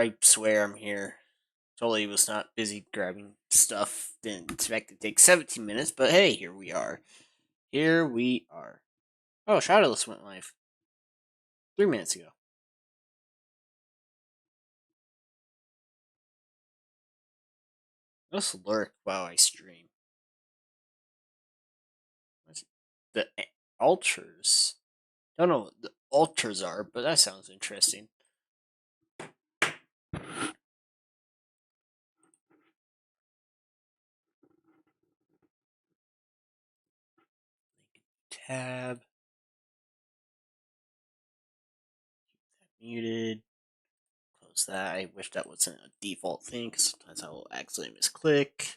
I swear I'm here. Totally was not busy grabbing stuff. Didn't expect it to take 17 minutes, but hey, here we are. Here we are. Oh, Shadowless went live 3 minutes ago. Let's lurk while I stream. The altars. Don't know what the altars are, but that sounds interesting. Tab. Muted. Close that. I wish that wasn't a default thing, because sometimes I will accidentally misclick.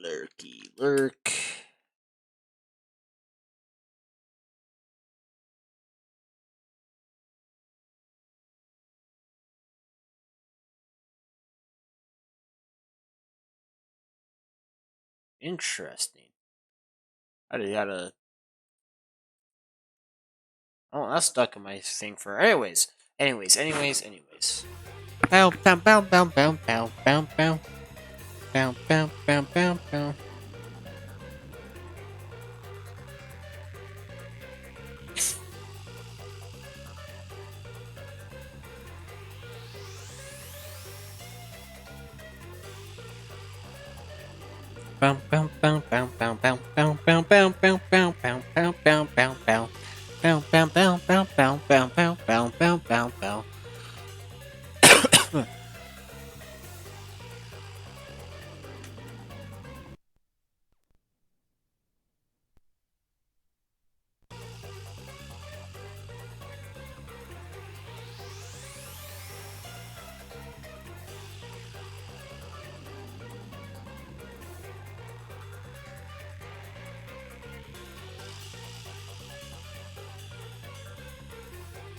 Lurky lurk. Interesting. I gotta. Oh, that's stuck in my thing for. Anyways. Bow, bow, bow, bow, bow, bow, bow, bow. Bow, bow, bow, bow, bow. Bow, bow, bow, bow, bow, bow, bow, bow, bow, bow, bow, bow, bow, bow, bow, bow. Bow, bow, bow, bow, bow, bow, bow, bow, bow, bow, bow.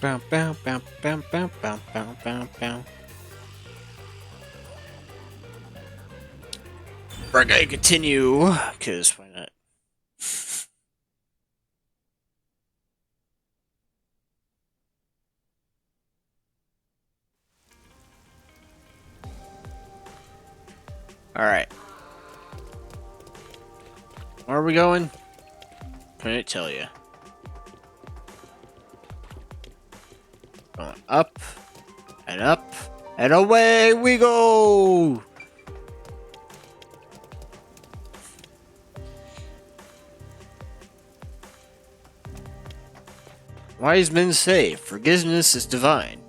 Bow, bow, bow, bow, bow, bow, bow, bow, bow. We're gonna continue, cause why not? Alright. Where are we going? Couldn't tell you. Going up, and away we go! Wise men say forgiveness is divine,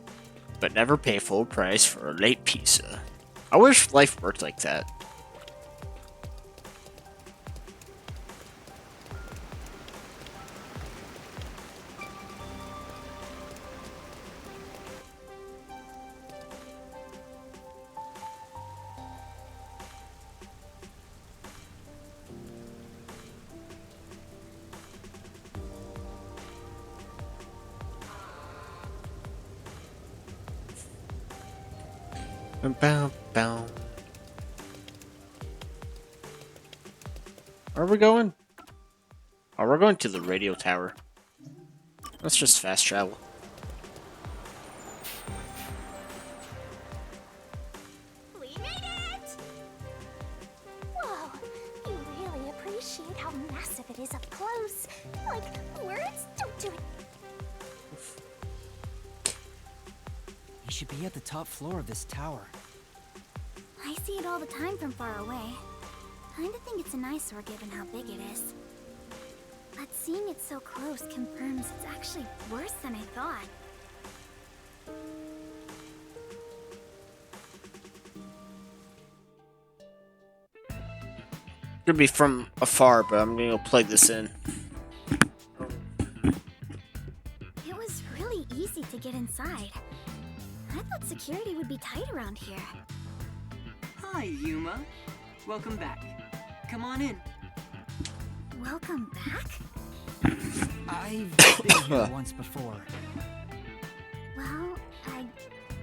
but never pay full price for a late pizza. I wish life worked like that. Bow, bow. Where are we going? Oh, we're going to the radio tower. Let's just fast travel. We made it! Whoa, you really appreciate how massive it is up close. Like, words don't do it. You should be at the top floor of this tower. I see it all the time from far away. Kinda think it's an eyesore given how big it is. But seeing it so close confirms it's actually worse than I thought. Could be from afar, but I'm gonna go plug this in. It was really easy to get inside. I thought security would be tight around here. Hi, Yuma. Welcome back. Come on in. Welcome back? I've been here once before. Well, I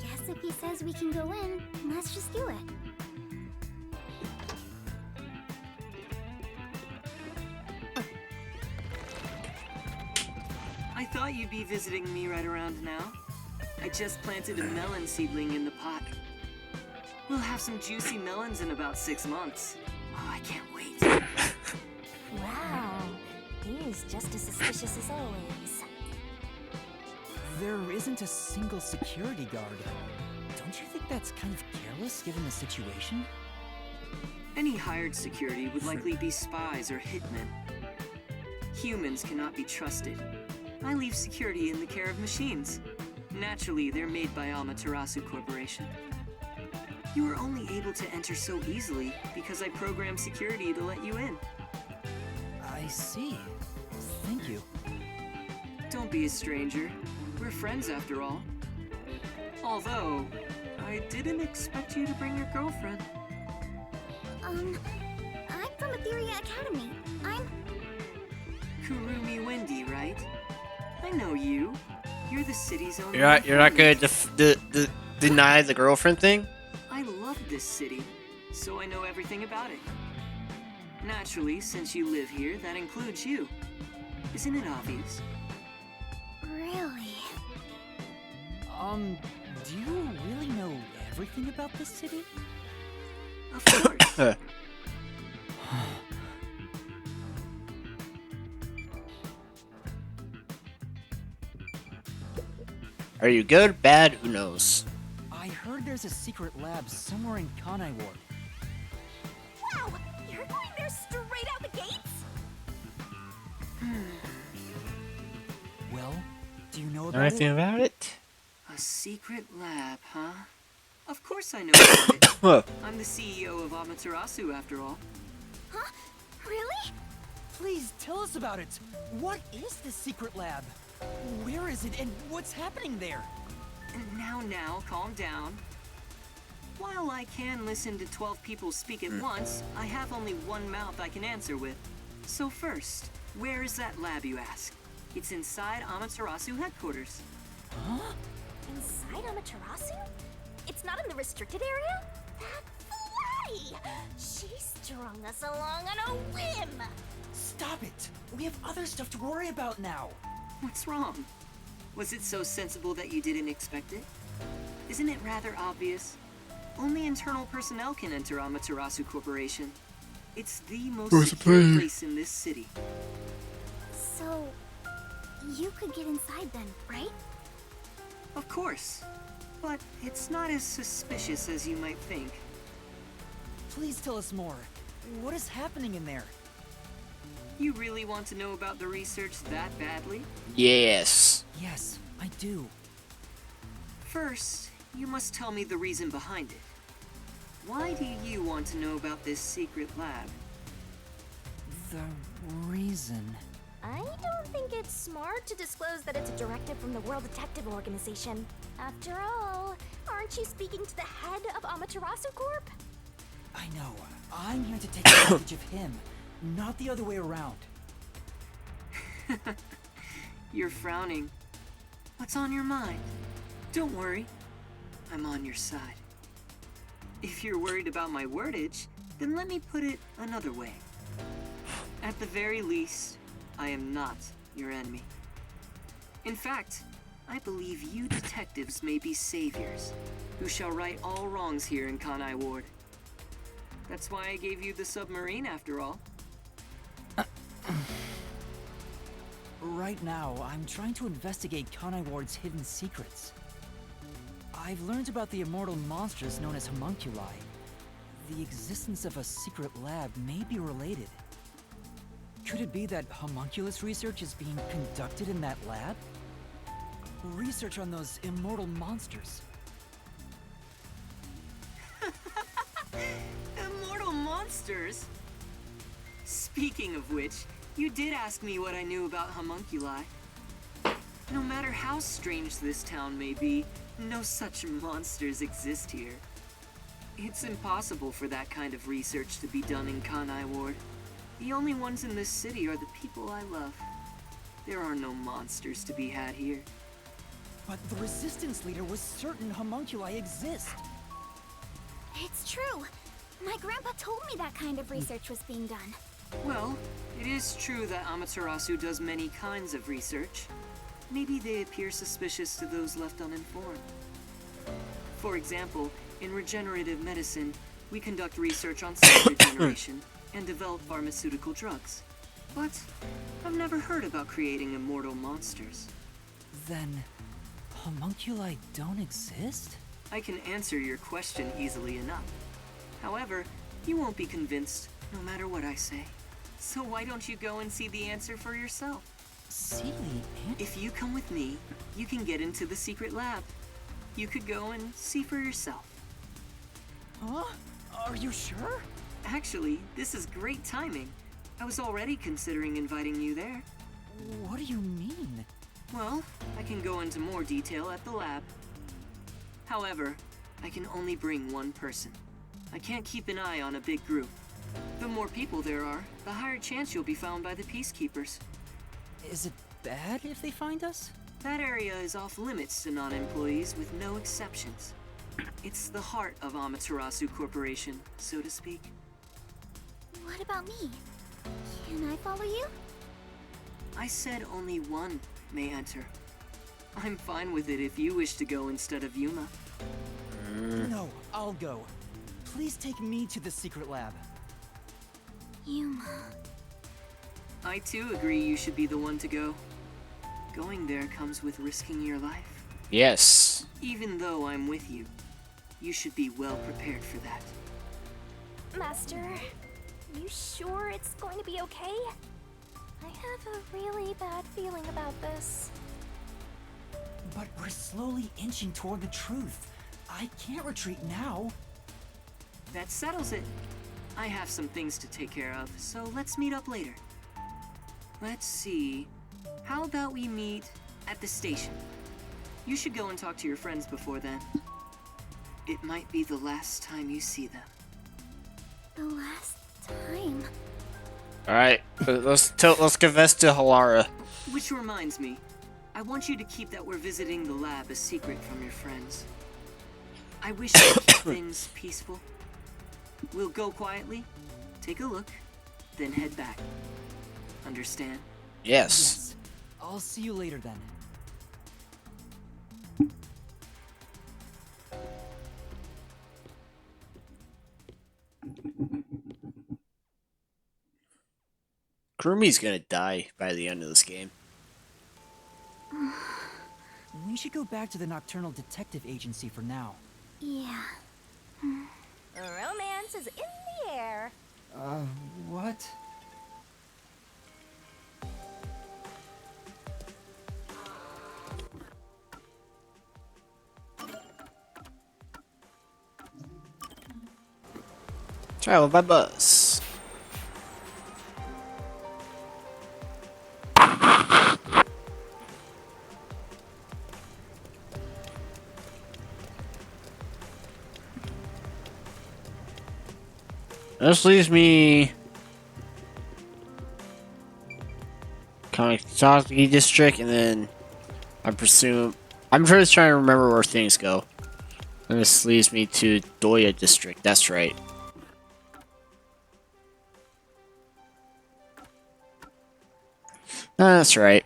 guess if he says we can go in, let's just do it. I thought you'd be visiting me right around now. I just planted a melon seedling in the pot. We'll have some juicy melons in about 6 months. Oh, I can't wait. Wow, he's just as suspicious as always. There isn't a single security guard. Don't you think that's kind of careless given the situation? Any hired security would likely be spies or hitmen. Humans cannot be trusted. I leave security in the care of machines. Naturally, they're made by Amaterasu Corporation. You were only able to enter so easily because I programmed security to let you in. I see. Thank you. Don't be a stranger. We're friends after all. Although, I didn't expect you to bring your girlfriend. I'm from Etheria Academy. I'm... Kurumi Wendy, right? I know you. You're the city's own... You're not gonna deny the girlfriend thing? I love this city, so I know everything about it. Naturally, since you live here, that includes you. Isn't it obvious? Really? Do you really know everything about this city? Of course. Are you good, bad, who knows? I heard there's a secret lab somewhere in Kanai Ward. Wow, you're going there straight out the gates? Well, do you know about Anything it? about it? A secret lab, huh? Of course I know about it. Huh. I'm the CEO of Amaterasu, after all. Huh? Really? Please tell us about it. What is this secret lab? Where is it and what's happening there? Now, calm down. While I can listen to 12 people speak at once, I have only one mouth I can answer with. So first, where is that lab, you ask? It's inside Amaterasu headquarters. Huh? Inside Amaterasu? It's not in the restricted area? That flatty! She strung us along on a whim! Stop it! We have other stuff to worry about now. What's wrong? Was it so sensible that you didn't expect it? Isn't it rather obvious? Only internal personnel can enter Amaterasu Corporation. It's the most secure place in this city. So... you could get inside then, right? Of course. But it's not as suspicious as you might think. Please tell us more. What is happening in there? You really want to know about the research that badly? Yes. Yes, I do. First, you must tell me the reason behind it. Why do you want to know about this secret lab? The reason... I don't think it's smart to disclose that it's a directive from the World Detective Organization. After all, aren't you speaking to the head of Amaterasu Corp? I know. I'm here to take advantage of him, not the other way around. You're frowning. What's on your mind? Don't worry. I'm on your side. If you're worried about my wordage, then let me put it another way. At the very least, I am not your enemy. In fact, I believe you detectives may be saviors, who shall right all wrongs here in Kanai Ward. That's why I gave you the submarine, after all. Right now, I'm trying to investigate Kanai Ward's hidden secrets. I've learned about the immortal monsters known as homunculi. The existence of a secret lab may be related. Could it be that homunculus research is being conducted in that lab? Research on those immortal monsters. Immortal monsters? Speaking of which, you did ask me what I knew about homunculi. No matter how strange this town may be, no such monsters exist here. It's impossible for that kind of research to be done in Kanai Ward. The only ones in this city are the people I love. There are no monsters to be had here. But the resistance leader was certain homunculi exist. It's true. My grandpa told me that kind of research was being done. Well, it is true that Amaterasu does many kinds of research. maybe they appear suspicious to those left uninformed. For example, in regenerative medicine, we conduct research on cell regeneration and develop pharmaceutical drugs. But I've never heard about creating immortal monsters. Then, homunculi don't exist? I can answer your question easily enough. However, you won't be convinced no matter what I say. So why don't you go and see the answer for yourself? See the ant? If you come with me, you can get into the secret lab. You could go and see for yourself. Huh? Are you sure? Actually, this is great timing. I was already considering inviting you there. What do you mean? Well, I can go into more detail at the lab. However, I can only bring one person. I can't keep an eye on a big group. The more people there are, the higher chance you'll be found by the Peacekeepers. Is it bad if they find us? That area is off limits to non-employees with no exceptions. It's the heart of Amaterasu Corporation, so to speak. What about me? Can I follow you? I said only one may enter. I'm fine with it if you wish to go instead of Yuma. No, I'll go. Please take me to the secret lab. Yuma. I too agree you should be the one to go. Going there comes with risking your life. Yes. Even though I'm with you, you should be well prepared for that. Master, you sure it's going to be okay? I have a really bad feeling about this. But we're slowly inching toward the truth. I can't retreat now. That settles it. I have some things to take care of, so let's meet up later. Let's see. How about we meet at the station? You should go and talk to your friends before then. It might be the last time you see them. The last time. All right, let's confess to Halara. Which reminds me, I want you to keep that we're visiting the lab a secret from your friends. I wish to keep things peaceful. We'll go quietly, take a look, then head back. Understand? Yes. Yes. I'll see you later then. Kurumi's gonna die by the end of this game. We should go back to the Nocturnal Detective Agency for now. Yeah. Romance is in the air. What? Travel by bus. This leaves me Kamitaki District, and then I'm just trying to remember where things go. And this leads me to Doya District. That's right. That's right.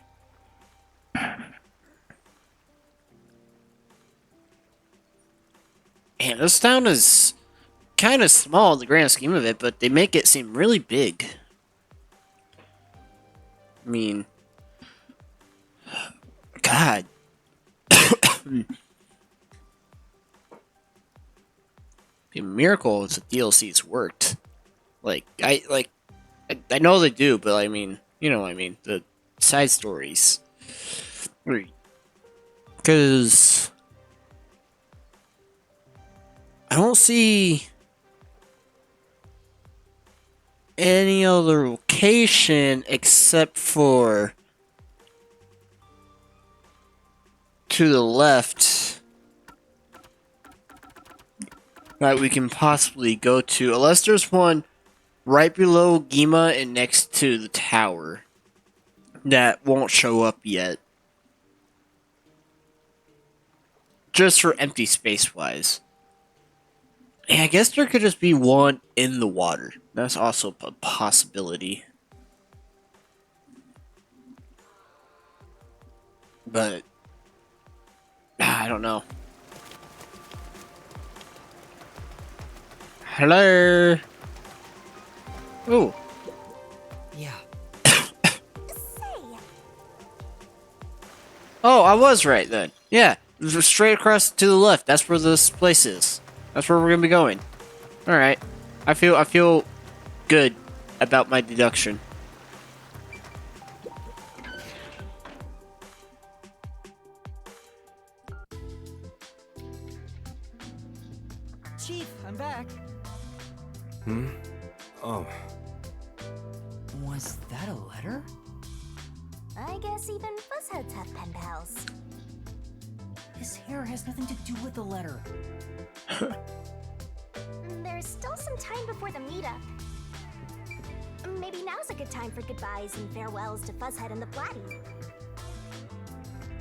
Man, this town is kind of small in the grand scheme of it, but they make it seem really big. I mean, God. Be a miracle if the DLCs worked. I know they do, but I mean, you know what I mean, the side stories. Because I don't see any other location except for to the left that we can possibly go to, unless there's one right below Gima and next to the tower that won't show up yet. Just for empty space wise. And I guess there could just be one in the water. That's also a possibility. But I don't know. Hello. Ooh. Yeah. Say, Oh, I was right then. Yeah, straight across to the left. That's where this place is. That's where we're gonna be going. All right. I feel good about my deduction. Chief, I'm back. Hmm? Oh, Was that a letter? I guess even fuzzheads have pen pals. His hair has nothing to do with the letter. There's still some time before the meetup. Maybe now's a good time for goodbyes and farewells to Fuzzhead and the Flatty.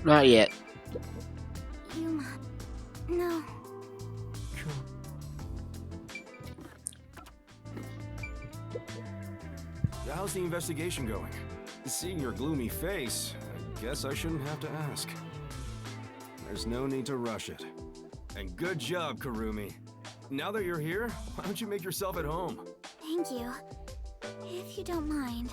Not yet. Yuma. No. Cool. how's the investigation going? Seeing your gloomy face, I guess I shouldn't have to ask. There's no need to rush it. And good job, Kurumi. Now that you're here, why don't you make yourself at home? Thank you. If you don't mind.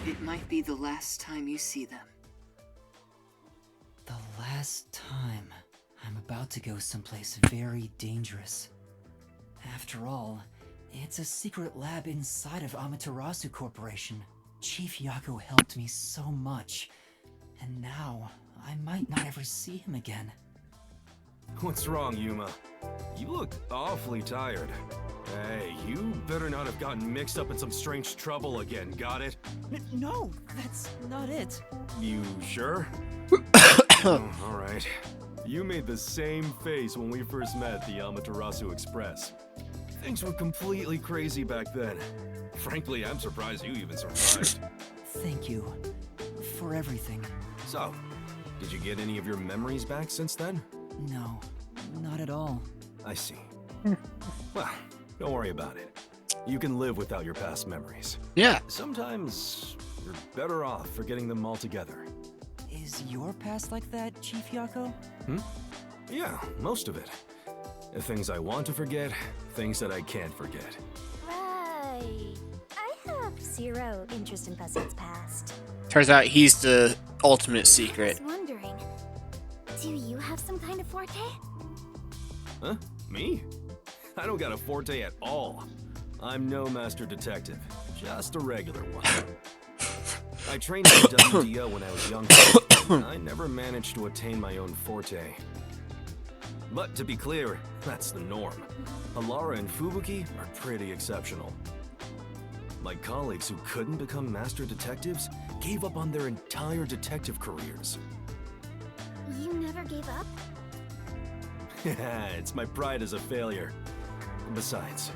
It might be the last time you see them. The last time. I'm about to go someplace very dangerous. After all, it's a secret lab inside of Amaterasu Corporation. Chief Yako helped me so much, and now I might not ever see him again. What's wrong, Yuma? You look awfully tired. Hey, you better not have gotten mixed up in some strange trouble again, got it? No, that's not it. You sure? Oh, alright. You made the same face when we first met at the Amaterasu Express. Things were completely crazy back then. Frankly, I'm surprised you even survived. Thank you for everything. So, did you get any of your memories back since then? No, not at all. I see. Well, don't worry about it. You can live without your past memories. Yeah. Sometimes you're better off forgetting them altogether. Is your past like that, Chief Yako? Yeah, most of it. Things I want to forget, things that I can't forget. Right. I have zero interest in Fuzzhead's past. Turns out he's the ultimate I secret. was wondering. Do you have some kind of forte? Huh? Me? I don't got a forte at all. I'm no master detective, just a regular one. I trained at the WDO when I was younger. I never managed to attain my own forte. But to be clear, that's the norm. Alara and Fubuki are pretty exceptional. My colleagues who couldn't become master detectives gave up on their entire detective careers. You never gave up? It's my pride as a failure. Besides,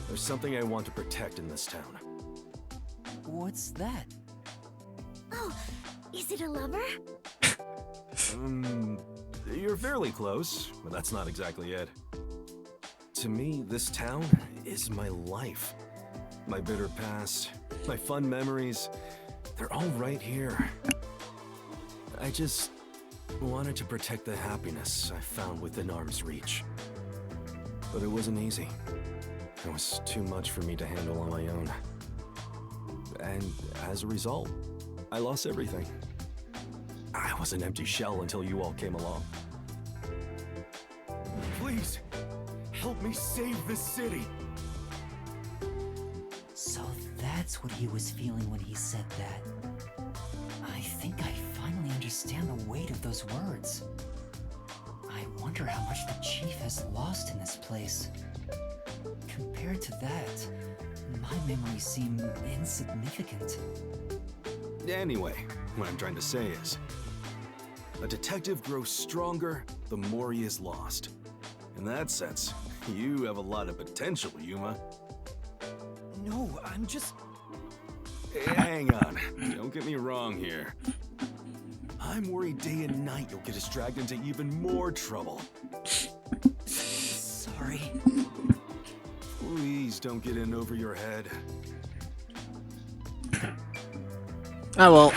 there's something I want to protect in this town. What's that? Oh, is it a lover? You're fairly close, but that's not exactly it. To me, this town is my life. My bitter past, my fun memories, they're all right here. I just wanted to protect the happiness I found within arm's reach. But it wasn't easy. It was too much for me to handle on my own. And as a result, I lost everything. I was an empty shell until you all came along. Please, help me save this city! So that's what he was feeling when he said that. I think I finally understand the weight of those words. I wonder how much the chief has lost in this place. Compared to that, my memories seem insignificant. Anyway, what I'm trying to say is, a detective grows stronger the more he is lost. In that sense, you have a lot of potential, Yuma. No, I'm just... Hang on, don't get me wrong here. I'm worried day and night you'll get us dragged into even more trouble. sorry. Please things don't get in over your head. I won't.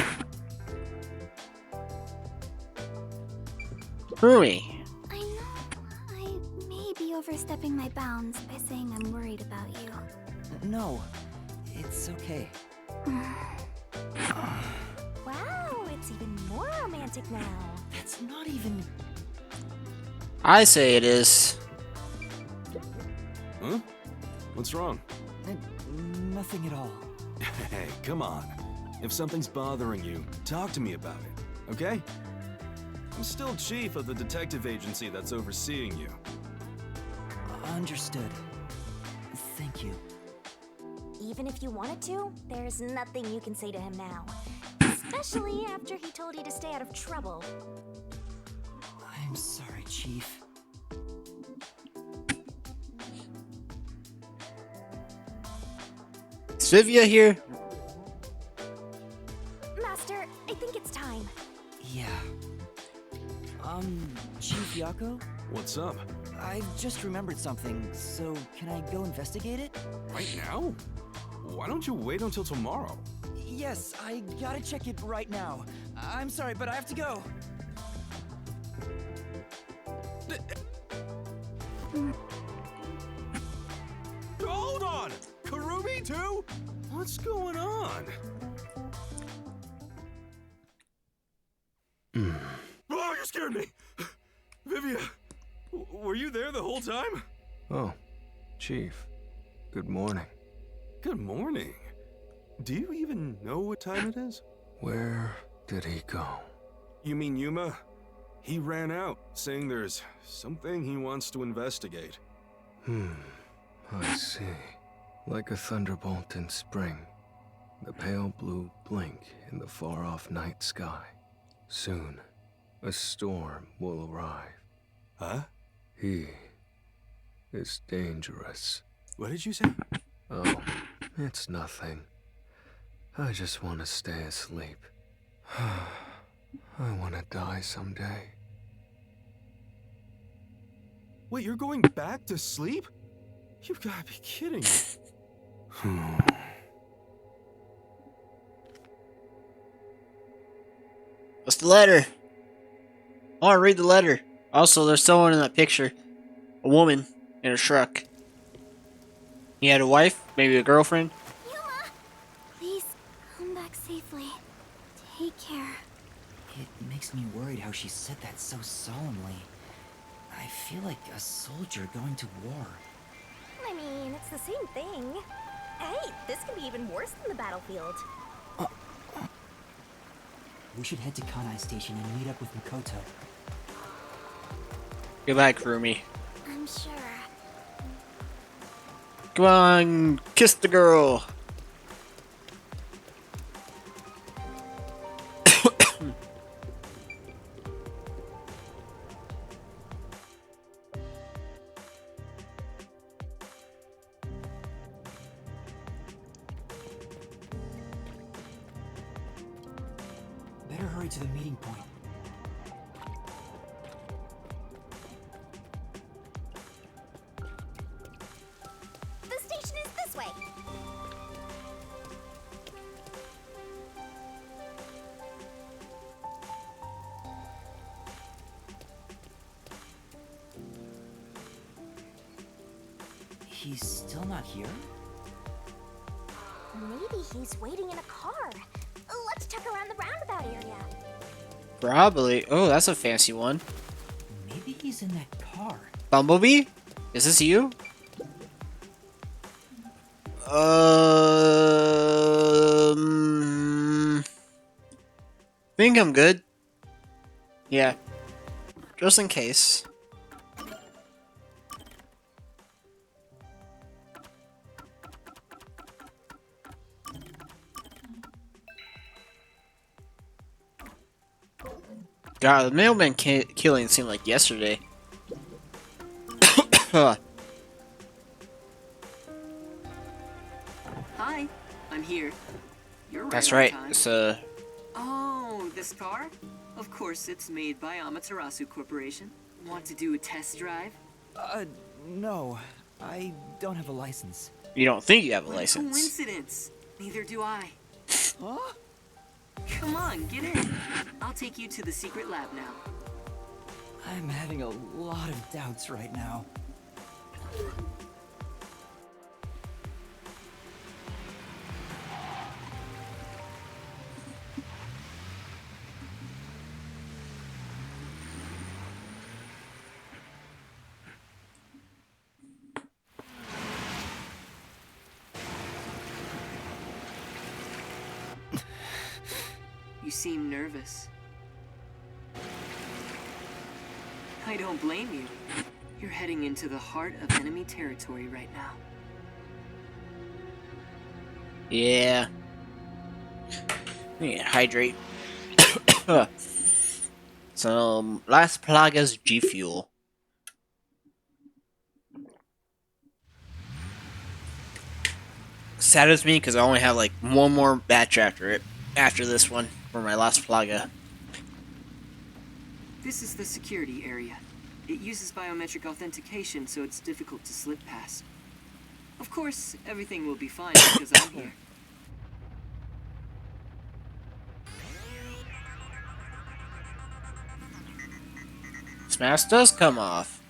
Rumi. I know I may be overstepping my bounds by saying I'm worried about you. No, it's okay. Wow, it's even more romantic now. That's not even... I say it is. Huh? What's wrong? Nothing at all. Hey, come on. If something's bothering you, talk to me about it, okay? I'm still chief of the detective agency that's overseeing you. Understood. Thank you. Even if you wanted to, there's nothing you can say to him now. Especially after he told you to stay out of trouble. I'm sorry, Chief. Is Vivia here? Master, I think it's time. Yeah. Chief Yako? What's up? I've just remembered something, so can I go investigate it? Right now? Why don't you wait until tomorrow? Yes, I gotta check it right now. I'm sorry, but I have to go. Hold on! Kurumi too? What's going on? Oh, you scared me! Vivia, were you there the whole time? Oh, Chief. Good morning. Good morning. Do you even know what time it is? Where did he go? You mean Yuma? He ran out, saying there's something he wants to investigate. I see. Like a thunderbolt in spring, the pale blue blink in the far-off night sky. Soon, a storm will arrive. Huh? He is dangerous. What did you say? Oh, it's nothing. I just want to stay asleep. I want to die someday. Wait, you're going back to sleep? You've got to be kidding me. What's the letter? I want to read the letter. Also, there's someone in that picture. A woman in a truck. He had a wife, maybe a girlfriend. Yuma! Please, come back safely. Take care. It makes me worried how she said that so solemnly. I feel like a soldier going to war. I mean, it's the same thing. Hey, this can be even worse than the battlefield. We should head to Kanai Station and meet up with Mikoto. Goodbye, Kurumi. I'm sure. Come on, kiss the girl. Better hurry to the meeting point. The station is this way. He's still not here? Maybe he's waiting in a car. Let's check around the roundabout area. Probably. Oh, that's a fancy one. Maybe he's in that car. Bumblebee? Is this you? Think I'm good. Yeah. Just in case. God, the mailman killing seemed like yesterday. Hi, I'm here. You're right That's on right. time. It's Oh, this car? Of course, it's made by Amaterasu Corporation. Want to do a test drive? No. I don't have a license. You don't think you have a What a license. coincidence. Neither do I. Huh? Come on, get in. I'll take you to the secret lab now. I'm having a lot of doubts right now. You seem nervous. I don't blame you. You're heading into the heart of enemy territory right now. Yeah. Yeah, hydrate. So, Las Plagas G Fuel. Saddens me because I only have like one more batch after it. After this one for my Las Plaga. This is the security area. It uses biometric authentication, so it's difficult to slip past. Of course, everything will be fine because I'm here. This mask does come off.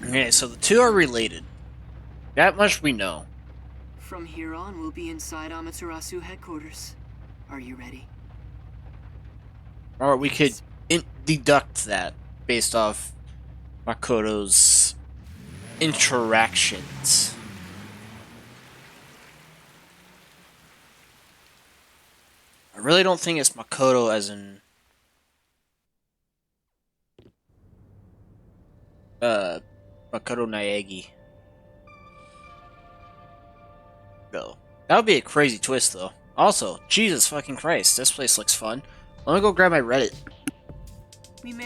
Okay, so the two are related. That much we know. From here on, we'll be inside Amaterasu headquarters. Are you ready? Or we could deduct that based off Makoto's interactions. I really don't think it's Makoto as in Makoto Naegi. Though. That would be a crazy twist though. Also, Jesus fucking Christ, this place looks fun. Let me go grab my Reddit. We may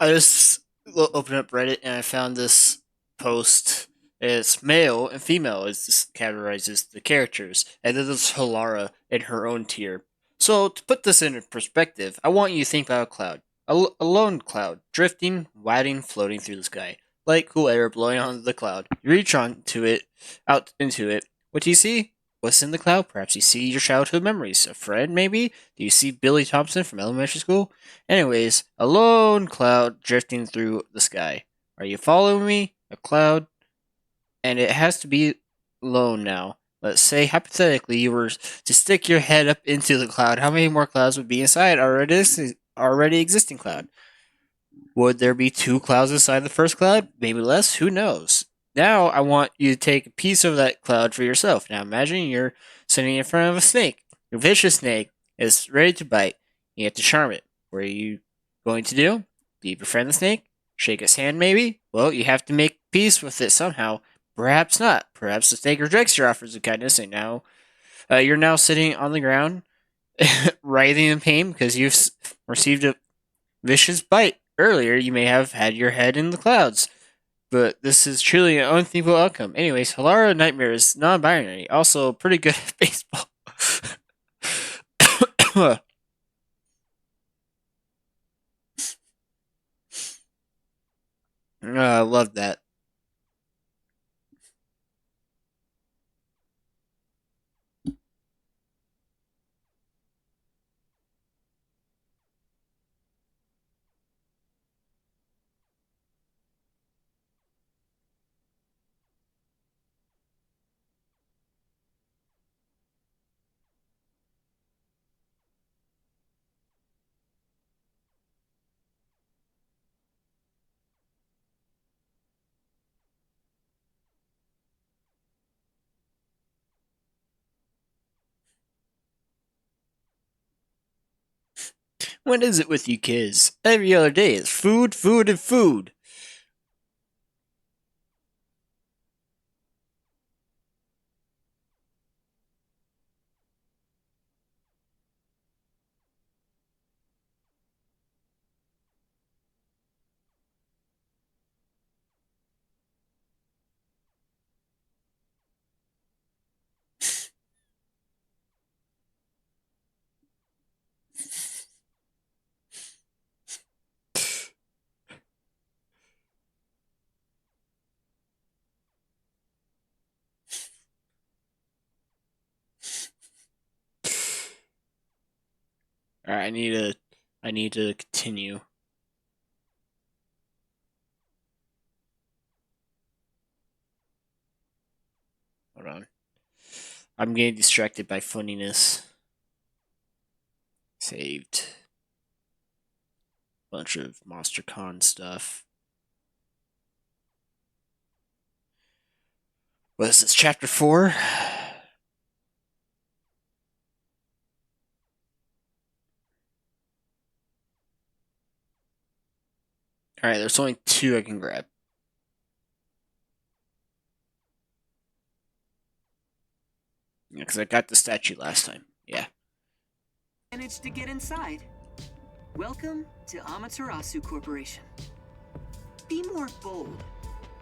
I just opened up Reddit and I found this post. It's male and female. It just categorizes the characters, and then there's Halara in her own tier. So to put this into perspective, I want you to think about a cloud, a lone cloud, drifting, winding, floating through the sky, like cool air blowing onto the cloud. You reach onto it, out into it. What do you see? What's in the cloud? Perhaps you see your childhood memories. A friend, maybe? Do you see Billy Thompson from elementary school? Anyways, a lone cloud drifting through the sky. Are you following me? A cloud? And it has to be lone now. Let's say, hypothetically, you were to stick your head up into the cloud. How many more clouds would be inside already existing cloud? Would there be 2 clouds inside the first cloud? Maybe less? Who knows? Now I want you to take a piece of that cloud for yourself. Now imagine you're sitting in front of a snake. A vicious snake is ready to bite. You have to charm it. What are you going to do? Do you befriend the snake? Shake its hand, maybe? Well, you have to make peace with it somehow. Perhaps not. Perhaps the snake rejects your offers of kindness, and now you're now sitting on the ground, writhing in pain because you've received a vicious bite. Earlier, you may have had your head in the clouds, but this is truly an unthinkable outcome. Anyways, Halara Nightmare is non-binary, also pretty good at baseball. I love that. What is it with you kids? Every other day it's food, food, and food. Alright, I need to continue. Hold on. I'm getting distracted by funniness. Saved. Bunch of MonsterCon stuff. What is this, chapter 4? Alright, there's only 2 I can grab. Yeah, because I got the statue last time. Yeah. Managed to get inside. Welcome to Amaterasu Corporation. Be more bold.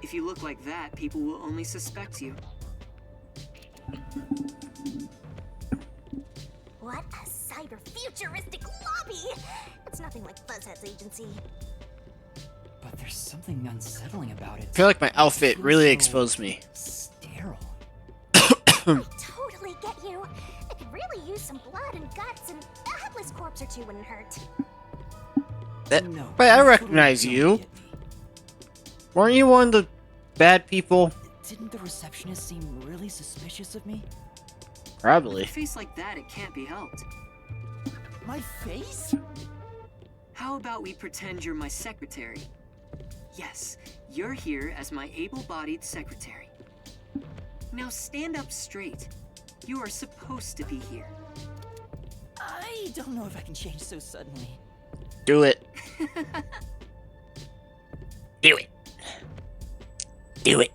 If you look like that, people will only suspect you. What a cyber-futuristic lobby! It's nothing like Fuzzhead's agency. But there's something unsettling about it. I feel like my outfit Feels really so exposed me. sterile. I totally get you. I could really use some blood and guts, and a headless corpse or 2 wouldn't hurt. No, Wait, I you recognize totally you. don't get me. Weren't you one of the bad people? Didn't the receptionist seem really suspicious of me? With a Probably. face like that, it can't be helped. My face? How about we pretend you're my secretary? Yes, you're here as my able-bodied secretary. Now stand up straight. You are supposed to be here. I don't know if I can change so suddenly. Do it. Do it. Do it.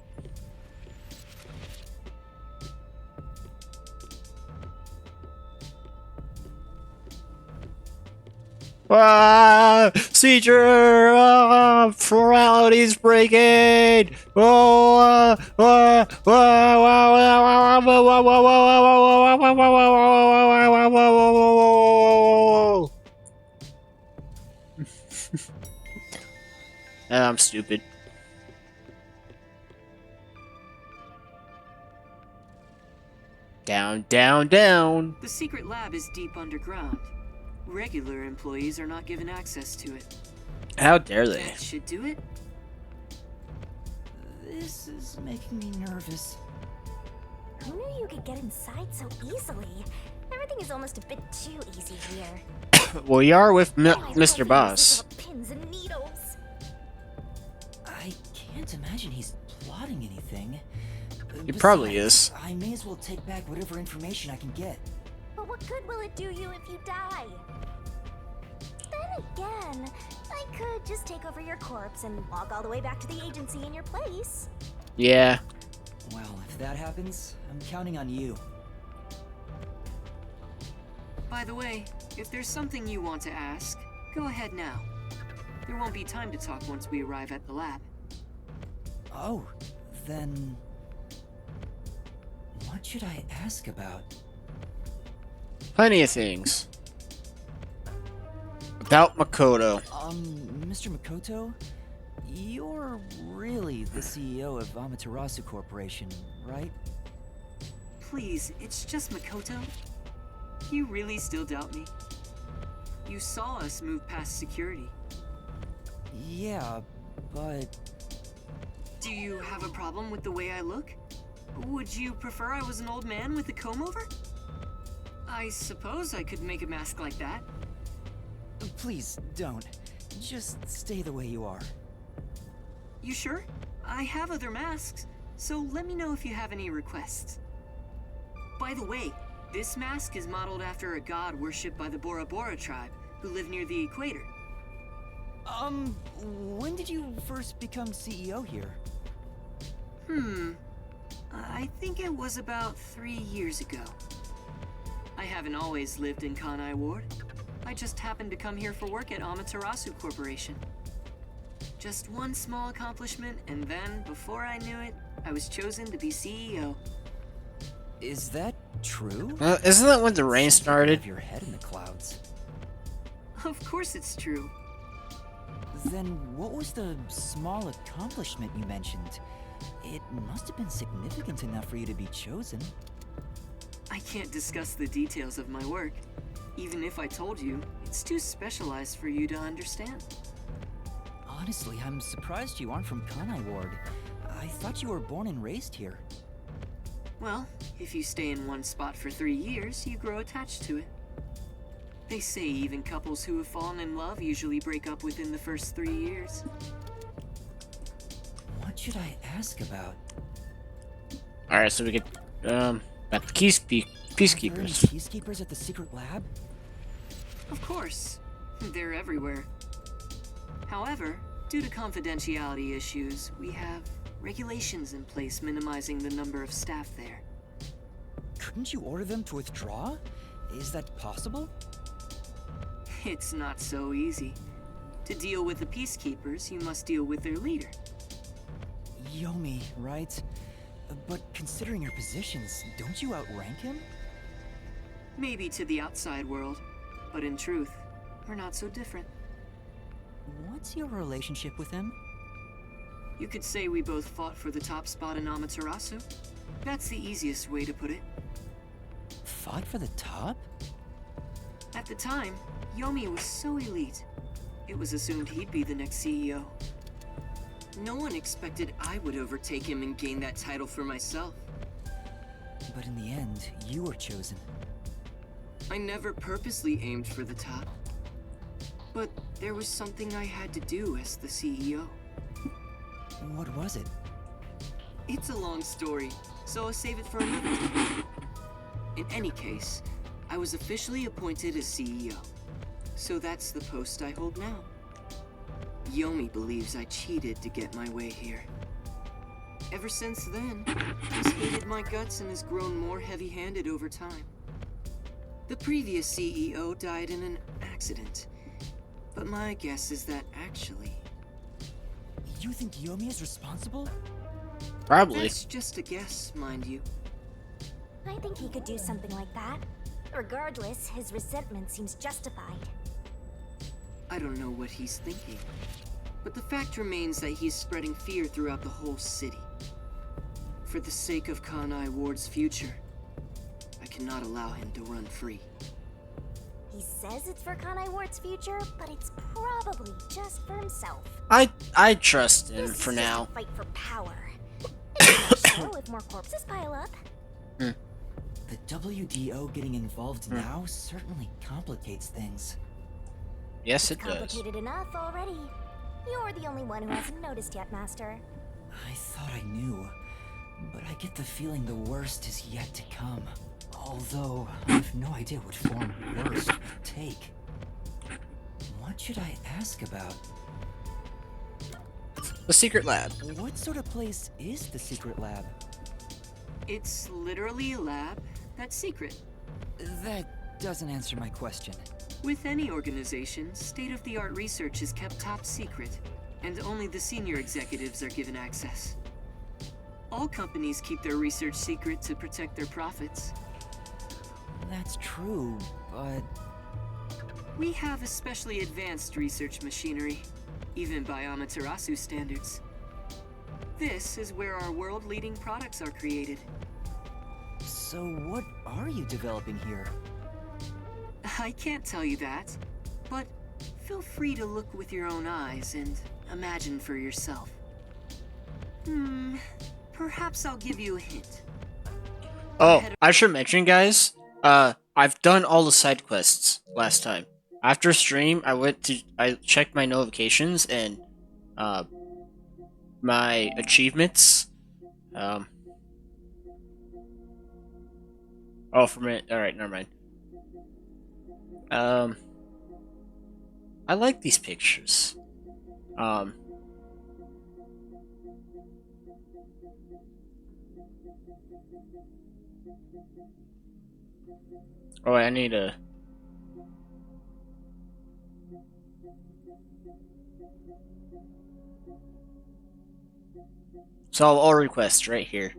Seizure! Formalities breaking! I'm stupid. Down, down, down. The secret lab is deep underground. Regular employees are not given access to it. How dare they? That should do it. This is making me nervous. Who knew you could get inside so easily? Everything is almost a bit too easy here. Well, you are with My Mr. Boss. full of pins and needles. I can't imagine he's plotting anything. He probably Besides, is. I may as well take back whatever information I can get. But what good will it do you if you die? Then again, I could just take over your corpse and walk all the way back to the agency in your place. Yeah. Well, if that happens, I'm counting on you. By the way, if there's something you want to ask, go ahead now. There won't be time to talk once we arrive at the lab. Oh, then... what should I ask about? Plenty of things. About Makoto. Mr. Makoto? You're really the CEO of Amaterasu Corporation, right? Please, it's just Makoto. You really still doubt me? You saw us move past security. Yeah, but... Do you have a problem with the way I look? Would you prefer I was an old man with a comb over? I suppose I could make a mask like that. please, don't. Just stay the way you are. You sure? I have other masks, so let me know if you have any requests. By the way, this mask is modeled after a god worshipped by the Bora Bora tribe, who live near the equator. When did you first become CEO here? I think it was about 3 years ago. I haven't always lived in Kanai Ward. I just happened to come here for work at Amaterasu Corporation. Just one small accomplishment, and then, before I knew it, I was chosen to be CEO. Is that true? Isn't that when the rain started? Have your head in the clouds. Of course it's true. Then what was the small accomplishment you mentioned? It must have been significant enough for you to be chosen. I can't discuss the details of my work. Even if I told you, it's too specialized for you to understand. Honestly, I'm surprised you aren't from Kanai Ward. I thought you were born and raised here. Well, if you stay in one spot for 3 years, you grow attached to it. They say even couples who have fallen in love usually break up within the first 3 years. What should I ask about? Alright, so we get, about the Are there any peacekeepers. peacekeepers at the secret lab? Of course, they're everywhere. However, due to confidentiality issues, we have regulations in place minimizing the number of staff there. Couldn't you order them to withdraw? Is that possible? It's not so easy. To deal with the peacekeepers, you must deal with their leader. Yomi, right? But considering your positions, don't you outrank him? Maybe to the outside world, but in truth, we're not so different. What's your relationship with him? You could say we both fought for the top spot in Amaterasu. That's the easiest way to put it. Fought for the top? At the time, Yomi was so elite, it was assumed he'd be the next CEO. No one expected I would overtake him and gain that title for myself. But in the end, you were chosen. I never purposely aimed for the top. But there was something I had to do as the CEO. What was it? It's a long story, so I'll save it for another time. In any case, I was officially appointed as CEO. So that's the post I hold now. Yomi believes I cheated to get my way here. Ever since then, he's hated my guts and has grown more heavy-handed over time. The previous CEO died in an accident, But my guess is that actually, You think Yomi is responsible? Probably. that's just a guess, mind you. I think he could do something like that. Regardless, his resentment seems justified. I don't know what he's thinking, but the fact remains that he's spreading fear throughout the whole city. For the sake of Kanai Ward's future, I cannot allow him to run free. He says it's for Kanai Ward's future, but it's probably just for himself. I trust him This for is just now. a fight for power. It's not if more corpses pile up. The WDO getting involved now certainly complicates things. Yes, it does. Complicated enough already. You're the only one who hasn't noticed yet, Master. I thought I knew, but I get the feeling the worst is yet to come. Although, I have no idea what form worst would take. What should I ask about? The secret lab. What sort of place is the secret lab? It's literally a lab that's secret. That doesn't answer my question. With any organization, state-of-the-art research is kept top secret, and only the senior executives are given access. All companies keep their research secret to protect their profits. That's true, but We have especially advanced research machinery, even by Amaterasu standards. This is where our world-leading products are created. so what are you developing here? I can't tell you that, but feel free to look with your own eyes and imagine for yourself. Perhaps I'll give you a hint. Oh, I should mention, guys. I've done all the side quests last time. After stream, I checked my notifications and my achievements. Oh, for a minute. All right, never mind. I like these pictures. Oh, I need a. Solve all requests right here.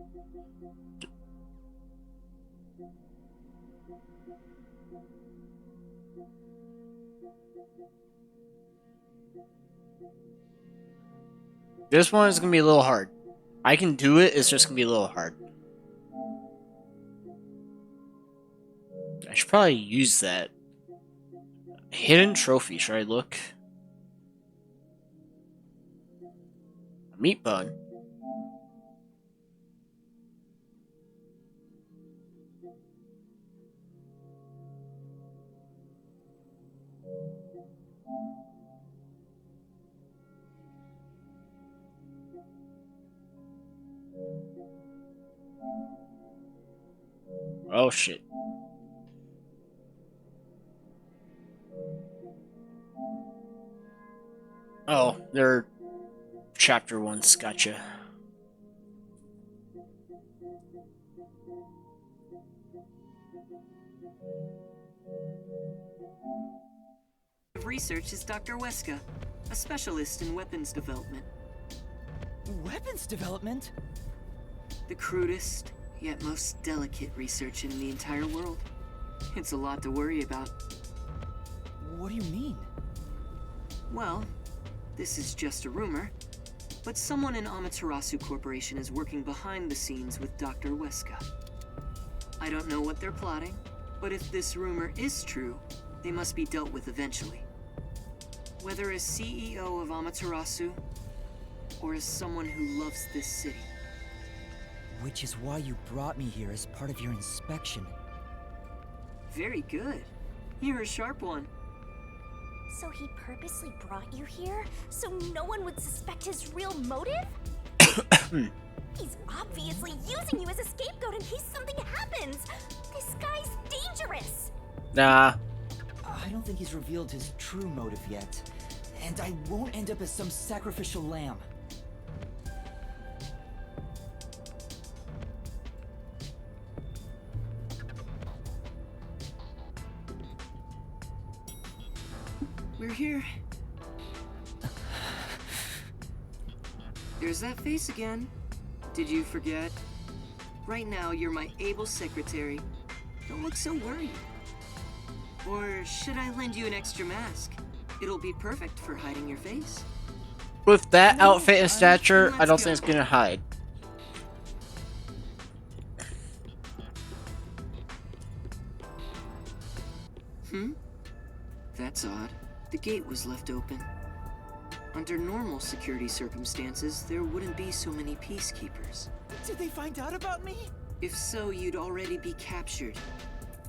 This one is gonna be a little hard. I can do it, it's just gonna be a little hard. I should probably use that. Hidden trophy, should I look? A meat bun. Oh shit. Oh, they're chapter 1's, gotcha. Of research is Dr. Weska, a specialist in weapons development. Weapons development? The crudest, yet most delicate research in the entire world. It's a lot to worry about. What do you mean? Well, this is just a rumor, but someone in Amaterasu Corporation is working behind the scenes with Dr. Weska. I don't know what they're plotting, but if this rumor is true, they must be dealt with eventually. Whether as CEO of Amaterasu, or as someone who loves this city. Which is why you brought me here as part of your inspection. Very good. You're a sharp one. So he purposely brought you here so no one would suspect his real motive? He's obviously using you as a scapegoat in case something happens. This guy's dangerous. Nah. I don't think he's revealed his true motive yet. And I won't end up as some sacrificial lamb. We're here There's that face again. Did you forget? Right now, you're my able secretary. Don't look so worried. Or should I lend you an extra mask? It'll be perfect for hiding your face. With that outfit and stature, I let's don't go. think it's gonna hide. That's odd. The gate was left open. Under normal security circumstances, there wouldn't be so many peacekeepers. Did they find out about me? If so, you'd already be captured.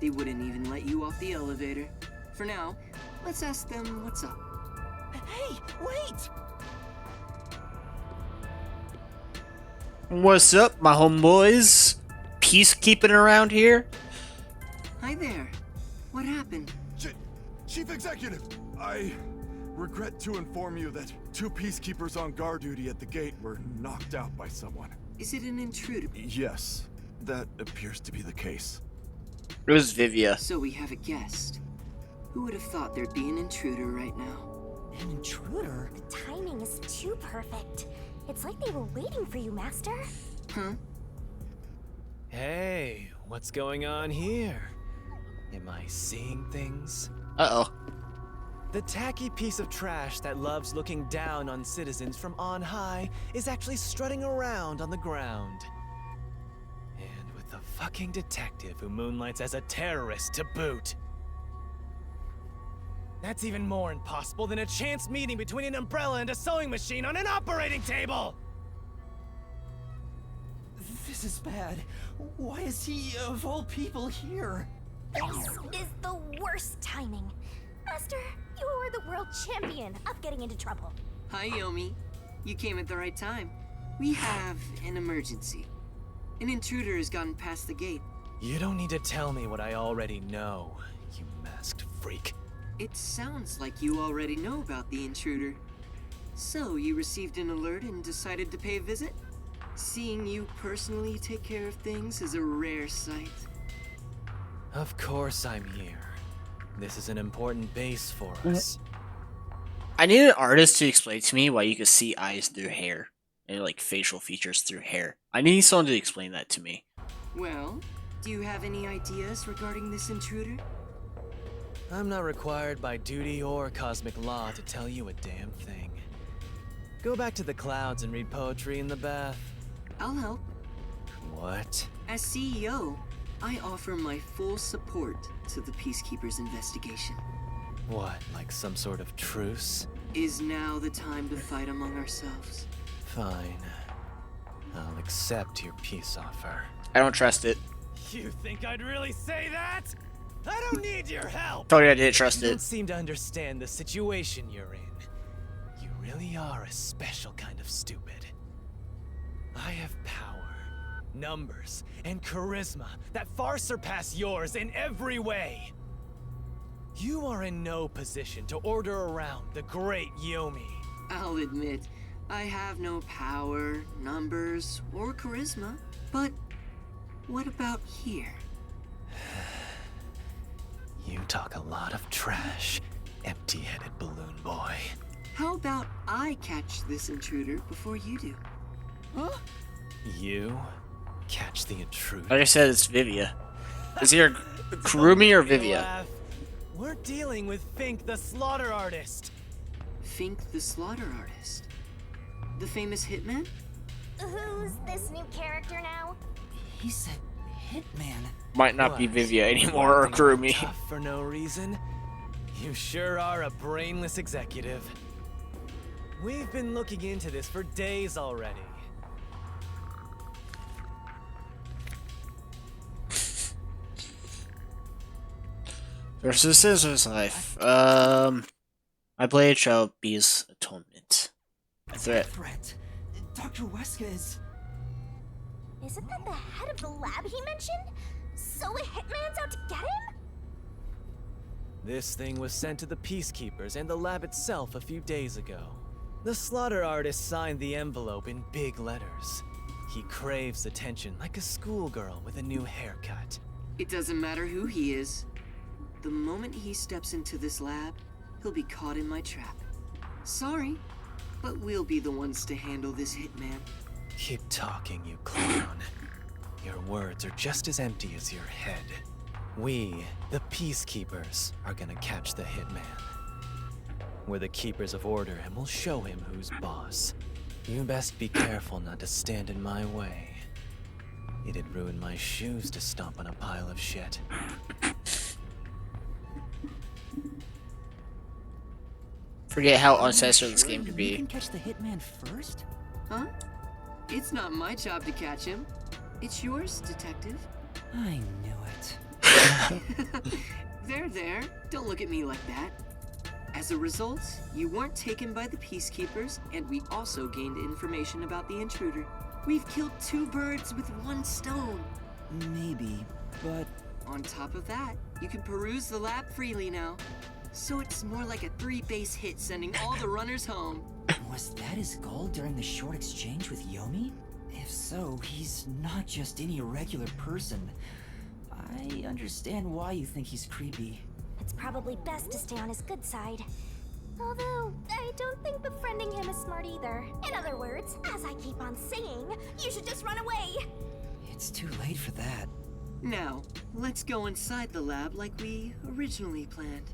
They wouldn't even let you off the elevator. For now, let's ask them what's up. Hey, wait! What's up, my homeboys? Peacekeeping around here? Hi there. What happened? Chief Executive, I regret to inform you that 2 peacekeepers on guard duty at the gate were knocked out by someone. Is it an intruder? Yes, that appears to be the case. It was Vivia. So we have a guest. Who would have thought there'd be an intruder right now? An intruder? The timing is too perfect. It's like they were waiting for you, Master. Huh? Hey, what's going on here? Am I seeing things? Uh-oh. The tacky piece of trash that loves looking down on citizens from on high is actually strutting around on the ground. And with a fucking detective who moonlights as a terrorist to boot. That's even more impossible than a chance meeting between an umbrella and a sewing machine on an operating table! This is bad. Why is he, of all people, here? This is the worst timing. Master, you are the world champion of getting into trouble. Hi, Yomi. You came at the right time. We have an emergency. An intruder has gotten past the gate. You don't need to tell me what I already know, you masked freak. It sounds like you already know about the intruder. So, you received an alert and decided to pay a visit? Seeing you personally take care of things is a rare sight. Of course I'm here. This is an important base for us. I need an artist to explain to me why you could see eyes through hair. And like facial features through hair. I need someone to explain that to me. Well, do you have any ideas regarding this intruder? I'm not required by duty or cosmic law to tell you a damn thing. Go back to the clouds and read poetry in the bath. I'll help. What? As CEO, I offer my full support to the Peacekeepers' investigation. What, like some sort of truce? Is now the time to fight among ourselves? Fine. I'll accept your peace offer. I don't trust it. You think I'd really say that? I don't need your help! Told you I didn't trust You it. don't seem to understand the situation you're in. You really are a special kind of stupid. I have power, numbers, and charisma that far surpass yours in every way. You are in no position to order around the great Yomi. I'll admit, I have no power, numbers, or charisma. But what about here? You talk a lot of trash, empty-headed balloon boy. How about I catch this intruder before you do? Huh? You catch the intruder. Like I said, it's Vivia. Is here Kurumi or Don't Vivia? laugh. We're dealing with Fink the Slaughter Artist. Fink the Slaughter Artist. The famous hitman? Who's this new character now? He's a hitman. Might not be What? Vivia anymore or Acting all Kurumi. tough for no reason? You sure are a brainless executive. We've been looking into this for days already. Versus Scissors Life. My blade shall be his atonement. A threat. Threat. Dr. Weska is... Isn't that the head of the lab he mentioned? So a hitman's out to get him? This thing was sent to the Peacekeepers and the lab itself a few days ago. The Slaughter Artist signed the envelope in big letters. He craves attention like a schoolgirl with a new haircut. It doesn't matter who he is. The moment he steps into this lab, he'll be caught in my trap. Sorry, but we'll be the ones to handle this hitman. Keep talking, you clown. Your words are just as empty as your head. We, the Peacekeepers, are gonna catch the hitman. We're the keepers of order, and we'll show him who's boss. You best be careful not to stand in my way. It'd ruin my shoes to stomp on a pile of shit. Forget how uncensored this Sure game could You be. can catch the hitman first? Huh? It's not my job to catch him. It's yours, detective. I knew it. There. Don't look at me like that. As a result, you weren't taken by the Peacekeepers, and we also gained information about the intruder. We've killed 2 birds with 1 stone. Maybe, but On top of that, you can peruse the lab freely now. So it's more like a 3-base hit, sending all the runners home. was that his goal during the short exchange with Yomi? If so, he's not just any regular person. I understand why you think he's creepy. It's probably best to stay on his good side. Although, I don't think befriending him is smart either. In other words, as I keep on saying, you should just run away! It's too late for that. Now, let's go inside the lab like we originally planned.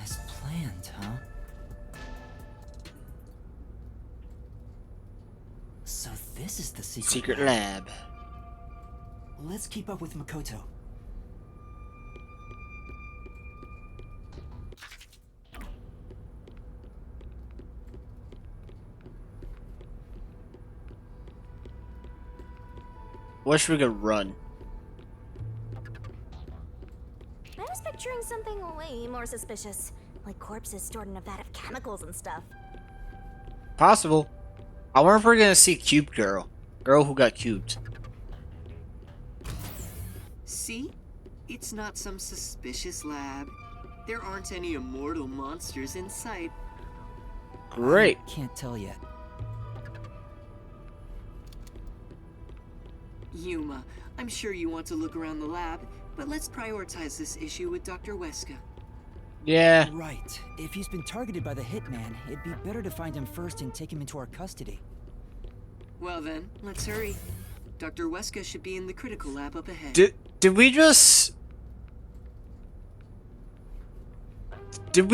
As planned, huh? So this is the Secret lab. Let's keep up with Makoto. Wish we could run. I was picturing something way more suspicious. Like corpses stored in a vat of chemicals and stuff. Possible. I wonder if we're gonna see Cube Girl. Girl who got cubed. See? It's not some suspicious lab. There aren't any immortal monsters in sight. Great. Can't tell yet. Yuma, I'm sure you want to look around the lab, but let's prioritize this issue with Dr. Weska. Yeah. Right. If he's been targeted by the hitman, it'd be better to find him first and take him into our custody. Well then, let's hurry. Dr. Weska should be in the critical lab up ahead. Did we just... Hold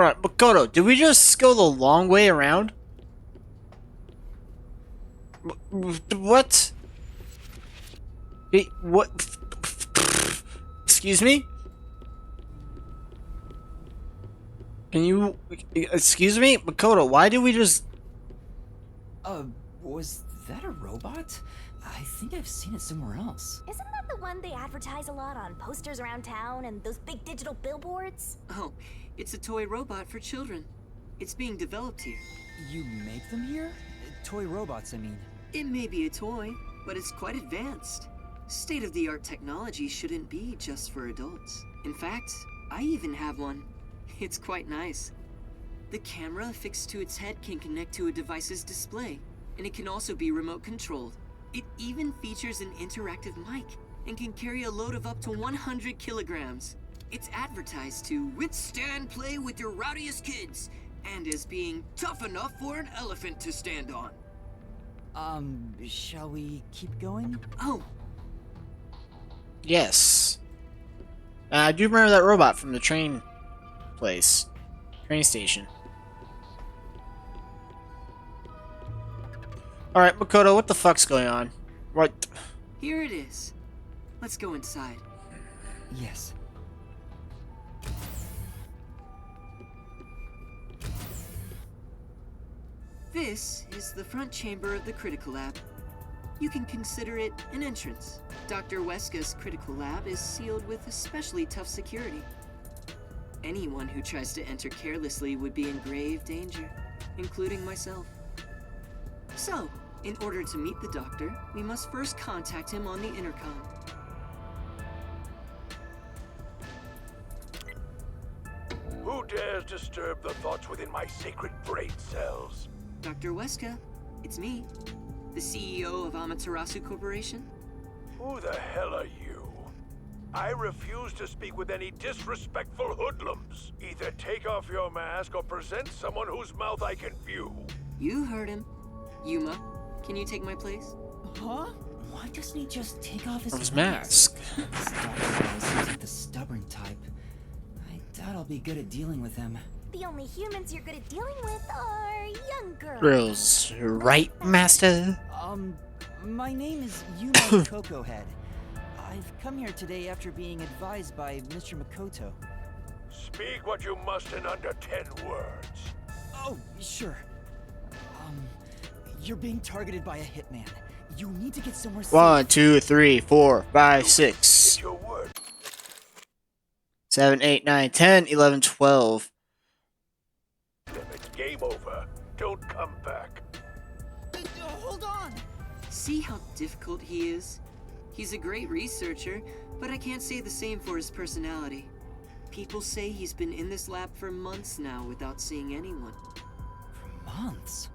on, Makoto, did we just go the long way around? What? Wait, what? Excuse me? Can you... Excuse me? Makoto, why did we just... Was that a robot? I think I've seen it somewhere else. Isn't that the one they advertise a lot on posters around town and those big digital billboards? Oh, it's a toy robot for children. It's being developed here. You make them here? Toy robots, I mean. It may be a toy, but it's quite advanced. State-of-the-art technology shouldn't be just for adults. In fact, I even have one. It's quite nice. The camera affixed to its head can connect to a device's display, and it can also be remote controlled. It even features an interactive mic and can carry a load of up to 100 kilograms. It's advertised to withstand play with your rowdiest kids, and as being tough enough for an elephant to stand on. Shall we keep going? Oh, Yes. I do remember that robot from the train place. Train station. Alright, Makoto, what the fuck's going on? What? here it is. Let's go inside. Yes. This is the front chamber of the critical lab. You can consider it an entrance. Dr. Weska's critical lab is sealed with especially tough security. Anyone who tries to enter carelessly would be in grave danger, including myself. So, in order to meet the doctor, we must first contact him on the intercom. Who dares disturb the thoughts within my sacred brain cells? Dr. Weska, it's me, the CEO of Amaterasu Corporation. Who the hell are you? I refuse to speak with any disrespectful hoodlums. Either take off your mask or present someone whose mouth I can view. You heard him. Yuma, can you take my place? Huh? Why doesn't he just take off his mask. This doctor seems like the stubborn type. I doubt I'll be good at dealing with him. The only humans you're good at dealing with are young girls. Girls, right, master? My name is Yuma Coco Head. I've come here today after being advised by Mr. Makoto. Speak what you must in under 10 words. Oh, sure. You're being targeted by a hitman. You need to get somewhere safe. 1, 2, 3, 4, 5, 6, Your word. 7, 8, 9, 10, 11, 12. It's game over. Don't come back. Hold on! See how difficult he is? He's a great researcher, but I can't say the same for his personality. People say he's been in this lab for months now without seeing anyone. For months?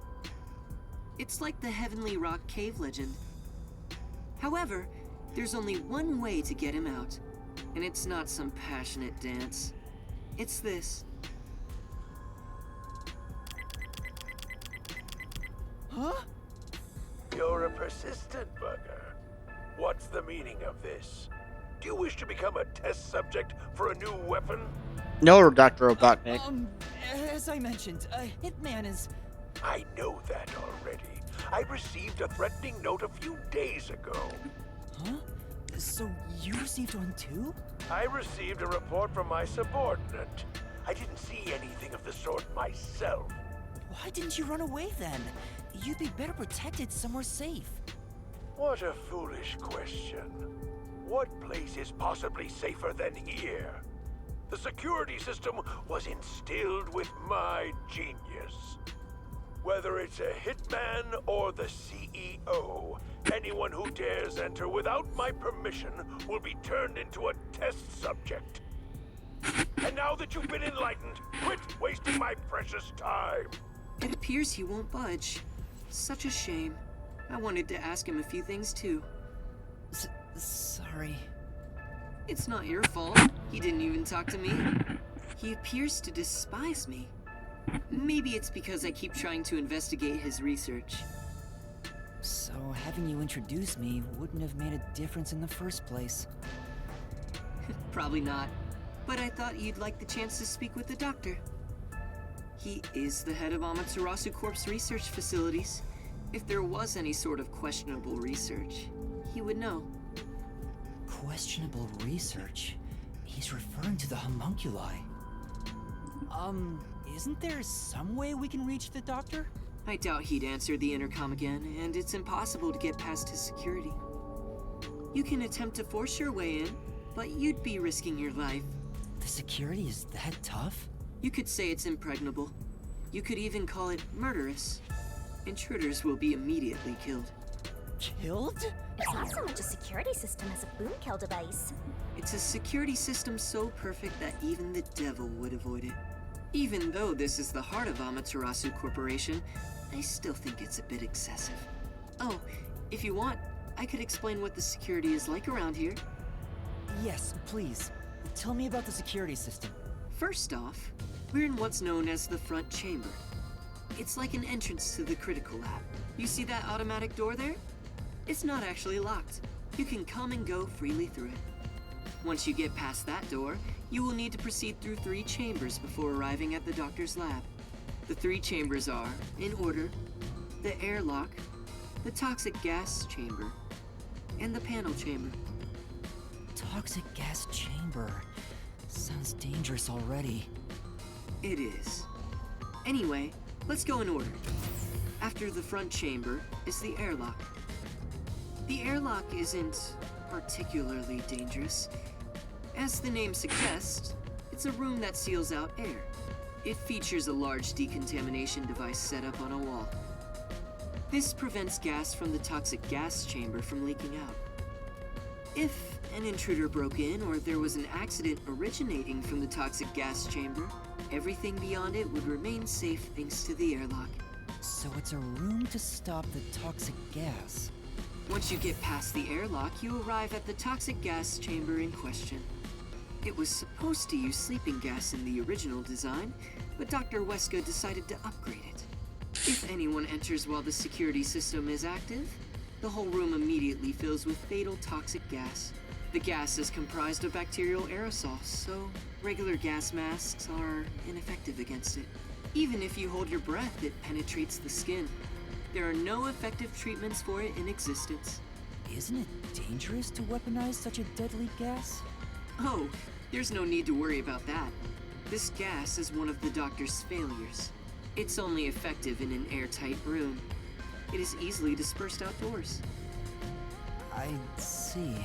It's like the Heavenly Rock Cave legend. However, there's only one way to get him out, and it's not some passionate dance. It's this. Huh? You're a persistent bugger. What's the meaning of this? Do you wish to become a test subject for a new weapon? No, Dr. Robotnik. As I mentioned, a hitman is... I know that already. I received a threatening note a few days ago. Huh? So you received one too? I received a report from my subordinate. I didn't see anything of the sort myself. Why didn't you run away then? You'd be better protected somewhere safe. What a foolish question. What place is possibly safer than here? The security system was instilled with my genius. Whether it's a hitman or the CEO, anyone who dares enter without my permission will be turned into a test subject. And now that you've been enlightened, quit wasting my precious time. It appears he won't budge. Such a shame. I wanted to ask him a few things too. Sorry. It's not your fault. He didn't even talk to me. He appears to despise me. Maybe it's because I keep trying to investigate his research. So having you introduce me wouldn't have made a difference in the first place. Probably not. But I thought you'd like the chance to speak with the doctor. He is the head of Amaterasu Corp's research facilities. If there was any sort of questionable research, he would know. Questionable research? He's referring to the homunculi. Isn't there some way we can reach the doctor? I doubt he'd answer the intercom again, and it's impossible to get past his security. You can attempt to force your way in, but you'd be risking your life. The security is that tough? You could say it's impregnable. You could even call it murderous. Intruders will be immediately killed. Killed? It's not so much a security system as a boom kill device. It's a security system so perfect that even the devil would avoid it. Even though this is the heart of Amaterasu Corporation, I still think it's a bit excessive. Oh, if you want, I could explain what the security is like around here. Yes, please. Tell me about the security system. First off, we're in what's known as the front chamber. It's like an entrance to the critical lab. You see that automatic door there? It's not actually locked. You can come and go freely through it. Once you get past that door, you will need to proceed through 3 chambers before arriving at the doctor's lab. The 3 chambers are, in order, the airlock, the toxic gas chamber, and the panel chamber. Toxic gas chamber. Sounds dangerous already. It is. Anyway, let's go in order. After the front chamber is the airlock. The airlock isn't particularly dangerous. As the name suggests, it's a room that seals out air. It features a large decontamination device set up on a wall. This prevents gas from the toxic gas chamber from leaking out. If an intruder broke in or there was an accident originating from the toxic gas chamber, everything beyond it would remain safe thanks to the airlock. So it's a room to stop the toxic gas. Once you get past the airlock, you arrive at the toxic gas chamber in question. It was supposed to use sleeping gas in the original design, but Dr. Weska decided to upgrade it. If anyone enters while the security system is active, the whole room immediately fills with fatal toxic gas. The gas is comprised of bacterial aerosols, so regular gas masks are ineffective against it. Even if you hold your breath, it penetrates the skin. There are no effective treatments for it in existence. Isn't it dangerous to weaponize such a deadly gas? Oh, there's no need to worry about that. This gas is one of the doctor's failures. It's only effective in an airtight room. It is easily dispersed outdoors. I see.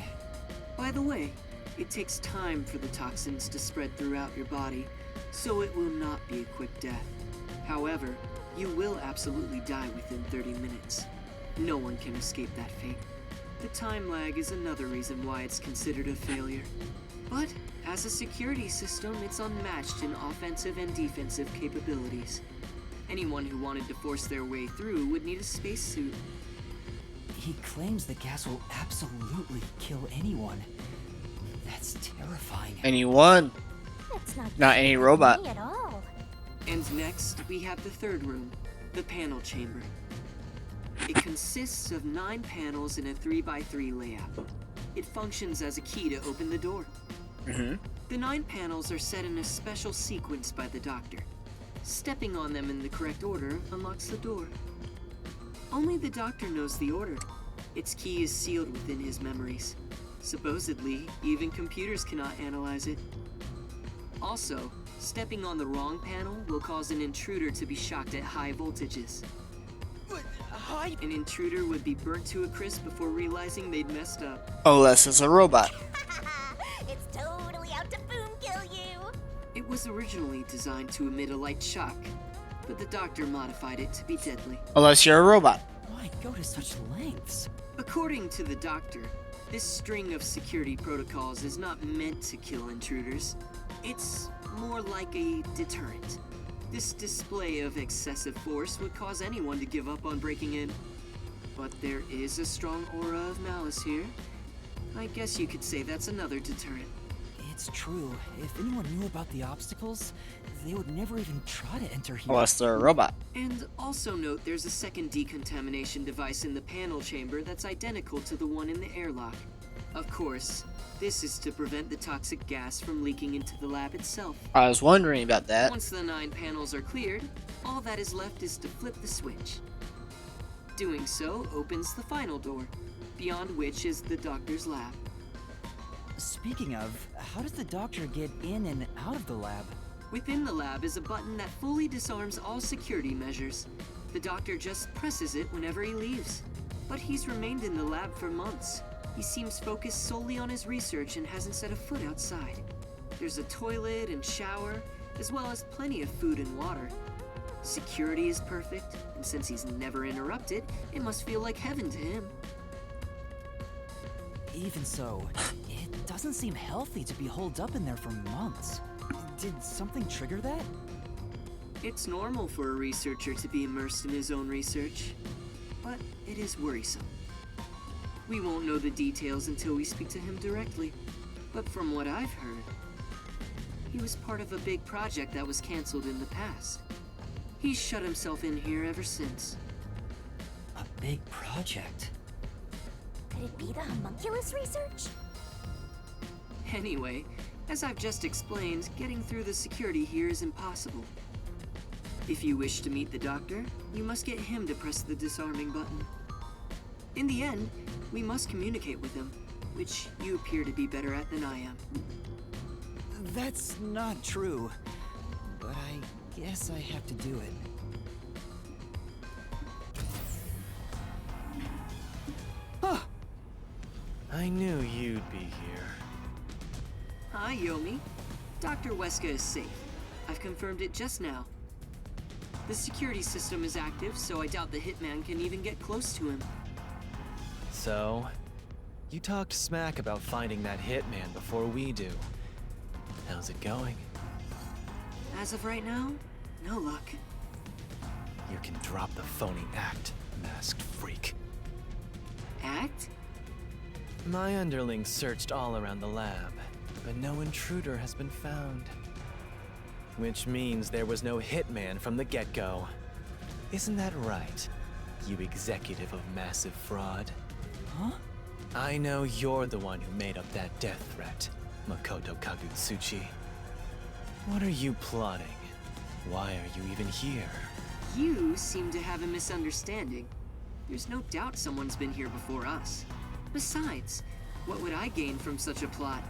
By the way, it takes time for the toxins to spread throughout your body, so it will not be a quick death. However, you will absolutely die within 30 minutes. No one can escape that fate. The time lag is another reason why it's considered a failure. But as a security system, it's unmatched in offensive and defensive capabilities. Anyone who wanted to force their way through would need a spacesuit. He claims the gas will absolutely kill anyone. That's terrifying. Anyone. That's Not any robot. me at all. And next, we have the third room, the panel chamber. It consists of 9 panels in a 3x3 layout. It functions as a key to open the door. The 9 panels are set in a special sequence by the doctor. Stepping on them in the correct order unlocks the door. Only the doctor knows the order. Its key is sealed within his memories. Supposedly, even computers cannot analyze it. Also, stepping on the wrong panel will cause an intruder to be shocked at high voltages. An intruder would be burnt to a crisp before realizing they'd messed up. Unless it's a robot. It's totally out to boom kill you. It was originally designed to emit a light shock, but the doctor modified it to be deadly. Unless you're a robot. Why go to such lengths? According to the doctor, this string of security protocols is not meant to kill intruders. It's more like a deterrent. This display of excessive force would cause anyone to give up on breaking in. But there is a strong aura of malice here. I guess you could say that's another deterrent. It's true. If anyone knew about the obstacles, they would never even try to enter here. Unless they're a robot. And also note there's a second decontamination device in the panel chamber that's identical to the one in the airlock. Of course, this is to prevent the toxic gas from leaking into the lab itself. I was wondering about that. Once the 9 panels are cleared, all that is left is to flip the switch. Doing so opens the final door, beyond which is the doctor's lab. Speaking of, how does the doctor get in and out of the lab? Within the lab is a button that fully disarms all security measures. The doctor just presses it whenever he leaves. But he's remained in the lab for months. He seems focused solely on his research and hasn't set a foot outside. There's a toilet and shower, as well as plenty of food and water. Security is perfect, and since he's never interrupted, it must feel like heaven to him. Even so, it doesn't seem healthy to be holed up in there for months. Did something trigger that? It's normal for a researcher to be immersed in his own research, but it is worrisome. We won't know the details until we speak to him directly, but from what I've heard, he was part of a big project that was canceled in the past. He's shut himself in here ever since. A big project? Could it be the homunculus research? Anyway, as I've just explained, getting through the security here is impossible. If you wish to meet the doctor, you must get him to press the disarming button. In the end, we must communicate with him, which you appear to be better at than I am. That's not true. But I guess I have to do it. I knew you'd be here. Hi, Yomi. Dr. Weska is safe. I've confirmed it just now. The security system is active, so I doubt the hitman can even get close to him. So, you talked smack about finding that hitman before we do. How's it going? As of right now, no luck. You can drop the phony act, masked freak. act? My underlings searched all around the lab, but no intruder has been found. Which means there was no hitman from the get-go. Isn't that right, you executive of massive fraud? Huh? I know you're the one who made up that death threat, Makoto Kagutsuchi. What are you plotting? Why are you even here? You seem to have a misunderstanding. There's no doubt someone's been here before us. Besides, what would I gain from such a plot?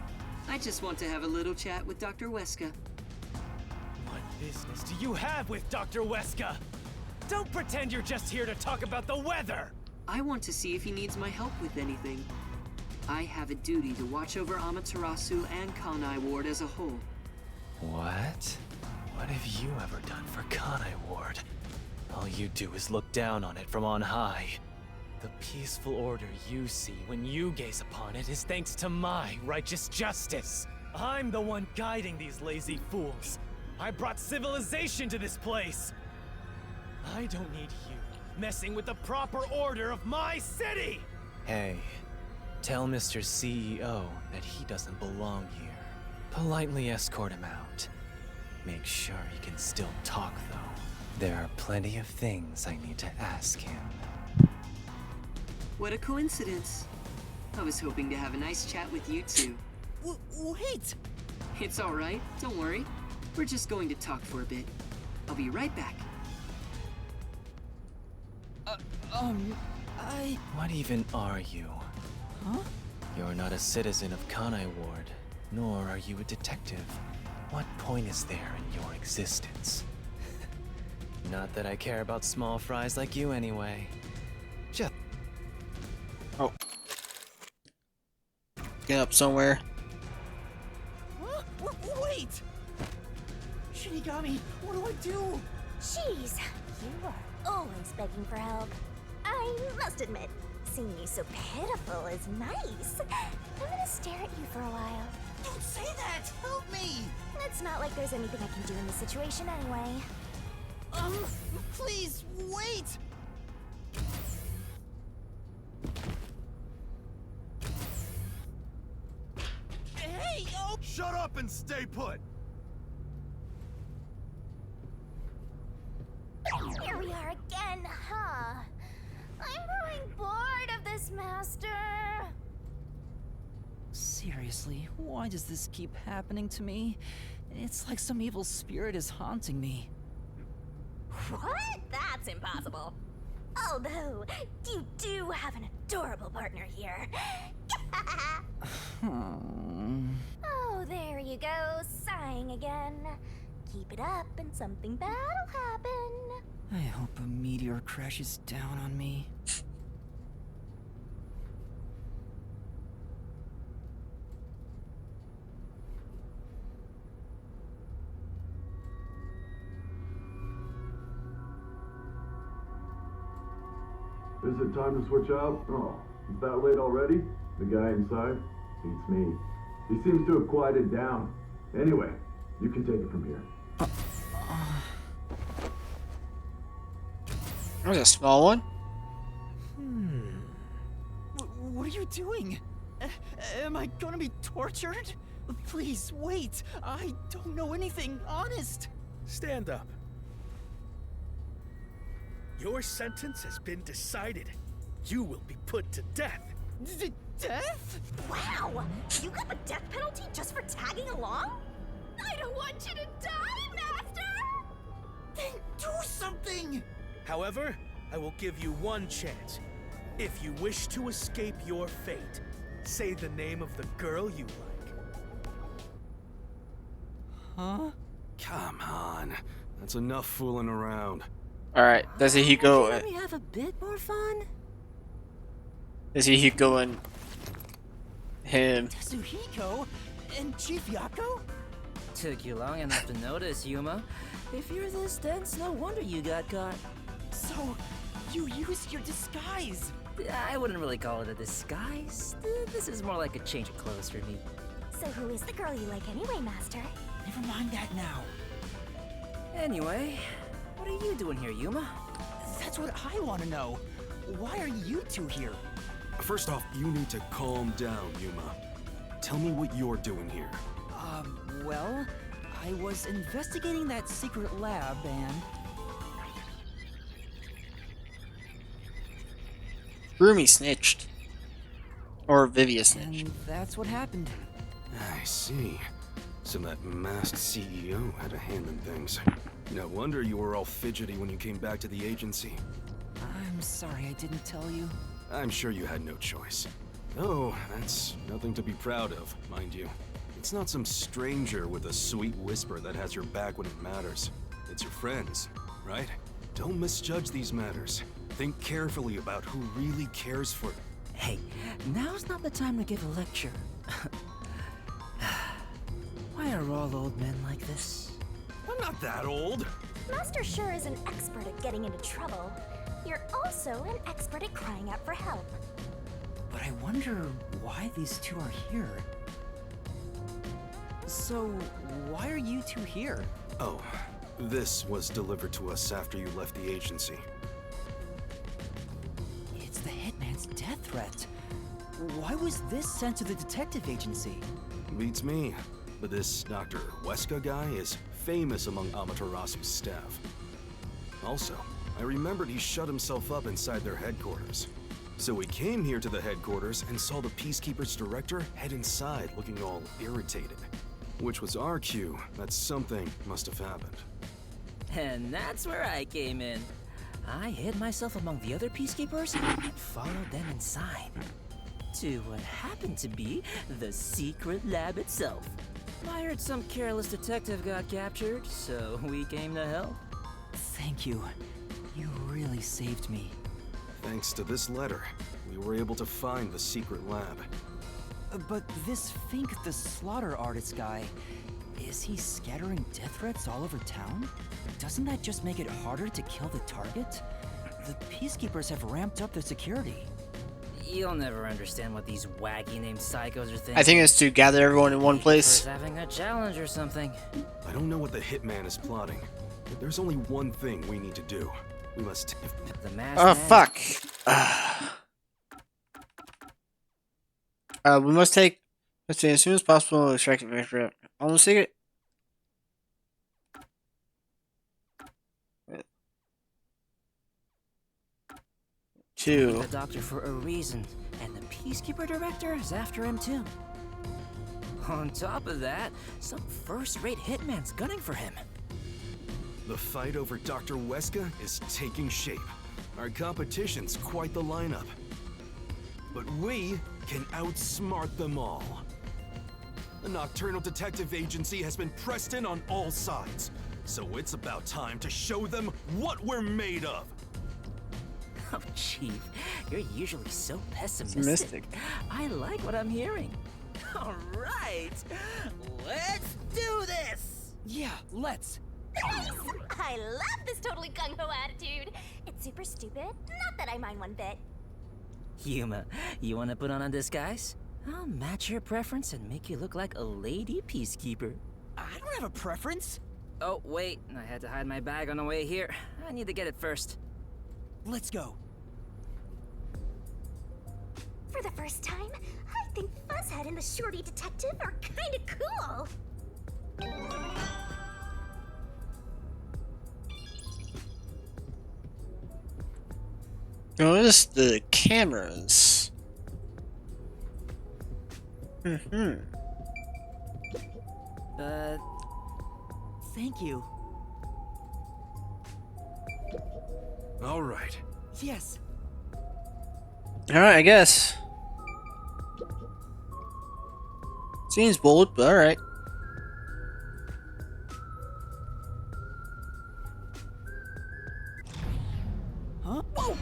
I just want to have a little chat with Dr. Weska. What business do you have with Dr. Weska? Don't pretend you're just here to talk about the weather! I want to see if he needs my help with anything. I have a duty to watch over Amaterasu and Kanai Ward as a whole. What? What have you ever done for Kanai Ward? All you do is look down on it from on high. The peaceful order you see when you gaze upon it is thanks to my righteous justice. I'm the one guiding these lazy fools. I brought civilization to this place. I don't need you messing with the proper order of my city! Hey, tell Mr. CEO that he doesn't belong here. Politely escort him out. Make sure he can still talk, though. There are plenty of things I need to ask him. What a coincidence. I was hoping to have a nice chat with you two. Wait! It's all right, don't worry. We're just going to talk for a bit. I'll be right back. What even are you? Huh? You're not a citizen of Kanai Ward, nor are you a detective. What point is there in your existence? Not that I care about small fries like you anyway. Just... Oh. Get up somewhere. Huh? Wait! Shinigami, what do I do? Jeez, you are always begging for help. I must admit, seeing you so pitiful is nice. I'm gonna stare at you for a while. Don't say that! Help me! It's not like there's anything I can do in this situation anyway. Please, wait! Hey, oh! Shut up and stay put! Here we are again, huh? I'm growing bored of this, Master. Seriously, why does this keep happening to me? It's like some evil spirit is haunting me. What? That's impossible. Although, you do have an adorable partner here. Oh, there you go, sighing again. Keep it up and something bad'll happen. I hope a meteor crashes down on me. Is it time to switch out? Oh, it's that late already? The guy inside? Beats me. He seems to have quieted down. Anyway, you can take it from here. There's a small one. What are you doing? Am I gonna be tortured? Please, wait! I don't know anything, honest! Stand up. Your sentence has been decided. You will be put to death. Death? Wow! You got the death penalty just for tagging along? I don't want you to die, Master! Then do something! However, I will give you one chance. If you wish to escape your fate, say the name of the girl you like. Huh? Come on. That's enough fooling around. Alright, does Hiko Can we have a bit more fun? Is Hiko and him? Tatsuhiko? And Chief Yako? Took you long enough to notice, Yuma. If you're this dense, no wonder you got caught. So, you used your disguise! I wouldn't really call it a disguise. This is more like a change of clothes for me. So who is the girl you like anyway, Master? Never mind that now. Anyway, what are you doing here, Yuma? That's what I want to know. Why are you two here? First off, you need to calm down, Yuma. Tell me what you're doing here. Well, I was investigating that secret lab and... Rumi snitched. Or Vivia snitched. And that's what happened. I see. So that masked CEO had a hand in things. No wonder you were all fidgety when you came back to the agency. I'm sorry I didn't tell you. I'm sure you had no choice. Oh, that's nothing to be proud of, mind you. It's not some stranger with a sweet whisper that has your back when it matters. It's your friends, right? Don't misjudge these matters. Think carefully about who really cares for... Hey, now's not the time to give a lecture. Why are all old men like this? I'm not that old. Master sure is an expert at getting into trouble. You're also an expert at crying out for help. But I wonder why these two are here. So, why are you two here? Oh, this was delivered to us after you left the agency. It's the Hitman's death threat. Why was this sent to the detective agency? Beats me. But this Dr. Wesker guy is famous among Amaterasu's staff. Also, I remembered he shut himself up inside their headquarters. So we came here to the headquarters and saw the Peacekeeper's director head inside looking all irritated. Which was our cue that something must have happened. And that's where I came in. I hid myself among the other Peacekeepers and followed them inside. To what happened to be the secret lab itself. I heard some careless detective got captured, so we came to help. Thank you. You really saved me. Thanks to this letter, we were able to find the secret lab. But this Fink the slaughter artist guy, is he scattering death threats all over town? Doesn't that just make it harder to kill the target? The Peacekeepers have ramped up their security. You'll never understand what these wacky named psychos are thinking. I think it's to gather everyone in one place. Having a challenge or something. I don't know what the Hitman is plotting, but there's only one thing we need to do. We must... The Oh, fuck. We must take... Let's see, as soon as possible, extract the victory. Almost secret. Two. The doctor for a reason, and the Peacekeeper director is after him too. On top of that, some first-rate hitman's gunning for him. The fight over Dr. Wesker is taking shape. Our competition's quite the lineup. But we can outsmart them all. The Nocturnal Detective Agency has been pressed in on all sides, so it's about time to show them what we're made of. Oh, Chief, you're usually so pessimistic. I like what I'm hearing. All right, let's do this! Yeah, let's. Yes! I love this totally gung-ho attitude. It's super stupid, not that I mind one bit. Yuma, you want to put on a disguise? I'll match your preference and make you look like a lady Peacekeeper. I don't have a preference. Oh, wait, I had to hide my bag on the way here. I need to get it first. Let's go. For the first time, I think Fuzzhead and the Shorty Detective are kinda cool. Notice the cameras. Thank you. All right. Yes. Alright, I guess. Seems bold, but alright. Huh? Oh,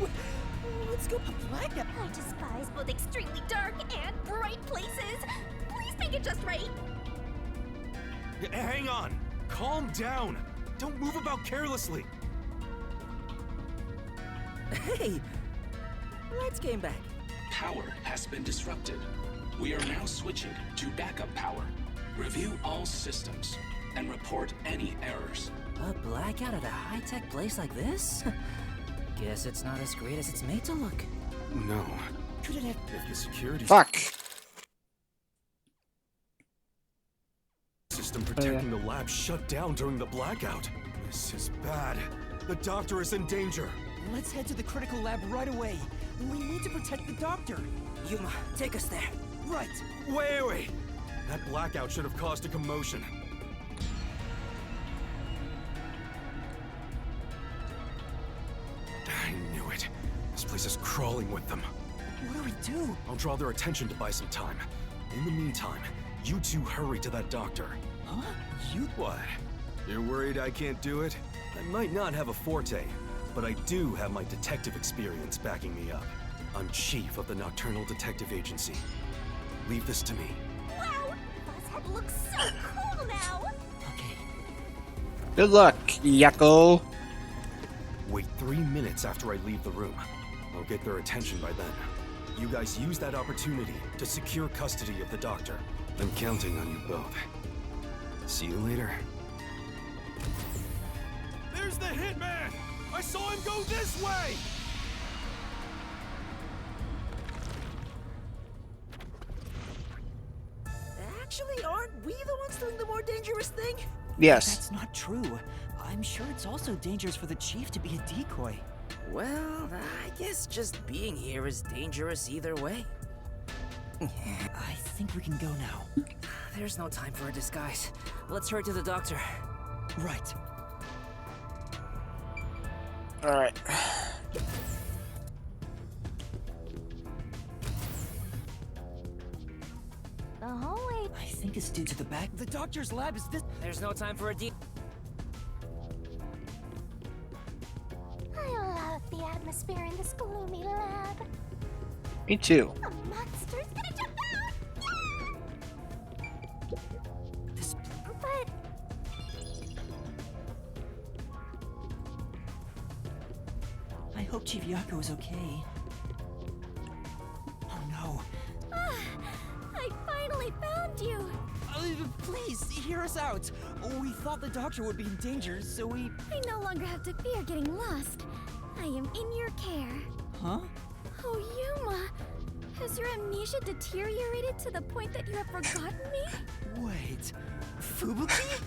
let's go black. I despise both extremely dark and bright places. Please make it just right. Hang on. Calm down. Don't move about carelessly. Hey, lights came back. Power has been disrupted. We are now switching to backup power. Review all systems and report any errors. A blackout at a high-tech place like this? Guess it's not as great as it's made to look. No. could it have... If the security Fuck. system protecting the lab shut down during the blackout. This is bad. The doctor is in danger. Let's head to the critical lab right away. We need to protect the doctor. Yuma, take us there. Right. Wait. That blackout should have caused a commotion. I knew it. This place is crawling with them. What do we do? I'll draw their attention to buy some time. In the meantime, you two hurry to that doctor. Huh? You what? You're worried I can't do it? I might not have a forte, but I do have my detective experience backing me up. I'm chief of the Nocturnal Detective Agency. Leave this to me. Wow! Buzzhead looks so cool now! Okay. Good luck, Yucko. Wait 3 minutes after I leave the room. I'll get their attention by then. You guys use that opportunity to secure custody of the doctor. I'm counting on you both. See you later. There's the hitman! I saw him go this way! Actually, aren't we the ones doing the more dangerous thing? Yes. That's not true. I'm sure it's also dangerous for the chief to be a decoy. Well, I guess just being here is dangerous either way. I think we can go now. There's no time for a disguise. Let's hurry to the doctor. Right. Alright. The hallway. I think it's due to the back. The doctor's lab is this. There's no time for a I love the atmosphere in this gloomy lab. Me too. A monster's gonna jump out! This. But I hope Chief Yako is okay. Oh no. I finally found you! Please, hear us out. We thought the doctor would be in danger, so we... I no longer have to fear getting lost. I am in your care. Huh? Oh, Yuma! Has your amnesia deteriorated to the point that you have forgotten me? Wait. Fubuki?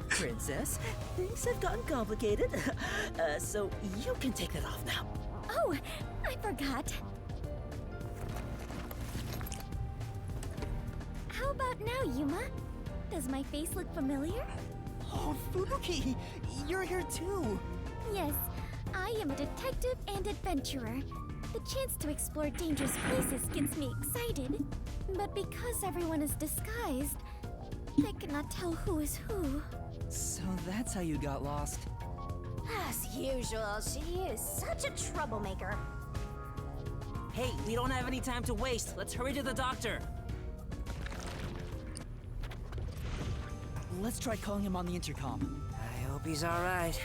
Princess, things have gotten complicated. So you can take that off now. Oh, I forgot. How about now, Yuma? Does my face look familiar? Oh, Fubuki! You're here too! Yes, I am a detective and adventurer. The chance to explore dangerous places gets me excited. But because everyone is disguised, I cannot tell who is who. So that's how you got lost. As usual, she is such a troublemaker. Hey, we don't have any time to waste. Let's hurry to the doctor. Let's try calling him on the intercom. I hope he's alright.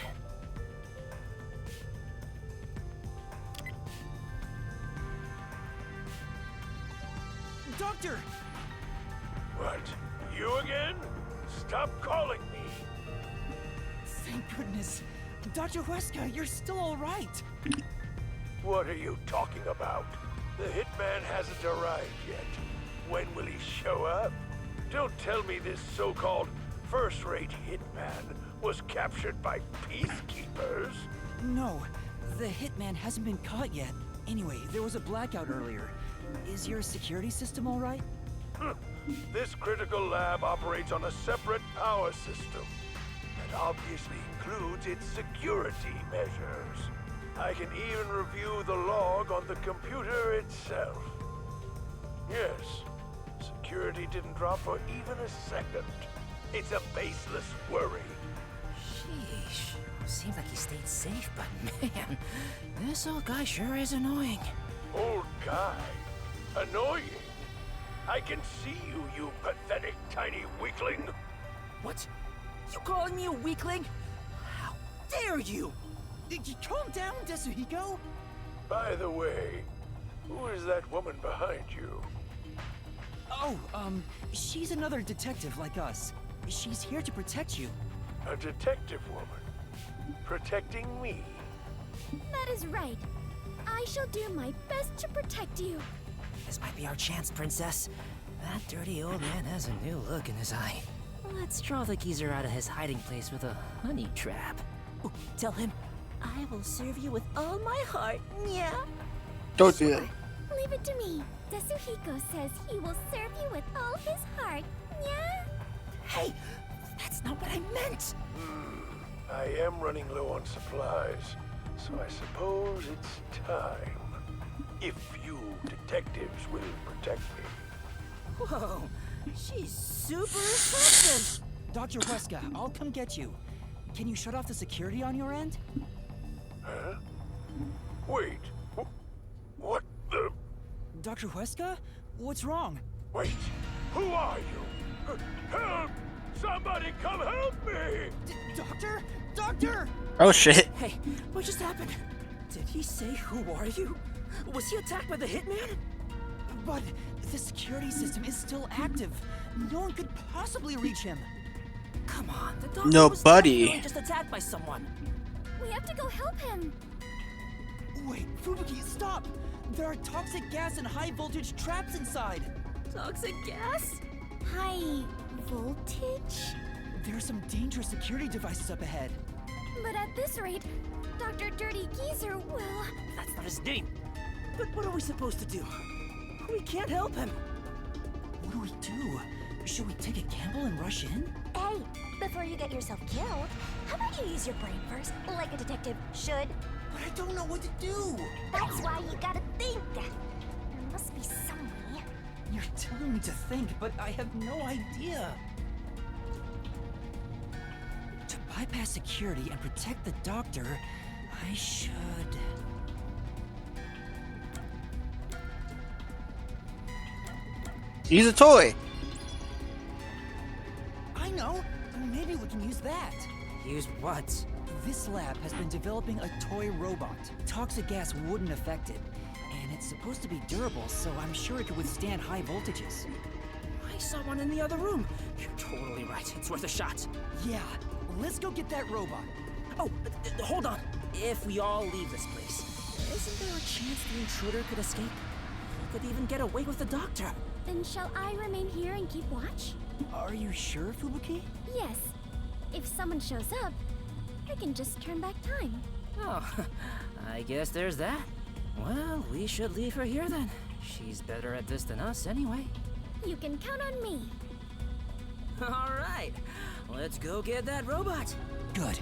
Doctor! What? You again? Stop calling me! Thank goodness. Dr. Huesca, you're still alright. What are you talking about? The hitman hasn't arrived yet. When will he show up? Don't tell me this so-called first-rate hitman was captured by peacekeepers. No, the hitman hasn't been caught yet. Anyway, there was a blackout earlier. Is your security system alright? This critical lab operates on a separate power system that obviously includes its security measures. I can even review the log on the computer itself. Yes, security didn't drop for even a second. It's a baseless worry. Sheesh. Seems like he stayed safe, but man, this old guy sure is annoying. Old guy? Annoying? I can see you, you pathetic tiny weakling. What? You calling me a weakling? How dare you? Calm down, Desuhiko. By the way, who is that woman behind you? Oh, she's another detective like us. She's here to protect you. A detective woman? Protecting me? That is right. I shall do my best to protect you. This might be our chance, Princess. That dirty old man has a new look in his eye. Let's draw the geezer out of his hiding place with a honey trap. Ooh, tell him, I will serve you with all my heart, yeah? Don't do that. Leave it to me. Tetsuhiko says he will serve you with all his heart. Yeah? Hey, that's not what I meant. I am running low on supplies, so I suppose it's time. If you detectives will protect me. Whoa, she's super effective. Dr. Huesca, I'll come get you. Can you shut off the security on your end? Huh? Wait. What the? Dr. Huesca? What's wrong? Wait. Who are you? Help! Somebody come help me! Doctor? Doctor! Oh shit. Hey, what just happened? Did he say who are you? Was he attacked by the hitman? But the security system is still active. No one could possibly reach him. Come on, the doctor was Nobody. definitely just attacked by someone. We have to go help him. Wait, Fubuki, stop! There are toxic gas and high voltage traps inside. Toxic gas? High voltage? There are some dangerous security devices up ahead. But at this rate, Dr. Dirty Geezer will... That's not his name. But what are we supposed to do? We can't help him. What do we do? Should we take a gamble and rush in? Hey, before you get yourself killed, how about you use your brain first, like a detective should? But I don't know what to do. That's why you gotta think. There must be some way. You're telling me to think, but I have no idea. To bypass security and protect the doctor, I should... Use a toy. I know! Maybe we can use that. Use what? This lab has been developing a toy robot. Toxic gas wouldn't affect it. And it's supposed to be durable, so I'm sure it could withstand high voltages. I saw one in the other room. You're totally right. It's worth a shot. Yeah, let's go get that robot. Oh, hold on. If we all leave this place, isn't there a chance the intruder could escape? He could even get away with the doctor. Then shall I remain here and keep watch? Are you sure, Fubuki? Yes. If someone shows up, I can just turn back time. Oh, I guess there's that. Well, we should leave her here then. She's better at this than us anyway. You can count on me. All right, let's go get that robot. Good.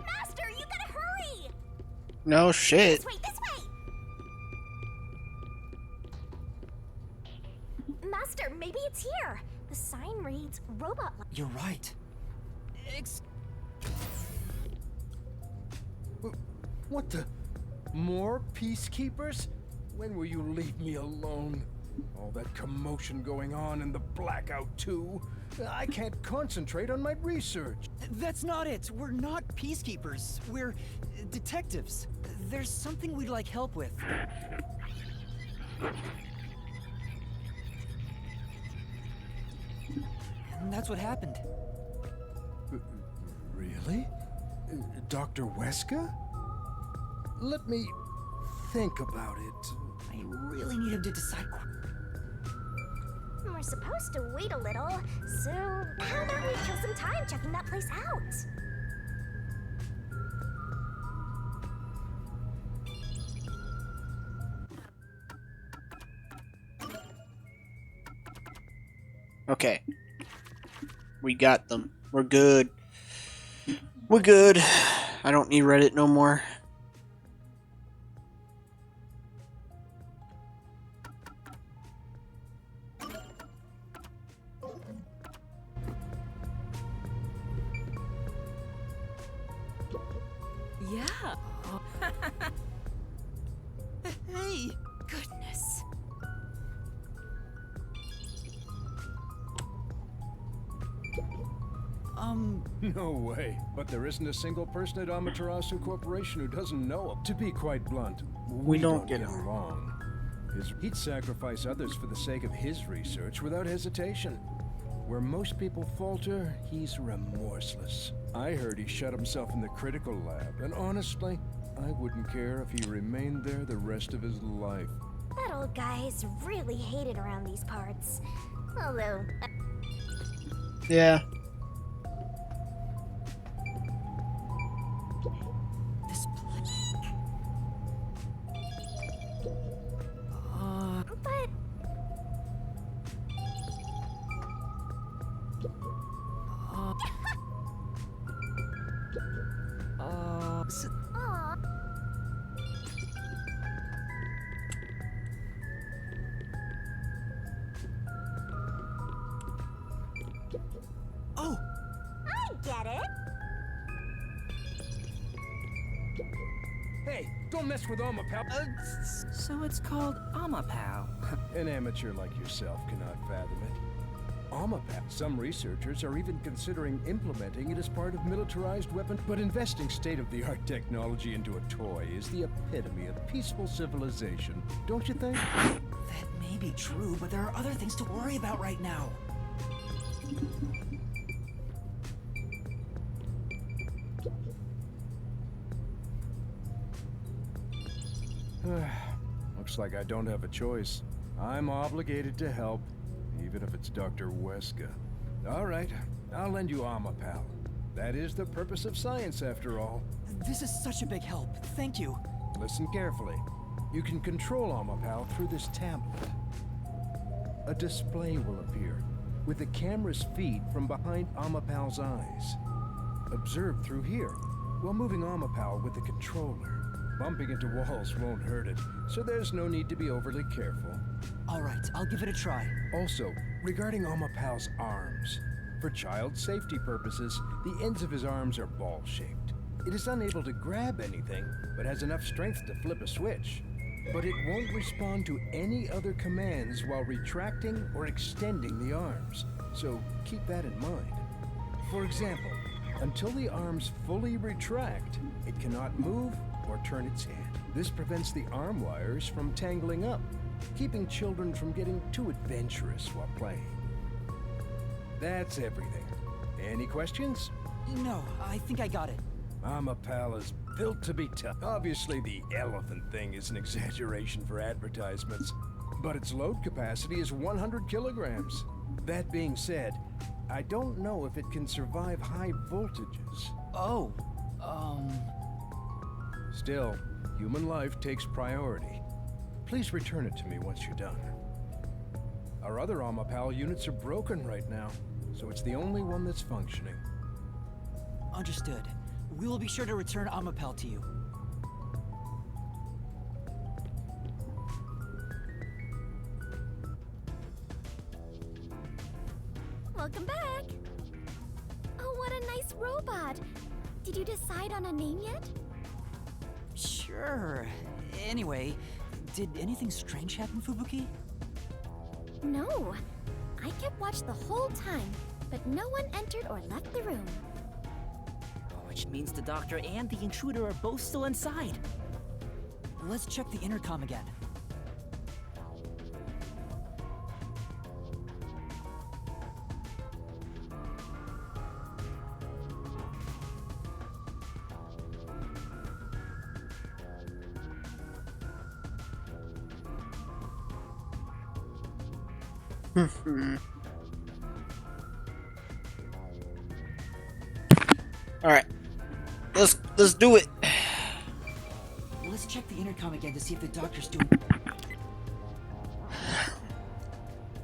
Master, you gotta hurry! No shit. This way, this way! Master, maybe it's here. The sign reads robot. You're right. What the? More peacekeepers? When will you leave me alone? All that commotion going on and the blackout too. I can't concentrate on my research. That's not it. We're not peacekeepers. We're detectives. There's something we'd like help with. And that's what happened. Really? Dr. Weska? Let me think about it. I really need him to decide. We're supposed to wait a little, so how about we kill some time checking that place out? Okay. We got them. We're good. We're good. I don't need Reddit no more. Yeah. Hey! Goodness. No way. But there isn't a single person at Amaterasu Corporation who doesn't know him. To be quite blunt, we don't get get along. He'd sacrifice others for the sake of his research without hesitation. Where most people falter, he's remorseless. I heard he shut himself in the critical lab, and honestly, I wouldn't care if he remained there the rest of his life. That old guy is really hated around these parts. Although, Yeah. This place. but Aw. Oh! I get it. Hey, don't mess with Omapal. So it's called Amapal. An amateur like yourself cannot fathom it. Omapal. Some researchers are even considering implementing it as part of militarized weapons. But investing state-of-the-art technology into a toy is the epitome of peaceful civilization, don't you think? That may be true, but there are other things to worry about right now. Looks like I don't have a choice. I'm obligated to help, even if it's Dr. Weska. All right, I'll lend you Amapal. That is the purpose of science, after all. This is such a big help. Thank you. Listen carefully. You can control Amapal through this tablet. A display will appear, with the camera's feed from behind Amapal's eyes. Observe through here, while moving Amapal with the controller. Bumping into walls won't hurt it, so there's no need to be overly careful. All right, I'll give it a try. Also, regarding Amapal's arms, for child safety purposes, the ends of his arms are ball-shaped. It is unable to grab anything, but has enough strength to flip a switch. But it won't respond to any other commands while retracting or extending the arms, so keep that in mind. For example, until the arms fully retract, it cannot move or turn its head. This prevents the arm wires from tangling up, keeping children from getting too adventurous while playing. That's everything. Any questions? No, I think I got it. Amapal is built to be tough. Obviously, the elephant thing is an exaggeration for advertisements, but its load capacity is 100 kilograms. That being said, I don't know if it can survive high voltages. Oh, Still, human life takes priority. Please return it to me once you're done. Our other Amapal units are broken right now, so it's the only one that's functioning. understood. We will be sure to return Amapal to you. Welcome back! Oh, what a nice robot! Did you decide on a name yet? Sure. Anyway, did anything strange happen, Fubuki? No. I kept watch the whole time, but no one entered or left the room. Which means the doctor and the intruder are both still inside. Let's check the intercom again. All right, let's do it. Let's check the intercom again to see if the doctor's doing.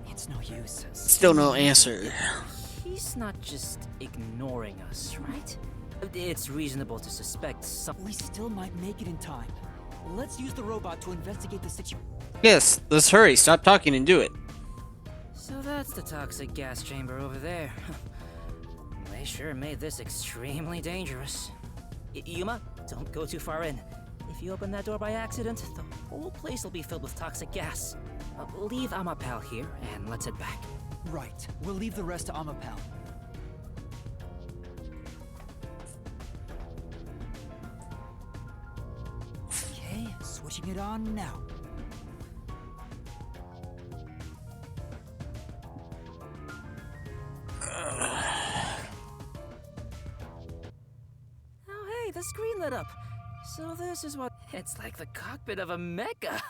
It's no use. Still no answer. He's not just ignoring us, right? It's reasonable to suspect something. We still might make it in time. Let's use the robot to investigate the situation. Yes, let's hurry. Stop talking and do it. So that's the toxic gas chamber over there. They sure made this extremely dangerous. Yuma, don't go too far in. If you open that door by accident, the whole place will be filled with toxic gas. Leave Amapal here, and let's head back. Right. We'll leave the rest to Amapal. Okay, switching it on now. Hey, the screen lit up. So this is what... It's like the cockpit of a mecha.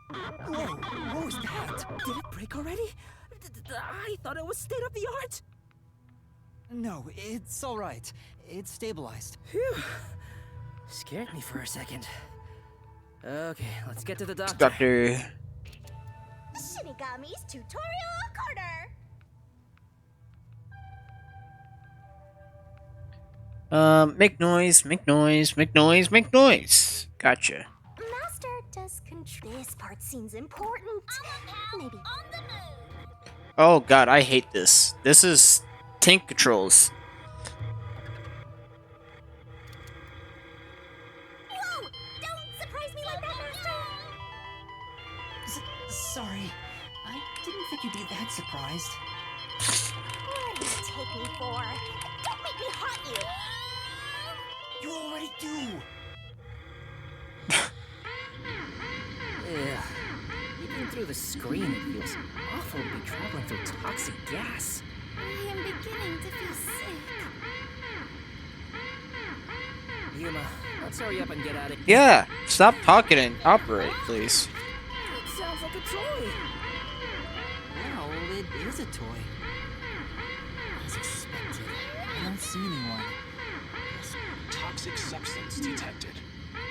Whoa, what was that? Did it break already? I thought it was state of the art. No, it's all right. It's stabilized. Phew. Scared me for a second. Okay, let's get to the doctor. Doctor. Shinigami's tutorial corner. Make noise, make noise, make noise, make noise. Gotcha. Master does control. This part seems important. Maybe. Oh god, I hate this. This is tank controls. Whoa! Don't surprise me like that, Master. Sorry. I didn't think you'd be that surprised. What do you take me for? Don't make me haunt you. You already do. Yeah. Even through the screen, it feels awful to be traveling through toxic gas. I am beginning to feel sick. Yuma, let's hurry up and get out of here. Yeah, stop talking and operate, please. It sounds like a toy. Well, it is a toy. As expected, I don't see anyone. Toxic substance detected.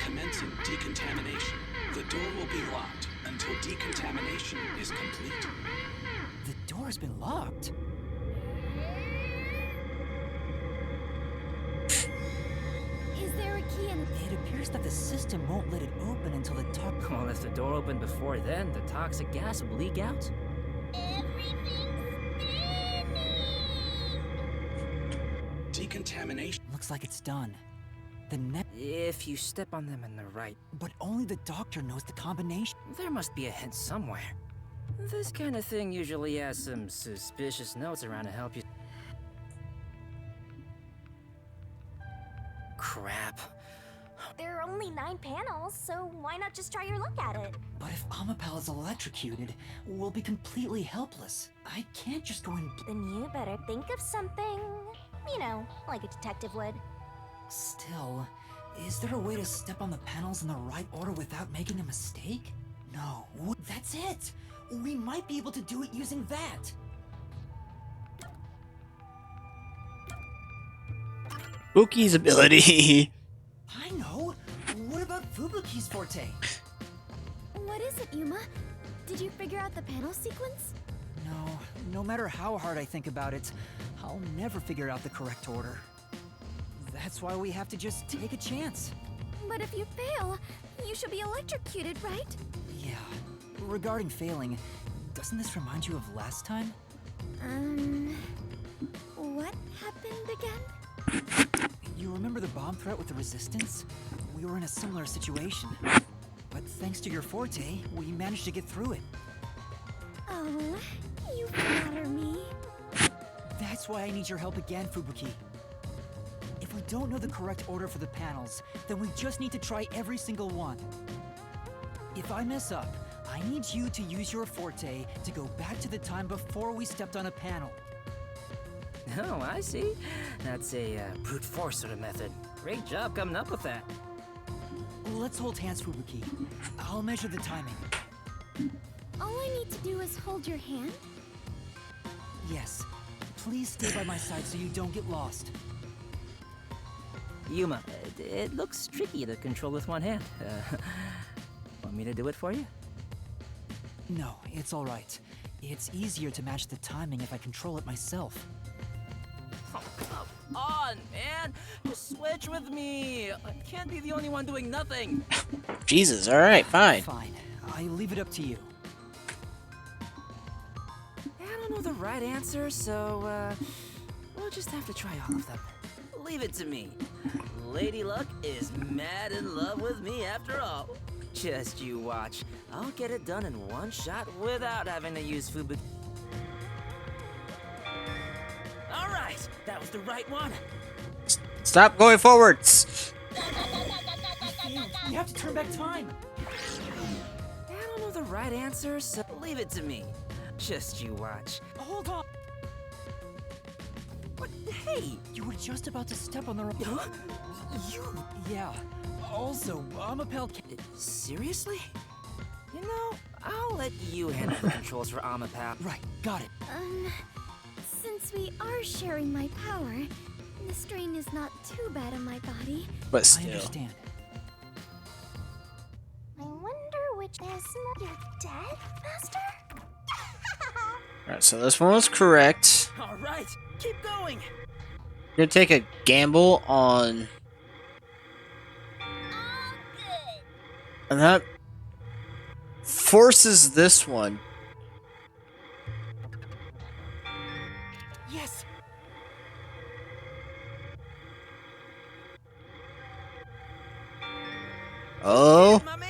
Commencing decontamination. The door will be locked until decontamination is complete. The door's been locked. Is there a key in... It appears that the system won't let it open until the top... Well, if the door opened before then, the toxic gas will leak out. Decontamination. Looks like it's done. The next... If you step on them in the right... But only the doctor knows the combination. There must be a hint somewhere. This kind of thing usually has some suspicious notes around to help you... Crap. There are only 9 panels, so why not just try your luck at it? But if Amapal is electrocuted, we'll be completely helpless. I can't just go and... Then you better think of something, you know, like a detective would. Still, is there a way to step on the panels in the right order without making a mistake? No, that's it! We might be able to do it using that! Fuki's ability. I know! What about Fubuki's forte? What is it, Yuma? Did you figure out the panel sequence? No matter how hard I think about it, I'll never figure out the correct order. That's why we have to just take a chance. But if you fail, you should be electrocuted, right? Yeah. Regarding failing, doesn't this remind you of last time? What happened again? You remember the bomb threat with the Resistance? We were in a similar situation. But thanks to your forte, we managed to get through it. Oh, you flatter me. That's why I need your help again, Fubuki. If we don't know the correct order for the panels, then we just need to try every single one. If I mess up, I need you to use your forte to go back to the time before we stepped on a panel. Oh, I see. That's a brute force sort of method. Great job coming up with that. Let's hold hands, Fubuki. I'll measure the timing. All I need to do is hold your hand? Yes. Please stay by my side so you don't get lost. Yuma, it looks tricky to control with one hand. Want me to do it for you? No, it's all right. It's easier to match the timing if I control it myself. Oh, come on, man! Just switch with me! I can't be the only one doing nothing! Jesus, alright, fine. Fine. I leave it up to you. I don't know the right answer, so, we'll just have to try all of them. Leave it to me. Lady Luck is mad in love with me after all. Just you watch. I'll get it done in one shot without having to use Fubuki. Alright, that was the right one. Stop going forwards. We have to turn back time. I don't know the right answer, so leave it to me. Just you watch. Hold on. What? Hey, you were just about to step on the wrong. You? Yeah. Also, Amapel. Seriously? You know, I'll let you handle the controls for Amapel. Right, got it. Since we are sharing my power, the strain is not too bad on my body. But I still. understand. I wonder which is your dead, Master? Alright, so this one was correct. All right, keep going. We're gonna take a gamble on. And that forces this one. Yes. Oh. My man.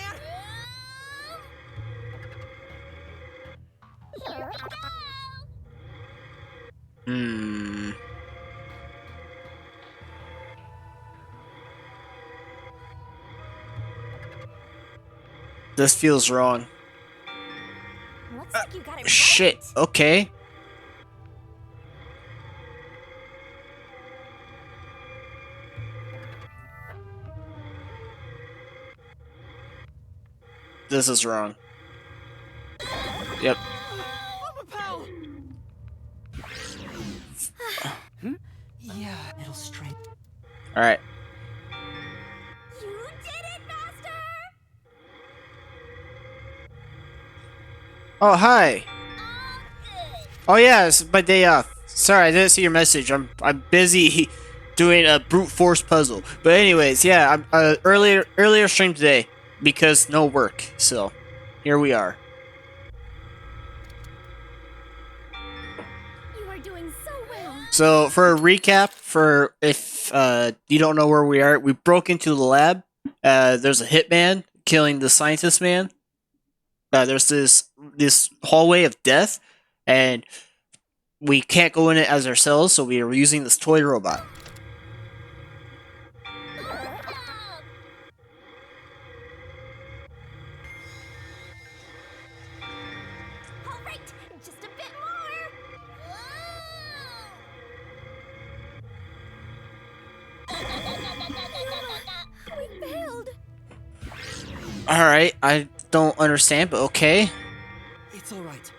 Hmm. This feels wrong. Looks like you got it Shit. right. Okay. This is wrong. Yep. Yeah, it'll straighten. All right. You did it, Master! Oh, hi. Oh yeah, it's my day off. Sorry, I didn't see your message. I'm busy doing a brute force puzzle. But anyways, yeah, I'm earlier stream today because no work. So, here we are. You are doing so well. So, for a recap, for if you don't know where we are, we broke into the lab. There's a hitman killing the scientist man. There's this hallway of death, and we can't go in it as ourselves, so we are using this toy robot. All right, just a bit more. We failed. Alright, I don't understand, but okay. It's all right.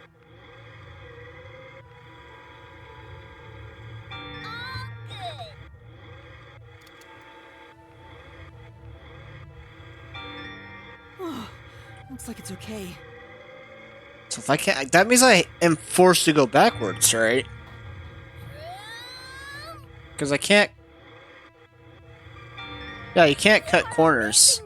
Looks like it's okay. So if I can't, that means I am forced to go backwards, right? Because I can't. Yeah, you can't cut corners.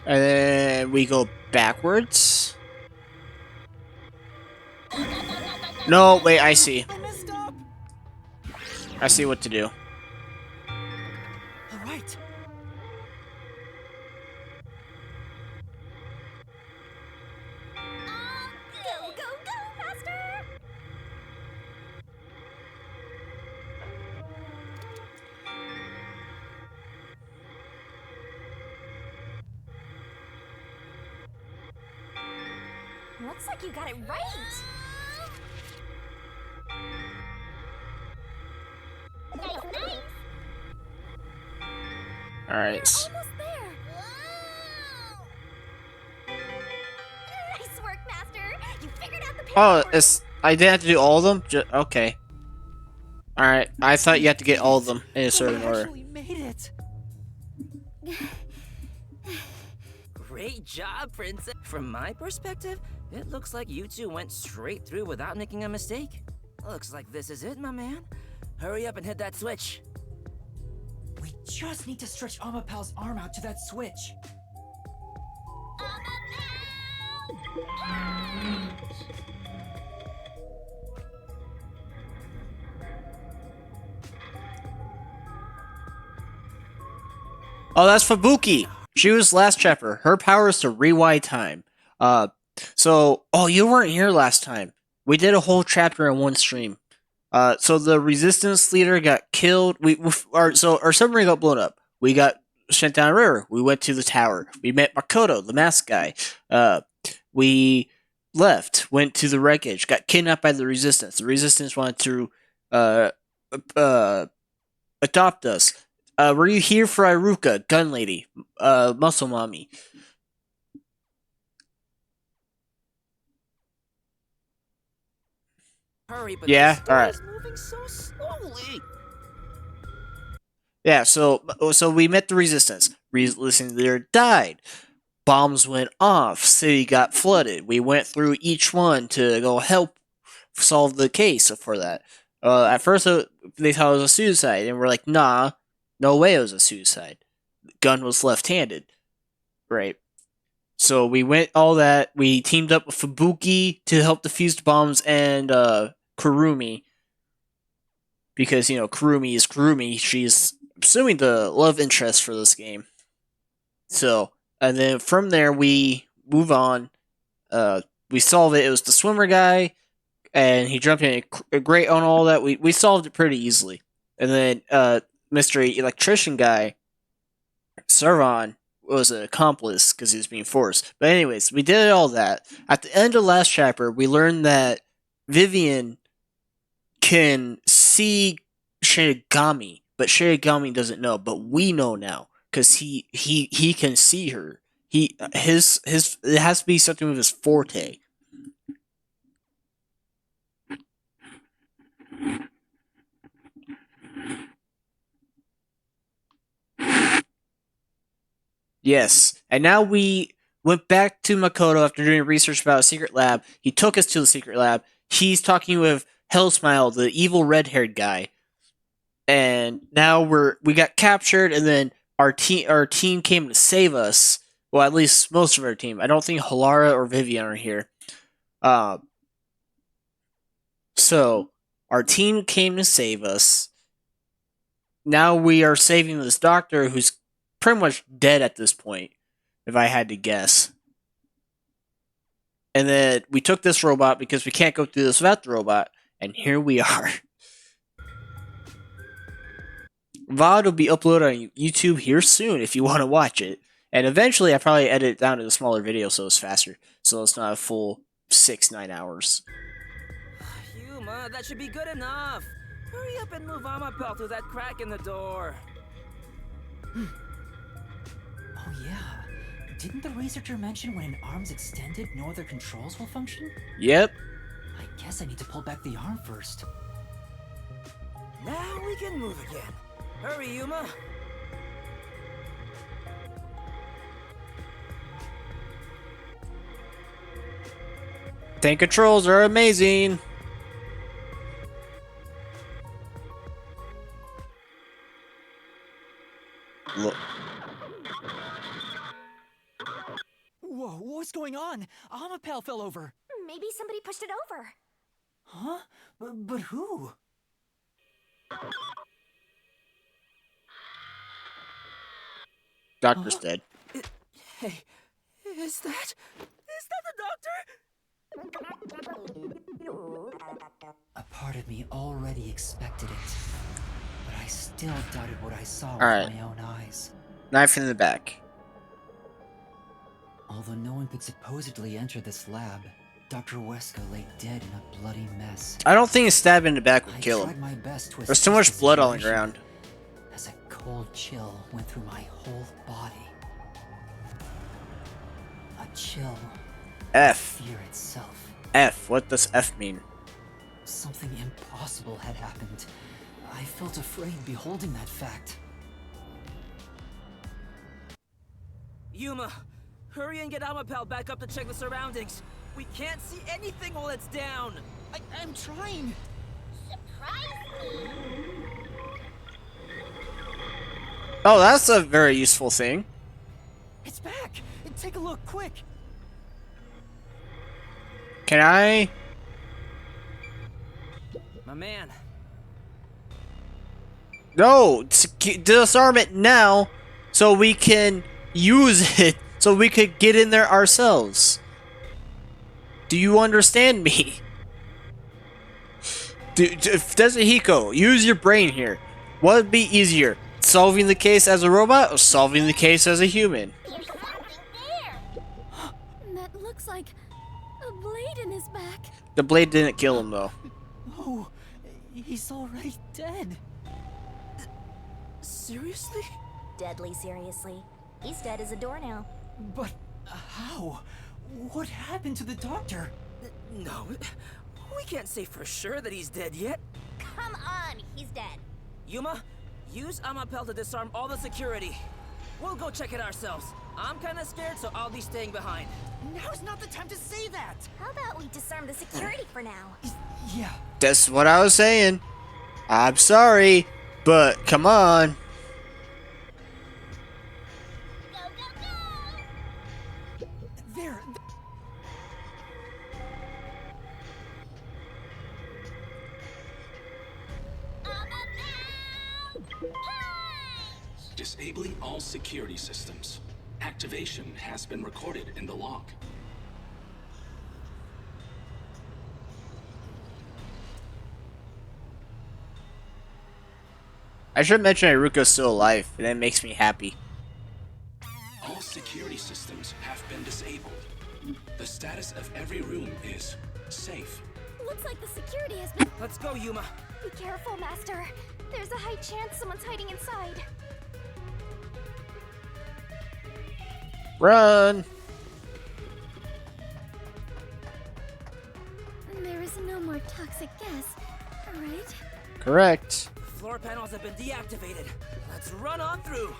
And then we go backwards. No, wait, I see. I see what to do. All right. Go, go, go, Master! Looks like you got it right. Nice, nice. Alright. Almost there. Nice work, Master. You figured out the Oh, parry it's. I didn't have to do all of them? Okay. Alright, I thought you had to get all of them in a certain We order. actually made it. Great job, Princess. From my perspective, it looks like you two went straight through without making a mistake. Looks like this is it, my man. Hurry up and hit that switch. We just need to stretch Amapal's arm out to that switch. Oh, that's Fubuki. She was last chapter. Her power is to rewind time. Oh, you weren't here last time. We did a whole chapter in one stream. So the resistance leader got killed. Our submarine got blown up. We got sent down a river. We went to the tower. We met Makoto, the mask guy. We left, went to the wreckage, got kidnapped by the Resistance. The Resistance wanted to adopt us. Were you here for Iruka, Gun Lady, Muscle Mommy? Hurry, but Yeah, the all right. story's moving so slowly. Yeah, so we met the Resistance. Resistance leader died. Bombs went off. City got flooded. We went through each one to go help solve the case for that. At first, they thought it was a suicide, and we're like, nah, no way it was a suicide. The gun was left-handed. Right. So we went all that. We teamed up with Fubuki to help defuse the bombs and Kurumi. Because, you know, Kurumi is Kurumi. She's assuming the love interest for this game. So, and then from there we move on. We solve it. It was the swimmer guy, and he jumped in a grate on all that. We solved it pretty easily. And then Mr. Electrician guy, Servon, was an accomplice because he was being forced. But anyways, we did all that. At the end of the last chapter, we learned that Vivian can see Shinigami, but Shinigami doesn't know. But we know now because he can see her. It has to be something with his forte. Yes, and now we went back to Makoto after doing research about a secret lab. He took us to the secret lab. He's talking with Hellsmile, the evil red-haired guy, and now we got captured. And then our team came to save us. Well, at least most of our team. I don't think Halara or Vivian are here. So our team came to save us. Now we are saving this doctor who's pretty much dead at this point, if I had to guess. And then we took this robot because we can't go through this without the robot, and here we are. VOD will be uploaded on YouTube here soon if you want to watch it. And eventually I probably edit it down to a smaller video so it's faster. So it's not a full 6-9 hours. Yuma, that should be good enough. Hurry up and move Amapel through that crack in the door. Oh yeah. Didn't the researcher mention when an arm's extended, no other controls will function? Yep. I guess I need to pull back the arm first. Now we can move again. Hurry, Yuma. Tank controls are amazing. Look. Whoa, what's going on? Amapel fell over. Maybe somebody pushed it over. Huh? But who? Doctor's dead. Hey, is that the doctor? A part of me already expected it, but I still doubted what I saw with Alright. my own eyes. Knife in the back. Although no one could supposedly enter this lab, Dr. Weska lay dead in a bloody mess. I don't think a stab in the back would I kill tried him. my best to There's too assess much the blood on the situation ground. As a cold chill went through my whole body. A chill. F. Fear itself. F. What does F mean? Something impossible had happened. I felt afraid beholding that fact. Yuma, hurry and get Amapel back up to check the surroundings. We can't see anything while it's down. I'm trying. Oh, that's a very useful thing. It's back. Take a look, quick. Can I? My man. No! Disarm it now so we can use it so we could get in there ourselves. Do you understand me? Desahiko, use your brain here. What would be easier? Solving the case as a robot or solving the case as a human? That looks like a blade blade in his back. The blade didn't kill him though. Oh, he's already dead. Seriously? Deadly seriously. He's dead as a doornail. But how? What happened to the doctor? No, we can't say for sure that he's dead yet. Come on, he's dead. Yuma, use Amapel to disarm all the security. We'll go check it ourselves. I'm kinda scared, so I'll be staying behind. Now's not the time to say that! How about we disarm the security for now? Yeah. That's what I was saying. I'm sorry, but come on. There. Disabling all security systems. Activation has been recorded in the log. I should mention Iruka's still alive, and that makes me happy. All security systems have been disabled. The status of every room is safe. Looks like the security has been... Let's go, Yuma. Be careful, Master. There's a high chance someone's hiding inside. Run! There is no more toxic gas, right? Correct. Floor panels have been deactivated. Let's run on through.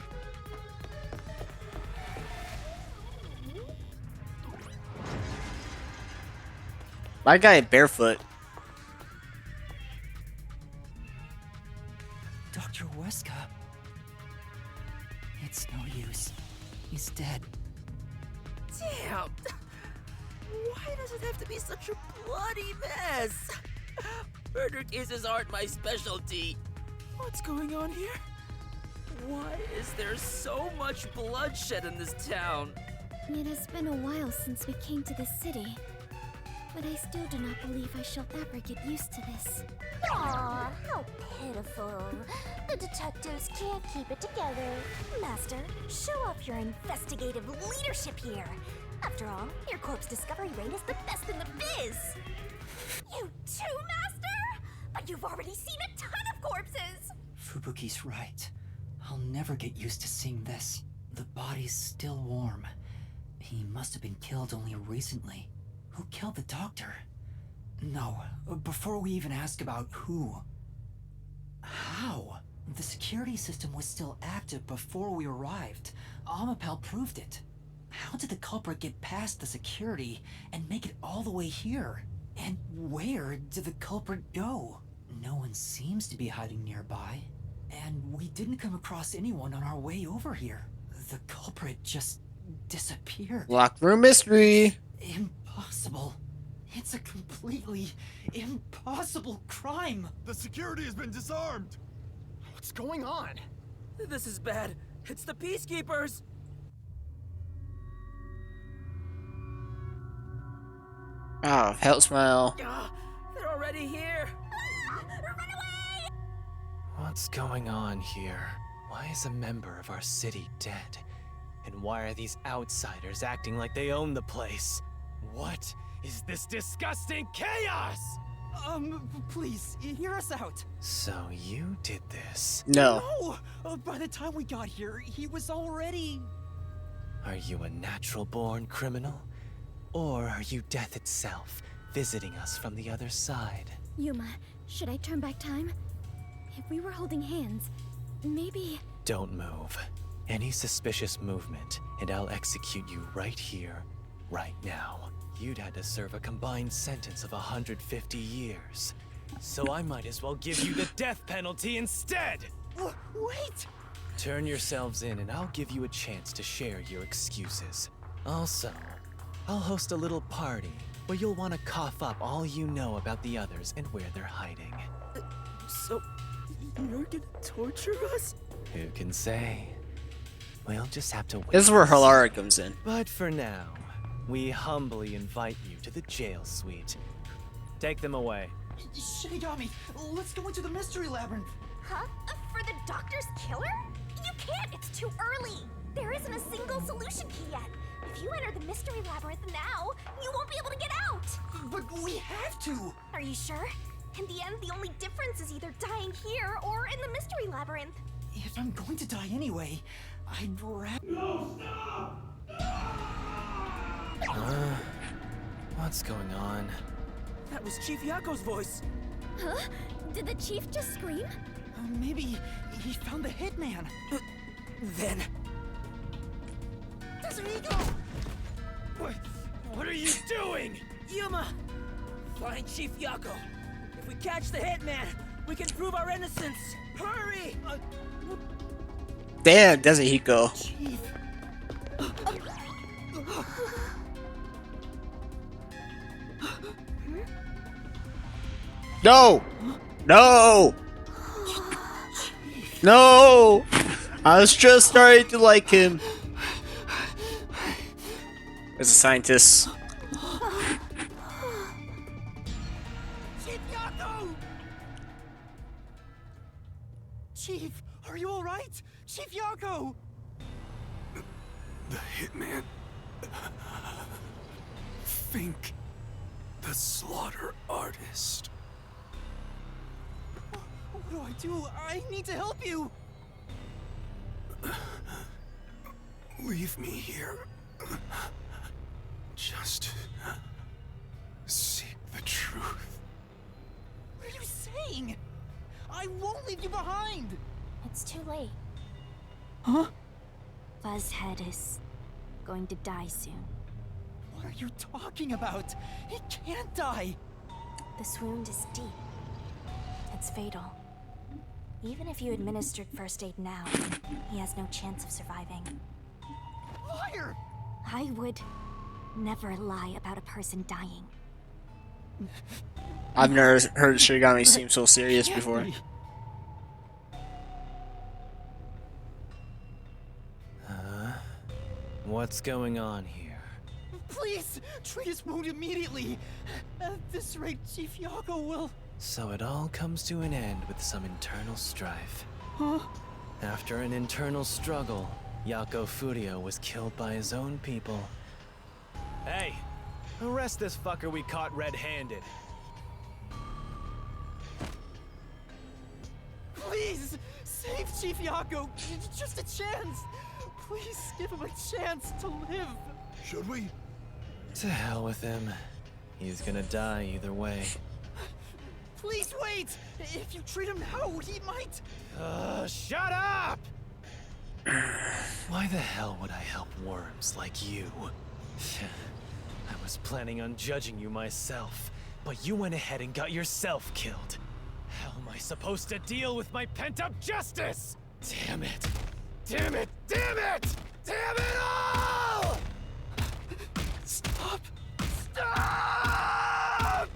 My guy barefoot. Dr. Weska. It's no use. He's dead. Damn! Why does it have to be such a bloody mess? Murder cases aren't my specialty. What's going on here? Why is there so much bloodshed in this town? It has been a while since we came to this city, but I still do not believe I shall ever get used to this. Aw, how pitiful. The detectives can't keep it together. Master, show off your investigative leadership here. After all, your corpse discovery rate is the best in the biz. You too, Master? But you've already seen a ton of corpses. Fubuki's right. I'll never get used to seeing this. The body's still warm. He must have been killed only recently. Who killed the doctor? No, before we even ask about who. How? The security system was still active before we arrived. Amapel proved it. How did the culprit get past the security and make it all the way here? And where did the culprit go? No one seems to be hiding nearby. And we didn't come across anyone on our way over here. The culprit just disappeared. Locked room mystery. Impossible. It's a completely impossible crime. The security has been disarmed. What's going on? This is bad. It's the Peacekeepers! Oh, hell smile. They're already here! Run away! What's going on here? Why is a member of our city dead? And why are these outsiders acting like they own the place? What is this disgusting chaos? Please, hear us out. So you did this? No. No! By the time we got here, he was already... Are you a natural-born criminal? Or are you death itself, visiting us from the other side? Yuma, should I turn back time? If we were holding hands, maybe... Don't move. Any suspicious movement, and I'll execute you right here, right now. You'd had to serve a combined sentence of 150 years. So I might as well give you the death penalty instead! Wait! Turn yourselves in and I'll give you a chance to share your excuses. Also, I'll host a little party where you'll want to cough up all you know about the others and where they're hiding. So, you're gonna torture us? Who can say? We'll just have to wait. This is where and see. Halara comes in. But for now, we humbly invite you to the jail suite. Take them away. Shinigami, let's go into the mystery labyrinth. Huh? For the doctor's killer? You can't! It's too early! There isn't a single solution key yet. If you enter the mystery labyrinth now, you won't be able to get out! But we have to! Are you sure? In the end, the only difference is either dying here or in the mystery labyrinth. If I'm going to die anyway, I'd rather... No, stop! What's going on? That was Chief Yako's voice. Huh? Did the chief just scream? Maybe he found the hitman. Then... There's an ego! What are you doing? Yuma! Find Chief Yako. If we catch the hitman, we can prove our innocence. Hurry! Damn, Desert Hiko. Chief. No! No! No! I was just starting to like him. As a scientist. Chief Yako! Chief, are you alright? Chief Yako! The hitman. Fink. The slaughter artist. What do I do? I need to help you! Leave me here. Just seek the truth. What are you saying? I won't leave you behind! It's too late. Huh? Buzzhead is going to die soon. What are you talking about? He can't die! This wound is deep. It's fatal. Even if you administered first aid now, he has no chance of surviving. Liar! I would never lie about a person dying. I've never heard Shinigami seem so serious before. What's going on here? Please, treat his wound immediately! At this rate, Chief Yako will... So it all comes to an end with some internal strife. Huh? After an internal struggle, Yako Furio was killed by his own people. Hey! Arrest this fucker we caught red-handed. Please! Save Chief Yako! Just a chance! Please give him a chance to live! Should we? To hell with him. He's gonna die either way. Please wait! If you treat him now, he might... Shut up! Why the hell would I help worms like you? I was planning on judging you myself, but you went ahead and got yourself killed. How am I supposed to deal with my pent-up justice? Damn it! Damn it! Damn it! Damn it all! Stop! Stop!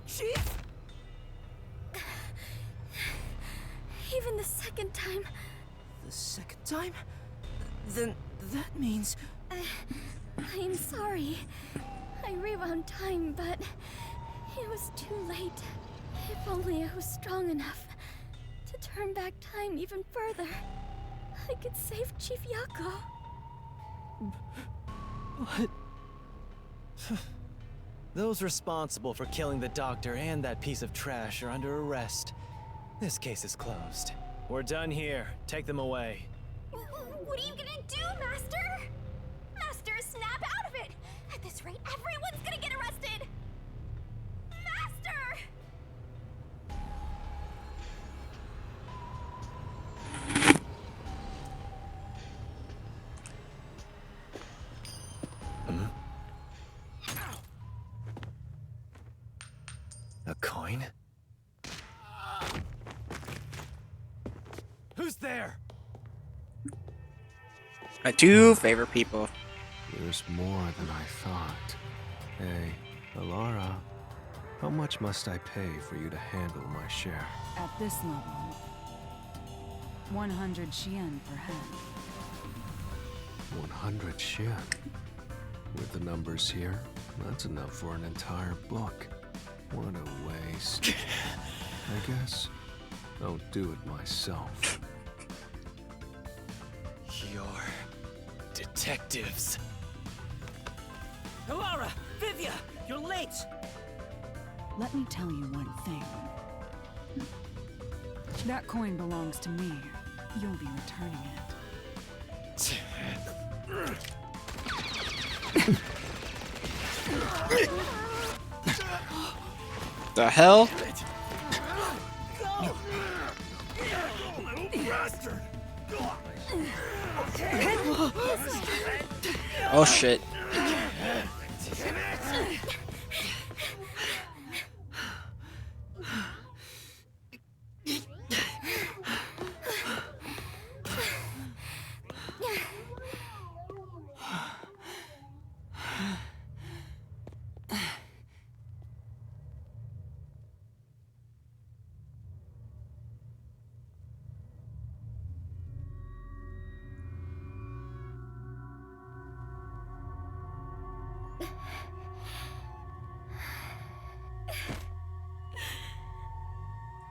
Chief? Even the second time. The second time? Then that means... I am sorry. I rewound time, but it was too late. If only I was strong enough to turn back time even further, I could save Chief Yako. But... Those responsible for killing the doctor and that piece of trash are under arrest. This case is closed. We're done here. Take them away. What are you gonna do, Master? Master, snap out of it! At this rate, everyone's gonna get arrested! Master! A coin? Who's there? My two favorite people. There's more than I thought. Hey, Alara, how much must I pay for you to handle my share? At this level, 100 Xian per head. 100 Xian. With the numbers here, that's enough for an entire book. What a waste. I guess I'll do it myself. Your detectives. Halara! Vivia! You're late! Let me tell you one thing. That coin belongs to me. You'll be returning it. The hell? Oh shit.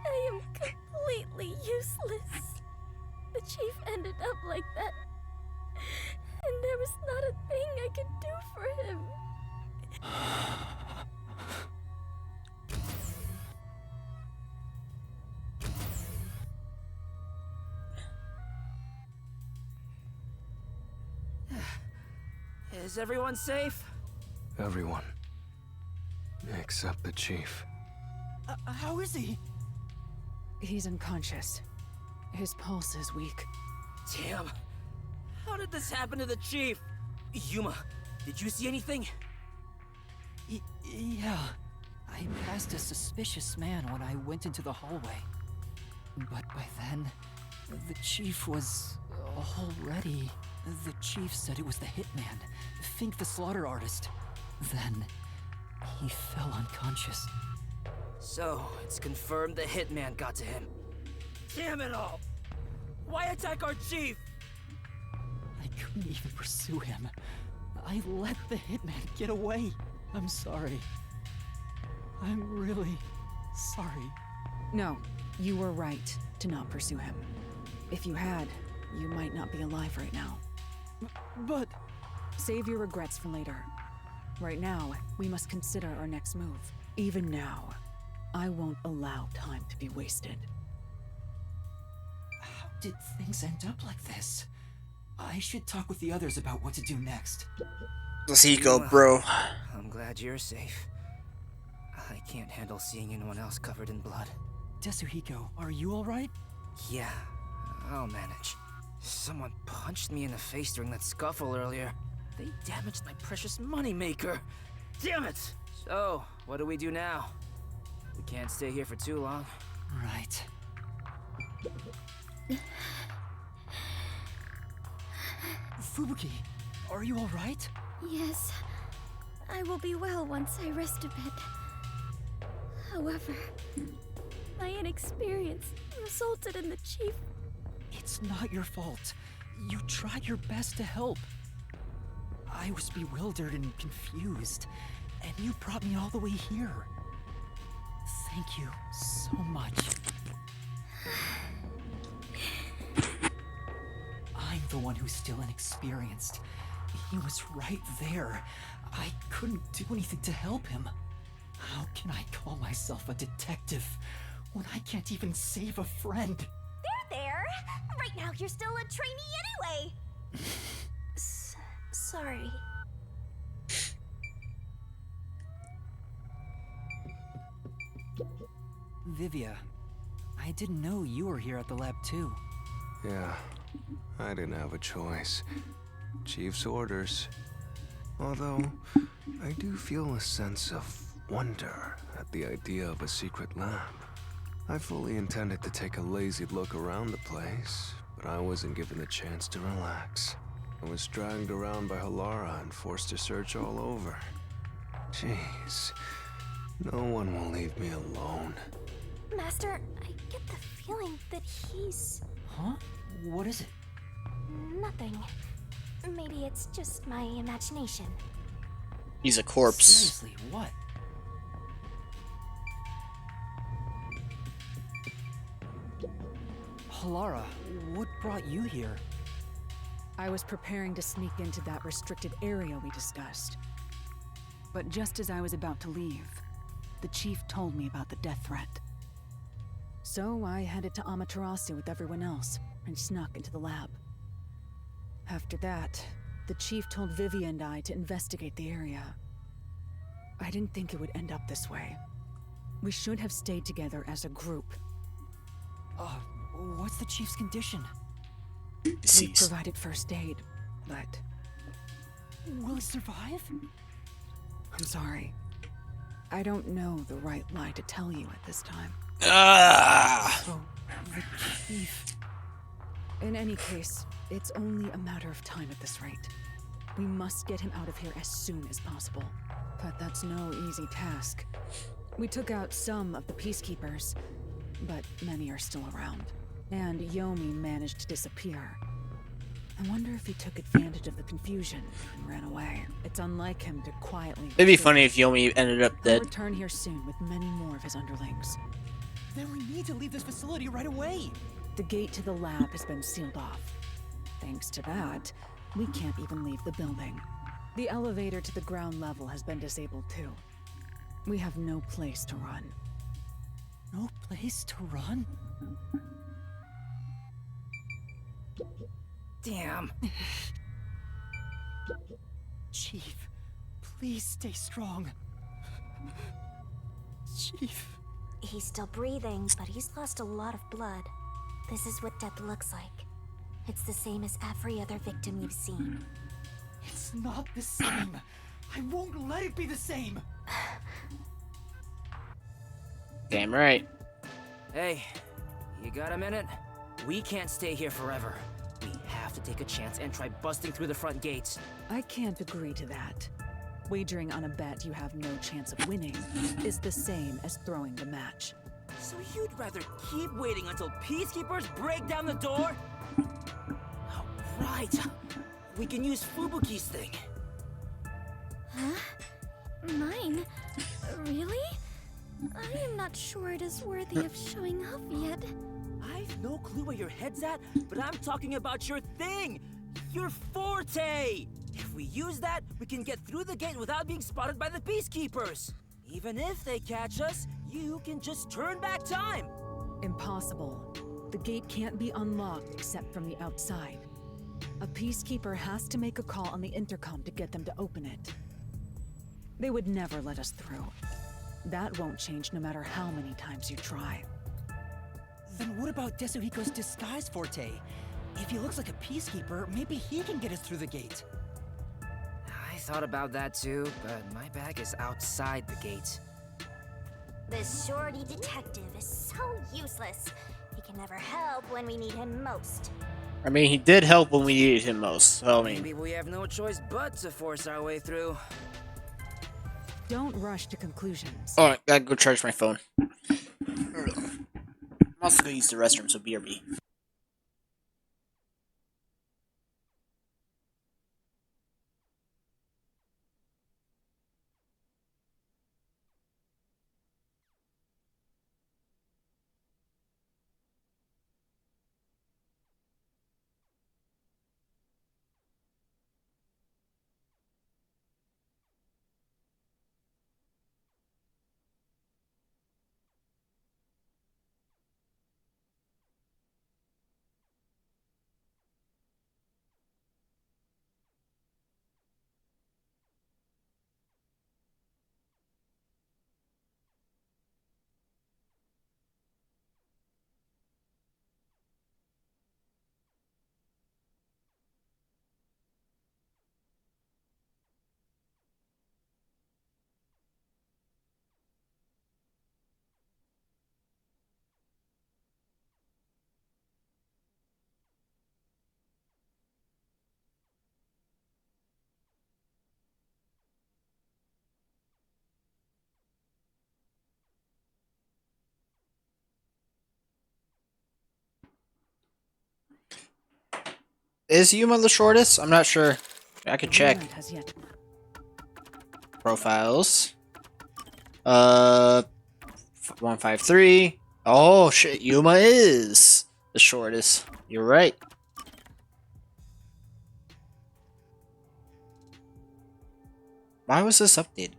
I am completely useless. The chief ended up like that. And there was not a thing I could do for him. Is everyone safe? Everyone. Except the chief. How is he? He's unconscious. His pulse is weak. Damn. How did this happen to the chief? Yuma, did you see anything? Yeah. I passed a suspicious man when I went into the hallway. But by then, the chief was already... The chief said it was the hitman, Fink the slaughter artist. Then, he fell unconscious. So, it's confirmed the hitman got to him. Damn it all! Why attack our chief? I couldn't even pursue him. I let the hitman get away. I'm sorry. I'm really sorry. No, you were right to not pursue him. If you had, you might not be alive right now. But... Save your regrets for later. Right now, we must consider our next move. Even now, I won't allow time to be wasted. How did things end up like this? I should talk with the others about what to do next. Let's go, bro. I'm glad you're safe. I can't handle seeing anyone else covered in blood. Tetsuhiko, are you alright? Yeah, I'll manage. Someone punched me in the face during that scuffle earlier. They damaged my precious moneymaker. Damn it! So, what do we do now? We can't stay here for too long. Right. Fubuki, are you alright? Yes, I will be well once I rest a bit. However, my inexperience resulted in the chief. It's not your fault. You tried your best to help. I was bewildered and confused, and you brought me all the way here. Thank you so much. I'm the one who's still inexperienced. He was right there. I couldn't do anything to help him. How can I call myself a detective when I can't even save a friend? There! Right now you're still a trainee anyway! Sorry. Vivia, I didn't know you were here at the lab too. Yeah, I didn't have a choice. Chief's orders. Although, I do feel a sense of wonder at the idea of a secret lab. I fully intended to take a lazy look around the place, but I wasn't given the chance to relax. I was dragged around by Halara and forced to search all over. Jeez, no one will leave me alone. Master, I get the feeling that he's... Huh? What is it? Nothing. Maybe it's just my imagination. He's a corpse. Seriously, what? Halara, what brought you here? I was preparing to sneak into that restricted area we discussed. But just as I was about to leave, the chief told me about the death threat. So I headed to Amaterasu with everyone else and snuck into the lab. After that, the chief told Vivi and I to investigate the area. I didn't think it would end up this way. We should have stayed together as a group. What's the chief's condition? We Deceased. provided first aid, but Will he survive? I'm sorry. I don't know the right lie to tell you at this time. Ah! So, the chief... In any case, it's only a matter of time at this rate. We must get him out of here as soon as possible. But that's no easy task. We took out some of the peacekeepers, but many are still around. And Yomi managed to disappear. I wonder if he took advantage of the confusion and ran away. It's unlike him to quietly... It'd be retreat. funny if Yomi ended up He'll dead. return here soon with many more of his underlings. Then we need to leave this facility right away! The gate to the lab has been sealed off. Thanks to that, we can't even leave the building. The elevator to the ground level has been disabled too. We have no place to run. No place to run? Damn. Chief, please stay strong. Chief. He's still breathing, but he's lost a lot of blood. This is what death looks like. It's the same as every other victim you've seen. It's not the same. I won't let it be the same. Damn right. Hey, you got a minute? We can't stay here forever. We have to take a chance and try busting through the front gates. I can't agree to that. Wagering on a bet you have no chance of winning is the same as throwing the match. So you'd rather keep waiting until peacekeepers break down the door? Oh, right. We can use Fubuki's thing. Huh? Mine? Really? I am not sure it is worthy of showing off yet. I've no clue where your head's at, but I'm talking about your thing! Your forte! If we use that, we can get through the gate without being spotted by the peacekeepers. Even if they catch us, you can just turn back time. Impossible. The gate can't be unlocked except from the outside. A peacekeeper has to make a call on the intercom to get them to open it. They would never let us through. That won't change no matter how many times you try. Then what about Desuhiko's disguise forte? If he looks like a peacekeeper, maybe he can get us through the gate. I thought about that too, but my bag is outside the gate. This shorty detective is so useless. He can never help when we need him most. I mean, he did help when we needed him most. So, I mean, Maybe we have no choice but to force our way through. Don't rush to conclusions. alright, gotta go charge my phone. I'm also gonna use the restroom, so BRB. Is Yuma the shortest? I'm not sure. I could check. Warrant has yet. Profiles. 153. Oh shit, Yuma is the shortest. You're right. Why was this updated?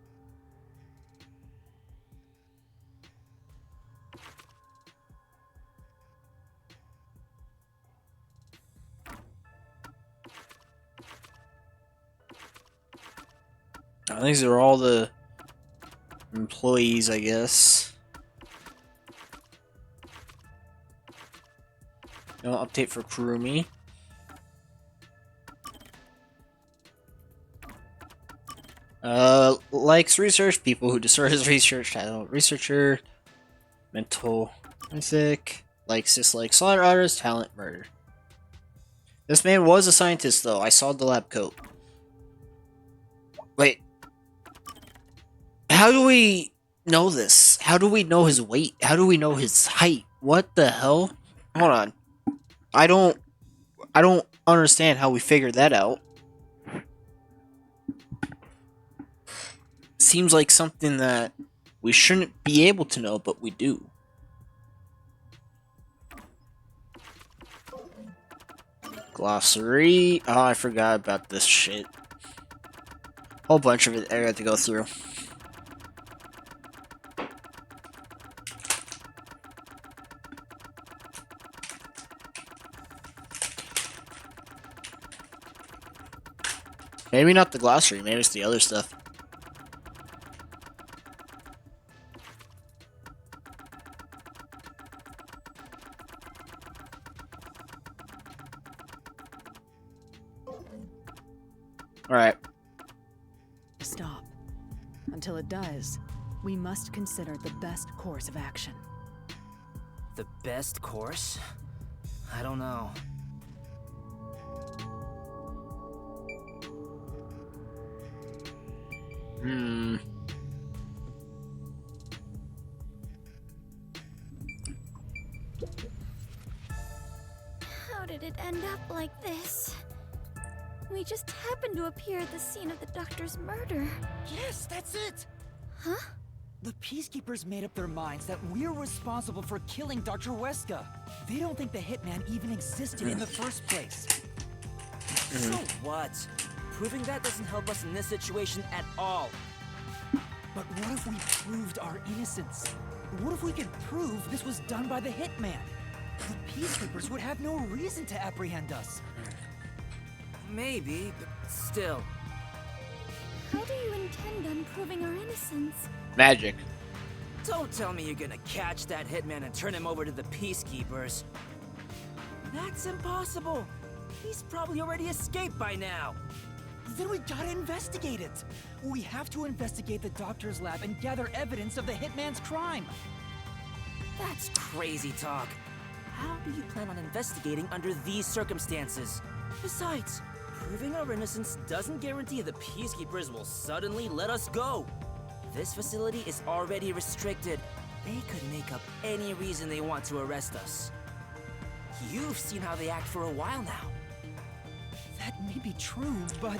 These are all the employees, I guess. No update for Kurumi. Likes research, people who destroy his research, title researcher, mental, music, likes, dislikes, slaughter artist, talent, murder. This man was a scientist, though. I saw the lab coat. Wait. How do we know this? How do we know his weight? How do we know his height? What the hell? Hold on. I don't understand how we figured that out. Seems like something that we shouldn't be able to know, but we do. Glossary. Oh, I forgot about this shit. Whole bunch of it I had to go through. Maybe not the glossary, maybe it's the other stuff. Alright. Stop. Until it does, we must consider the best course of action. The best course? I don't know. How did it end up like this? We just happened to appear at the scene of the doctor's murder. Yes, that's it! Huh? The Peacekeepers made up their minds that we're responsible for killing Dr. Weska. They don't think the Hitman even existed in the first place. So what? Proving that doesn't help us in this situation at all. But what if we proved our innocence? What if we could prove this was done by the Hitman? The Peacekeepers would have no reason to apprehend us. Maybe, but still. How do you intend on proving our innocence? Magic. Don't tell me you're gonna catch that Hitman and turn him over to the Peacekeepers. That's impossible. He's probably already escaped by now. Then we gotta investigate it. We have to investigate the doctor's lab and gather evidence of the Hitman's crime. That's crazy talk. How do you plan on investigating under these circumstances? Besides, proving our innocence doesn't guarantee the Peacekeepers will suddenly let us go. This facility is already restricted. They could make up any reason they want to arrest us. You've seen how they act for a while now. That may be true, but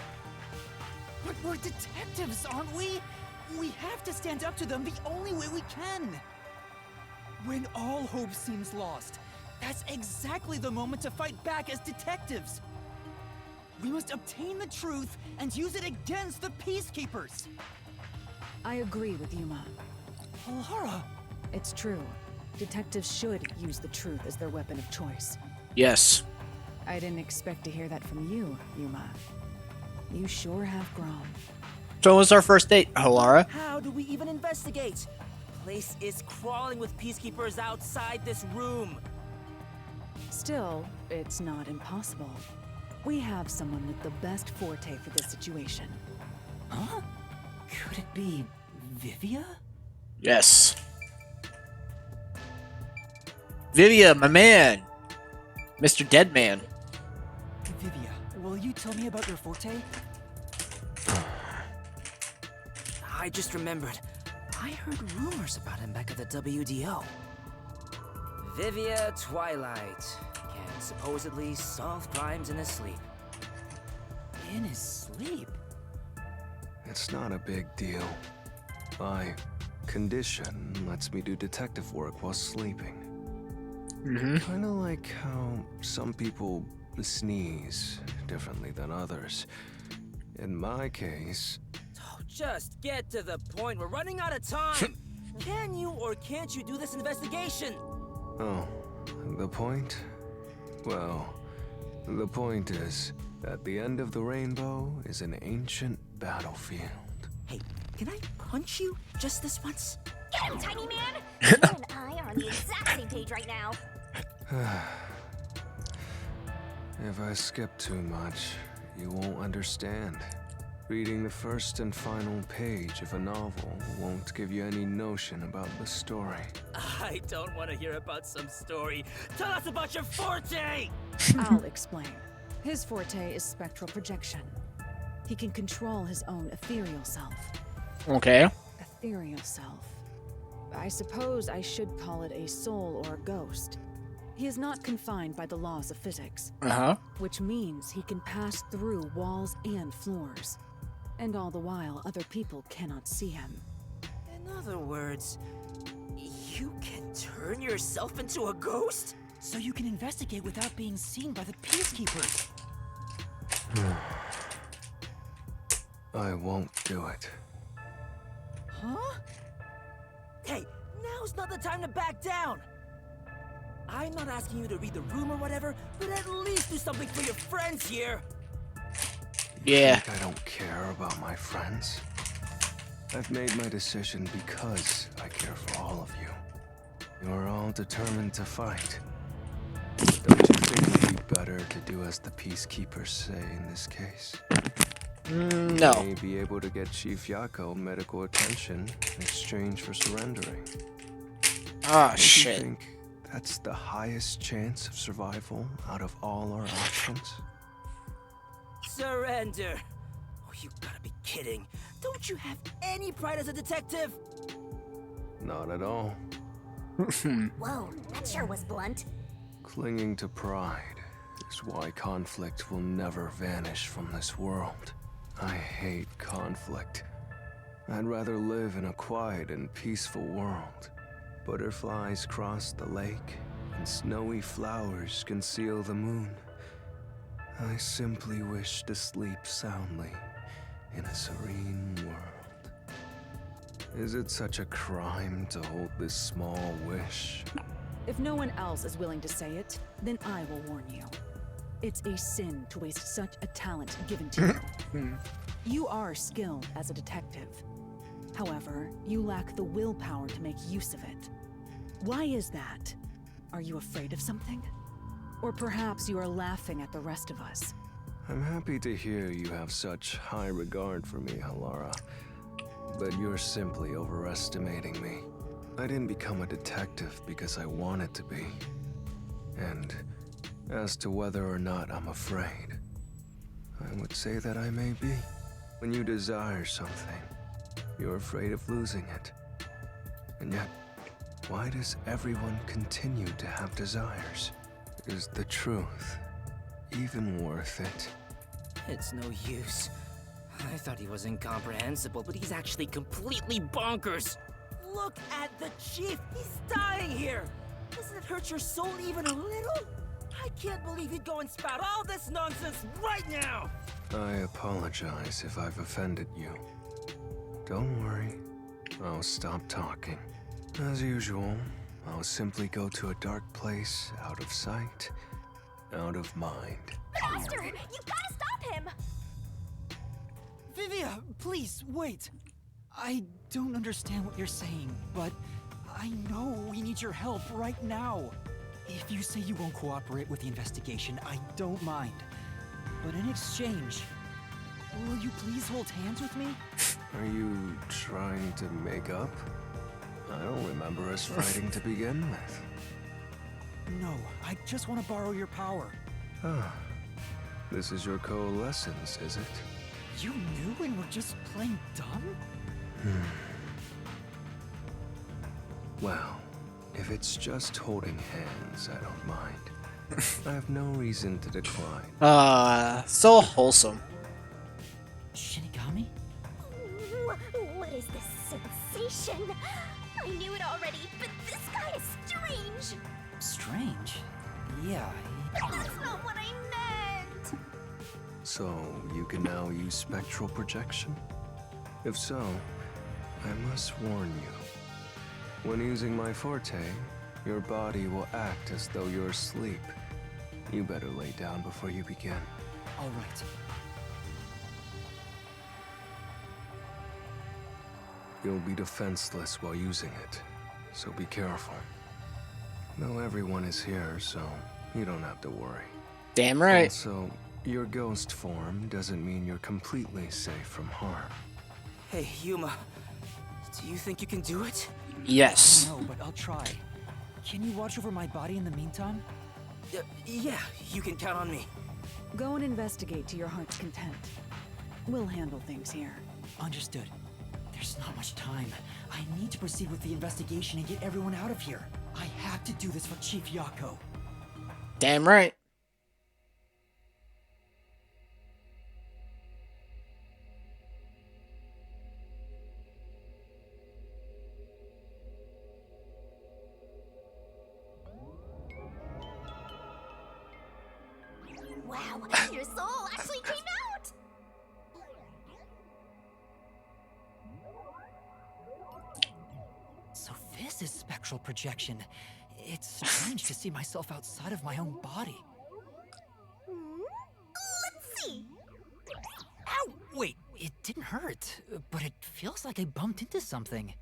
we're detectives, aren't we? We have to stand up to them the only way we can. When all hope seems lost, that's exactly the moment to fight back as detectives. We must obtain the truth and use it against the Peacekeepers. I agree with Yuma. Alara! It's true. Detectives should use the truth as their weapon of choice. Yes. I didn't expect to hear that from you, Yuma. You sure have grown. So what's our first date, Halara? How do we even investigate? Place is crawling with Peacekeepers outside this room. Still, it's not impossible. We have someone with the best forte for this situation. Huh? Could it be Vivia? Yes. Vivia, my man. Mr. Deadman. Vivia, will you tell me about your forte? I just remembered. I heard rumors about him back at the WDO. Vivia Twilight can supposedly solve crimes in his sleep. In his sleep? It's not a big deal. My condition lets me do detective work while sleeping. Kinda like how some people sneeze differently than others. In my case... Oh, just get to the point. We're running out of time. Can you or can't you do this investigation? Oh, the point? Well, the point is, at the end of the rainbow is an ancient battlefield. Hey, can I punch you just this once? Get him, tiny man! You and I are on the exact same page right now. If I skip too much, you won't understand. Reading the first and final page of a novel won't give you any notion about the story. I don't want to hear about some story. Tell us about your forte! I'll explain. His forte is spectral projection. He can control his own ethereal self. Okay. Ethereal self. I suppose I should call it a soul or a ghost. He is not confined by the laws of physics. Which means he can pass through walls and floors. And all the while, other people cannot see him. In other words, you can turn yourself into a ghost? So you can investigate without being seen by the Peacekeepers. I won't do it. Huh? Hey, now's not the time to back down! I'm not asking you to read the room or whatever, but at least do something for your friends here! Yeah. Think I don't care about my friends? I've made my decision because I care for all of you. You're all determined to fight. Don't you think it would be better to do as the Peacekeepers say in this case? No. You may be able to get Chief Yako medical attention in exchange for surrendering. Ah, Don't shit. you think that's the highest chance of survival out of all our options? Surrender! Oh, you gotta be kidding. Don't you have any pride as a detective? Not at all. Whoa, that sure was blunt. Clinging to pride is why conflict will never vanish from this world. I hate conflict. I'd rather live in a quiet and peaceful world. Butterflies cross the lake, and snowy flowers conceal the moon. I simply wish to sleep soundly in a serene world. Is it such a crime to hold this small wish? If no one else is willing to say it, then I will warn you. It's a sin to waste such a talent given to you. You are skilled as a detective. However, you lack the willpower to make use of it. Why is that? Are you afraid of something? Or perhaps you are laughing at the rest of us. I'm happy to hear you have such high regard for me, Halara. But you're simply overestimating me. I didn't become a detective because I wanted to be. And as to whether or not I'm afraid, I would say that I may be. When you desire something, you're afraid of losing it. And yet, why does everyone continue to have desires? Is the truth even worth it? It's no use. I thought he was incomprehensible, but he's actually completely bonkers. Look at the chief! He's dying here! Doesn't it hurt your soul even a little? I can't believe he'd go and spout all this nonsense right now! I apologize if I've offended you. Don't worry, I'll stop talking. As usual, I'll simply go to a dark place, out of sight, out of mind. Master, you gotta stop him! Vivia, please, wait. I don't understand what you're saying, but I know we need your help right now. If you say you won't cooperate with the investigation, I don't mind. But in exchange, will you please hold hands with me? Are you trying to make up? I don't remember us fighting to begin with. No, I just want to borrow your power. Ah, this is your coalescence, is it? You knew and were just playing dumb? Well, if it's just holding hands, I don't mind. I have no reason to decline. So wholesome. Shinigami? What is this sensation? I knew it already, but this guy is strange. Strange? Yeah, That's not what I meant. So, you can now use spectral projection? If so, I must warn you. When using my forte, your body will act as though you're asleep. You better lay down before you begin. All right. you'll be defenseless while using it, so be careful. No, everyone is here, so you don't have to worry. Damn right. Also, your ghost form doesn't mean you're completely safe from harm. Hey, Yuma. Do you think you can do it? Yes. No, but I'll try. Can you watch over my body in the meantime? Yeah, you can count on me. Go and investigate to your heart's content. We'll handle things here. Understood. There's not much time. I need to proceed with the investigation and get everyone out of here. I have to do this for Chief Yako. Damn right. Wow, your soul actually came out! So this is spectral projection. It's strange to see myself outside of my own body. Let's see. Ow! Wait, it didn't hurt, but it feels like I bumped into something.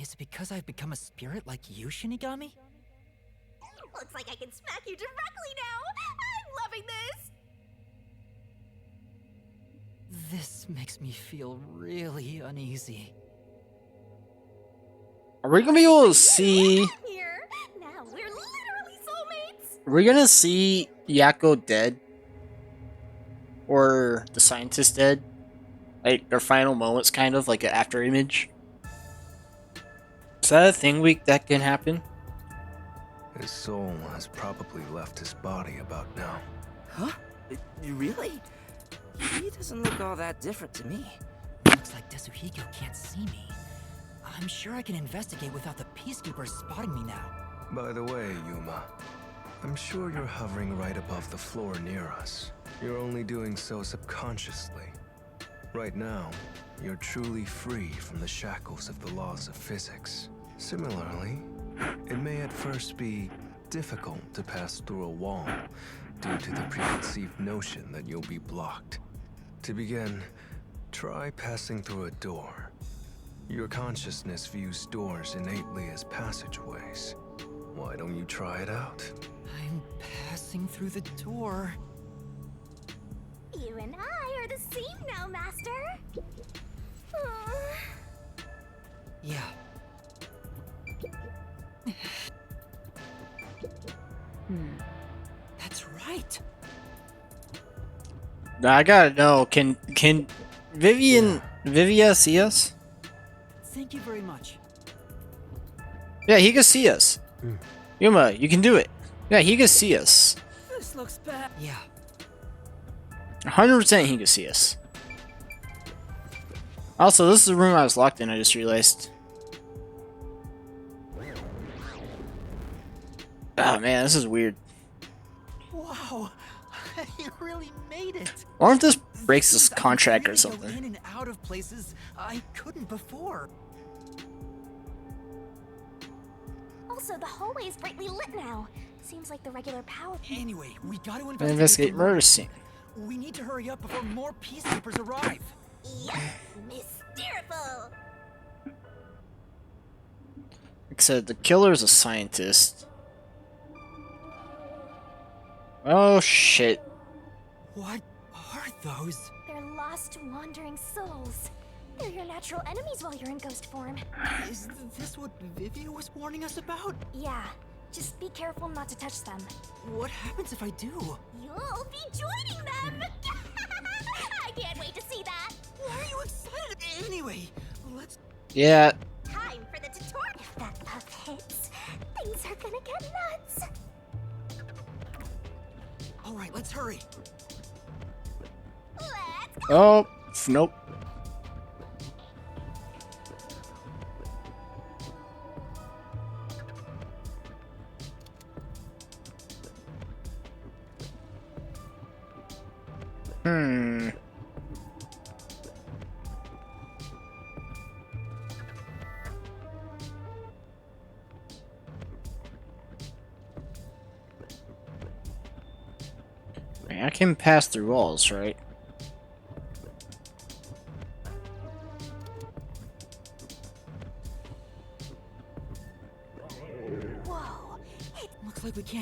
Is it because I've become a spirit like you, Shinigami? Looks like I can smack you directly now! I'm loving this! This makes me feel really uneasy. Are we gonna be able to see? Here, now we're literally soulmates! Are we gonna see Yako dead? Or the scientist dead? Like their final moments, kind of like an after image? Is that a thing that can happen? His soul has probably left his body about now. Huh? Really? He doesn't look all that different to me. Looks like Desuhiko can't see me. I'm sure I can investigate without the Peacekeepers spotting me now. By the way, Yuma, I'm sure you're hovering right above the floor near us. You're only doing so subconsciously. Right now, you're truly free from the shackles of the laws of physics. Similarly, it may at first be difficult to pass through a wall due to the preconceived notion that you'll be blocked. To begin, try passing through a door. Your consciousness views doors innately as passageways. Why don't you try it out? I'm passing through the door. You and I are the same now, Master! Yeah. That's right. Now I gotta know, can Vivia see us? Thank you very much. Yeah, he can see us. Yuma, you can do it. Yeah, he can see us. This looks bad. Yeah. 100% he can see us. Also, this is the room I was locked in, I just realized. Oh man, this is weird. Wow, you really made it. I wonder if this breaks this contract or Go something. in and out of places I couldn't before. Also, the hallway is brightly lit now. Seems like the regular power. Anyway, we gotta Investigate murder scene. We need to hurry up before more peacekeepers arrive. Yes, Mysteriful! Like I said, the killer is a scientist. Oh shit. What are those? They're lost, wandering souls. They're your natural enemies while you're in ghost form. Is this what Vivia was warning us about? Yeah, just be careful not to touch them. What happens if I do? You'll be joining them! I can't wait to see that! Why are you excited? Anyway, let's... Yeah. Time for the tutorial! If that puff hits, things are gonna get nuts! Alright, let's hurry. Let's Oh, nope. I can pass through walls, right?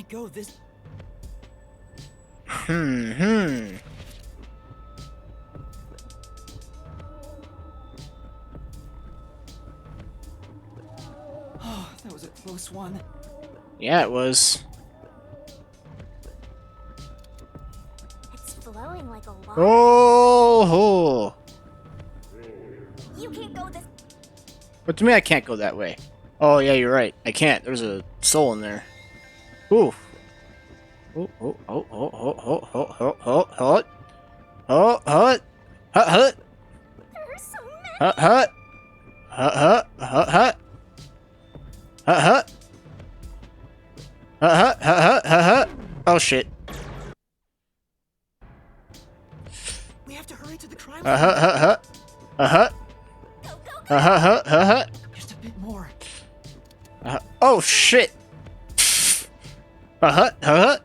can't go this. Oh, that was a close one. Yeah, it was. It's flowing like a water. Oh! You can't go this. But to me, I can't go that way. Oh, yeah, you're right. I can't. There's a soul in there. Ooh. Oh, oh, oh, oh, oh, oh, oh, oh, oh, oh, oh, oh, hut, hut, There are so many. hut, hut, hut, hut, hut, hut, hut, hut, hut, hut, hut, hut, hut. Oh shit. We have to hurry to the crime Hut, hut, hut, hut, hut, hut, hut, hut. Just a bit more. Oh shit. Hut, hut.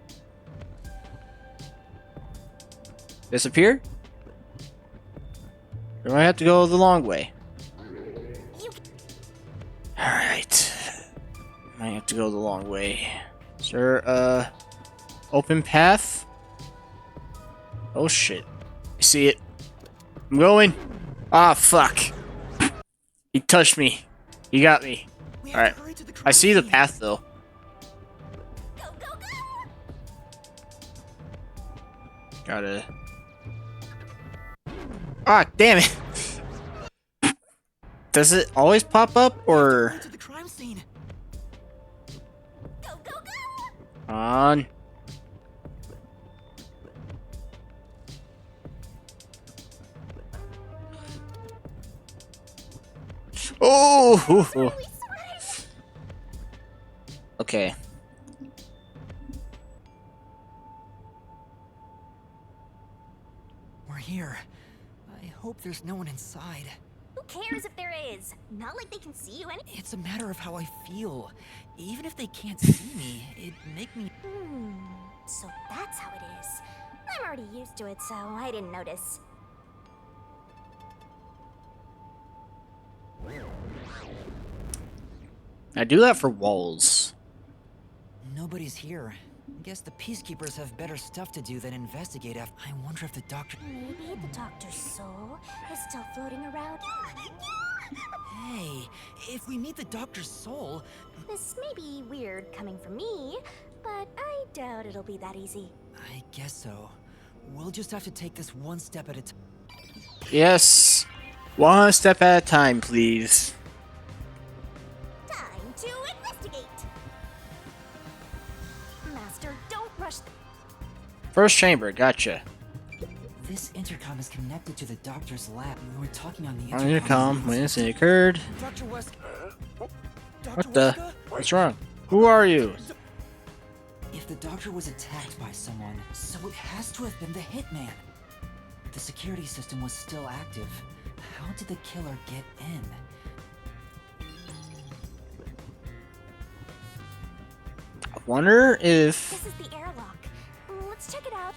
Disappear? Or do I have to go the long way? Alright. Might have to go the long way. Is there open path? Oh shit. I see it. I'm going. Ah, fuck. He touched me. He got me. Alright. I see the path though. Gotta. Ah, damn it! Does it always pop up, or? To the crime scene. On. Oh! Okay. We're here. I hope there's no one inside. Who cares if there is? Not like they can see you any. It's a matter of how I feel. Even if they can't see me, it'd make me. So that's how it is. I'm already used to it, so I didn't notice. I do that for walls. Nobody's here. Guess the peacekeepers have better stuff to do than investigate. I wonder if the doctor. Maybe the doctor's soul is still floating around. Hey, if we need the doctor's soul. This may be weird coming from me, but I doubt it'll be that easy. I guess so. We'll just have to take this one step at a time. Yes. One step at a time, please. Time to investigate. Master, don't rush. First chamber, gotcha. This intercom is connected to the doctor's lab. We were talking on the On intercom, when this occurred. Dr. West. What the? What's wrong? Who are you? If the doctor was attacked by someone, so it has to have been the hitman. The security system was still active. How did the killer get in? I wonder if. This is the airlock. Let's check it out.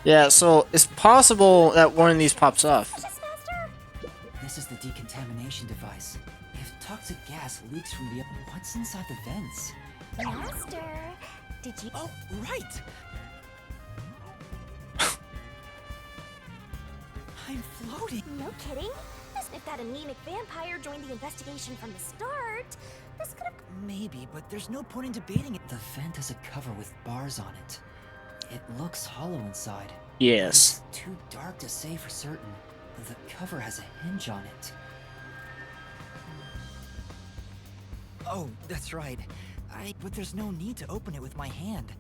Yeah, so it's possible that one of these pops off. This is the decontamination device. If toxic gas leaks from the... What's inside the vents? Master, did you... Oh, right! I'm floating. No kidding. If that anemic vampire joined the investigation from the start, this could have... Maybe, but there's no point in debating it. The vent has a cover with bars on it. It looks hollow inside. Yes. It's too dark to say for certain. The cover has a hinge on it. Oh, that's right. But there's no need to open it with my hand.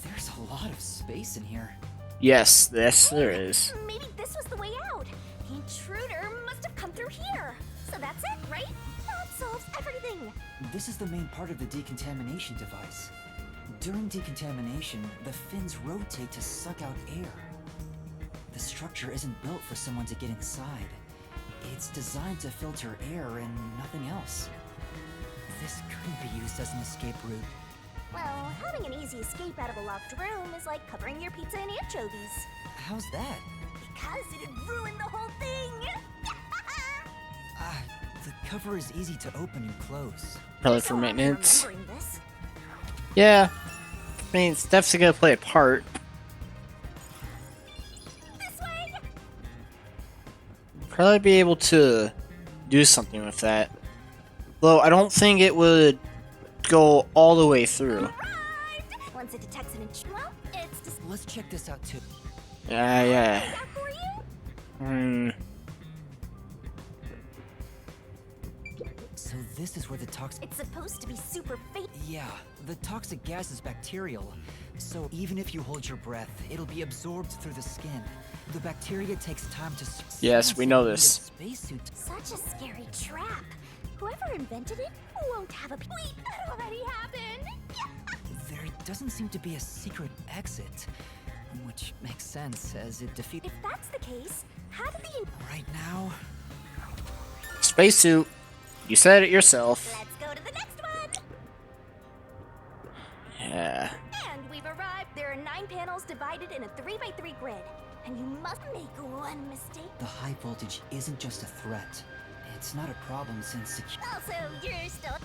There's a lot of space in here. Yes, there is. Maybe this was the way out. The intruder must have come through here. So that's it, right? That solves everything. This is the main part of the decontamination device. During decontamination, the fins rotate to suck out air. The structure isn't built for someone to get inside. It's designed to filter air and nothing else. This couldn't be used as an escape route. Well, having an easy escape out of a locked room is like covering your pizza in anchovies. How's that? Because it'd ruin the whole thing! The cover is easy to open and close. Probably for maintenance. Yeah. I mean, it's definitely gonna play a part. Probably be able to do something with that. Though I don't think it would go all the way through. Once it detects an well, it's just Let's check this out too. Yeah. So this is where the toxic... It's supposed to be super fake. Yeah, the toxic gas is bacterial. So even if you hold your breath, it'll be absorbed through the skin. The bacteria takes time to... Yes, we know this. Spacesuit. Such a scary trap. Whoever invented it won't have a... Wait, that already happened! There doesn't seem to be a secret exit. Which makes sense, as it defeats... If that's the case, how did the... Right now... Spacesuit. You said it yourself. Let's go to the next one! Yeah. And we've arrived. There are 9 panels divided in a 3x3 grid. And you must make one mistake. The high voltage isn't just a threat. It's not a problem since Also, you're still...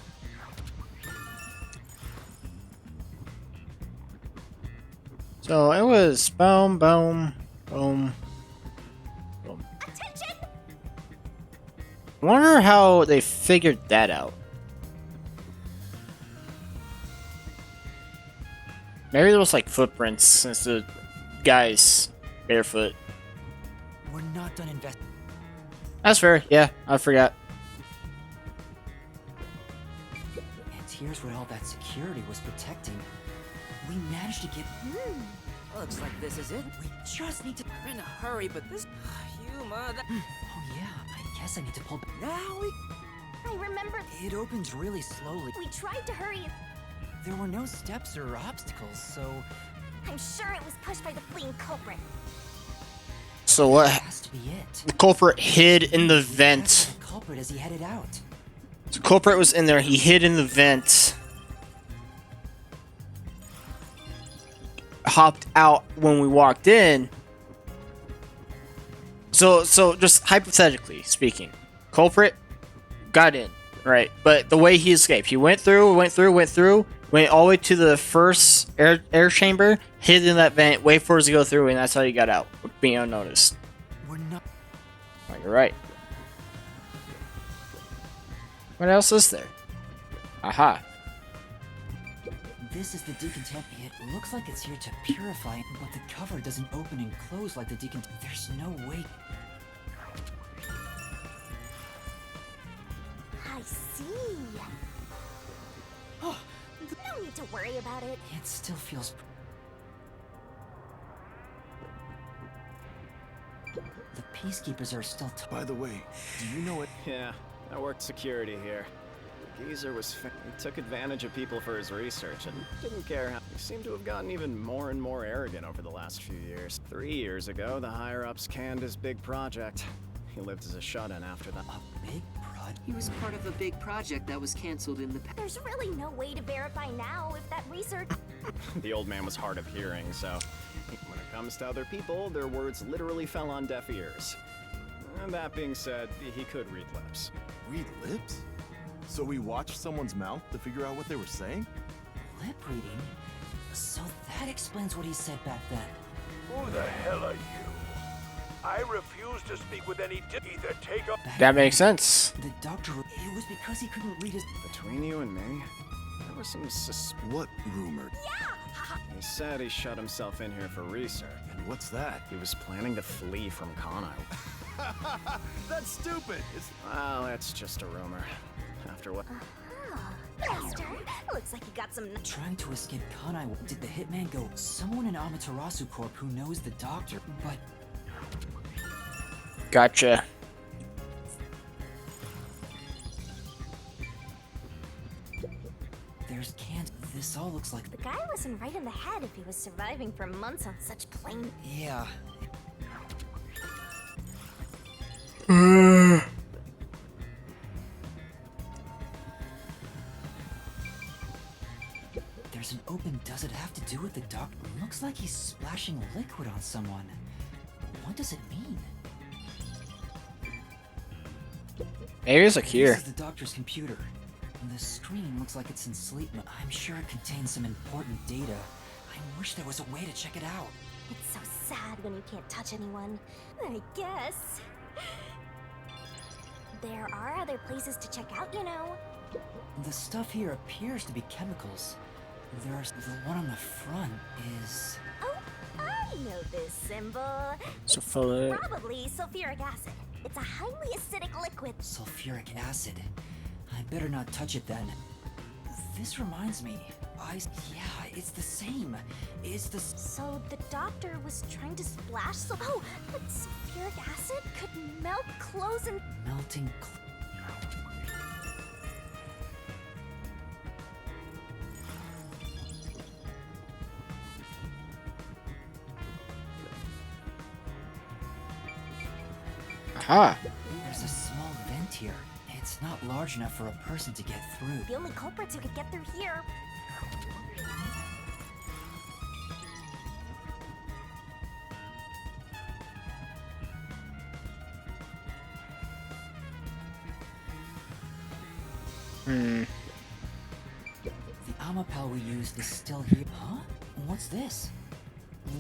So it was boom, boom, boom, boom. Attention! I wonder how they figured that out. Maybe there was like footprints since the guy's barefoot. We're not done investing. That's fair. Yeah, I forgot. And here's where all that security was protecting. We managed to get... Looks like this is it. We just need to... We're in a hurry, but this... You mother... Oh yeah, I guess I need to pull... Now we... I remember... It opens really slowly. We tried to hurry it. There were no steps or obstacles, so... I'm sure it was pushed by the fleeing culprit. So what? That has to be it. The culprit hid in the vent. The culprit as he headed out. The culprit was in there. He hid in the vent. Hopped out when we walked in. So just hypothetically speaking, culprit got in, right? But the way he escaped, he went through, went all the way to the first air chamber, hid in that vent, wait for us to go through, and that's how he got out, being unnoticed. We're not... Oh, you're right. What else is there? Aha. This is the decontaminant. It looks like it's here to purify, but the cover doesn't open and close like the decontaminant. There's no way. I see. No need to worry about it. It still feels... The peacekeepers are still... By the way, do you know what... Yeah, I worked security here. The geezer was... He took advantage of people for his research and didn't care how... He seemed to have gotten even more and more arrogant over the last few years. 3 years ago, the higher-ups canned his big project. He lived as a shut-in after that. A big project? He was part of a big project that was canceled in the past. There's really no way to verify now if that research... The old man was hard of hearing, so... When it comes to other people, their words literally fell on deaf ears. And that being said, he could read lips. Read lips? So we watched someone's mouth to figure out what they were saying? Lip reading? So that explains what he said back then. Who the hell are you? I refuse to speak with any either take up... That makes sense. The doctor... It was because he couldn't read his... Between you and me, there was some What rumor? Yeah! He said he shut himself in here for research. And what's that? He was planning to flee from Kanai. That's stupid! Well, that's just a rumor. After what? Master, looks like you got some... Trying to escape Kanai, did the hitman go... Someone in Amaterasu Corp who knows the doctor, but... Gotcha. There's can't... This all looks like... The guy wasn't right in the head if he was surviving for months on such plain... Yeah. There's an open... Does it have to do with the doctor? Looks like he's splashing liquid on someone. What does it mean? Areas are here. This is the doctor's computer. The screen looks like it's in sleep mode. I'm sure it contains some important data. I wish there was a way to check it out. It's so sad when you can't touch anyone. I guess. There are other places to check out, you know. The stuff here appears to be chemicals. There's the one on the front is... Oh, I know this symbol. Sulfuric. It's probably sulfuric acid. It's a highly acidic liquid. Sulfuric acid. I better not touch it then. This reminds me. Yeah, it's the same. It's the... So the doctor was trying to splash Oh, but sulfuric acid could melt clothes and... Melting Aha. There's a small vent here. It's not large enough for a person to get through. The only culprits who could get through here. The Amapel we used is still here. Huh? What's this?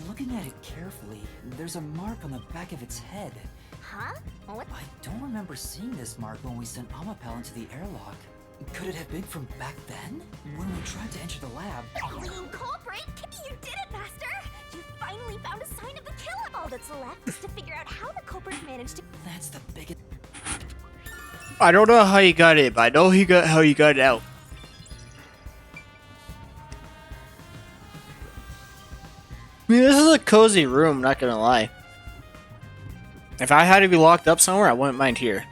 Looking at it carefully, there's a mark on the back of its head. Huh? What? I don't remember seeing this mark when we sent Amapel into the airlock. Could it have been from back then? When we tried to enter the lab? Alien culprit! You did it, Master! You finally found a sign of the killer! All that's left is to figure out how the culprit managed to... That's the biggest... I don't know how you got it, but I know how you got it out. I mean, this is a cozy room, not gonna lie. If I had to be locked up somewhere, I wouldn't mind here.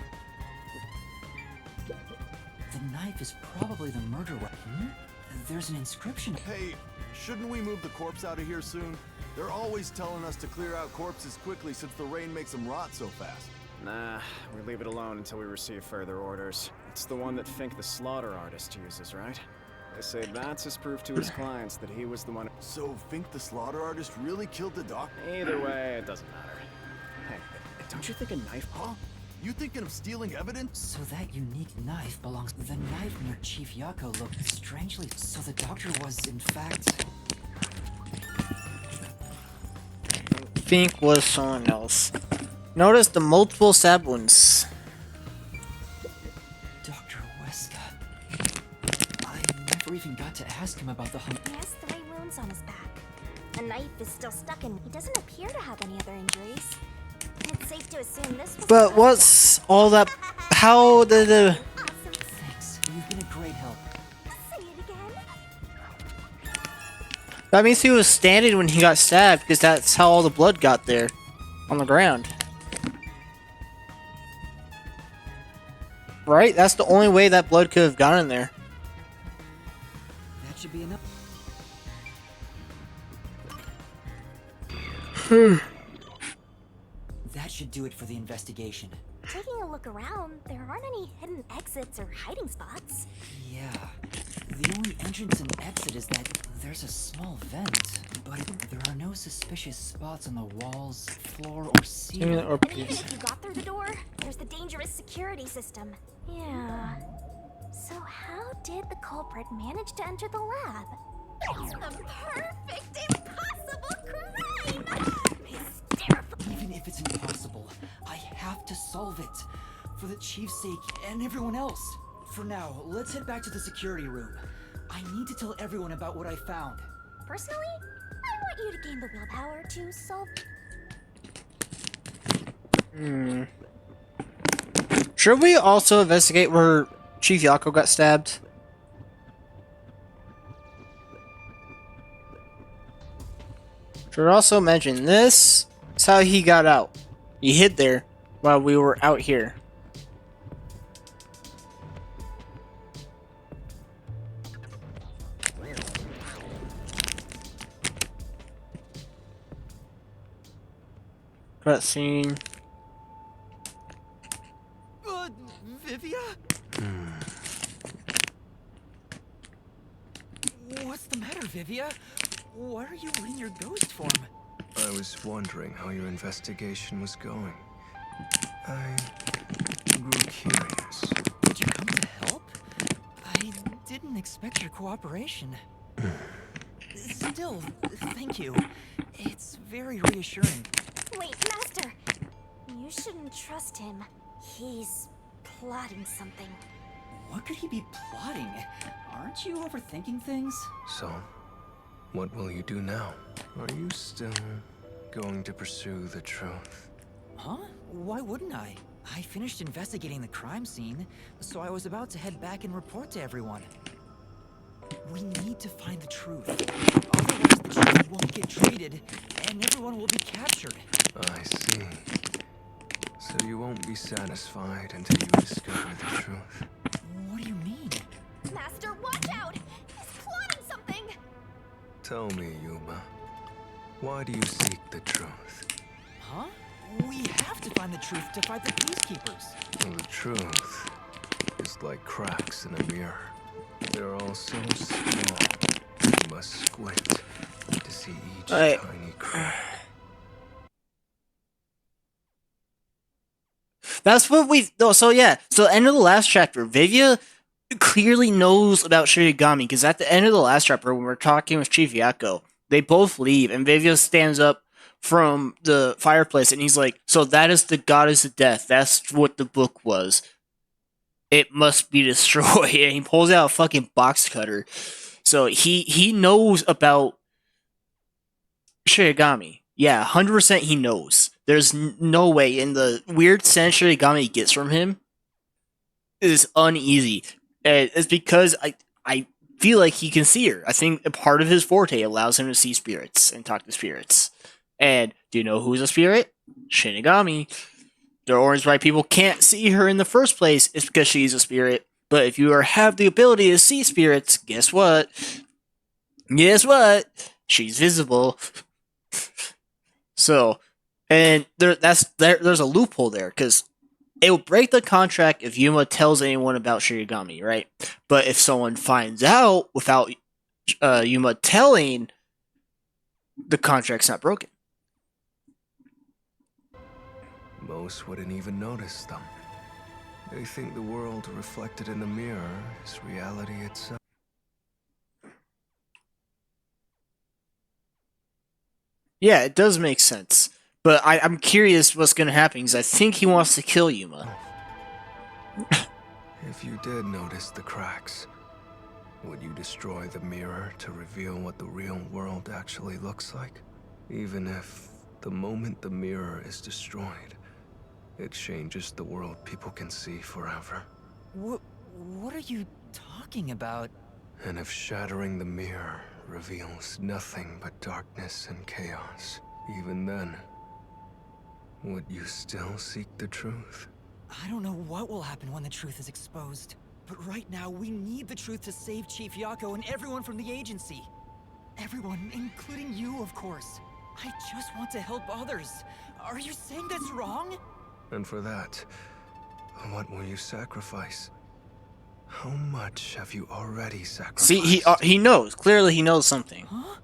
The knife is probably the murder weapon. There's an inscription. Hey, shouldn't we move the corpse out of here soon? They're always telling us to clear out corpses quickly since the rain makes them rot so fast. Nah, we leave it alone until we receive further orders. It's the one that Fink the slaughter artist uses, right? They say that's his proof to his clients that he was the one. So Fink the slaughter artist really killed the doc? Either way, it doesn't matter. Hey, don't you think a knife? Huh? You thinking of stealing evidence? So that unique knife belongs... The knife near Chief Yako looked strangely... So the doctor was, in fact... Fink was someone else. Notice the multiple stab wounds. Dr. Weska. I never even got to ask him about the He has 3 wounds on his back. The knife is still stuck and he doesn't appear to have any other injuries. It's safe to assume this was... But what's all that? How did the... Thanks. You've been a great help. Say it again. That means he was standing when he got stabbed, because that's how all the blood got there. On the ground. Right? That's the only way that blood could have gotten in there. That should be enough. That should do it for the investigation. Taking a look around, there aren't any hidden exits or hiding spots. Yeah. The only entrance and exit is that there's a small vent, but there are no suspicious spots on the walls, floor, or ceiling. Or And even if you got through the door, there's the dangerous security system. Yeah. So how did the culprit manage to enter the lab? It's the perfect impossible crime! Hysterical. Even if it's impossible, I have to solve it. For the chief's sake and everyone else. For now, let's head back to the security room. I need to tell everyone about what I found. Personally, I want you to gain the willpower to solve... Should we also investigate where Chief Yako got stabbed? Should also mention this is how he got out. He hid there while we were out here. Cutscene. Vivia? What's the matter, Vivia? Why are you in your ghost form? I was wondering how your investigation was going. I grew curious. Did you come to help? I didn't expect your cooperation. Still, thank you. It's very reassuring. Wait, Master! You shouldn't trust him. He's plotting something. What could he be plotting? Aren't you overthinking things? So, what will you do now? Are you still going to pursue the truth? Huh? Why wouldn't I? I finished investigating the crime scene, so I was about to head back and report to everyone. We need to find the truth. Otherwise, the truth won't get treated, and everyone will be captured. I see. So you won't be satisfied until you discover the truth. What do you mean? Master, watch out! He's plotting something! Tell me, Yuma, why do you seek the truth? Huh? We have to find the truth to fight the Peacekeepers. Well, the truth is like cracks in a mirror. They're all so small, you must squint to see each tiny crack. That's what we. Oh, so yeah. So end of the last chapter, Vivia clearly knows about Shinigami because at the end of the last chapter, when we're talking with Chief Yako, they both leave, and Vivia stands up from the fireplace, and he's like, "So that is the goddess of death. That's what the book was. It must be destroyed." And he pulls out a fucking box cutter. So he knows about Shinigami. Yeah, 100% he knows. There's no way. And the weird sense Shinigami gets from him is uneasy. And it's because I feel like he can see her. I think a part of his forte allows him to see spirits and talk to spirits. And do you know who's a spirit? Shinigami. The reason why people can't see her in the first place is because she's a spirit. But if you have the ability to see spirits, guess what? Guess what? She's visible. So, and there's a loophole there, because it will break the contract if Yuma tells anyone about Shinigami, right? But if someone finds out without Yuma telling, the contract's not broken. Most wouldn't even notice them. They think the world reflected in the mirror is reality itself. Yeah, it does make sense. But I'm curious what's going to happen, because I think he wants to kill Yuma. If you did notice the cracks, would you destroy the mirror to reveal what the real world actually looks like? Even if, the moment the mirror is destroyed, it changes the world people can see forever. What are you talking about? And if shattering the mirror reveals nothing but darkness and chaos, even then, would you still seek the truth? I don't know what will happen when the truth is exposed. But right now, we need the truth to save Chief Yako and everyone from the agency. Everyone, including you, of course. I just want to help others. Are you saying that's wrong? And for that, what will you sacrifice? How much have you already sacrificed? See, he knows. Clearly he knows something. Huh?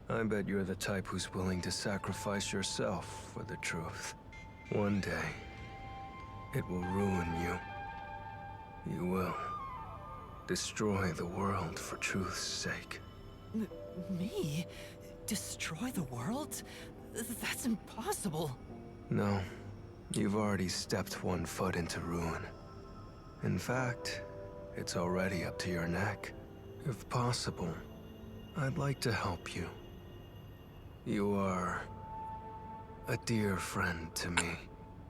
I bet you're the type who's willing to sacrifice yourself for the truth. One day, it will ruin you. You will destroy the world for truth's sake. Me? Destroy the world? That's impossible. No, you've already stepped one foot into ruin. In fact, it's already up to your neck. If possible, I'd like to help you. You are a dear friend to me.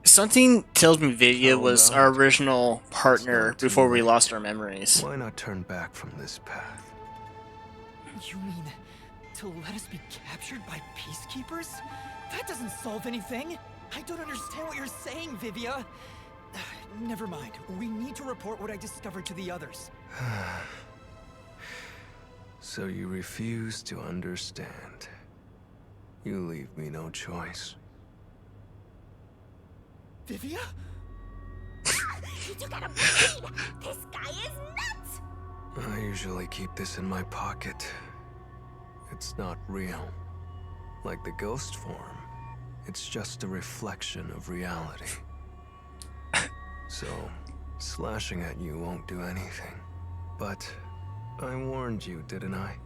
Something tells me Vivia was our original partner before we lost our memories. Why not turn back from this path? You mean to let us be captured by peacekeepers? That doesn't solve anything. I don't understand what you're saying, Vivia. Never mind. We need to report what I discovered to the others. So you refuse to understand. You leave me no choice. Vivia? You two gotta breathe! This guy is nuts! I usually keep this in my pocket. It's not real. Like the ghost form, it's just a reflection of reality. so slashing at you won't do anything. But I warned you, didn't I?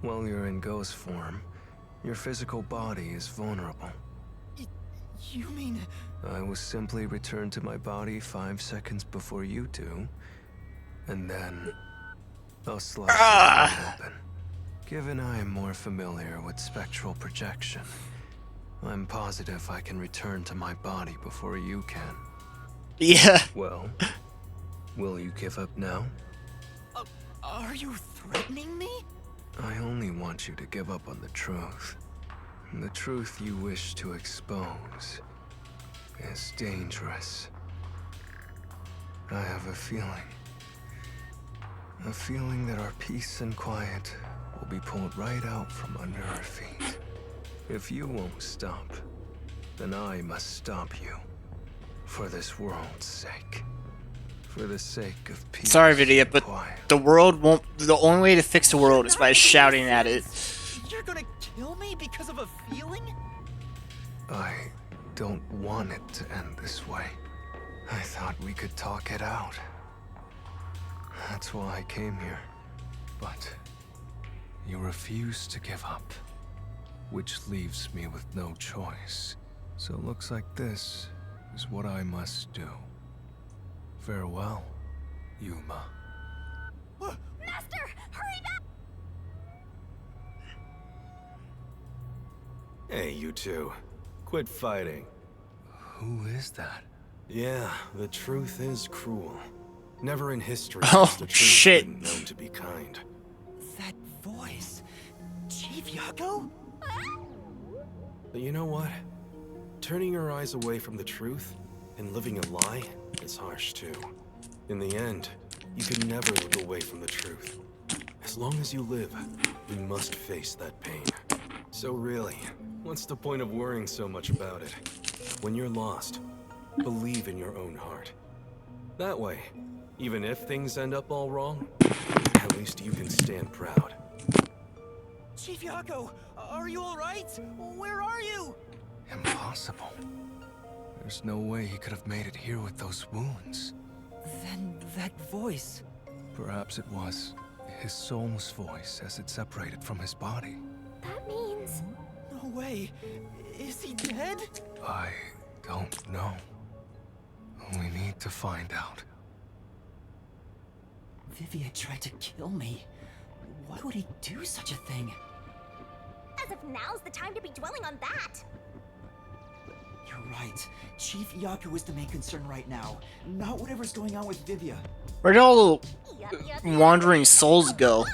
While you're in ghost form, your physical body is vulnerable. You mean... I will simply return to my body 5 seconds before you do, and then I'll slash your body open. Given I am more familiar with spectral projection, I'm positive I can return to my body before you can. Yeah. Well, will you give up now? Are you threatening me? I only want you to give up on the truth. The truth you wish to expose is dangerous. I have a feeling that our peace and quiet will be pulled right out from under our feet. If you won't stop, then I must stop you. For this world's sake. For the sake of peace. Sorry, Vidya, but the world won't. The only way to fix the world is by shouting at it. You're gonna kill me because of a feeling? I don't want it to end this way. I thought we could talk it out. That's why I came here. But you refuse to give up, which leaves me with no choice. So it looks like this is what I must do. Farewell, Yuma. Master, hurry back! Hey, you two. Quit fighting. Who is that? Yeah, the truth is cruel. Never in history Oh, has the truth shit. been known to be kind. That voice... Chief Yako? But you know what? Turning your eyes away from the truth and living a lie is harsh too. In the end, you can never look away from the truth. As long as you live, you must face that pain. So really, what's the point of worrying so much about it? When you're lost, believe in your own heart. That way, even if things end up all wrong, at least you can stand proud. Chief Yako, are you alright? Where are you? Impossible. There's no way he could have made it here with those wounds. Then that voice... Perhaps it was his soul's voice as it separated from his body. That means... No way. Is he dead? I don't know. We need to find out. Vivia tried to kill me. Why would he do such a thing? As if now's the time to be dwelling on that! You're right. Chief Yaku is the main concern right now, not whatever's going on with Vivia. Where'd all the wandering souls go?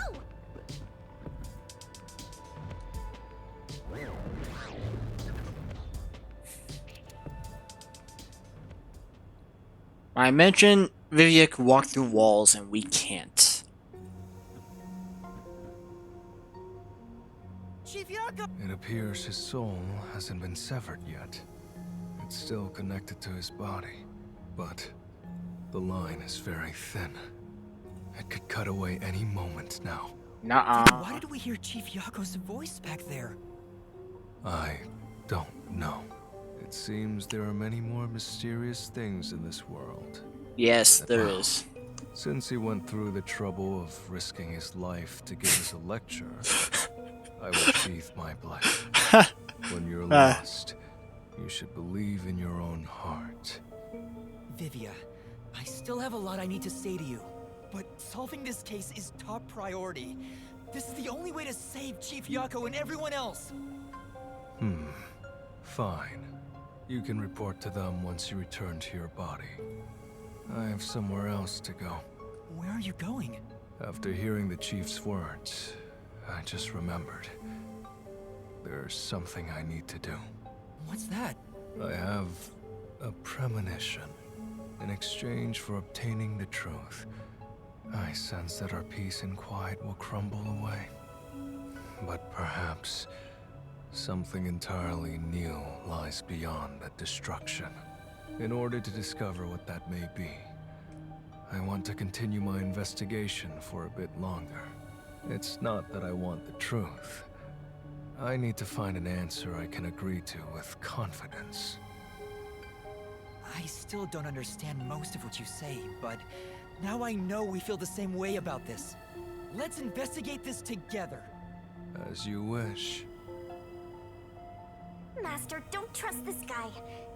I mentioned Vivia could walk through walls and we can't. It appears his soul hasn't been severed yet. It's still connected to his body, but the line is very thin. It could cut away any moment now. Nuh-uh. Why did we hear Chief Yako's voice back there? I don't know. It seems there are many more mysterious things in this world. Yes, there is. Since he went through the trouble of risking his life to give us a lecture, I will sheath my blade. When you're lost, you should believe in your own heart. Vivia, I still have a lot I need to say to you, but solving this case is top priority. This is the only way to save Chief Yako and everyone else. Fine. You can report to them once you return to your body. I have somewhere else to go. Where are you going? After hearing the chief's words, I just remembered. There's something I need to do. What's that? I have a premonition. In exchange for obtaining the truth, I sense that our peace and quiet will crumble away. But perhaps something entirely new lies beyond that destruction. In order to discover what that may be, I want to continue my investigation for a bit longer. It's not that I want the truth. I need to find an answer I can agree to with confidence. I still don't understand most of what you say, but now I know we feel the same way about this. Let's investigate this together. As you wish. Master, don't trust this guy.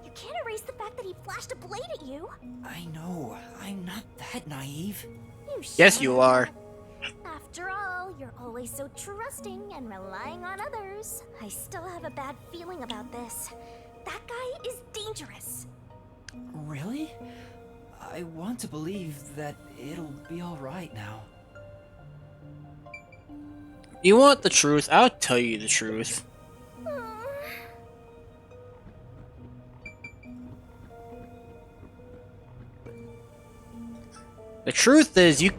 You can't erase the fact that he flashed a blade at you. I know. I'm not that naive. Yes, you are. After all, you're always so trusting and relying on others. I still have a bad feeling about this. That guy is dangerous. Really? I want to believe that it'll be alright now. You want the truth? I'll tell you the truth. The truth is, you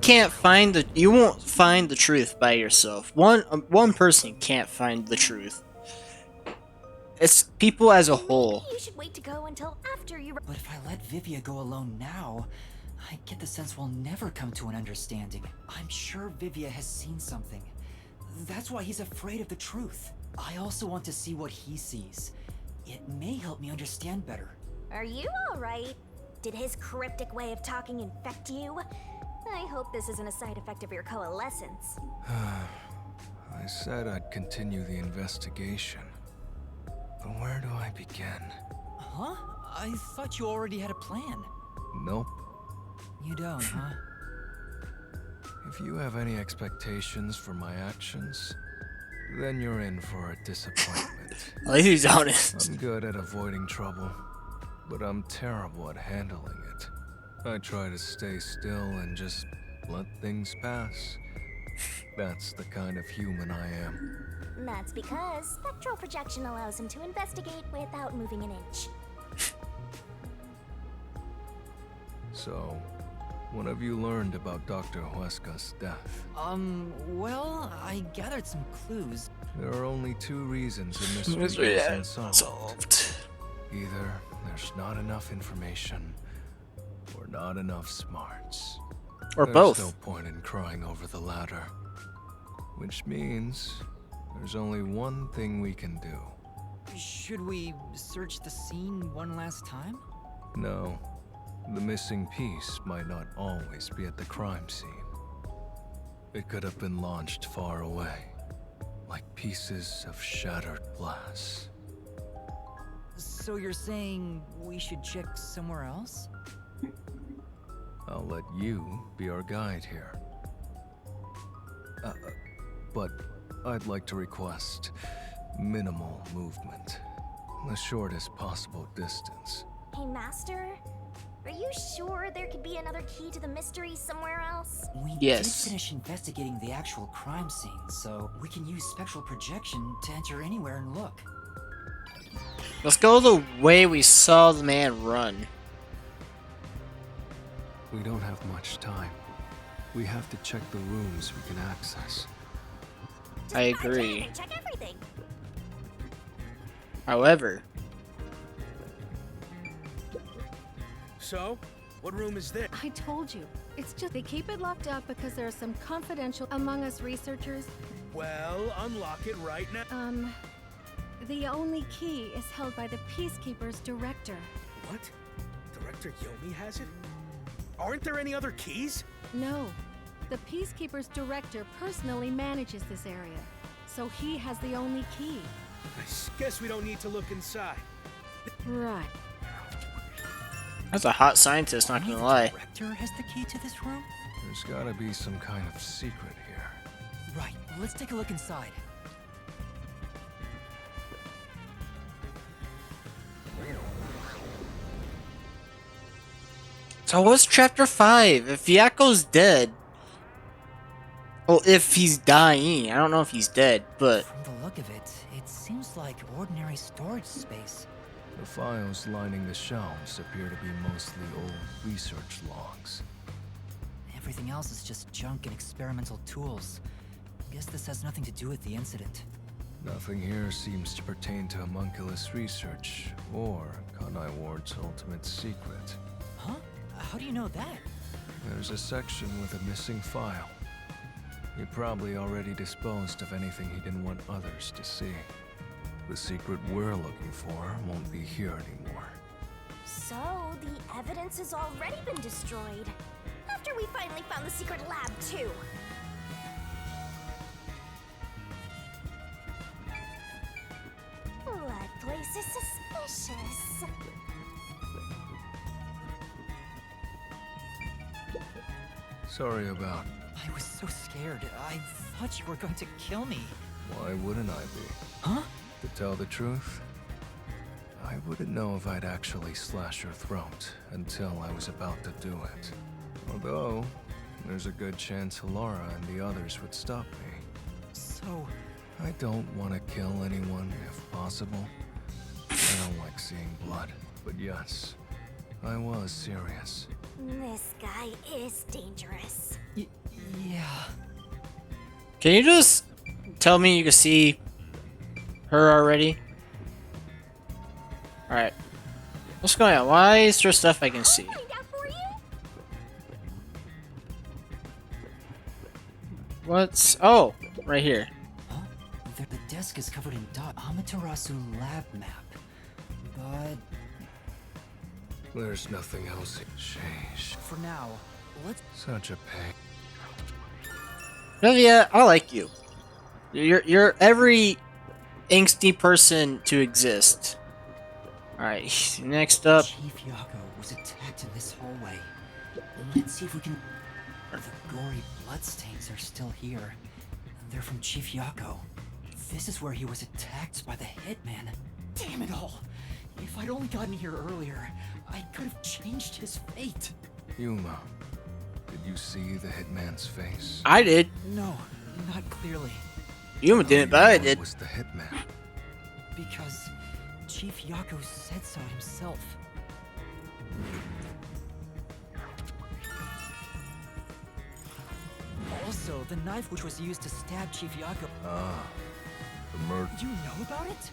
won't find the truth by yourself. One person can't find the truth. It's people as a whole. You should wait to go until after you. But if I let Vivia go alone now, I get the sense we'll never come to an understanding. I'm sure Vivia has seen something. That's why he's afraid of the truth. I also want to see what he sees. It may help me understand better. Are you alright? Did his cryptic way of talking infect you? I hope this isn't a side effect of your coalescence. I said I'd continue the investigation. But where do I begin? Huh? I thought you already had a plan. Nope. You don't, huh? If you have any expectations for my actions, then you're in for a disappointment. At least he's honest. I'm good at avoiding trouble, but I'm terrible at handling it. I try to stay still and just let things pass. That's the kind of human I am. That's because spectral projection allows him to investigate without moving an inch. So, what have you learned about Dr. Huesca's death? Well, I gathered some clues. There are only two reasons a mystery is unsolved. Either there's not enough information, or not enough smarts. Or There's both. no point in crying over the latter. Which means there's only one thing we can do. Should we search the scene one last time? No. The missing piece might not always be at the crime scene. It could have been launched far away, like pieces of shattered glass. So you're saying we should check somewhere else? I'll let you be our guide here. But I'd like to request minimal movement. The shortest possible distance. Hey, Master? Are you sure there could be another key to the mystery somewhere else? We did finish investigating the actual crime scene, so we can use spectral projection to enter anywhere and look. Let's go the way we saw the man run. We don't have much time. We have to check the rooms we can access. I agree. Check everything. However, So, what room is this? I told you. It's just they keep it locked up because there are some confidential among us researchers. Well, unlock it right now. The only key is held by the Peacekeeper's director. What? Director Yomi has it? Aren't there any other keys? No. The Peacekeeper's director personally manages this area, so he has the only key. I guess we don't need to look inside. Right. that's a hot scientist, not gonna lie. Director has the key to this room? There's gotta be some kind of secret here. Right, let's take a look inside. So what's chapter 5? If Yako's dead... Well, if he's dying. I don't know if he's dead, but... From the look of it, it seems like ordinary storage space. The files lining the shelves appear to be mostly old research logs. Everything else is just junk and experimental tools. Guess this has nothing to do with the incident. Nothing here seems to pertain to homunculus research or Kanai Ward's ultimate secret. Huh? How do you know that? There's a section with a missing file. He probably already disposed of anything he didn't want others to see. The secret we're looking for won't be here anymore. So, the evidence has already been destroyed. After we finally found the secret lab, too. That place is suspicious. Sorry about. I was so scared. I thought you were going to kill me. Why wouldn't I be? Huh? To tell the truth, I wouldn't know if I'd actually slash your throat until I was about to do it. Although, there's a good chance Laura and the others would stop me. So... I don't want to kill anyone if possible. I don't like seeing blood, but yes, I was serious. This guy is dangerous. Yeah. Can you just tell me you can see her already? Alright. What's going on? Why is there stuff I can see? What's... Oh, right here. Huh? The desk is covered in dot. Amaterasu lab map. But... There's nothing else. Sheesh. For now, let's... Such a pain. Olivia, I like you. You're every angsty person to exist. Alright, next up. Chief Yako was attacked in this hallway. Let's see if we can... The gory bloodstains are still here. And they're from Chief Yako. This is where he was attacked by the hitman. Damn it all! If I'd only gotten here earlier, I could have changed his fate. Yuma, did you see the hitman's face? I did. No, not clearly. Yuma didn't, but I did. Was the hitman? Because Chief Yako said so himself. Also, the knife which was used to stab Chief Yako. Ah, the murder. You know about it?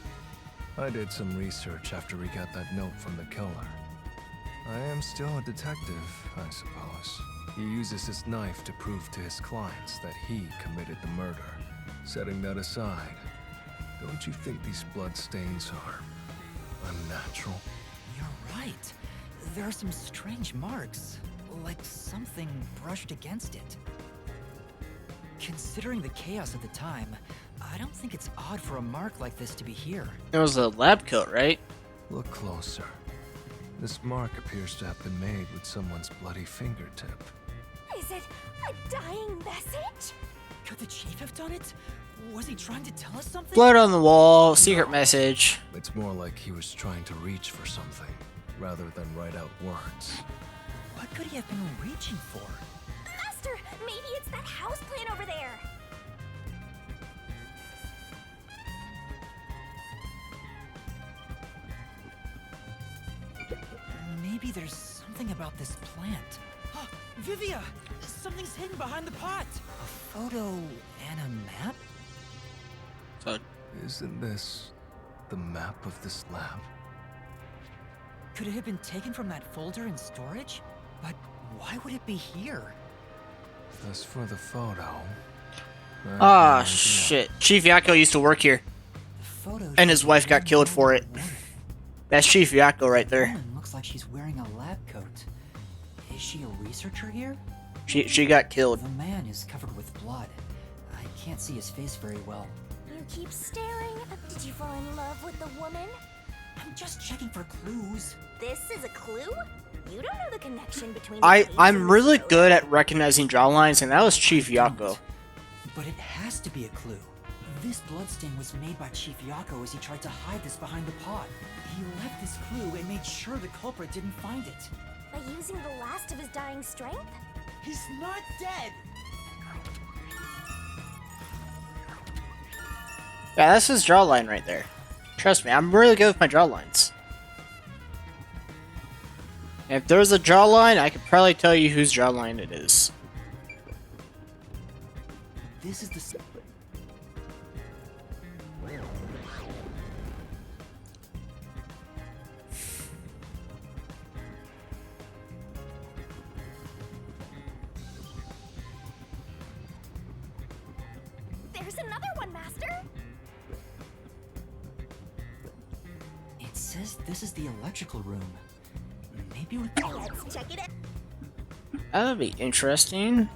I did some research after we got that note from the killer. I am still a detective, I suppose. He uses his knife to prove to his clients that he committed the murder. Setting that aside, don't you think these bloodstains are unnatural? You're right. There are some strange marks, like something brushed against it. Considering the chaos at the time, I don't think it's odd for a mark like this to be here. It was a lab coat, right? Look closer. This mark appears to have been made with someone's bloody fingertip. Is it a dying message? Could the chief have done it? Was he trying to tell us something? Blood on the wall, secret message. It's more like he was trying to reach for something, rather than write out words. What could he have been reaching for? Master, maybe it's that house plan over there. Maybe there's something about this plant. Oh, Vivia! Something's hidden behind the pot! A photo and a map? So, isn't this the map of this lab? Could it have been taken from that folder in storage? But why would it be here? As for the photo... Ah, shit. Chief Yako used to work here. And his wife got killed for it. That's Chief Yako right there. Looks like she's wearing a lab coat. Is she a researcher here? She got killed. The man is covered with blood. I can't see his face very well. You keep staring. Did you fall in love with the woman? I'm just checking for clues. This is a clue? You don't know the connection between I'm really good at recognizing jawlines, and that was Chief Yako. But it has to be a clue. This bloodstain was made by Chief Yako as he tried to hide this behind the pot. He left this clue and made sure the culprit didn't find it. By using the last of his dying strength? He's not dead! Yeah, that's his jawline right there. Trust me, I'm really good with my jawlines. If there's a jawline, I could probably tell you whose jawline it is. This is the... There's another one, Master! It says this is the electrical room. help you with Let's check it out. That'll be interesting.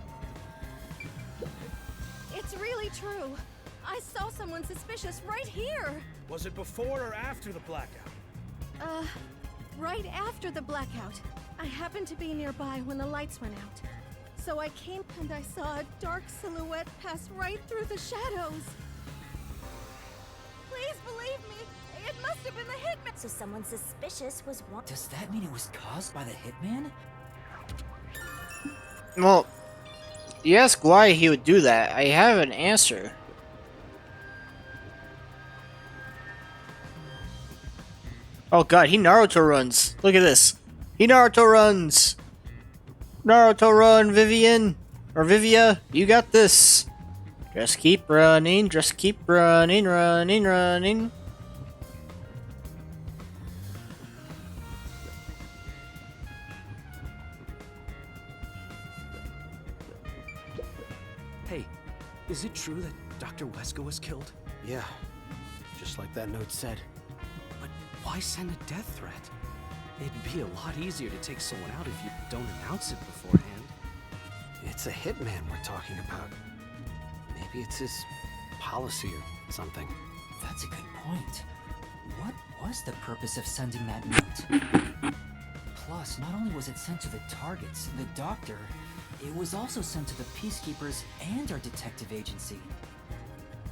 It's really true. I saw someone suspicious right here. Was it before or after the blackout? Right after the blackout. I happened to be nearby when the lights went out. So I came and I saw a dark silhouette pass right through the shadows. Please believe me, it must have been the hitman. So someone suspicious was one. Does that mean it was caused by the hitman? Well, you ask why he would do that. I have an answer. Oh god, he Naruto runs. Look at this. He Naruto runs. Naruto run, Vivian. Or Vivia, you got this. Just keep running, just keep running, running, running. Hey, is it true that Dr. Wesker was killed? Yeah, just like that note said. But why send a death threat? It'd be a lot easier to take someone out if you don't announce it beforehand. It's a hitman we're talking about. Maybe it's his policy or something. That's a good point. What was the purpose of sending that note? Plus, not only was it sent to the targets, the doctor, it was also sent to the Peacekeepers and our detective agency.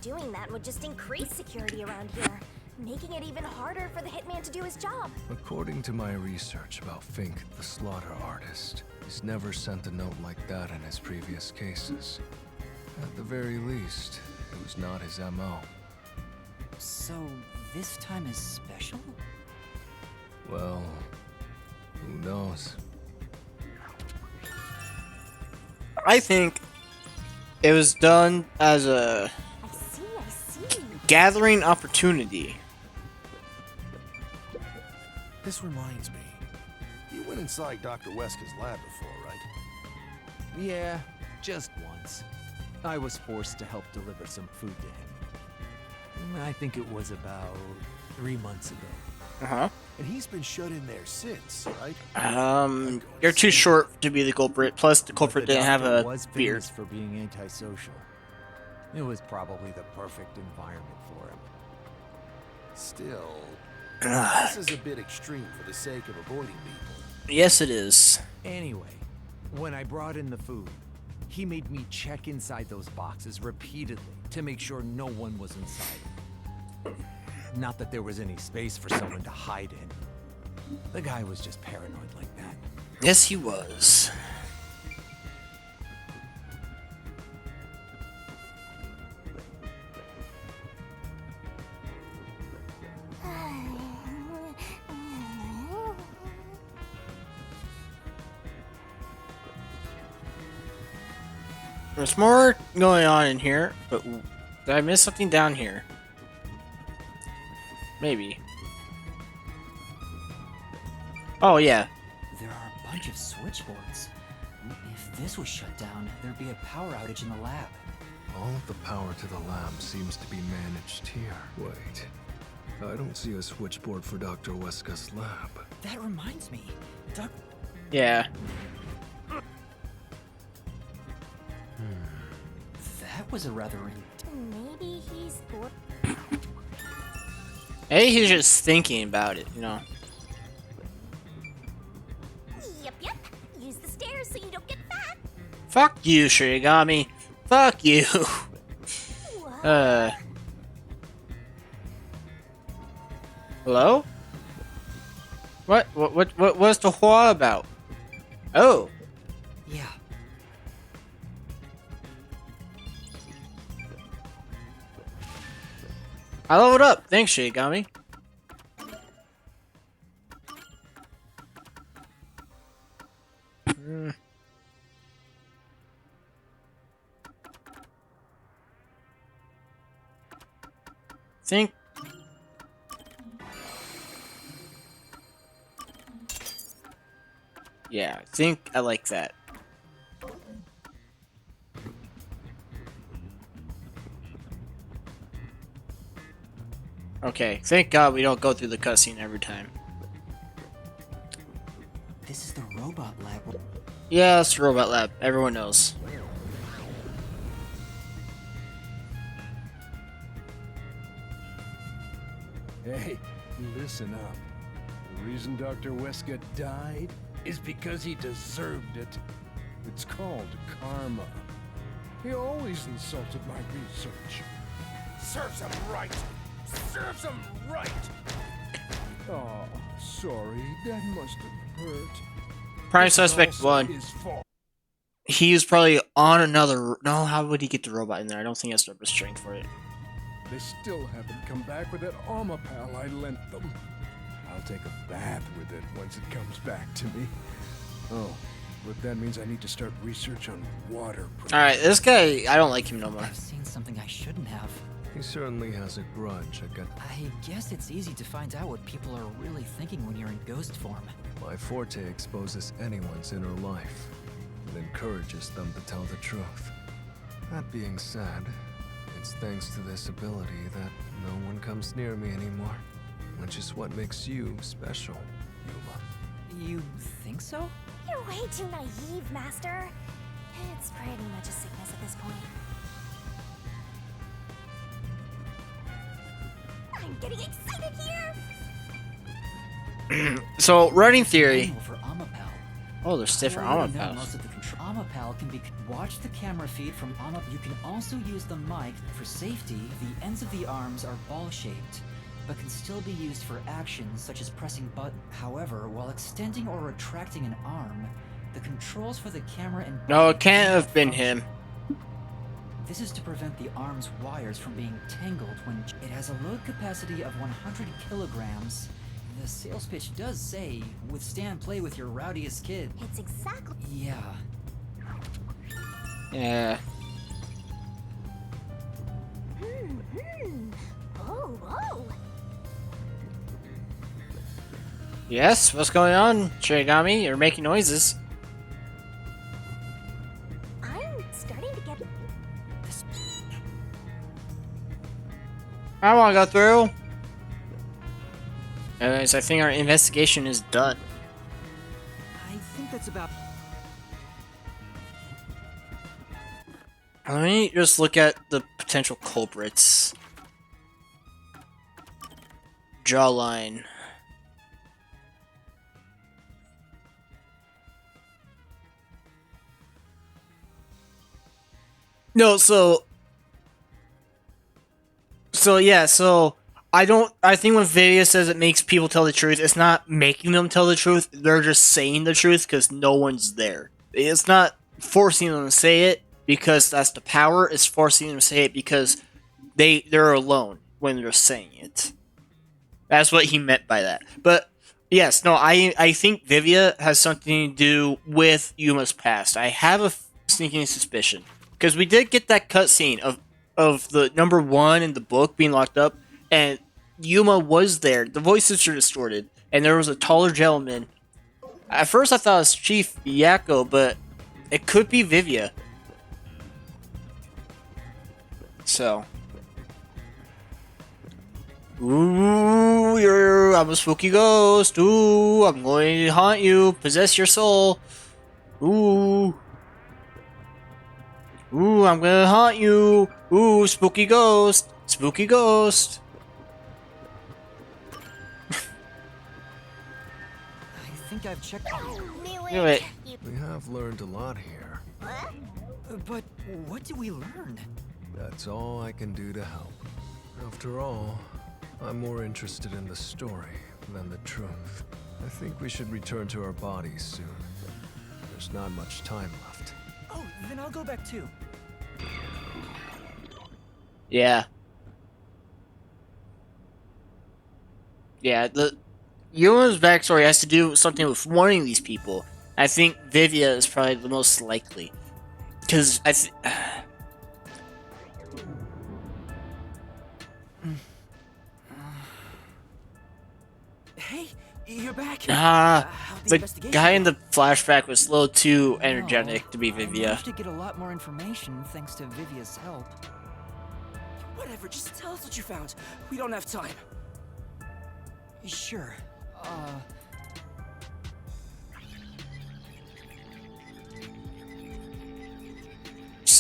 Doing that would just increase security around here, making it even harder for the hitman to do his job. According to my research about Fink, the slaughter artist, he's never sent a note like that in his previous cases. At the very least, it was not his MO. So, this time is special? Well, who knows? I think it was done as a I see. gathering opportunity. This reminds me. You went inside Dr. Wesker's lab before, right? Yeah, just once. I was forced to help deliver some food to him. I think it was about 3 months ago. Uh-huh. And he's been shut in there since, right? You're too short to be the culprit. Plus, the culprit The didn't have doctor a was beard. famous for being antisocial. It was probably the perfect environment for him. Still, this is a bit extreme for the sake of avoiding people. Yes, it is. Anyway, when I brought in the food, he made me check inside those boxes repeatedly to make sure no one was inside. Not that there was any space for someone to hide in. The guy was just paranoid like that. Yes, he was. There's more going on in here, but did I miss something down here? Maybe. Oh, yeah. There are a bunch of switchboards. If this was shut down, there'd be a power outage in the lab. All of the power to the lab seems to be managed here. Wait. I don't see a switchboard for Dr. Wesker's lab. That reminds me. Yeah. That was a rather Maybe he's bored. Hey, he's just thinking about it, you know. Yep. Use the stairs so you don't get fat. Fuck you, Shinigami. Fuck you. Hello? What's the Hua about? Oh. Yeah. I leveled up. Thanks, Shinigami. Think. Yeah, I think I like that. Okay, thank God we don't go through the cutscene every time. This robot lab. Yeah, it's the robot lab. Everyone knows. Hey, listen up. The reason Dr. Wesker died is because he deserved it. It's called karma. He always insulted my research. Serves him right! Serves him right! Oh, sorry. That must have hurt. Prime This is suspect also 1. his fault. He was probably on another. No, how would he get the robot in there? I don't think he has the strength for it. They still haven't come back with that armor pal I lent them. I'll take a bath with it once it comes back to me. Oh, but that means I need to start research on water. Alright, this guy, I don't like him no more. I've seen something I shouldn't have. He certainly has a grudge against. I guess it's easy to find out what people are really thinking when you're in ghost form. My forte exposes anyone's inner life and encourages them to tell the truth. That being said, it's thanks to this ability that no one comes near me anymore, which is what makes you special, Yuma. You think so? You're way too naive, Master. It's pretty much a sickness at this point. I'm getting excited here! So, running theory. Manual for Amapal. Oh, there's different I already know Amapals. most of the control. Amapal can be watch the camera feed from Amapal. You can also use the mic for safety. The ends of the arms are ball-shaped, but can still be used for actions such as pressing button. However, while extending or retracting an arm, the controls for the camera and No, it can't have been him. This is to prevent the arm's wires from being tangled when it has a load capacity of 100 kilograms. The sales pitch does say, withstand play with your rowdiest kid. It's exactly. Yeah. Yeah. Oh, oh. Yes, what's going on, Shinigami? You're making noises. I'm starting to get. I want to go through. Anyways, I think our investigation is done. I think that's about. Let me just look at the potential culprits. Jawline. No, so I think when Vidya says it makes people tell the truth, it's not making them tell the truth, they're just saying the truth because no one's there. It's not forcing them to say it because that's the power, it's forcing them to say it because they're alone when they're saying it. That's what he meant by that. But yes, no, I think Vivia has something to do with Yuma's past. I have a sneaking suspicion. Because we did get that cutscene of the number 1 in the book being locked up, and Yuma was there. The voices are distorted, and there was a taller gentleman. At first I thought it was Chief Yakko, but it could be Vivia. So. Ooh, I'm a spooky ghost. Ooh, I'm going to haunt you, possess your soul. Ooh. Ooh, I'm gonna haunt you. Ooh, spooky ghost. Spooky ghost. I think I've checked. Do it. We have learned a lot here. But what do we learn? That's all I can do to help. After all, I'm more interested in the story than the truth. I think we should return to our bodies soon. There's not much time left. Oh, then I'll go back too. Yeah. Yeah, the Yuma's backstory has to do something with warning these people. I think Vivia is probably the most likely. Because Hey, you're back. the guy in the flashback was a little too energetic to be I Vivia. managed to get a lot more information thanks to Vivia's help. Whatever, just tell us what you found. We don't have time. Sure.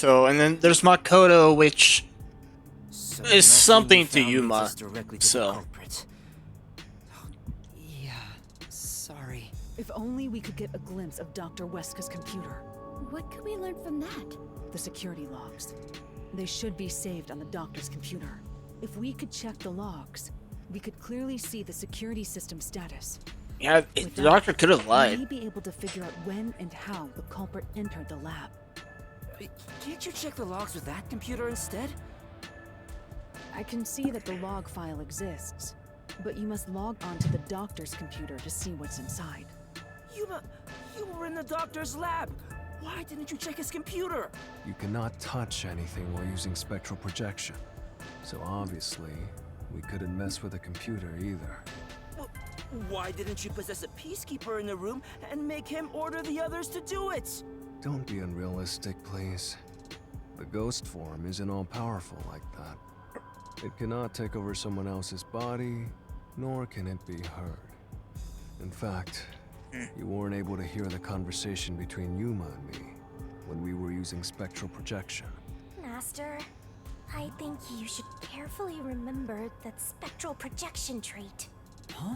So, and then there's Makoto, which So is something to nothing you found leads Yuma. us directly to the So, culprit. Yeah, sorry. If only we could get a glimpse of Dr. Weska's computer. What could we learn from that? The security logs. They should be saved on the doctor's computer. If we could check the logs, we could clearly see the security system status. yeah, the doctor could have We lied. may be able to figure out when and how the culprit entered the lab. Can't you check the logs with that computer instead? I can see that the log file exists, but you must log onto the doctor's computer to see what's inside. You were in the doctor's lab. Why didn't you check his computer? You cannot touch anything while using spectral projection. So obviously, we couldn't mess with a computer either. Well, why didn't you possess a peacekeeper in the room and make him order the others to do it? Don't be unrealistic, please. The ghost form isn't all-powerful like that. It cannot take over someone else's body, nor can it be heard. In fact, you weren't able to hear the conversation between Yuma and me when we were using spectral projection. Master, I think you should carefully remember that spectral projection trait. Huh?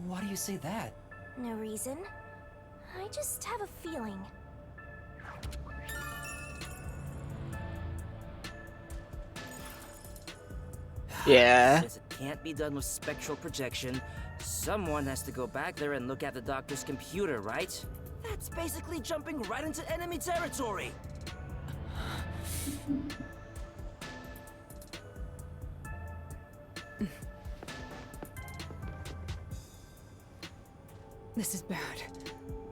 Why do you say that? No reason. I just have a feeling. Yeah. Since it can't be done with spectral projection, someone has to go back there and look at the doctor's computer, right? That's basically jumping right into enemy territory. This is bad.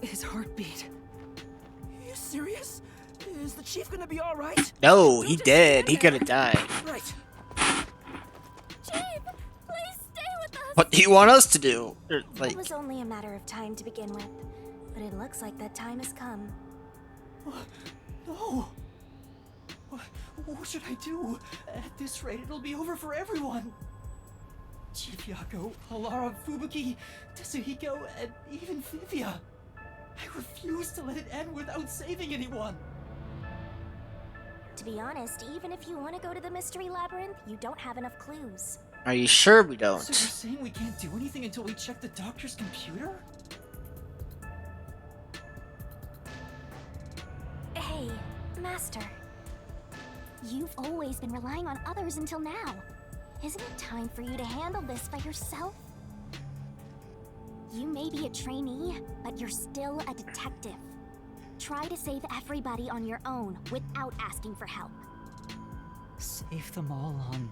His heartbeat. You serious? Is the chief gonna be all right? No, he dead. He could have died. Right. Chief, please stay with us. What do you want us to do? Like, It was only a matter of time to begin with, but it looks like that time has come. No! What should I do? At this rate, it'll be over for everyone! Chief Yako, Alara, Fubuki, Tetsuhiko, and even Vivia. I refuse to let it end without saving anyone! To be honest, even if you want to go to the Mystery Labyrinth, you don't have enough clues. are you sure we So you're don't? saying we can't do anything until we check the doctor's computer? Hey, Master. You've always been relying on others until now. Isn't it time for you to handle this by yourself? You may be a trainee, but you're still a detective. Try to save everybody on your own without asking for help. Save them all on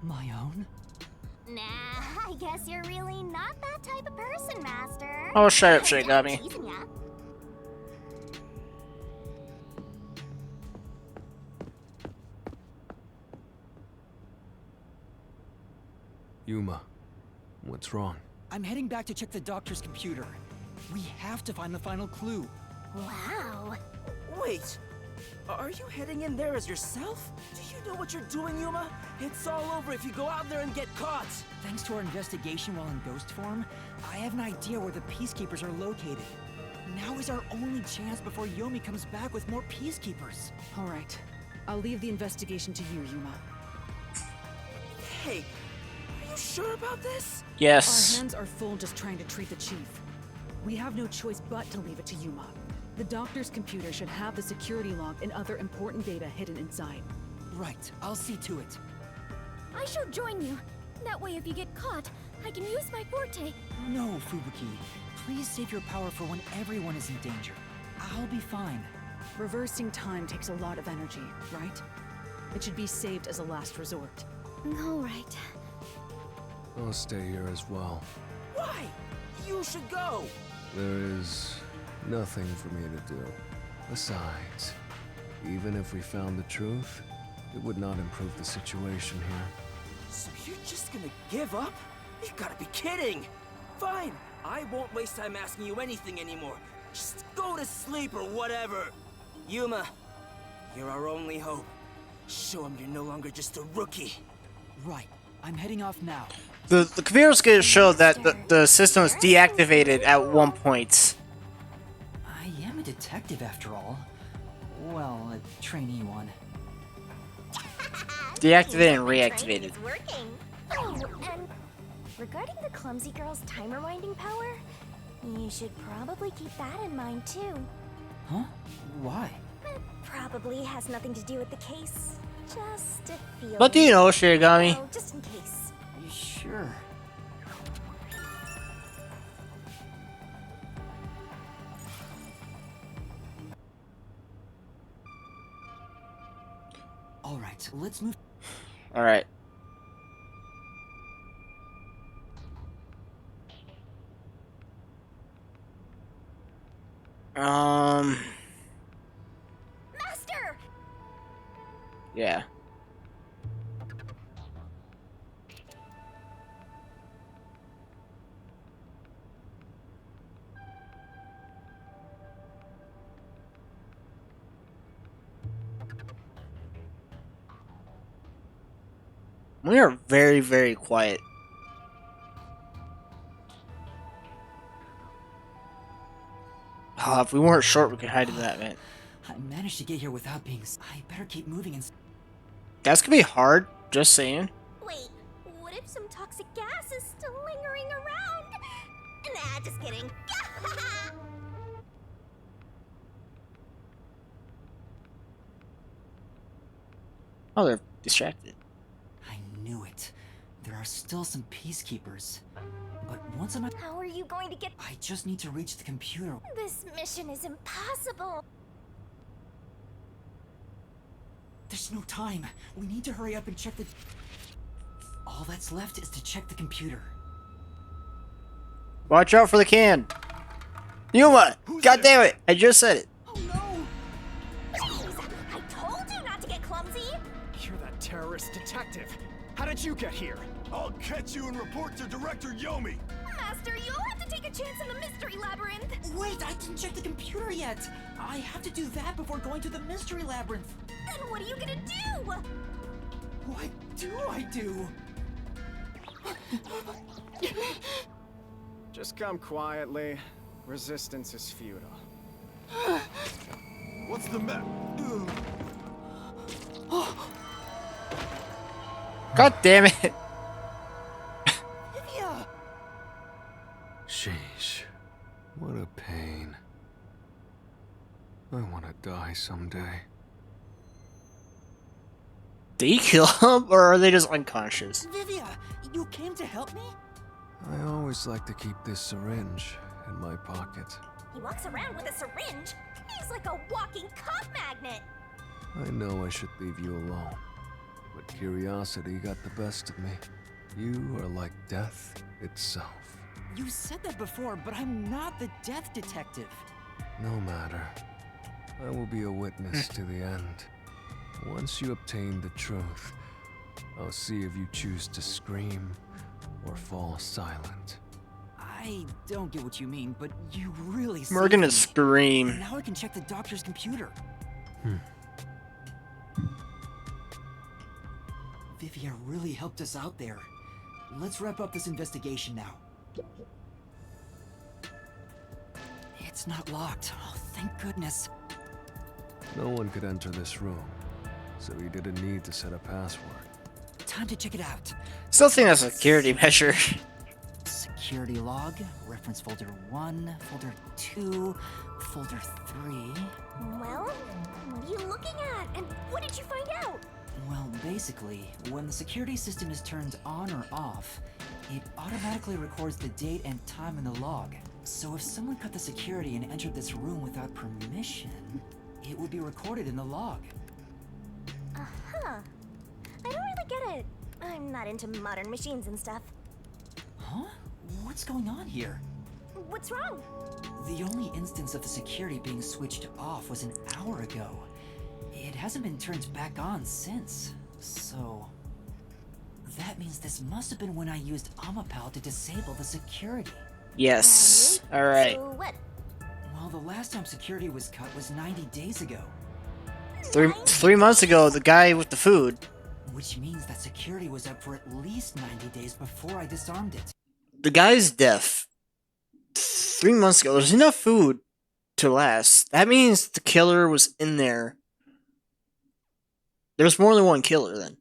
my own? Nah, I guess you're really not that type of person, Master. Oh, shut up, Shinigami. Teasing ya. Yuma, what's wrong? I'm heading back to check the doctor's computer. We have to find the final clue. Wow. Wait, are you heading in there as yourself? Do you know what you're doing, Yuma? It's all over if you go out there and get caught. Thanks to our investigation while in ghost form, I have an idea where the peacekeepers are located. Now is our only chance before Yomi comes back with more peacekeepers. All right. I'll leave the investigation to you, Yuma. Hey, are you sure about this? Yes. Our hands are full just trying to treat the chief. We have no choice but to leave it to Yuma. The doctor's computer should have the security log and other important data hidden inside. Right, I'll see to it. I shall join you. That way, if you get caught, I can use my forte. No, Fubuki. Please save your power for when everyone is in danger. I'll be fine. Reversing time takes a lot of energy, right? It should be saved as a last resort. All right. I'll stay here as well. Why? You should go. There is nothing for me to do. Besides, even if we found the truth, it would not improve the situation here. So you're just gonna give up? You gotta be kidding! Fine, I won't waste time asking you anything anymore. Just go to sleep or whatever. Yuma, you're our only hope. Show him you're no longer just a rookie. Right, I'm heading off now. The computer's gonna show that the system is deactivated at one point. I am a detective after all. Well, a trainee one. Deactivated and reactivated. It's working. Oh, and regarding the clumsy girl's time rewinding power, you should probably keep that in mind too. Huh? Why? It probably has nothing to do with the case. Just a feeling. What do you know, Shirigami? Oh, just in case. You sure? All right, let's move. All right. Master! Yeah. We are very, very quiet. If we weren't short, we could hide in that vent. I managed to get here without being. I better keep moving and. That's gonna be hard. Just saying. Wait, what if some toxic gas is still lingering around? Nah, just kidding. Oh, they're distracted. I knew it. There are still some peacekeepers. But once I'm. How are you going to get? I just need to reach the computer. This mission is impossible. There's no time. We need to hurry up and check the. All that's left is to check the computer. Watch out for the can. Yuma! God damn it! I just said it. Jeez, I told you not to get clumsy. You're that terrorist detective. How did you get here? I'll catch you and report to Director Yomi. Master, you'll have to take a chance in the mystery labyrinth. Wait, I didn't check the computer yet. I have to do that before going to the mystery labyrinth. Then what are you gonna do? What do I do? Just come quietly. Resistance is futile. What's the matter? God damn it! Sheesh. What a pain. I want to die someday. Did he kill him, or are they just unconscious? Vivia, you came to help me? I always like to keep this syringe in my pocket. He walks around with a syringe. He's like a walking cop magnet. I know I should leave you alone, but curiosity got the best of me. You are like death itself. You said that before, but I'm not the death detective. No matter. I will be a witness to the end. Once you obtain the truth, I'll see if you choose to scream or fall silent. I don't get what you mean, but you really We're gonna saved me. scream. Now I can check the doctor's computer. Vivia really helped us out there. Let's wrap up this investigation now. It's not locked. Oh, thank goodness. No one could enter this room, so he didn't need to set a password. Time to check it out. Still think that's a security measure. Security log, reference folder 1, folder 2, folder 3. Well, what are you looking at? And what did you find out? Well, basically, when the security system is turned on or off, it automatically records the date and time in the log. So if someone cut the security and entered this room without permission, it would be recorded in the log. Uh-huh. I don't really get it. I'm not into modern machines and stuff. Huh? What's going on here? What's wrong? The only instance of the security being switched off was an hour ago. It hasn't been turned back on since. So that means this must have been when I used Amapal to disable the security. Yes. Alright. So what? Well, the last time security was cut was 90 days ago. 3 months ago, the guy with the food. Which means that security was up for at least 90 days before I disarmed it. The guy's deaf. 3 months ago, there's enough food to last. That means the killer was in there. There's more than one killer then.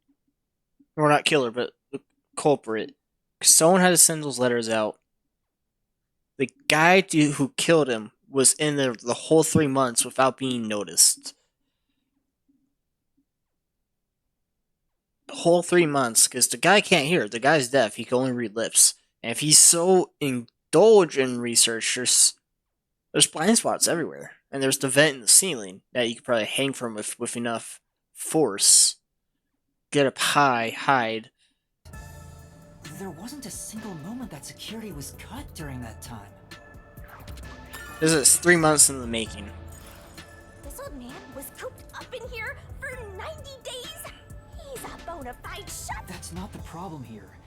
or not killer, but the culprit. Someone had to send those letters out. The guy who killed him was in there the whole 3 months without being noticed. The whole 3 months, because the guy can't hear. The guy's deaf. He can only read lips. And if he's so indulged in research, there's blind spots everywhere. And there's the vent in the ceiling that you could probably hang from with enough force. Get up high, hide. There wasn't a single moment that security was cut during that time. This is 3 months in the making. This old man was cooped up in here for 90 days? He's a bona fide shut. That's not the problem here.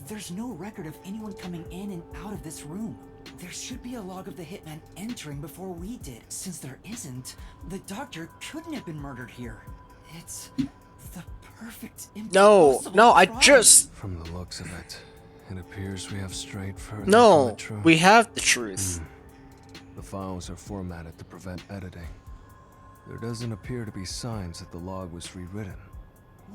There's no record of anyone coming in and out of this room. There should be a log of the hitman entering before we did. Since there isn't, the doctor couldn't have been murdered here. It's the perfect No, I crime. just... From the looks of it, it appears we have strayed further No, from the truth. we have the truth. The files are formatted to prevent editing. There doesn't appear to be signs that the log was rewritten.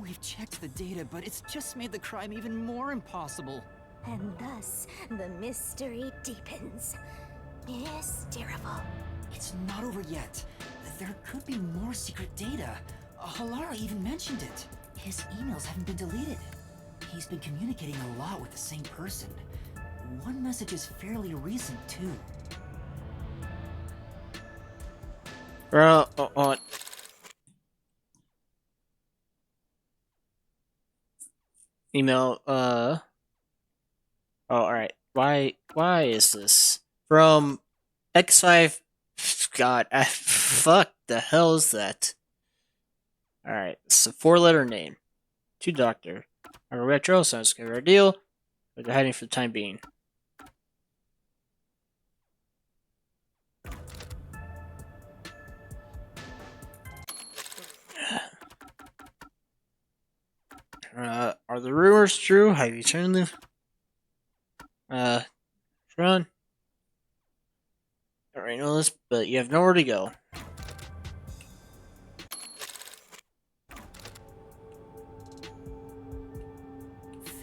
We've checked the data, but it's just made the crime even more impossible. And thus, the mystery deepens. Mysterious. It's not over yet. There could be more secret data. Halara even mentioned it. His emails haven't been deleted. He's been communicating a lot with the same person. One message is fairly recent, too. Email, oh, alright. Why is this? From X5, God, fuck the hell is that? Alright, it's a 4-letter name. To Doctor. Our retro, sounds like our deal, but they're hiding for the time being. Are the rumors true? Have you turned them? Run. I already know this, but you have nowhere to go.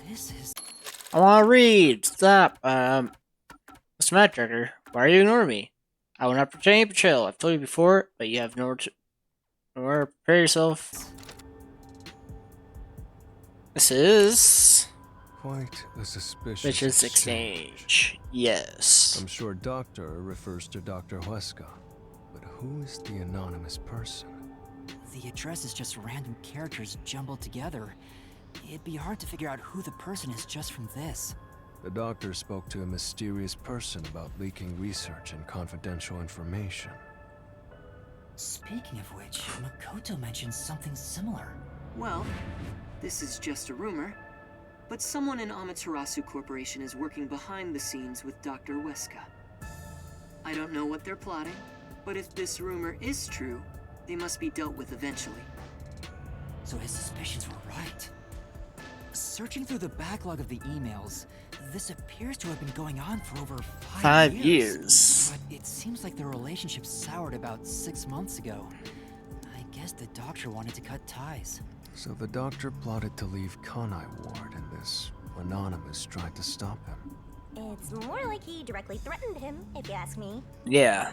This is... I wanna read! Stop! What's the matter, Drucker? Why are you ignoring me? I will not pretend any betrayal. I've told you before, but you have nowhere to prepare yourself. This is... Quite a suspicious exchange. Yes. I'm sure Doctor refers to Dr. Huesca, but who is the anonymous person? The address is just random characters jumbled together. It'd be hard to figure out who the person is just from this. The doctor spoke to a mysterious person about leaking research and confidential information. Speaking of which, Makoto mentioned something similar. Well, this is just a rumor, but someone in Amaterasu Corporation is working behind the scenes with Dr. Huesca. I don't know what they're plotting, but if this rumor is true, they must be dealt with eventually. So his suspicions were right. Searching through the backlog of the emails, this appears to have been going on for over 5 years. But it seems like their relationship soured about 6 months ago. I guess the doctor wanted to cut ties. So the doctor plotted to leave Kanai Ward, and this anonymous tried to stop him. It's more like he directly threatened him, if you ask me. Yeah.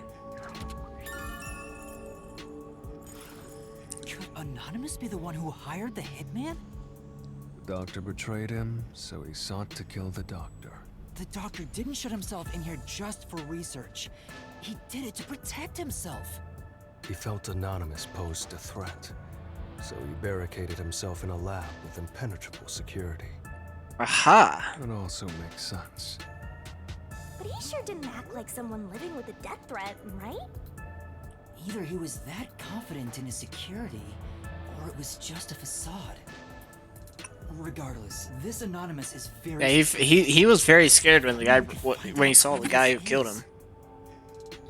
Could Anonymous be the one who hired the hitman? The doctor betrayed him, so he sought to kill the doctor. The doctor didn't shut himself in here just for research. He did it to protect himself. He felt Anonymous posed a threat, so he barricaded himself in a lab with impenetrable security. Aha! It also makes sense. But he sure didn't act like someone living with a death threat, right? Either he was that confident in his security, or it was just a facade. Regardless, this Anonymous is very... Yeah, he was very scared when he saw the guy who killed him.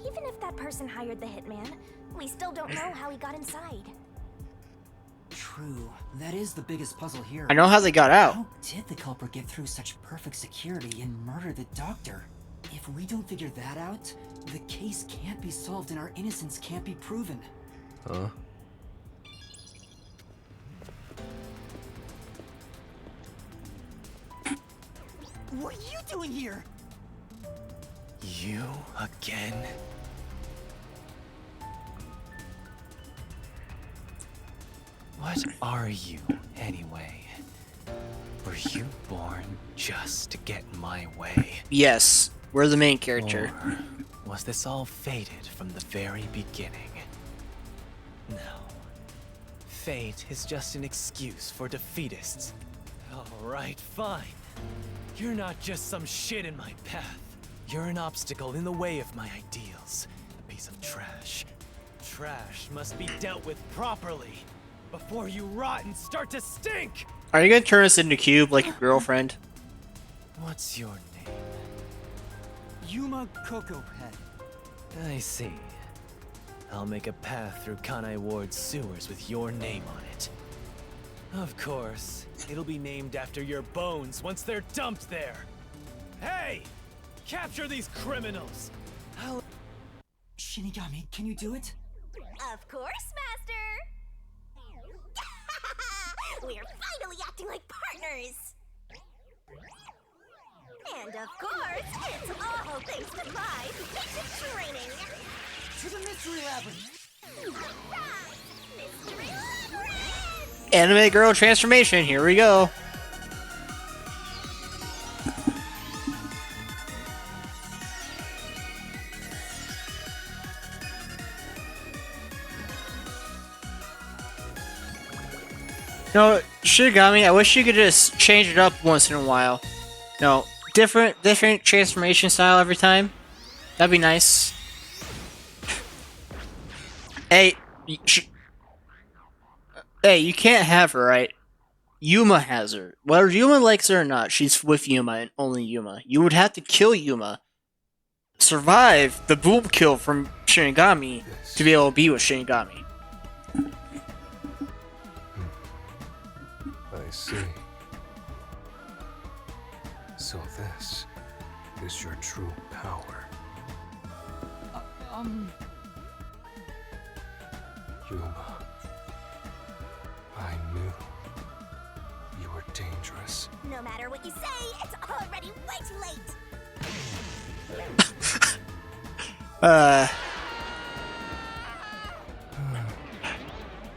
Even if that person hired the hitman, we still don't know how he got inside. True. That is the biggest puzzle here. I know how they got out. How did the culprit get through such perfect security and murder the doctor? If we don't figure that out, the case can't be solved and our innocence can't be proven. Huh? What are you doing here? You again? What are you, anyway? Were you born just to get in my way? Yes, we're the main character. Or was this all fated from the very beginning? No. Fate is just an excuse for defeatists. Alright, fine. You're not just some shit in my path. You're an obstacle in the way of my ideals. A piece of trash. Trash must be dealt with properly before you rot and start to stink! Are you gonna turn us into Cube like your girlfriend? What's your name? Yuma Cocohead. I see. I'll make a path through Kanai Ward's sewers with your name on it. Of course, it'll be named after your bones once they're dumped there. Hey! Capture these criminals! Shinigami, can you do it? Of course, Master! We're finally acting like partners! And of course, it's all thanks to my basic training! To the Mystery Labyrinth! Mystery Labyrinth! Anime girl transformation, here we go. No, Shinigami, I wish you could just change it up once in a while. No, different transformation style every time. That'd be nice. Hey, hey, you can't have her, right? Yuma has her. Whether Yuma likes her or not, she's with Yuma and only Yuma. You would have to kill Yuma, survive the boom kill from Shinigami to be able to be with Shinigami. I see. So this is your true power. Yuma. I knew you were dangerous. No matter what you say, it's already way too late! I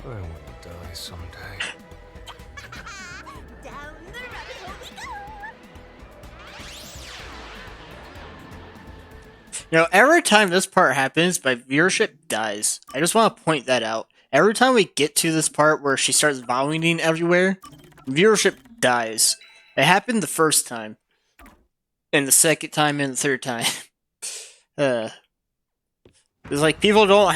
will die someday. Down the rabbit hole we go! You know, every time this part happens, my viewership dies. I just want to point that out. Every time we get to this part where she starts vomiting everywhere, viewership dies. It happened the first time. And the second time and the third time. It's like people don't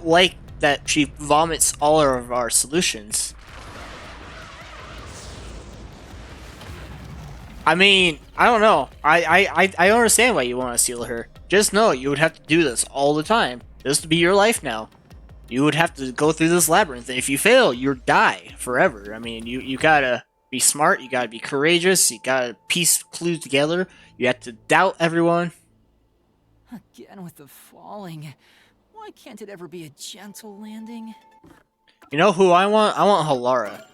like that she vomits all of our solutions. I mean, I don't know. I don't understand why you want to steal her. Just know you would have to do this all the time. This would be your life now. You would have to go through this labyrinth, and if you fail, you die forever. I mean, you gotta be smart, you gotta be courageous, you gotta piece clues together, you have to doubt everyone. Again with the falling. Why can't it ever be a gentle landing? You know who I want? I want Halara.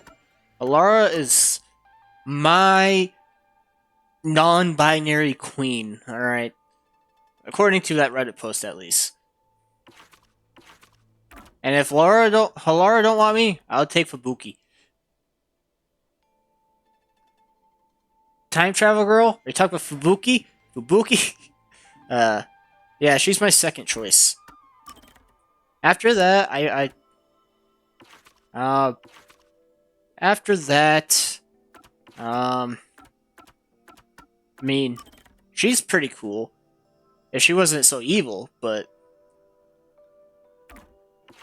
Halara is my non-binary queen, alright? According to that Reddit post, at least. And if Halara don't want me, I'll take Fubuki. Time travel girl? Are you talking about Fubuki? Fubuki? Yeah, she's my second choice. After that, after that, I mean, she's pretty cool. If she wasn't so evil, but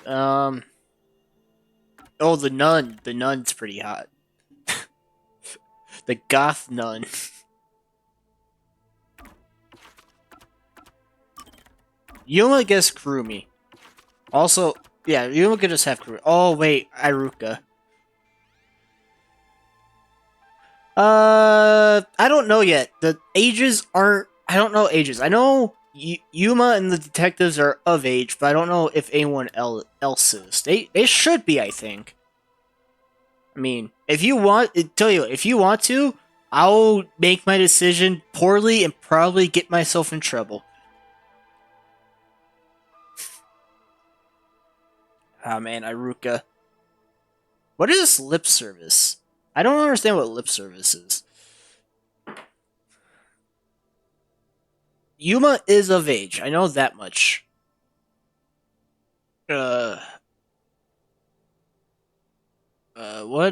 oh, the nun. The nun's pretty hot. The goth nun. Yuma gets Kurumi. Also, yeah, Yuma could just have Kurumi. Oh, wait, Iruka. I don't know yet. The ages aren't... I don't know ages. I know Yuma and the detectives are of age, but I don't know if anyone else is. They should be, I think. I mean, if you want... if you want to, I'll make my decision poorly and probably get myself in trouble. Ah, man, Iruka. What is lip service? I don't understand what lip service is. Yuma is of age. I know that much. What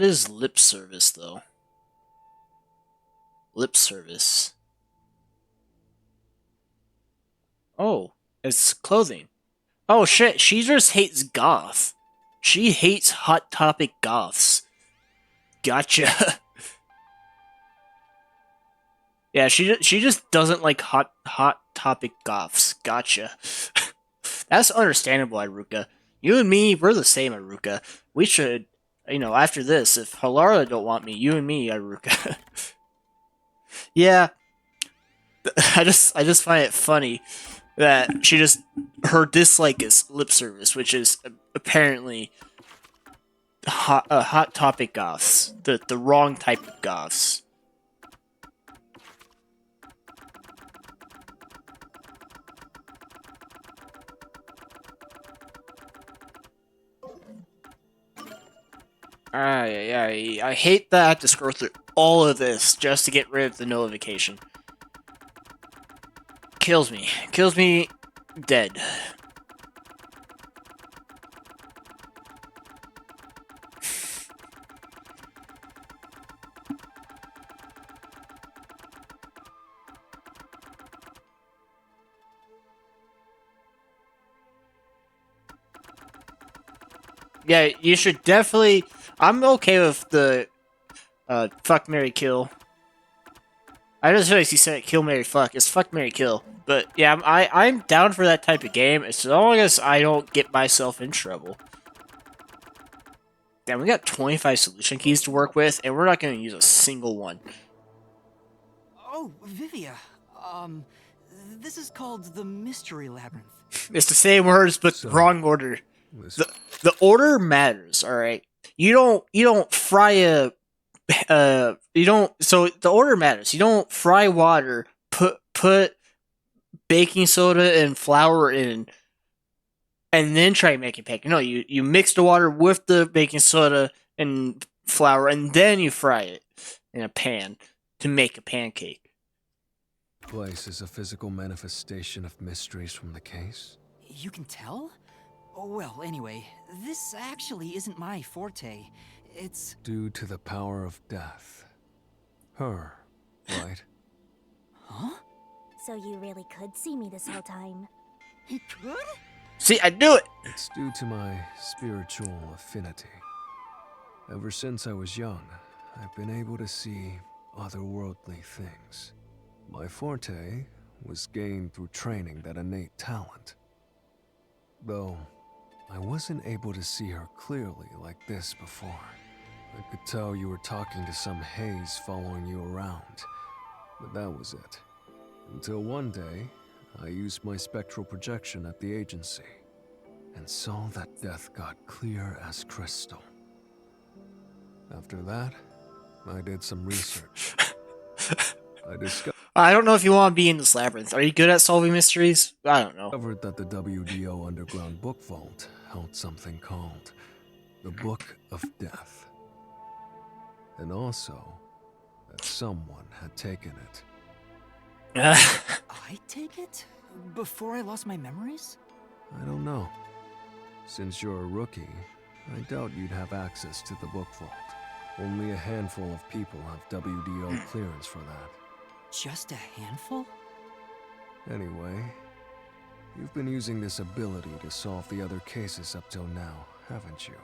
is lip service, though? Lip service. Oh, it's clothing. Oh shit, she just hates goth. She hates Hot Topic goths. Gotcha. Yeah, she just doesn't like hot topic goths. Gotcha. That's understandable, Iruka. You and me, we're the same, Iruka. We should, after this, if Halara don't want me, you and me, Iruka. Yeah. I just find it funny that her dislike is lip service, which is apparently hot topic goths, the wrong type of goths. I hate that I have to scroll through all of this just to get rid of the notification. Kills me dead. Yeah, you should definitely. I'm okay with the fuck, marry, kill. I just realized you said kill, marry, fuck. It's fuck, marry, kill. But yeah, I'm down for that type of game as long as I don't get myself in trouble. Damn, we got 25 solution keys to work with, and we're not going to use a single one. Oh, Vivia. This is called the Mystery Labyrinth. It's the same words, but wrong order. The order matters, alright? You don't fry a... so the order matters. You don't fry water, put baking soda and flour in, and then try making pancake. No, you mix the water with the baking soda and flour, and then you fry it in a pan to make a pancake. Place is a physical manifestation of mysteries from the case. You can tell? Oh, well, anyway, this actually isn't my forte. It's... due to the power of death. Her, right? Huh? So you really could see me this whole time. He could? See, I knew it! It's due to my spiritual affinity. Ever since I was young, I've been able to see otherworldly things. My forte was gained through training that innate talent. Though, I wasn't able to see her clearly like this before. I could tell you were talking to some haze following you around, but that was it. Until one day, I used my spectral projection at the agency, and saw that death got clear as crystal. After that, I did some research. I don't know if you want to be in this labyrinth. Are you good at solving mysteries? I don't know. Discovered that the WDO Underground Book Vault held something called the Book of Death. And also, that someone had taken it. I take it? Before I lost my memories? I don't know. Since you're a rookie, I doubt you'd have access to the book vault. Only a handful of people have WDO clearance for that. Just a handful? Anyway, you've been using this ability to solve the other cases up till now, haven't you?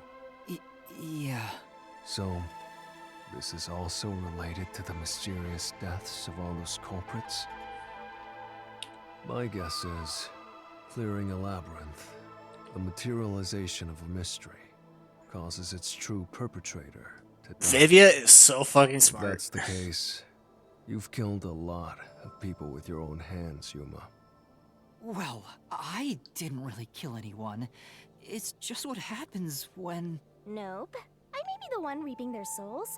Yeah. So, this is also related to the mysterious deaths of all those culprits? My guess is, clearing a labyrinth, the materialization of a mystery, causes its true perpetrator to die. Vivia is so fucking smart. If that's the case, you've killed a lot of people with your own hands, Yuma. Well, I didn't really kill anyone. It's just what happens when... Nope. I may be the one reaping their souls,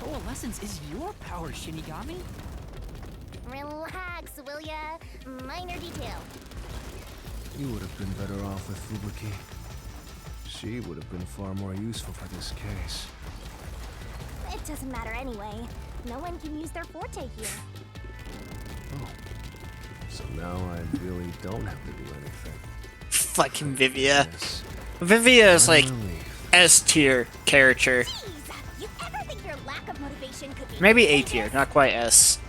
coalescence is your power, Shinigami. Relax, will ya? Minor detail. You would have been better off with Fubuki. She would have been far more useful for this case. It doesn't matter anyway. No one can use their forte here. Oh. So now I really don't have to do anything. Fucking Vivia. Vivia is like S tier character. You ever think your lack of motivation could be Maybe A tier, not quite S.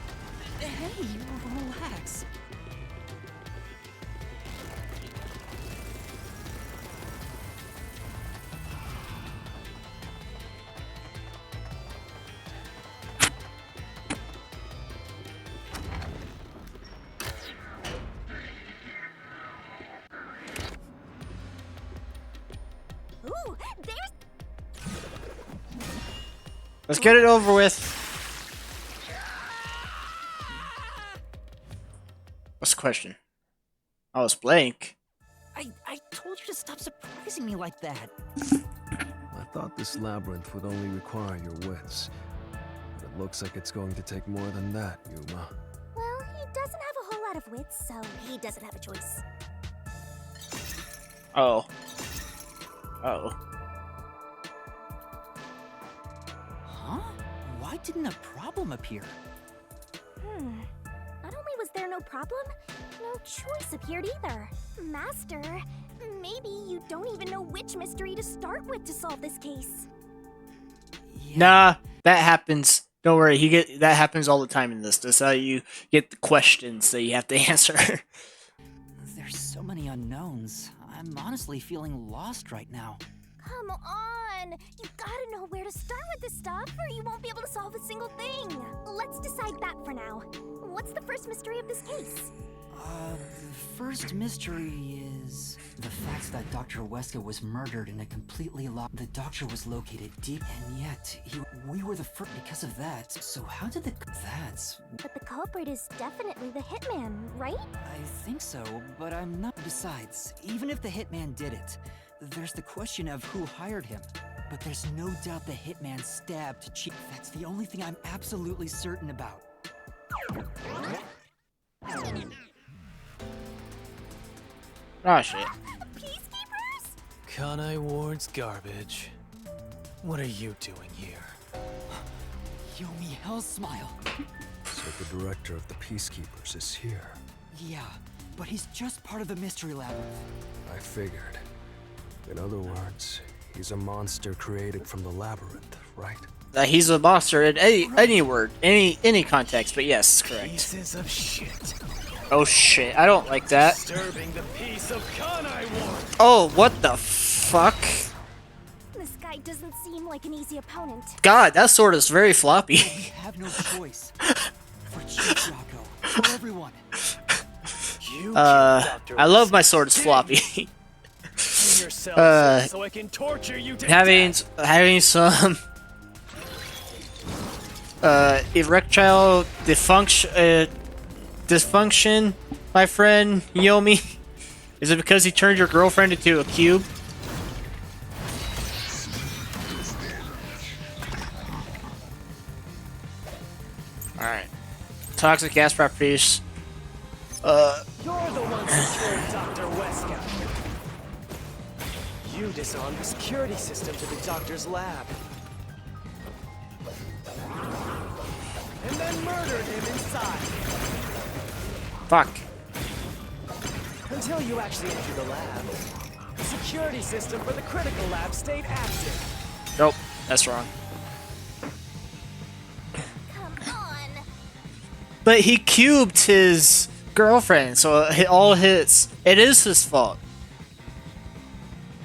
Hey, relax. Ooh, there's Let's get it over with. What's the question? Oh, it's blank. I told you to stop surprising me like that. I thought this labyrinth would only require your wits. But it looks like it's going to take more than that, Yuma. Well, he doesn't have a whole lot of wits, so he doesn't have a choice. Oh. Oh. Huh? Why didn't a problem appear? Not only was there no problem, no choice appeared either. Master, maybe you don't even know which mystery to start with to solve this case. Nah, that happens. Don't worry, that happens all the time in this. That's how you get the questions that you have to answer. There's so many unknowns. I'm honestly feeling lost right now. Come on! You gotta know where to start with this stuff, or you won't be able to solve a single thing. Let's decide that for now. What's the first mystery of this case? The first mystery is the fact that Dr. Weska was murdered in a completely locked. The doctor was located deep, and yet we were the first because of that. So how did that's? But the culprit is definitely the hitman, right? I think so, but I'm not. Besides, even if the hitman did it, there's the question of who hired him. But there's no doubt the hitman stabbed Chief. That's the only thing I'm absolutely certain about. Oh shit. Kanai Ward's garbage. What are you doing here? Yomi Hellsmile. So the director of the Peacekeepers is here. Yeah, but he's just part of the mystery labyrinth. I figured. In other words, he's a monster created from the labyrinth, right? He's a monster in any word, any context, but yes, correct. Pieces of shit. Oh shit, I don't like that. Disturbing the peace of Kanai Ward. Oh, what the fuck? This guy doesn't seem like an easy opponent. God, that sword is very floppy. We have no choice. For Chief Jocko, for everyone. I love my sword is floppy. So I can torture you to having some erectile dysfunction, my friend Yomi. Is it because he turned your girlfriend into a cube? Alright. Toxic gas properties. You're the one who killed Dr. Weska. You disarmed the security system to the doctor's lab. And then murdered him inside. Fuck. Until you actually entered the lab. The security system for the critical lab stayed active. Nope, that's wrong. Come on. But he cubed his girlfriend, so it is his fault.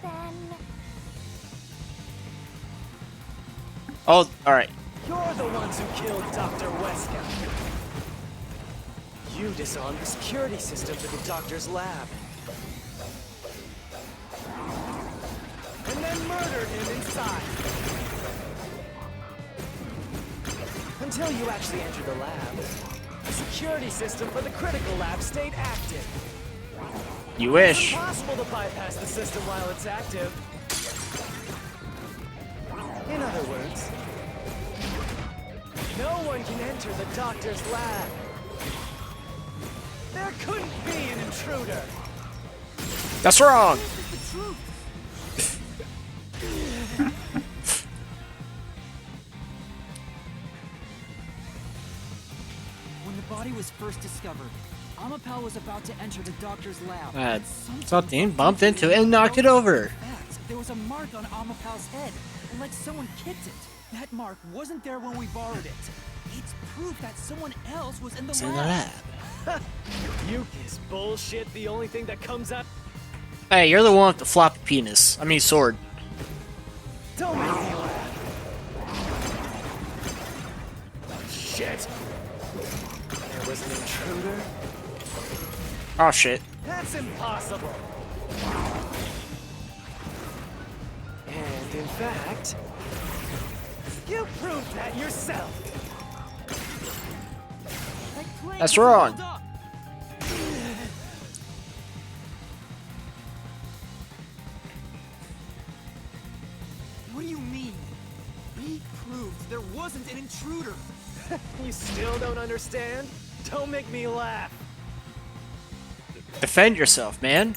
Then Oh, alright. You're the ones who killed Dr. Weska. You disarmed the security system to the doctor's lab. And then murdered him inside. Until you actually entered the lab. The security system for the critical lab stayed active. You wish. It's impossible to bypass the system while it's active. In other words, No one can enter the doctor's lab. There couldn't be an intruder. That's wrong. When the body was first discovered, Amapal was about to enter the doctor's lab. Something bumped into it and knocked it over. There was a mark on Amapal's head, like someone kicked it. That mark wasn't there when we borrowed it. It's proof that someone else was in the lab. Puke is bullshit. The only thing that comes out. Hey, you're the one with the floppy penis. I mean sword. Don't make me laugh. Shit. There was an intruder. Oh shit. That's impossible. And in fact, you proved that yourself. That's wrong. What do you mean? We proved there wasn't an intruder. You still don't understand? Don't make me laugh. Defend yourself, man.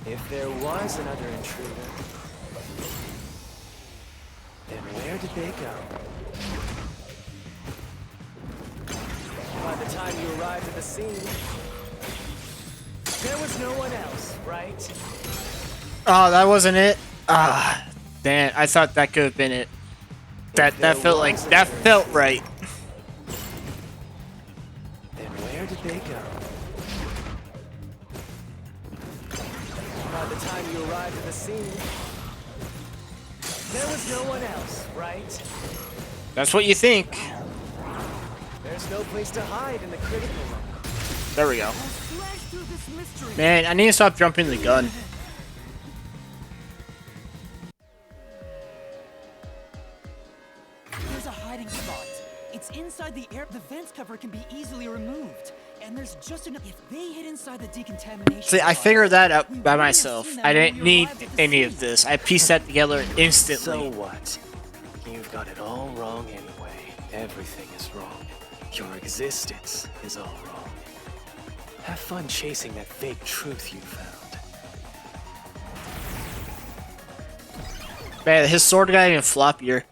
If there was another intruder, then where did they go? By the time you arrived at the scene, there was no one else, right? Oh, that wasn't it? Ah, damn. I thought that could have been it. That felt like, that felt right. Then where did they go? By the time you arrived at the scene, there was no one else, right? That's what you think. There's no place to hide in the critical room. There we go. Man, I need to stop jumping the gun. There's a hiding spot. It's inside the air. The vents cover can be easily removed. And there's just enough. If they hid inside the decontamination. See, I figured that out by myself. I didn't need any of this. I pieced that together instantly. So what? You've got it all wrong anyway. Everything is wrong. Your existence is all wrong. Have fun chasing that fake truth you found. Man, his sword got even floppier.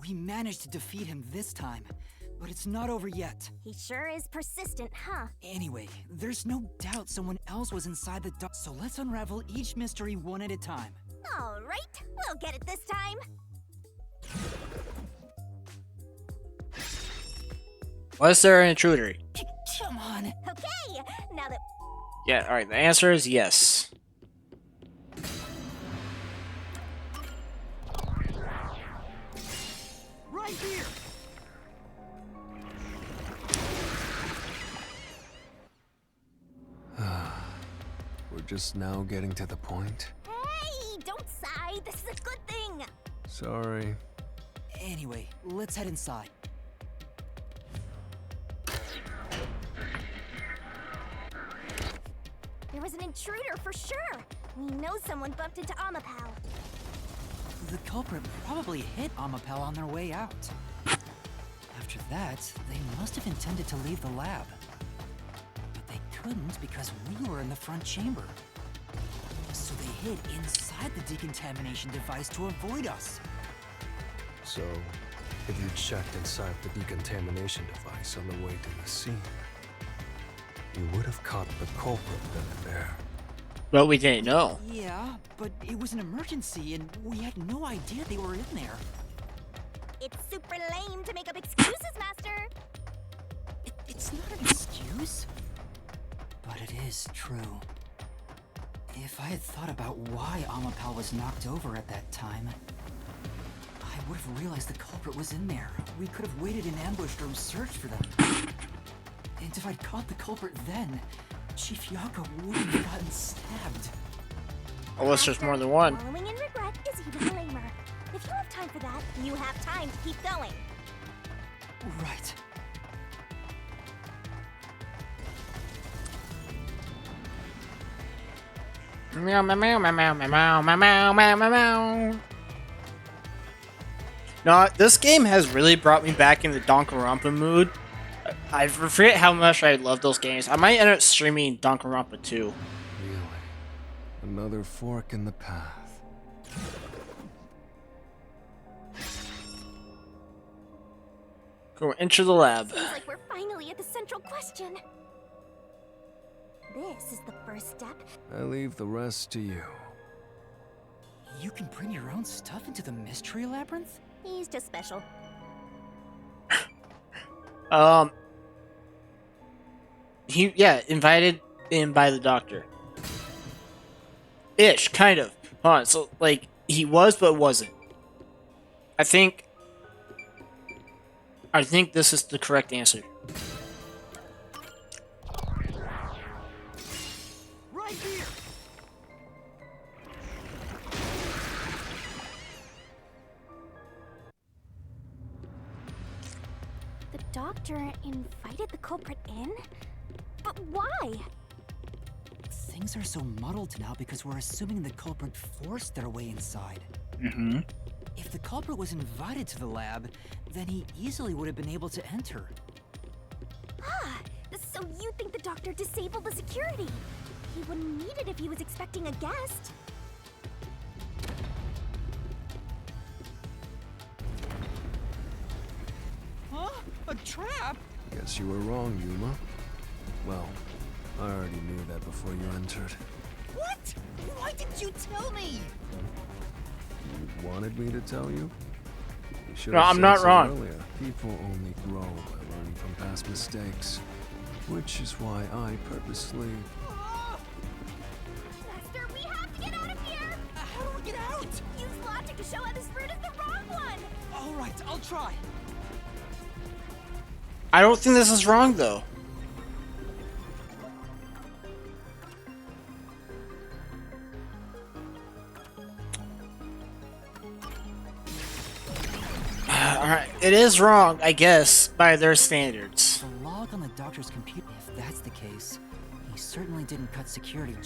We managed to defeat him this time, but it's not over yet. He sure is persistent, huh? Anyway, there's no doubt someone else was inside the dark, so let's unravel each mystery one at a time. All right, we'll get it this time. Was there an intruder? Come on. Okay, now that... Yeah, alright, the answer is yes. Right here. We're just now getting to the point. Hey, don't sigh. This is a good thing. Sorry. Anyway, let's head inside. There was an intruder for sure. We know someone bumped into Amapal. The culprit probably hit Amapal on their way out. After that, they must have intended to leave the lab. But they couldn't because we were in the front chamber. So they hid inside the decontamination device to avoid us. So, if you checked inside the decontamination device on the way to the scene, you would have caught the culprit then and there. But we didn't know. Yeah, but it was an emergency and we had no idea they were in there. It's super lame to make up excuses, Master. It's not an excuse, but it is true. If I had thought about why Amapal was knocked over at that time, I would have realized the culprit was in there. We could have waited in ambush or searched for them. And if I'd caught the culprit then, Chief Yako wouldn't have gotten stabbed. Unless there's more than one. Following in regret is even lamer. If you have time for that, you have time to keep going. Right. Meow, meow, meow, meow, meow, meow, meow, meow, meow, meow, meow. No, this game has really brought me back in the Danganronpa mood. I forget how much I love those games. I might end up streaming Danganronpa 2. Really? Another fork in the path. Go into the lab. Seems like we're finally at the central question. This is the first step. I leave the rest to you. You can bring your own stuff into the mystery labyrinth? He's just special. Invited in by the doctor. Ish, kind of. Hold on, so, like, he was but wasn't. I think this is the correct answer. Right here! The doctor invited the culprit in? But why? Things are so muddled now because we're assuming the culprit forced their way inside. Mm-hmm. If the culprit was invited to the lab, then he easily would have been able to enter. Ah, so you think the doctor disabled the security? He wouldn't need it if he was expecting a guest. Huh? A trap? Guess you were wrong, Yuma. Well, I already knew that before you entered. What? Why didn't you tell me? You wanted me to tell you? You should No, have I'm said not so wrong. Earlier. People only grow by learning from past mistakes, which is why I purposely. Lester, we have to get out of here! How do we get out? Use logic to show how this route is the wrong one! All right, I'll try. I don't think this is wrong, though. Alright, it is wrong, I guess, by their standards. The log on the doctor's computer. If that's the case, he certainly didn't cut security.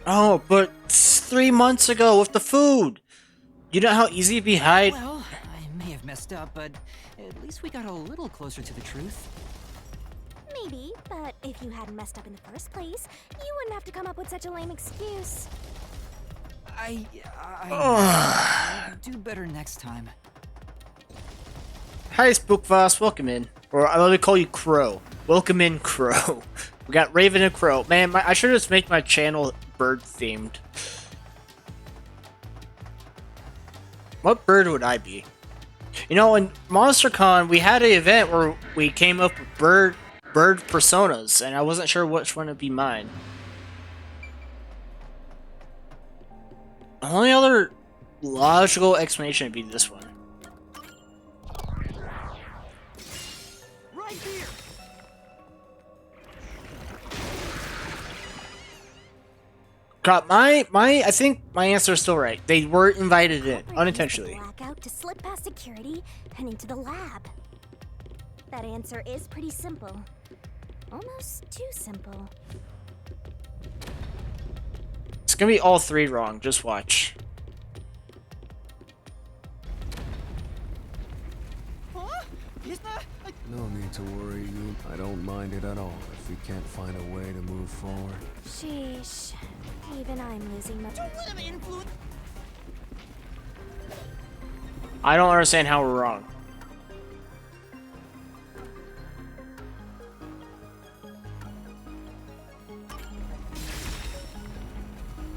Oh, but 3 months ago with the food! You know how easy it'd be hide? Well, I may have messed up, but at least we got a little closer to the truth. Maybe, but if you hadn't messed up in the first place, you wouldn't have to come up with such a lame excuse. I'll do better next time. Hi, Spookfast, welcome in. Or I let me call you Crow. Welcome in, Crow. We got Raven and Crow. Man, I should just make my channel bird themed. What bird would I be? You know, in MonsterCon, we had an event where we came up with bird personas, and I wasn't sure which one would be mine. The only other logical explanation would be this one. Right here. God, I think my answer is still right. They were invited in, unintentionally. Blackout to slip past security and into the lab. That answer is pretty simple. Almost too simple. It's gonna be all three wrong, just watch. No need to worry, you. I don't mind it at all if we can't find a way to move forward. Sheesh. Even I'm losing my... Don't let him influence. I don't understand how we're wrong.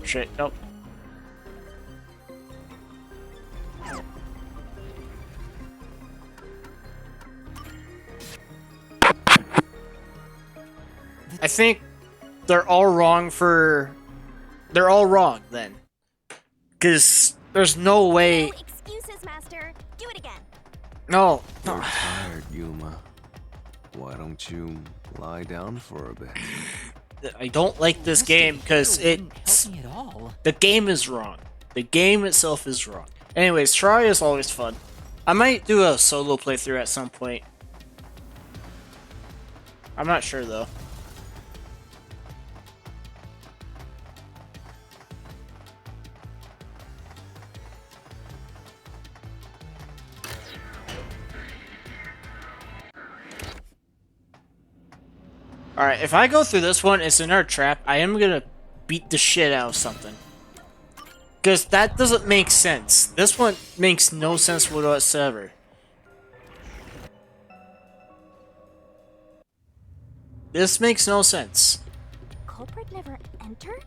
Shit, nope. I think they're all wrong for... They're all wrong, then. Because there's no way... No excuses, Master. Do it again. No. You're tired, Yuma. Why don't you lie down for a bit? I don't like this game because it's... The game is wrong. The game itself is wrong. Anyways, try is always fun. I might do a solo playthrough at some point. I'm not sure, though. Alright, if I go through this one, it's another trap. I am gonna beat the shit out of something. Because that doesn't make sense. This one makes no sense whatsoever. This makes no sense. Culprit never entered?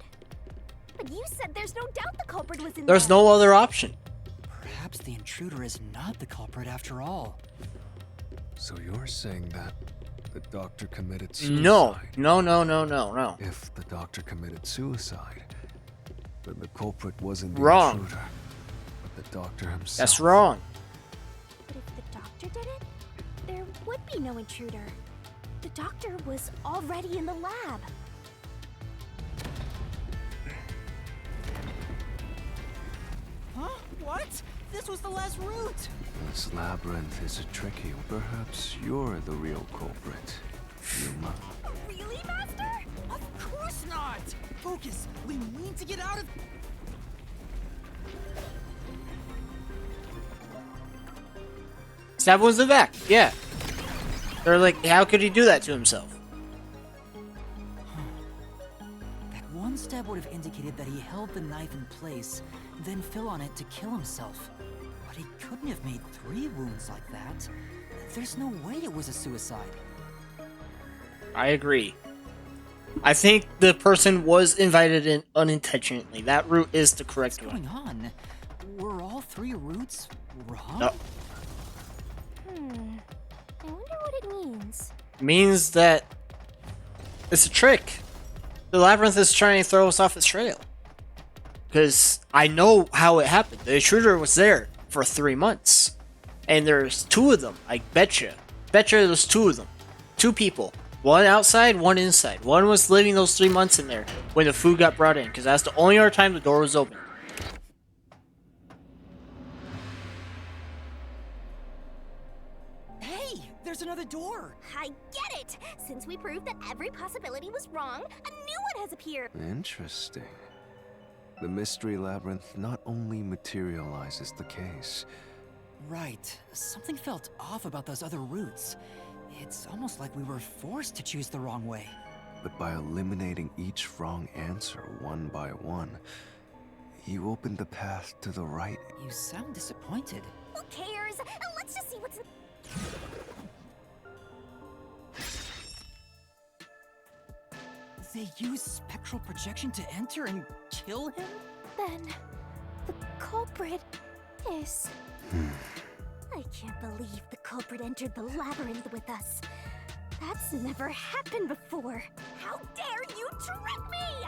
But you said there's no doubt the culprit was in There's there. no other option. Perhaps the intruder is not the culprit after all. So you're saying that the doctor committed suicide? No. No. If the doctor committed suicide, then the culprit wasn't the Wrong. intruder, but the doctor himself. That's wrong. But if the doctor did it, there would be no intruder. The doctor was already in the lab. Huh? What? This was the last route! This labyrinth is a tricky. Perhaps you're the real culprit, Yuma. Really, Master? Of course not! Focus! We need to get out of... Stab was the vac. Yeah. They're like, how could he do that to himself? That one stab would have indicated that he held the knife in place, then fell on it to kill himself. But he couldn't have made 3 wounds like that. There's no way it was a suicide. I agree. I think the person was invited in unintentionally. That route is the correct What's going on? Were all 3 routes wrong? No. I wonder what it means. Means that it's a trick. The labyrinth is trying to throw us off its trail. Because I know how it happened. The intruder was there for 3 months. And there's 2 of them. I betcha. Betcha there's 2 of them. 2 people. One outside, one inside. One was living those 3 months in there when the food got brought in. Because that's the only other time the door was open. Hey! There's another door! I get it! Since we proved that every possibility was wrong, a new one has appeared. Interesting. The mystery labyrinth not only materializes the case. Right. Something felt off about those other routes. It's almost like we were forced to choose the wrong way. But by eliminating each wrong answer one by one, you opened the path to the right. You sound disappointed. Who cares? Let's just see what's in... They used spectral projection to enter and kill him? Then, the culprit is... I can't believe the culprit entered the labyrinth with us. That's never happened before. How dare you trick me!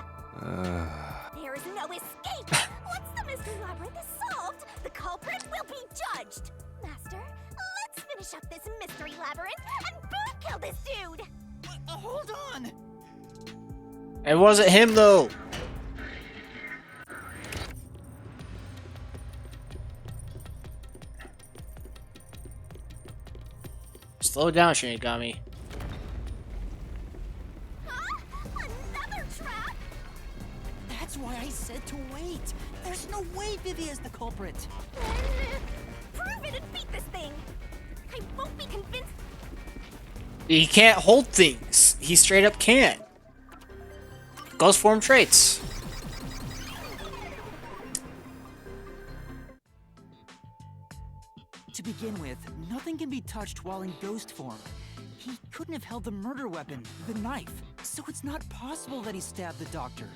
There is no escape! Once the mystery labyrinth is solved, the culprit will be judged! Master, let's finish up this mystery labyrinth and boom kill this dude! Hold on! It wasn't him though. Slow down, Shinigami. Another trap? That's why I said to wait. There's no way Vivi is the culprit. Prove it and beat this thing! I won't be convinced. He can't hold things. He straight up can't. Ghost form traits. To begin with, nothing can be touched while in ghost form. He couldn't have held the murder weapon, the knife, so it's not possible that he stabbed the doctor.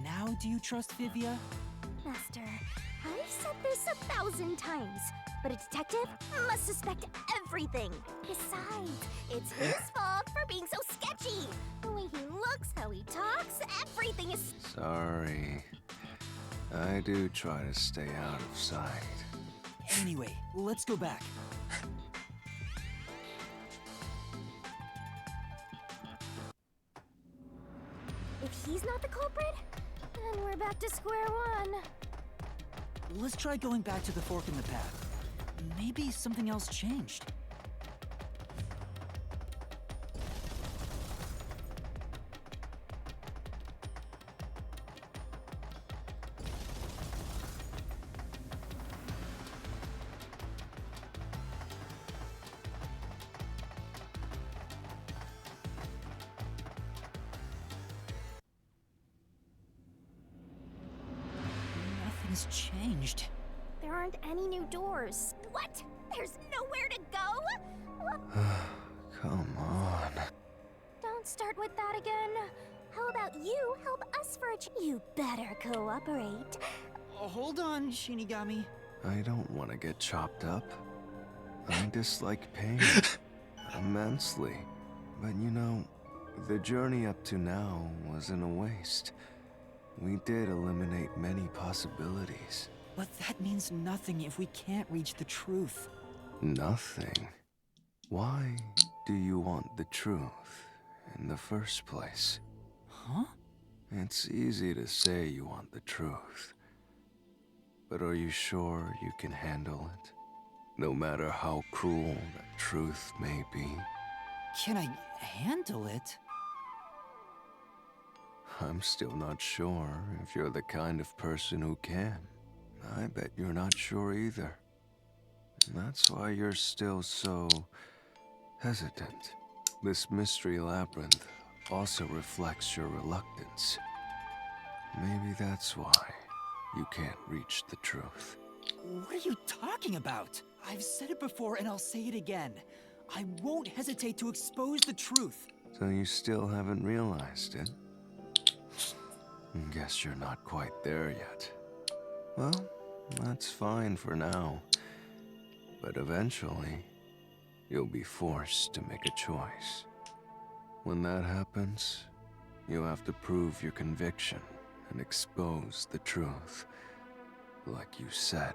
Now do you trust Vivia? Master, I've said this 1,000 times, but a detective must suspect everything. Besides, it's his fault for being so sketchy. The way he looks, how he talks, everything is... Sorry. I do try to stay out of sight. Anyway, let's go back. If he's not the culprit, then we're back to square one. Let's try going back to the fork in the path. Maybe something else changed. Everything's changed. There aren't any new doors. What? There's nowhere to go? Come on. Don't start with that again. How about you help us for a You better cooperate. Hold on, Shinigami. I don't want to get chopped up. I dislike pain immensely. But you know, the journey up to now wasn't a waste. We did eliminate many possibilities. But that means nothing if we can't reach the truth. Nothing? Why do you want the truth in the first place? Huh? It's easy to say you want the truth. But are you sure you can handle it? No matter how cruel the truth may be. Can I handle it? I'm still not sure if you're the kind of person who can. I bet you're not sure either. And that's why you're still so hesitant. This mystery labyrinth also reflects your reluctance. Maybe that's why you can't reach the truth. What are you talking about? I've said it before and I'll say it again. I won't hesitate to expose the truth. So you still haven't realized it? Guess you're not quite there yet. Well, that's fine for now. But eventually, you'll be forced to make a choice. When that happens, you'll have to prove your conviction and expose the truth, like you said.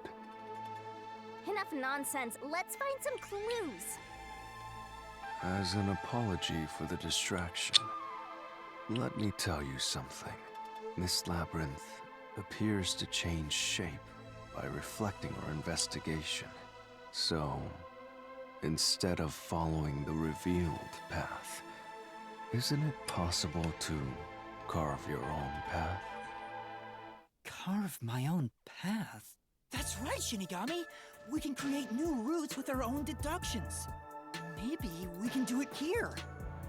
Enough nonsense. Let's find some clues. As an apology for the distraction, let me tell you something. This labyrinth appears to change shape by reflecting our investigation. So, instead of following the revealed path, isn't it possible to carve your own path? Carve my own path? That's right, Shinigami! We can create new routes with our own deductions. Maybe we can do it here.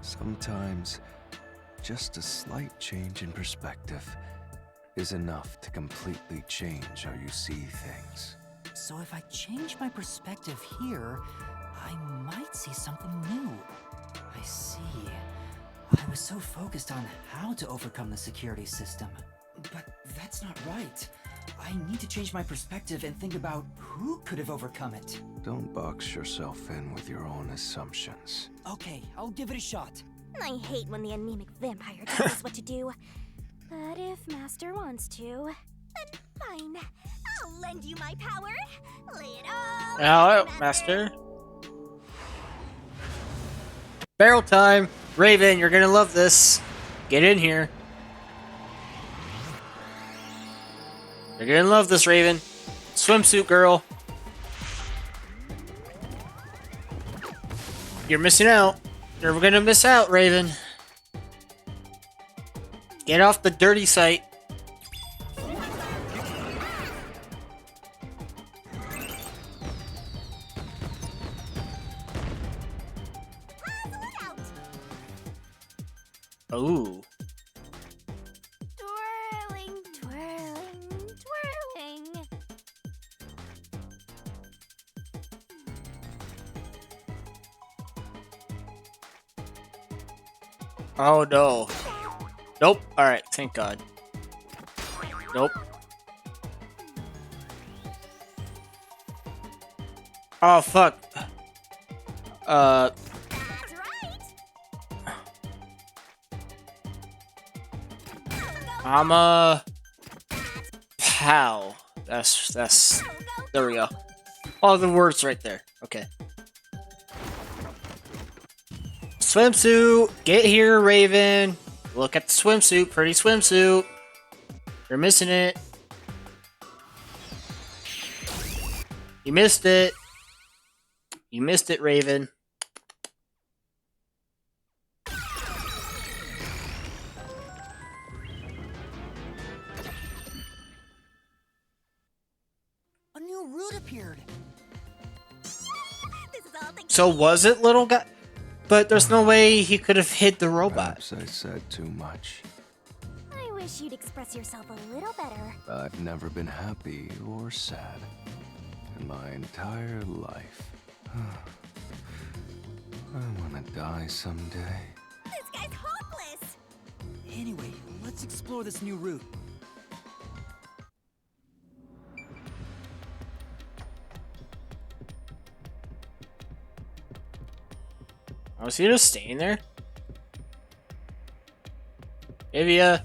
Sometimes, just a slight change in perspective is enough to completely change how you see things. So if I change my perspective here, I might see something new. I see. I was so focused on how to overcome the security system. But that's not right. I need to change my perspective and think about who could have overcome it. Don't box yourself in with your own assumptions. Okay, I'll give it a shot. I hate when the anemic vampire tells us what to do. But if Master wants to, then fine. I'll lend you my power. Lay it all Hello, Master. Barrel time. Raven, you're gonna love this. Get in here. You're gonna love this, Raven. Swimsuit girl. You're missing out. You're gonna miss out, Raven. Get off the dirty site. Ooh. Twirling, twirling, twirling. Oh no. Nope. Alright, thank God. Nope. Oh fuck. I'm a pal. That's there we go. All the words right there. Okay. Swimsuit! Get here, Raven! Look at the swimsuit. Pretty swimsuit. You're missing it. You missed it. You missed it, Raven. A new route appeared. So was it little guy? But there's no way he could have hid the robot. Perhaps I said too much. I wish wish you'd express yourself a little better. I've never been happy or sad in my entire life. I want to die someday. This guy's hopeless! Anyway, let's explore this new route. Oh, is he just staying there? Avia.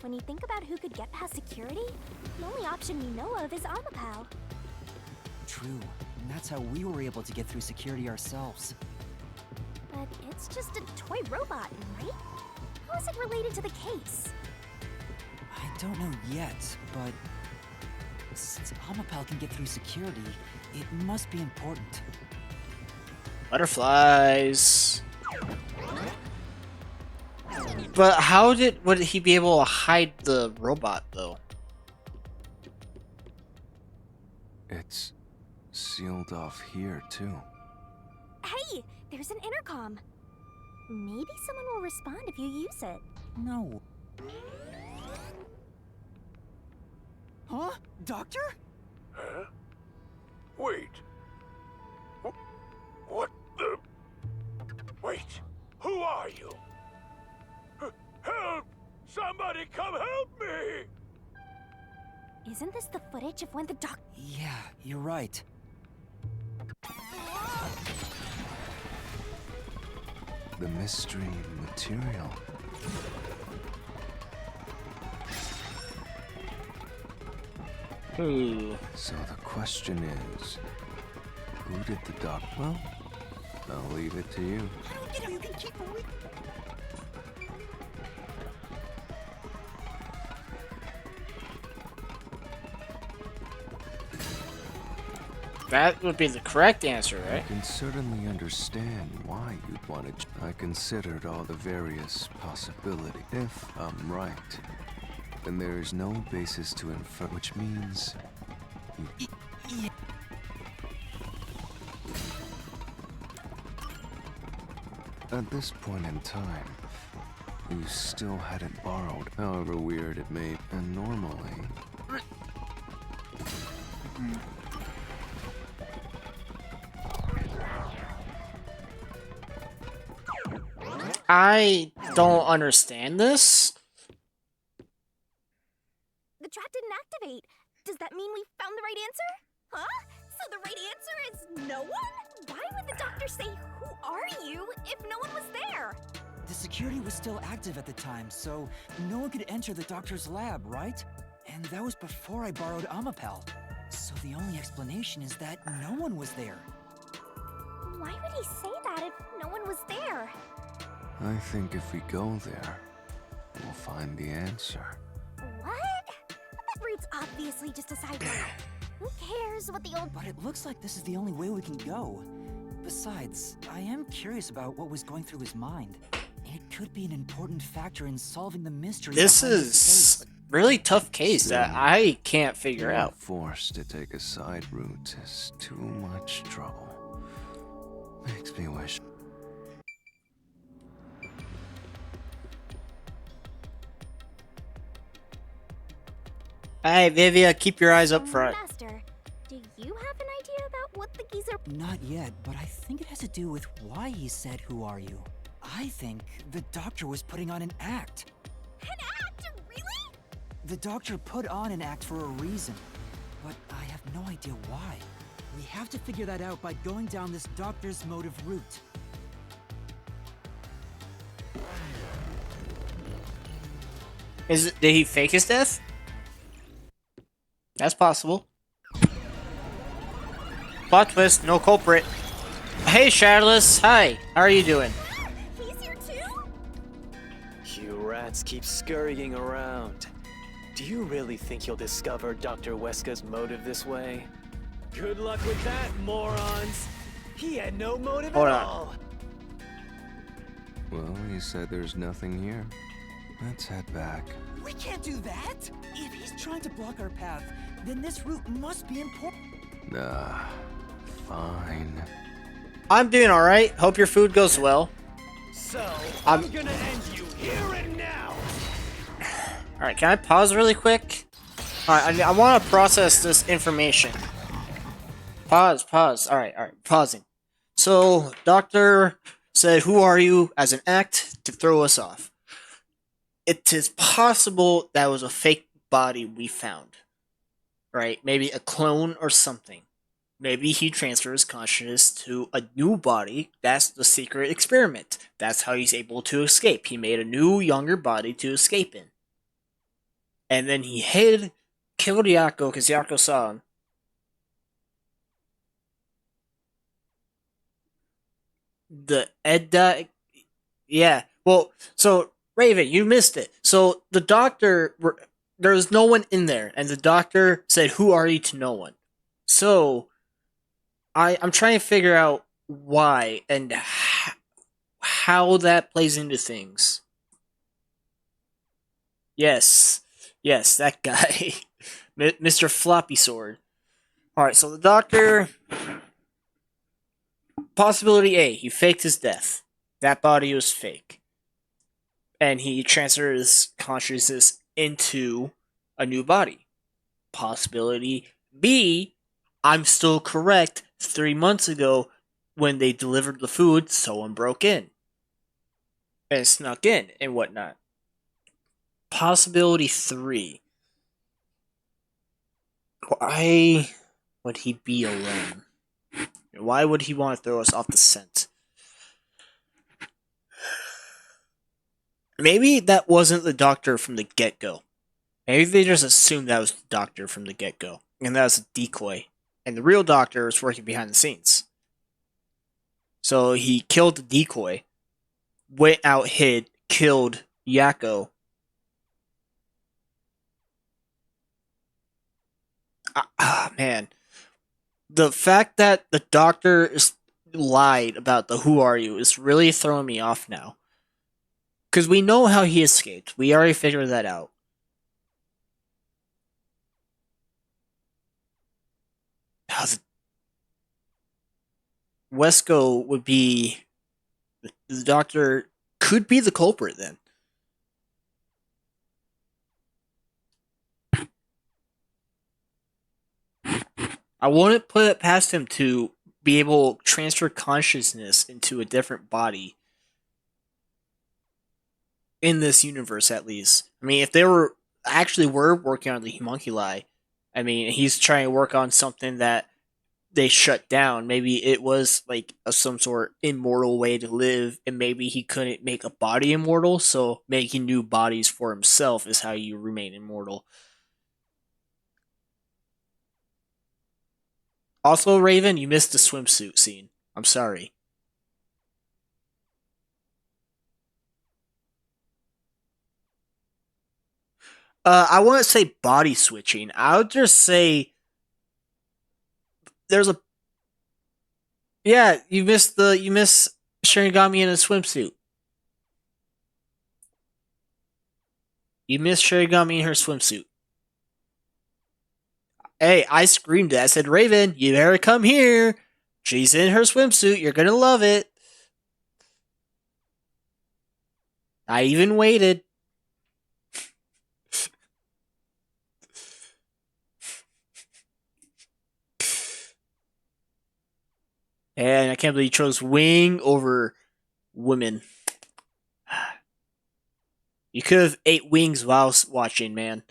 When you think about who could get past security, the only option we know of is Amapau. True, and that's how we were able to get through security ourselves. But it's just a toy robot, right? How is it related to the case? I don't know yet, but since Amapau can get through security, it must be important. Butterflies. But how would he be able to hide the robot though? It's sealed off here too. Hey, there's an intercom. Maybe someone will respond if you use it. No. Huh? Doctor? Huh? Wait. What the? Wait. Who are you? Help! Somebody come help me! Isn't this the footage of when the doc— Yeah, you're right. The mystery material. Ooh. So the question is, who did the doc? Well, I'll leave it to you. I don't get how you can keep awake. That would be the correct answer, right? I can certainly understand why you'd want to. I considered all the various possibilities. If I'm right, then there is no basis to infer, which means you... At this point in time, you still hadn't borrowed, however weird it may, and normally... I don't understand this. The trap didn't activate. Does that mean we found the right answer? Huh? So the right answer is no one? Why would the doctor say, "Who are you?" if no one was there? The security was still active at the time, so no one could enter the doctor's lab, right? And that was before I borrowed Amapau. So the only explanation is that no one was there. Why would he say that if no one was there? I think if we go there, we'll find the answer. What? That brute's obviously just a side note. Who cares what the old— But it looks like this is the only way we can go. Besides, I am curious about what was going through his mind. It could be an important factor in solving the mystery. This behind his is escape. really tough case that I can't figure Being out. Forced to take a side route is too much trouble. Makes me wish. Hey, Vivia, keep your eyes up front. Master, do you have an idea about what the geezer— Not yet, but I think it has to do with why he said, "Who are you?" I think the doctor was putting on an act. An act? Really? The doctor put on an act for a reason, but I have no idea why. We have to figure that out by going down this doctor's motive route. Did he fake his death? That's possible. Plot twist, no culprit. Hey, Shadowless. Hi. How are you doing? He's here too? You rats keep scurrying around. Do you really think you'll discover Dr. Weska's motive this way? Good luck with that, morons! He had no motive Hold at on. all! Well, he said there's nothing here. Let's head back. We can't do that! If he's trying to block our path, then this route must be important. Fine. I'm doing alright. Hope your food goes well. So, I'm gonna end you here and now. Alright, can I pause really quick? Alright, I want to process this information. Pause. Alright, pausing. So, doctor said, "Who are you?" as an act to throw us off. It is possible that was a fake body we found. Right? Maybe a clone or something. Maybe he transfers consciousness to a new body. That's the secret experiment. That's how he's able to escape. He made a new, younger body to escape in. And then he killed Yako because Yako saw him. The Edda... Yeah. Well, so, Raven, you missed it. So, the doctor... There was no one in there, and the doctor said, "Who are you?" to no one. So, I'm trying to figure out why and how that plays into things. Yes, that guy. Mr. Floppy Sword. Alright, so the doctor... Possibility A, he faked his death. That body was fake. And he transferred his consciousness into a new body. Possibility B, I'm still correct. 3 months ago, when they delivered the food, someone broke in. And snuck in and whatnot. Possibility 3. Why would he be alone? Why would he want to throw us off the scent? Maybe that wasn't the doctor from the get-go. Maybe they just assumed that was the doctor from the get-go. And that was a decoy. And the real doctor was working behind the scenes. So he killed the decoy. Went out, hid, killed Yako. Man. The fact that the doctor lied about the "who are you" is really throwing me off now. Because we know how he escaped. We already figured that out. Wesker would be... The doctor could be the culprit then. I wouldn't put it past him to be able to transfer consciousness into a different body. In this universe, at least. I mean, if they were working on the homunculi, I mean, he's trying to work on something that they shut down. Maybe it was like some sort of immortal way to live, and maybe he couldn't make a body immortal, so making new bodies for himself is how you remain immortal. Also, Raven, you missed the swimsuit scene. I'm sorry. I wouldn't say body switching. I would just say there's a... Yeah, you miss Shinigami in a swimsuit. You miss Shinigami in her swimsuit. Hey, I screamed it. I said, "Raven, you better come here. She's in her swimsuit. You're gonna love it." I even waited. And I can't believe you chose Wing over women. You could have ate wings while watching, man.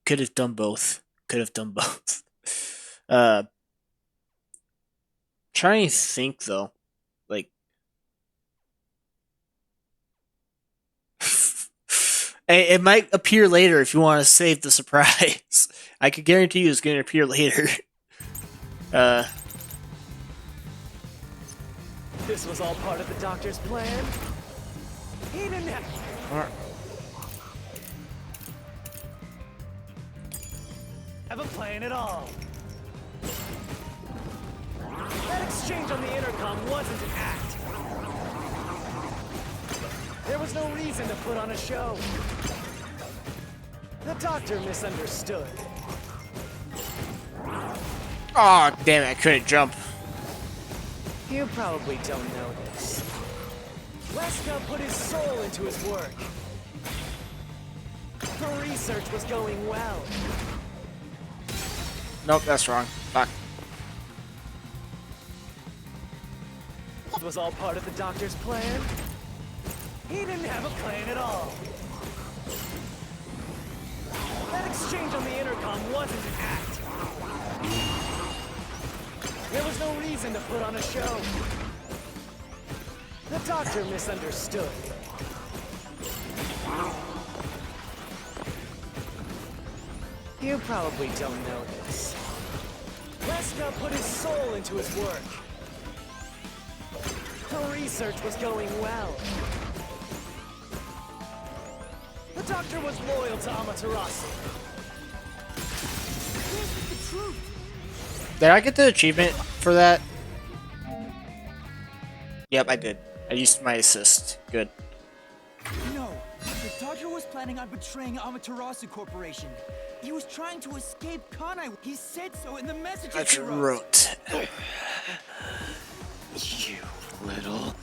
Could have done both. Trying to think though. Like, it might appear later if you want to save the surprise. I can guarantee you it's going to appear later. This was all part of the doctor's plan. He didn't have... Have a plan at all. That exchange on the intercom wasn't an act. There was no reason to put on a show. The doctor misunderstood. Oh, damn it, I couldn't jump. He You probably don't know this. Wesker put his soul into his work. The research was going well. Nope, that's wrong. Fuck. It was all part of the doctor's plan. He didn't have a plan at all. That exchange on the intercom wasn't an act. There was no reason to put on a show. The doctor misunderstood. You probably don't know this. Wesker put his soul into his work. The research was going well. The doctor was loyal to Amaterasu. This is the truth. Did I get the achievement for that? Yep, I did. I used my assist. Good. No, the doctor was planning on betraying Amaterasu Corporation. He was trying to escape Kanai. He said so in the messages I he wrote. You little.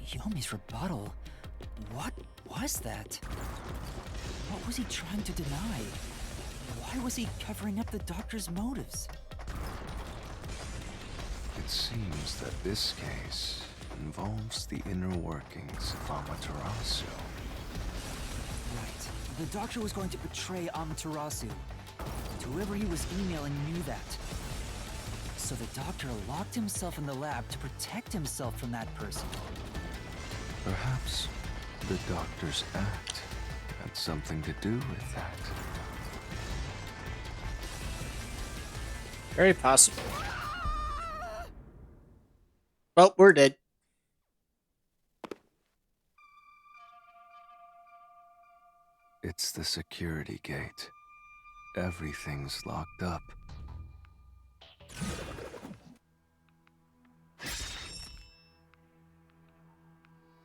Yomi's rebuttal? What was that? What was he trying to deny? Why was he covering up the doctor's motives? It seems that this case involves the inner workings of Amaterasu. Right. The doctor was going to betray Amaterasu. And whoever he was emailing knew that. So the doctor locked himself in the lab to protect himself from that person. Perhaps the doctor's act had something to do with that. Very possible. Well, we're dead. It's the security gate. Everything's locked up.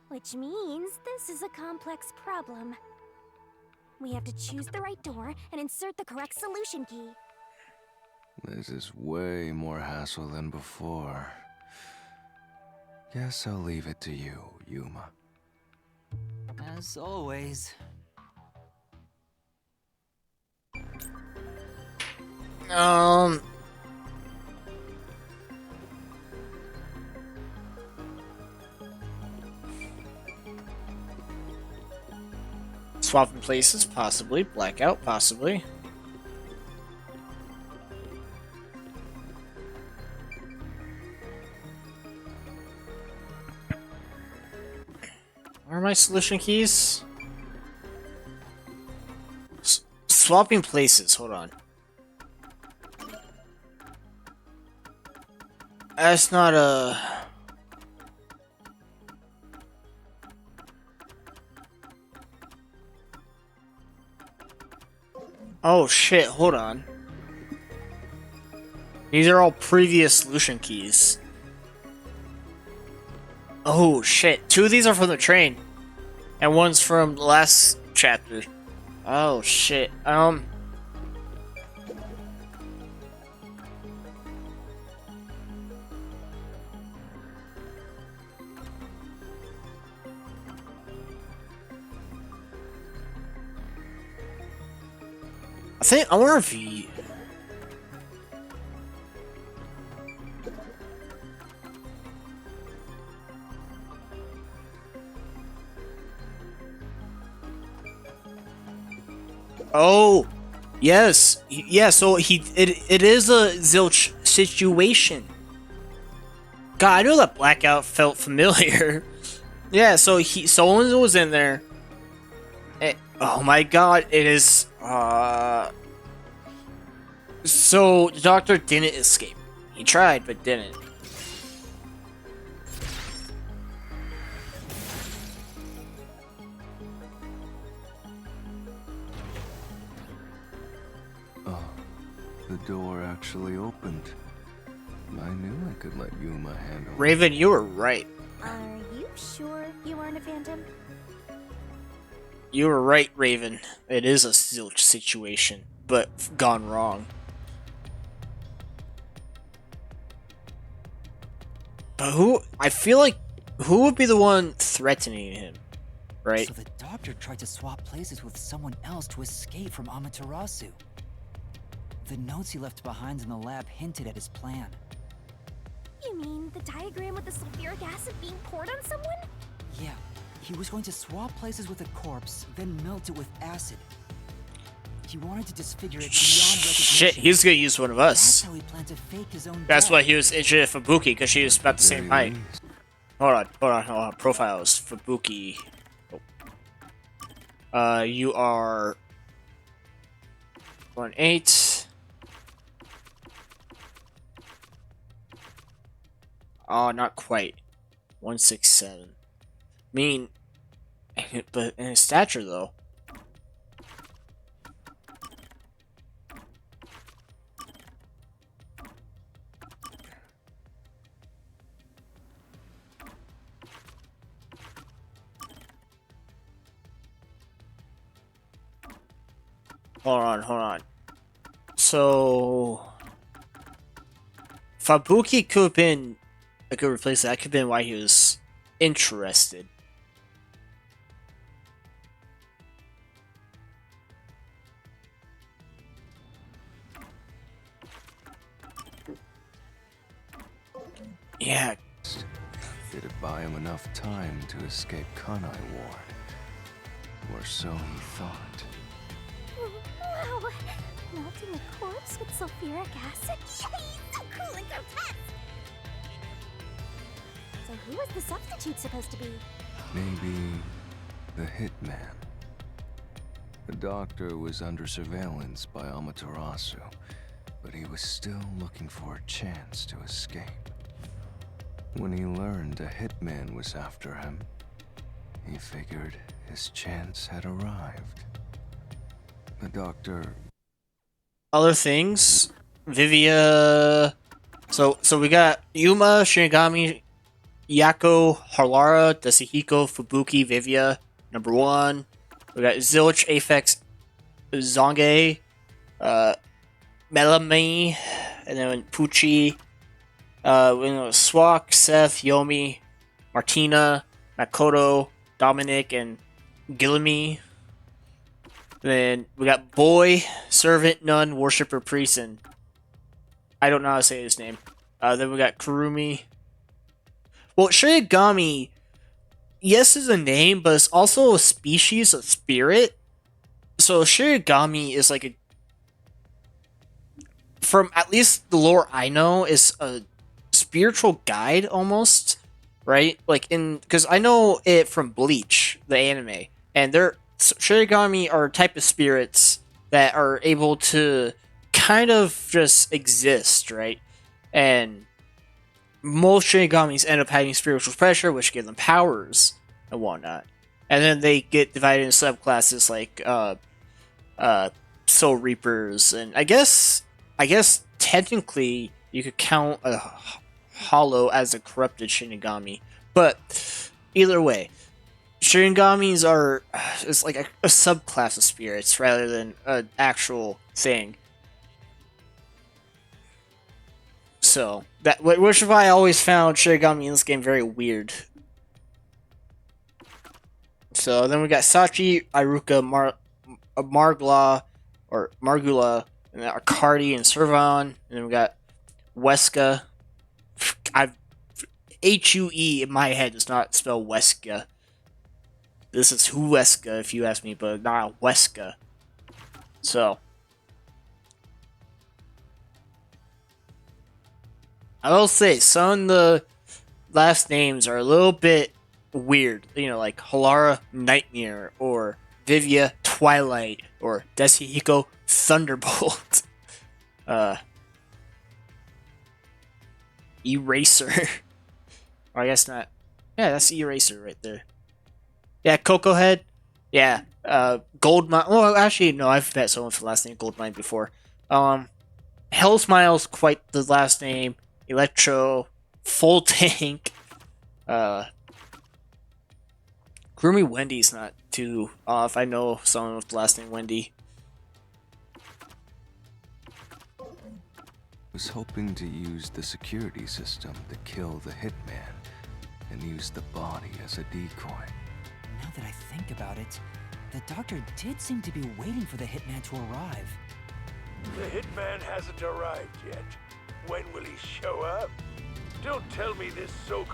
Which means this is a complex problem. We have to choose the right door and insert the correct solution key. This is way more hassle than before. Guess I'll leave it to you, Yuma. As always. Swapping places, possibly. Blackout, possibly. Where are my solution keys? Swapping places, hold on. That's not a... Oh shit, hold on. These are all previous solution keys. Oh shit, 2 of these are from the train. And one's from the last chapter. Oh shit, I wonder if he... Oh, yes, yeah. So it is a zilch situation. God, I know that blackout felt familiar. Yeah, so someone was in there. Oh my God, it is. So the doctor didn't escape. He tried, but didn't. Oh, the door actually opened. I knew I could let Yuma handle it. Raven, you were right. Are you sure you aren't a phantom? You were right, Raven. It is a Zilch situation, but gone wrong. But I feel like, who would be the one threatening him, right? So the doctor tried to swap places with someone else to escape from Amaterasu. The notes he left behind in the lab hinted at his plan. You mean the diagram with the sulfuric acid being poured on someone? Yeah, he was going to swap places with a corpse, then melt it with acid. He wanted to disfigure it beyond recognition. Shit, he's gonna use one of That's us. how he planned to fake his own That's death. why he was interested in Fubuki, because she was about the same height. Hold on. Profiles. Fubuki. You are 1'8". Oh, not quite. 1'6'7". Mean, but in his stature though. Hold on. So Fubuki could have been a good replacement. That could have been why he was interested. Yeah. It'd buy him enough time to escape Kanai Ward. Or so he thought. Wow! Melting a corpse with sulfuric acid? Yay! So cool and grotesque! So who is the substitute supposed to be? Maybe the Hitman. The doctor was under surveillance by Amaterasu, but he was still looking for a chance to escape. When he learned a Hitman was after him, he figured his chance had arrived. The doctor... Other things, Vivia. So we got Yuma, Shinigami, Yako, Halara, Desihiko, Fubuki, Vivia, number 1. We got Zilch, Aphex, Zonge, Melame, and then Pucci. We know Swak, Seth, Yomi, Martina, Makoto, Dominic, and Gillamy. Then we got Boy, Servant, Nun, Worshipper, Priest, and I don't know how to say his name. Then we got Kurumi. Well, Shinigami, yes, is a name, but it's also a species of spirit. So Shinigami is like a, from at least the lore I know, is a spiritual guide almost, right? Like because I know it from Bleach, the anime, and Shinigami are a type of spirits that are able to kind of just exist, right? And most Shinigamis end up having spiritual pressure, which give them powers and whatnot. And then they get divided into subclasses like Soul Reapers, and I guess technically you could count a Hollow as a corrupted Shinigami. But either way, Shinigamis are it's like a subclass of spirits rather than an actual thing. So which is why I always found Shinigami in this game very weird. So then we got Sachi, Iruka, Margula, and then Arcadi and Servon, and then we got Weska. H-U-E in my head does not spell Weska. This is Huesca, if you ask me, but not Weska. So I will say some of the last names are a little bit weird. You know, like Halara Nightmare, or Vivia Twilight, or Desihiko Thunderbolt. Eraser. Or I guess not. Yeah, that's Eraser right there. Yeah, Coco Head. Yeah, Goldmine. Well, actually, no, I've met someone with the last name Goldmine before. Hell Smile's quite the last name. Electro, Full Tank. Gloomy Wendy's not too off. I know someone with the last name Wendy. Was hoping to use the security system to kill the hitman and use the body as a decoy. Now that I think about it, the doctor did seem to be waiting for the hitman to arrive. The hitman hasn't arrived yet. When will he show up? Don't tell me this so...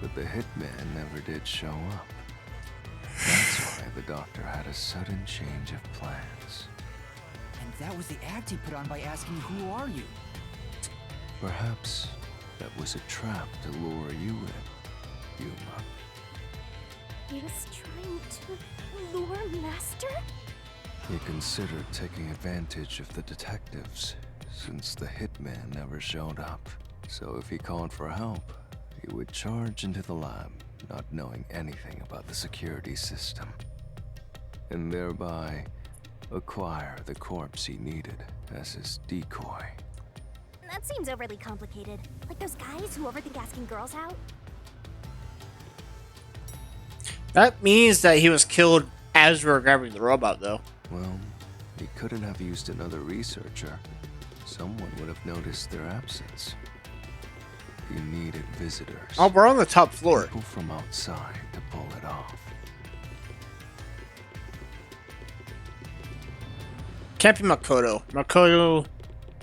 But the hitman never did show up. That's why the doctor had a sudden change of plans. And that was the act he put on by asking, "Who are you?" Perhaps that was a trap to lure you in, Yuma. He was trying to lure Master? He considered taking advantage of the detectives, since the hitman never showed up. So if he called for help, he would charge into the lab, not knowing anything about the security system, and thereby acquire the corpse he needed as his decoy. That seems overly complicated. Like those guys who overthink asking girls out. That means that he was killed as we were grabbing the robot, though. Well, he couldn't have used another researcher. Someone would have noticed their absence. You needed visitors. Oh, we're on the top floor. People from outside to pull it off. Can't be Makoto. Makoto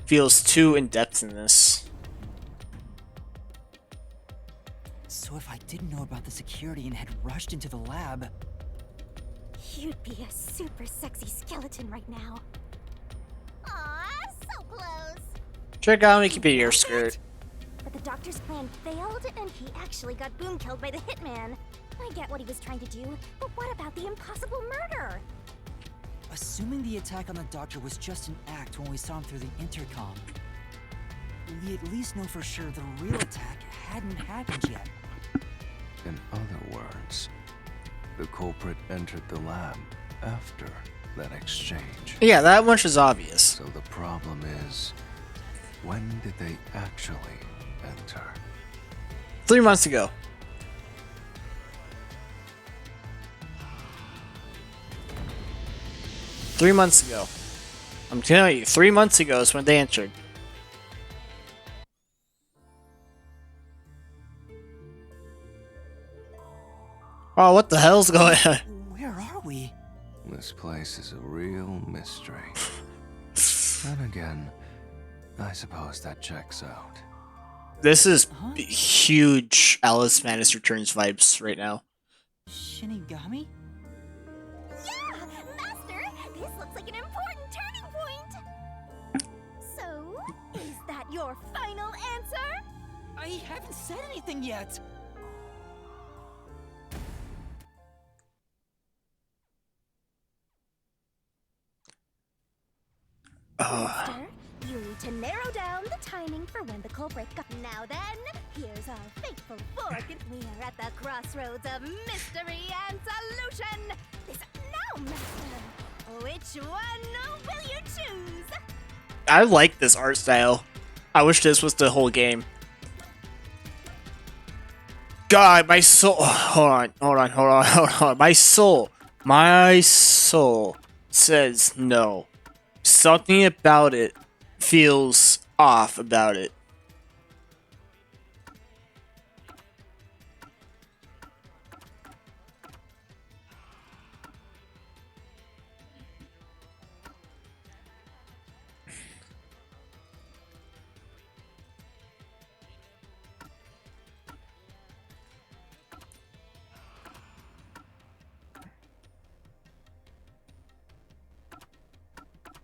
feels too in-depth in this. So if I didn't know about the security and had rushed into the lab... You'd be a super sexy skeleton right now. Aw, so close. Check out me keep it your skirt. But the doctor's plan failed, and he actually got boom killed by the hitman. I get what he was trying to do, but what about the impossible murder? Assuming the attack on the doctor was just an act when we saw him through the intercom, we at least know for sure the real attack hadn't happened yet. In other words, the culprit entered the lab after that exchange. Yeah, that much is obvious. So the problem is, when did they actually enter? 3 months ago. Three months ago. I'm telling you, 3 months ago is when they entered. Oh, what the hell's going on? Where are we? This place is a real mystery. Then again, I suppose that checks out. This is huge Alice Madness Returns vibes right now. Shinigami? Yeah! Master, this looks like an important turning point! So, is that your final answer? I haven't said anything yet! Master, you need to narrow down the timing for when the culprit got. Now then, here's our fateful fork. We are at the crossroads of mystery and solution. This now, Master. Which one will you choose? I like this art style. I wish this was the whole game. God, my soul. Hold on. My soul says no. Something about it feels off about it.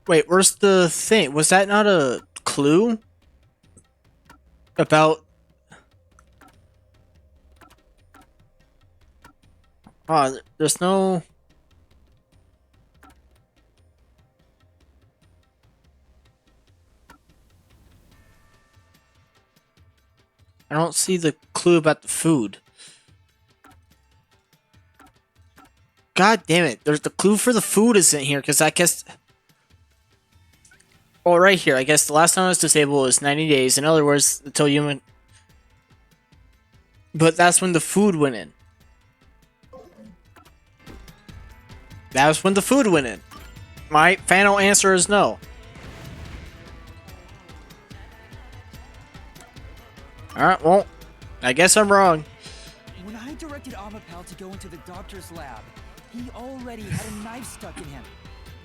Wait, where's the thing? Was that not a clue? About... Oh, there's no... I don't see the clue about the food. God damn it. There's the clue for the food isn't here, because I guess... Oh, right here. I guess the last time I was disabled was 90 days. In other words, until human... But that's when the food went in. That was when the food went in. My final answer is no. Alright, well, I guess I'm wrong. When I directed Amapal to go into the doctor's lab, he already had a knife stuck in him,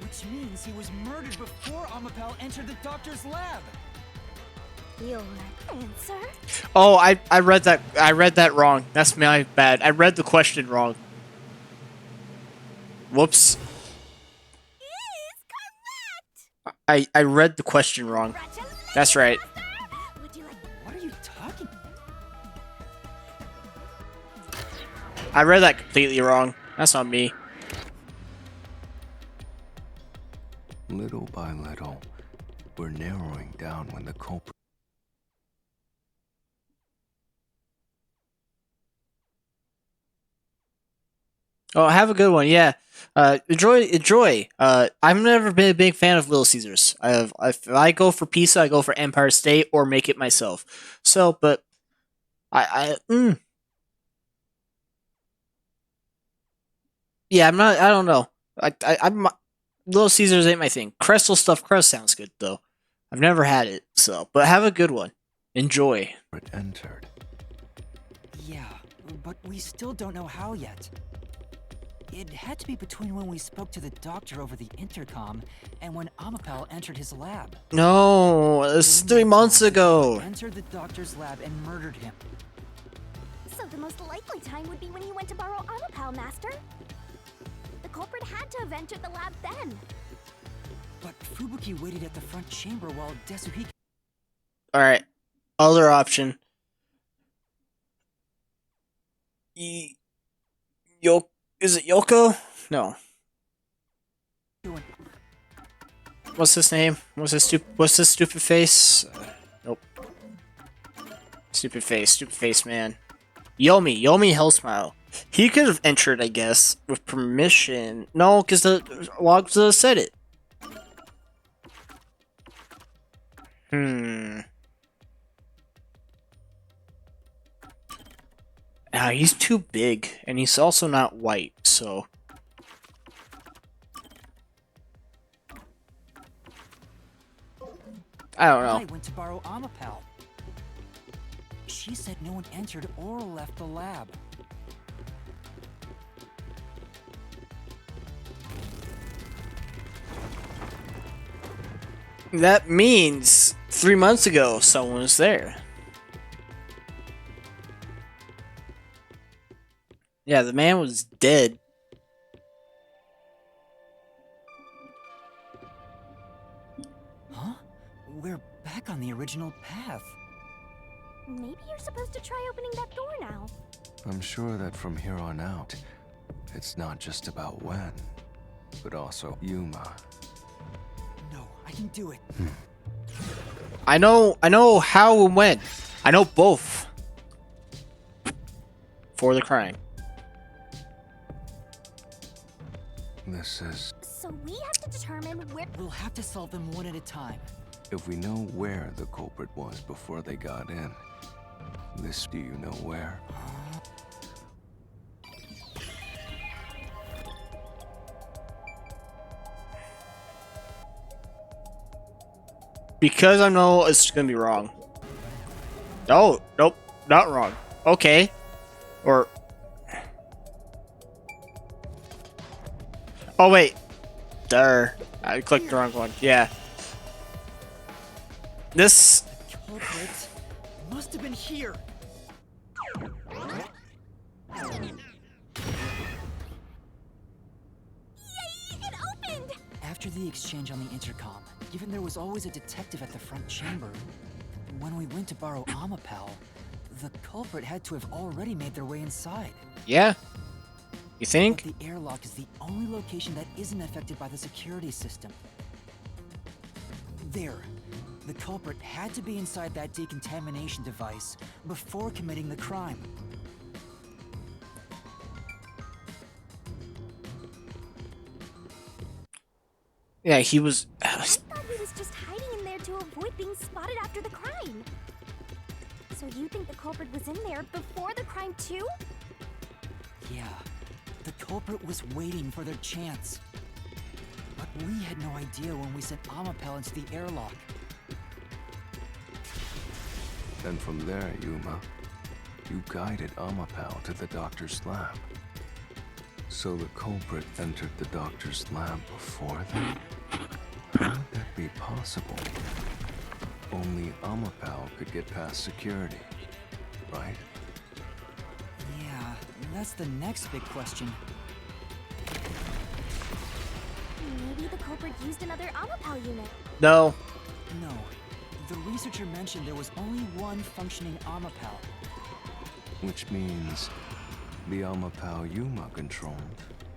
which means he was murdered before Amapal entered the doctor's lab. Your answer? Oh, I read that wrong. That's my bad. I read the question wrong. Whoops. I read the question wrong. That's right. What are you talking? I read that completely wrong. That's on me. Little by little, we're narrowing down when the culprit. Oh, have a good one. Yeah. Enjoy. I've never been a big fan of Little Caesars. If I go for pizza, I go for Empire State or make it myself. So, but yeah, I don't know. I'm Little Caesars ain't my thing. Crystal stuffed crust sounds good though. I've never had it, so but have a good one. Enjoy. It entered. Yeah, but we still don't know how yet. It had to be between when we spoke to the doctor over the intercom and when Amapal entered his lab. No, it's 3 months ago. Entered the doctor's lab and murdered him. So the most likely time would be when he went to borrow Amapal, Master. The culprit had to have entered the lab then. But Fubuki waited at the front chamber while Desuhiko... Alright. Other option. Is it Yoko? No. What's his name? What's his stupid face? Nope. Stupid face man. Yomi Hellsmile. He could have entered, I guess, with permission. No, because the logs said it. He's too big, and he's also not white, so... I don't know. I went to borrow Amapal. She said no one entered or left the lab. That means 3 months ago someone was there. Yeah, the man was dead. Huh? We're back on the original path. Maybe you're supposed to try opening that door now. I'm sure that from here on out, it's not just about when, but also Yuma. No, I can do it. I know how and when. I know both. For the crime. This is... So we have to determine where... We'll have to solve them one at a time. If we know where the culprit was before they got in, do you know where? Because I know it's gonna be wrong. Oh, nope, not wrong. Okay. Or... Oh, wait. There. I clicked the wrong one. Yeah. This... The culprit must have been here. It opened! After the exchange on the intercom, given there was always a detective at the front chamber, when we went to borrow Amapal, the culprit had to have already made their way inside. Yeah. You think? But the airlock is the only location that isn't affected by the security system. There. The culprit had to be inside that decontamination device before committing the crime. Yeah, he was... I thought he was just hiding in there to avoid being spotted after the crime. So you think the culprit was in there before the crime too? Yeah. The culprit was waiting for their chance. But we had no idea when we sent Amapel into the airlock. And from there, Yuma, you guided Amapel to the doctor's lab. So the culprit entered the doctor's lab before them? How would that be possible? Only Amapel could get past security, right? Yeah, that's the next big question. Maybe the culprit used another Amapal unit. No. No. The researcher mentioned there was only one functioning Amapal. Which means the Amapal Yuma controlled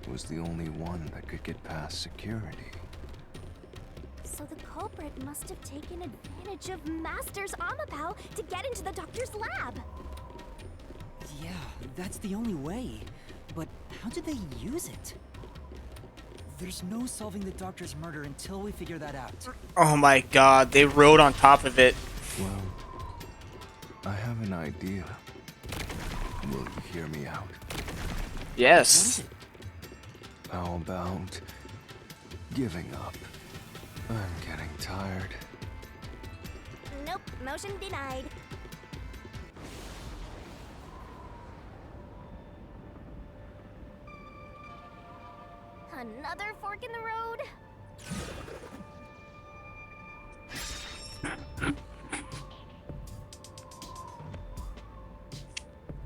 was the only one that could get past security. So the culprit must have taken advantage of Master's Amapal to get into the doctor's lab. Yeah, that's the only way. But how did they use it? There's no solving the doctor's murder until we figure that out. Oh my god, they rode on top of it. Well, I have an idea. Will you hear me out? Yes. How about giving up? I'm getting tired. Nope, motion denied. Another fork in the road?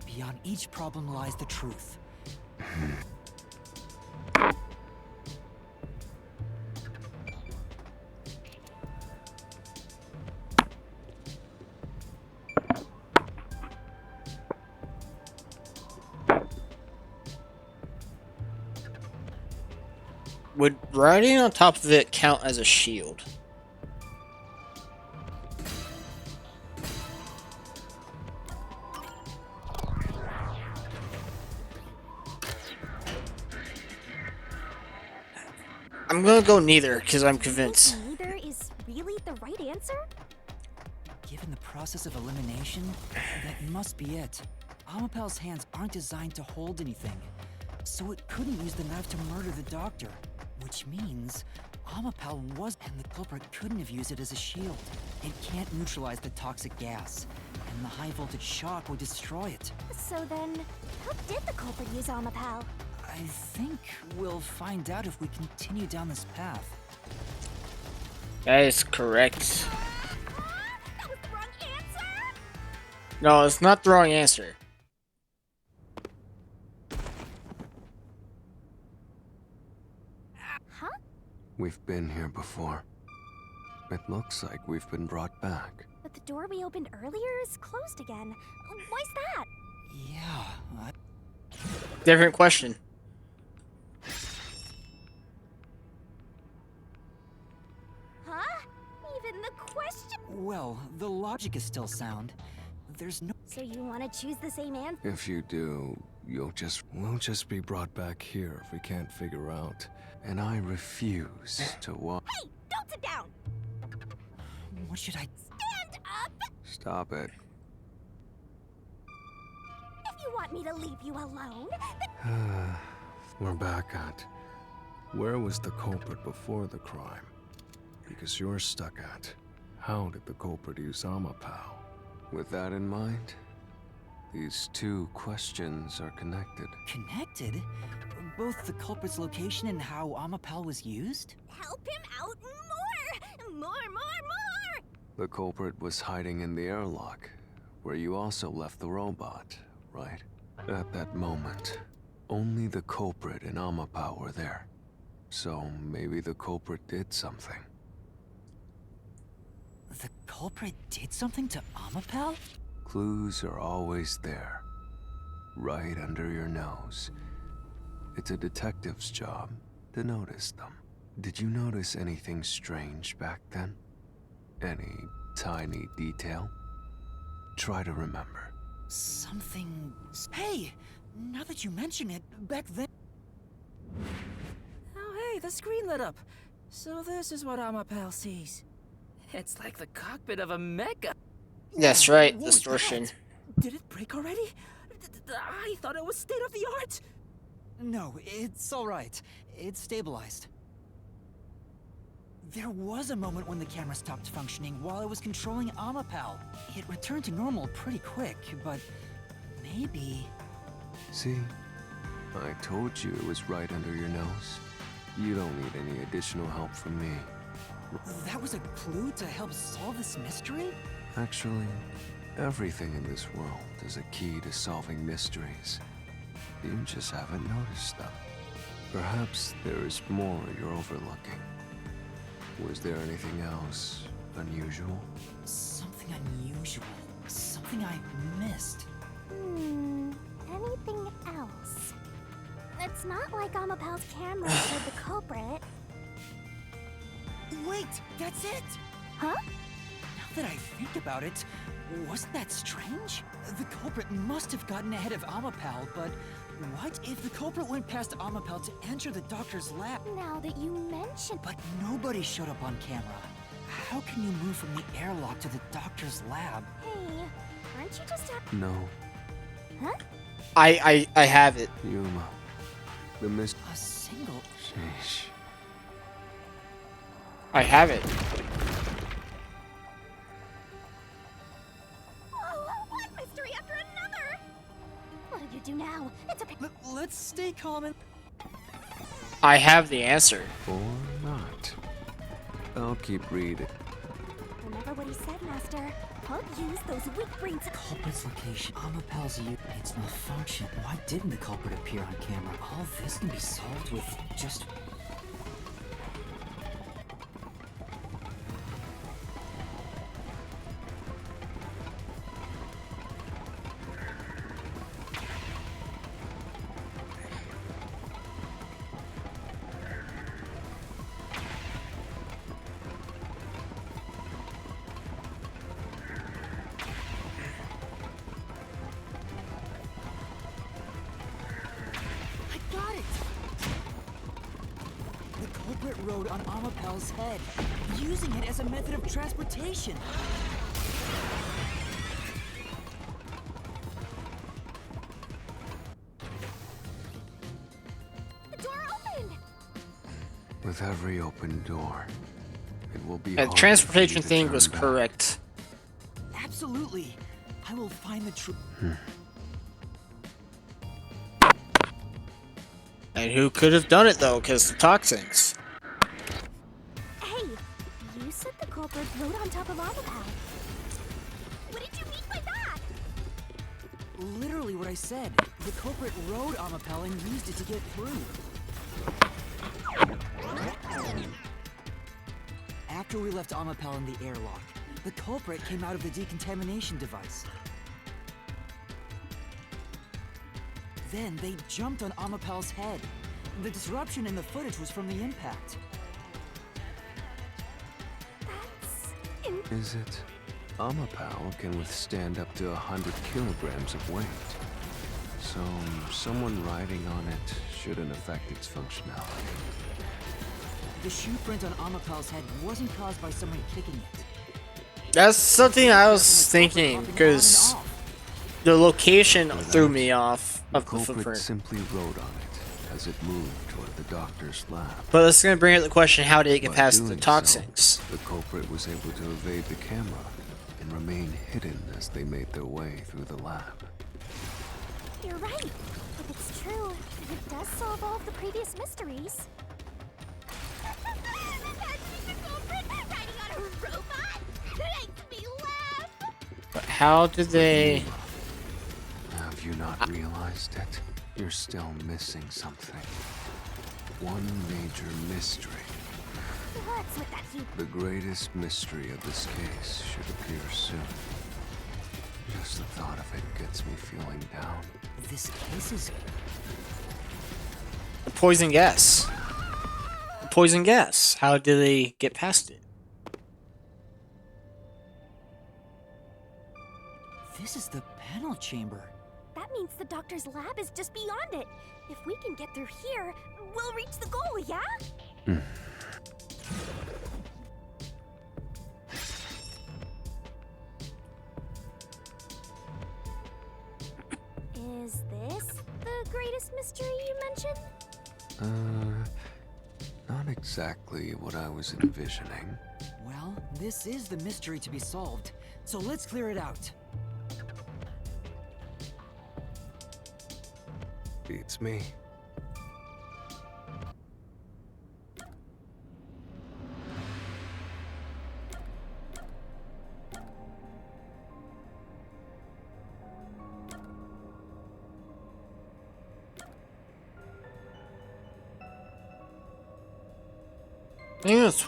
Beyond each problem lies the truth. Would riding on top of it count as a shield? I'm gonna go neither, because I'm convinced. Neither is really the right answer? Given the process of elimination, that must be it. Amapel's hands aren't designed to hold anything, so it couldn't use the knife to murder the doctor. Which means Amapel was, and the culprit couldn't have used it as a shield. It can't neutralize the toxic gas, and the high voltage shock would destroy it. So then, how did the culprit use Amapal? I think we'll find out if we continue down this path. That is correct. That was the wrong answer! No, it's not the wrong answer. Huh? We've been here before. It looks like we've been brought back. But the door we opened earlier is closed again. Why's that? Yeah, Different question. Huh? Even the question? well, the logic is still sound. There's no... So you want to choose the same answer? If you do, we'll just be brought back here if we can't figure out. And I refuse to walk. Hey! Don't sit down! What should I... Stand up! Stop it. If you want me to leave you alone, We're back at... Where was the culprit before the crime? Because you're stuck at... How did the culprit use Amapal? With that in mind, these two questions are connected. Connected? Both the culprit's location and how Amapal was used? help him out more! More! The culprit was hiding in the airlock, where you also left the robot, right? At that moment, only the culprit and Amapal were there. So maybe the culprit did something. The culprit did something to Amapal? Clues are always there, right under your nose. It's a detective's job to notice them. Did you notice anything strange back then? Any tiny detail? Try to remember. Something... Hey! Now that you mention it, back then... Oh, hey, the screen lit up. So this is what Amapal sees. It's like the cockpit of a mecha. That's right, What was distortion. that? Did it break already? I thought it was state of the art. No, it's alright. It's stabilized. There was a moment when the camera stopped functioning while I was controlling Amapal. It returned to normal pretty quick, but maybe... See? I told you it was right under your nose. You don't need any additional help from me. That was a clue to help solve this mystery? Actually, everything in this world is a key to solving mysteries. You just haven't noticed them. Perhaps there is more you're overlooking. Was there anything else unusual? Something unusual. Something I missed. Anything else? It's not like Amapal's camera showed the culprit. Wait, that's it! Huh? Now that I think about it, wasn't that strange? The culprit must have gotten ahead of Amapal, but what if the culprit went past Amapal to enter the doctor's lab? Now that you mention... But nobody showed up on camera. How can you move from the airlock to the doctor's lab? Hey, aren't you just... No. Huh? I have it. Yuma. The mist... A single... Sheesh. I have it. One mystery after another! What do you do now? It's a... Let's stay calm and... I have the answer. Or not. I'll keep reading. Remember what he said, Master. I'll use those weak brains... Culprit's location. Amapal's It's malfunction. Why didn't the culprit appear on camera? All this can be solved with just... Rode on Amapal's head, using it as a method of transportation. The door opened! With every open door, it will be Yeah, the harder transportation for you to thing turn was back. correct. Absolutely. I will find the truth. And who could have done it though? Because the toxins. Hey, you said the culprit rode on top of Amapal. What did you mean by that? Literally what I said. The culprit rode Amapal and used it to get through. After we left Amapal in the airlock, the culprit came out of the decontamination device. Then they jumped on Amapal's head. The disruption in the footage was from the impact. Is it? Amapal can withstand up to 100 kilograms of weight. So, someone riding on it shouldn't affect its functionality. The shoe print on Amapal's head wasn't caused by someone kicking it. That's something I was thinking because the location threw me off of the culprit footprint. simply rode on it as it moved toward the doctor's lab. But that's gonna bring up the question: how did it get By past the doing toxins? so, the culprit was able to evade the camera and remain hidden as they made their way through the lab. You're right. If it's true, it does solve all of the previous mysteries. Riding on a robot? Makes me laugh! But how did they? Have you not realized it? You're still missing something. One major mystery. What's with that huge... The greatest mystery of this case should appear soon. Just the thought of it gets me feeling down. This case is... The poison gas. The poison gas. How did they get past it? This is the panel chamber. That means the doctor's lab is just beyond it. If we can get through here, we'll reach the goal, yeah? Is this the the greatest mystery you mentioned? Not exactly what I was envisioning. Well, this is the mystery to be solved, so let's clear it out. Beats me. Yes.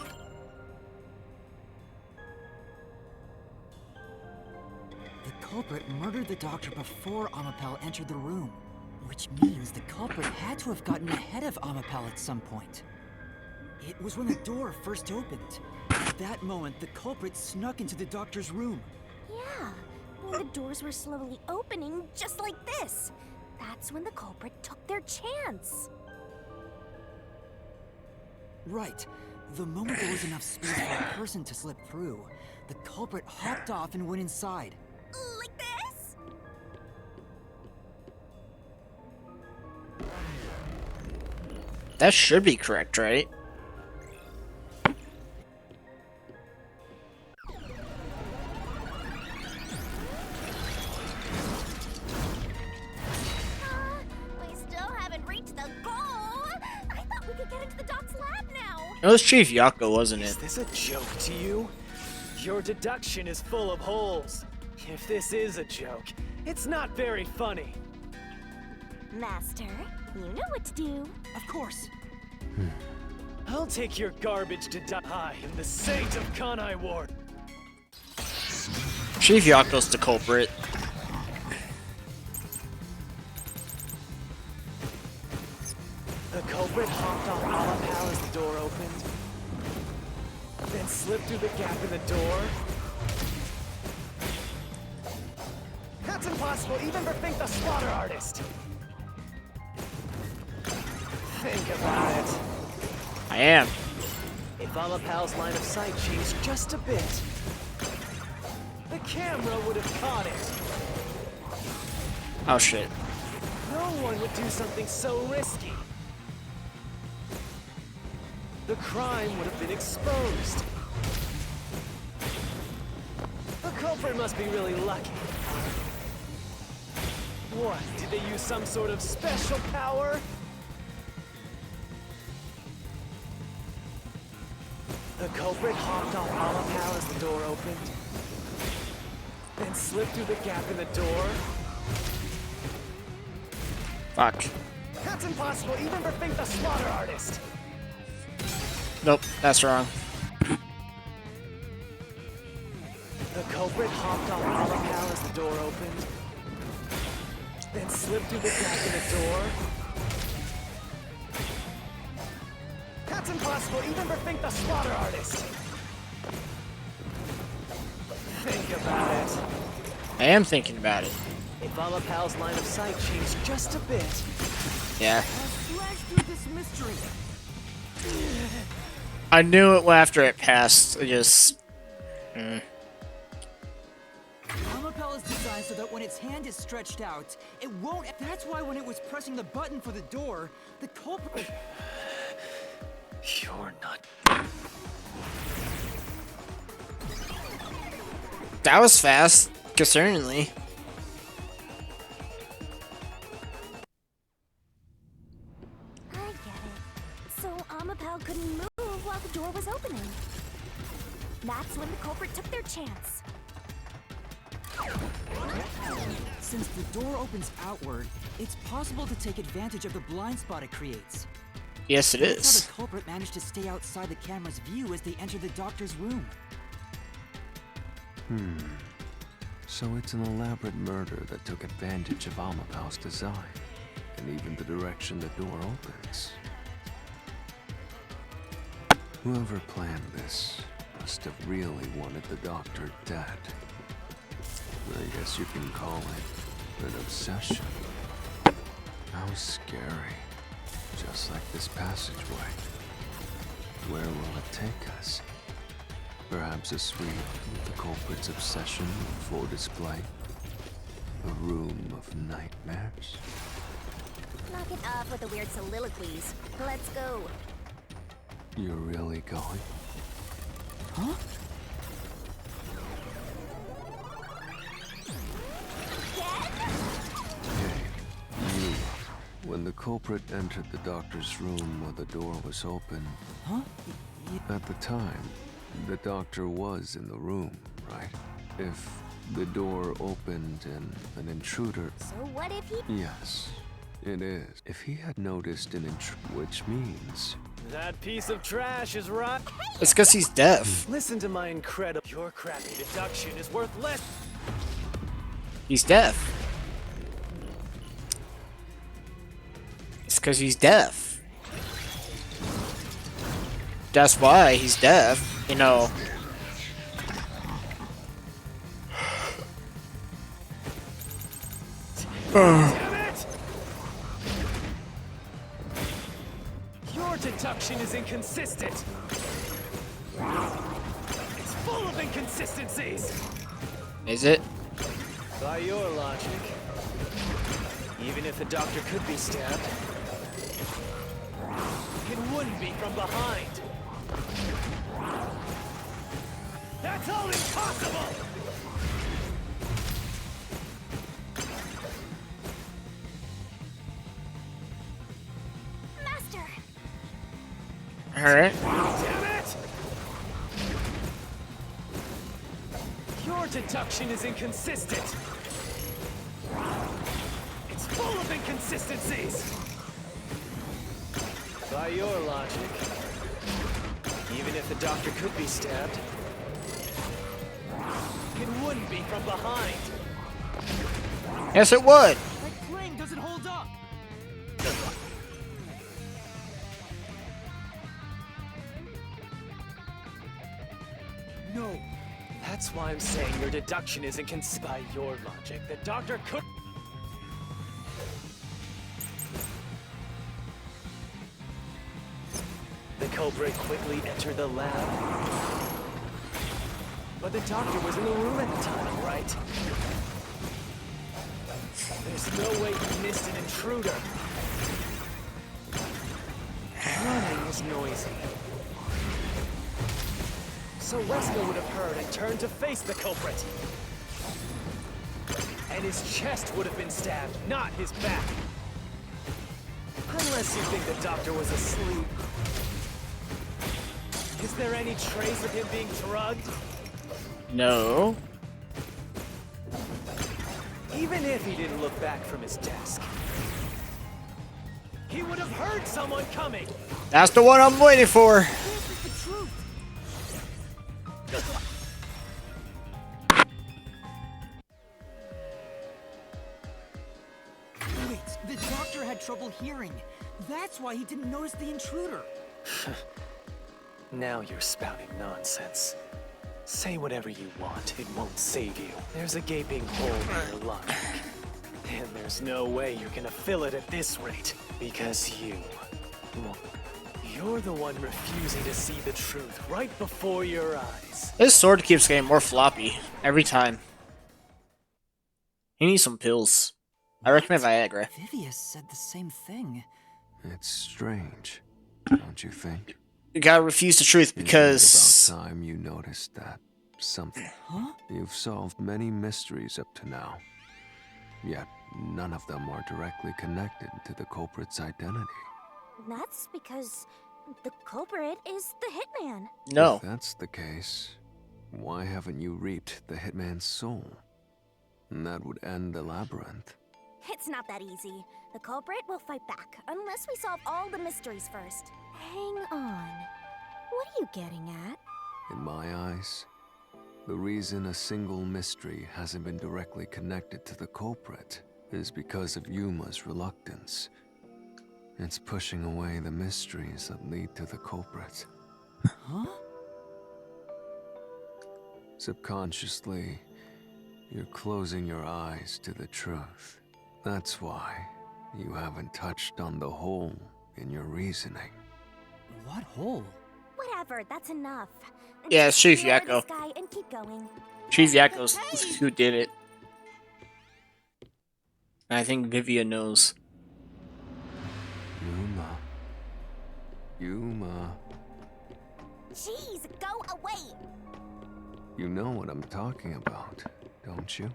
The culprit murdered the doctor before Amapel entered the room, which means the culprit had to have gotten ahead of Amapel at some point. It was when the door first opened. At that moment, the culprit snuck into the doctor's room. Yeah, when the doors were slowly opening, just like this. That's when the culprit took their chance. Right. The moment there was enough space for a person to slip through, the culprit hopped off and went inside. Like this? That should be correct, right? We still haven't reached the goal. I thought we could get into the doc's lab now. It was Chief Yako, wasn't it? Is this a joke to you? Your deduction is full of holes. If this is a joke, it's not very funny. Master, you know what to do. Of course. I'll take your garbage to die. I am the saint of Kanai Ward. Chief Yako's the culprit. The culprit hopped off Amapel as the door opened, then slipped through the gap in the door. That's impossible, even for Fink the Slaughter Artist. Think about it. I am. If Amapel's line of sight changed just a bit, the camera would have caught it. Oh shit. No one would do something so risky. The crime would have been exposed. The culprit must be really lucky. What, did they use some sort of special power? The culprit hopped off Amapel as the door opened, then slipped through the gap in the door. Fuck. That's impossible, even for Fink the Slaughter Artist. Nope, that's wrong. The culprit hopped off Amapel as the door opened, then slipped through the gap in the door. That's impossible, even for Fink the Slaughter Artist. Think about it. I am thinking about it. If Amapel's line of sight changed just a bit. Yeah. Slash through this mystery. I knew it after it passed. I just. Amapel is designed so that when its hand is stretched out, it won't. That's why when it was pressing the button for the door, the culprit. You're not. That was fast, concerningly. I get it. So Amapel couldn't move while the door was opening. That's when the culprit took their chance. Since the door opens outward, it's possible to take advantage of the blind spot it creates. Yes, it That's is. how the culprit managed to stay outside the camera's view as they enter the doctor's room. So it's an elaborate murder that took advantage of Amapel's design, and even the direction the door opens. Whoever planned this must have really wanted the doctor dead. I guess you can call it an obsession. How scary. Just like this passageway. Where will it take us? Perhaps a suite with the culprit's obsession for display? A room of nightmares? Knock it off with the weird soliloquies. Let's go. You're really going? Huh? You. When the culprit entered the doctor's room while the door was open, Huh? at the time, the doctor was in the room, right? If the door opened and an intruder... So what if he... Yes, it is. If he had noticed an intruder, which means... That piece of trash is right. It's because he's deaf. Listen to my incredible. Your crappy deduction is worth less. He's deaf. It's because he's deaf. That's why he's deaf, you know. Damn it! Your deduction is inconsistent. It's full of inconsistencies. Is it? By your logic, even if the doctor could be stabbed, it wouldn't be from behind. That's all impossible! Master! Alright. Damn it! Your deduction is inconsistent. It's full of inconsistencies. By your logic, even if the doctor could be stabbed, it wouldn't be from behind. Yes, it would. My brain doesn't hold up. No. That's why I'm saying your deduction is inconsistent. By your logic, the doctor could... The culprit quickly entered the lab. But the doctor was in the room at the time, right? There's no way he missed an intruder. Running is noisy. So Wesker would have heard and turned to face the culprit. And his chest would have been stabbed, not his back. Unless you think the doctor was asleep. Is there any trace of him being drugged? No. Even if he didn't look back from his desk, he would have heard someone coming. That's the one I'm waiting for. Wait, the doctor had trouble hearing. That's why he didn't notice the intruder. Now you're spouting nonsense. Say whatever you want, it won't save you. There's a gaping hole in your logic. And there's no way you're gonna fill it at this rate. Because you're the one refusing to see the truth right before your eyes. His sword keeps getting more floppy every time. He needs some pills. I recommend Viagra. Vivius said the same thing. It's strange, don't you think? You gotta refuse the truth because... It's about time you noticed that something. Huh? You've solved many mysteries up to now. Yet, none of them are directly connected to the culprit's identity. That's because the culprit is the hitman. No. If that's the case, why haven't you reaped the hitman's soul? And that would end the labyrinth. It's not that easy. The culprit will fight back, unless we solve all the mysteries first. Hang on. What are you getting at? In my eyes, the reason a single mystery hasn't been directly connected to the culprit is because of Yuma's reluctance. It's pushing away the mysteries that lead to the culprit. Huh? Subconsciously, you're closing your eyes to the truth. That's why you haven't touched on the hole in your reasoning. What hole? Whatever, that's enough. Yeah, it's Chief Ignore Yakko. this guy and keep going. Chief Yakko's who did it. I think Vivia knows. Yuma, Jeez, go away! you know what I'm talking about, don't you?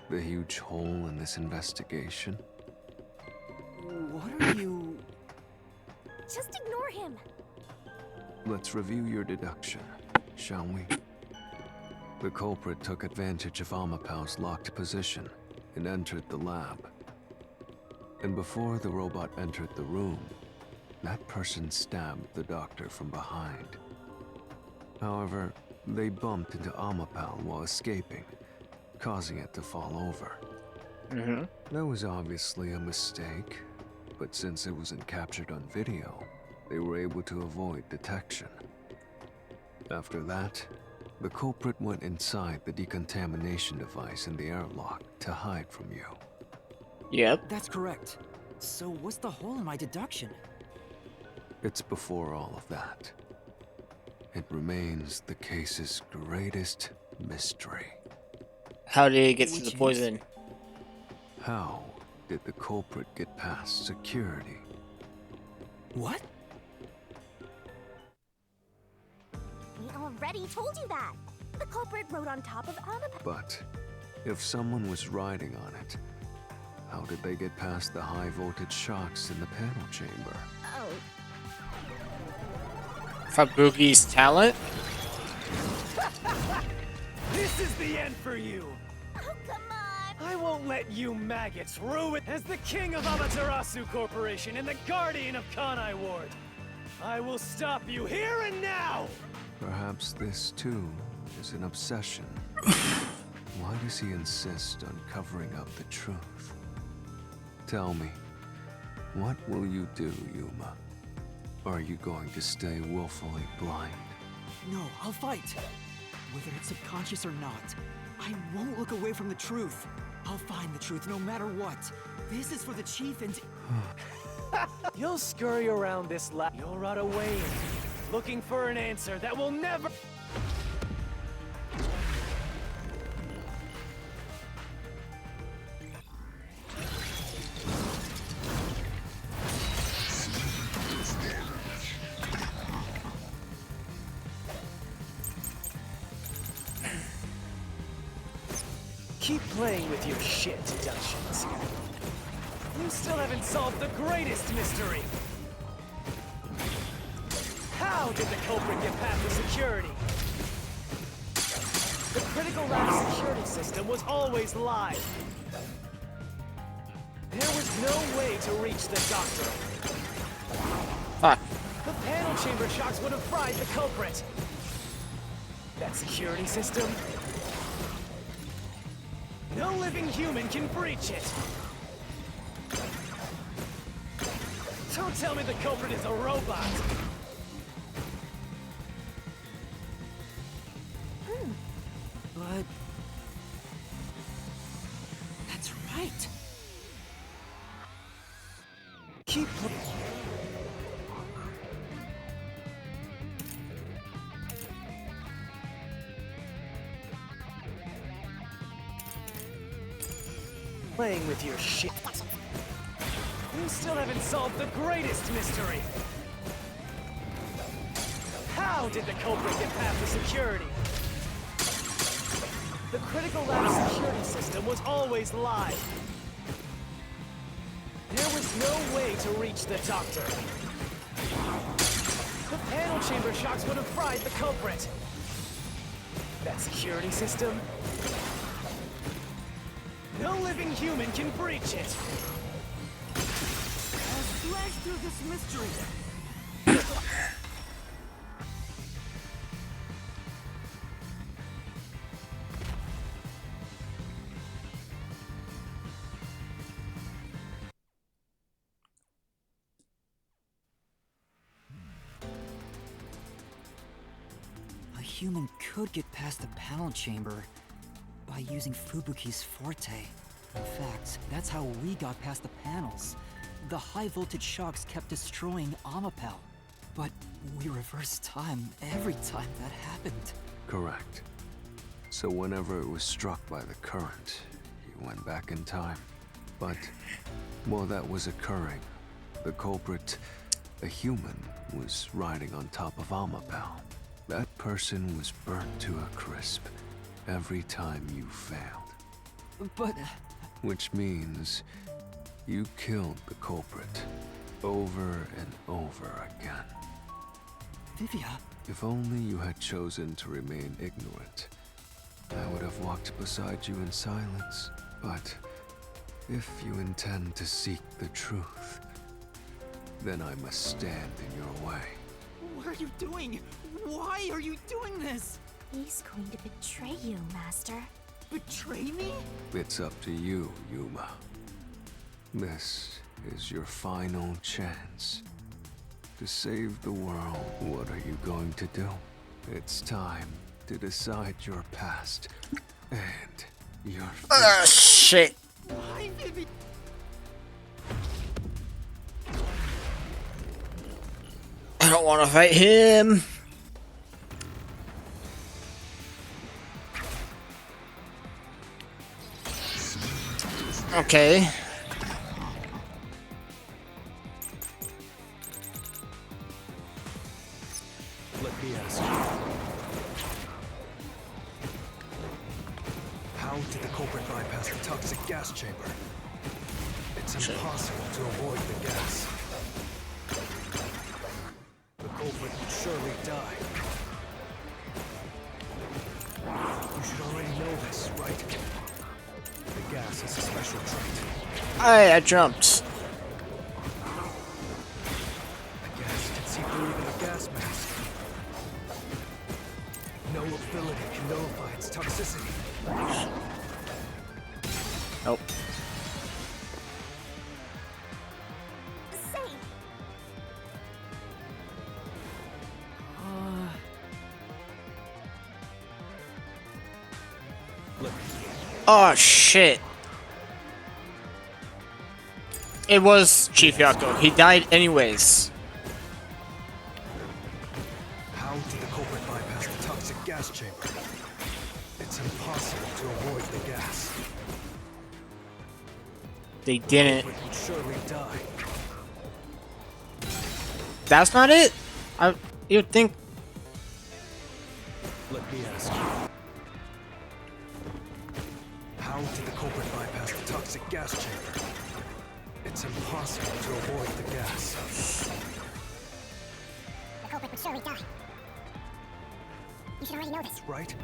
The huge hole in this investigation? What are you... Just ignore him. Let's review your deduction, shall we? The culprit took advantage of Amapau's locked position and entered the lab. And before the robot entered the room, that person stabbed the doctor from behind. However, they bumped into Amapau while escaping, causing it to fall over. That was obviously a mistake, but since it wasn't captured on video, they were able to avoid detection. After that, the culprit went inside the decontamination device in the airlock to hide from you. Yep. That's correct. So what's the hole in my deduction? It's before all of that. It remains the case's greatest mystery. How did he get through the poison? How did the culprit get past security? What? We already told you that. The culprit rode on top of Amapau. But if someone was riding on it, how did they get past the high voltage shocks in the panel chamber? Oh. Fabuki's talent? This is the end for you! Oh, come on! I won't let you maggots ruin as the king of Amaterasu Corporation and the guardian of Kanai Ward. I will stop you here and now! Perhaps this too is an obsession. Why does he insist on covering up the truth? Tell me, what will you do, Yuma? Are you going to stay willfully blind? No, I'll fight. Whether it's subconscious or not, I won't look away from the truth. I'll find the truth no matter what. This is for the chief and... You'll scurry around this lab. You'll rot away looking for an answer that will never... Keep playing with your shit deductions. You still haven't solved the greatest mystery. How did the culprit get past the security? The critical lab security system was always live. There was no way to reach the doctor. Fuck. The panel chamber shocks would have fried the culprit. That security system? No living human can breach it. Don't tell me the culprit is a robot. But... that's right. Keep playing with your shit. You still haven't solved the greatest mystery. How did the culprit get past the security? The critical lab security system was always live. There was no way to reach the doctor. The panel chamber shocks would have fried the culprit. That security system? No living human can breach it. I'll slash through this mystery. A human could get past the panel chamber by using Fubuki's forte. In fact, that's how we got past the panels. The high-voltage shocks kept destroying Amapau. But we reversed time every time that happened. Correct. So whenever it was struck by the current, you went back in time. But while that was occurring, the culprit a human was riding on top of Amapal. That person was burnt to a crisp every time you failed. But... Which means you killed the culprit over and over again. Vivia... If only you had chosen to remain ignorant, I would have walked beside you in silence. But if you intend to seek the truth, then I must stand in your way. What are you doing? Why are you doing this? He's going to betray you, Master. Betray me? It's up to you, Yuma. This is your final chance to save the world. What are you going to do? It's time to decide your past and your future. Ah, shit. Why, Vivi? I don't want to fight him. Okay. Let me ask you. How did the culprit bypass the toxic gas chamber? It's impossible to avoid the gas. The culprit would surely die. You should already know this, right? The gas is a special trait. I jumped. The gas can see through even a gas mask. No ability can nullify its toxicity. Nope. Say, Oh shit. It was Chief Yako. He died anyways. How did the culprit bypass the toxic gas chamber? It's impossible to avoid the gas. They didn't. The culprit would surely die. That's not it? You'd think. Let me ask you. How did the culprit bypass the toxic gas chamber? It's impossible to avoid the gas. The culprit would surely die. You should already know this. Right?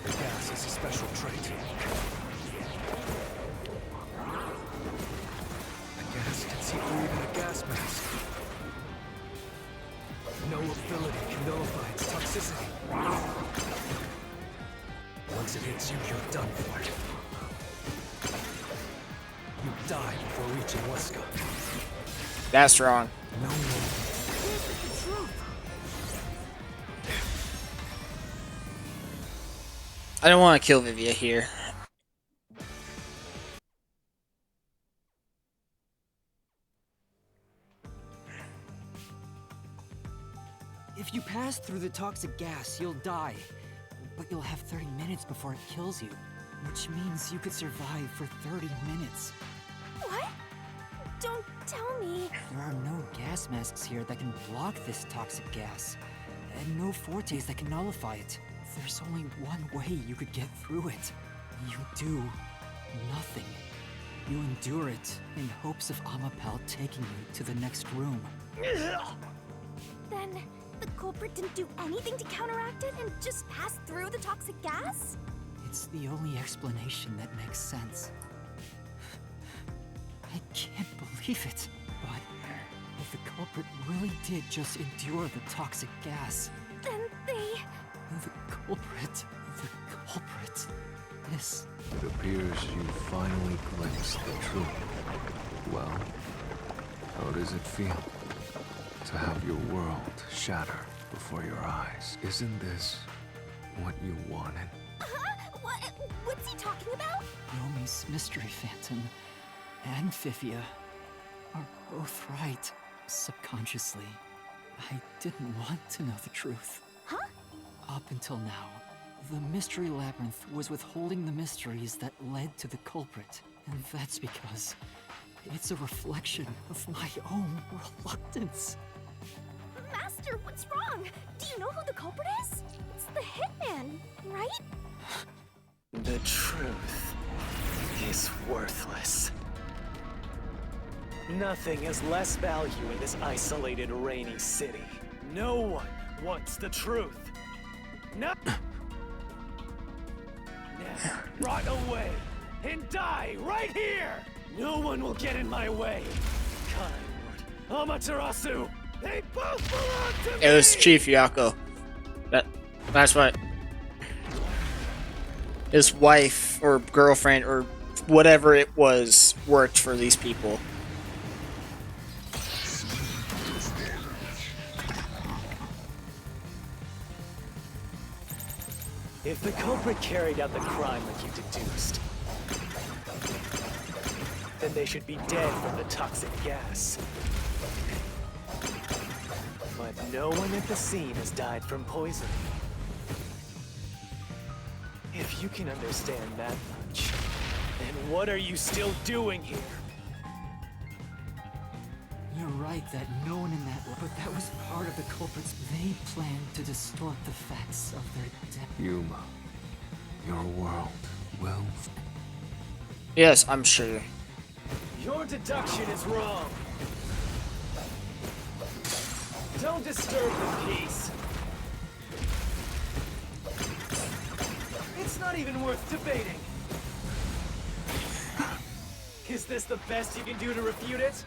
The gas is a special trait. The gas can see through even a gas mask. No ability can nullify its toxicity. Once it hits you, you're done for. You die before reaching Weska. That's wrong. No one. I don't want to kill Vivia here. If you pass through the toxic gas, you'll die. But you'll have 30 minutes before it kills you. Which means you could survive for 30 minutes. what? Don't tell me. There are no gas masks here that can block this toxic gas. And no fortes that can nullify it. There's only one way you could get through it. You do nothing. You endure it in hopes of Amapal taking you to the next room. Then the culprit didn't do anything to counteract it and just passed through the toxic gas? It's the only explanation that makes sense. I can't believe it. But if the culprit really did just endure the toxic gas, Then they... the culprit, this... It appears you finally glimpsed the truth. Well, how does it feel to have your world shatter before your eyes? Isn't this what you wanted? What's he talking about? Yomi's mystery phantom and Vivia are both right. Subconsciously, I didn't want to know the truth. Huh? Up until now, the Mystery Labyrinth was withholding the mysteries that led to the culprit. And that's because It's a reflection of my own reluctance. Master, what's wrong? Do you know who the culprit is? It's the hitman, right? The truth is worthless. Nothing has less value in this isolated, rainy city. No one wants the truth. No. Now, rot away and die right here. No one will get in my way. Kanai Ward, Amaterasu, they both belong to me. It was Chief Yako. That's what his wife or girlfriend or whatever it was worked for these people. If the culprit carried out the crime like you deduced, then they should be dead from the toxic gas. But no one at the scene has died from poisoning. If you can understand that much, then what are you still doing here? You're right that no one in that... But that was part of the culprits. They planned to distort the facts of their death. Yuma, your world will... Yes, I'm sure. Your deduction is wrong. Don't disturb the peace. It's not even worth debating. Is this the best you can do to refute it?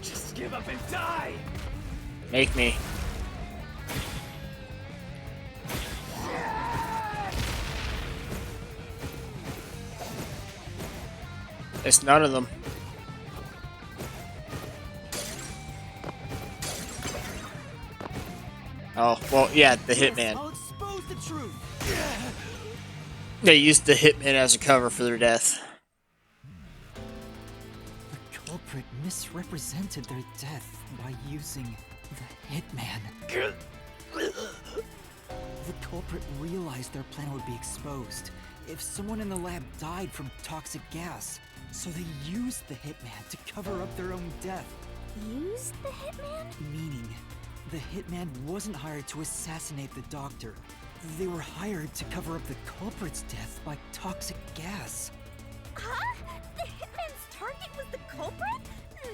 Just give up and die! Make me. It's none of them. Oh, well, yeah, the hitman. I'll expose the truth. They used the hitman as a cover for their death. The culprit misrepresented their death by using the hitman. The culprit realized their plan would be exposed if someone in the lab died from toxic gas, so they used the hitman to cover up their own death. Used the hitman? Meaning, the hitman wasn't hired to assassinate the doctor. They were hired to cover up the culprit's death by toxic gas. Huh? The hitman's target was the culprit?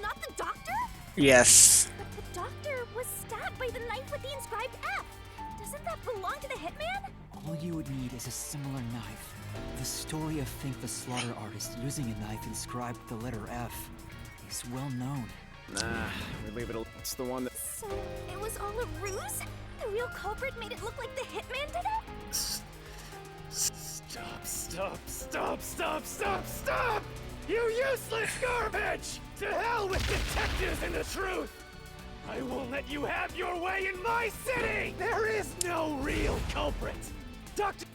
Not the doctor? Yes. But the doctor was stabbed by the knife with the inscribed F. Doesn't that belong to the hitman? All you would need is a similar knife. The story of Fink the Slaughter Artist using a knife inscribed with the letter F is well known. Nah, we leave it. It's the one that. So, it was all a ruse? The real culprit made it look like the hitman did it? Stop! You useless garbage! To hell with detectives and the truth! I won't let you have your way in my city! There is no real culprit! Doctor...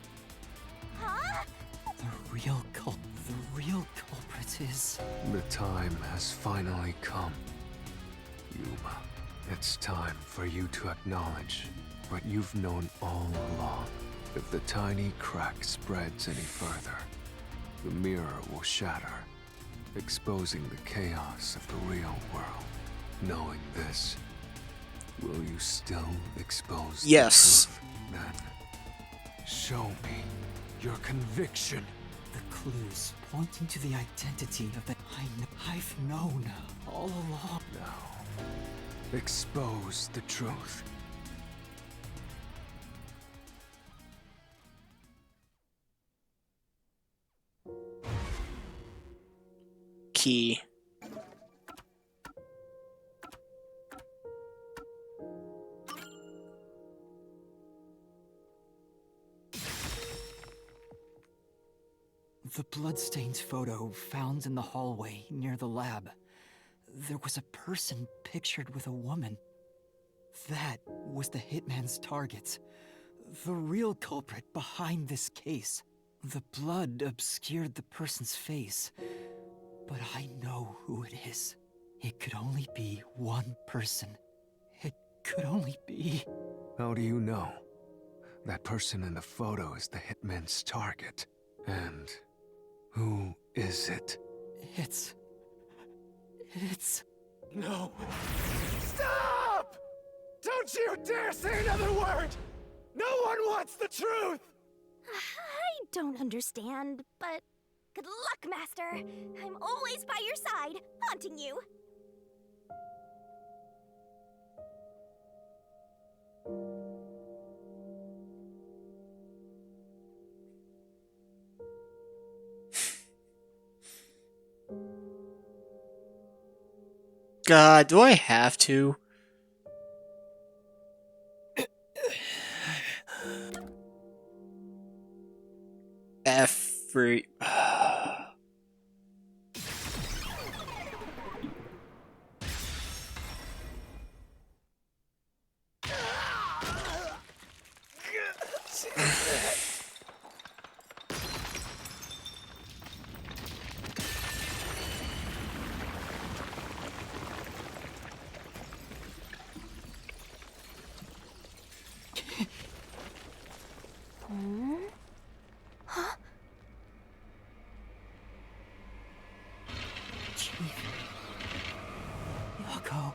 Huh? The real culprit is... The time has finally come. Yuma, it's time for you to acknowledge what you've known all along. If the tiny crack spreads any further, the mirror will shatter, exposing the chaos of the real world. Knowing this, will you still expose Yes. the truth? Then, show me your conviction. The clues pointing to the identity of the... I've known all along. Now, expose the truth. Key. The bloodstained photo found in the hallway near the lab. There was a person pictured with a woman. That was the hitman's target. The real culprit behind this case. The blood obscured the person's face, but I know who it is. It could only be one person. It could only be... How do you know? That person in the photo is the hitman's target. And who is it? It's... No. Stop! Don't you dare say another word! No one wants the truth! I don't understand, but good luck, Master. I'm always by your side, haunting you. God, do I have to? Every... Huh? Chief. Yako.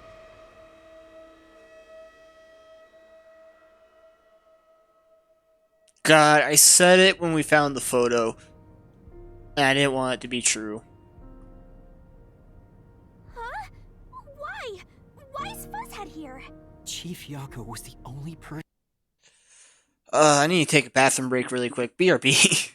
God, I said it when we found the photo. And I didn't want it to be true. Huh? Why? Why is Fuzzhead here? Chief Yako was the only person... I need to take a bathroom break really quick. BRB.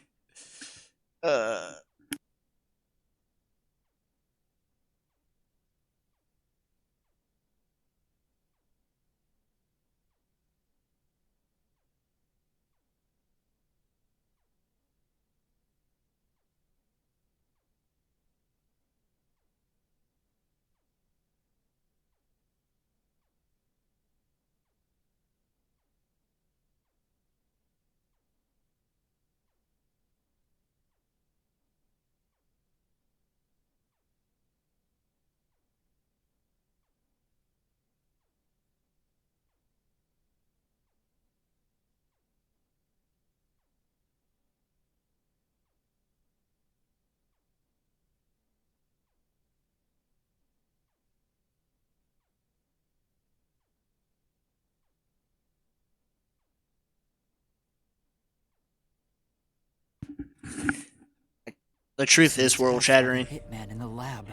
The truth is world shattering. Hitman in the lab.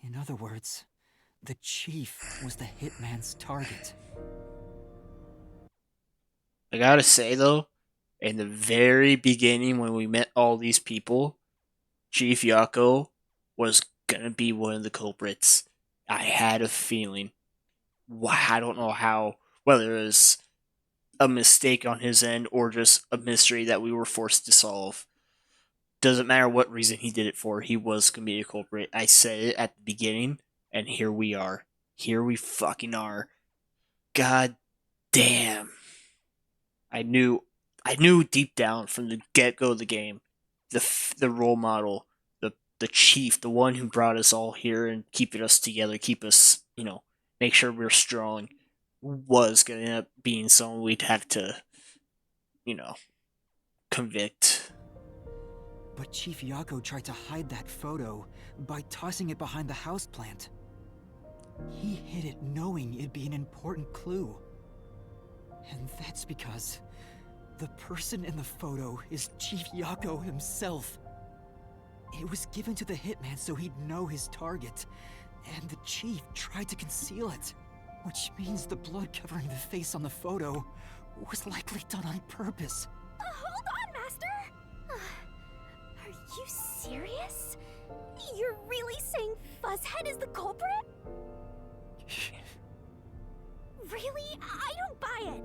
In other words, the chief was the hitman's target. I gotta say though, in the very beginning when we met all these people, Chief Yako was gonna be one of the culprits. I had a feeling. I don't know how, whether it was a mistake on his end or just a mystery that we were forced to solve. Doesn't matter what reason he did it for, he was gonna be a culprit. I said it at the beginning, and here we are. Here we fucking are. God damn. I knew deep down from the get-go of the game, the role model, the chief, the one who brought us all here and keeping us together, keep us, make sure we're strong, was gonna end up being someone we'd have to, convict. But Chief Yako tried to hide that photo by tossing it behind the houseplant. He hid it knowing it'd be an important clue. And that's because the person in the photo is Chief Yako himself. It was given to the hitman so he'd know his target, and the chief tried to conceal it. Which means the blood covering the face on the photo was likely done on purpose. Hold on, Master! Are you serious? You're really saying Fuzzhead is the culprit? Really? I don't buy it.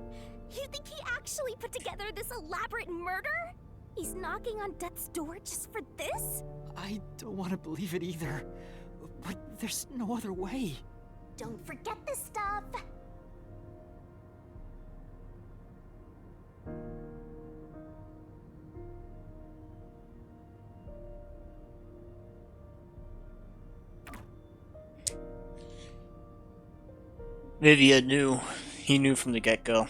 You think he actually put together this elaborate murder? He's knocking on death's door just for this? I don't want to believe it either, but there's no other way. Don't forget this stuff. Vivia knew. He knew from the get-go.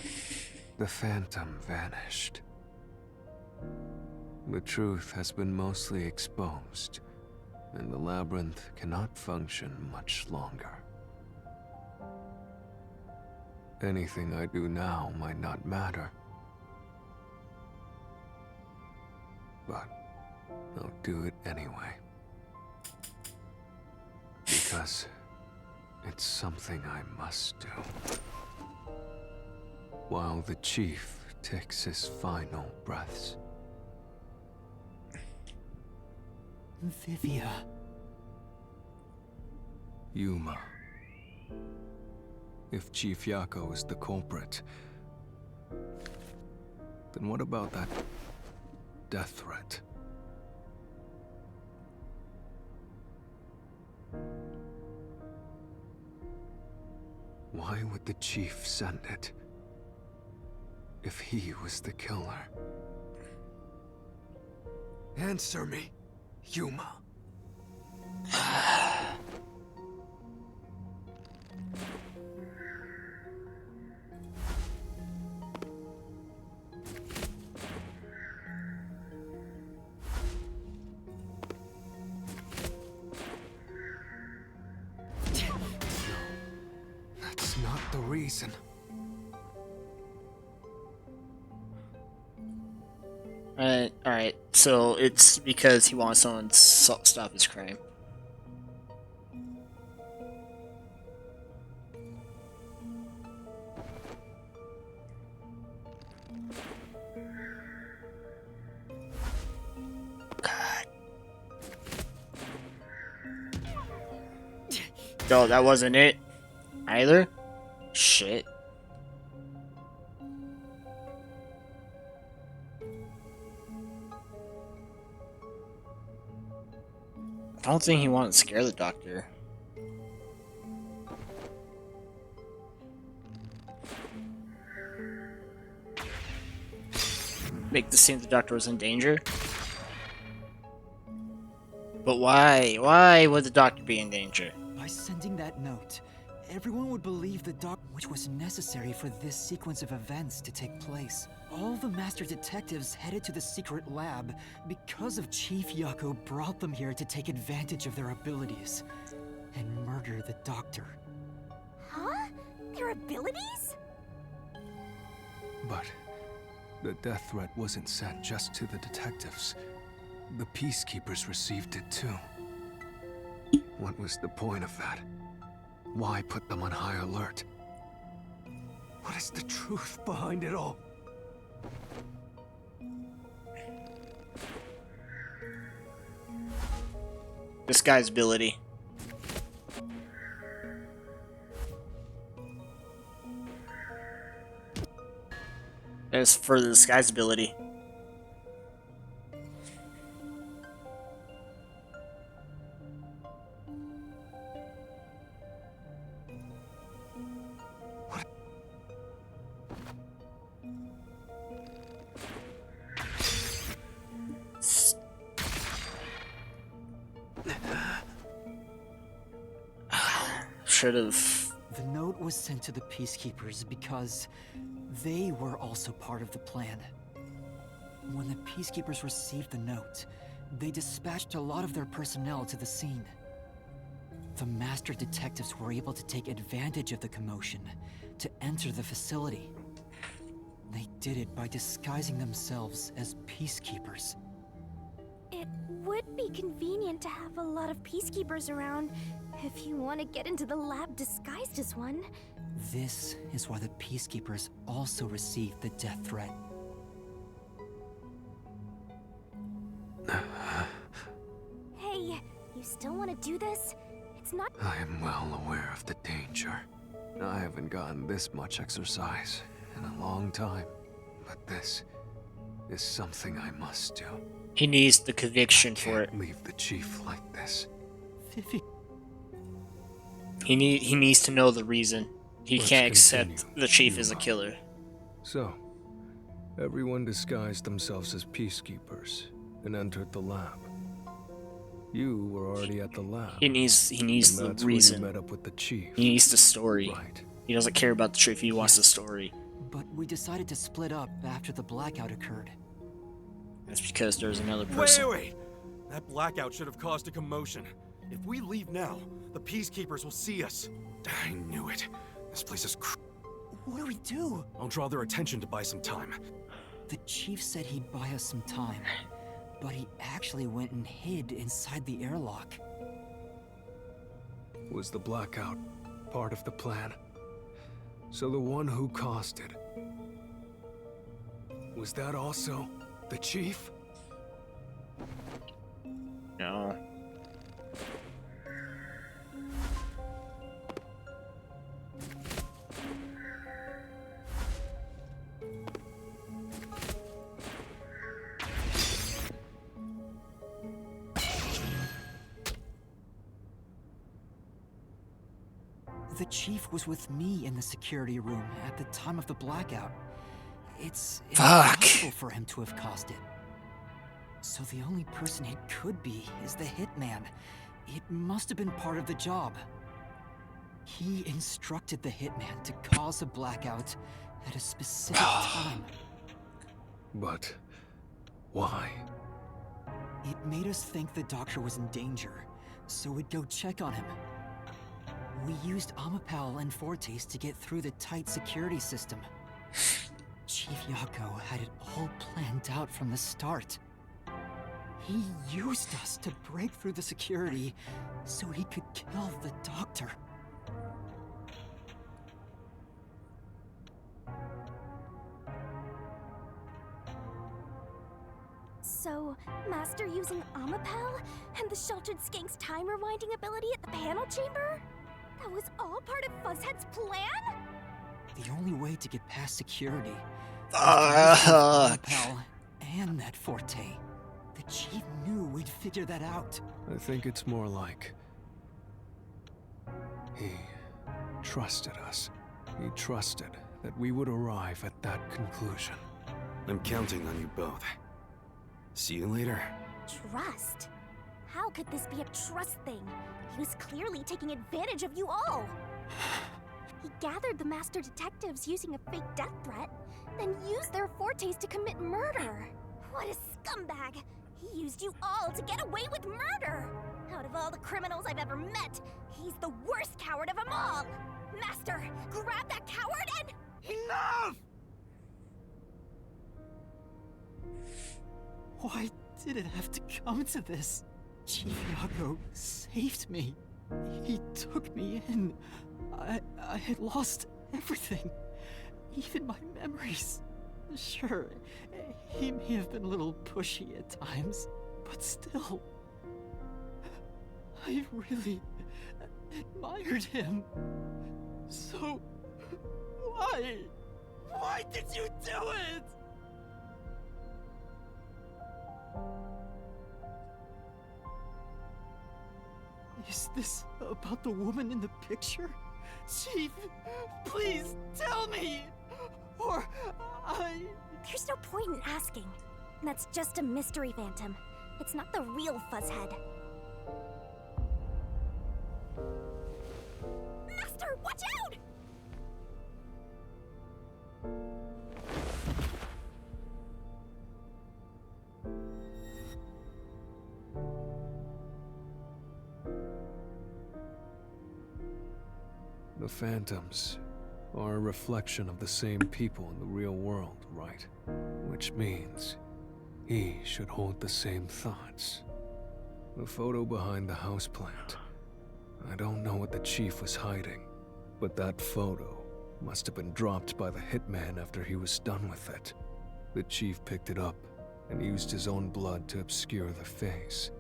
The phantom vanished. The truth has been mostly exposed, and the labyrinth cannot function much longer. Anything I do now might not matter, but I'll do it anyway. Because it's something I must do. While the chief takes his final breaths. Vivia. Yuma. If Chief Yako is the culprit, then what about that death threat? Why would the chief send it if he was the killer? Answer me, Yuma. That's not the reason. Alright, so it's because he wants someone to stop his crime. No, that wasn't it either. Shit. I don't think he wanted to scare the doctor. Make the seem the doctor was in danger. But why? Why would the doctor be in danger? By sending that note, everyone would believe the which was necessary for this sequence of events to take place. All the master detectives headed to the secret lab because of Chief Yako brought them here to take advantage of their abilities and murder the doctor. Huh? Their abilities? But the death threat wasn't sent just to the detectives. The peacekeepers received it too. What was the point of that? Why put them on high alert? What is the truth behind it all? This guy's ability. As for this guy's ability. Should've. The note was sent to the peacekeepers because they were also part of the plan. When the peacekeepers received the note, they dispatched a lot of their personnel to the scene. The master detectives were able to take advantage of the commotion to enter the facility. They did it by disguising themselves as peacekeepers. It would be convenient to have a lot of peacekeepers around if you want to get into the lab disguised as one. This is why the peacekeepers also received the death threat. Hey, you still want to do this? It's not— I am well aware of the danger. I haven't gotten this much exercise in a long time, but this is something I must do. He needs the conviction for it. Leave the chief like this. He needs to know the reason. He Let's can't accept continue, the chief is a Yuma. killer. So, everyone disguised themselves as peacekeepers and entered the lab. You were already at the lab. He needs and the that's reason. Where you met up with the chief. He needs the story. Right. He doesn't care about the truth. He wants the story. But we decided to split up after the blackout occurred. That's because there's another person. Wait! That blackout should have caused a commotion. If we leave now, the Peacekeepers will see us. I knew it. This place is What do we do? I'll draw their attention to buy some time. The chief said he'd buy us some time, but he actually went and hid inside the airlock. Was the blackout part of the plan? So the one who caused it, was that also the chief? No. The chief was with me in the security room at the time of the blackout. It's impossible for him to have caused it. So the only person it could be is the hitman. It must have been part of the job. He instructed the hitman to cause a blackout at a specific time. But why? It made us think the doctor was in danger, so we'd go check on him. We used Amapal and Fortes to get through the tight security system. Chief Yako had it all planned out from the start. He used us to break through the security so he could kill the doctor. So, Master using Amapal and the Sheltered Skank's time rewinding ability at the panel chamber? That was all part of Fuzzhead's plan? The only way to get past security was to use Amapal and that Forte. The chief knew we'd figure that out. I think it's more like he trusted us. He trusted that we would arrive at that conclusion. I'm counting on you both. See you later. Trust? How could this be a trust thing? He was clearly taking advantage of you all. He gathered the master detectives using a fake death threat, then used their Fortes to commit murder. What a scumbag! He used you all to get away with murder! Out of all the criminals I've ever met, he's the worst coward of them all! Master, grab that coward and... Enough! Why did it have to come to this? Chief Yako saved me. He took me in. I had lost everything. Even my memories. Sure, he may have been a little pushy at times, but still. I really admired him. So, why? Why did you do it? Is this about the woman in the picture? Chief, please tell me! Or There's no point in asking. That's just a mystery phantom. It's not the real Fuzzhead. Master, watch out! The phantoms are a reflection of the same people in the real world, right? Which means he should hold the same thoughts. The photo behind the houseplant. I don't know what the chief was hiding, but that photo must have been dropped by the hitman after he was done with it. The chief picked it up and used his own blood to obscure the face.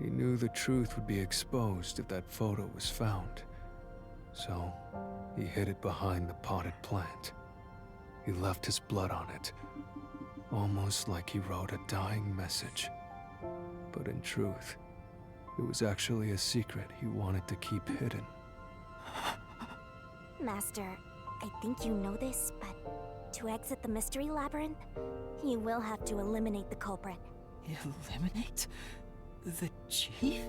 He knew the truth would be exposed if that photo was found. So, he hid it behind the potted plant. He left his blood on it, almost like he wrote a dying message. But in truth, it was actually a secret he wanted to keep hidden. Master, I think you know this, but to exit the mystery labyrinth, you will have to eliminate the culprit. Eliminate? The chief?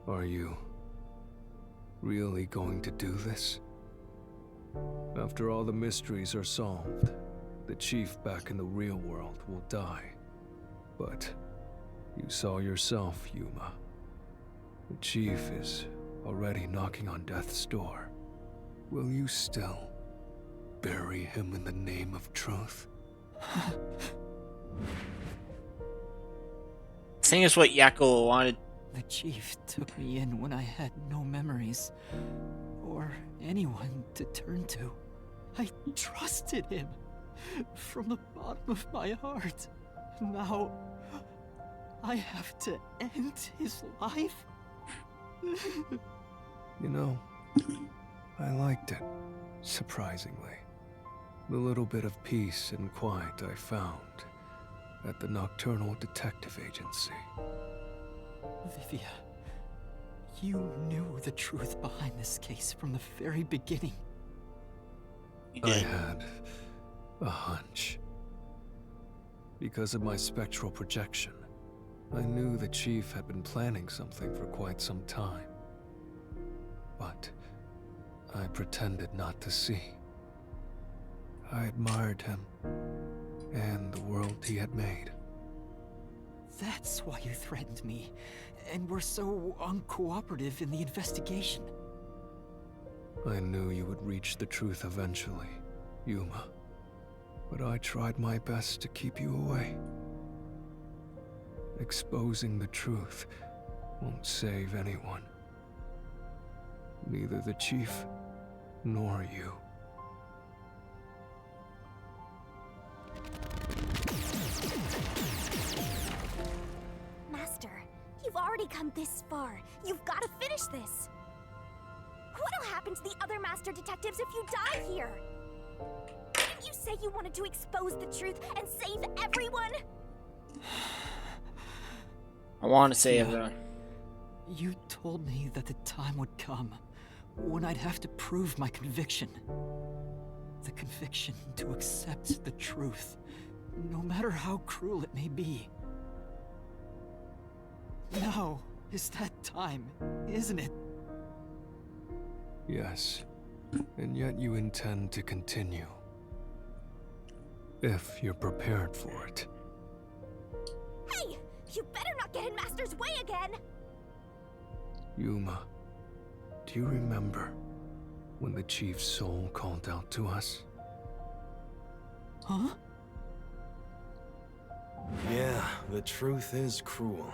Are you really going to do this? After all the mysteries are solved, the chief back in the real world will die. But you saw yourself, Yuma. The chief is already knocking on death's door. Will you still bury him in the name of truth? Saying is what Yakko wanted. The chief took me in when I had no memories or anyone to turn to. I trusted him from the bottom of my heart. Now I have to end his life? You know, I liked it, surprisingly. The little bit of peace and quiet I found at the Nocturnal Detective Agency. Vivia, you knew the truth behind this case from the very beginning. I had a hunch. Because of my spectral projection, I knew the chief had been planning something for quite some time. But I pretended not to see. I admired him and the world he had made. That's why you threatened me, and were so uncooperative in the investigation. I knew you would reach the truth eventually, Yuma. But I tried my best to keep you away. Exposing the truth won't save anyone. Neither the chief nor you. Master, you've already come this far. You've got to finish this. What'll happen to the other master detectives if you die here? Didn't you say you wanted to expose the truth and save everyone? I want to save everyone. You told me that the time would come when I'd have to prove my conviction. The conviction to accept the truth, no matter how cruel it may be. Now is that time, isn't it? Yes, and yet you intend to continue. If you're prepared for it. Hey! You better not get in Master's way again! Yuma, do you remember when the chief's soul called out to us? Huh? Yeah, the truth is cruel.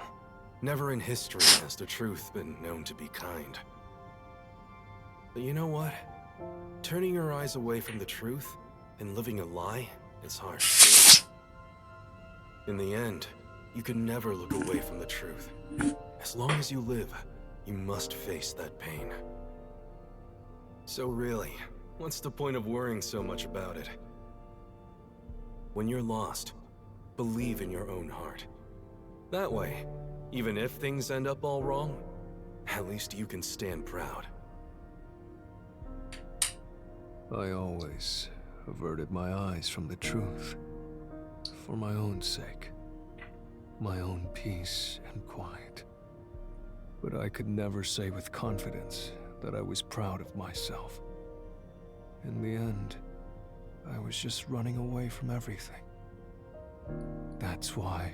Never in history has the truth been known to be kind. But you know what? Turning your eyes away from the truth and living a lie is hard. In the end, you can never look away from the truth. As long as you live, you must face that pain. So really, what's the point of worrying so much about it? When you're lost, believe in your own heart. That way, even if things end up all wrong, at least you can stand proud. I always averted my eyes from the truth. For my own sake. My own peace and quiet. But I could never say with confidence that I was proud of myself. In the end, I was just running away from everything. That's why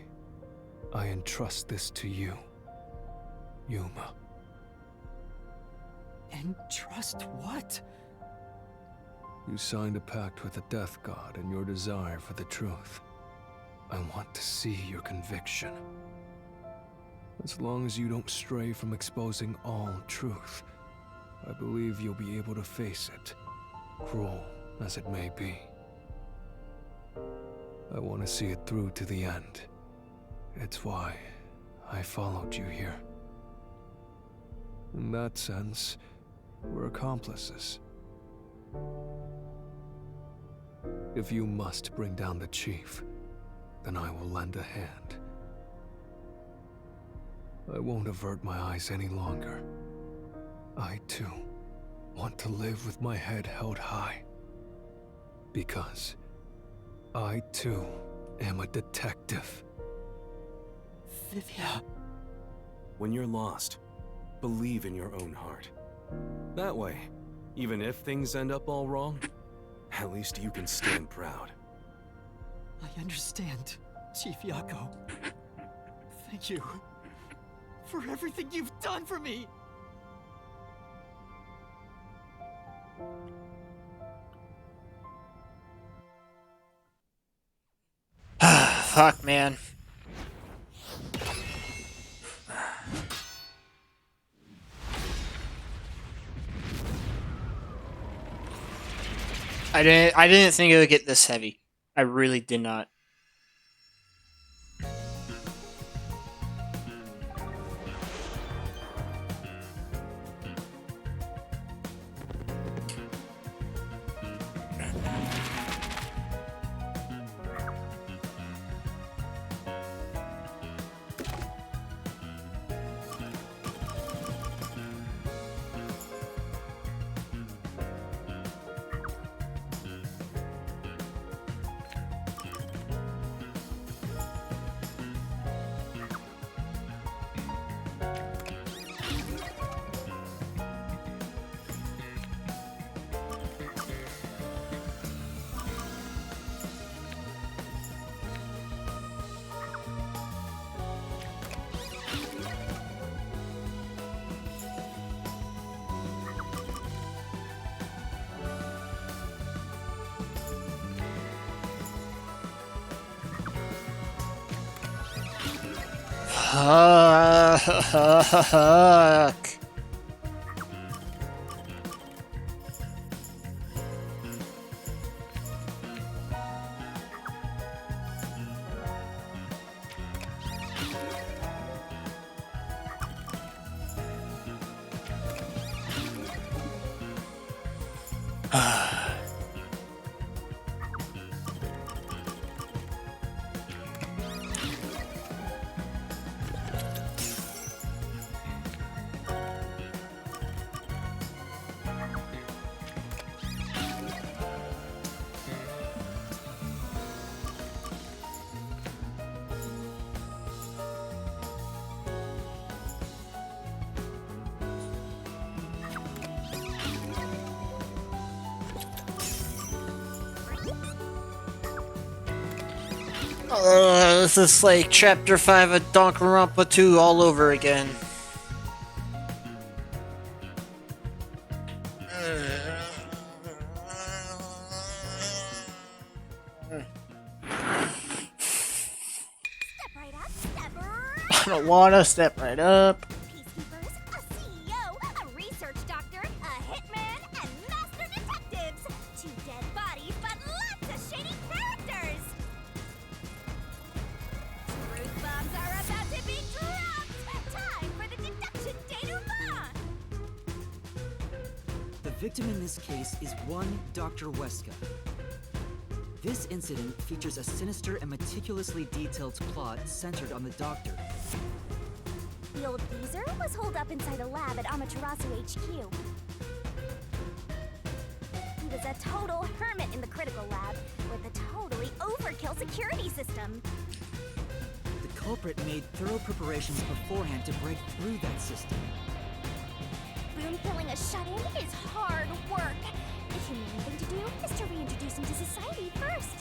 I entrust this to you, Yuma. Entrust what? You signed a pact with the Death God in your desire for the truth. I want to see your conviction. As long as you don't stray from exposing all truth, I believe you'll be able to face it, cruel as it may be. I want to see it through to the end. It's why I followed you here. In that sense, we're accomplices. If you must bring down the chief, then I will lend a hand. I won't avert my eyes any longer. I, too, want to live with my head held high. Because I, too, am a detective. Vivia. When you're lost, believe in your own heart. That way, even if things end up all wrong, at least you can stand proud. I understand, Chief Yakko. Thank you for everything you've done for me. Fuck, man. I didn't think it would get this heavy. I really did not. Fuck. This is like Chapter 5 of Danganronpa 2 all over again. I don't wanna step right up. Peacekeepers, a CEO, a research doctor, a hitman, and master detectives. 2 dead bodies, but lots of shady characters. Truth bombs are about to be dropped. Time for the deduction denouement. The victim in this case is one Dr. Weska. This incident features a sinister and meticulously detailed plot centered on the doctor. The old geezer was holed up inside a lab at Amaterasu HQ. He was a total hermit in the critical lab with a totally overkill security system. The culprit made thorough preparations beforehand to break through that system. Boom killing a shut-in is hard work. The humane thing to do is to reintroduce him to society first.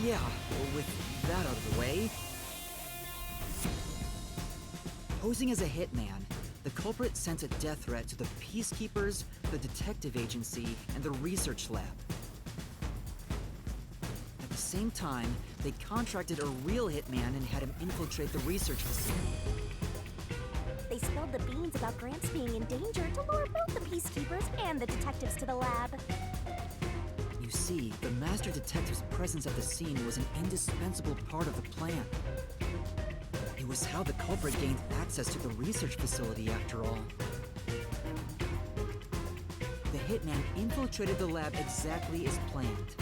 Yeah, with that out of the way. Posing as a hitman, the culprit sent a death threat to the Peacekeepers, the detective agency, and the research lab. At the same time, they contracted a real hitman and had him infiltrate the research facility. They spilled the beans about Gramps being in danger to lure both the Peacekeepers and the detectives to the lab. You see, the master detective's presence at the scene was an indispensable part of the plan. It was how the culprit gained access to the research facility, after all. The hitman infiltrated the lab exactly as planned.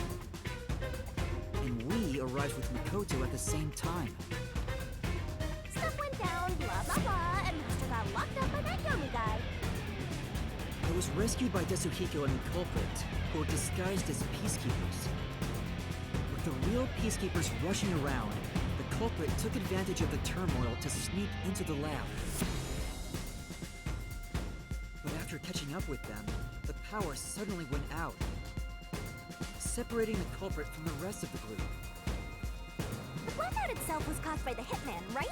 And we arrived with Mikoto at the same time. Stuff went down, blah blah blah, and Master got locked up by that Yomi guy. I was rescued by Tetsuhiko and the culprit, who were disguised as peacekeepers. With the real peacekeepers rushing around, the culprit took advantage of the turmoil to sneak into the lab. But after catching up with them, the power suddenly went out, separating the culprit from the rest of the group. Whether blood itself was caused by the hitman, right?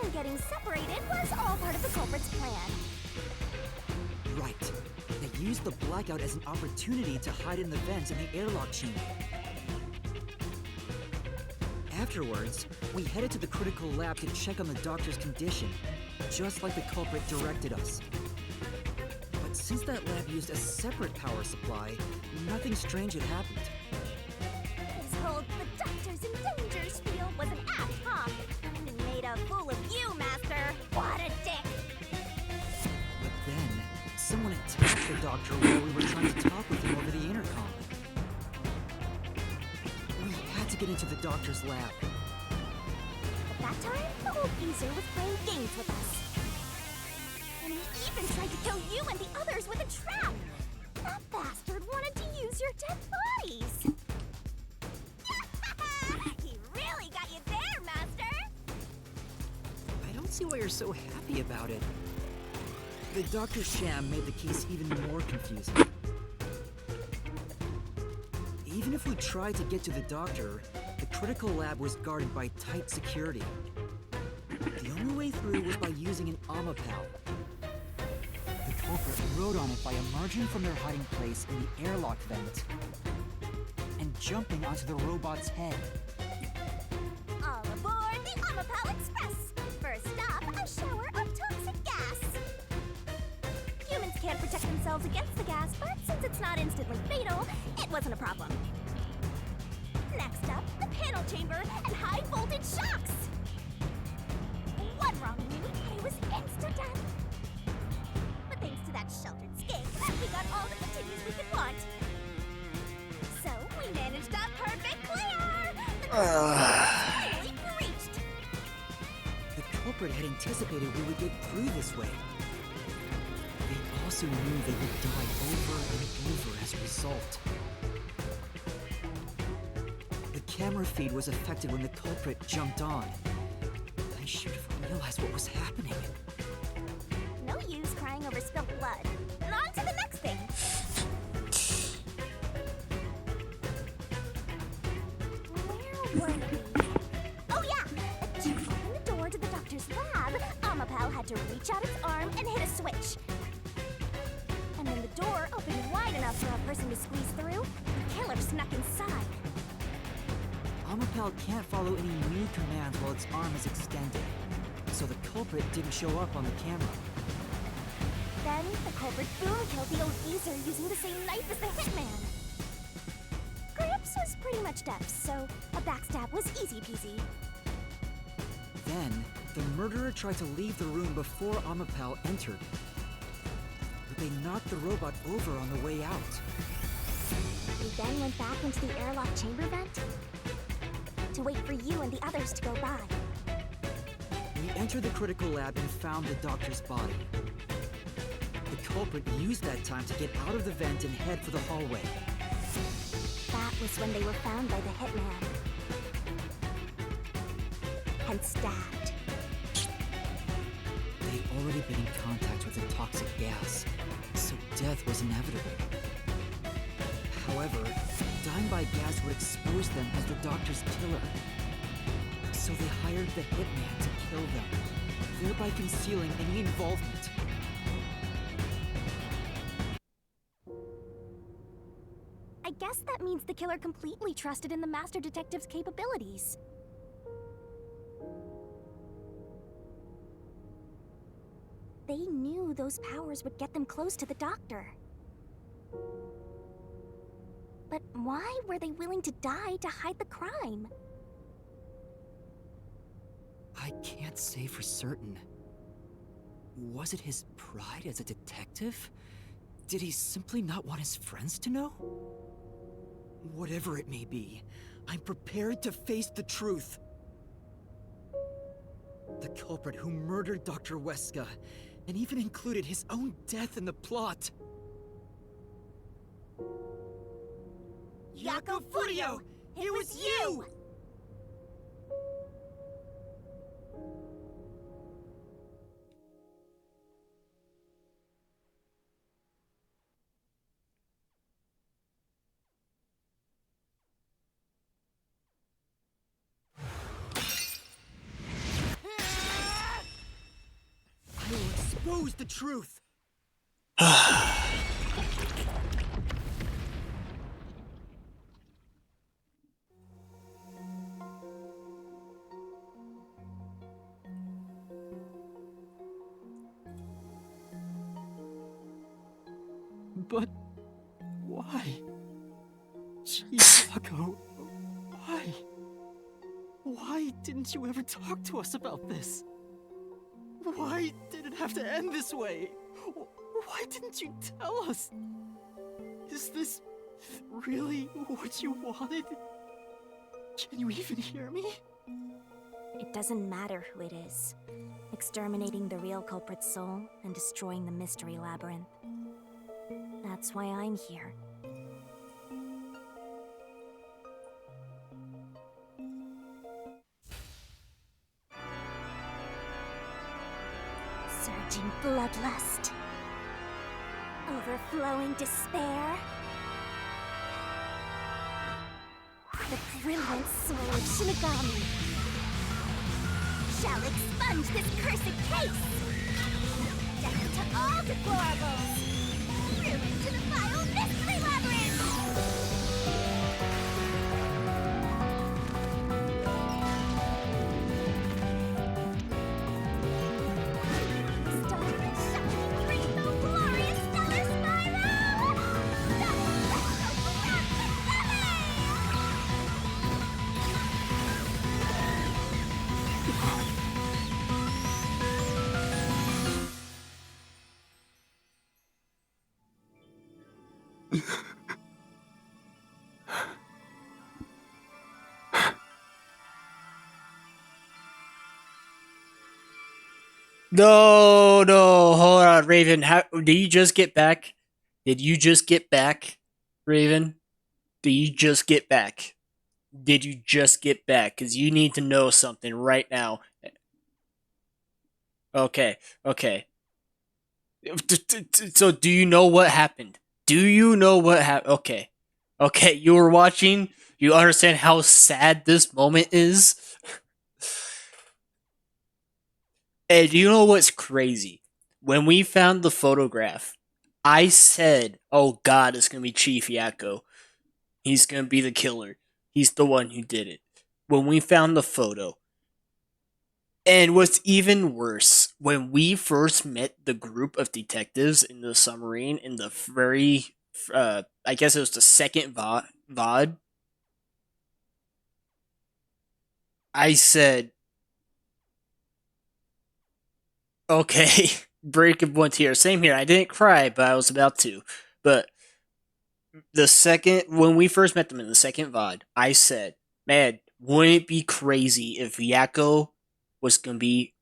And getting separated was all part of the culprit's plan. Right. They used the blackout as an opportunity to hide in the vents in the airlock chamber. Afterwards, we headed to the critical lab to check on the doctor's condition, just like the culprit directed us. But since that lab used a separate power supply, nothing strange had happened. His whole "the doctor's in danger" spiel was an act, huh? He made a fool of you, Master. What a dick! But then, someone attacked the doctor while we were trying to talk with him over the intercom. We had to get into the doctor's lab. At that time, the old geezer was playing games with us. And he even tried to kill you and the others with a trap! That bastard wanted to use your dead bodies! He really got you there, Master! I don't see why you're so happy about it. The doctor's sham made the case even more confusing. Even if we tried to get to the doctor, the critical lab was guarded by tight security. The only way through was by using an Amapal. The culprit rode on it by emerging from their hiding place in the airlock vent and jumping onto the robot's head. All aboard the Amapal Express! First stop, a shower of toxic gas! Humans can't protect themselves against the gas, but since it's not instantly fatal, it wasn't a problem. Next up, the panel chamber and high-voltage shocks! One wrong move and it was insta-death! But thanks to that sheltered skink, we got all the continues we could want. So, we managed a perfect clear! The finally breached! The culprit had anticipated we would get through this way. They also knew they would die over and over as a result. The camera feed was affected when the culprit jumped on. I should have realized what was happening. No use crying over spilled blood. And on to the next thing! Where were we? Oh yeah! To open the door to the doctor's lab, Amapal had to reach out its arm and hit a switch. And when the door opened wide enough for a person to squeeze through, the killer snuck inside. Amapal can't follow any new commands while its arm is extended, so the culprit didn't show up on the camera. Then, the culprit boom killed the old geezer using the same knife as the hitman. Gramps was pretty much deaf, so a backstab was easy peasy. Then, the murderer tried to leave the room before Amapal entered. But they knocked the robot over on the way out. We then went back into the airlock chamber vent to wait for you and the others to go by. We entered the critical lab and found the doctor's body. The culprit used that time to get out of the vent and head for the hallway. That was when they were found by the hitman. And stabbed. They'd already been in contact with the toxic gas, so death was inevitable. However, dying by gas would expose them as the doctor's killer. So they hired the hitman to kill them, thereby concealing any involvement. I guess that means the killer completely trusted in the Master Detective's capabilities. They knew those powers would get them close to the doctor. But why were they willing to die to hide the crime? I can't say for certain. Was it his pride as a detective? Did he simply not want his friends to know? Whatever it may be, I'm prepared to face the truth. The culprit who murdered Dr. Weska, and even included his own death in the plot. Jaco Furio! It was you! expose the truth. But why? Chicago, why? Why didn't you ever talk to us about this? Why did it have to end this way? Why didn't you tell us? Is this really what you wanted? Can you even hear me? It doesn't matter who it is. Exterminating the real culprit's soul and destroying the mystery labyrinth. That's why I'm here. Surging bloodlust. Overflowing despair. The brilliant soul of Shinigami shall expunge this cursed case. Death to all deplorables. Ruin to the vile mystery labyrinth. Stop the shining rainbow glorious stellar spiral. No, hold on, Raven. How did you just get back? Did you just get back, Raven? Did you just get back? Did you just get back? Because you need to know something right now. Okay. So, do you know what happened? Do you know what happened? Okay, you were watching. You understand how sad this moment is? And you know what's crazy? When we found the photograph, I said, oh god, it's gonna be Chief Yakko. He's gonna be the killer. He's the one who did it. When we found the photo. And what's even worse, when we first met the group of detectives in the submarine in the very, I guess it was the second VOD, I said, okay, break of one tear. Same here. I didn't cry, but I was about to. But when we first met them in the second VOD, I said, man, wouldn't it be crazy if Yakko was going to be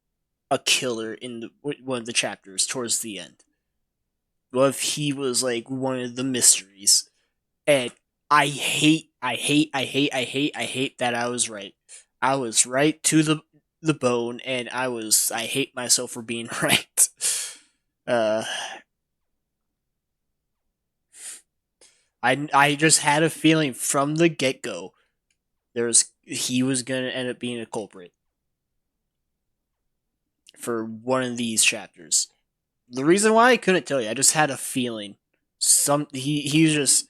a killer in one of the chapters towards the end? What if he was like one of the mysteries? And I hate that I was right. I was right to the bone, and I hate myself for being right. I just had a feeling from the get-go he was gonna end up being a culprit for one of these chapters. The reason why I couldn't tell you, I just had a feeling. He's just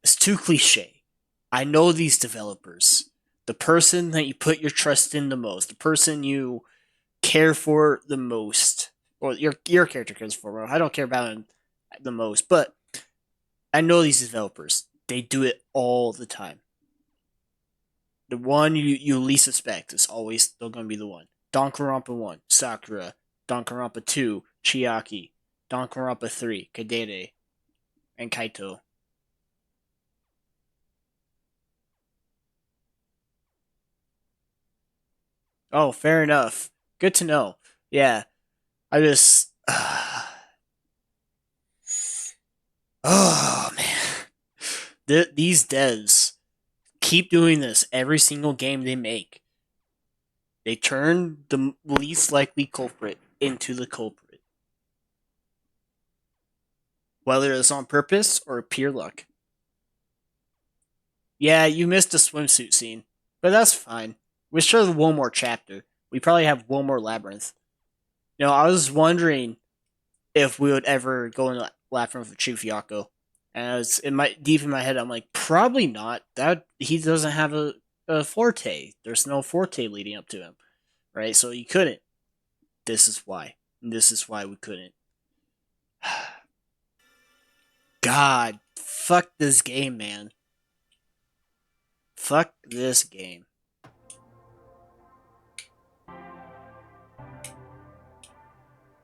it's too cliche. I know these developers. The person that you put your trust in the most, the person you care for the most, or your character cares for. I don't care about him the most, but I know these developers. They do it all the time. The one you least suspect is always still going to be the one. Danganronpa 1, Sakura. Danganronpa 2, Chiaki. Danganronpa 3, Kadere. And Kaito. Oh, fair enough. Good to know. Yeah. I just... oh, man. These devs keep doing this every single game they make. They turn the least likely culprit into the culprit. Whether it's on purpose or pure luck. Yeah, you missed the swimsuit scene, but that's fine. We still have one more chapter. We probably have one more labyrinth. I was wondering if we would ever go in the labyrinth with Chief Yako. And deep in my head, I'm like, probably not. That he doesn't have a forte. There's no forte leading up to him, right? So you couldn't. This is why. This is why we couldn't. God, fuck this game, man. Fuck this game.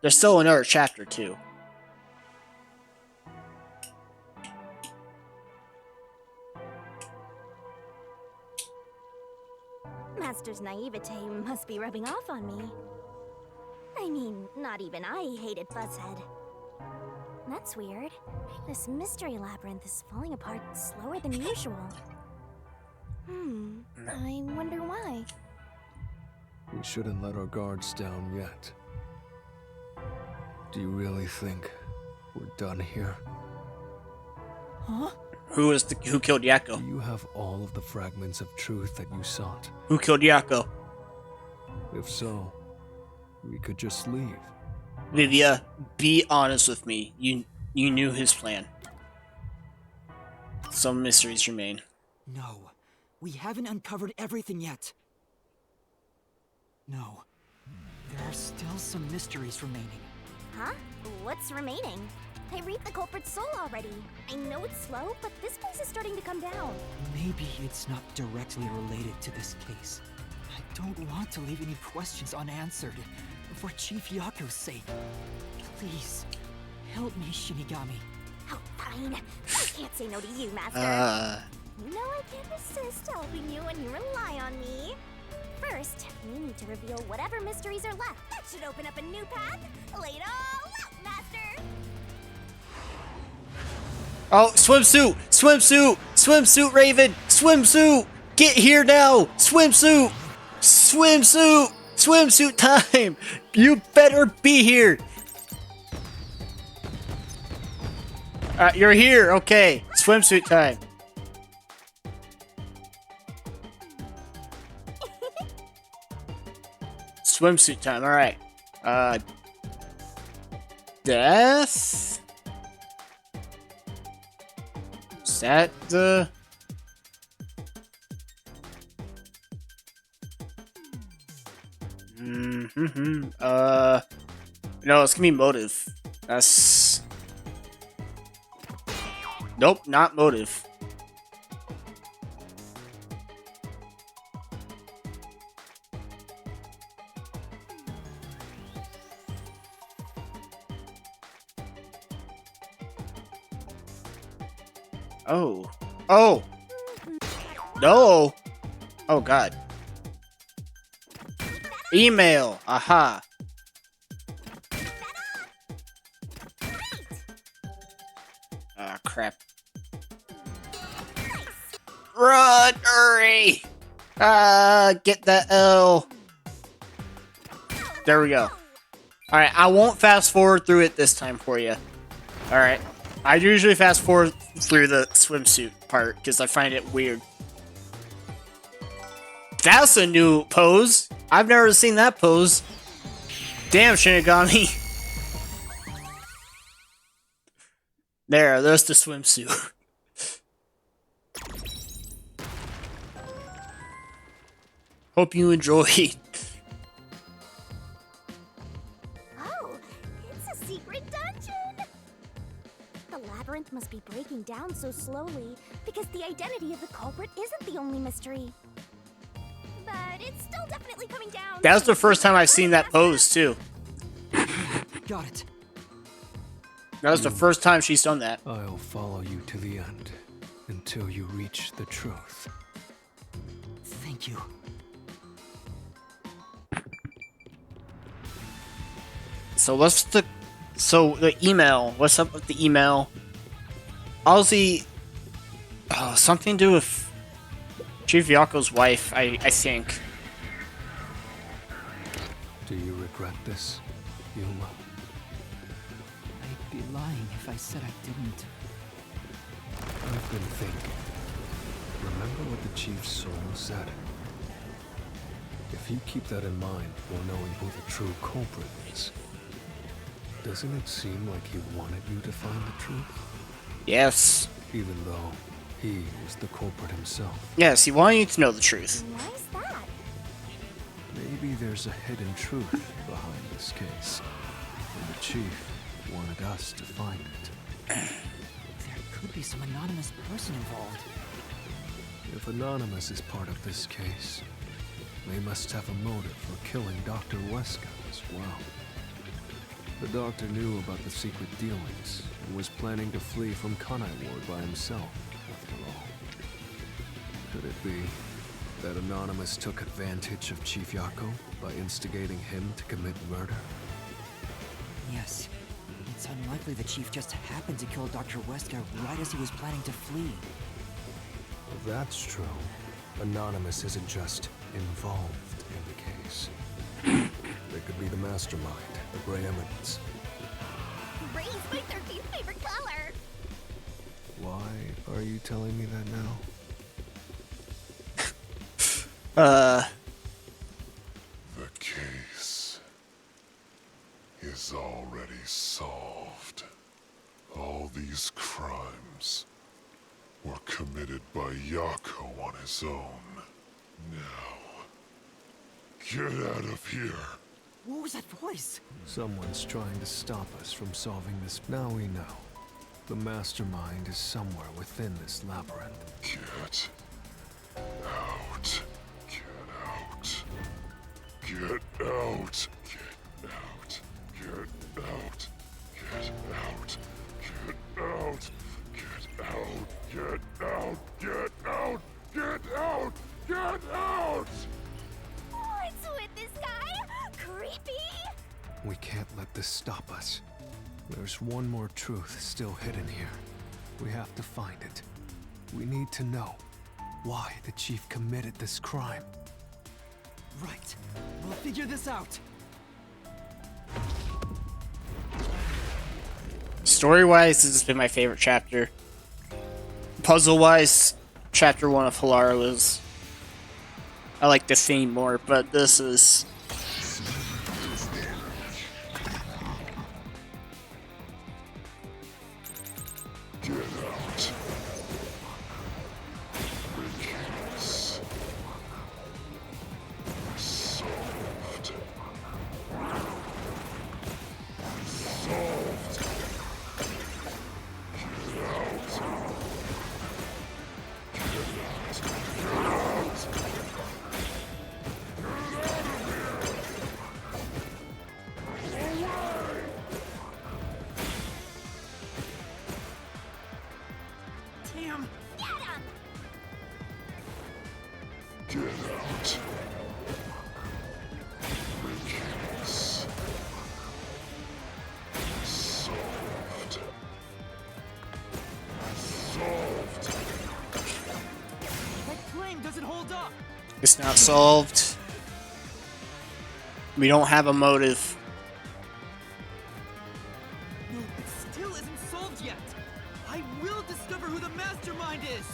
There's still another chapter, too. Master's naivete must be rubbing off on me. I mean, not even I hated Buzzhead. That's weird. This mystery labyrinth is falling apart slower than usual. I wonder why. We shouldn't let our guards down yet. Do you really think we're done here? Huh? Who killed Yako? Do you have all of the fragments of truth that you sought? Who killed Yako? If so, we could just leave. Vivia, be honest with me. You knew his plan. Some mysteries remain. No, we haven't uncovered everything yet. No, there are still some mysteries remaining. Huh? What's remaining? I reaped the culprit's soul already. I know it's slow, but this place is starting to come down. Maybe it's not directly related to this case. I don't want to leave any questions unanswered. For Chief Yako's sake. Please, help me, Shinigami. Oh, fine. I can't say no to you, Master. You know I can't resist helping you when you rely on me. First, we need to reveal whatever mysteries are left. That should open up a new path. Lay it all out, Master! Oh, swimsuit! Swimsuit! Swimsuit, Raven! Swimsuit! Get here now! Swimsuit! Swimsuit! Swimsuit time! You better be here! You're here, okay. Swimsuit time. Swimsuit time, alright. Death? Is that the... No, it's gonna be motive. That's... Nope, not motive. Oh. Oh! No! Oh, God. Email! Aha! Ah, crap. Run! Hurry! Get that L. There we go. Alright, I won't fast forward through it this time for you. Alright. I usually fast forward through the swimsuit part because I find it weird. That's a new pose. I've never seen that pose. Damn, Shinigami. There's the swimsuit. Hope you enjoyed. Oh, it's a secret dungeon! The labyrinth must be breaking down so slowly because the identity of the culprit isn't the only mystery. But it's still definitely coming down. That was the first time I've seen that pose, too. Got it. That was the first time she's done that. I'll follow you to the end until you reach the truth. Thank you. So the email. What's up with the email? Ozzy, something to do with Chief Yako's wife, I think. Do you regret this, Yuma? I'd be lying if I said I didn't. I've been thinking. Remember what the Chief's soul said? If you keep that in mind while knowing who the true culprit is, Doesn't it seem like he wanted you to find the truth? Yes. Even though he was the culprit himself. Yes, he wanted you to know the truth. Why is that? Maybe there's a hidden truth behind this case. And the chief wanted us to find it. There could be some anonymous person involved. If Anonymous is part of this case, they must have a motive for killing Dr. Wesker as well. The doctor knew about the secret dealings and was planning to flee from Kanai Ward by himself, after all. Could it be that Anonymous took advantage of Chief Yako by instigating him to commit murder? Yes. It's unlikely the chief just happened to kill Dr. Wesker right as he was planning to flee. If that's true, Anonymous isn't just involved in the case. They could be the mastermind, the Grey Eminence. Gray's my 13th favorite color. Why are you telling me that now? The case is already solved. All these crimes were committed by Yako on his own. Now, get out of here. What was that voice? Someone's trying to stop us from solving this. Now we know. The mastermind is somewhere within this labyrinth. Get out. Get out. Get out. Get out. Get out. Get out. Get out. Get out. Get out. Get out. Get out. Get out. What's with this guy? Creepy. We can't let this stop us. There's one more truth still hidden here. We have to find it. We need to know why the chief committed this crime. Right. We'll figure this out. Story-wise, this has been my favorite chapter. Puzzle-wise, chapter 1 of Halara was... I like the theme more, but this is... Get out. The case solved. Solved. Get out. Get out. Damn! Get him! Get out. The case solved. Solved. That claim doesn't hold up! It's not solved. We don't have a motive. No, it still isn't solved yet! I will discover who the mastermind is!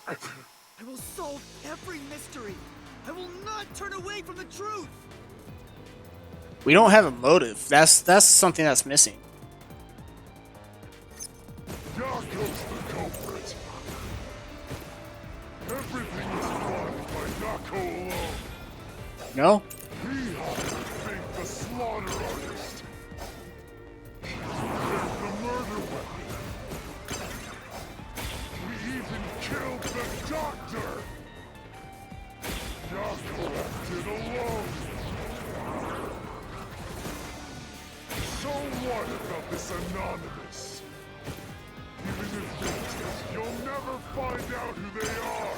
I will solve every mystery! I will not turn away from the truth! We don't have a motive. That's something that's missing. Yako's the culprit. Everything is caused by Yako alone. No? He hired Fink the slaughter artist. He prepared the murder weapon. He even killed the doctor. Yako acted alone. So what about this Anonymous? Even if they did, you'll never find out who they are.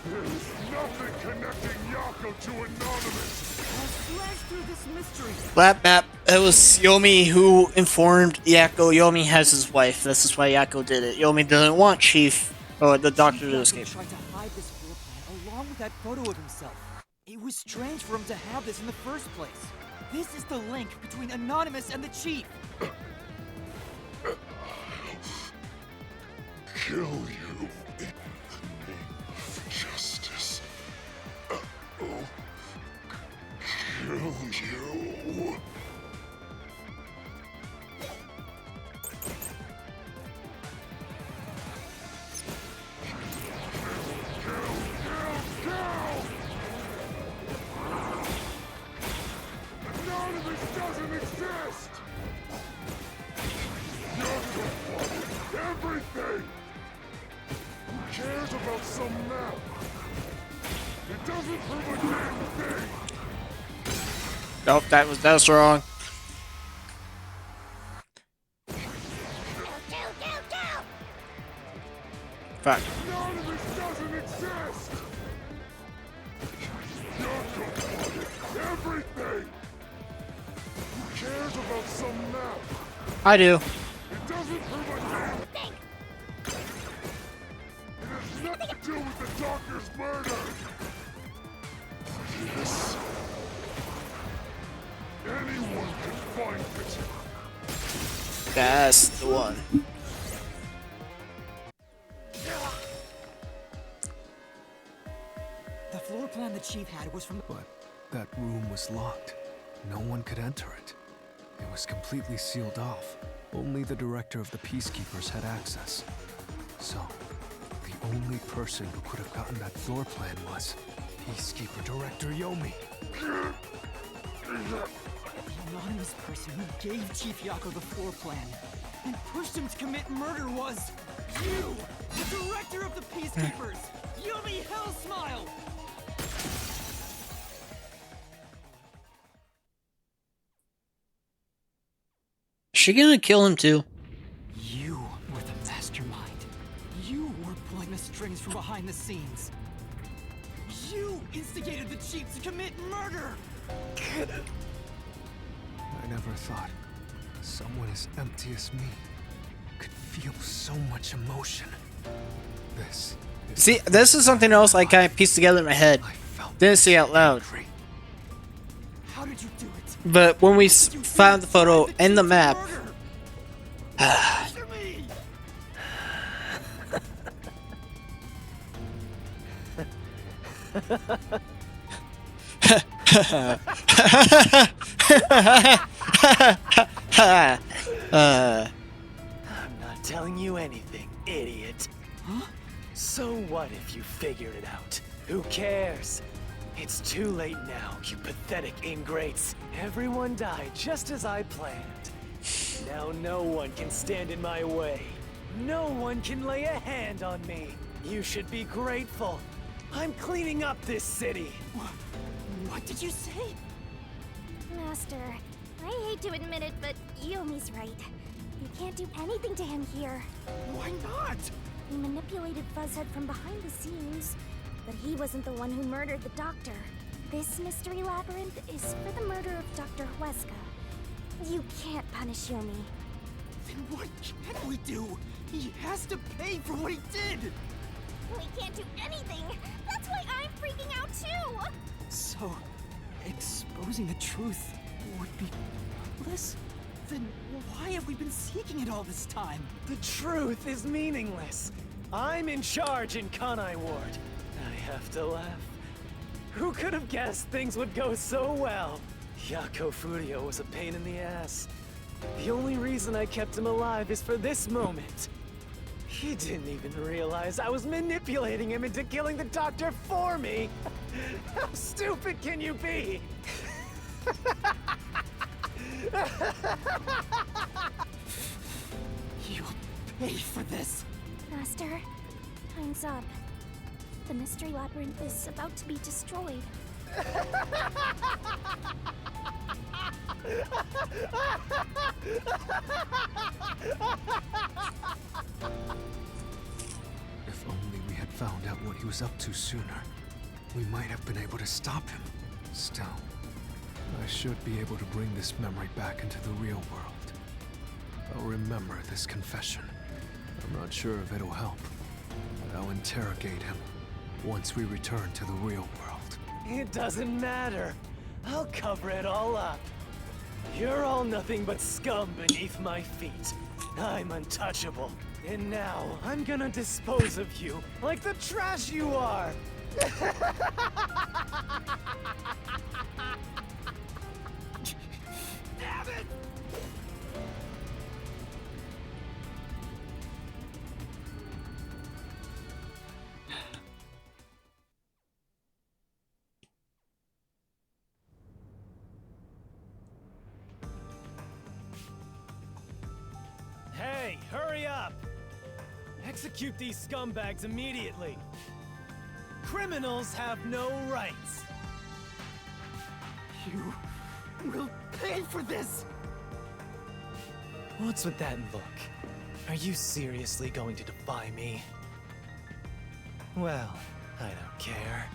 There's nothing connecting Yako to Anonymous. I'll slash through this mystery! Lap map. It was Yomi who informed Yako. Yomi has his wife. This is why Yako did it. Yomi doesn't want Chief or the doctor to escape. He tried to hide this floor plan along with that photo of himself. It was strange for him to have this in the first place. This is the link between Anonymous and the Chief. Kill you in the name of justice. Kill you. of this doesn't exist! Yako wanted everything! Who cares about some map? It doesn't prove a damn thing! Nope, that was wrong. Fuck. None of this doesn't exist! Yako wanted everything! Who cares about some map? I do. It doesn't prove a damn thing! It has nothing to do with the doctor's murder! Yes. Anyone can find it! That's the one. The floor plan the chief had was from. But that room was locked. No one could enter it. It was completely sealed off. Only the director of the Peacekeepers had access. So, the only person who could have gotten that floor plan was Peacekeeper Director Yomi. The anonymous person who gave Chief Yako the floor plan and pushed him to commit murder was you, the director of the Peacekeepers, Yomi Hellsmile! Is she gonna kill him too? You were the mastermind. You were pulling the strings from behind the scenes. You instigated the chief to commit murder! I never thought someone as empty as me could feel so much emotion. This See, this is something else I kind of pieced together in my head. Didn't say out loud. How did you do it? But when we found the photo and the map, I'm not telling you anything, idiot. Huh? So what if you figured it out? Who cares? It's too late now, you pathetic ingrates. Everyone died just as I planned. Now no one can stand in my way. No one can lay a hand on me. You should be grateful. I'm cleaning up this city. What did you say? Master, I hate to admit it, but Yomi's right. You can't do anything to him here. Why not? He manipulated Fuzzhead from behind the scenes, but he wasn't the one who murdered the doctor. This mystery labyrinth is for the murder of Dr. Huesca. You can't punish Yomi. Then what can we do? He has to pay for what he did! We can't do anything! That's why I'm freaking out too! So, exposing the truth would be pointless? Then why have we been seeking it all this time? The truth is meaningless. I'm in charge in Kanai Ward. I have to laugh. Who could have guessed things would go so well? Yako Furio was a pain in the ass. The only reason I kept him alive is for this moment. He didn't even realize I was manipulating him into killing the doctor for me. How stupid can you be? You'll pay for this. Master, time's up. The mystery labyrinth is about to be destroyed. If only we had found out what he was up to sooner, we might have been able to stop him. Still, I should be able to bring this memory back into the real world. I'll remember this confession. I'm not sure if it'll help, but I'll interrogate him once we return to the real world. It doesn't matter. I'll cover it all up. You're all nothing but scum beneath my feet. I'm untouchable. And now I'm gonna dispose of you like the trash you are. Damn it! hurry up! Execute these scumbags immediately! Criminals have no rights! You will pay for this! What's with that look? Are you seriously going to defy me? Well, I don't care.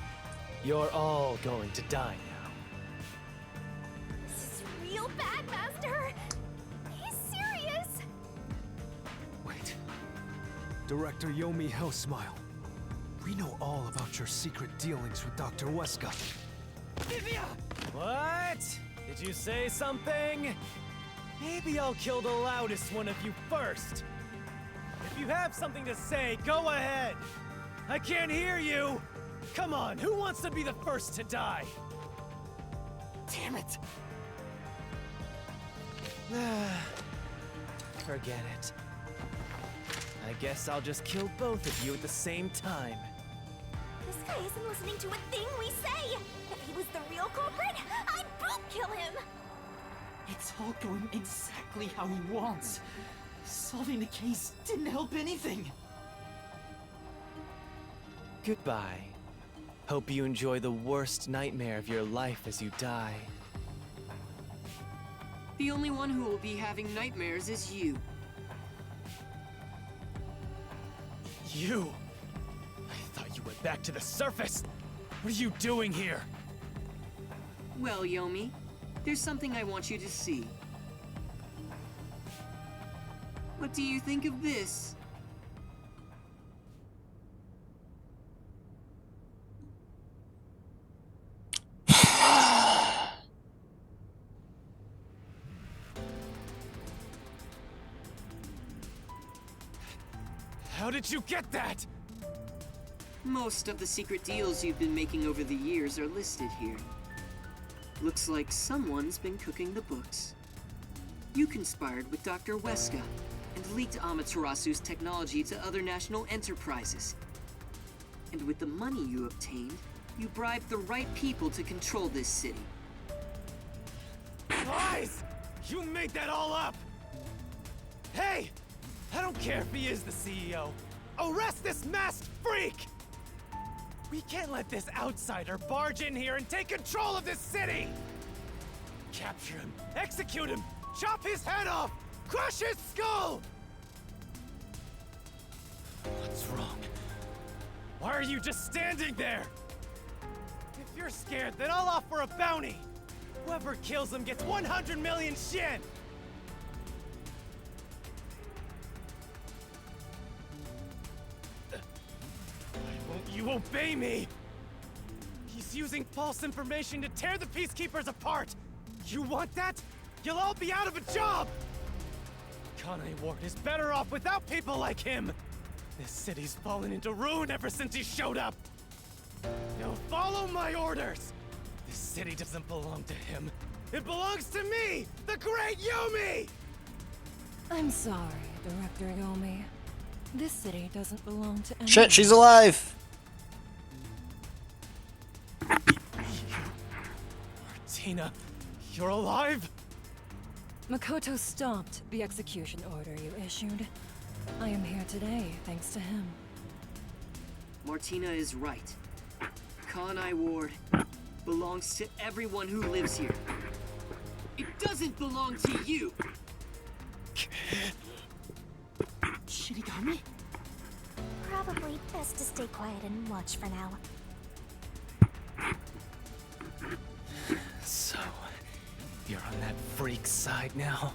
You're all going to die now. This is real bad, Master! He's serious! Wait. Director Yomi Hellsmile. We know all about your secret dealings with Dr. Weska. What? Did you say something? Maybe I'll kill the loudest one of you first. If you have something to say, go ahead. I can't hear you. Come on, who wants to be the first to die? Damn it! Forget it. I guess I'll just kill both of you at the same time. This guy isn't listening to a thing we say! If he was the real culprit, I'd both kill him! It's all going exactly how he wants. Solving the case didn't help anything. Goodbye. Hope you enjoy the worst nightmare of your life as you die. The only one who will be having nightmares is you. You! I thought you went back to the surface! What are you doing here? Well, Yomi, there's something I want you to see. What do you think of this? How did you get that? Most of the secret deals you've been making over the years are listed here. Looks like someone's been cooking the books. You conspired with Dr. Weska and leaked Amaterasu's technology to other national enterprises. And with the money you obtained, you bribed the right people to control this city. Lies! You made that all up! Hey! I don't care if he is the CEO. Arrest this masked freak! We can't let this outsider barge in here and take control of this city! Capture him, execute him, chop his head off, crush his skull! What's wrong? Why are you just standing there? If you're scared, then I'll offer a bounty. Whoever kills him gets 100 million Shen! You obey me! He's using false information to tear the Peacekeepers apart! You want that? You'll all be out of a job! Kanai Ward is better off without people like him! This city's fallen into ruin ever since he showed up! Now follow my orders! This city doesn't belong to him. It belongs to me! The Great Yomi! I'm sorry, Director Yomi. This city doesn't belong to anyone. Shit, she's alive! Martina, you're alive? Makoto stopped the execution order you issued. I am here today thanks to him. Martina is right. Kanai Ward belongs to everyone who lives here. It doesn't belong to you! Shinigami? Probably best to stay quiet and watch for now. So, you're on that freak's side now?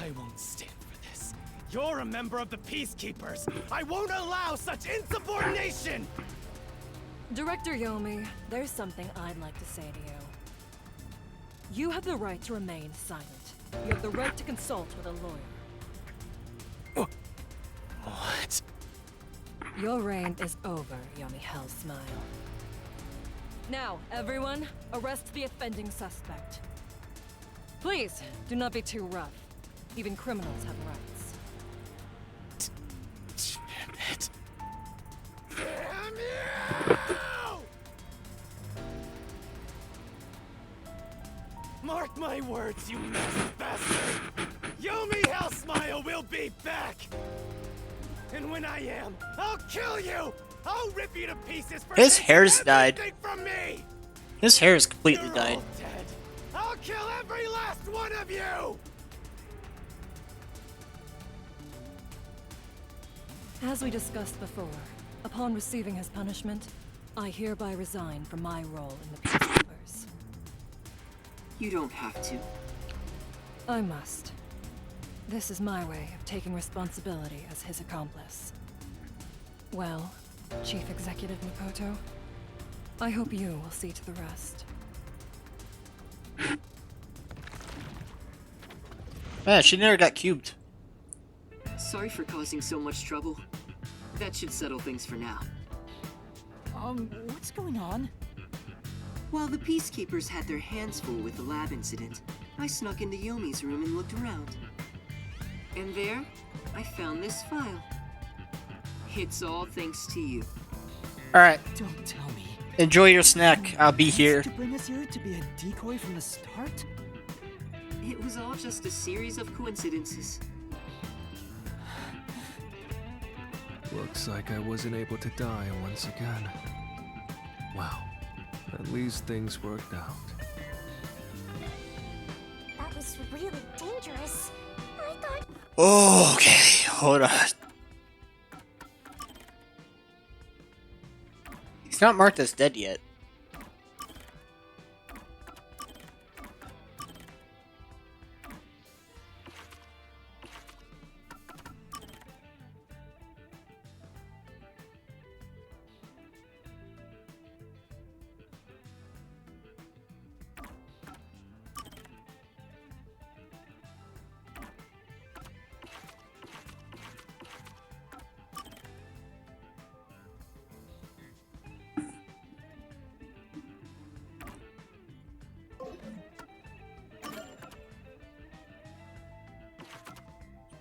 I won't stand for this. You're a member of the Peacekeepers! I won't allow such insubordination! Director Yomi, there's something I'd like to say to you. You have the right to remain silent. You have the right to consult with a lawyer. What? Your reign is over, Yomi Hellsmile. Now, everyone, arrest the offending suspect. Please, do not be too rough. Even criminals have rights. Damn it. Damn you! Mark my words, you masked bastard! Yomi Hellsmile will be back! And when I am, I'll kill you! I'll rip you to pieces for His taking hair's died. everything from me! His hair is completely died. All dead. I'll kill every last one of you! As we discussed before, upon receiving his punishment, I hereby resign from my role in the Peacekeepers. You don't have to. I must. This is my way of taking responsibility as his accomplice. Well, Chief Executive Makoto, I hope you will see to the rest. Man, she never got cubed. Sorry for causing so much trouble. That should settle things for now. What's going on? While the Peacekeepers had their hands full with the lab incident, I snuck into Yomi's room and looked around. And there, I found this file. It's all thanks to you. Alright. Don't tell me. Enjoy your snack. I'll be here. To bring us here to be a decoy from the start? It was all just a series of coincidences. Looks like I wasn't able to die once again. Wow. At least things worked out. That was really dangerous. I thought. Okay, hold on. He's not marked as dead yet.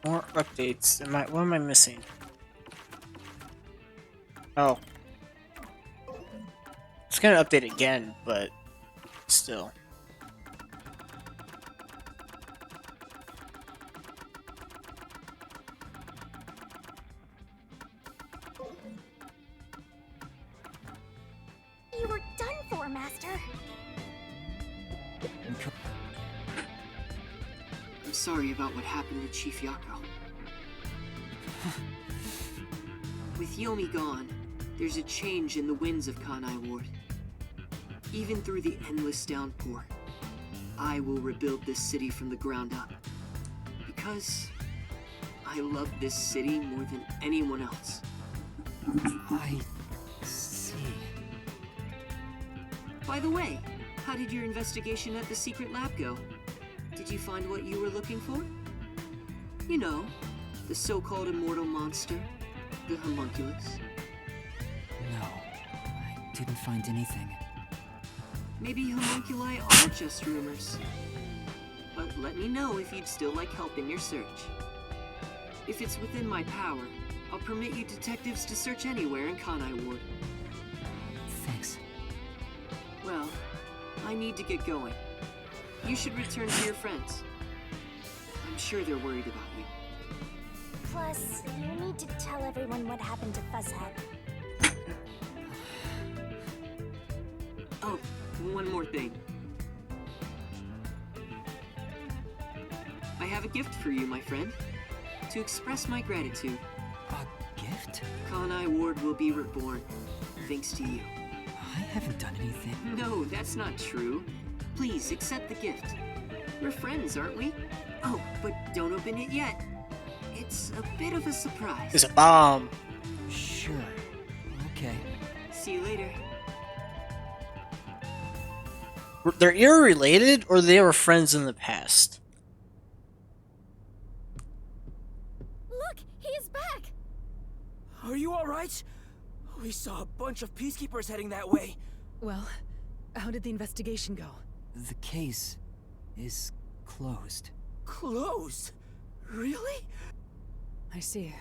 More updates. What am I missing? Oh. It's gonna update again, but still. You were done for, Master. I'm sorry about what happened to Chief Yako. With Yomi gone, there's a change in the winds of Kanai Ward. Even through the endless downpour, I will rebuild this city from the ground up. Because I love this city more than anyone else. I see. By the way, how did your investigation at the secret lab go? Did you find what you were looking for? You know, the so-called immortal monster, the homunculus. No, I didn't find anything. Maybe homunculi are just rumors. But let me know if you'd still like help in your search. If it's within my power, I'll permit you detectives to search anywhere in Kanai Ward. Thanks. Well, I need to get going. You should return to your friends. I'm sure they're worried about you. Plus, you need to tell everyone what happened to Fuzzhead. Oh, one more thing. I have a gift for you, my friend. To express my gratitude. A gift? Kanai Ward will be reborn, thanks to you. I haven't done anything. No, that's not true. Please, accept the gift. We're friends, aren't we? Oh, but don't open it yet. It's a bit of a surprise. It's a bomb. Sure. Okay. See you later. They're irrelated, or they were friends in the past? Look, he is back! Are you alright? We saw a bunch of peacekeepers heading that way. Well, how did the investigation go? The case is closed. Closed? Really? I see.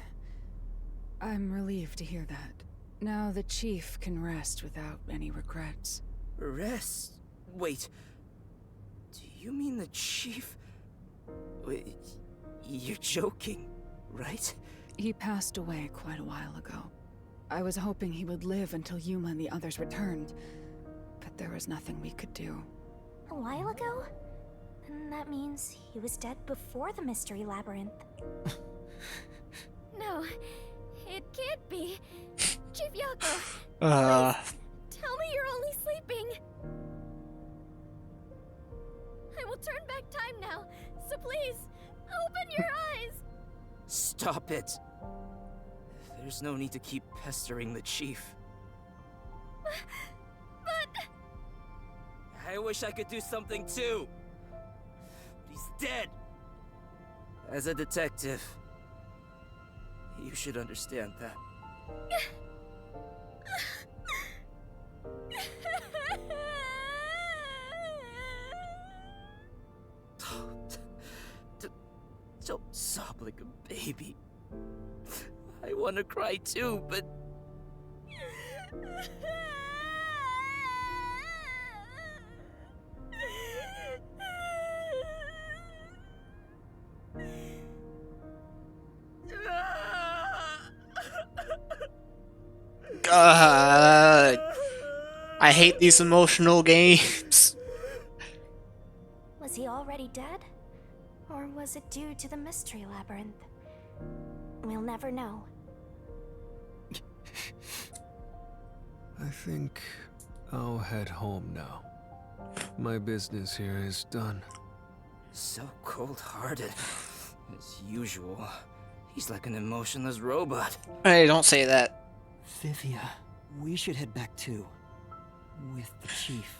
I'm relieved to hear that. Now the chief can rest without any regrets. Rest? Wait. Do you mean the chief? Wait, You're joking, right? He passed away quite a while ago. I was hoping he would live until Yuma and the others returned, but there was nothing we could do. A while ago? And that means he was dead before the Mystery Labyrinth. No, it can't be. Chief Yako, tell me you're only sleeping. I will turn back time now, so please, open your eyes. Stop it. There's no need to keep pestering the chief. But... I wish I could do something too. But he's dead. As a detective, you should understand that. Don't sob like a baby. I want to cry too, but... God, I hate these emotional games. Was he already dead? Or was it due to the Mystery Labyrinth? We'll never know. I think I'll head home now. My business here is done. So cold-hearted. As usual. He's like an emotionless robot. Hey, don't say that. Vivia, we should head back too. With the chief,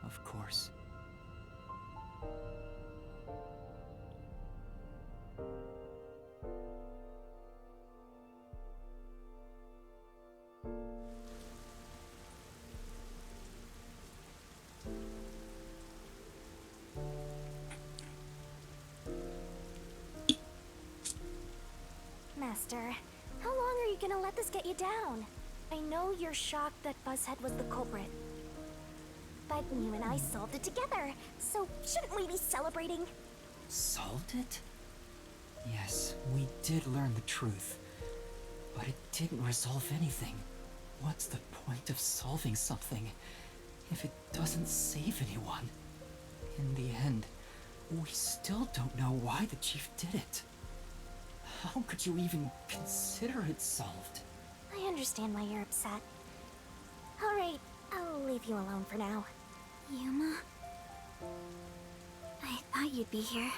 of course. Master, how long are you gonna let this get you down? I know you're shocked that Buzzhead was the culprit. But you and I solved it together, so shouldn't we be celebrating? Solved it? Yes, we did learn the truth. But it didn't resolve anything. What's the point of solving something if it doesn't save anyone? In the end, we still don't know why the chief did it. How could you even consider it solved? I understand why you're upset. Alright, I'll leave you alone for now. Yuma? I thought you'd be here.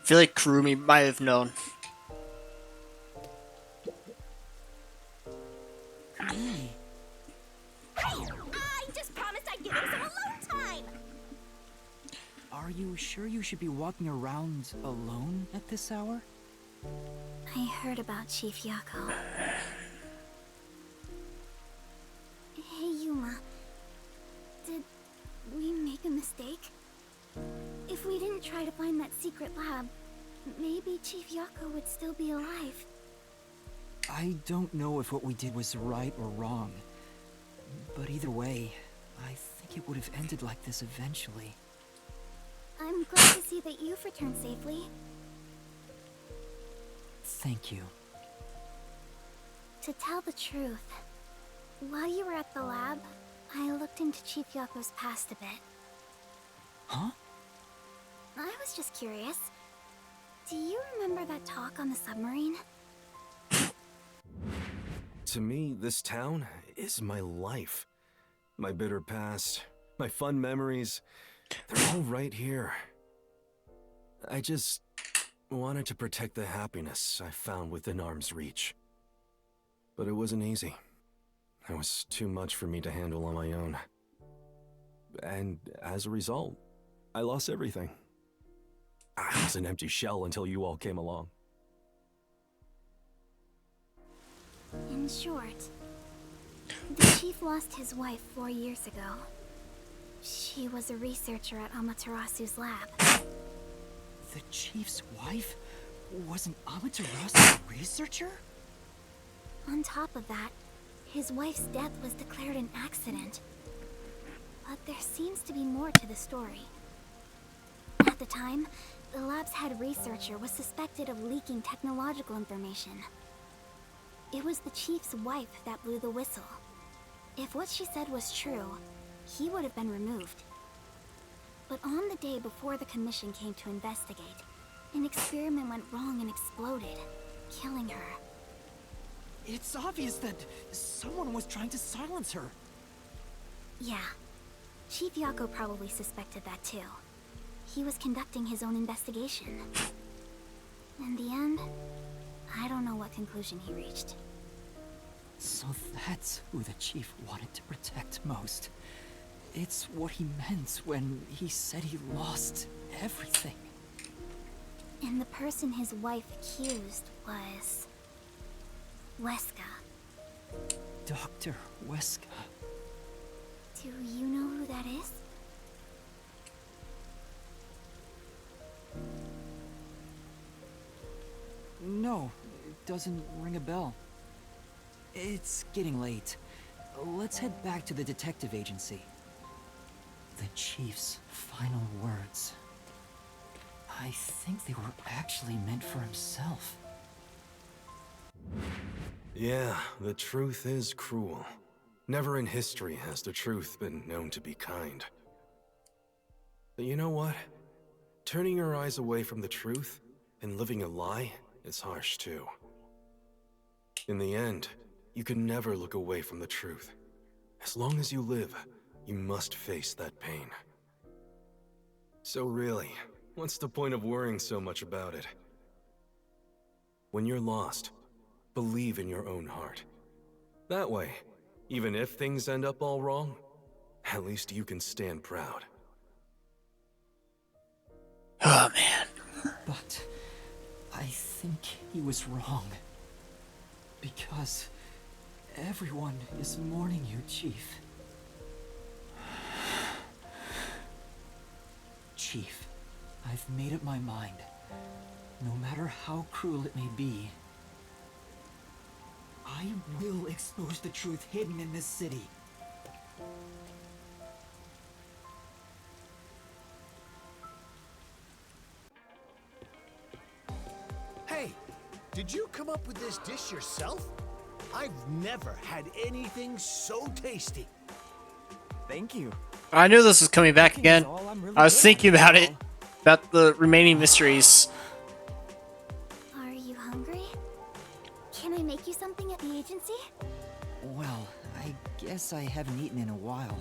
I feel like Kurumi might have known. Hey! I just promised I'd give him some alone time! Are you sure you should be walking around alone at this hour? I heard about Chief Yako. Hey, Yuma. Did we make a mistake? If we didn't try to find that secret lab, maybe Chief Yako would still be alive. I don't know if what we did was right or wrong. But either way, I think it would have ended like this eventually. I'm glad to see that you've returned safely. Thank you. To tell the truth, while you were at the lab, I looked into Chief Yako's past a bit. Huh? I was just curious. Do you remember that talk on the submarine? To me, this town is my life. My bitter past, my fun memories, they're all right here. I just wanted to protect the happiness I found within arm's reach. But it wasn't easy. It was too much for me to handle on my own. And as a result, I lost everything. I was an empty shell until you all came along. In short, the chief lost his wife 4 years ago. She was a researcher at Amaterasu's lab. The chief's wife was an Amaterasu researcher? On top of that, his wife's death was declared an accident. But there seems to be more to the story. At the time, the lab's head researcher was suspected of leaking technological information. It was the chief's wife that blew the whistle. If what she said was true, he would have been removed. But on the day before the commission came to investigate, an experiment went wrong and exploded, killing her. It's obvious that someone was trying to silence her. Yeah. Chief Yako probably suspected that too. He was conducting his own investigation. In the end, I don't know what conclusion he reached. So that's who the chief wanted to protect most. It's what he meant when he said he lost everything. And the person his wife accused was... Weska. Dr. Weska. Do you know who that is? No, it doesn't ring a bell. It's getting late. Let's head back to the detective agency. The chief's final words. I think they were actually meant for himself. Yeah, the truth is cruel. Never in history has the truth been known to be kind. But you know what? Turning your eyes away from the truth and living a lie is harsh too. In the end, you can never look away from the truth. As long as you live, you must face that pain. So really, what's the point of worrying so much about it? When you're lost, believe in your own heart. That way, even if things end up all wrong, at least you can stand proud. Oh, man. But I think he was wrong. Because everyone is mourning you, Chief. Chief, I've made up my mind. No matter how cruel it may be, I will expose the truth hidden in this city. Hey, did you come up with this dish yourself? I've never had anything so tasty. Thank you. I knew this was coming back again. I was thinking about it. About the remaining mysteries. Are you hungry? Can I make you something at the agency? Well, I guess I haven't eaten in a while.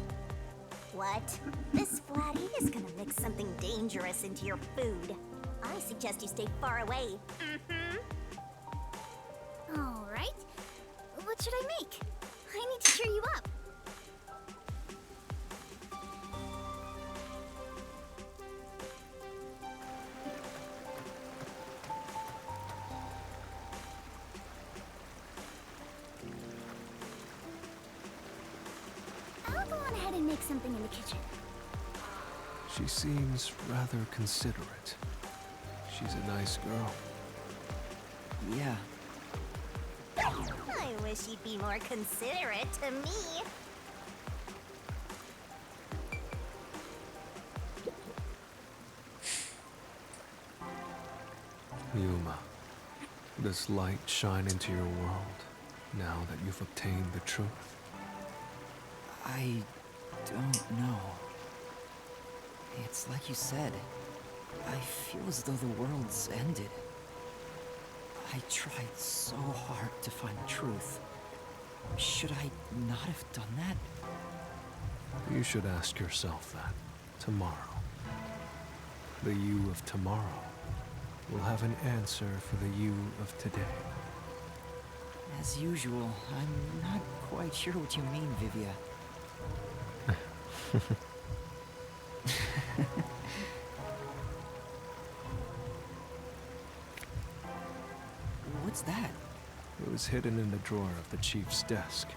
What? This flatty is gonna mix something dangerous into your food. I suggest you stay far away. Alright. What should I make? I need to cheer you up. I'll go on ahead and make something in the kitchen. She seems rather considerate. She's a nice girl. Yeah. I wish you'd be more considerate to me. Yuma, does light shine into your world now that you've obtained the truth? I don't know. It's like you said. I feel as though the world's ended. I tried so hard to find the truth. Should I not have done that? You should ask yourself that tomorrow. The you of tomorrow will have an answer for the you of today. As usual, I'm not quite sure what you mean, Vivia. What's that? It was hidden in the drawer of the chief's desk.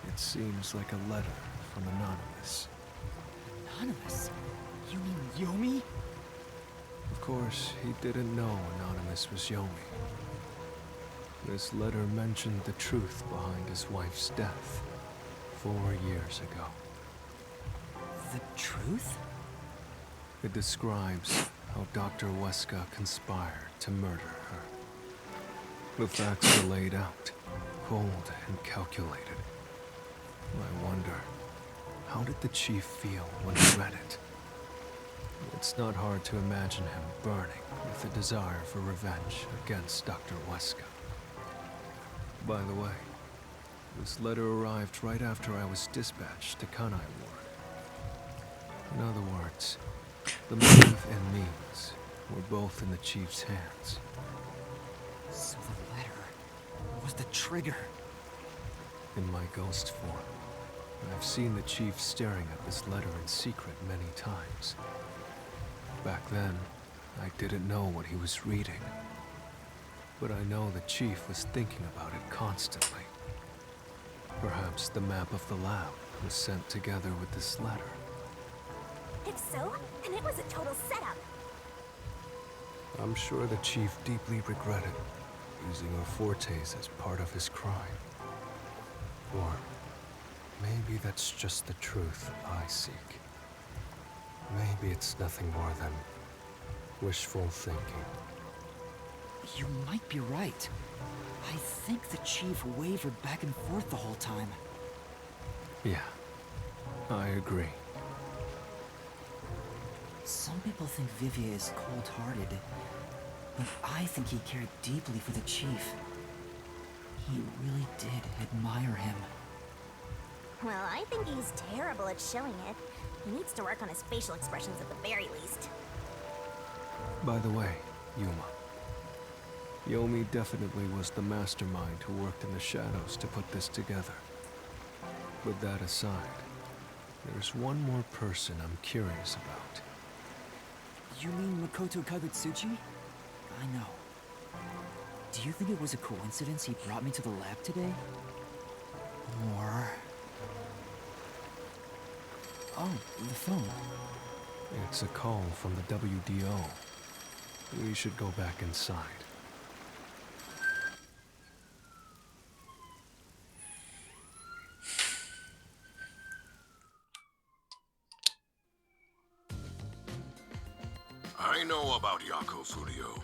It seems like a letter from Anonymous. Anonymous? You mean Yomi? Of course, he didn't know Anonymous was Yomi. This letter mentioned the truth behind his wife's death 4 years ago. The truth? It describes how Dr. Weska conspired to murder her. The facts were laid out, cold and calculated. I wonder, how did the chief feel when he read it? It's not hard to imagine him burning with a desire for revenge against Dr. Weska. By the way, this letter arrived right after I was dispatched to Kanai Ward. In other words, the motive and means were both in the chief's hands. So the letter was the trigger. In my ghost form, I've seen the chief staring at this letter in secret many times. Back then, I didn't know what he was reading. But I know the chief was thinking about it constantly. Perhaps the map of the lab was sent together with this letter. If so, then it was a total setup. I'm sure the chief deeply regretted using our fortes as part of his crime. Or maybe that's just the truth I seek. Maybe it's nothing more than wishful thinking. You might be right. I think the chief wavered back and forth the whole time. Yeah, I agree. Some people think Vivier is cold-hearted, but I think he cared deeply for the chief. He really did admire him. Well, I think he's terrible at showing it. He needs to work on his facial expressions at the very least. By the way, Yuma. Yomi definitely was the mastermind who worked in the shadows to put this together. With that aside, there's one more person I'm curious about. You mean Makoto Kagutsuchi? I know. Do you think it was a coincidence he brought me to the lab today? Or... Oh, the phone. It's a call from the WDO. We should go back inside. I know about Yako Furio.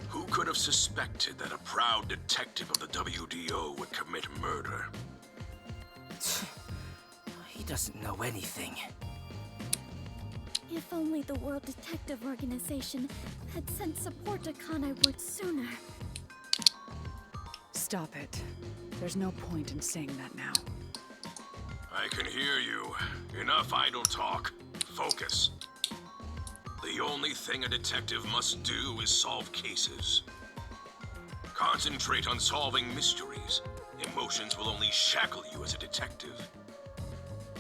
Who could have suspected that a proud detective of the WDO would commit murder? He doesn't know anything. If only the World Detective Organization had sent support to Kanai Ward sooner. Stop it. There's no point in saying that now. I can hear you. Enough idle talk. Focus. The only thing a detective must do is solve cases. Concentrate on solving mysteries. Emotions will only shackle you as a detective.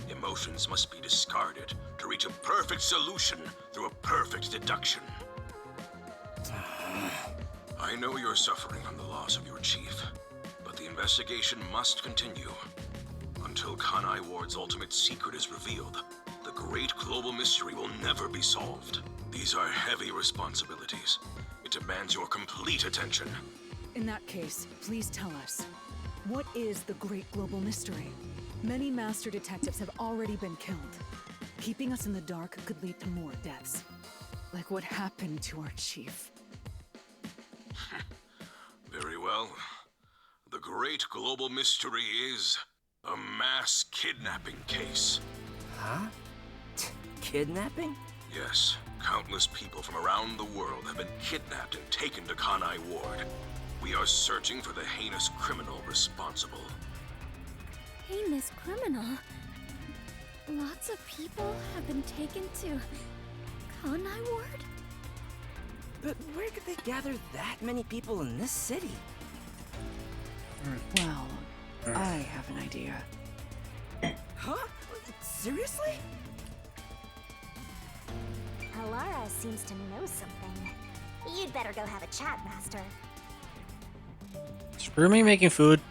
Emotions must be discarded to reach a perfect solution through a perfect deduction. I know you're suffering from the loss of your chief, but the investigation must continue. Until Kanai Ward's ultimate secret is revealed, the great global mystery will never be solved. These are heavy responsibilities. It demands your complete attention. In that case, please tell us. What is the great global mystery? Many master detectives have already been killed. Keeping us in the dark could lead to more deaths. Like what happened to our chief. Very well. The great global mystery is a mass kidnapping case. Huh? Kidnapping? Yes, countless people from around the world have been kidnapped and taken to Kanai Ward. We are searching for the heinous criminal responsible. Heinous criminal? Lots of people have been taken to Kanai Ward? But where could they gather that many people in this city? Well, I have an idea. Huh? Seriously? Alara seems to know something. You'd better go have a chat, Master. Is Rumi making food?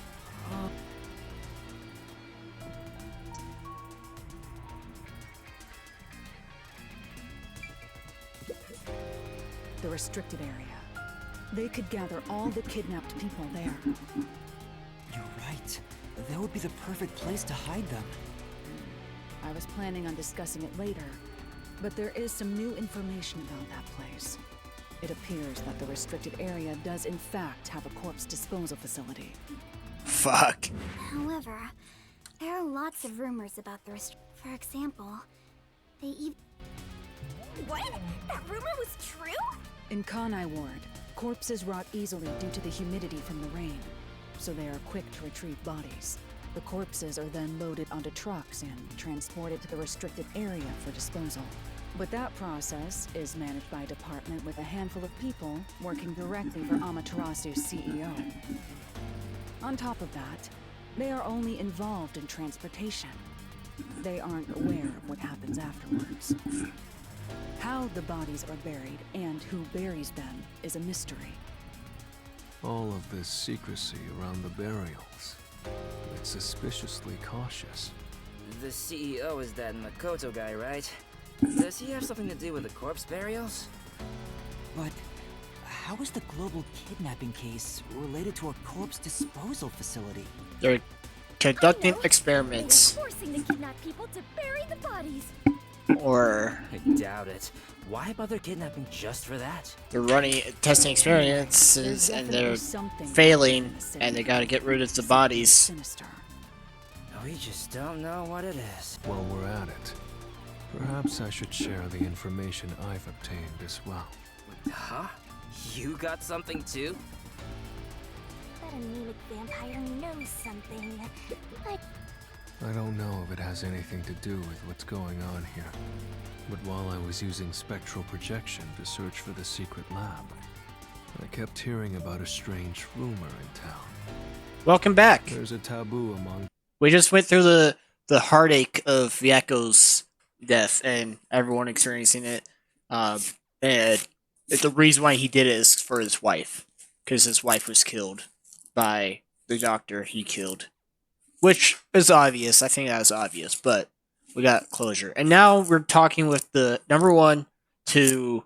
The restricted area. They could gather all the kidnapped people there. You're right. That would be the perfect place to hide them. I was planning on discussing it later, But there is some new information about that place. It appears that the restricted area does in fact have a corpse disposal facility. Fuck. However, there are lots of rumors about the For example, they even... What? That rumor was true? In Kanai Ward, corpses rot easily due to the humidity from the rain, so they are quick to retrieve bodies. The corpses are then loaded onto trucks and transported to the restricted area for disposal. But that process is managed by a department with a handful of people working directly for Amaterasu's CEO. On top of that, they are only involved in transportation. They aren't aware of what happens afterwards. How the bodies are buried and who buries them is a mystery. All of this secrecy around the burials. It's suspiciously cautious. The CEO is that Makoto guy, right? Does he have something to do with the corpse burials? But how is the global kidnapping case related to a corpse disposal facility? They're conducting experiments. Forcing the kidnapped people to bury the bodies. Or I doubt it. Why bother kidnapping just for that? they're running testing experiences and they're failing, and they gotta get rid of the bodies. We just don't know what it is. While we're at it, perhaps I should share the information I've obtained as well. Huh? You got something too? That anemic vampire knows something. I don't know if it has anything to do with what's going on here, but while I was using spectral projection to search for the secret lab, I kept hearing about a strange rumor in town. Welcome back. There's a taboo among... We just went through the heartache of Yako's death and everyone experiencing it. And the reason why he did it is for his wife, because his wife was killed by the doctor he killed. Which is obvious. I think that was obvious, but we got closure. And now we're talking with the number one to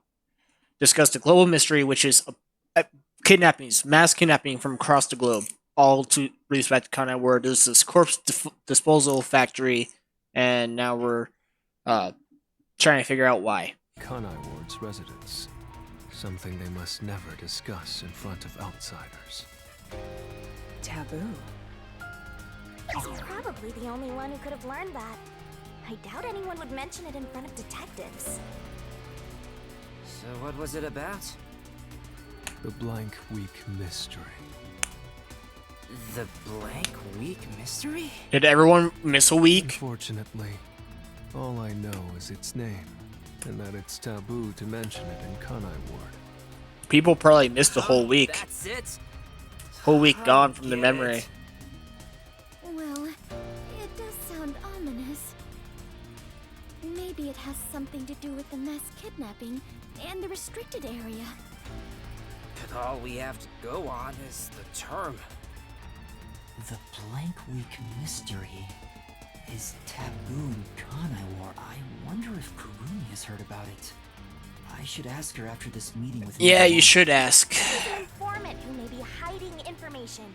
discuss the global mystery, which is kidnappings, mass kidnapping from across the globe. All to respect Kanai Ward. There's this corpse disposal factory, and now we're trying to figure out why. Kanai Ward's residence. Something they must never discuss in front of outsiders. Taboo. He's probably the only one who could have learned that. I doubt anyone would mention it in front of detectives. So what was it about? The Blank Week Mystery. The Blank Week Mystery? Did everyone miss a week? Unfortunately, all I know is its name, and that it's taboo to mention it in Kanai Ward. People probably missed the whole week. That's it? Whole week gone from the memory. Well, it does sound ominous. Maybe it has something to do with the mass kidnapping and the restricted area. But all we have to go on is the term. The Blank Week Mystery is taboo in Kanai Ward. I wonder if Kurumi has heard about it. I should ask her after this meeting with... Yeah, you should ask. There's an informant who may be hiding information.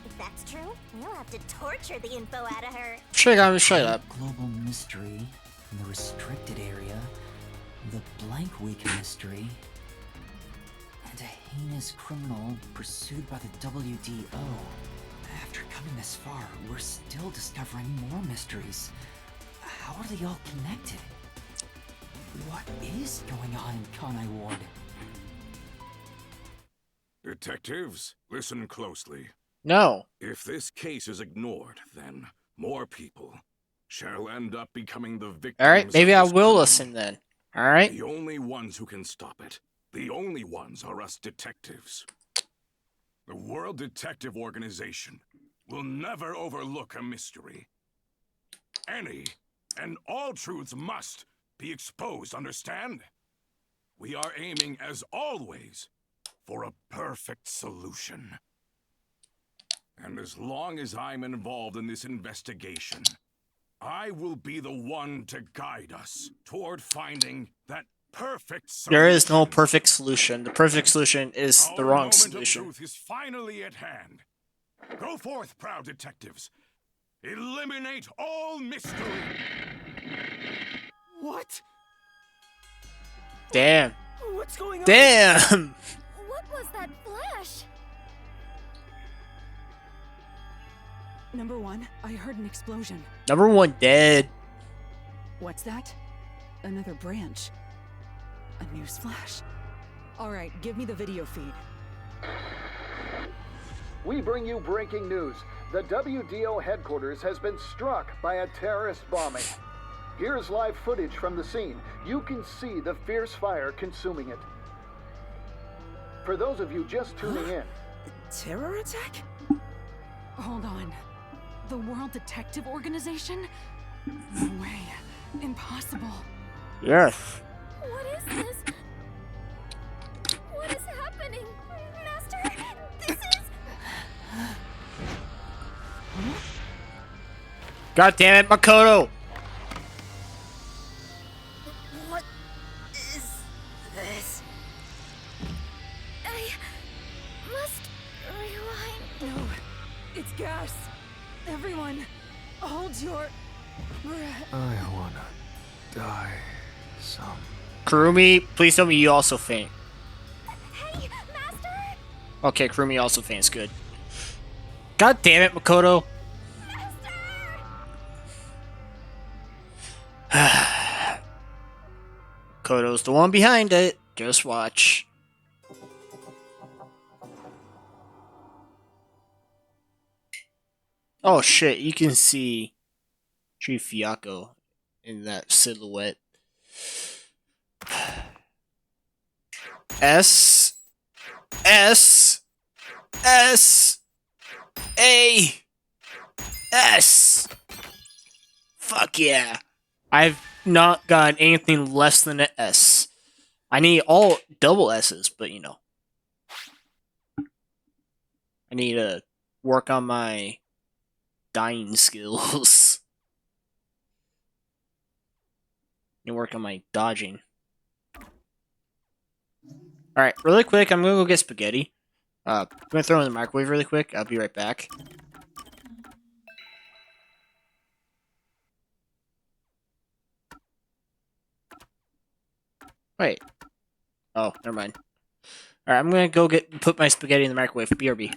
If that's true, we'll have to torture the info out of her. Straight up. Global Mystery in the restricted area. The Blank Week Mystery. And a heinous criminal pursued by the WDO. After coming this far, we're still discovering more mysteries. How are they all connected? What is going on in Kanai Ward? Detectives, listen closely. No. If this case is ignored, then more people shall end up becoming the victims. Alright, maybe I of this will crime. listen then. Alright? The only ones who can stop it, the only ones are us detectives. The World Detective Organization will never overlook a mystery. Any and all truths must be exposed, understand? We are aiming, as always, for a perfect solution. And as long as I'm involved in this investigation, I will be the one to guide us toward finding that perfect solution. There is no perfect solution. The perfect solution is the wrong solution. Our moment of truth is finally at hand. Go forth, proud detectives. Eliminate all mystery. What? Damn. What's going on? Damn. What was that flash? Number one, I heard an explosion. Number 1 dead. What's that? Another branch. A news flash. All right, give me the video feed. We bring you breaking news. The WDO headquarters has been struck by a terrorist bombing. Here's live footage from the scene. You can see the fierce fire consuming it. For those of you just tuning in, Terror attack? Hold on. The World Detective Organization? No way. Impossible. Yes. What is this? What is happening? Master, this is... God damn it, Makoto. What is this? I must rewind. No, it's gas. Everyone, hold your breath. I wanna die some. Kurumi, please tell me you also faint. Hey, Master! Okay, Kurumi also faints. Good. God damn it, Makoto. Makoto's the one behind it. Just watch. Oh shit, you can see Tree Fiako in that silhouette. S S S A S. Fuck yeah. I've not gotten anything less than an S. I need all double S's, but you know. I need to work on my dying skills. I need to work on my dodging. Alright, really quick, I'm gonna go get spaghetti. I'm gonna throw it in the microwave really quick. I'll be right back. Wait. Oh, never mind. Alright, I'm gonna go put my spaghetti in the microwave. BRB.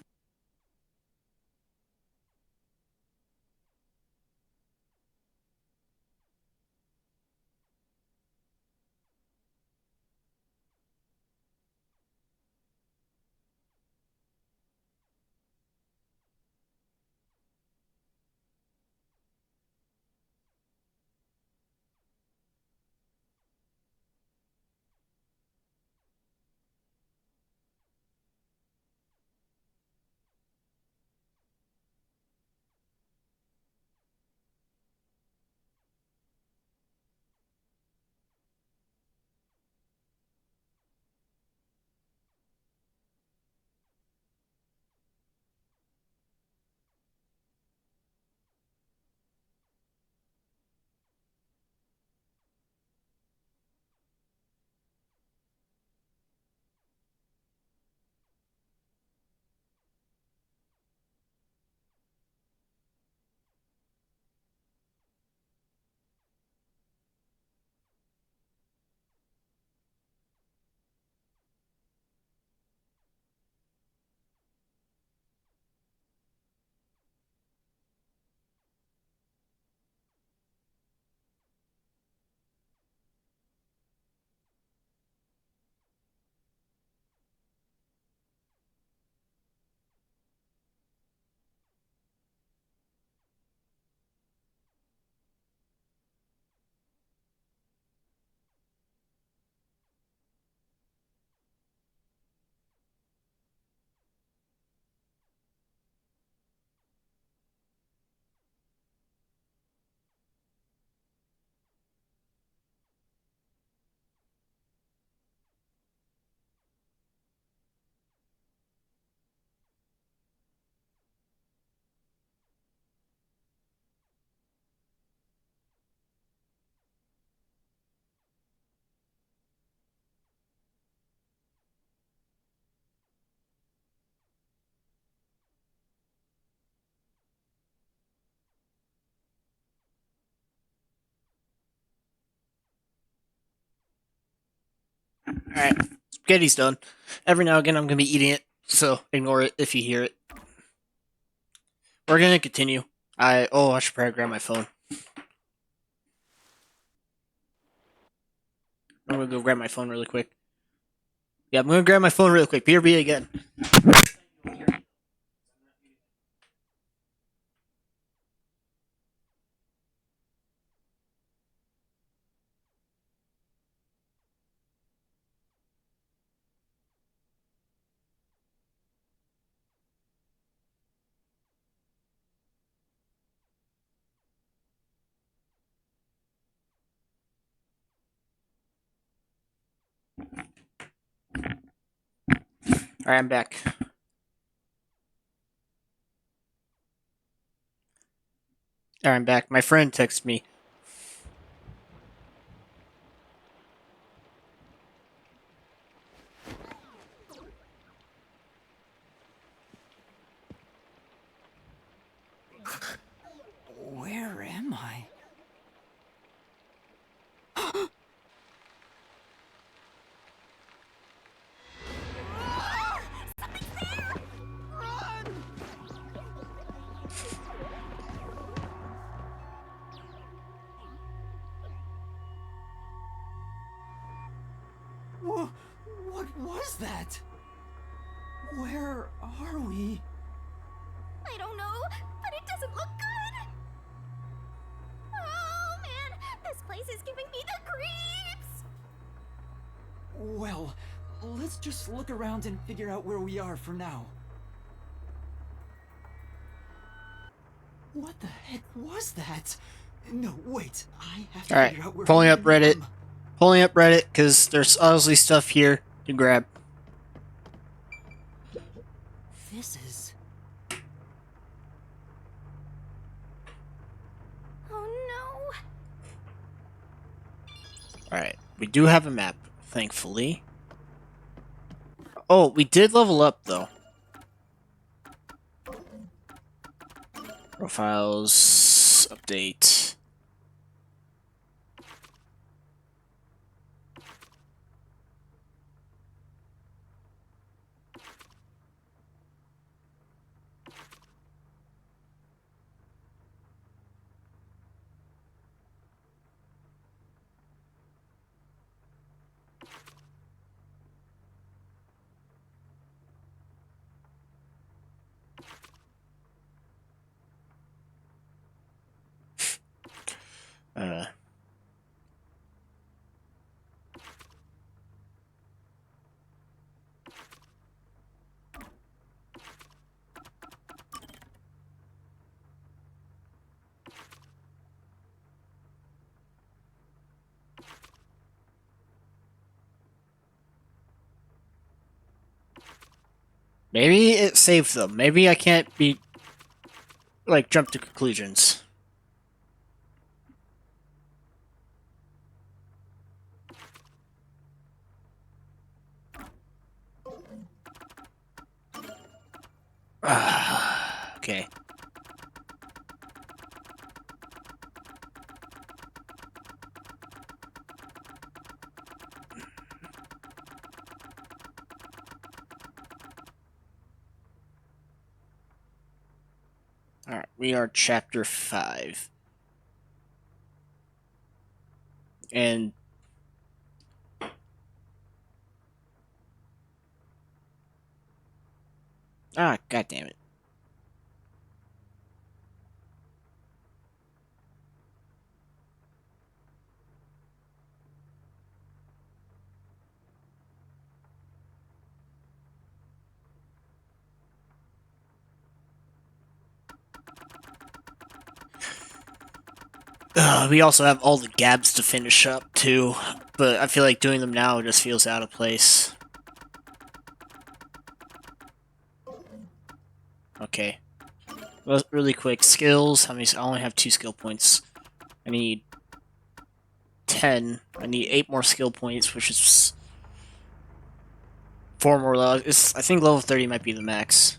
Alright, spaghetti's done. Every now and again I'm gonna be eating it, so ignore it if you hear it. We're gonna continue. I should probably grab my phone. I'm gonna go grab my phone really quick. Yeah, I'm gonna grab my phone really quick. BRB again. Alright, I'm back. Alright, I'm back. My friend texted me. Where am I? What was that? Where are we? I don't know, but it doesn't look good. Oh man, this place is giving me the creeps. Well, let's just look around and figure out where we are for now. What the heck was that? No, wait, I have to Alright, figure out where pulling I up Reddit. am. Pulling up Reddit, because there's obviously stuff here to grab. This is... Oh no. Alright, we do have a map, thankfully. Oh, we did level up, though. Profiles, update. Maybe it saved them. Maybe I can't be... like, jump to conclusions. Okay. Alright, we are chapter 5. And... ah, god damn it. We also have all the gabs to finish up, too. But I feel like doing them now just feels out of place. Okay. Well, really quick, skills. How many? I only have 2 skill points. I need 10. I need 8 more skill points, which is 4 more levels. I think level 30 might be the max.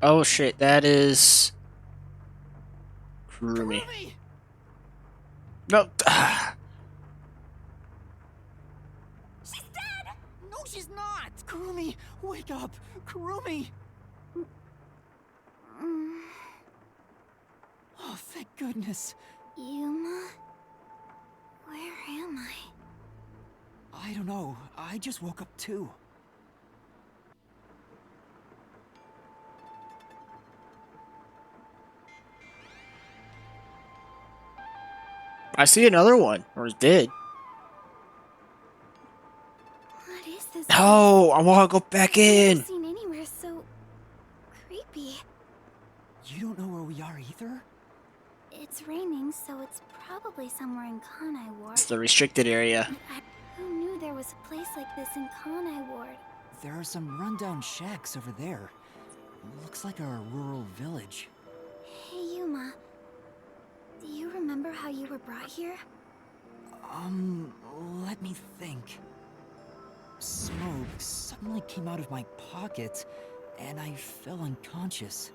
Oh shit, that is... Kurumi. No. She's dead! No, she's not! Kurumi, wake up! Kurumi! Oh, thank goodness. Yuma? Where am I? I don't know. I just woke up too. I see another one, or is dead. What is this? No, I want to go back in. I've seen anywhere so creepy. You don't know where we are either? It's raining, so it's probably somewhere in Kanai Ward. It's the restricted area. Who knew there was a place like this in Kanai Ward? There are some rundown shacks over there. Looks like a rural village. Hey, Yuma. Do you remember how you were brought here? Let me think. Smoke suddenly came out of my pocket, and I fell unconscious.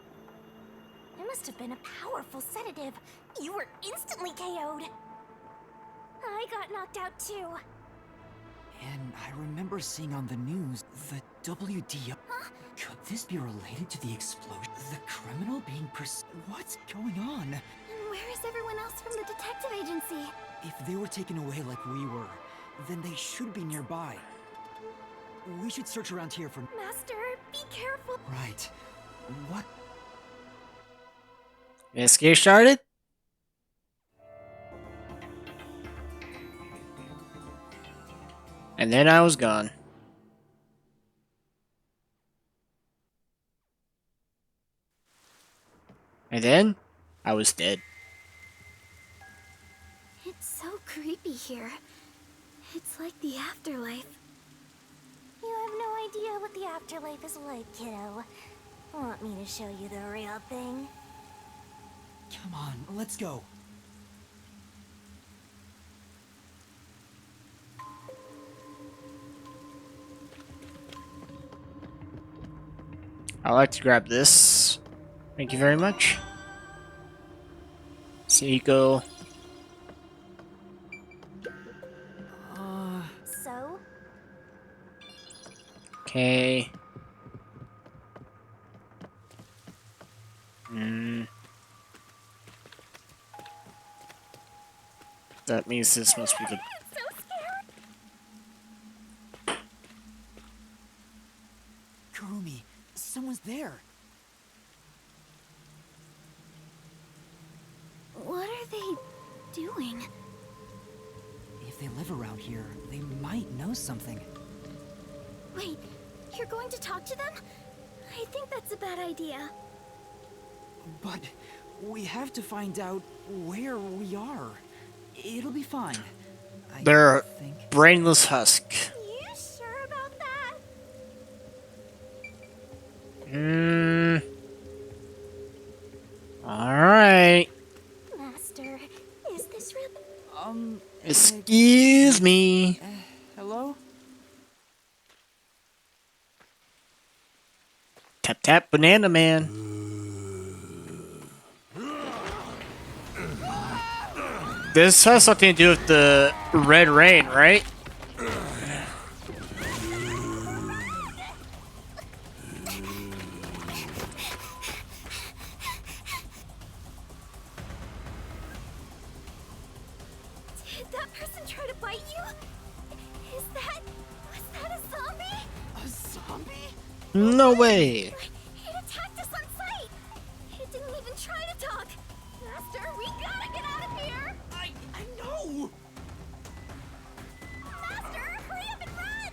It must have been a powerful sedative. You were instantly KO'd. I got knocked out too. And I remember seeing on the news the WDO. Huh? Could this be related to the explosion? The criminal being What's going on? And where is everyone else from the detective agency? If they were taken away like we were, then they should be nearby. We should search around here for... Master, be careful. Right. What? Investigation started? And then I was gone. And then I was dead. It's so creepy here. It's like the afterlife. You have no idea what the afterlife is like, kiddo. Want me to show you the real thing? Come on, let's go. I'd like to grab this. Thank you very much. Seiko. So? Okay. That means this must be the... Kurumi, someone's there. What are they doing? If they live around here, they might know something. Wait, you're going to talk to them? I think that's a bad idea. But we have to find out where we are. It'll be fine. They're a brainless husk. You sure about that? Alright. Master, is this real? Excuse me. Hello? Tap tap banana man. This has something to do with the red rain, right? Did that person try to bite you? Was that a zombie? A zombie? No way. It attacked us on sight. It didn't even try to talk. Master, we gotta get out of here. I know. Master, hurry up and run.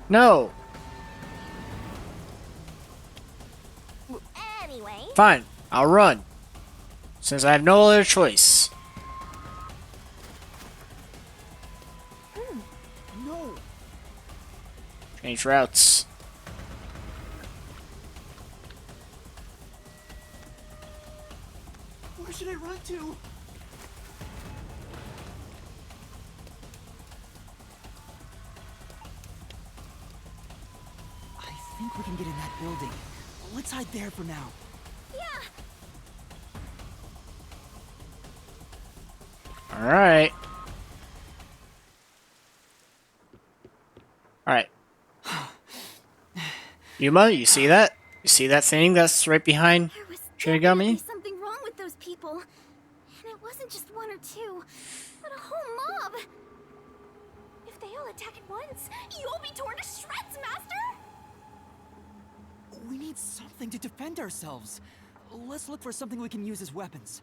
No. Anyway. Fine, I'll run. Since I have no other choice. No. Change routes. Where should I run to? I think we can get in that building. Let's hide there for now. Yeah. Alright. Alright. Yuma, you see that? You see that thing that's right behind Shinigami? There's something wrong with those people. And it wasn't just one or two, but a whole mob. If they all attack at once, you'll be torn to shreds, Master! We need something to defend ourselves. Let's look for something we can use as weapons.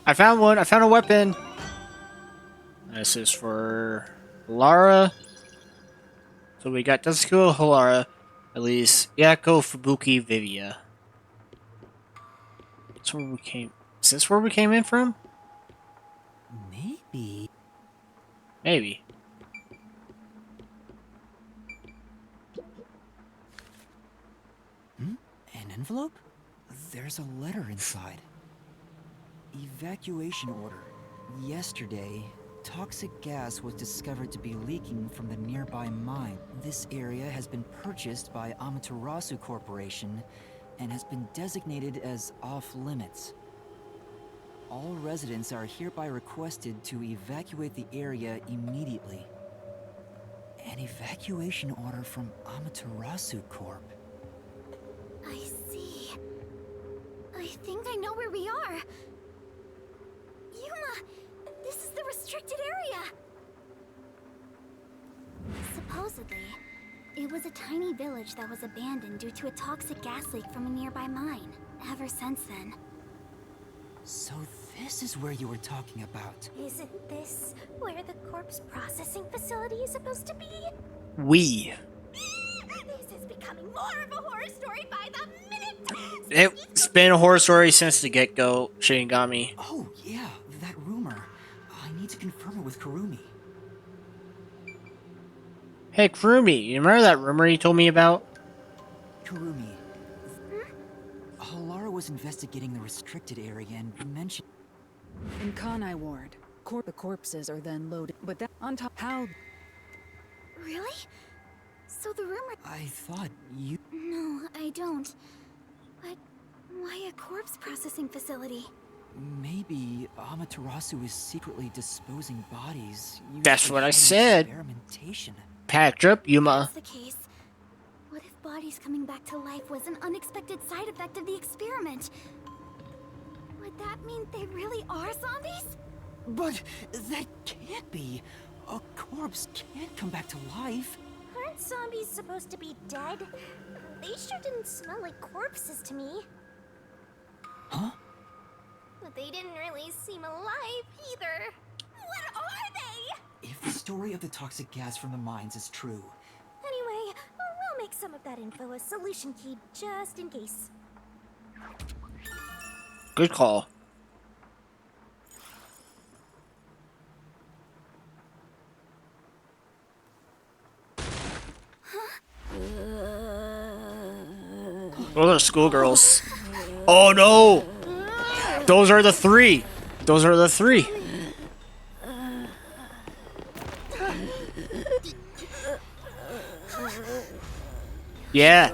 I found one. I found a weapon. This is for Lara. So we got Tetsuko, Halara, Elise, Yako, Fubuki, Vivia. That's where we came. Is this where we came in from? Maybe. Maybe. An envelope? There's a letter inside. Evacuation order. Yesterday, toxic gas was discovered to be leaking from the nearby mine. This area has been purchased by Amaterasu Corporation and has been designated as off-limits. All residents are hereby requested to evacuate the area immediately. An evacuation order from Amaterasu Corp. I see. I think I know where we are. Yuma, this is the restricted area. Supposedly, it was a tiny village that was abandoned due to a toxic gas leak from a nearby mine. Ever since then. So this is where you were talking about. Isn't this where the corpse processing facility is supposed to be? This is becoming more of a horror story by the minute! It's been a horror story since the get-go, Shinigami. Oh, yeah, that rumor. I need to confirm it with Kurumi. Hey, Kurumi, you remember that rumor you told me about? Kurumi. Halara was investigating the restricted area and mentioned... In Kanai Ward, the corpses are then loaded, but that on top how... Really? So the rumor... I thought you... No, I don't. But why a corpse processing facility? Maybe Amaterasu is secretly disposing bodies. That's what I said. Experimentation. Packed up, Yuma. If that's the case, what if bodies coming back to life was an unexpected side effect of the experiment? Would that mean they really are zombies? But that can't be. A corpse can't come back to life. Aren't zombies supposed to be dead? They sure didn't smell like corpses to me. Huh? But they didn't really seem alive either. What are they? If the story of the toxic gas from the mines is true... Anyway, we'll make some of that info a solution key just in case. Good call. Those are schoolgirls. Oh no! Those are the three! Those are the three! Yeah.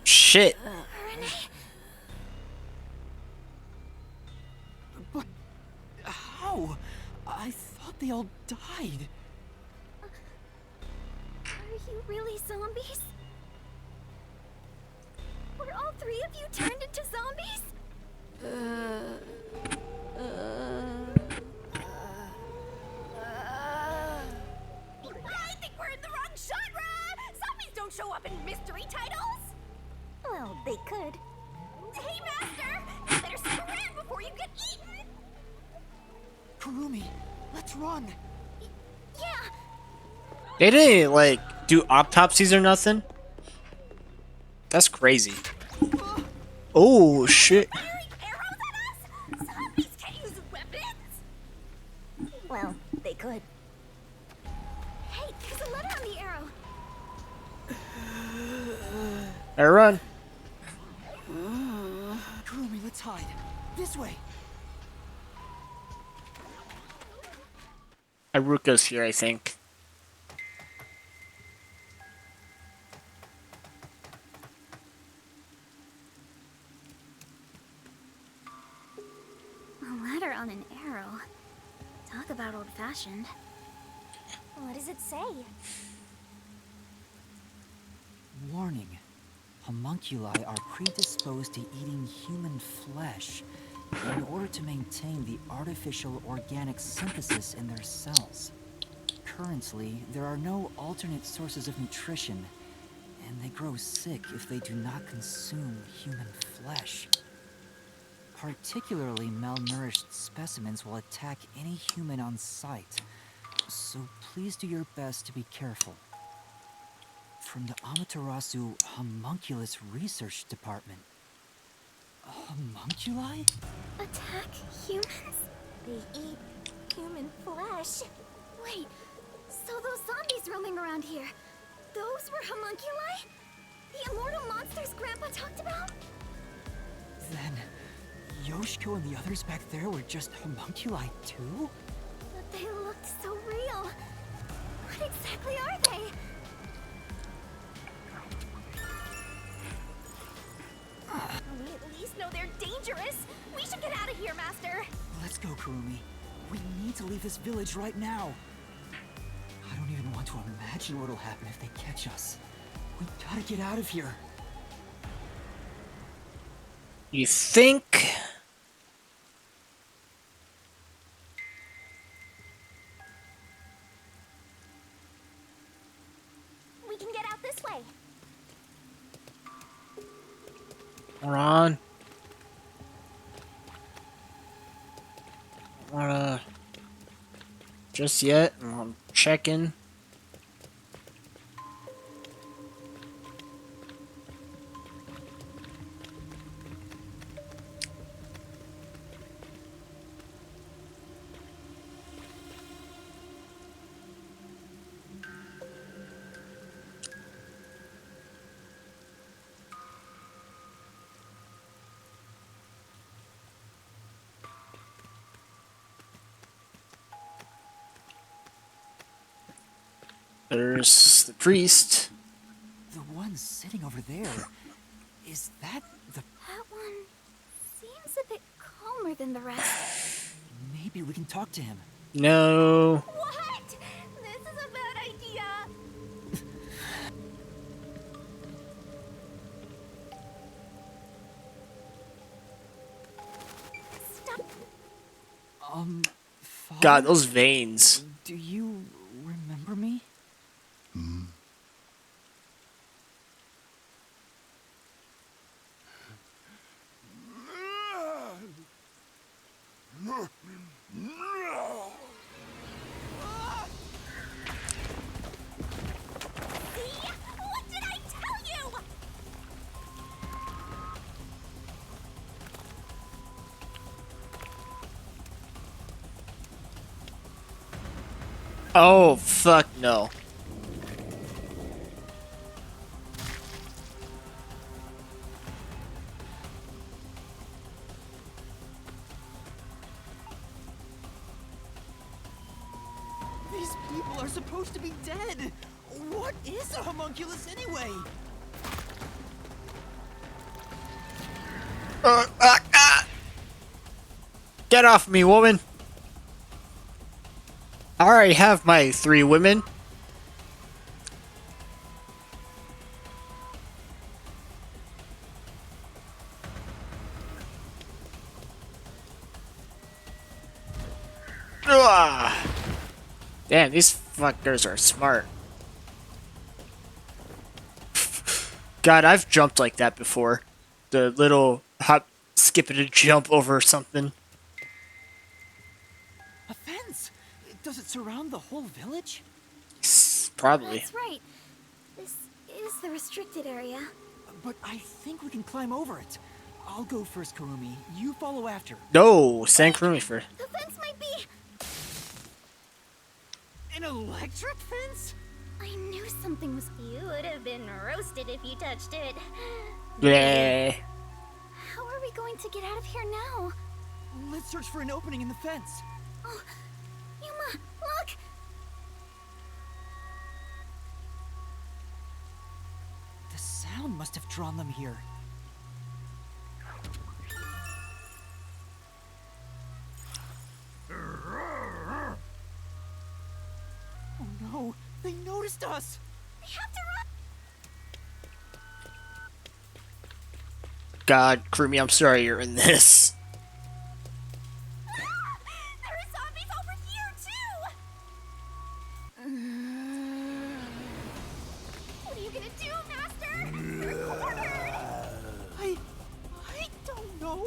Shit. But how? I thought they all died. Are you really zombies? Were all three of you turned into zombies? I think we're in the wrong genre! Zombies don't show up in mystery titles! Well, they could. Hey, Master! You better scram before you get eaten! Kurumi, let's run! Yeah! They didn't, like, do autopsies or nothing? That's crazy. Oh, shit. Zombies can't use weapons! Well, they could. Hey, there's a letter on the arrow. Better run. Kurumi, let's hide. This way. Iruka's here, I think. old-fashioned. What does it say? Warning. Homunculi are predisposed to eating human flesh in order to maintain the artificial organic synthesis in their cells. Currently, there are no alternate sources of nutrition, and they grow sick if they do not consume human flesh. Particularly malnourished specimens will attack any human on sight, so please do your best to be careful. From the Amaterasu Homunculus Research Department. Homunculi? Attack humans? They eat human flesh. Wait, so those zombies roaming around here, those were homunculi? The immortal monsters Grandpa talked about? Then, Yoshiko and the others back there were just homunculi too? But they looked so real. What exactly are they? We at least know they're dangerous. We should get out of here, Master. Let's go, Kurumi. We need to leave this village right now. I don't even want to imagine what'll happen if they catch us. We gotta get out of here. You think? We can get out this way. Hold on. I wanna just yet. I'm checking. There's the priest. The one sitting over there. Is that the... That one seems a bit calmer than the rest. Maybe we can talk to him. No. What? This is a bad idea. Stop. Father? God, those veins. Do you remember me? What did I tell you? Oh, fuck no. These people are supposed to be dead. What is a homunculus anyway? Get off me, woman. I already have my 3 women. Ugh. Damn, these fuckers are smart. God, I've jumped like that before. The little hop, skip, and a jump over something. A fence? Does it surround the whole village? Probably. That's right. This is the restricted area. But I think we can climb over it. I'll go first, Kurumi. You follow after. No, send Kurumi first. The fence might be... An electric fence? I knew something was... You would have been roasted if you touched it. Bleh. How are we going to get out of here now? Let's search for an opening in the fence. Oh, Yuma, look! The sound must have drawn them here. no, they noticed us! We have to run! God, Krumi, I'm sorry you're in this. There are zombies over here, too! What are you gonna do, Master? You're cornered! I don't know.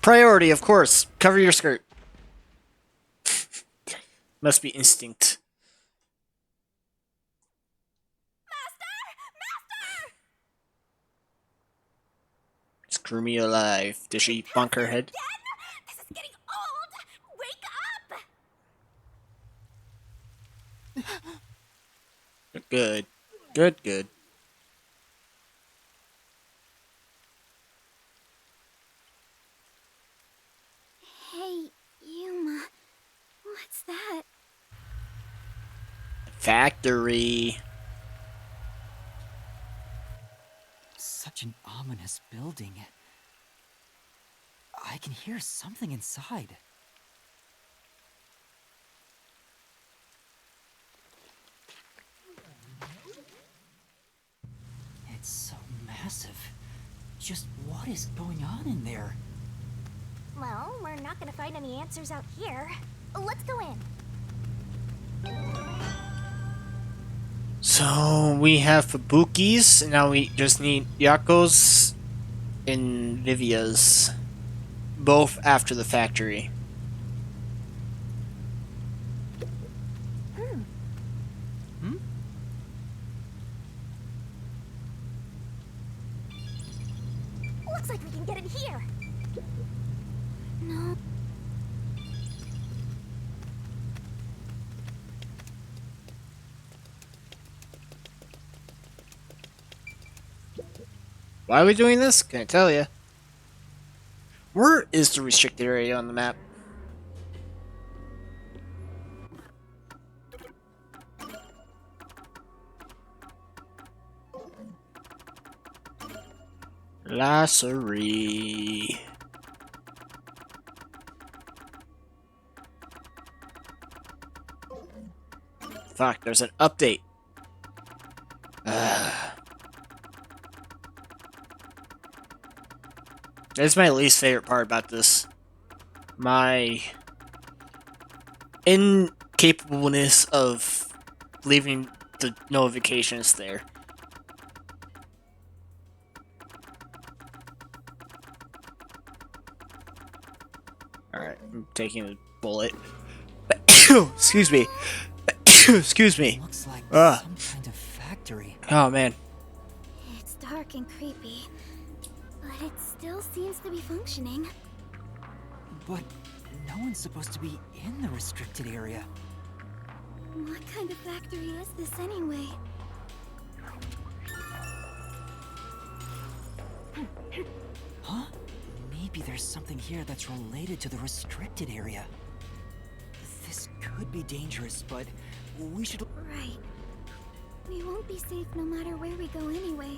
Priority, of course. Cover your skirt. Must be instinct. Is Krumi alive? Did she bonk her head? This is getting old! Wake up! Good. Good, good. Hey, Yuma. What's that? Factory. Such an ominous building. I can hear something inside. It's so massive. Just what is going on in there? Well, we're not gonna find any answers out here. Let's go in. So we have Fubuki's, and now we just need Yako's and Vivia's. Both after the factory. Looks like we can get in here. No. Why are we doing this? Can't tell you. Where is the restricted area on the map? Lassery. Fuck, there's an update. That's my least favorite part about this. My incapableness of leaving the notifications there. Alright, I'm taking a bullet. Excuse me. Excuse me. Looks like some kind of factory. Oh man. It's dark and creepy, but it still seems to be functioning. But no one's supposed to be in the restricted area. What kind of factory is this anyway? Huh? Maybe there's something here that's related to the restricted area. This could be dangerous, but we should... Right. We won't be safe no matter where we go anyway.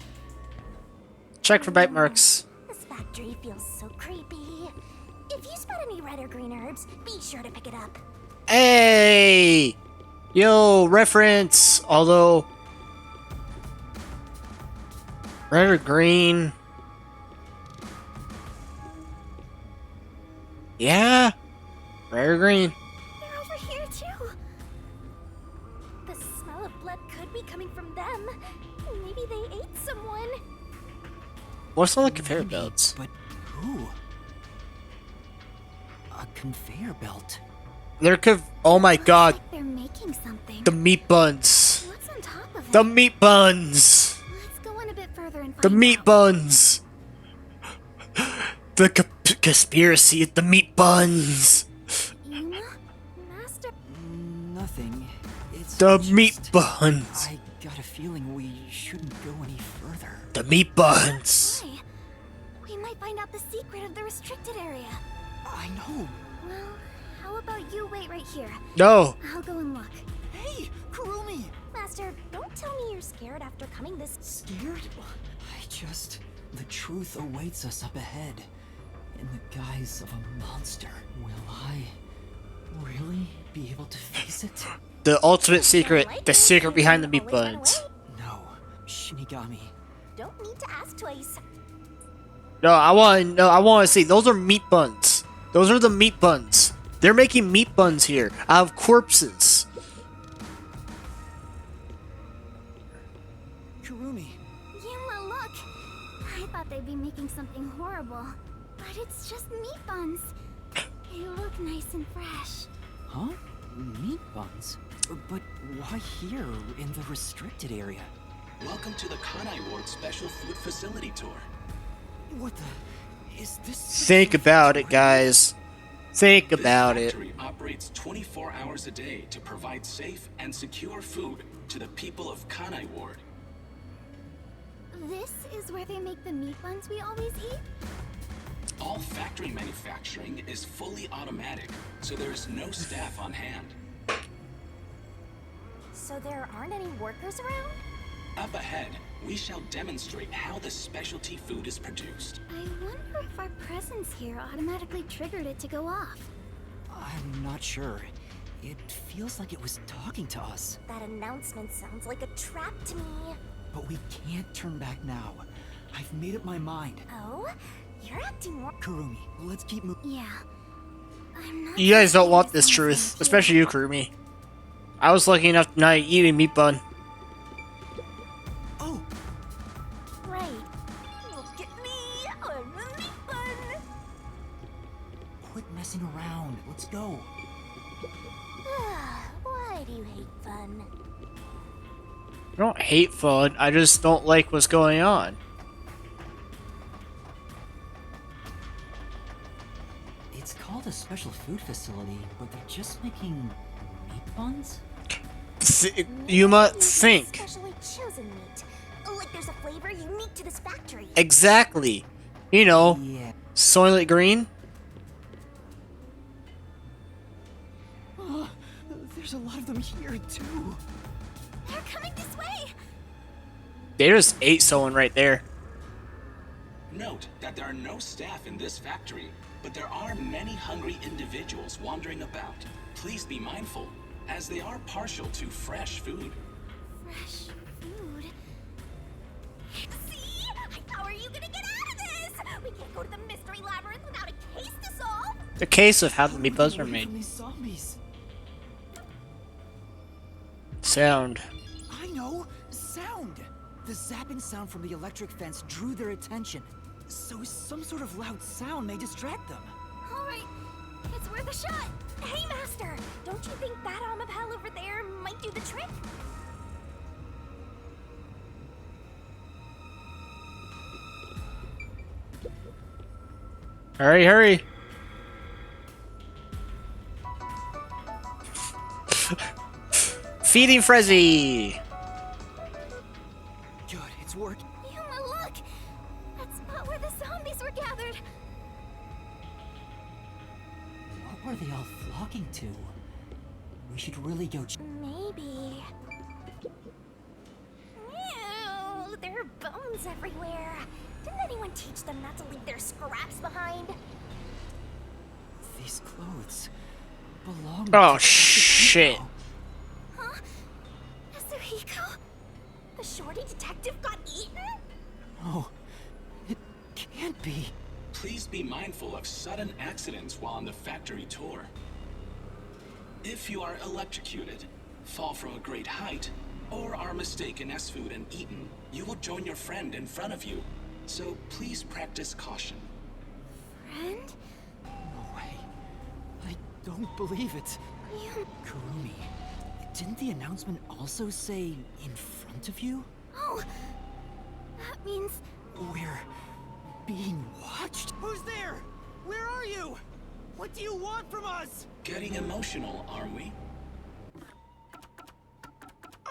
Check for bite marks. This factory feels so creepy. If you spot any red or green herbs, be sure to pick it up. Hey! Yo, reference! Although... red or green... Yeah? Red or green? They're over here, too. The smell of blood could be coming from them. Maybe they ate someone. What's all the conveyor belts? But who? A conveyor belt. Oh my god. They're making something. The meat buns. What's on top of it? The meat buns. Let's go in a bit further and find The meat out. buns. The conspiracy at the meat buns. Yuma? Master? Nothing. It's The just... meat buns. I got a feeling we shouldn't go any further. The meat buns. Why? We might find out the secret of the restricted area. I know. Well, how about you wait right here? No. I'll go and look. Hey, Kurumi! Master, don't tell me you're scared after coming this... Scared? The truth awaits us up ahead. in the guise of a monster. Will I really be able to face it? The ultimate secret, the secret behind the meat buns. No, Shinigami. Don't need to ask twice. No, I want to see. Those are meat buns. Those are the meat buns. They're making meat buns here out of corpses. Kurumi. Yuma, look! I thought they'd be making something horrible, but it's just meat buns. They look nice and fresh. Huh? Meat buns? But why here in the restricted area? Welcome to the Kanai Ward Special Food Facility Tour. What the? Is this? Think about it, guys. Think about it. This factory operates 24 hours a day to provide safe and secure food to the people of Kanai Ward. This is where they make the meat buns we always eat? All factory manufacturing is fully automatic, so there is no staff on hand. So there aren't any workers around? Up ahead, we shall demonstrate how the specialty food is produced. I wonder if our presence here automatically triggered it to go off. I'm not sure. It feels like it was talking to us. That announcement sounds like a trap to me. But we can't turn back now. I've made up my mind. Oh? You're acting more— Kurumi, let's keep moving. Yeah. I'm not— You guys don't want this truth, especially you, Kurumi. I was lucky enough to not eat a meat bun. Oh! Right. Look at me! I'm a meat bun! Quit messing around. Let's go. Why do you hate fun? I don't hate fun, I just don't like what's going on. It's called a special food facility, but they're just making meat buns? Yuma, think. Specially chosen meat. Like there's a flavor unique to this factory. Exactly. You know, Yeah. Soylent Green. Oh, there's a lot of them here, too. They're coming this way! They just ate someone right there. Note that there are no staff in this factory, but there are many hungry individuals wandering about. Please be mindful, as they are partial to fresh food. Fresh food? See? How are you gonna get out of this? We can't go to the mystery labyrinth without a case to solve. The case of how the meat buns are made. These zombies. Sound. I know! Sound! The zapping sound from the electric fence drew their attention. So some sort of loud sound may distract them. Alright, it's worth a shot. Hey, Master! Don't you think that arm of hell over there might do the trick? Hurry, hurry. Feeding frenzy. Good, it's working. Yuma, look! That spot where the zombies were gathered. What were they all flocking to? We should really go Maybe. Ew, there are bones everywhere. Didn't anyone teach them not to leave their scraps behind? These clothes belong Oh to shit. Huh? Yasuhiko? The shorty detective got eaten? Oh, it can't be. Please be mindful of sudden accidents while on the factory tour. If you are electrocuted, fall from a great height, or are mistaken as food and eaten, you will join your friend in front of you. So please practice caution. Friend? No way. I don't believe it. Kurumi, didn't the announcement also say in front of you? Oh, that means We're being watched? Who's there? Where are you? What do you want from us? Getting emotional, are we?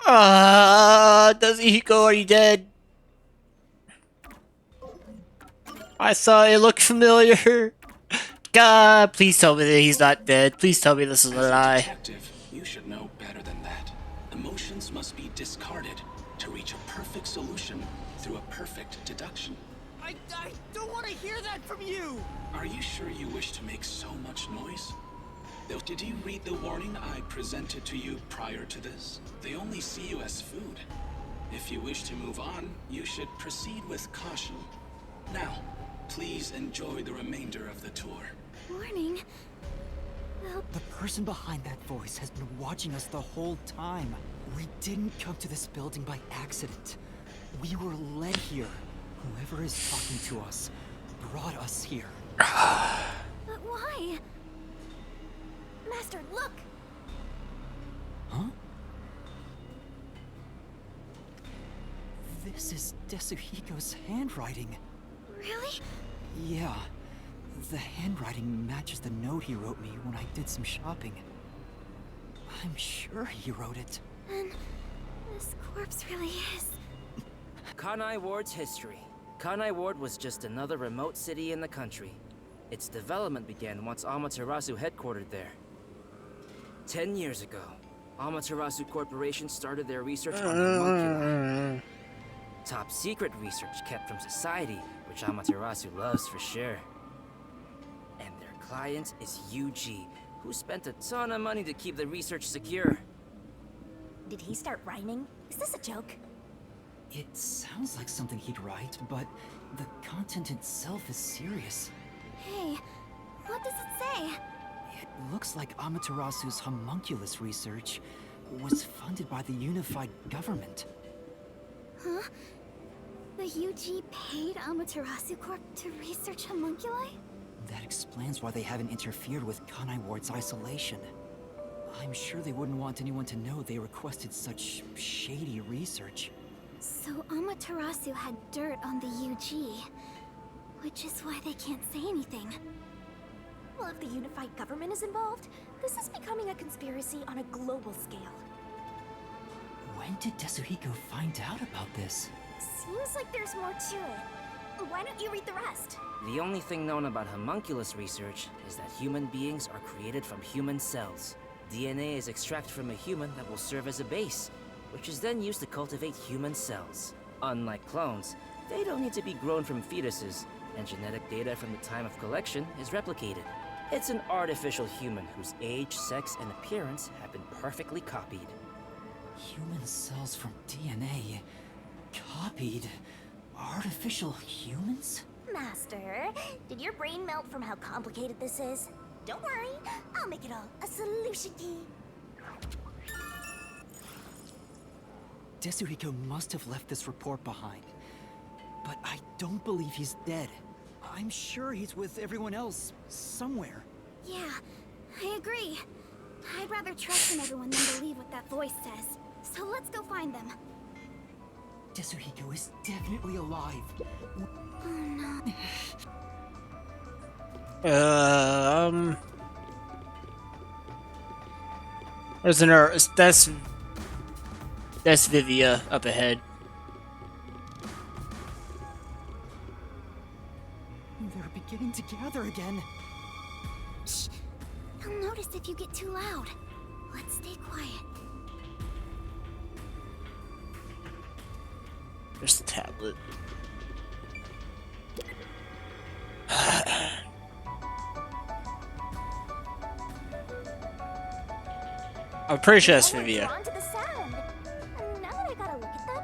Yasuhiko, are you dead? I thought it looked familiar. God, please tell me that he's not dead. Please tell me this is a lie. Detective, you should know better than that. Emotions must be discarded to reach a perfect solution through a perfect deduction. I don't want to hear that from you! Are you sure you wish to make so much noise? Did you read the warning I presented to you prior to this? They only see you as food. If you wish to move on, you should proceed with caution. Now, please enjoy the remainder of the tour. Warning? The person behind that voice has been watching us the whole time. We didn't come to this building by accident. We were led here. Whoever is talking to us brought us here. But why? Master, look! Huh? This is Desuhiko's handwriting. Really? Yeah. The handwriting matches the note he wrote me when I did some shopping. I'm sure he wrote it. And this corpse really is... Kanai Ward's history. Kanai Ward was just another remote city in the country. Its development began once Amaterasu headquartered there. 10 years ago, Amaterasu Corporation started their research on homunculi. Top secret research kept from society, which Amaterasu loves for sure. And their client is Yuji, who spent a ton of money to keep the research secure. Did he start rhyming? Is this a joke? It sounds like something he'd write, but the content itself is serious. Hey, what does it say? It looks like Amaterasu's homunculus research was funded by the unified government. Huh? The UG paid Amaterasu Corp to research homunculi? That explains why they haven't interfered with Kanai Ward's isolation. I'm sure they wouldn't want anyone to know they requested such shady research. So Amaterasu had dirt on the UG, which is why they can't say anything. Well, if the unified government is involved, this is becoming a conspiracy on a global scale. When did Desuhiko find out about this? Seems like there's more to it. Why don't you read the rest? The only thing known about homunculus research is that human beings are created from human cells. DNA is extracted from a human that will serve as a base, which is then used to cultivate human cells. Unlike clones, they don't need to be grown from fetuses, and genetic data from the time of collection is replicated. It's an artificial human whose age, sex, and appearance have been perfectly copied. Human cells from DNA? Copied? Artificial humans? Master, did your brain melt from how complicated this is? Don't worry, I'll make it all a solution key. Desuhiko must have left this report behind. But I don't believe he's dead. I'm sure he's with everyone else, somewhere. Yeah, I agree. I'd rather trust in everyone than believe what that voice says. So let's go find them. Desuhiko is definitely alive. Oh no. There's an that's Vivia up ahead. They're beginning to gather again. Shh. They'll notice if you get too loud. Let's stay quiet. There's the tablet. I'm pretty sure that's Vivia. Drawn to the sound. Now that I gotta look at them,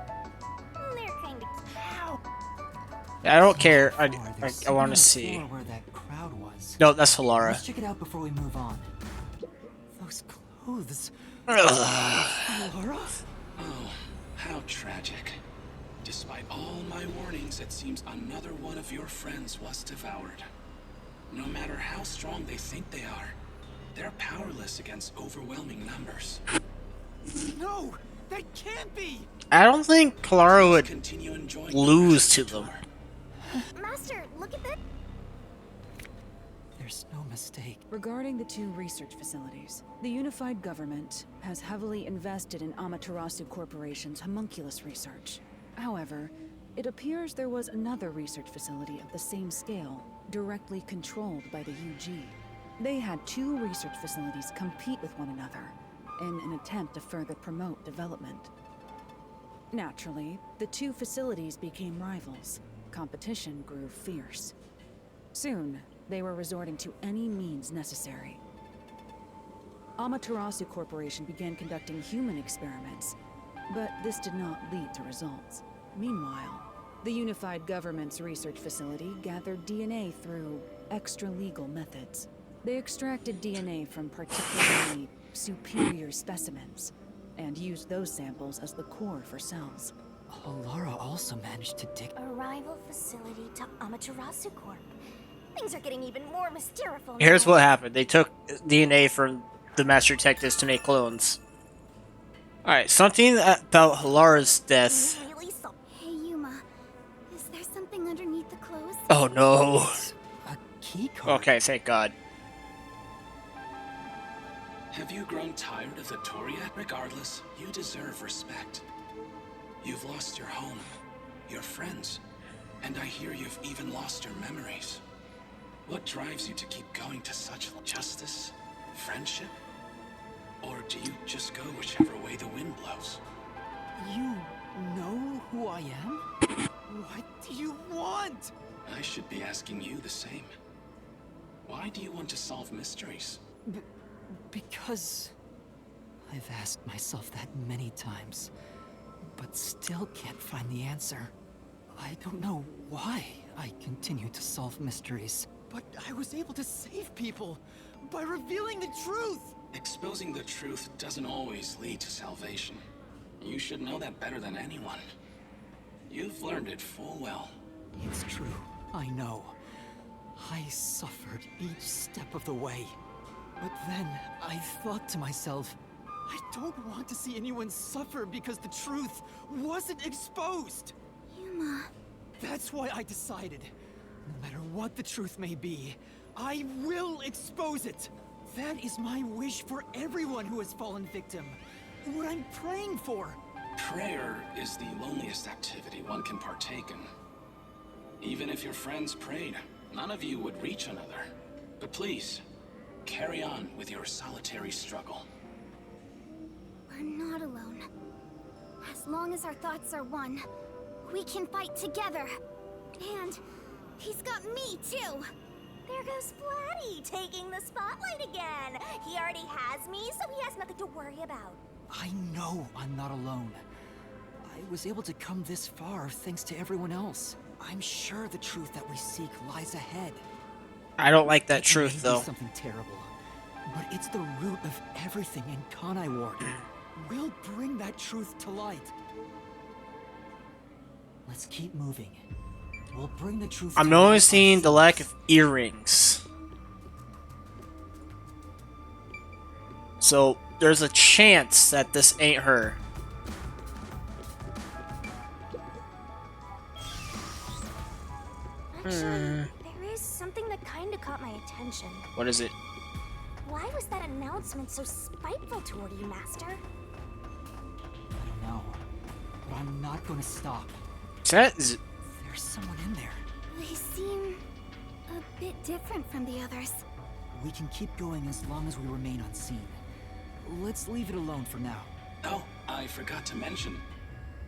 they're kind of cute. I don't care. I want to There's see. someone where that crowd was. No, that's Halara. Let's check it out before we move on. Those clothes. Laura? Oh, how tragic. Despite all my warnings, it seems another one of your friends was devoured. No matter how strong they think they are, they're powerless against overwhelming numbers. No! That can't be! I don't think Halara would lose to them. Master, look at this. There's no mistake. Regarding the two research facilities, the unified government has heavily invested in Amaterasu Corporation's homunculus research. However, it appears there was another research facility of the same scale, directly controlled by the UG. They had two research facilities compete with one another in an attempt to further promote development. Naturally, the two facilities became rivals, competition grew fierce. Soon, they were resorting to any means necessary. Amaterasu Corporation began conducting human experiments, but this did not lead to results. Meanwhile, the Unified Government's research facility gathered DNA through extra-legal methods. They extracted DNA from particularly superior specimens, and used those samples as the core for cells. Alara also managed to dig... A rival facility to Amaterasu Corp. Things are getting even more mysterious. Here's what happened. They took DNA from the Master Detectives to make clones. Alright, something about Halara's death. Hey, Yuma. Is there something underneath the clothes? Oh no. A key card. Okay, thank God. Have you grown tired of the tour yet? Regardless, you deserve respect. You've lost your home, your friends, and I hear you've even lost your memories. What drives you to keep going to such justice? Friendship? Or do you just go whichever way the wind blows? You know who I am? What do you want? I should be asking you the same. Why do you want to solve mysteries? Because I've asked myself that many times, but still can't find the answer. I don't know why I continue to solve mysteries, but I was able to save people by revealing the truth! Exposing the truth doesn't always lead to salvation. You should know that better than anyone. You've learned it full well. It's true, I know. I suffered each step of the way. But then, I thought to myself, I don't want to see anyone suffer because the truth wasn't exposed! Yuma... That's why I decided, no matter what the truth may be, I will expose it! That is my wish for everyone who has fallen victim. What I'm praying for. Prayer is the loneliest activity one can partake in. Even if your friends prayed, none of you would reach another. But please, carry on with your solitary struggle. We're not alone. As long as our thoughts are one, we can fight together. And he's got me too. There goes Flatty, taking the spotlight again. He already has me, so he has nothing to worry about. I know I'm not alone. I was able to come this far thanks to everyone else. I'm sure the truth that we seek lies ahead. I don't like that truth, It may be though. something terrible, but it's the root of everything in Kanai Ward. We'll bring that truth to light. Let's keep moving. We'll bring the truth. I'm to light noticing the lack of earrings. So there's a chance that this ain't her. Actually, there is something that kinda caught my attention. What is it? Why was that announcement so spiteful toward you, Master? I don't know, but I'm not going to stop. Is that There's someone in there. They seem a bit different from the others. We can keep going as long as we remain unseen. Let's leave it alone for now. Oh, I forgot to mention,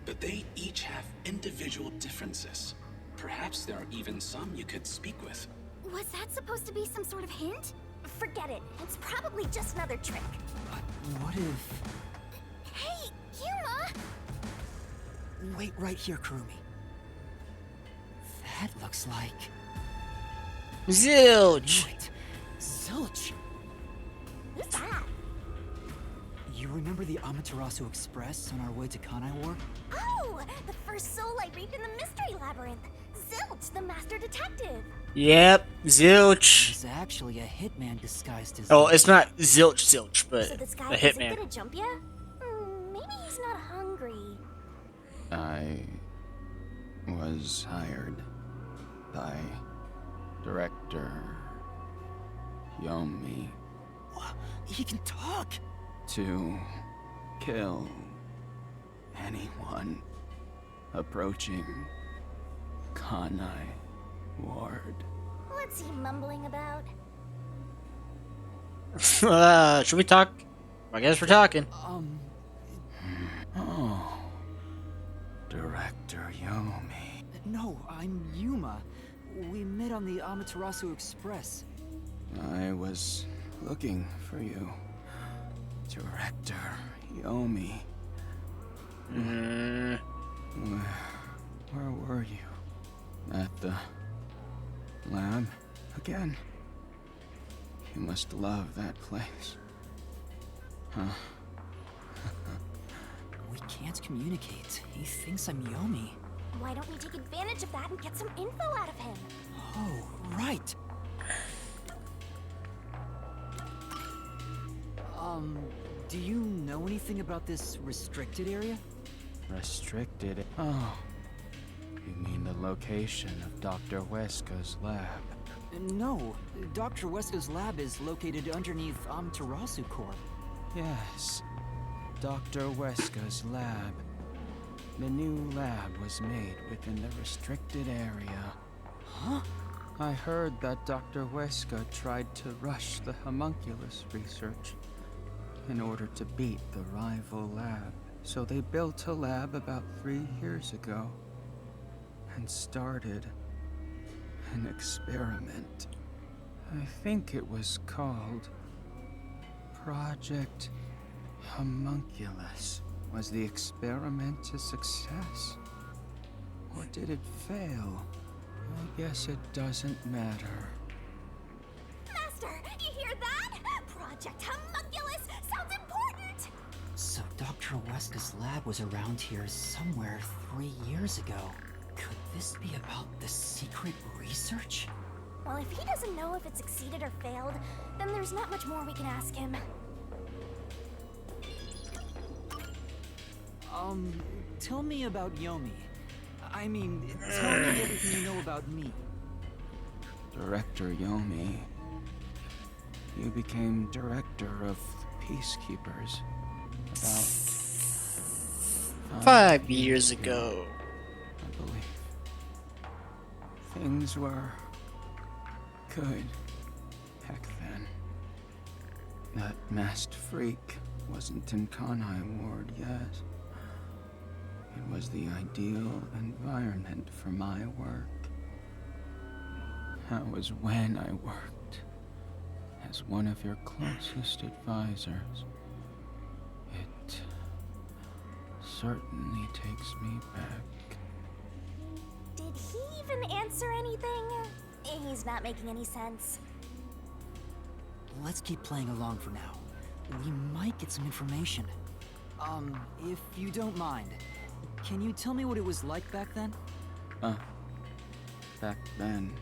but they each have individual differences. Perhaps there are even some you could speak with. Was that supposed to be some sort of hint? Forget it. It's probably just another trick. But what if... Hey, Yuma! Wait right here, Kurumi. That looks like... Zilch! Right. Zilch! Who's that? You remember the Amaterasu Express on our way to Kanai Ward? Oh! The first soul I reaped in the Mystery Labyrinth! Zilch, the Master Detective! Yep, Zilch. He's actually a hitman disguised as... Oh, it's not Zilch, but So this guy a isn't hitman. gonna jump ya? Maybe he's not hungry. I was hired by Director Yomi He can talk! to kill anyone approaching Kanai Ward. What's he mumbling about? Should we talk? I guess we're talking. Oh, Director Yomi. No, I I'm Yuma. We met on the Amaterasu Express. I was looking for you. Director Yomi. Where were you? At the lab again? You must love that place. Huh? We can't communicate. He thinks I'm Yomi. Why don't we take advantage of that and get some info out of him? Oh, right. Do you know anything about this restricted area? Restricted? Oh. You mean the location of Dr. Weska's lab? No. Dr. Weska's lab is located underneath Amaterasu Corp. Yes. Dr. Weska's lab. The new lab was made within the restricted area. Huh? I heard that Dr. Weska tried to rush the homunculus research in order to beat the rival lab. So they built a lab about 3 years ago and started an experiment. I think it was called Project Homunculus. Was the experiment a success? Or did it fail? I guess it doesn't matter. Master, you hear that? Project Homunculus sounds important! So Dr. Weska's lab was around here somewhere 3 years ago. Could this be about the secret research? Well, if he doesn't know if it succeeded or failed, then there's not much more we can ask him. Tell me about Yomi. I mean, tell me everything you know about me. Director Yomi, you became director of the Peacekeepers about 5 years ago. I believe. Things were good back then. That masked freak wasn't in Kanai Ward yet. It was the ideal environment for my work. That was when I worked as one of your closest advisors. It certainly takes me back. Did he even answer anything? He's not making any sense. Let's keep playing along for now. We might get some information. If you don't mind, can you tell me what it was like back then? Back then,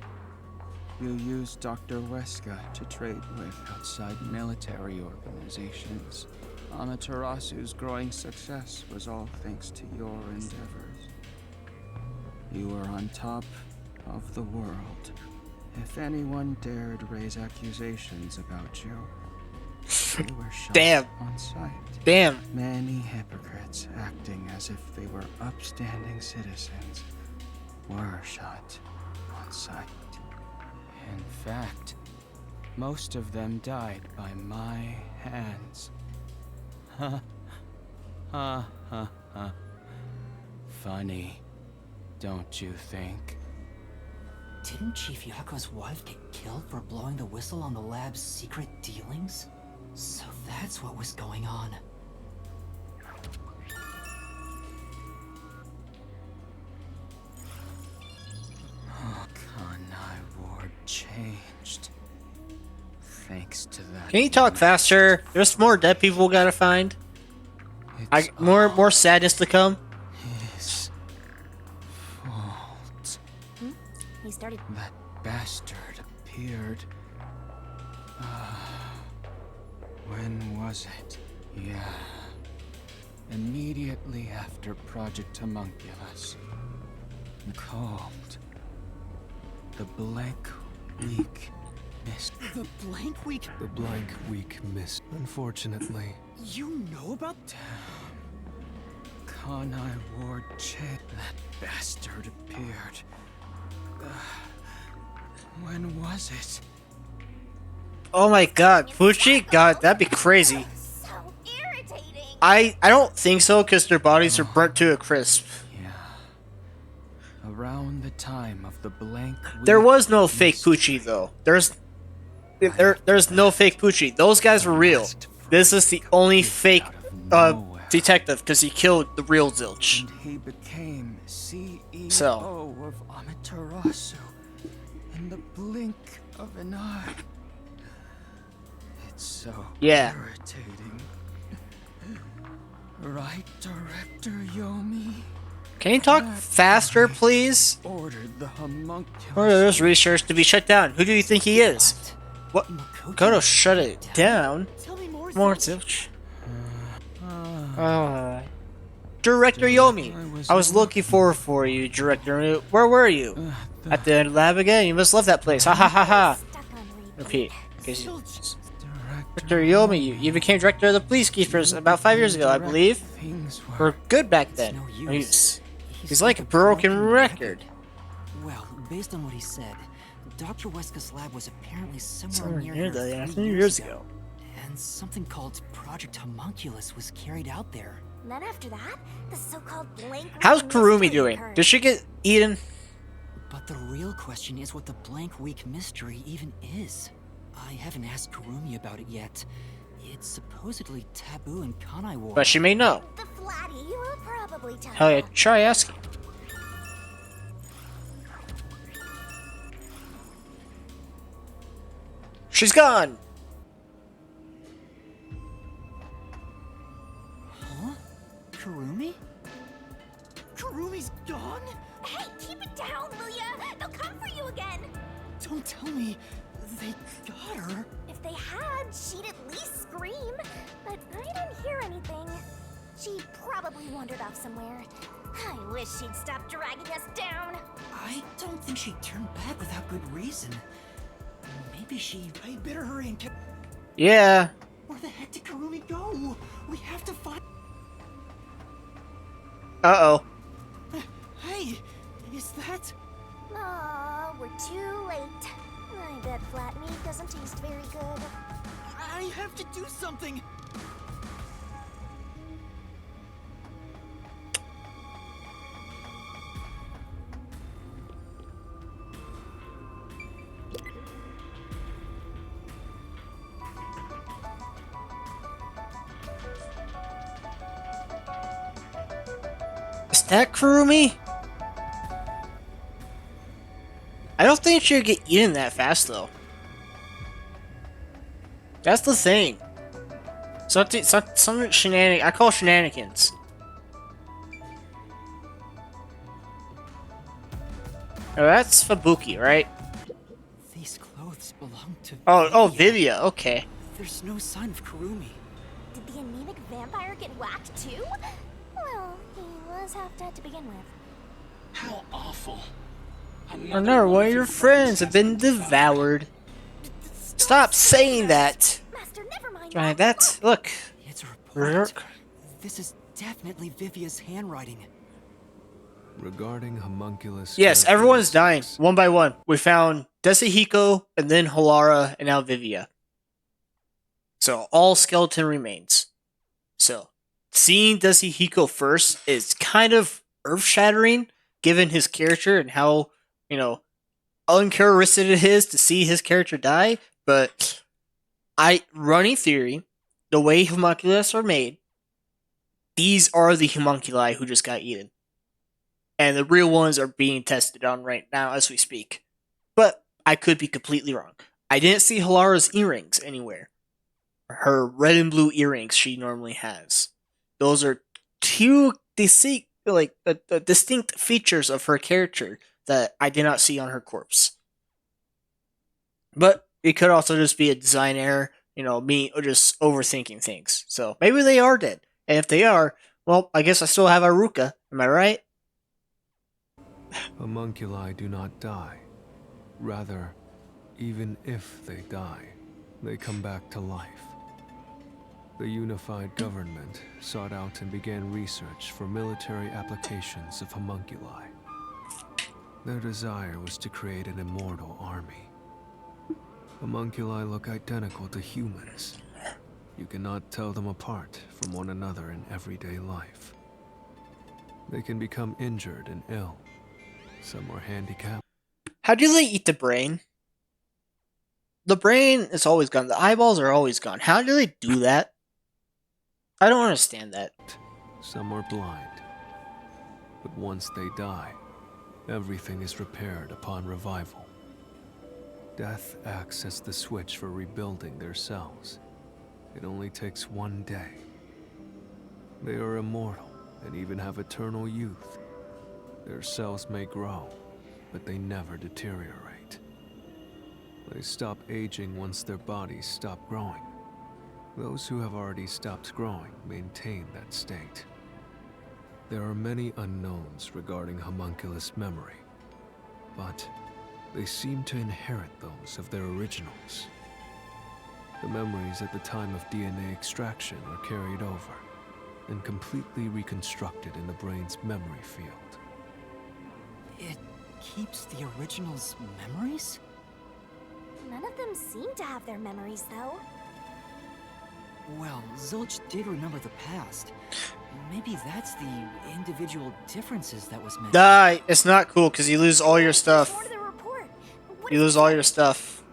you used Dr. Weska to trade with outside military organizations. Amaterasu's growing success was all thanks to your endeavors. You were on top of the world. If anyone dared raise accusations about you, they were shot Damn. on sight. Damn. Many hypocrites acting as if they were upstanding citizens were shot on sight. In fact, most of them died by my hands. Ha. Ha ha ha. Funny, don't you think? Didn't Chief Yako's wife get killed for blowing the whistle on the lab's secret dealings? So that's what was going on. Kanai Ward changed. Thanks to that. Can you talk faster? There's more dead people we gotta find. More sadness to come. His fault. He started. That bastard appeared. When was it? Yeah. Immediately after Project Homunculus. Called the Blank Week Mist. The Blank Week? The Blank Week Mist, unfortunately. You know about Kanai Ward Chet. That bastard appeared. When was it? Oh my god, Fuji? God, that'd be crazy. So irritating. I don't think so, because their bodies are burnt to a crisp. A Around the time of the blank There week was no fake Poochie though. There's no fake Poochie. Those guys were real. This is the only fake detective because he killed the real Zilch. And he became CEO So. of Amaterasu in the blink of an eye. It's so Yeah. irritating. Right, Director Yomi? Can you talk faster, please? Ordered the homunculus. Orders research to be shut down. Who do you think he is? What? Kodo shut it down? More Zilch. Director Yomi, I was looking for you, Director. Where were you? At the lab again? You must have left that place. Ha ha ha ha. Repeat. Director Yomi, you became director of the police keepers about 5 years ago, I believe. We're good back then. He's like a broken record. Well, based on what he said, Dr. Weska's lab was apparently somewhere near here a 3 few years ago. And something called Project Homunculus was carried out there. Then after that, the so-called blank. How's week Kurumi mystery doing? occurred. Did she get eaten? But the real question is what the blank week mystery even is. I haven't asked Kurumi about it yet. It's supposedly taboo in Kanai Ward. But she may know. The Flatty will probably tell Hell yeah, you. try asking. She's gone! Huh? Kurumi? Kurumi's gone? Hey, keep it down, will ya? They'll come for you again. Don't tell me they got her. If they had, she'd at least scream. But I didn't hear anything. She probably wandered off somewhere. I wish she'd stop dragging us down. I don't think she'd turn back without good reason. Maybe she... I better hurry and get... Yeah. Where the heck did Kurumi go? We have to find... Uh-oh. Hey, is that... Aw, we're too late. I bet flat meat doesn't taste very good. I have to do something! Is that Kurumi? I don't think she'd get eaten that fast, though. That's the thing. Some shenanigans. I call shenanigans. Oh, that's Fubuki, right? These clothes belong to... Oh, Vivia. Okay. There's no sign of Kurumi. Did the anemic vampire get whacked too? Well, he was half dead to begin with. How awful. Another one of your friends have been devoured. Stop saying that. Master, never mind. Right, that's look. It's a report. This is definitely Vivia's handwriting. Regarding homunculus... Yes, everyone's dying one by one. We found Desahiko, and then Halara, and now Vivia. So all skeleton remains. So seeing Desahiko first is kind of earth-shattering, given his character and how, you know, uncharacteristic it is to see his character die. But running theory, the way homunculus are made, these are the homunculi who just got eaten. And the real ones are being tested on right now as we speak. But I could be completely wrong. I didn't see Halara's earrings anywhere. Her red and blue earrings she normally has. Those are two distinct features of her character that I did not see on her corpse. But it could also just be a design error, me just overthinking things. So maybe they are dead. And if they are, well, I guess I still have Aruka. Am I right? Homunculi do not die. Rather, even if they die, they come back to life. The unified government sought out and began research for military applications of homunculi. Their desire was to create an immortal army. Homunculi look identical to humans. You cannot tell them apart from one another in everyday life. They can become injured and ill, Some are handicapped. How do they eat the brain? The brain is always gone. The eyeballs are always gone. How do they do that? I don't understand that. Some are blind. But once they die, everything is repaired upon revival. Death acts as the switch for rebuilding their cells. It only takes one day. They are immortal and even have eternal youth. Their cells may grow, but they never deteriorate. They stop aging once their bodies stop growing. Those who have already stopped growing maintain that state. There are many unknowns regarding homunculus memory, but they seem to inherit those of their originals. The memories at the time of DNA extraction are carried over and completely reconstructed in the brain's memory field. It keeps the original's memories? None of them seem to have their memories, though. Well, Zilch did remember the past. Maybe that's the individual differences that was meant. Die! It's not cool because you lose all your stuff. You lose all your stuff.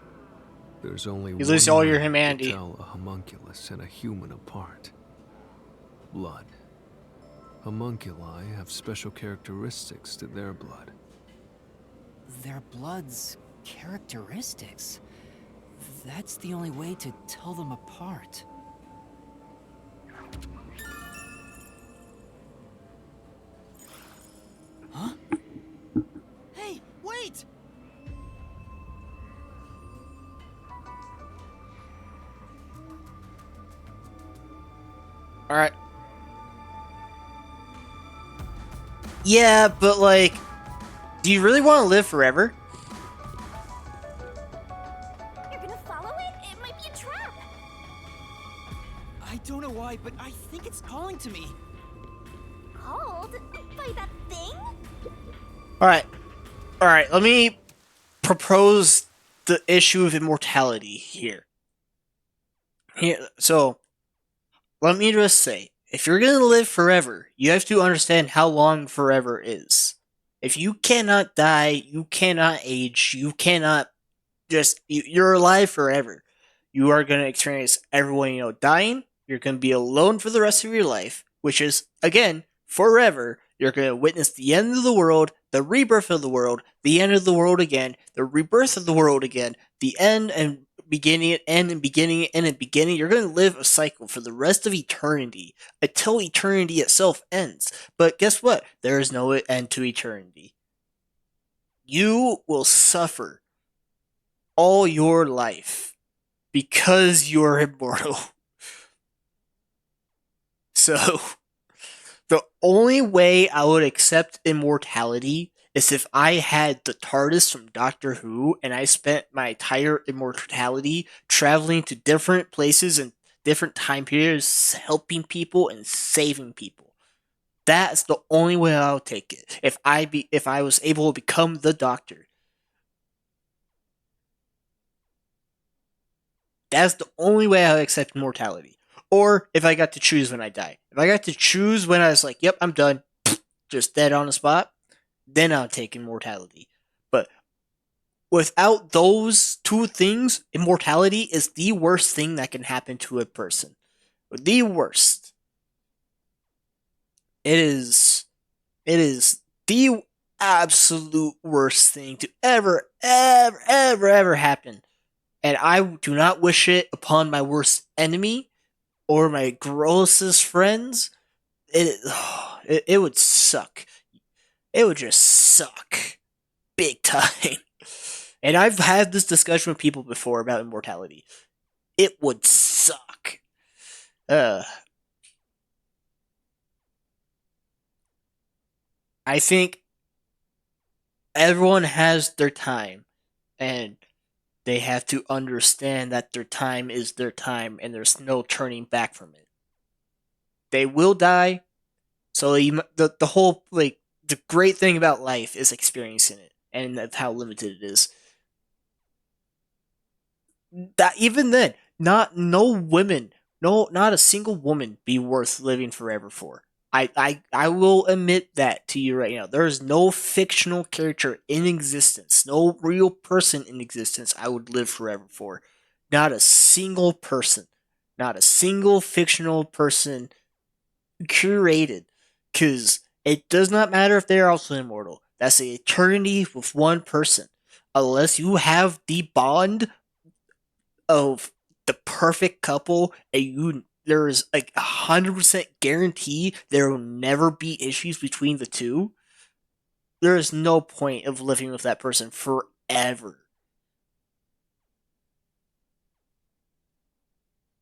There's only You lose one all your way humanity. to tell a homunculus and a human apart. Blood. Homunculi have special characteristics to their blood. Their blood's characteristics? That's the only way to tell them apart. Huh? Hey, wait! Alright. Yeah, but like, do you really want to live forever? You're gonna follow it? It might be a trap. I don't know why, but I think it's calling to me. Called? By that thing? Alright. Alright, let me propose the issue of immortality here. So, let me just say, if you're gonna live forever, you have to understand how long forever is. If you cannot die, you cannot age, you cannot you're alive forever. You are gonna experience everyone you know dying, you're gonna be alone for the rest of your life, which is, again, forever. You're gonna witness the end of the world, the rebirth of the world, the end of the world again, the rebirth of the world again, the end and beginning, end and beginning, end and beginning. You're going to live a cycle for the rest of eternity until eternity itself ends. But guess what? There is no end to eternity. You will suffer all your life because you're immortal. So, the only way I would accept immortality is if I had the TARDIS from Doctor Who and I spent my entire immortality traveling to different places and different time periods, helping people and saving people. That's the only way I would take it. If I was able to become the Doctor. That's the only way I would accept immortality. Or if I got to choose when I die. If I got to choose when I was like, yep, I'm done, just dead on the spot, then I'll take immortality. But without those two things, immortality is the worst thing that can happen to a person. The worst. It is the absolute worst thing to ever happen. And I do not wish it upon my worst enemy or my grossest friends. It would suck. It would just suck. Big time. And I've had this discussion with people before about immortality. It would suck. I think everyone has their time, and they have to understand that their time is their time, and there's no turning back from it. They will die, so the whole, like, the great thing about life is experiencing it, and that's how limited it is. That even then, not a single woman be worth living forever for. I will admit that to you right now. There is no fictional character in existence, no real person in existence I would live forever for. Not a single person. Not a single fictional person curated. Because it does not matter if they're also immortal. That's the eternity with one person. Unless you have the bond of the perfect couple and there is like 100% guarantee there will never be issues between the two, there is no point of living with that person forever.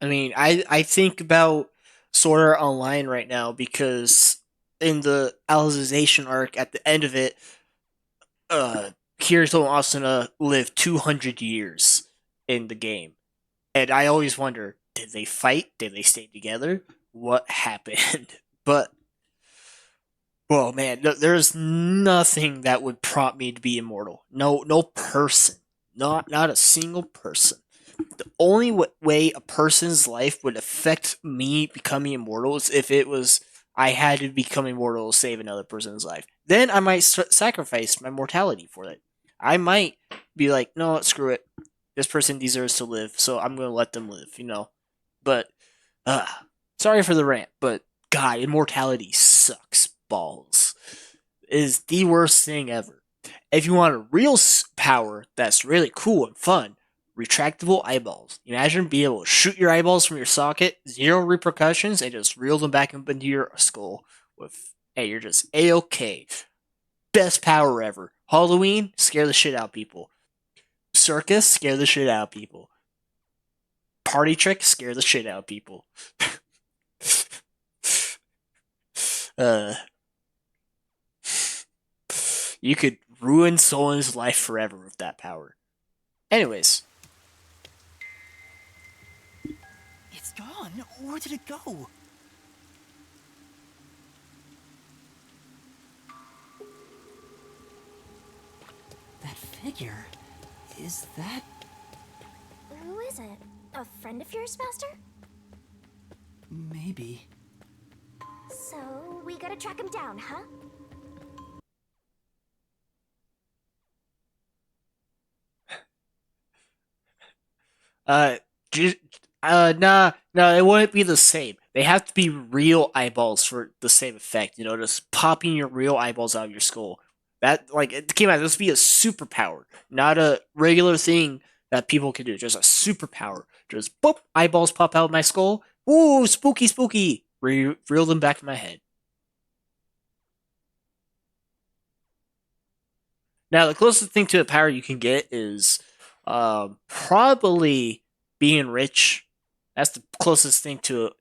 I mean, I think about Sword Art Online right now because in the Alicization arc, at the end of it, Kirito and Asuna lived 200 years in the game. And I always wonder, did they fight? Did they stay together? What happened? But, well, man, there's nothing that would prompt me to be immortal. No person. Not a single person. The only way a person's life would affect me becoming immortal is if it was I had to become immortal to save another person's life. Then I might sacrifice my mortality for it. I might be like, no, screw it. This person deserves to live, so I'm going to let them live, you know? But, sorry for the rant, but God, immortality sucks balls. It is the worst thing ever. If you want a real power that's really cool and fun, retractable eyeballs. Imagine being able to shoot your eyeballs from your socket, zero repercussions, and just reel them back up into your skull with, hey, you're just A-okay. Best power ever. Halloween, scare the shit out of people. Circus, scare the shit out of people. Party trick, scare the shit out of people. You could ruin someone's life forever with that power. Anyways. It's gone. Where did it go? That figure. Is that... Who is it? A friend of yours, Master? Maybe. So, we gotta track him down, huh? Nah, it wouldn't be the same. They have to be real eyeballs for the same effect. You know, just popping your real eyeballs out of your skull. That, like, it came out, this would be a superpower, not a regular thing that people can do. Just a superpower. Just, boop, eyeballs pop out of my skull. Ooh, spooky, spooky. Reel them back in my head. Now, the closest thing to a power you can get is probably being rich. That's the closest thing to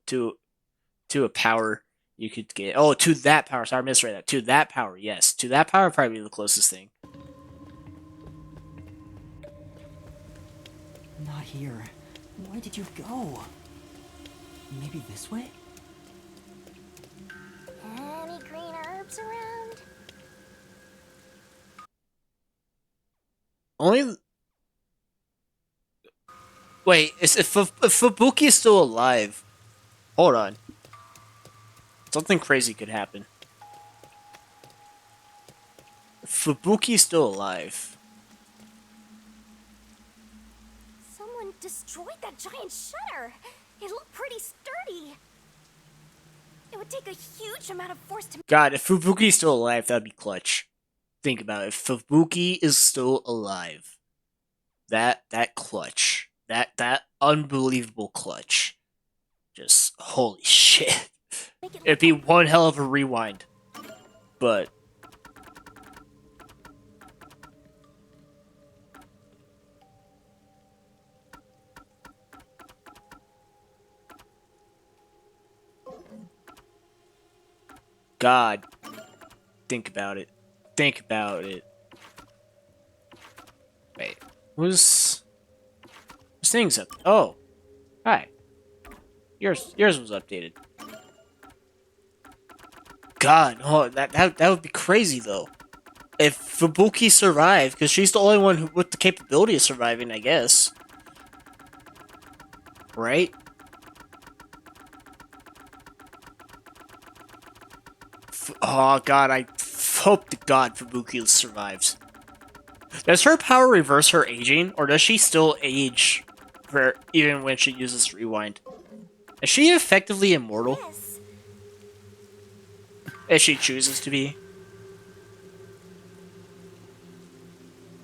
a power you could get. Oh, to that power. Sorry, I misread that. To that power, yes. To that power, probably the closest thing. Not here. Where did you go? Maybe this way? Any green herbs around? Only... Wait, if Fubuki is still alive... Hold on. Something crazy could happen. If Fubuki's still alive... Someone destroyed that giant shutter. It looked pretty sturdy. It would take a huge amount of force to... God, if Fubuki's still alive, that'd be clutch. Think about it. If Fubuki is still alive, that clutch. That unbelievable clutch. Just, holy shit. It'd be one hell of a rewind. But... God. Think about it. Think about it. Wait. Whose thing's up? Oh. Hi. Yours was updated. God, oh, that would be crazy though. If Fubuki survived, because she's the only one with the capability of surviving, I guess. Right? Oh god, I hope to god Fubuki survives. Does her power reverse her aging, or does she still age for even when she uses rewind? Is she effectively immortal? Yes. If she chooses to be.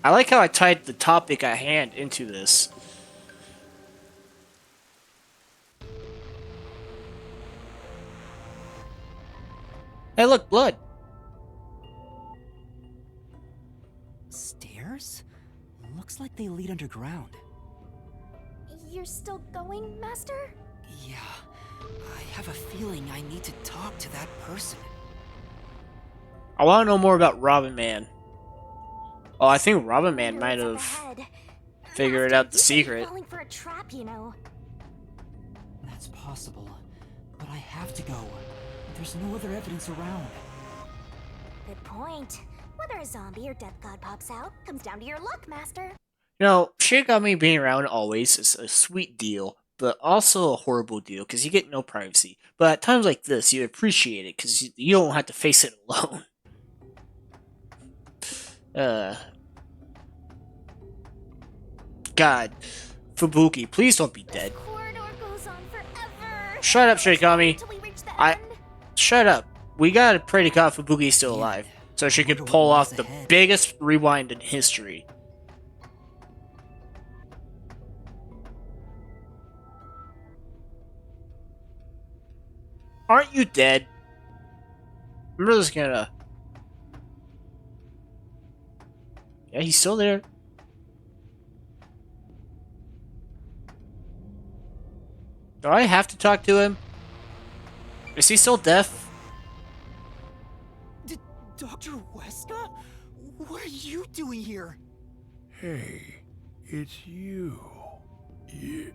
I like how I tied the topic at hand into this. Hey, look, blood. Stairs? Looks like they lead underground. You're still going, Master? Yeah, I have a feeling I need to talk to that person. I want to know more about Robin Man. Oh, I think Robin Man might have figured out the secret. Falling for a trap, you know. That's possible, but I have to go. There's no other evidence around. Good point. Whether a zombie or death god pops out comes down to your luck, Master. You know, Shinigami being around always is a sweet deal, but also a horrible deal because you get no privacy. But at times like this, you appreciate it because you don't have to face it alone. God, Fubuki, please don't be dead. Shut up, Shinigami. Shut up. We gotta pray to God Fubuki's still alive, so she can pull off the biggest rewind in history. Aren't you dead? I'm just gonna... Yeah, he's still there. Do I have to talk to him? Is he still deaf? Dr. Weska? What are you doing here? Hey, it's you. You.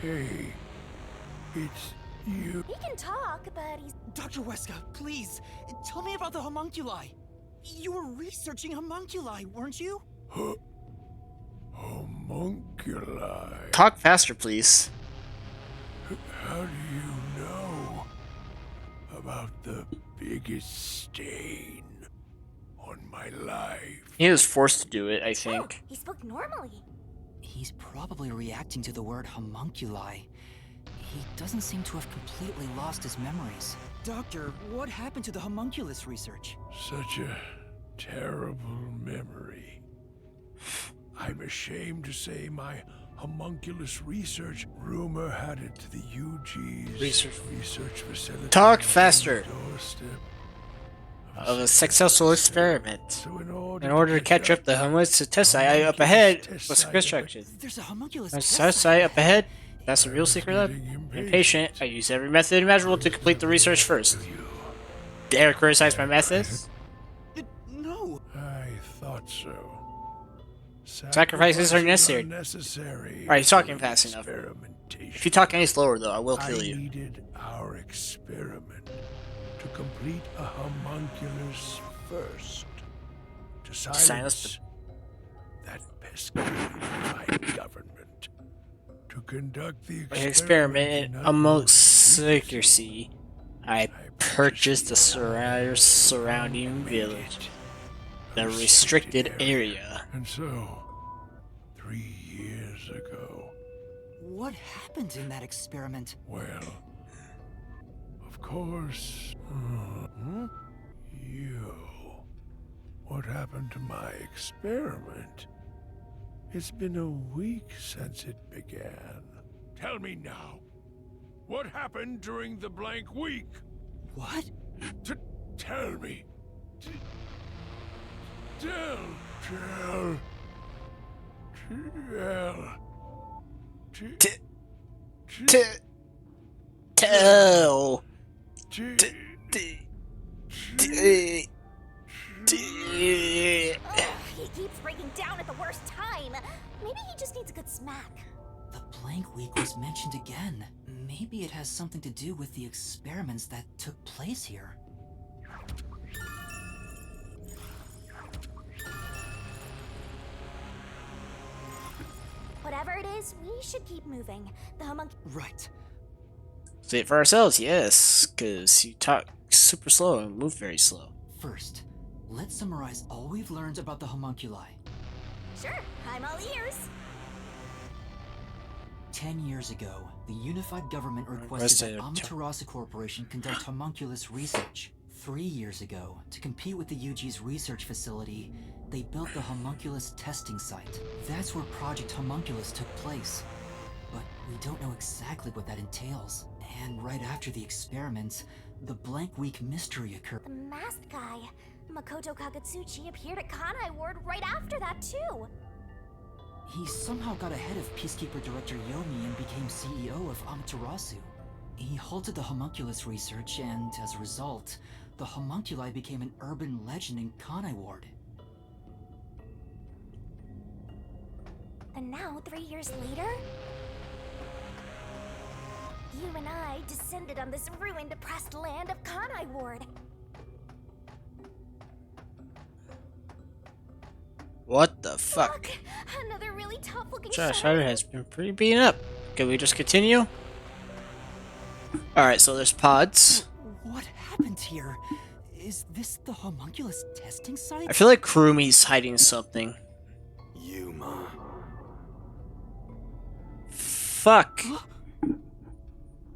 Hey, it's you. He can talk, but he's... Dr. Weska, please, tell me about the homunculi. You were researching homunculi, weren't you? Homunculi. Talk faster, please. How do you know about the biggest stain on my life? He was forced to do it, I think. He spoke normally. He's probably reacting to the word homunculi. He doesn't seem to have completely lost his memories. Doctor, what happened to the homunculus research? Such a terrible memory. I'm ashamed to say my homunculus research rumor had it to the UG's research facility. Talk faster. Doorstep Of a successful experiment. So in order to catch up the homunculus test site up ahead was construction. There's a homunculus Test site up ahead. That's the real secret lab. Impatient, I use every method imaginable to complete the research first. Dare criticize my methods? No. I thought so. Sacrifices are necessary. Alright, he's talking fast enough. If you talk any slower, though, I will kill you. I needed our experiment to complete a homunculus first. To silence that pesky unified government. To conduct the experiment in amongst secrecy, I purchased the surrounding village, the restricted area. And so, 3 years ago... What happened in that experiment? Well, of course... You... What happened to my experiment? It's been a week since it began. Tell me now, what happened during the blank week? What? Tell me. Tell. He keeps breaking down at the worst time. Maybe he just needs a good smack. The blank week was mentioned again. Maybe it has something to do with the experiments that took place here. Whatever it is, we should keep moving. The Right. See it for ourselves, yes, because you talk super slow and move very slow. First, let's summarize all we've learned about the homunculi. Sure, I'm all ears. 10 years ago, the unified government requested that Amaterasu Corporation conduct homunculus research. 3 years ago, to compete with the UG's research facility, they built the homunculus testing site. That's where Project Homunculus took place. But we don't know exactly what that entails. And right after the experiments, the Blank Week mystery occurred. The masked guy, Makoto Kagutsuchi, appeared at Kanai Ward right after that too. He somehow got ahead of Peacekeeper Director Yomi and became CEO of Amaterasu. He halted the homunculus research, and as a result, the homunculi became an urban legend in Kanai Ward. And now, 3 years later, you and I descended on this ruined, depressed land of Kanai Ward. What the fuck? Look, another really tough-looking Josh shutter. Ryder has been pretty beaten up. Can we just continue? Alright, so there's pods. What happened here? Is this the homunculus testing site? I feel like Kurumi's hiding something. Yuma. Fuck.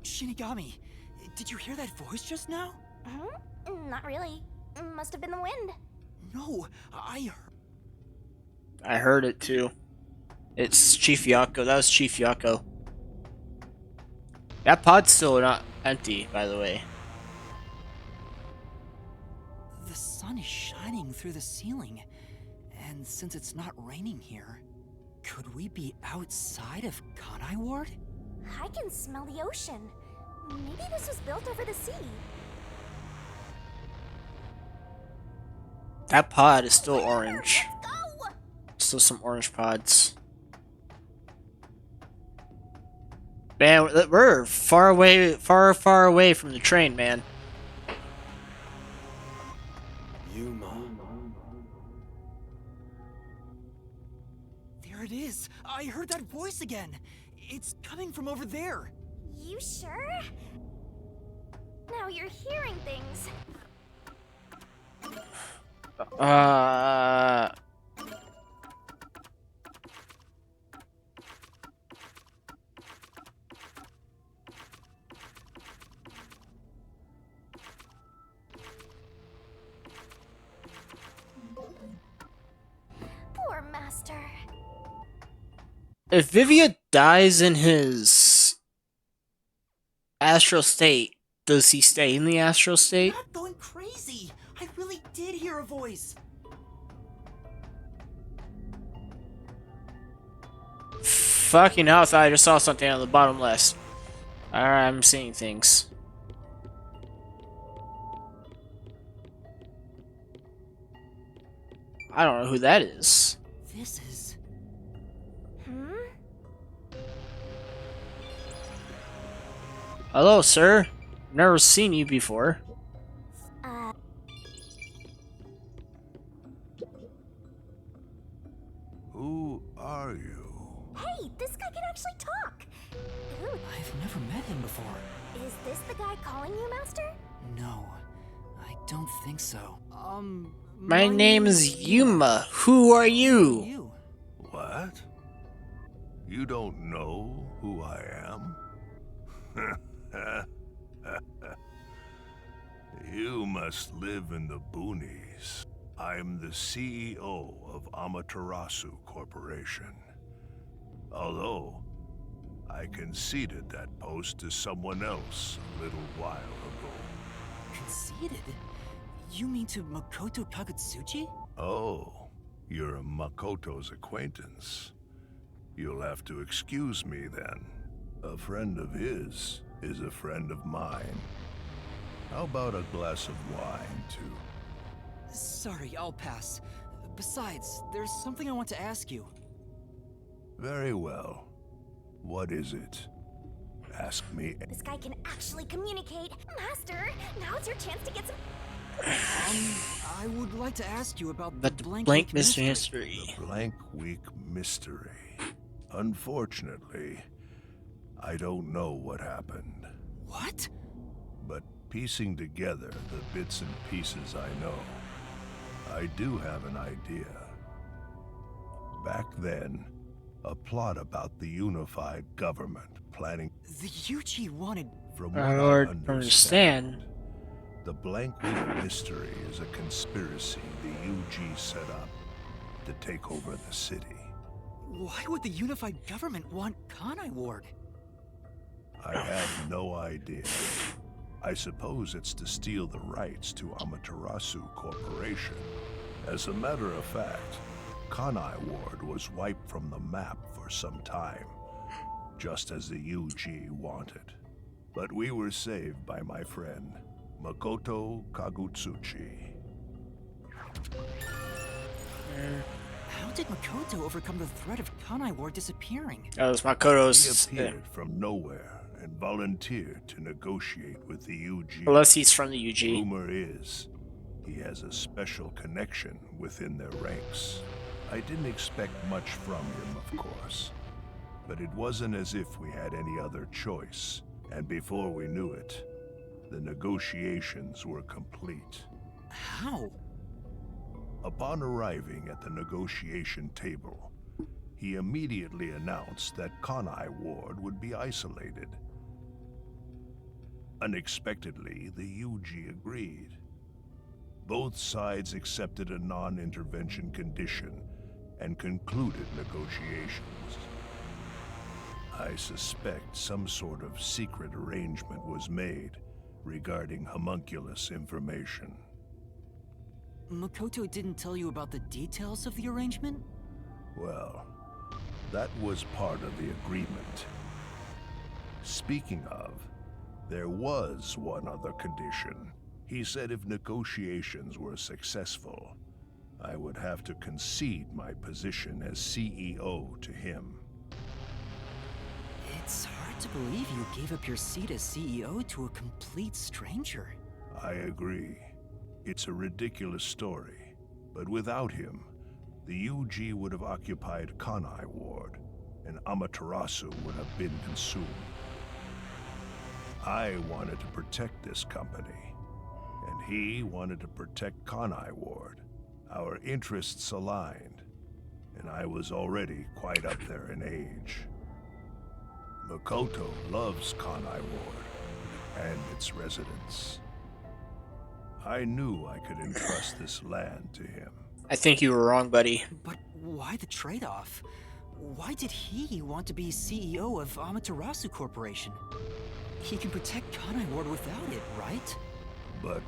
Shinigami, did you hear that voice just now? Not really. Must have been the wind. No, I heard it too. It's Chief Yako. That was Chief Yako. That pod's still not empty, by the way. The sun is shining through the ceiling, and since it's not raining here, could we be outside of Kanai Ward? I can smell the ocean. Maybe this was built over the sea. That pod is still orange. Still some orange pods. Man, we're far away, far away from the train, man. Yuma. There it is! I heard that voice again! It's coming from over there! You sure? Now you're hearing things. Poor master. If Vivia dies in his astral state, does he stay in the astral state? I'm not going crazy! I really did hear a voice! Fucking hell, I thought I just saw something on the bottom left. Alright, I'm seeing things. I don't know who that is. This is... Hello, sir. Never seen you before. Who are you? Hey, this guy can actually talk. Ooh, I've never met him before. is this the guy calling you, Master? No, I don't think so. My name is Yuma. Who are you? What? You don't know who I am? You must live in the boonies. I'm the CEO of Amaterasu Corporation. Although, I conceded that post to someone else a little while ago. Conceded? You mean to Makoto Kagutsuchi? Oh, you're a Makoto's acquaintance. You'll have to excuse me then. A friend of his is a friend of mine. How about a glass of wine, too? Sorry, I'll pass. Besides, there's something I want to ask you. Very well. What is it? Ask me. This guy can actually communicate. Master, now's your chance to get some... I would like to ask you about the Blank Blank Week Mystery. The Blank Week Mystery. Unfortunately, I don't know what happened. What? But piecing together the bits and pieces I know, I do have an idea. Back then, a plot about the unified government planning... The UG wanted... From what I I don't understand. The Blank Week mystery is a conspiracy the UG set up to take over the city. Why would the unified government want Kanai Ward? I have no idea. I suppose it's to steal the rights to Amaterasu Corporation. As a matter of fact, Kanai Ward was wiped from the map for some time, just as the UG wanted. But we were saved by my friend, Makoto Kagutsuchi. How did Makoto overcome the threat of Kanai Ward disappearing? That was Makoto's. He appeared from nowhere and volunteered to negotiate with the UG. Unless he's from the UG. Rumor is, he has a special connection within their ranks. I didn't expect much from him, of course. But it wasn't as if we had any other choice. And before we knew it, the negotiations were complete. How? Upon arriving at the negotiation table, he immediately announced that Kanai Ward would be isolated. Unexpectedly, the UG agreed. Both sides accepted a non-intervention condition and concluded negotiations. I suspect some sort of secret arrangement was made regarding homunculus information. Makoto didn't tell you about the details of the arrangement? Well, that was part of the agreement. Speaking of, there was one other condition. He said if negotiations were successful, I would have to concede my position as CEO to him. It's hard to believe you gave up your seat as CEO to a complete stranger. I agree. It's a ridiculous story, but without him, the UG would have occupied Kanai Ward, and Amaterasu would have been consumed. I wanted to protect this company, and he wanted to protect Kanai Ward. Our interests aligned, and I was already quite up there in age. Makoto loves Kanai Ward and its residents. I knew I could entrust this land to him. I think you were wrong, buddy. But why the trade-off? Why did he want to be CEO of Amaterasu Corporation? He can protect Kanai Ward without it, right? But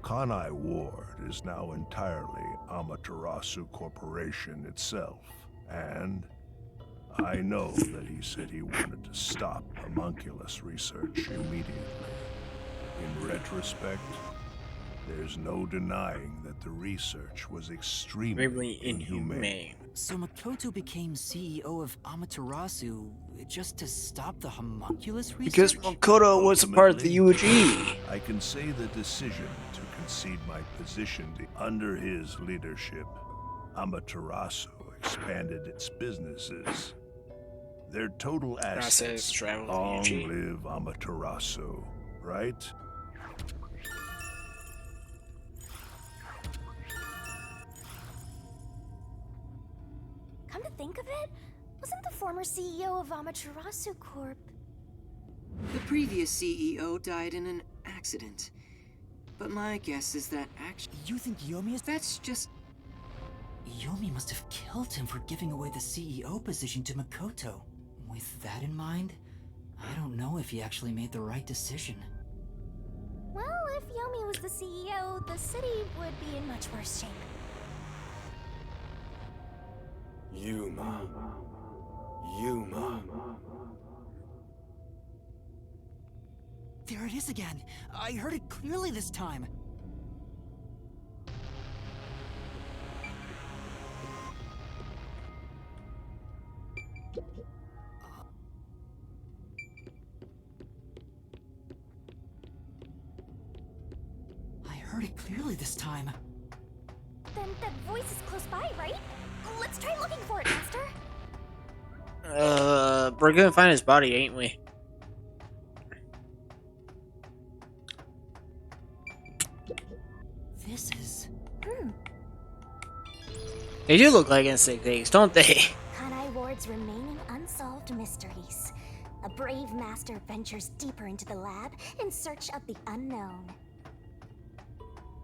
Kanai Ward is now entirely Amaterasu Corporation itself, and I know that he said he wanted to stop homunculus research immediately. In retrospect, there's no denying that the research was extremely inhumane. So Makoto became CEO of Amaterasu just to stop the homunculus research? Because Makoto was a part of the UG. I can say the decision to concede my position under his leadership, Amaterasu expanded its businesses. Their total assets, long live Amaterasu, right? Come to think of it, wasn't the former CEO of Amaterasu Corp... The previous CEO died in an accident. But my guess is that actually... You think Yomi is... That's just... Yomi must have killed him for giving away the CEO position to Makoto. With that in mind, I don't know if he actually made the right decision. Well, if Yomi was the CEO, the city would be in much worse shape. Yuma. Yuma. There it is again! I heard it clearly this time! I heard it clearly this time. Then that voice is close by, right? Let's try looking for it, Master. We're gonna find his body, ain't we? They do look like insect eggs, don't they? Kanai Ward's remaining unsolved mysteries. A brave master ventures deeper into the lab in search of the unknown.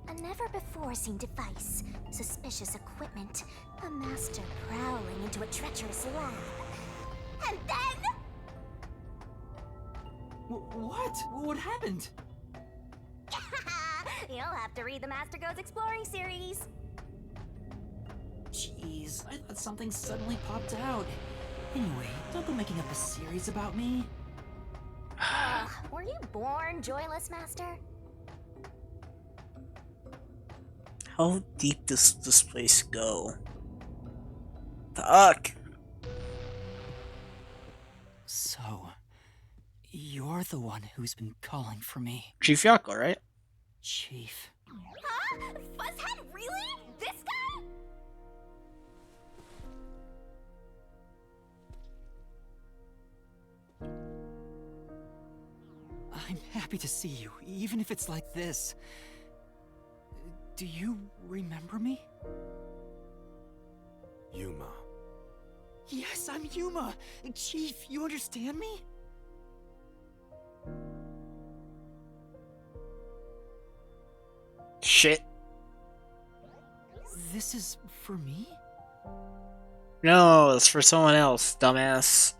A never-before-seen device, suspicious equipment, a master prowling into a treacherous lab. And then... What? What happened? You'll have to read the Master Goes Exploring series. Jeez, I thought something suddenly popped out. Anyway, don't go making up a series about me. Were you born joyless, Master? How deep does this place go? Fuck. So, you're the one who's been calling for me. Chief Yako, right? Chief. Huh? Fuzzhead, really? This guy? I'm happy to see you, even if it's like this. Do you remember me? Yuma. Yes, I'm Yuma! Chief, you understand me? Shit. This is for me? No, it's for someone else, dumbass.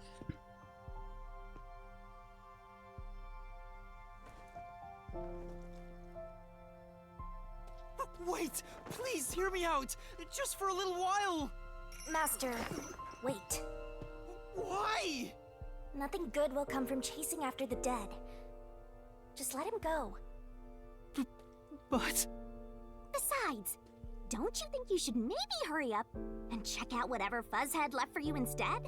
Wait! Please hear me out! Just for a little while! Master, wait. Why? Nothing good will come from chasing after the dead. Just let him go. But... Besides, don't you think you should maybe hurry up and check out whatever Fuzzhead left for you instead?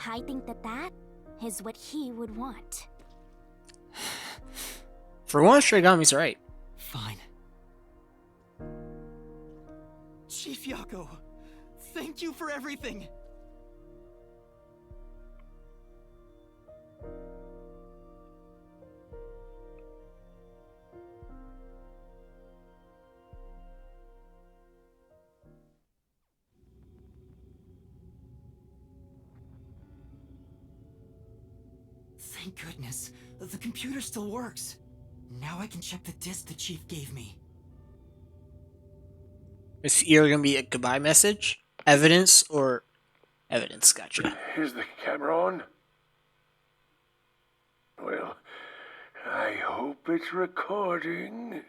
I think that is what he would want. For once, Shigami's right. Fine. Chief Yako, thank you for everything! Thank goodness, the computer still works. Now I can check the disc the Chief gave me. It's either gonna be a goodbye message, evidence, or evidence. Gotcha. Is the camera on? Well, I hope it's recording.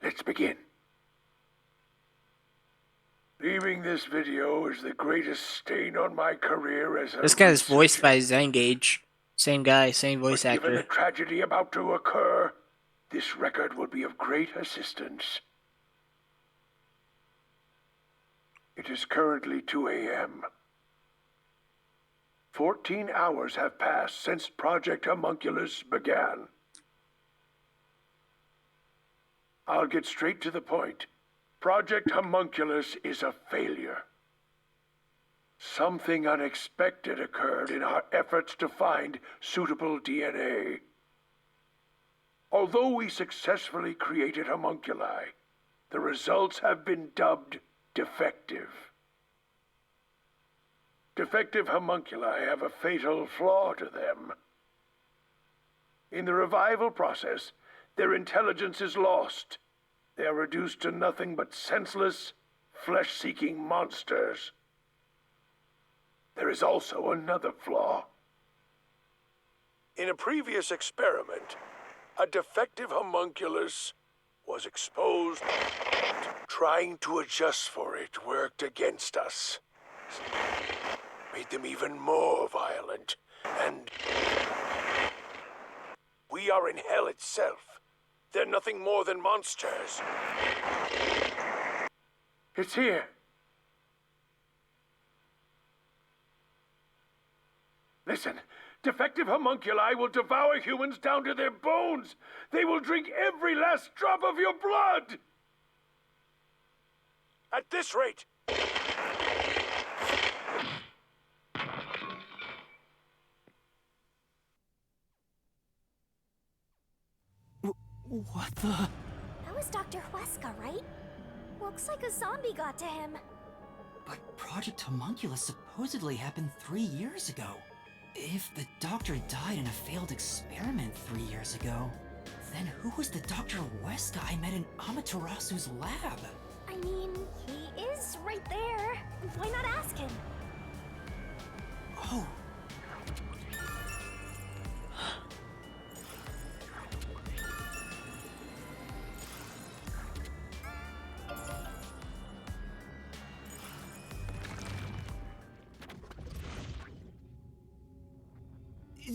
Let's begin. Leaving this video is the greatest stain on my career as a This guy's voiced by Zengage. Same guy, same voice Given the actor. tragedy about to occur, this record will be of great assistance. It is currently 2 a.m. 14 hours have passed since Project Homunculus began. I'll get straight to the point. Project Homunculus is a failure. Something unexpected occurred in our efforts to find suitable DNA. Although we successfully created homunculi, the results have been dubbed defective. Defective homunculi have a fatal flaw to them. In the revival process, their intelligence is lost. They are reduced to nothing but senseless, flesh-seeking monsters. There is also another flaw. In a previous experiment, a defective homunculus was exposed. Trying to adjust for it worked against us. Made them even more violent, and we are in hell itself. They're nothing more than monsters. It's here. Listen, defective homunculi will devour humans down to their bones. They will drink every last drop of your blood. At this rate, What the? That was Dr. Huesca, right? Looks like a zombie got to him. Project Homunculus supposedly happened 3 years ago. If the doctor died in a failed experiment 3 years ago, then who was the Dr. Weska I met in Amaterasu's lab? I mean, he is right there. Why not ask him? Oh.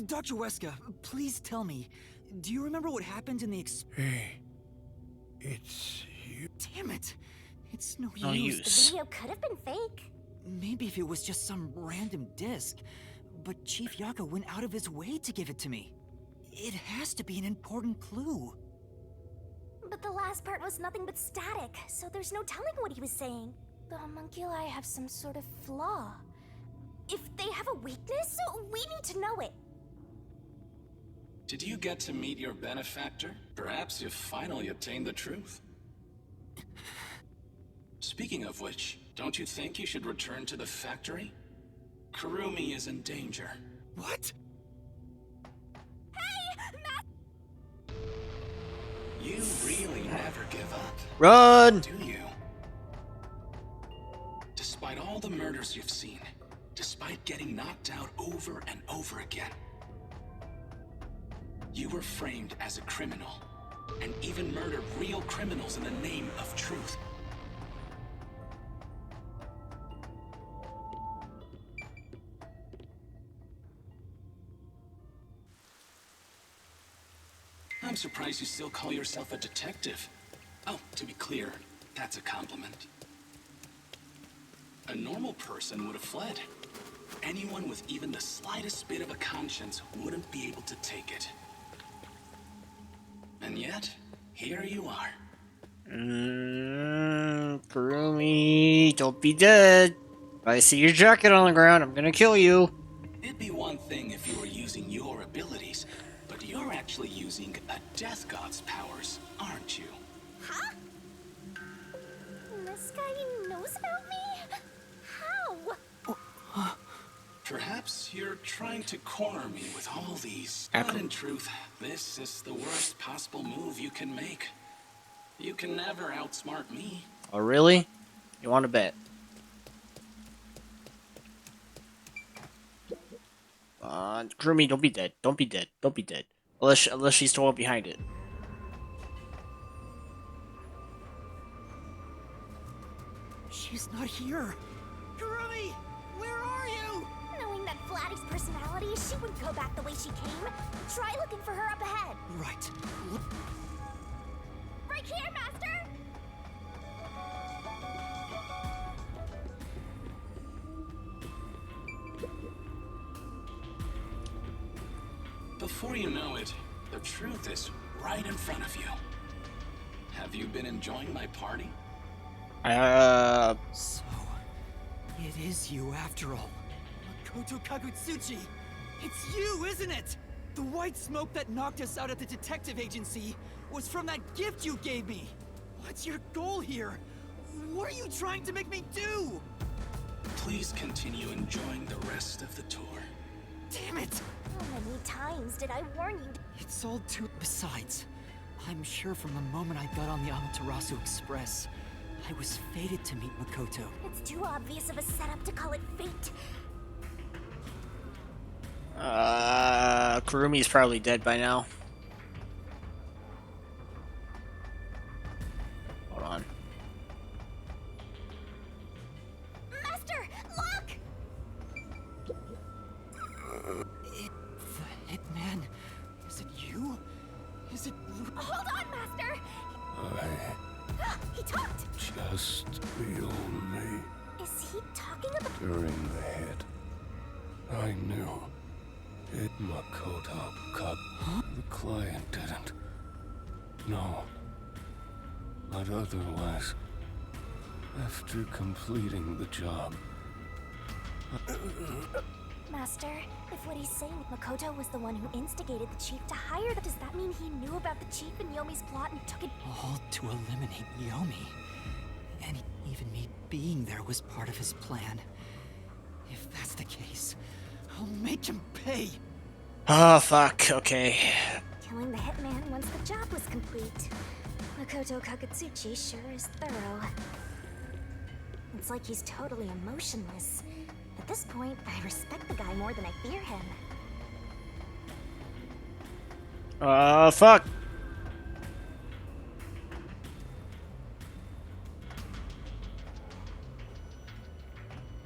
Dr. Weska, please tell me, do you remember what happened in the Hey, it's you. Damn it! It's no No use. use. The video could have been fake. Maybe if it was just some random disc, but Chief Yaka went out of his way to give it to me. It has to be an important clue. But the last part was nothing but static, so there's no telling what he was saying. The homunculi have some sort of flaw. If they have a weakness, we need to know it. Did you get to meet your benefactor? Perhaps you've finally obtained the truth. Speaking of which, don't you think you should return to the factory? Kurumi is in danger. What? You really never give up. Run! Do you? Despite all the murders you've seen, despite getting knocked out over and over again, you were framed as a criminal, and even murdered real criminals in the name of truth. I'm surprised you still call yourself a detective. Oh, to be clear, that's a compliment. A normal person would have fled. Anyone with even the slightest bit of a conscience wouldn't be able to take it. And yet, here you are. Kurumi, don't be dead. If I see your jacket on the ground, I'm gonna kill you. It'd be one thing if you were using your abilities, but you're actually using a Death God's powers, aren't you? Huh? This guy knows about me? How? Perhaps you're trying to corner me with all these. But in truth, this is the worst possible move you can make. You can never outsmart me. Oh, really? You want to bet? Kurumi, don't be dead. Don't be dead. Don't be dead. Unless she's the one behind it. She's not here. Kurumi, where are you? Knowing that Flatty's personality, she wouldn't go back the way she came. Try looking for her up ahead. Right. Right here, Master! Before you know it, the truth is right in front of you. Have you been enjoying my party? So, it is you after all. Makoto Kagutsuchi! It's you, isn't it? The white smoke that knocked us out at the detective agency was from that gift you gave me. What's your goal here? What are you trying to make me do? Please continue enjoying the rest of the tour. Damn it! How many times did I warn you? It's all too... Besides, I'm sure from the moment I got on the Amaterasu Express, I was fated to meet Makoto. It's too obvious of a setup to call it fate. Kurumi's probably dead by now. Hold on. Master, look! The hitman? Is it you? Is it... Hold on, Master! He talked! Just feel me Is he talking about... during the hit. I knew it Makoto cut. The client didn't. No. But otherwise, after completing the job... Master, if what he's saying, Makoto was the one who instigated the chief to hire them, does that mean he knew about the chief and Yomi's plot and took it... All to eliminate Yomi. And Even me being there was part of his plan. If that's the case, I'll make him pay. Oh, fuck. Okay. Killing the hitman once the job was complete. Makoto Kakatsuchi sure is thorough. It's like he's totally emotionless. At this point, I respect the guy more than I fear him. Fuck.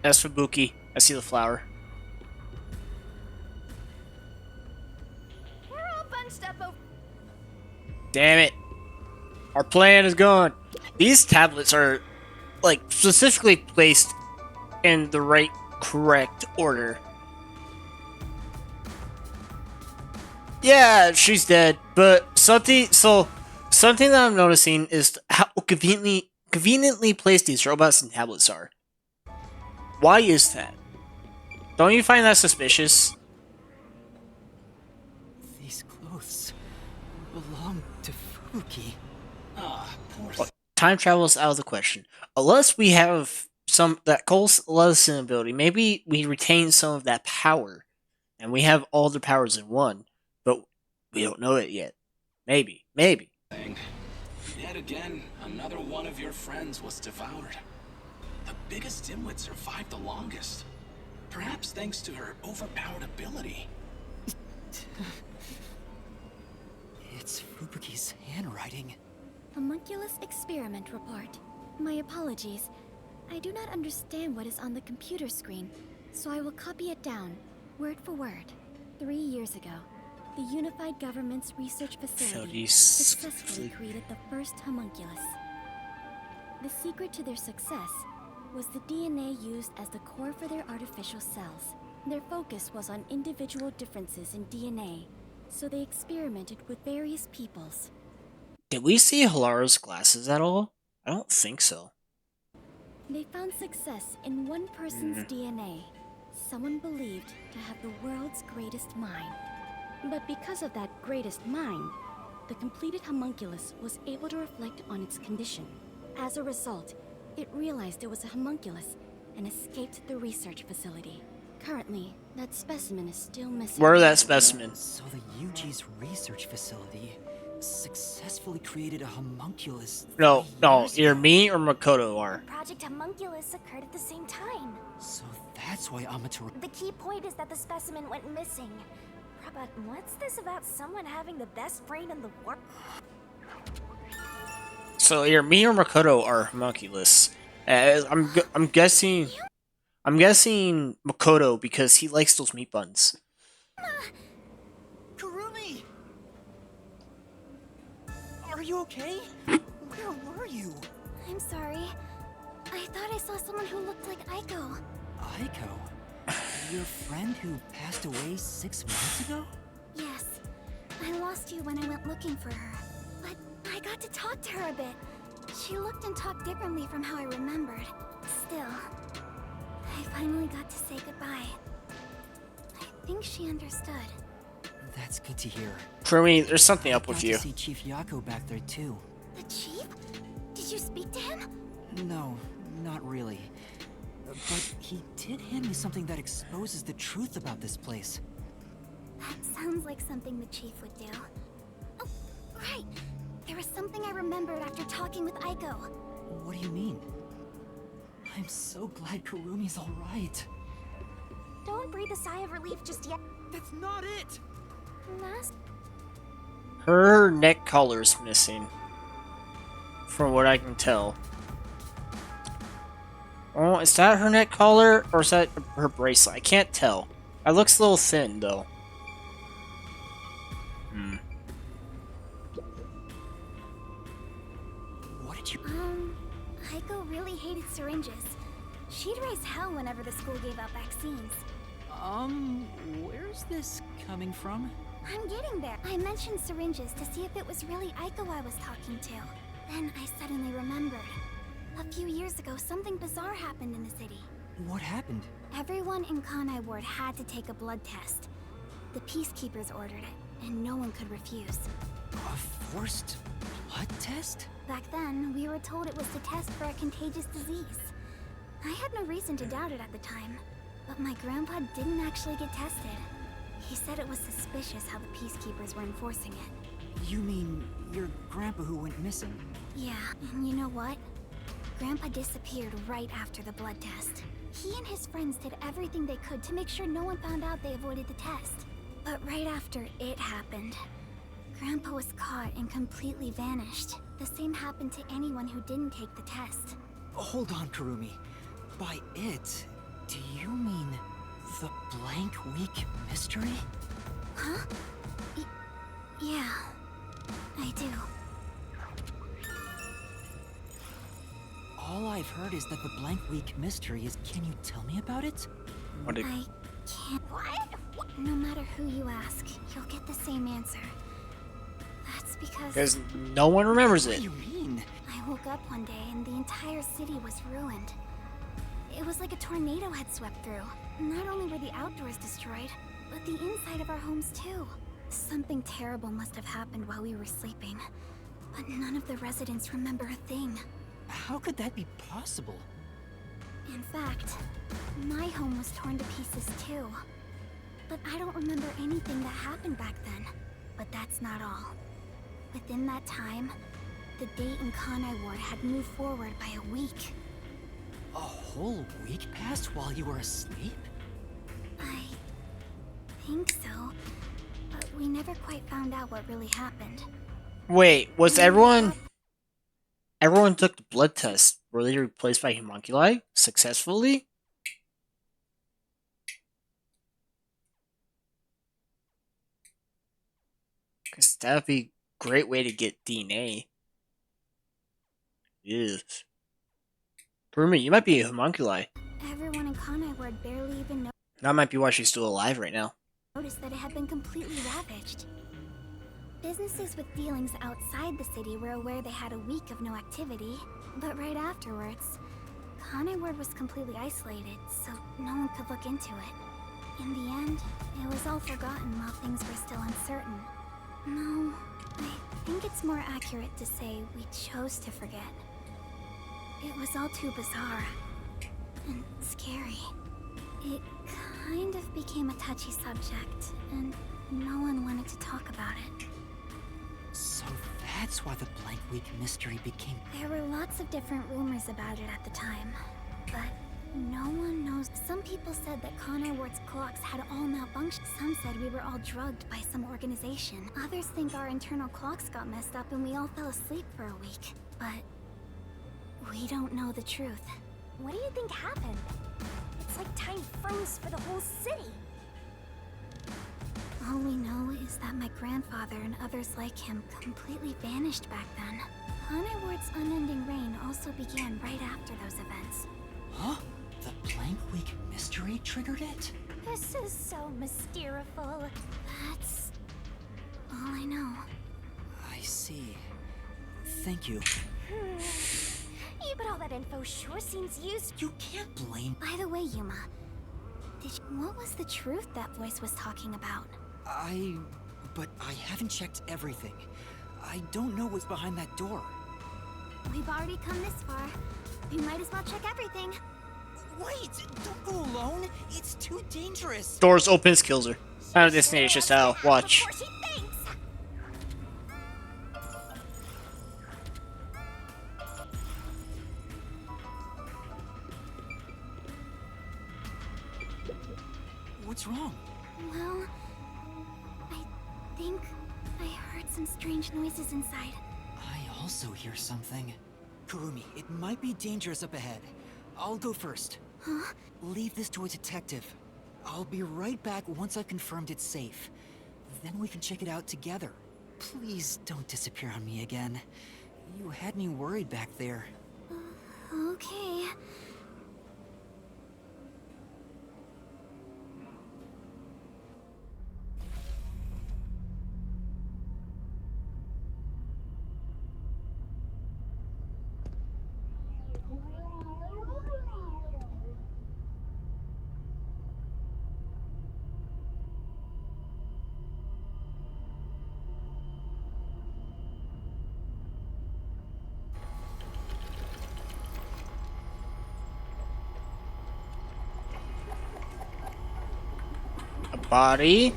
That's Fubuki. I see the flower. We're all bunched up over. Damn it. Our plan is gone. These tablets are, like, specifically placed in the right, correct order. Yeah, she's dead. But something that I'm noticing is how conveniently placed these robots and tablets are. Why is that? Don't you find that suspicious? These clothes belong to Fubuki. Well, time travel is out of the question. Unless we have that Coulson ability, maybe we retain some of that power, and we have all the powers in one, but we don't know it yet. Maybe. Yet again, another one of your friends was devoured. The biggest dimwit survived the longest. Perhaps thanks to her overpowered ability. It's Fubuki's handwriting. Homunculus experiment report. My apologies. I do not understand what is on the computer screen, so I will copy it down, word for word. 3 years ago, the Unified Government's research facility successfully created the first homunculus. The secret to their success was the DNA used as the core for their artificial cells. Their focus was on individual differences in DNA, so they experimented with various peoples. Did we see Halara's glasses at all? I don't think so. They found success in one person's DNA, someone believed to have the world's greatest mind. But because of that greatest mind, the completed homunculus was able to reflect on its condition. As a result, it realized it was a homunculus and escaped the research facility. Currently, that specimen is still missing. Where is that specimen? So the UG's research facility successfully created a homunculus. No, either me or Makoto are. Project Homunculus occurred at the same time. So that's why Amaterasu... The key point is that the specimen went missing. But what's this about someone having the best brain in the world? So either me or Makoto are homunculus. I'm guessing Makoto because he likes those meat buns. Kurumi! Are you okay? Where were you? I'm sorry. I thought I saw someone who looked like Aiko. Aiko? Your friend who passed away 6 months ago? Yes. I lost you when I went looking for her. But I got to talk to her a bit. She looked and talked differently from how I remembered. Still, I finally got to say goodbye. I think she understood. That's good to hear. Kurumi, there's something up with Glad you. to see Chief Yako back there too. The chief? Did you speak to him? No, not really. But he did hand me something that exposes the truth about this place. That sounds like something the chief would do. Oh, right. There was something I remembered after talking with Aiko. What do you mean? I'm so glad Kurumi's alright. Don't breathe a sigh of relief just yet. That's not it! Her neck collar's missing. From what I can tell. Oh, is that her neck collar or is that her bracelet? I can't tell. It looks a little thin though. What did you... Aiko really hated syringes. She'd raise hell whenever the school gave out vaccines. Where's this coming from? I'm getting there. I mentioned syringes to see if it was really Aiko I was talking to. Then I suddenly remembered. A few years ago, something bizarre happened in the city. What happened? Everyone in Kanai Ward had to take a blood test. The Peacekeepers ordered it, and no one could refuse. A forced blood test? Back then, we were told it was to test for a contagious disease. I had no reason to doubt it at the time, but my grandpa didn't actually get tested. He said it was suspicious how the Peacekeepers were enforcing it. You mean your grandpa who went missing? Yeah, and you know what? Grandpa disappeared right after the blood test. He and his friends did everything they could to make sure no one found out they avoided the test. But right after it happened, Grandpa was caught and completely vanished. The same happened to anyone who didn't take the test. Hold on, Kurumi. By it, do you mean the Blank Week mystery? Huh? Yeah, I do. All I've heard is that the Blank Week mystery is. Can you tell me about it? I can't. What? No matter who you ask, you'll get the same answer. That's Because no one remembers it. What do you mean? I woke up one day and the entire city was ruined. It was like a tornado had swept through. Not only were the outdoors destroyed, but the inside of our homes too. Something terrible must have happened while we were sleeping. But none of the residents remember a thing. How could that be possible? In fact, my home was torn to pieces too. But I don't remember anything that happened back then. But that's not all. Within that time, the date in Kanai Ward had moved forward by a week. A whole week passed while you were asleep? I think so. But we never quite found out what really happened. Wait, was everyone took the blood test? Were they replaced by homunculi successfully? Because that would be a great way to get DNA. Yes. Kurumi, you might be a homunculi. Everyone in Kanai Ward barely even That might be why she's still alive right now. noticed that it had been completely ravaged. Businesses with dealings outside the city were aware they had a week of no activity, but right afterwards, Kanai Ward was completely isolated, so no one could look into it. In the end, it was all forgotten while things were still uncertain. No, I think it's more accurate to say we chose to forget. It was all too bizarre and scary. It kind of became a touchy subject, and no one wanted to talk about it. So that's why the Blank Week mystery became. There were lots of different rumors about it at the time, but no one knows. Some people said that Kanai Ward's clocks had all malfunctioned. Some said we were all drugged by some organization. Others think our internal clocks got messed up and we all fell asleep for a week. But we don't know the truth. What do you think happened? It's like time froze for the whole city. All we know is that my grandfather and others like him completely vanished back then. Kanai Ward's unending reign also began right after those events. Huh? The Blank Week mystery triggered it? This is so mysteriful. That's all I know. I see. Thank you. Yeah, but all that info sure seems used. You can't blame. By the way, Yuma, what was the truth that voice was talking about? But I haven't checked everything. I don't know what's behind that door. We've already come this far. We might as well check everything. Wait! Don't go alone! It's too dangerous! Doors opens, kills her. Final Destination style. Watch. What's wrong? Well, I think I heard some strange noises inside. I also hear something. Kurumi, it might be dangerous up ahead. I'll go first. Huh? Leave this to a detective. I'll be right back once I've confirmed it's safe. Then we can check it out together. Please don't disappear on me again. You had me worried back there. Okay. body.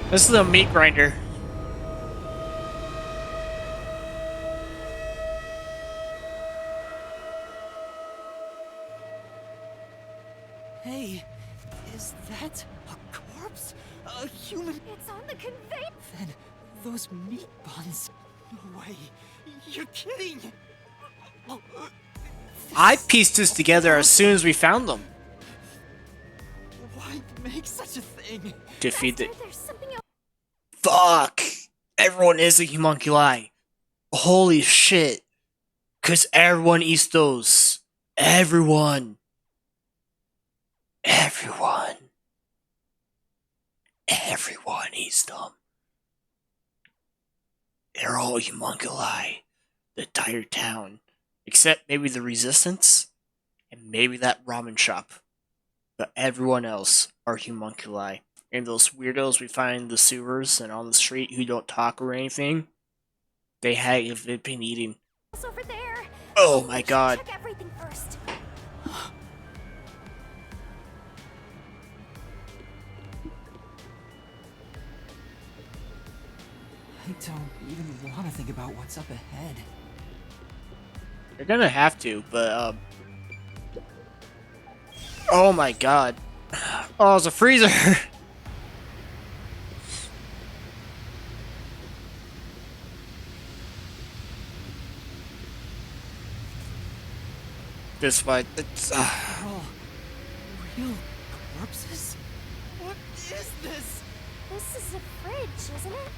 This is a meat grinder. Hey, is that a corpse? A human? It's on the conveyor. Then those meat buns. No way. You're kidding. I pieced this together as soon as we found them. Why make such a thing? Defeat the. There's something else. Fuck! Everyone is a homunculi. Holy shit. Cause everyone eats those. Everyone. Everyone eats them. They're all homunculi. The entire town. Except maybe the Resistance. And maybe that ramen shop. But everyone else are homunculi. And those weirdos we find in the sewers and on the street who don't talk or anything, they have been eating. Over there. Oh my god. Check everything first. I don't even want to think about what's up ahead. You're gonna have to, but oh my god. Oh, it's a freezer. This fight, it's All real corpses? What is this? This is a fridge, isn't it?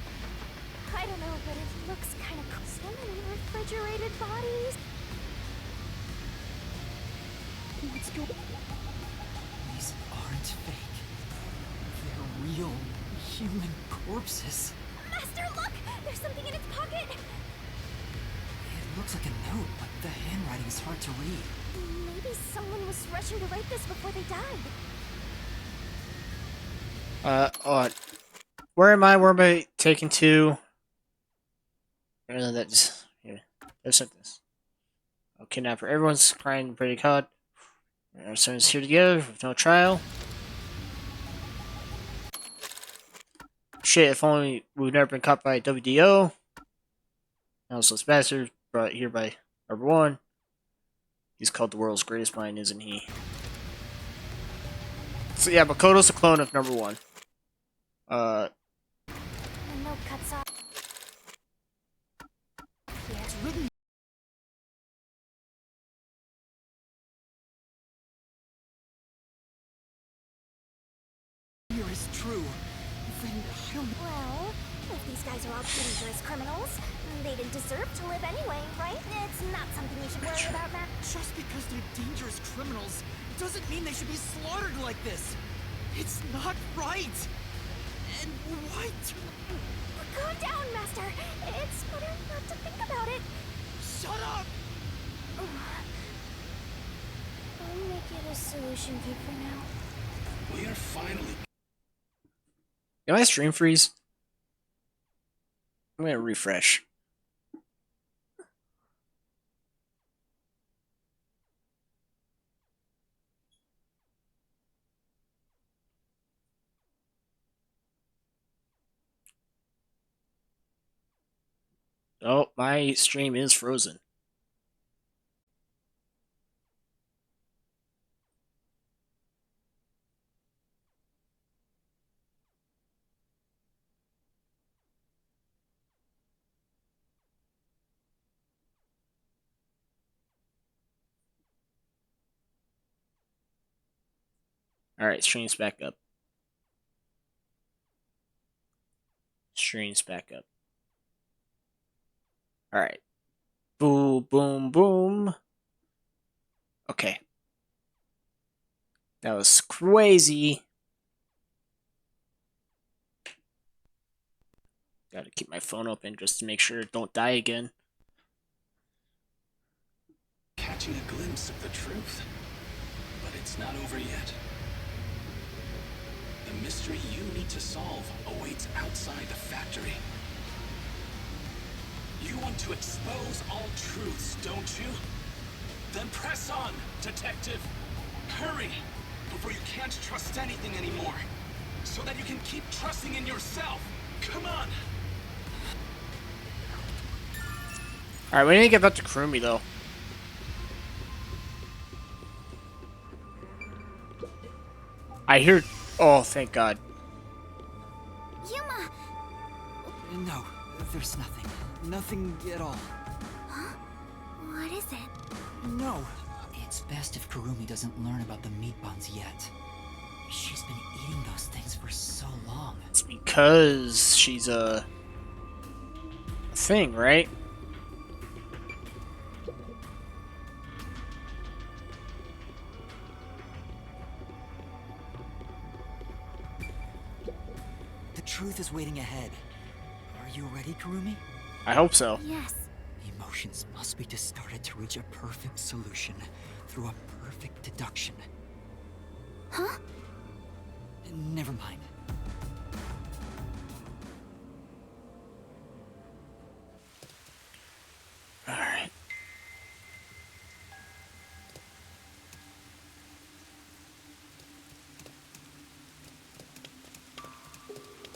I don't know, but it looks kind of cool. So many refrigerated bodies. What's going on? These aren't fake. They're real human corpses. Master, look! There's something in its pocket! It looks like a note, but the handwriting is hard to read. Maybe someone was rushing to write this before they died. where am I? Where am I taken to? That just here. There's something. I'll kidnap her. Everyone's crying pretty hard. Everyone's here together with no trial. Shit, if only we've never been caught by WDO. Houseless bastard brought here by number 1. He's called the world's greatest mind, isn't he? So yeah, Makoto's a clone of number 1. The note cuts off. It's written. Here is true. Then I don't. Well, if these guys are all dangerous criminals, they didn't deserve to live anyway, right? It's not something you should worry about, Matt. Just because they're dangerous criminals doesn't mean they should be slaughtered like this. It's not right. And why? Calm down, Master. It's better not to think about it. Shut up! I'll make it a solution kit for now. We are finally. Did my stream freeze? I'm gonna refresh. Oh, my stream is frozen. Alright, stream's back up. Stream's back up. Alright. Boom, boom, boom. Okay. That was crazy. Gotta keep my phone open just to make sure it don't die again. Catching a glimpse of the truth. But it's not over yet. The mystery you need to solve awaits outside the factory. You want to expose all truths, don't you? Then press on, detective. Hurry, before you can't trust anything anymore. So that you can keep trusting in yourself. Come on. Alright, we need to get back to Kurumi, though. I hear... Oh, thank God. Yuma! No, there's nothing. Nothing at all. Huh? What is it? No. It's best if Kurumi doesn't learn about the meat buns yet. She's been eating those things for so long. It's because she's a thing, right? The truth is waiting ahead. Are you ready, Kurumi? I hope so. Yes. Emotions must be distorted to reach a perfect solution through a perfect deduction. Huh? Never mind. Alright.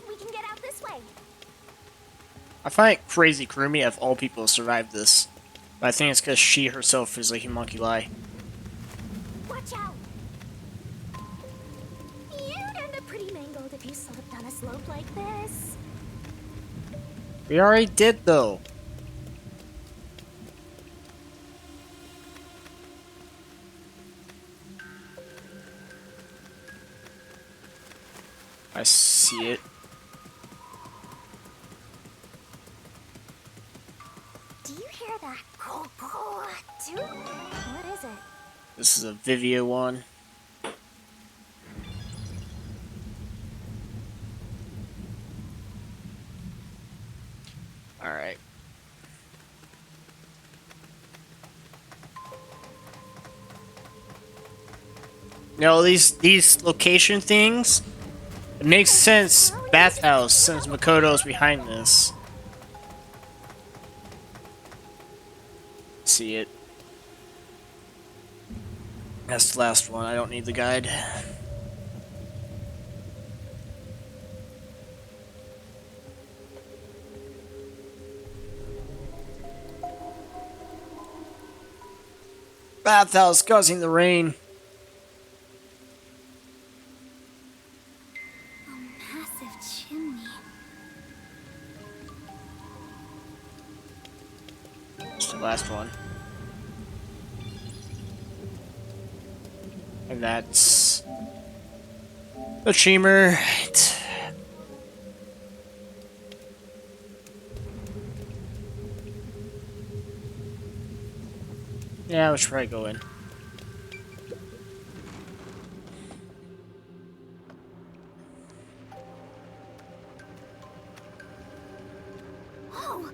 We can get out this way. I find it crazy Kurumi of all people survived this. But I think it's because she herself is a homunculi. Watch out! You'd end up pretty mangled if you slipped on a slope like this. We already did, though. I see it. Do you hear that? Too? What is it? This is a Vivia one. Alright. No, these location things, it makes sense. Bathhouse, since Makoto's behind this. See it. That's the last one. I don't need the guide. Bathhouse causing the rain. A massive chimney. It's the last one. And that's the Shimmer. Yeah, we should probably go in. Oh,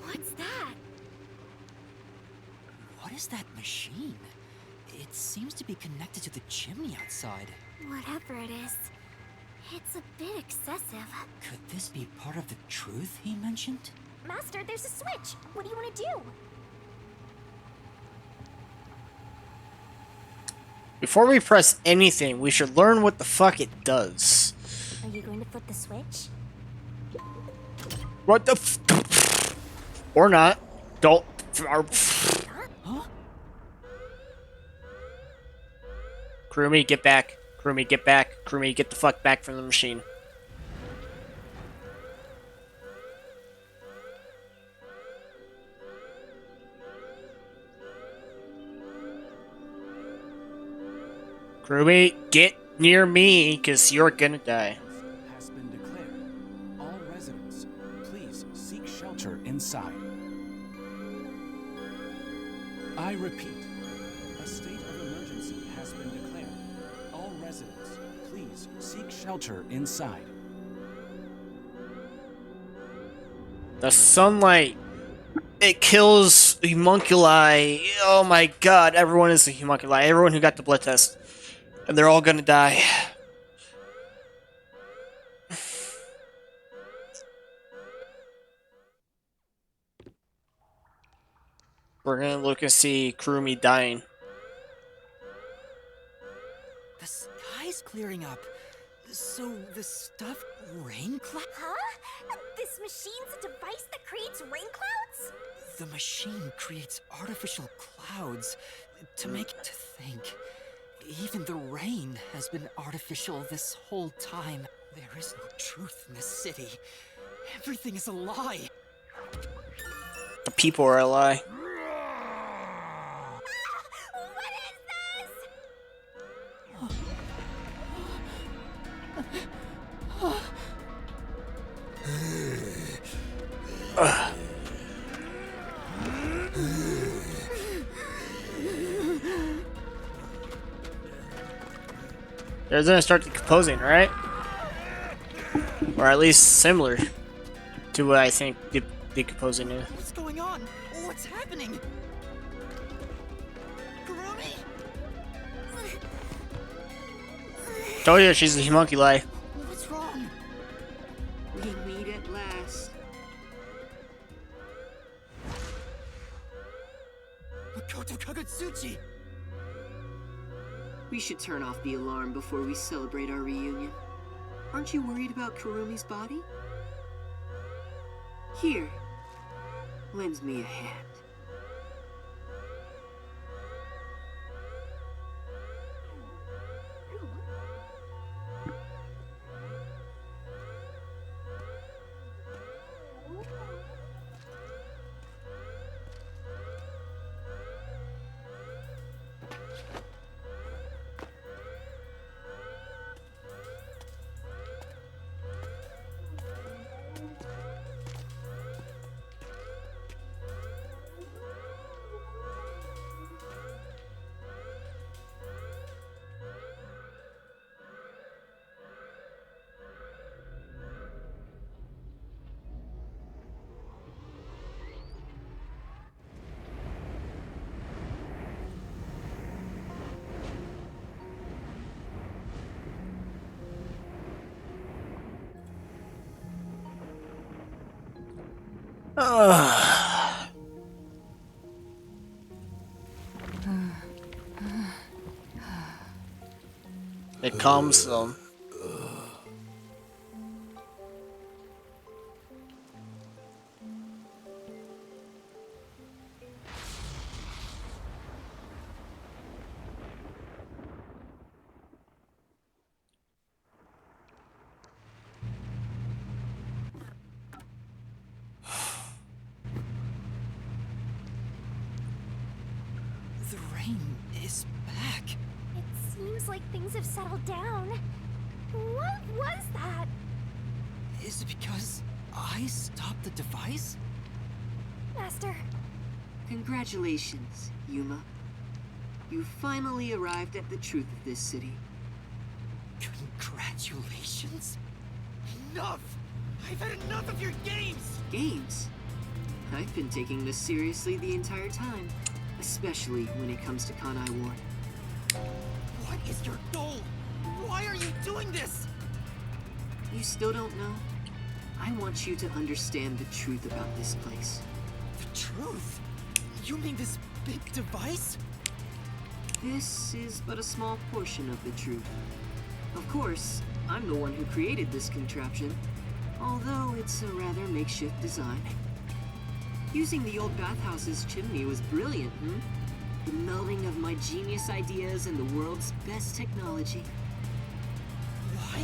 what's that? What is that machine? It seems to be connected to the chimney outside. Whatever it is, it's a bit excessive. Could this be part of the truth he mentioned? Master, there's a switch. What do you want to do? Before we press anything, we should learn what the fuck it does. Are you going to flip the switch? What the f- Or not. Don't. Huh? Kurumi, get back. Kurumi, get back. Kurumi, get the fuck back from the machine. Kurumi, get near me, because you're gonna die. Has been declared. All residents, please seek shelter inside. I repeat, a state of emergency has been declared. All residents, please seek shelter inside. The sunlight, it kills homunculi. Oh my god, everyone is a homunculi. Everyone who got the blood test. And they're all gonna die. We're gonna look and see Kurumi dying. The sky's clearing up. So the stuff rain cloud? Huh? This machine's a device that creates rain clouds? The machine creates artificial clouds to make it to think. Even the rain has been artificial this whole time. There is no truth in this city. Everything is a lie. The people are a lie. They're gonna start decomposing, right? Or at least similar to what I think decomposing is. What's going on? What's happening? Kurumi? Told you she's a homunculi. What's wrong? We meet at last. Makoto Kagutsuchi! We should turn off the alarm before we celebrate our reunion. Aren't you worried about Kurumi's body? Here, lend me a hand. It calms them. The rain is back. It seems like things have settled down. What was that? Is it because I stopped the device? Master. Congratulations, Yuma. You finally arrived at the truth of this city. Congratulations? Enough! I've had enough of your games! Games? I've been taking this seriously the entire time, especially when it comes to Kanai Ward. What is your goal? Why are you doing this? You still don't know? I want you to understand the truth about this place. The truth? You mean this big device? This is but a small portion of the truth. Of course, I'm the one who created this contraption, although it's a rather makeshift design. Using the old bathhouse's chimney was brilliant, The melding of my genius ideas and the world's best technology. Why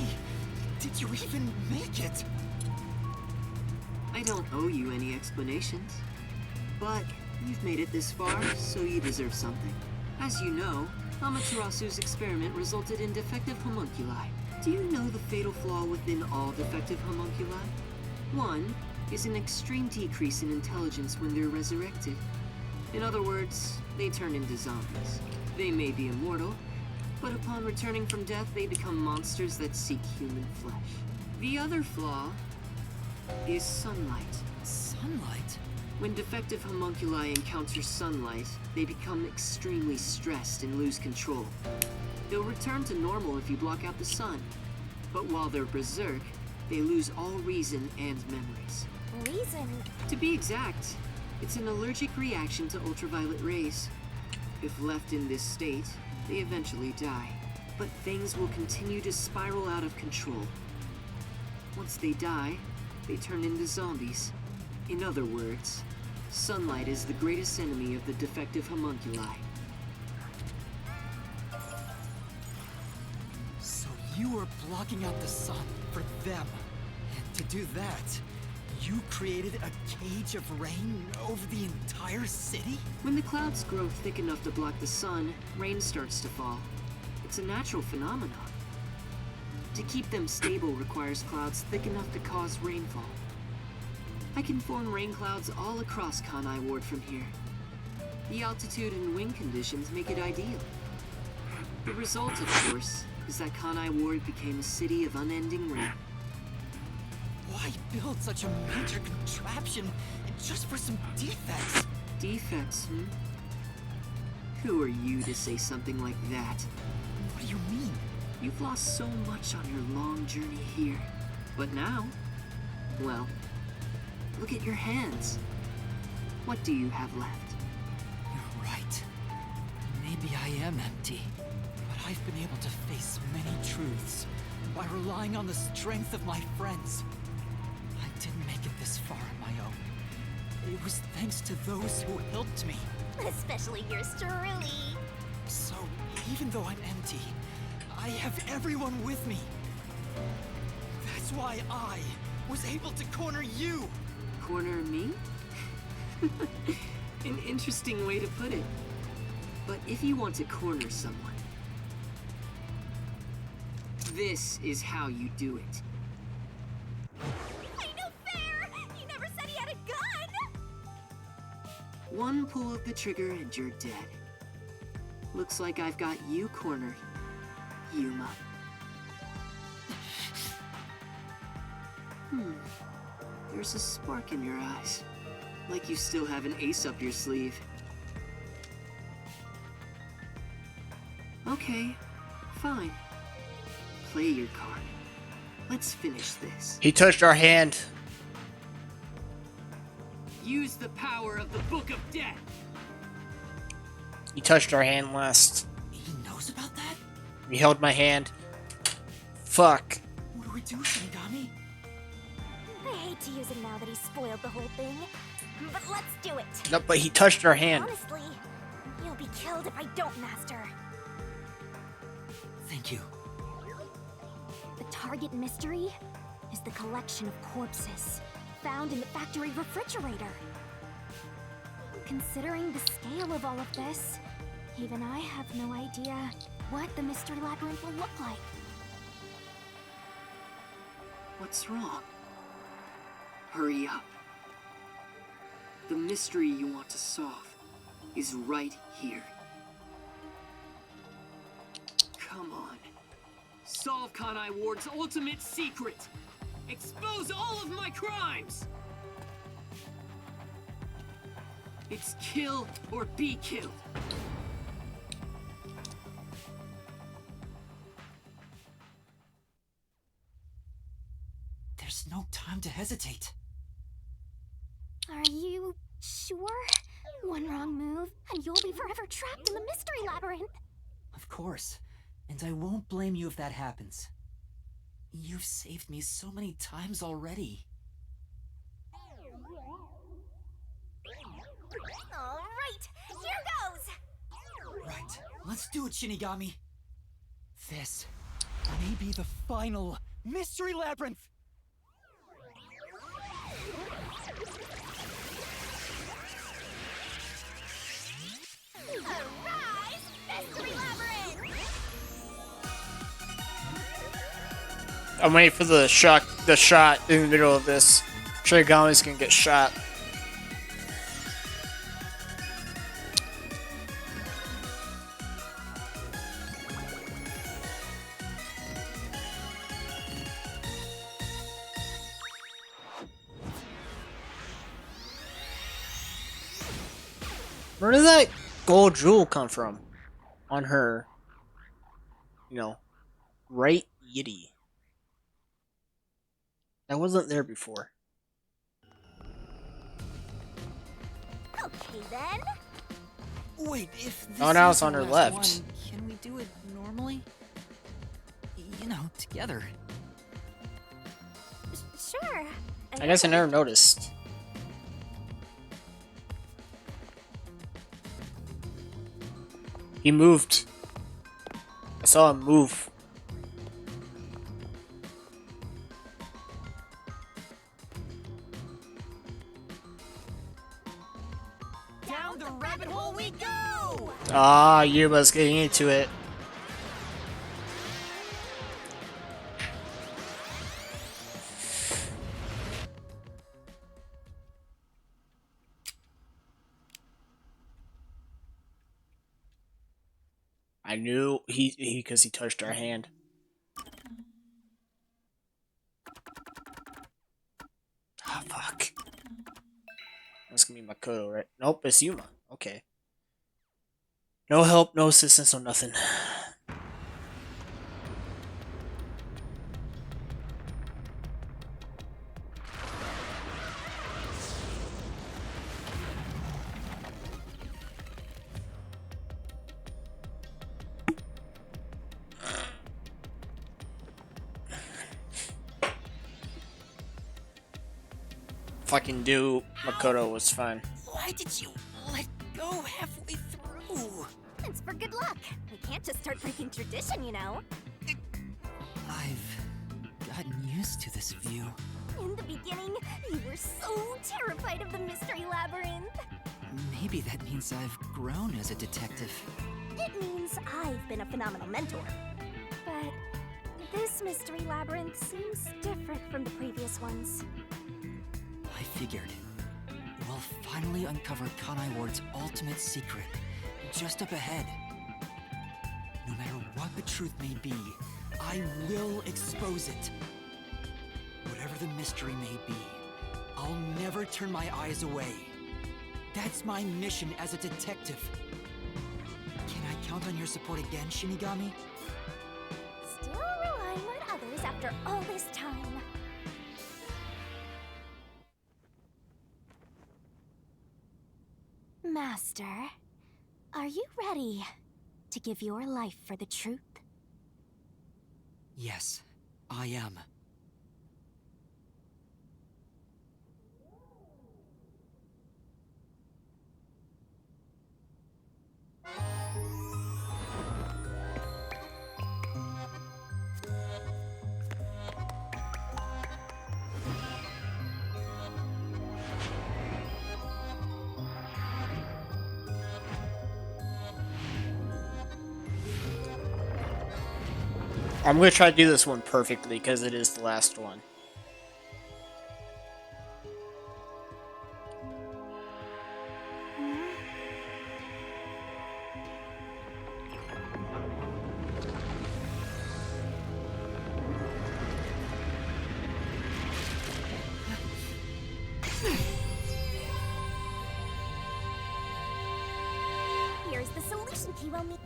did you even make it? I don't owe you any explanations. But you've made it this far, so you deserve something. As you know, Amaterasu's experiment resulted in defective homunculi. Do you know the fatal flaw within all defective homunculi? One is an extreme decrease in intelligence when they're resurrected. In other words, they turn into zombies. They may be immortal, but upon returning from death, they become monsters that seek human flesh. The other flaw is sunlight. Sunlight? When defective homunculi encounter sunlight, they become extremely stressed and lose control. They'll return to normal if you block out the sun. But while they're berserk, they lose all reason and memories. Reason? To be exact, It's an allergic reaction to ultraviolet rays. If left in this state, they eventually die. But things will continue to spiral out of control. Once they die, they turn into zombies. In other words, sunlight is the greatest enemy of the defective homunculi. So you were blocking out the sun for them. And to do that, you created a cage of rain over the entire city? When the clouds grow thick enough to block the sun, rain starts to fall. It's a natural phenomenon. To keep them stable requires clouds thick enough to cause rainfall. I can form rain clouds all across Kanai Ward from here. The altitude and wind conditions make it ideal. The result, of course, is that Kanai Ward became a city of unending rain. Why build such a major contraption just for some defects? Defects, Who are you to say something like that? What do you mean? You've lost so much on your long journey here. But now, well, look at your hands. What do you have left? You're right. Maybe I am empty. But I've been able to face many truths by relying on the strength of my friends. I didn't make it this far on my own. It was thanks to those who helped me. Especially yours truly. So, even though I'm empty, I have everyone with me. That's why I was able to corner you. Corner me? An interesting way to put it. But if you want to corner someone, this is how you do it. Ain't no fair! He never said he had a gun! One pull of the trigger and you're dead. Looks like I've got you cornered, Yuma. There's a spark in your eyes. Like you still have an ace up your sleeve. Okay, fine. Play your card. Let's finish this. He touched our hand. Use the power of the Book of Death. He touched our hand last. He knows about that? He held my hand. Fuck. What do we do, Shinigami? I hate to use it now that he's spoiled the whole thing. But let's do it. No, but he touched our hand. Honestly, you'll be killed if I don't, Master. Thank you. The target mystery is the collection of corpses found in the factory refrigerator. Considering the scale of all of this, even I have no idea what the mystery labyrinth will look like. What's wrong? Hurry up. The mystery you want to solve is right here. Come on. Solve Kanai Ward's ultimate secret. Expose all of my crimes. It's kill or be killed. There's no time to hesitate. Are you sure? One wrong move, and you'll be forever trapped in the mystery labyrinth. Of course. And I won't blame you if that happens. You've saved me so many times already. All right, here goes! Right, let's do it, Shinigami. This may be the final mystery labyrinth. Arise, mystery labyrinth! I'm waiting for the shot in the middle of this. Shinigami's gonna get shot. Where did that gold jewel come from? On her, right yitty. That wasn't there before. Okay then. Wait, if this Oh, now is it's on the her last left. one, can we do it normally? You know, together. Sure. I guess I never noticed. He moved. I saw him move. Down the rabbit hole we go! Ah, Yuba's getting into it. I knew he because he touched our hand. Ah, fuck. That's gonna be Makoto, right? Nope, it's Yuma. Okay. No help, no assistance, no nothing. Fucking do Makoto was fine. Why did you let go halfway through? It's for good luck. We can't just start breaking tradition, you know. I've gotten used to this view. In the beginning, you were so terrified of the mystery labyrinth. Maybe that means I've grown as a detective. It means I've been a phenomenal mentor. But this mystery labyrinth seems different from the previous ones. I figured. We'll finally uncover Kanai Ward's ultimate secret, just up ahead. No matter what the truth may be, I will expose it. Whatever the mystery may be, I'll never turn my eyes away. That's my mission as a detective. Can I count on your support again, Shinigami? Still relying on others after all this time. Master, are you ready to give your life for the truth? Yes, I am. I'm gonna try to do this one perfectly because it is the last one. Here's the solution key we'll need.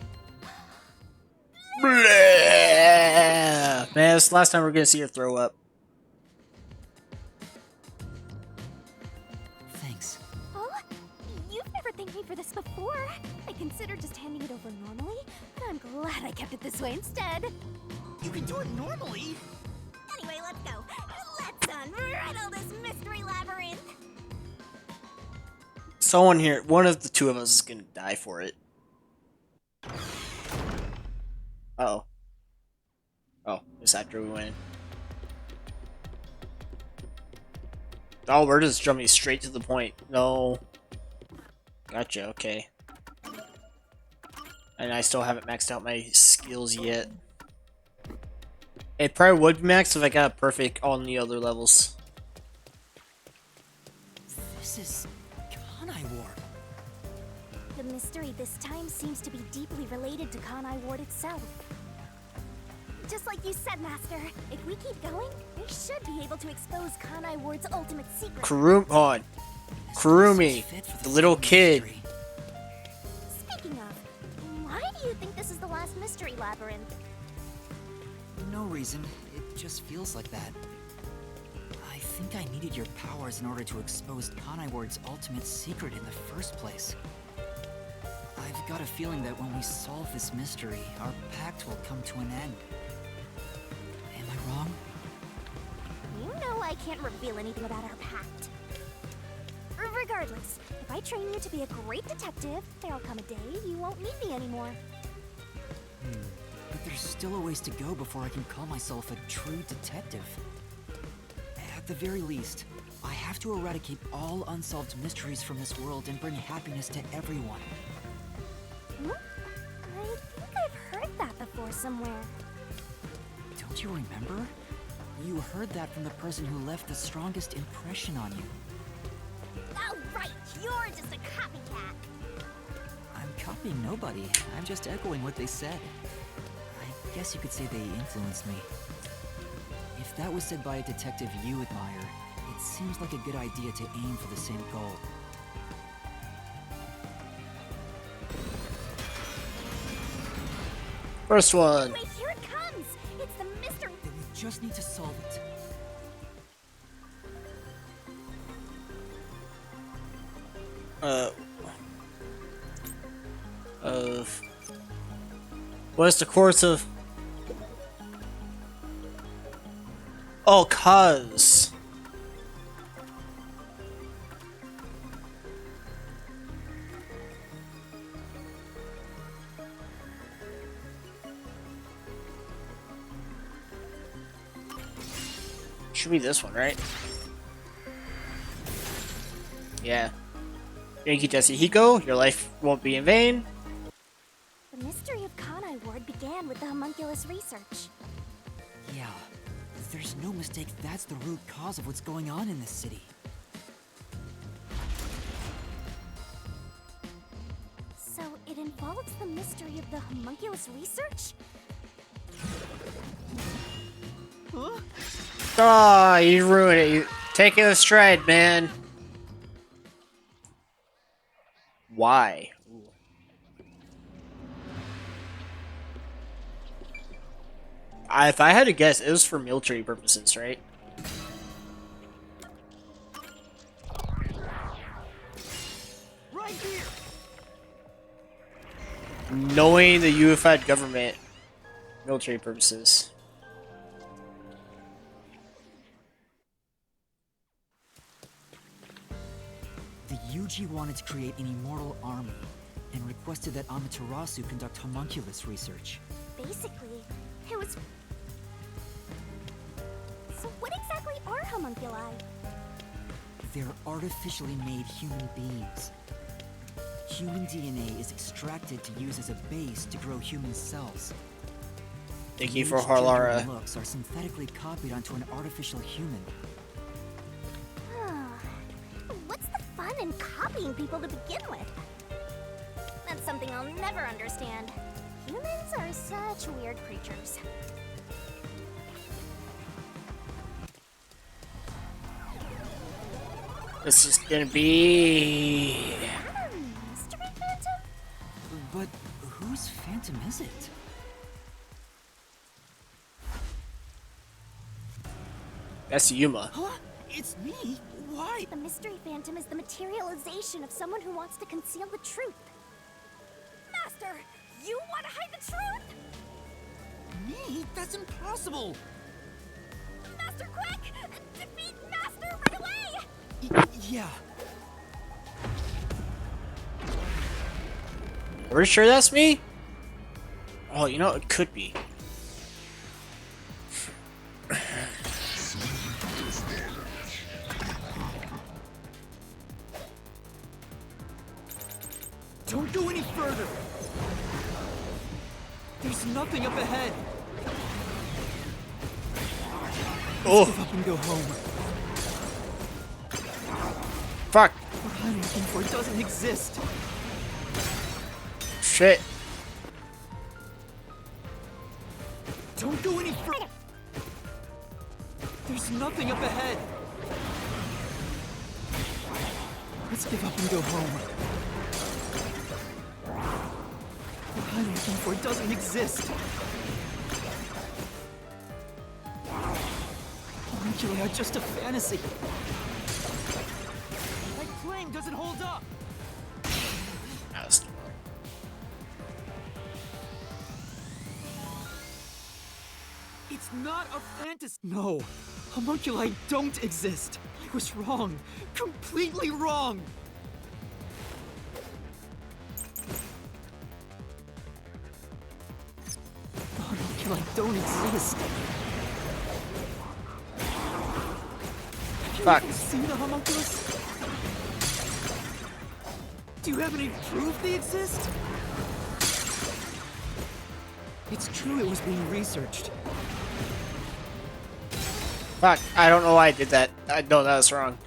Man, it's the last time we're gonna see her throw up. Thanks. Oh, you've never thanked me for this before. I considered just handing it over normally, but I'm glad I kept it this way instead. You can do it normally. Anyway, let's go. Let's unriddle this mystery labyrinth. Someone here, one of the two of us is gonna die for it. Uh-oh. Oh, it's after we win. Oh, we're just jumping straight to the point. No. Gotcha, okay. And I still haven't maxed out my skills yet. It probably would be maxed if I got perfect on the other levels. This is Kanai Ward. The mystery this time seems to be deeply related to Kanai Ward itself. Just like you said, Master, if we keep going, we should be able to expose Kanai Ward's ultimate secret. Kurumi, the little kid. Speaking of, why do you think this is the last mystery labyrinth? No reason. It just feels like that. I think like I needed your powers in order to expose Kanai Ward's ultimate secret in the first place. I've got a feeling that when we solve this mystery, our pact will come to an end. Am I wrong? You know I can't reveal anything about our pact. Regardless, if I train you to be a great detective, there'll come a day you won't need me anymore. But there's still a ways to go before I can call myself a true detective. At the very least, I have to eradicate all unsolved mysteries from this world and bring happiness to everyone. I think I've heard that before somewhere. Don't you remember? You heard that from the person who left the strongest impression on you. Oh, right, you're just a copycat. I'm copying nobody. I'm just echoing what they said. I guess you could say they influenced me. If that was said by a detective you admire, it seems like a good idea to aim for the same goal. First one. Wait, here it comes! It's the mystery! We just need to solve it. What's the course of? Oh, cuz. Should be this one, right? Yeah. Yankee Jesse Hiko, your life won't be in vain. The mystery of Kanai Ward began with the homunculus research. Yeah, there's no mistake that's the root cause of what's going on in this city. So it involves the mystery of the homunculus research? Huh? Ah, you ruined it. You take it in stride, man. Why? If I had to guess, it was for military purposes, right? Right here. Knowing the unified government, military purposes. The Yuji wanted to create an immortal army, and requested that Amaterasu conduct homunculus research. Basically, it was... So what exactly are homunculi? They're artificially made human beings. Human DNA is extracted to use as a base to grow human cells. Thank you for Each gender Harlara. and looks are synthetically copied onto an artificial human. What's the fun in copying people to begin with? That's something I'll never understand. Humans are such weird creatures. This is gonna be... Mystery Phantom? But whose phantom is it? That's Yuma. Huh? It's me? Why? The Mystery Phantom is the materialization of someone who wants to conceal the truth. Master, you want to hide the truth? Me? That's impossible! Master, quick! Defeat Master right away! Yeah. Are we sure that's me? Oh, you know, it could be. Don't go any further! There's nothing up ahead! Oh! Let's give up and go home. Fuck! What I'm looking for doesn't exist! Shit! Don't go any further! There's nothing up ahead! Let's give up and go home. What I'm looking for doesn't exist! Homunculus They are just a fantasy. My claim doesn't hold up. It's not a fantasy. No, homunculi don't exist. I was wrong. Completely wrong. Homunculi don't exist. Fuck. Have you seen the homunculus? Do you have any proof they exist? It's true it was being researched. Fuck, I don't know why I did that. I know that was wrong.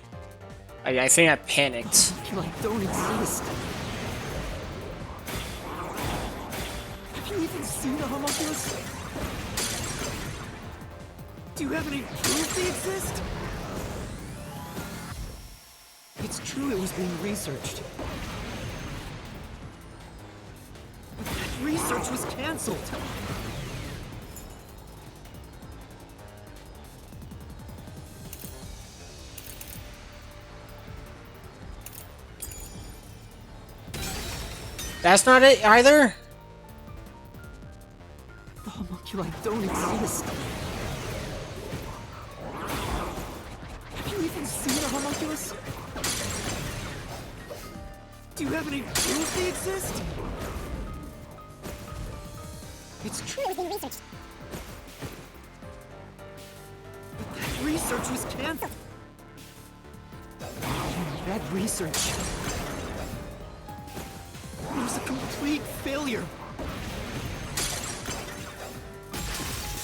I think I panicked. Homunculi don't exist. Have you even seen a homunculus? Do you have any proof they exist? It's true it was being researched. But that research was cancelled. That's not it either? The homunculi don't exist. Have you even seen a homunculus? Do you have any proof they exist? It's true it was being researched. But that research was cancelled. That research was a complete failure.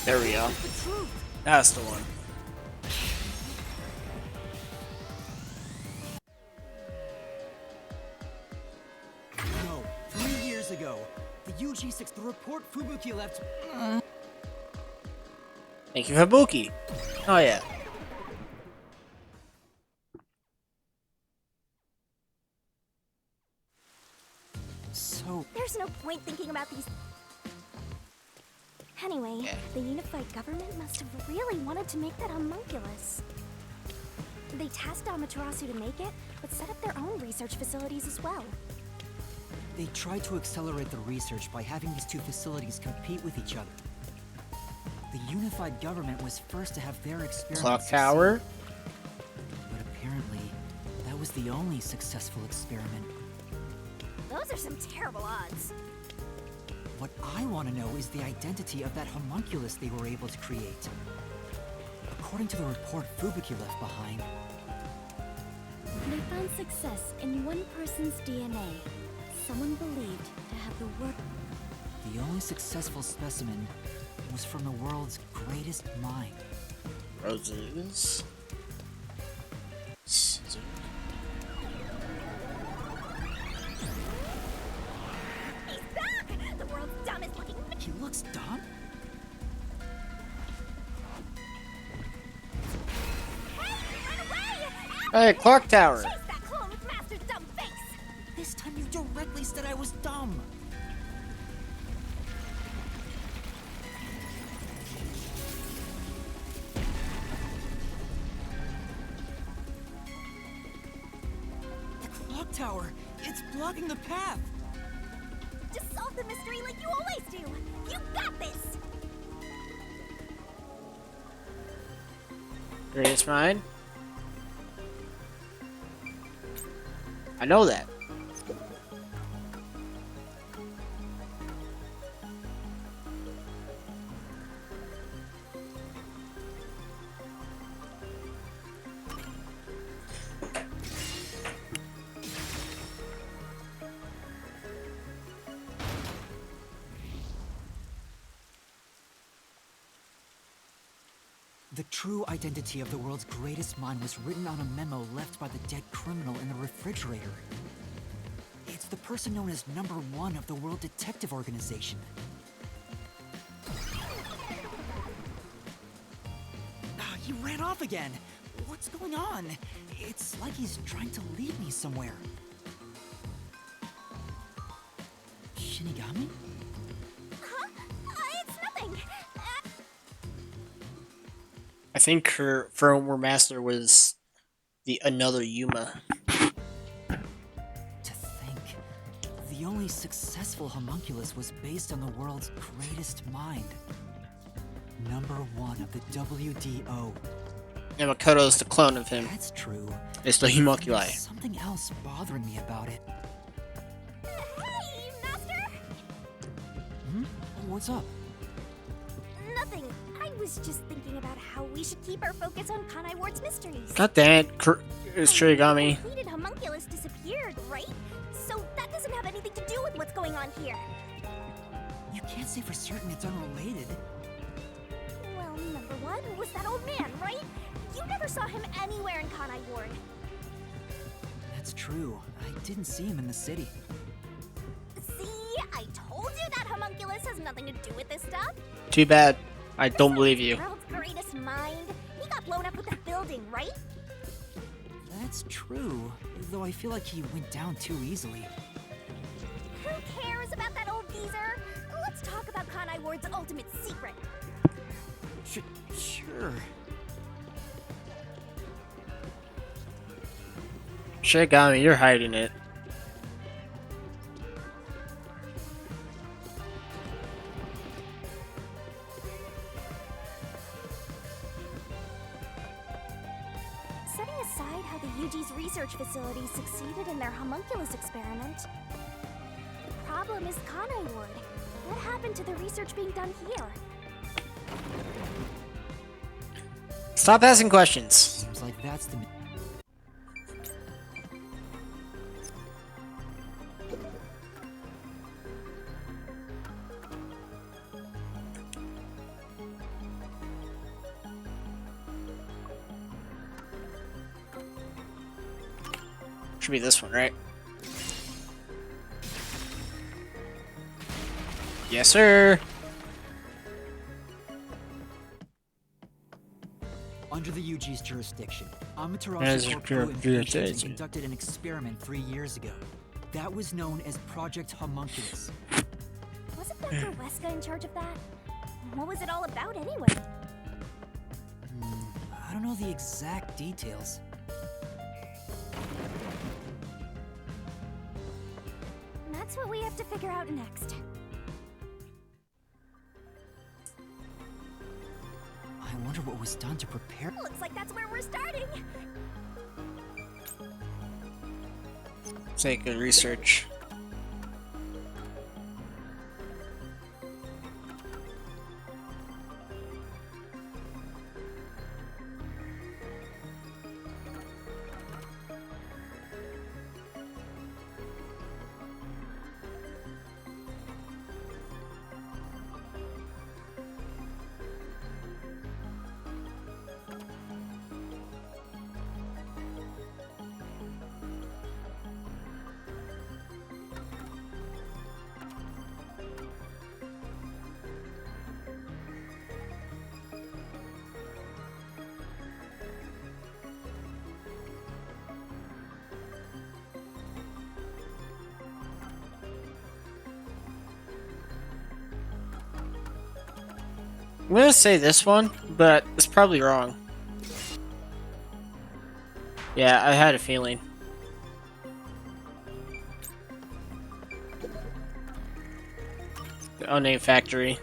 There we go. That's the one. No, 3 years ago, the UG6, the report Fubuki left. Thank you, Habuki. Oh yeah. So There's no point thinking about these. Anyway, the unified government must have really wanted to make that homunculus. They tasked Amaterasu to make it, but set up their own research facilities as well. they tried to accelerate the research by having these two facilities compete with each other. The unified government was first to have their experiments Clock Tower? But apparently, that was the only successful experiment. Those are some terrible odds. What I want to know is the identity of that homunculus they were able to create. According to the report Fubuki left behind, they found success in one person's DNA. Someone believed to have the work. the only successful specimen was from the world's greatest mind. Roses. Scissor. He's back! The world's dumbest looking. He looks dumb? Hey, Clock Tower! Chase that clone with Master's dumb face! This time you directly said I was dumb. The clock tower, it's blocking the path. Just solve the mystery like you always do! You got this! Greatest mind? I know that. The true identity of the world's greatest mind was written on a memo left by the dead criminal in the refrigerator. It's the person known as Number 1 of the World Detective Organization. Ah, he ran off again. What's going on? It's like he's trying to lead me somewhere. Shinigami? Huh? It's nothing. I think her firmware master was the another Yuma. To think, the only successful homunculus was based on the world's greatest mind. #1 of the WDO. And Makoto's the clone of him. That's true. It's the homunculi. There's something else bothering me about it. Hey, Master! What's up? Nothing. I was just thinking about how we should keep our focus on Kanai Ward's mysteries. God damn it, it's Shirigami. The completed homunculus disappeared, right? So that doesn't have anything to do with what's going on here. You can't say for certain it's unrelated. Well, #1 was that old man, right? You never saw him anywhere in Kanai Ward. That's true. I didn't see him in the city. See, I told you that homunculus has nothing to do with this stuff. Too bad. I don't believe you. World's greatest mind. He got blown up with the building, right? That's true, though I feel like he went down too easily. Who cares about that old geezer? Let's talk about Kanai Ward's ultimate secret. Sure. Shirigami, you're hiding it. Setting aside how the UG's research facility succeeded in their homunculus experiment, the problem is Kanai Ward. What happened to the research being done here? Stop asking questions. Seems like that's the... Should be this one, right? Yes, sir. Under the UG's jurisdiction, As Amaterasu a Corp pure Infusions conducted an experiment 3 years ago. That was known as Project Homunculus. Wasn't Dr. Weska in charge of that? What was it all about anyway? I don't know the exact details. That's what we have to figure out next. I wonder what was done to prepare. Looks like that's where we're starting. Say good research. I'm gonna say this one, but it's probably wrong. Yeah, I had a feeling. The unnamed factory.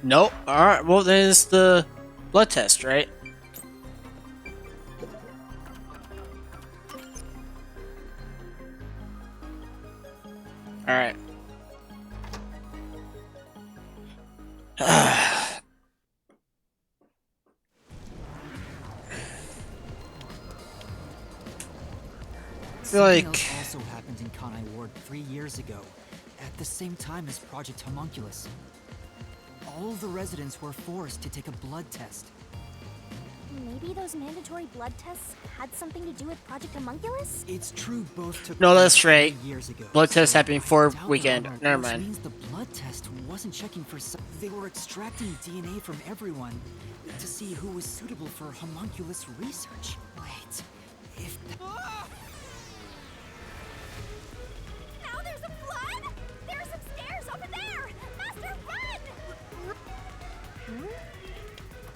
Nope. Alright, well then it's the blood test, right? Alright. I feel like Something else also happened in Kanai Ward 3 years ago, at the same time as Project Homunculus. All of the residents were forced to take a blood test. Maybe those mandatory blood tests had something to do with Project Homunculus? It's true both took no, place that's right. 3 years ago. Blood test happening for Doubt weekend. that Never which mind. means the blood test wasn't checking for they were extracting DNA from everyone to see who was suitable for homunculus research. Wait, if Now there's a flood? There are some stairs over there! Master, run!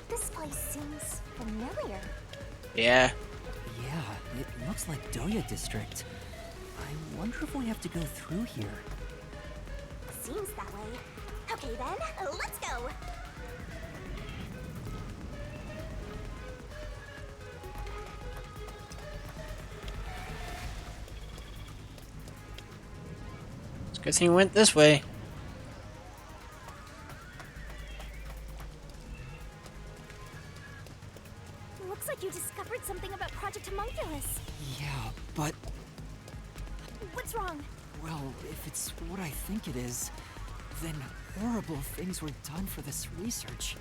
The place seems familiar. Yeah. Yeah, it looks like Doya District. I wonder if we have to go through here. Seems that way. Okay then, let's go. It's a good thing we went this way. Looks like you discovered something about Project Homunculus. Yeah, but, What's wrong? well, if it's what I think it is, then horrible things were done for this research.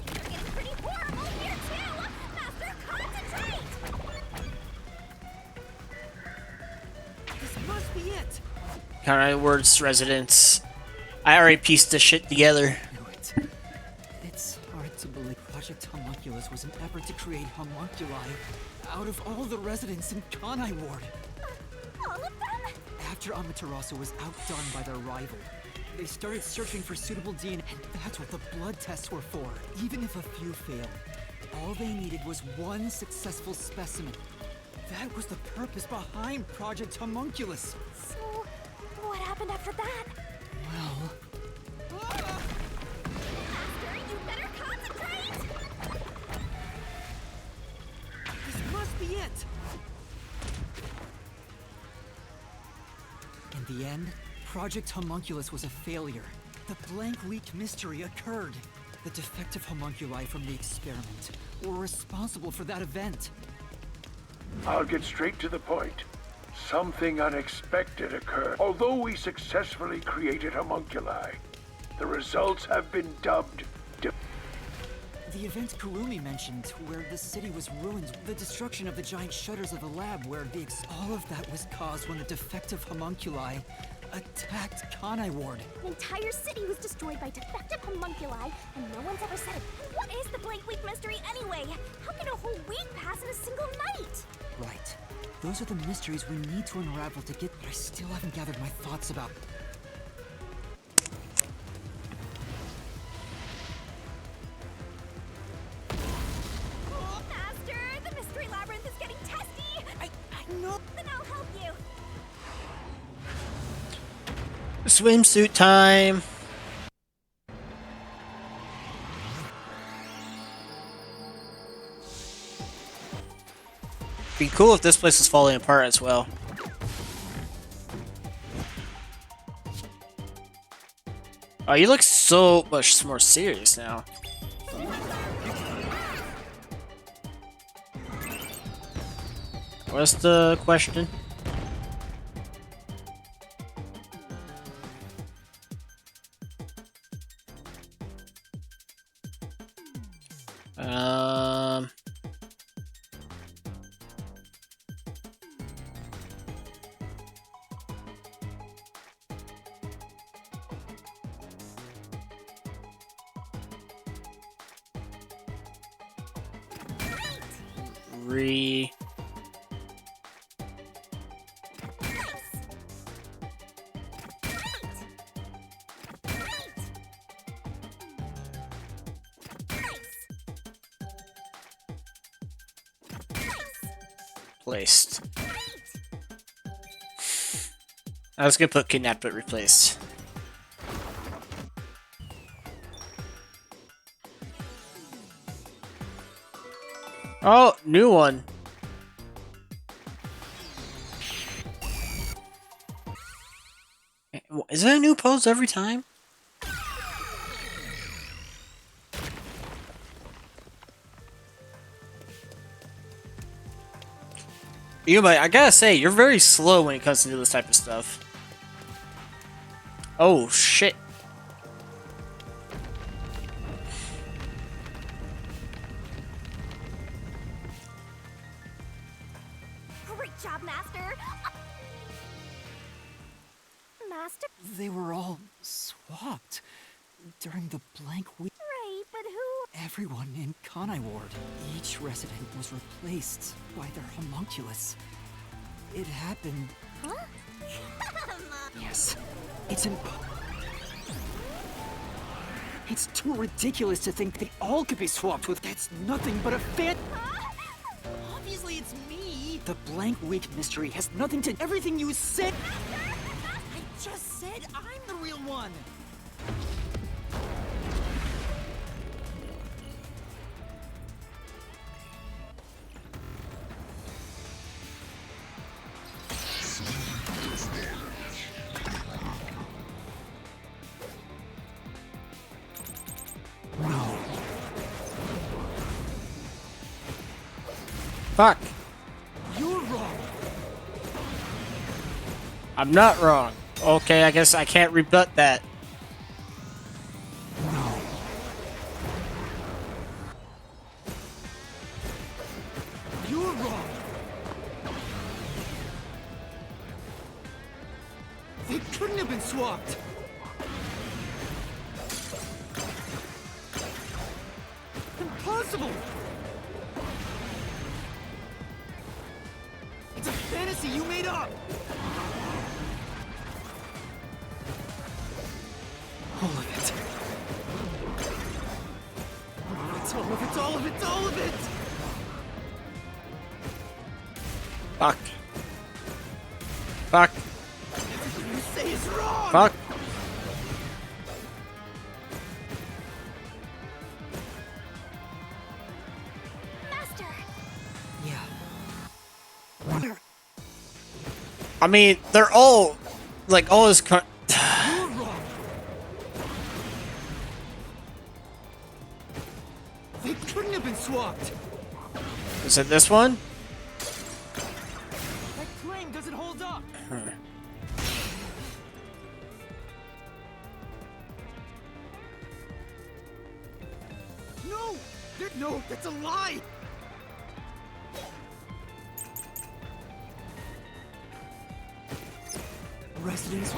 You're getting pretty horrible here too! Master, concentrate! This must be it! Kind words, residents. I already pieced this shit together. It's hard to believe Project Homunculus was an effort to create homunculi out of all the residents in Kanai Ward. All of them? After Amaterasu was outdone by their rival, they started searching for suitable DNA, and that's what the blood tests were for. Even if a few failed, all they needed was one successful specimen. That was the purpose behind Project Homunculus. So, what happened after that? Well, Master, you better concentrate! this must be it! In the end, Project Homunculus was a failure. The blank week mystery occurred. The defective homunculi from the experiment were responsible for that event. I'll get straight to the point. Something unexpected occurred. Although we successfully created homunculi, the results have been dubbed The event Kurumi mentioned, where the city was ruined, the destruction of the giant shutters of the lab, where all of that was caused when the defective homunculi attacked Kanai Ward. An entire city was destroyed by defective homunculi, and no one's ever said it. What is the blank week mystery anyway? How can a whole week pass in a single night? Right. Those are the mysteries we need to unravel to get, but I still haven't gathered my thoughts about. Master, the mystery labyrinth is getting testy! I know! Then I'll help you! Swimsuit time. Be cool if this place was falling apart as well. Oh, you look so much more serious now. What's the question? Re... Placed. I was gonna put kidnapped but replaced. Oh, new one. Is that a new pose every time? Yuma, I gotta say, you're very slow when it comes to this type of stuff. Oh, shit. Great job, Master! Master? They were all swapped during the blank week. Right, but who? Everyone in Kanai Ward. Each resident was replaced by their homunculus. It happened. Huh? Yes. It's an. It's too ridiculous to think they all could be swapped with. That's nothing but a Obviously, it's me. The blank week mystery has nothing to. Everything you said. I just said I'm the real one. Fuck. You're wrong. I'm not wrong. Okay, I guess I can't rebut that. You're wrong. They couldn't have been swapped. Impossible. It's a fantasy you made up. All of it. It's all of it, all of it, all of it! Fuck. Fuck. Everything you say is wrong! Fuck. Master! Yeah. I mean, they're all, like, all his You're wrong! They couldn't have been swapped! Is it this one? That claim doesn't hold up! No! No, that's a lie! Residents.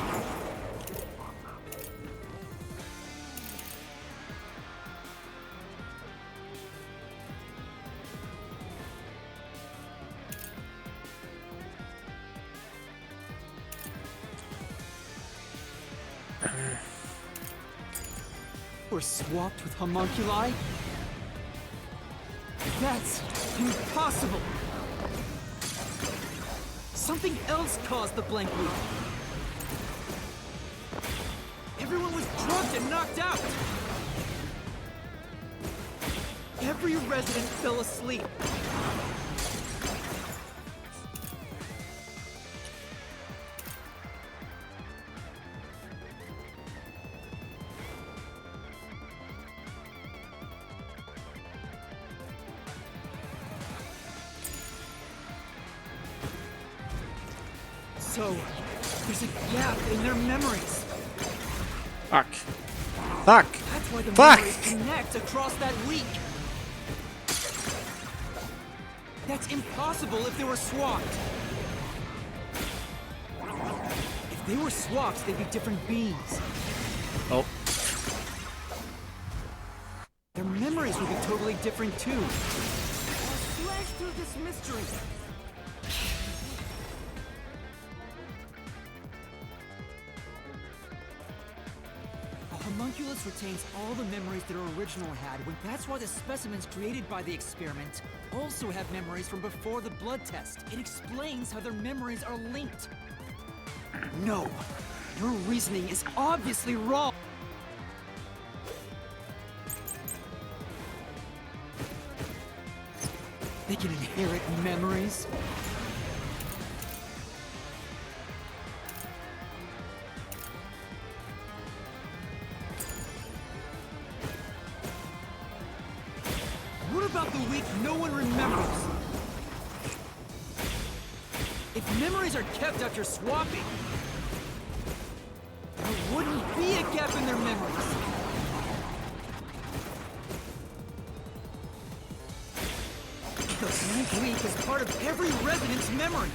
Were swapped with homunculi? That's impossible! Something else caused the blank week. Everyone was drugged and knocked out! Every resident fell asleep. So, there's a gap in their memories. Fuck. Fuck. That's why the Fuck. memories connect across that week. That's impossible if they were swapped. If they were swapped, they'd be different beings. Oh. Their memories would be totally different too. I'll slash through this mystery. Homunculus retains all the memories their original had. That's why the specimens created by the experiment also have memories from before the blood test. It explains how their memories are linked. No, your reasoning is obviously wrong. They can inherit memories? What about the week no one remembers? If memories are kept after swapping, there wouldn't be a gap in their memories. The blank week is part of every resident's memory.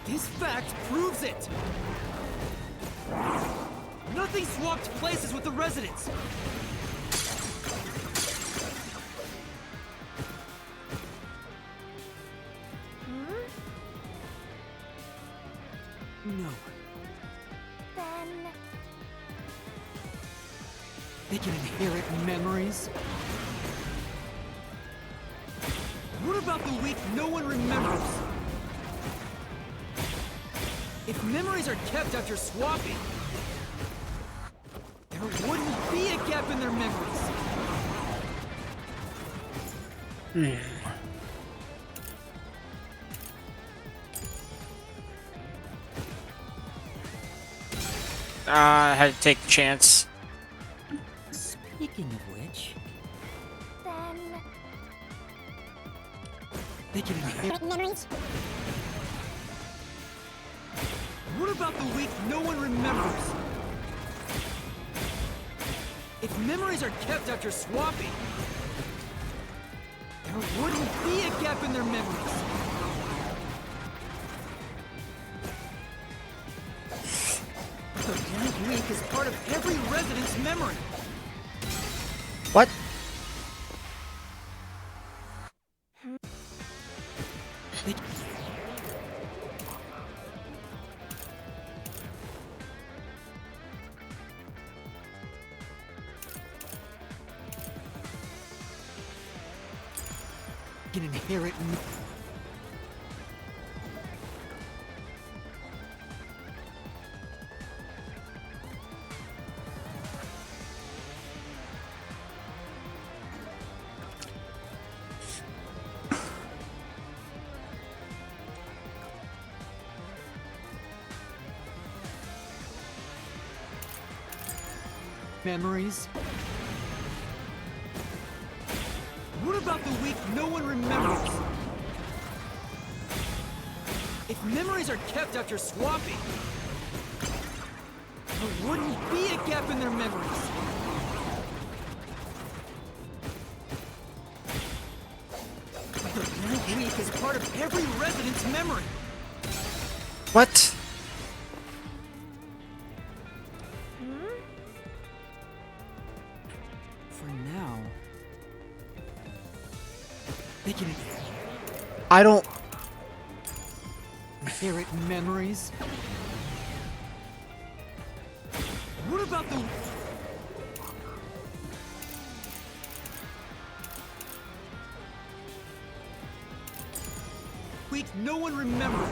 This fact proves it! Nothing swapped places with the residents! No. Then... They can inherit memories? What about the week no one remembers? If memories are kept after swapping, there wouldn't be a gap in their memories. I had to take the chance. Speaking of which, Then... they can inherit memories? What about the week no one remembers? If memories are kept after swapping, there wouldn't be a gap in their memories. The blank week is part of every resident's memory. What? They can inherit memories. What about the week no one remembers? If memories are kept after swapping, there wouldn't be a gap in their memories. The blank week is part of every resident's memory. What? For now, they can I don't. inherit memories. What about the week no one remembers?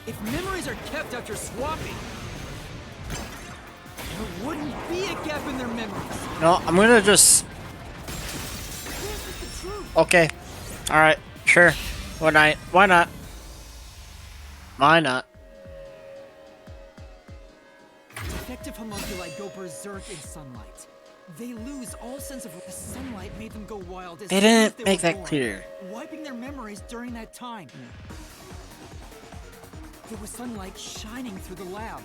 If memories are kept after swapping, there wouldn't be a gap in their memories. No, I'm gonna just. Okay. Alright, sure. Why not? Why not? Why not? Defective homunculi go berserk in sunlight. They lose all sense of the sunlight made them go wild as They soon as didn't they make were that born, clear. wiping their memories during that time. There was sunlight shining through the lab.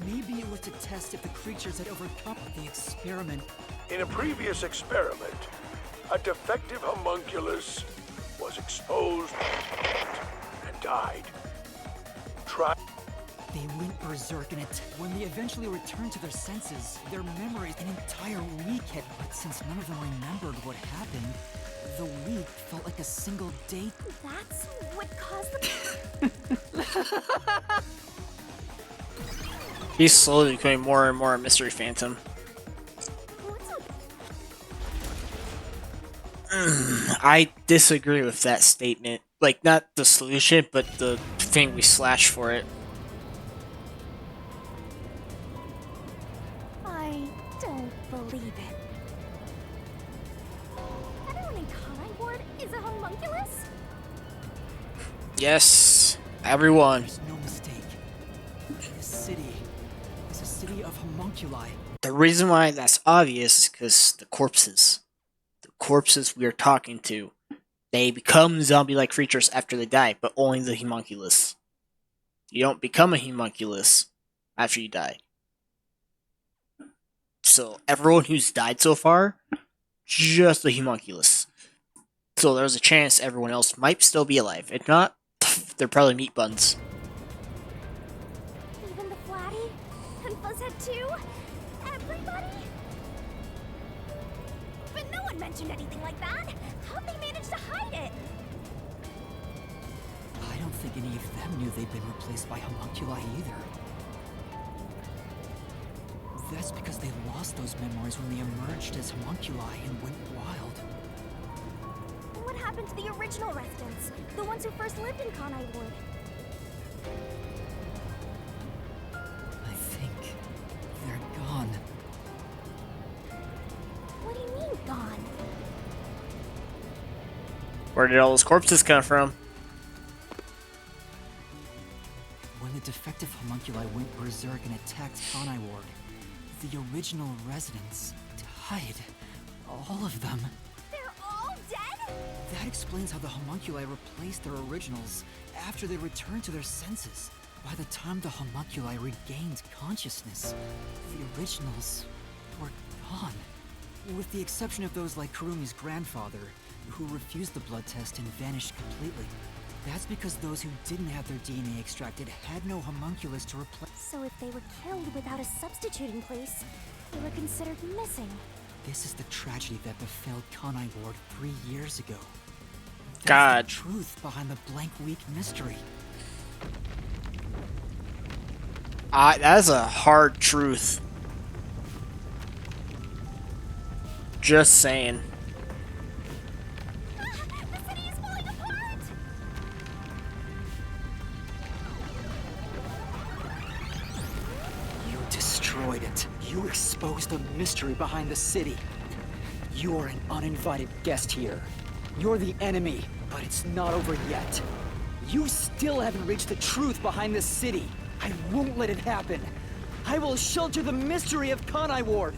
Maybe it was to test if the creatures had overcome the experiment. In a previous experiment, a defective homunculus was exposed and died. Try. They went berserk in it. When they eventually returned to their senses, their memories an entire week had. But since none of them remembered what happened, the week felt like a single day. That's what caused the... He's slowly becoming more and more a mystery phantom. I disagree with that statement. Like, not the solution, but the thing we slash for it. I don't believe it. Everyone in Conai Ward is a homunculus? Yes, everyone. There's no mistake. This city is a city of homunculi. The reason why that's obvious is because the corpses we are talking to, they become zombie-like creatures after they die, but only the homunculus. You don't become a homunculus after you die. So everyone who's died so far, just the homunculus. So there's a chance everyone else might still be alive. If not, they're probably meat buns. Even the Flatty? And Fuzzhead too? Everybody? But no one mentioned anything like that! How'd they manage to hide it? I don't think any of them knew they'd been replaced by homunculi either. That's because they lost those memories when they emerged as homunculi and went wild. What happened to the original residents? The ones who first lived in Kanai Ward? I think they're gone. What do you mean, gone? Where did all those corpses come from? When the defective homunculi went berserk and attacked Kanai Ward, the original residents died. All of them. They're all dead? That explains how the homunculi replaced their originals after they returned to their senses. By the time the homunculi regained consciousness, the originals were gone. With the exception of those like Kurumi's grandfather, who refused the blood test and vanished completely. That's because those who didn't have their DNA extracted had no homunculus to replace. So if they were killed without a substitute in place, they were considered missing. This is the tragedy that befell Kanai Ward 3 years ago. That's God. the truth behind the Blank Week mystery. That is a hard truth. Just saying. The city is falling apart! You destroyed it. You exposed the mystery behind the city. You are an uninvited guest here. You're the enemy, but it's not over yet. You still haven't reached the truth behind this city. I won't let it happen. I will shelter the mystery of Kanai Ward.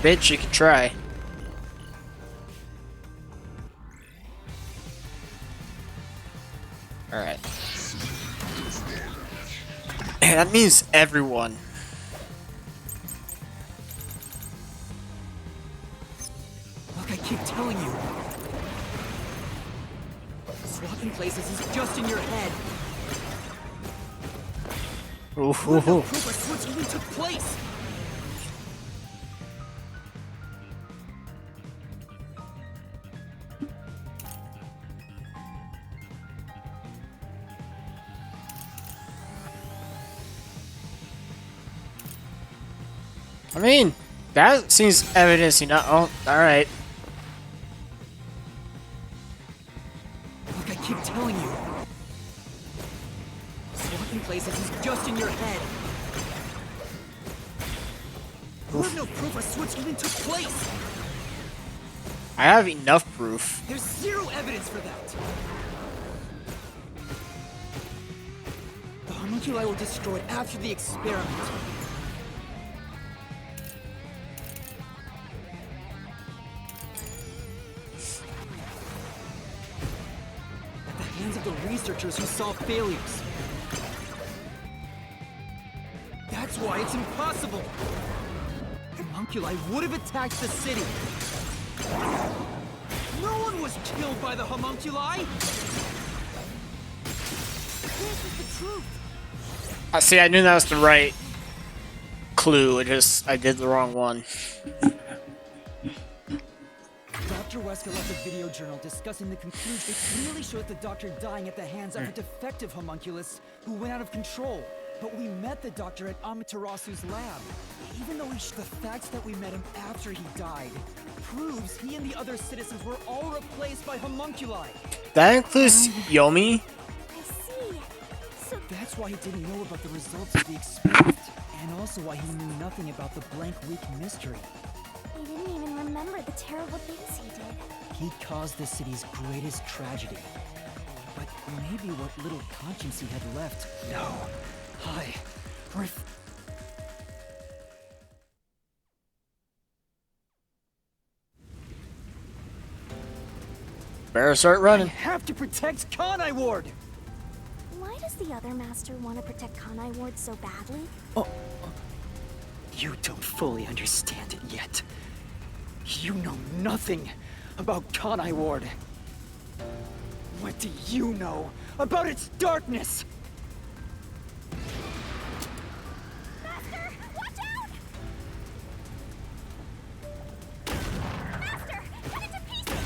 Bitch, you can try. Alright. That means everyone. Look, I keep telling you. Swapping places is just in your head. Ooh. No proof a switch even took place. I mean, that seems evidence, you know. Oh, alright. Look, I keep telling you. Swapping places is just in your head. You have no proof a switch even took place. I have enough proof. There's zero evidence for that. The homunculi were destroyed after the experiment. At the hands of the researchers who saw failures. That's why it's impossible. Homunculi would have attacked the city. No one was killed by the homunculi. This is the truth. See, I knew that was the right clue. I did the wrong one. Dr. Wesker left a video journal discussing the conclusion. It clearly showed the doctor dying at the hands of a defective homunculus who went out of control. But we met the doctor at Amaterasu's lab. Even though the facts that we met him after he died proves he and the other citizens were all replaced by homunculi. That includes Yomi. I see. So that's why he didn't know about the results of the experiment, and also why he knew nothing about the Blank Week mystery. He didn't even remember the terrible things he did. He caused the city's greatest tragedy. But maybe what little conscience he had left. No. Better start running. I have to protect Kanai Ward! Why does the other master want to protect Kanai Ward so badly? You don't fully understand it yet. You know nothing about Kanai Ward. What do you know about its darkness? Master, watch out! Master, cut it to pieces!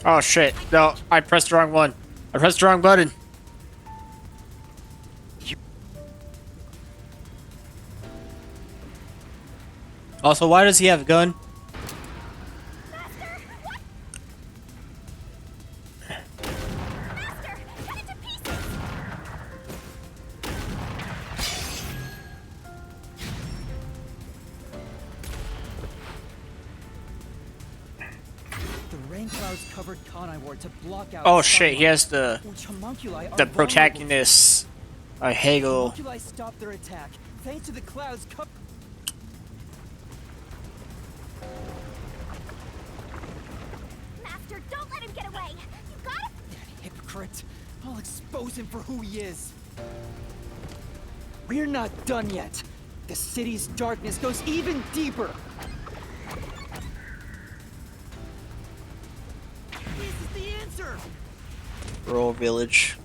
Oh shit! No, I pressed the wrong one. I pressed the wrong button. Also, why does he have a gun? The rain clouds covered Kanai Ward to block out. Oh shit! He has the which homunculi are protagonist, Hegel. Homunculi stopped their attack thanks to the clouds. Master, don't let him get away. You gotta. Hypocrite! I'll expose him for who he is. We're not done yet. The city's darkness goes even deeper. This is the answer. Rural village.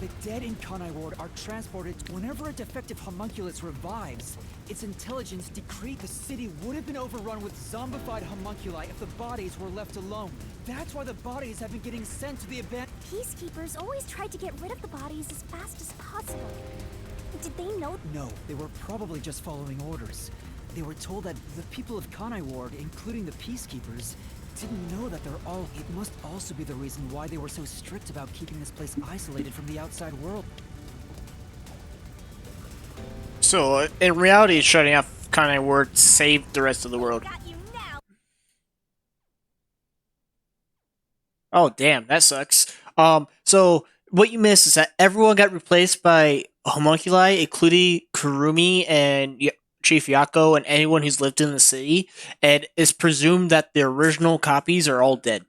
The dead in Kanai Ward are transported whenever a defective homunculus revives. Its intelligence decreed the city would have been overrun with zombified homunculi if the bodies were left alone. That's why the bodies have been getting sent to the abandoned. Peacekeepers always tried to get rid of the bodies as fast as possible. Did they know? No, they were probably just following orders. They were told that the people of Kanai Ward, including the Peacekeepers, didn't know that it must also be the reason why they were so strict about keeping this place isolated from the outside world. So, in reality, shutting off Kanai Ward saved the rest of the world. Oh, damn, that sucks. So, what you missed is that everyone got replaced by homunculi, including Kurumi and Chief Yako and anyone who's lived in the city, and it's presumed that the original copies are all dead.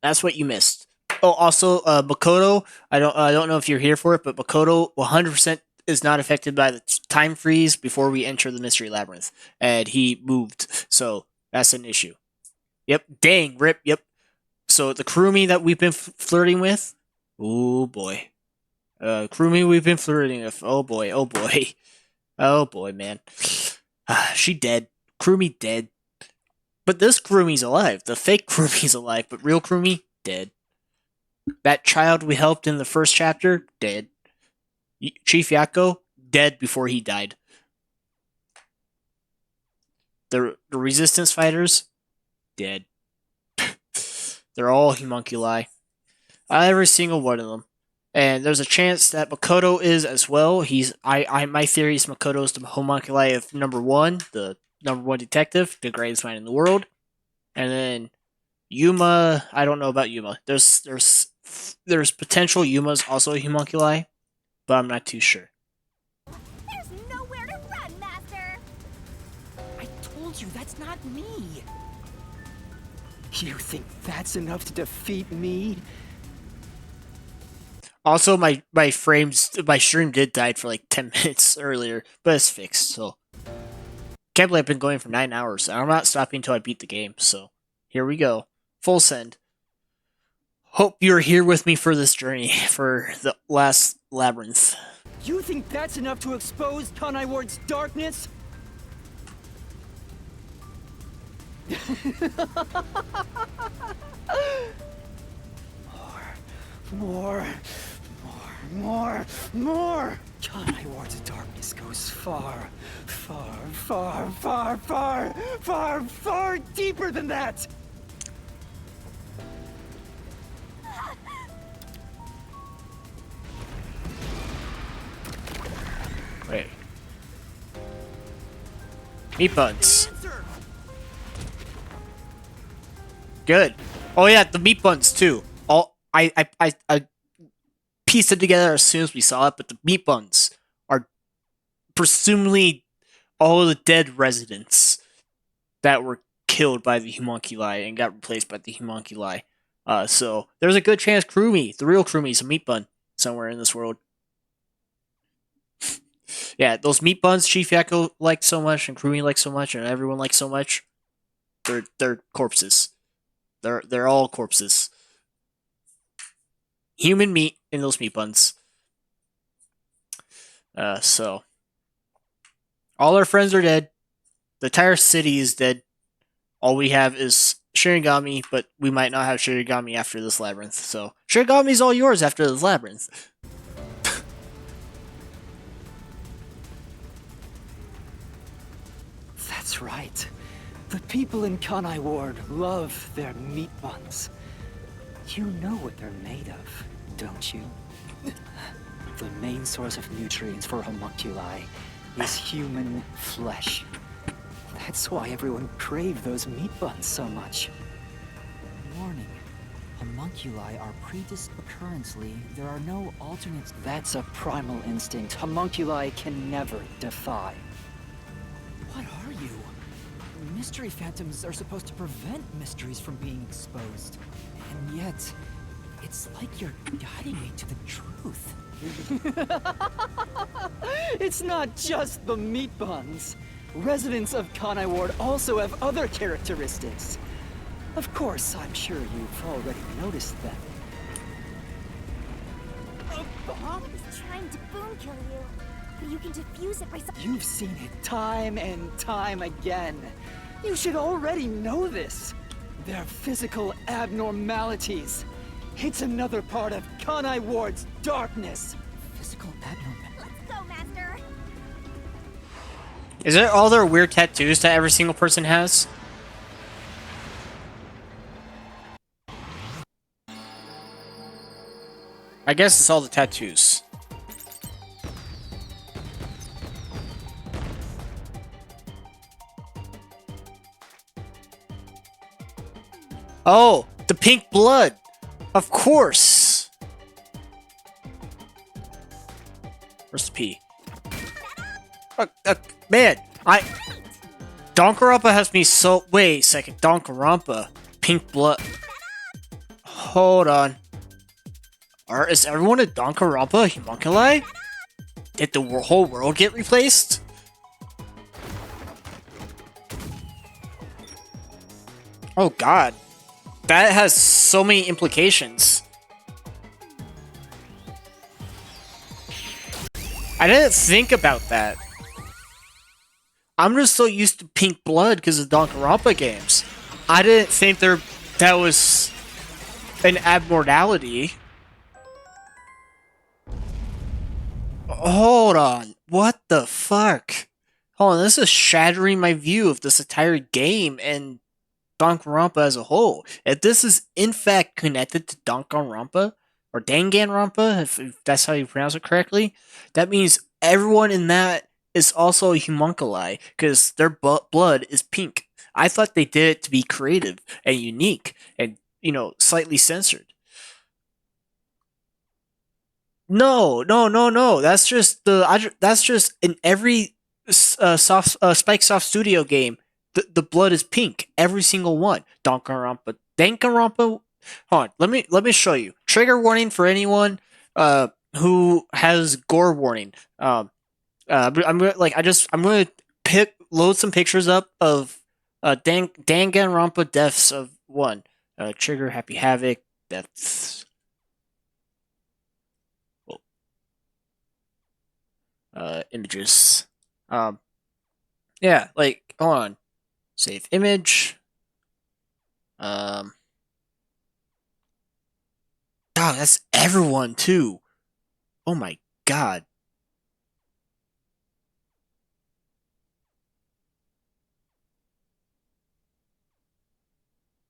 That's what you missed. Oh, also, Makoto, I don't know if you're here for it, but Makoto 100% is not affected by the time freeze before we enter the Mystery Labyrinth, and he moved, so that's an issue. Yep, dang, rip, yep. So the Kurumi that we've been flirting with, oh boy. Kurumi we've been flirting with, oh boy, oh boy. Oh boy, man. She dead. Kurumi dead. But this Kurumi's alive. The fake Kurumi's alive, but real Kurumi, dead. That child we helped in the first chapter, dead. Chief Yako, dead before he died. The resistance fighters, dead. They're all homunculi. Every single one of them. And there's a chance that Makoto is as well. My theory is Makoto is the homunculi of number 1, the number 1 detective, the greatest mind in the world. And then Yuma, I don't know about Yuma. There's potential Yuma's also a homunculi, but I'm not too sure. There's nowhere to run, Master. I told you that's not me. You think that's enough to defeat me? Also, my stream did die for like 10 minutes earlier, but it's fixed, so. Can't believe I've been going for 9 hours, and I'm not stopping until I beat the game, so. Here we go. Full send. Hope you're here with me for this journey, for the last labyrinth. You think that's enough to expose Kanai Ward's darkness? More! Kanai Ward's darkness goes far deeper than that! Wait. Meat buns. Good. Oh yeah, the meat buns too. I pieced it together as soon as we saw it, but the meat buns are presumably all the dead residents that were killed by the homunculi and got replaced by the homunculi. So there's a good chance Kurumi, the real Kurumi, is a meat bun somewhere in this world. Yeah, those meat buns Chief Yako liked so much, and Kurumi liked so much, and everyone liked so much. They're corpses. They're all corpses. Human meat in those meat buns. So all our friends are dead. The entire city is dead. All we have is Shinigami, but we might not have Shinigami after this labyrinth. So Shinigami's all yours after this labyrinth. That's right. The people in Kanai Ward love their meat buns. You know what they're made of, don't you? The main source of nutrients for homunculi is human flesh. That's why everyone craved those meat buns so much. Warning. Homunculi are currently, there are no alternates. That's a primal instinct homunculi can never defy. What are you? Mystery phantoms are supposed to prevent mysteries from being exposed. And yet, it's like you're guiding me to the truth. It's not just the meat buns. Residents of Kanai Ward also have other characteristics. Of course, I'm sure you've already noticed them. I was trying to boom kill you, but you can defuse it by some— You've seen it time and time again. You should already know this. They're physical abnormalities. It's another part of Kanai Ward's darkness. Physical abnormalities. Let's go, Master! Is it all their weird tattoos that every single person has? I guess it's all the tattoos. Oh, the pink blood! Of course! Where's the P? Man, Danganronpa has me so— wait a second, Danganronpa. Pink blood. Hold on. Is everyone a Danganronpa homunculi? Did the whole world get replaced? Oh god. That has so many implications. I didn't think about that. I'm just so used to pink blood because of Danganronpa games. I didn't think that was an abnormality. Hold on. What the fuck? Hold on, this is shattering my view of this entire game and Danganronpa as a whole. If this is in fact connected to Danganronpa, or Danganronpa, if that's how you pronounce it correctly, that means everyone in that is also a homunculi, because their blood is pink. I thought they did it to be creative and unique and, you know, slightly censored. No. That's just that's just in every Spike Soft Studio game. The blood is pink. Every single one. Danganronpa. Hold on. Let me show you. Trigger warning for anyone who has gore warning. I'm gonna load some pictures up of Danganronpa deaths of 1. Trigger Happy Havoc deaths. Images. Yeah, like, hold on. Save image. God, that's everyone too. Oh my god.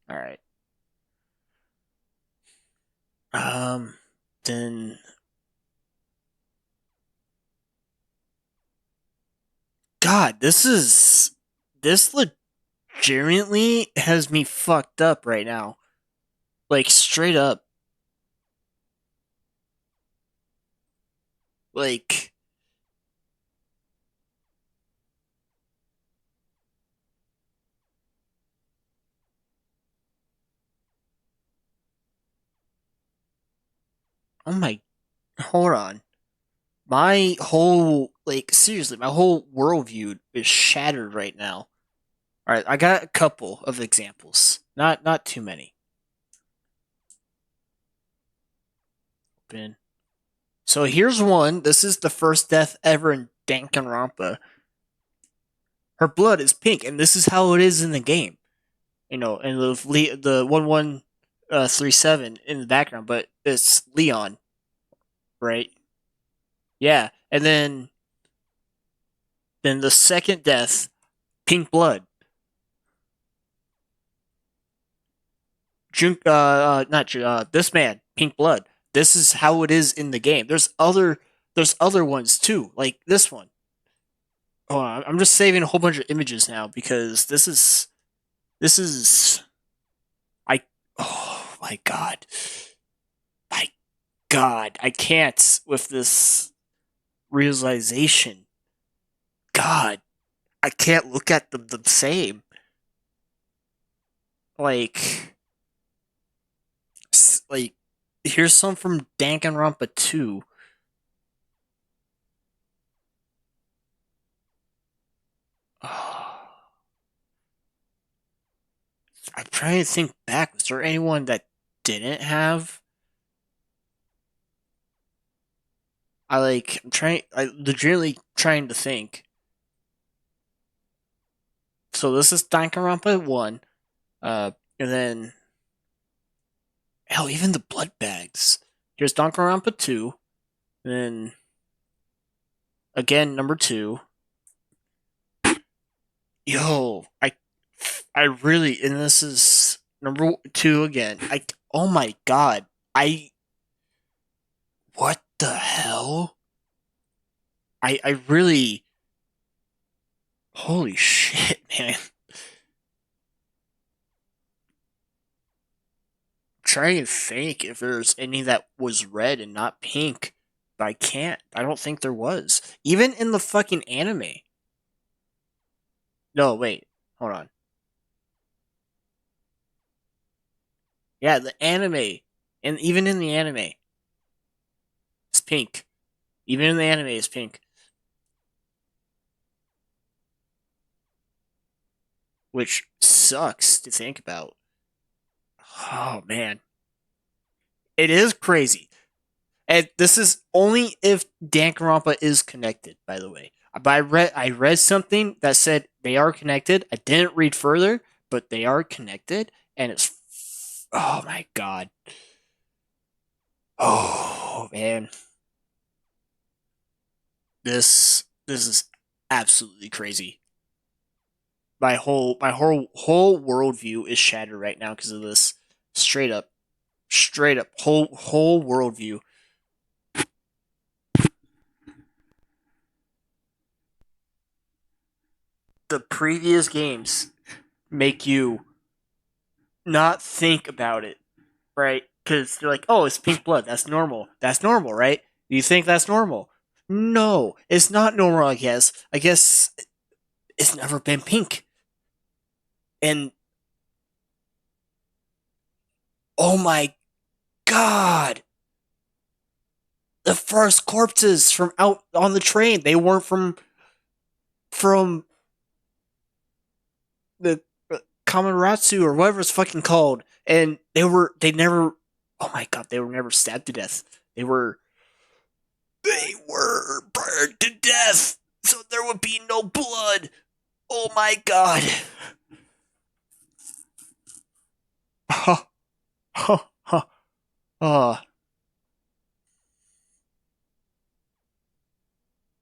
Alright. Then God, this legitimately has me fucked up right now. Like, straight up. Like, oh my, hold on. My whole, like, seriously, my whole worldview is shattered right now. Alright, I got a couple of examples. Not too many. Open. So here's one. This is the first death ever in Danganronpa. her blood is pink, and this is how it is in the game. You know, and the 1137 in the background, but it's Leon, right? Yeah, and then the second death, pink blood. This man, pink blood. This is how it is in the game. There's other ones too, like this one. Hold on, I'm just saving a whole bunch of images now because this is oh my god. My god, I can't with this realization. God, I can't look at them the same. Like here's some from Danganronpa 2. I'm trying to think back. Was there anyone that didn't have? I'm legitimately trying to think. So this is Danganronpa 1. And then hell, even the blood bags. Here's Danganronpa 2. And then again, number 2. Yo, I really, and this is number 2 again. Oh my god. What the hell? I really, holy shit, man. Trying to think if there's any that was red and not pink, but I can't. I don't think there was. Even in the fucking anime. No, wait. Hold on. Yeah, the anime. And even in the anime, it's pink. Even in the anime, it's pink. Which sucks to think about. Oh, man. It is crazy. And this is only if Danganronpa is connected, by the way. But I read something that said they are connected. I didn't read further, but they are connected. And it's... Oh, my God. Oh, man. This is absolutely crazy. My whole worldview is shattered right now because of this. Straight up whole worldview. The previous games make you not think about it, right? Because they're like, oh, it's pink blood. That's normal. That's normal, right? You think that's normal? No, it's not normal, I guess. I guess it's never been pink. And oh my god! The first corpses from out on the train, they weren't from the Kamuratsu or whatever it's fucking called. And they were never stabbed to death. They were burned to death, so there would be no blood. Oh my god.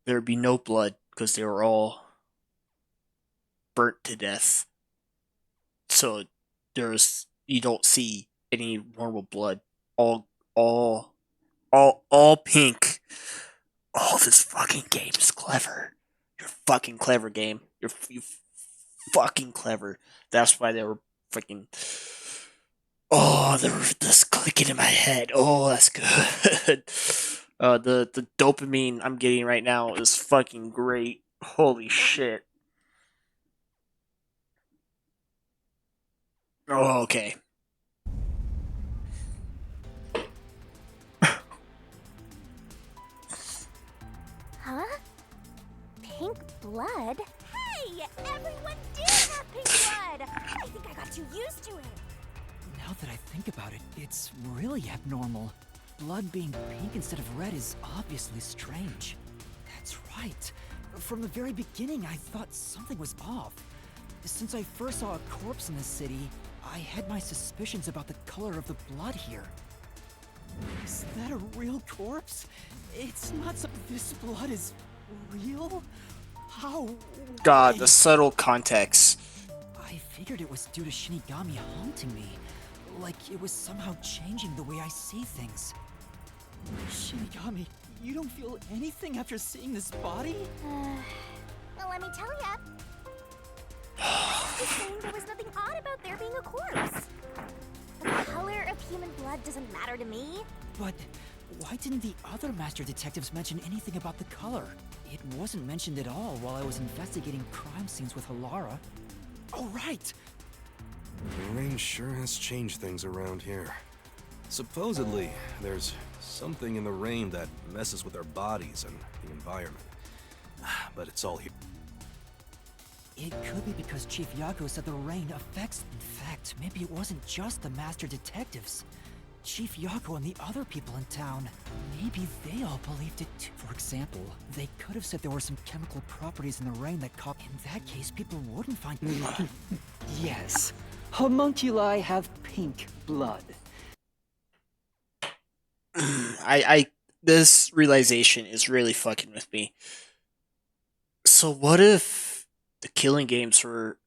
There'd be no blood because they were all burnt to death. So you don't see any normal blood. All pink. Oh, this fucking game is clever. You're fucking clever, game. You fucking clever. That's why they were freaking. Oh, they were just clicking in my head. Oh, that's good. The dopamine I'm getting right now is fucking great. Holy shit. Oh, okay. Huh? Pink blood? Hey, everyone did have pink blood. I think I got too used to it. Now that I think about it, it's really abnormal. Blood being pink instead of red is obviously strange. That's right. From the very beginning, I thought something was off. Since I first saw a corpse in the city, I had my suspicions about the color of the blood here. Is that a real corpse? It's not so. This blood is real? How? God, the subtle context. I figured it was due to Shinigami haunting me. Like it was somehow changing the way I see things. Shinigami, you don't feel anything after seeing this body? Well, let me tell ya. Just saying there was nothing odd about there being a corpse. The color of human blood doesn't matter to me. But why didn't the other master detectives mention anything about the color? It wasn't mentioned at all while I was investigating crime scenes with Halara. Oh, right! The rain sure has changed things around here. Supposedly, there's something in the rain that messes with our bodies and the environment. But it's all here. It could be because Chief Yako said the rain affects. In fact, maybe it wasn't just the master detectives. Chief Yako and the other people in town, maybe they all believed it too. For example, they could have said there were some chemical properties in the rain that caught. In that case, people wouldn't find. Yes, homunculi have pink blood. This realization is really fucking with me. So what if the killing games were...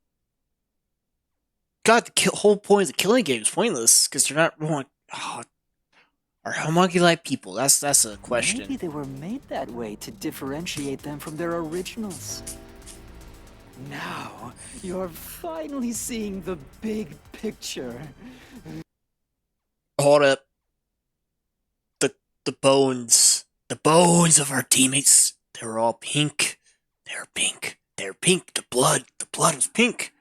God, the whole point of the killing game is pointless, because they're not... are homunculi people? That's a question. Maybe they were made that way to differentiate them from their originals. Now, you're finally seeing the big picture. Hold up. The bones of our teammates, they were all pink. They're pink. They're pink. The blood was pink.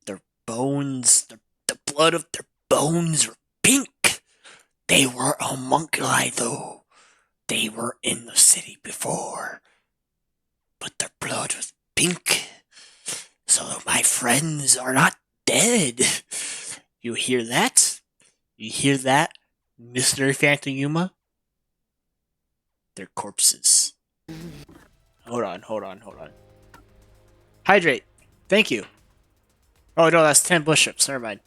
Their bones, the blood of their bones were pink. They were homunculi, though. They were in the city before. But their blood was pink. So my friends are not dead. You hear that? You hear that, Mr. Phantom Yuma? They're corpses. Hold on. Hydrate. Thank you. Oh no, that's 10 push-ups. Never mind.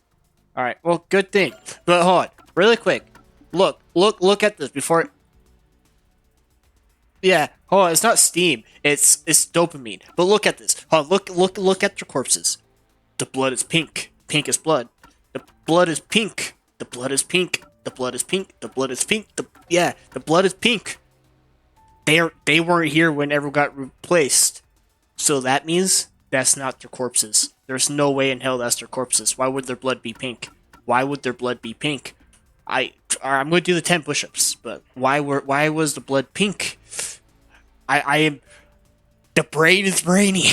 Alright, well, good thing. But hold on. Really quick. Look at this before... Yeah, hold on, it's not steam. It's dopamine. But look at this. Hold on, look at your corpses. The blood is pink. Pink is blood. The blood is pink. The blood is pink. The blood is pink. The blood is pink. The blood is pink. They weren't here when everyone got replaced. So that means that's not their corpses. There's no way in hell that's their corpses. Why would their blood be pink? Why would their blood be pink? I'm going to do the 10 push-ups, but why was the blood pink? I am... The brain is brainy.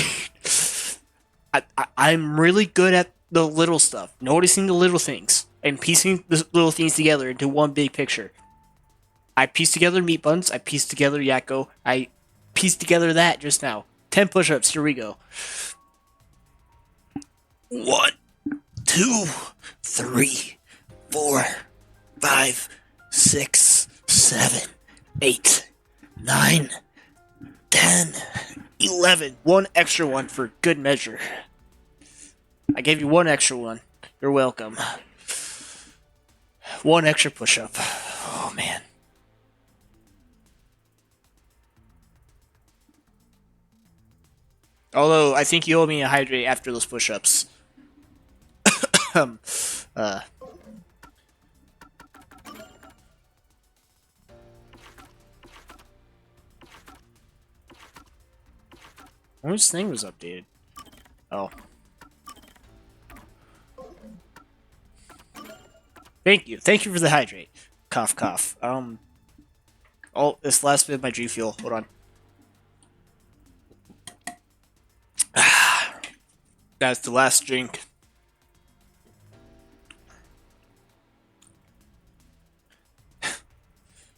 I'm really good at the little stuff. Noticing the little things. And piecing the little things together into one big picture. I pieced together meat buns. I pieced together Yakko. I pieced together that just now. 10 push-ups. Here we go. 1, 2, 3, 4, 5, 6, 7, 8, 9, 10, 11. One extra one for good measure. I gave you one extra one. You're welcome. One extra push-up. Oh, man. Although, I think you owe me a hydrate after those push-ups. Whose thing was updated? Oh. Thank you for the hydrate. Cough, cough. Oh, this last bit of my G Fuel. Hold on. That's the last drink.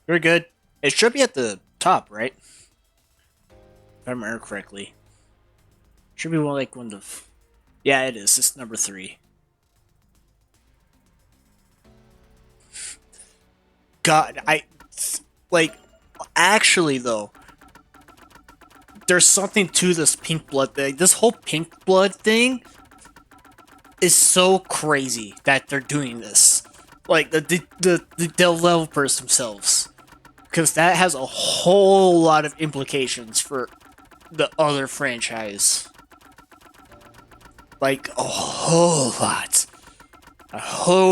We're good. It should be at the top, right? If I remember correctly. Should be more like one of Yeah, it is. It's number 3. God, actually though, there's something to this pink blood thing. This whole pink blood thing is so crazy that they're doing this. Like the developers themselves, because that has a whole lot of implications for the other franchise. Like a whole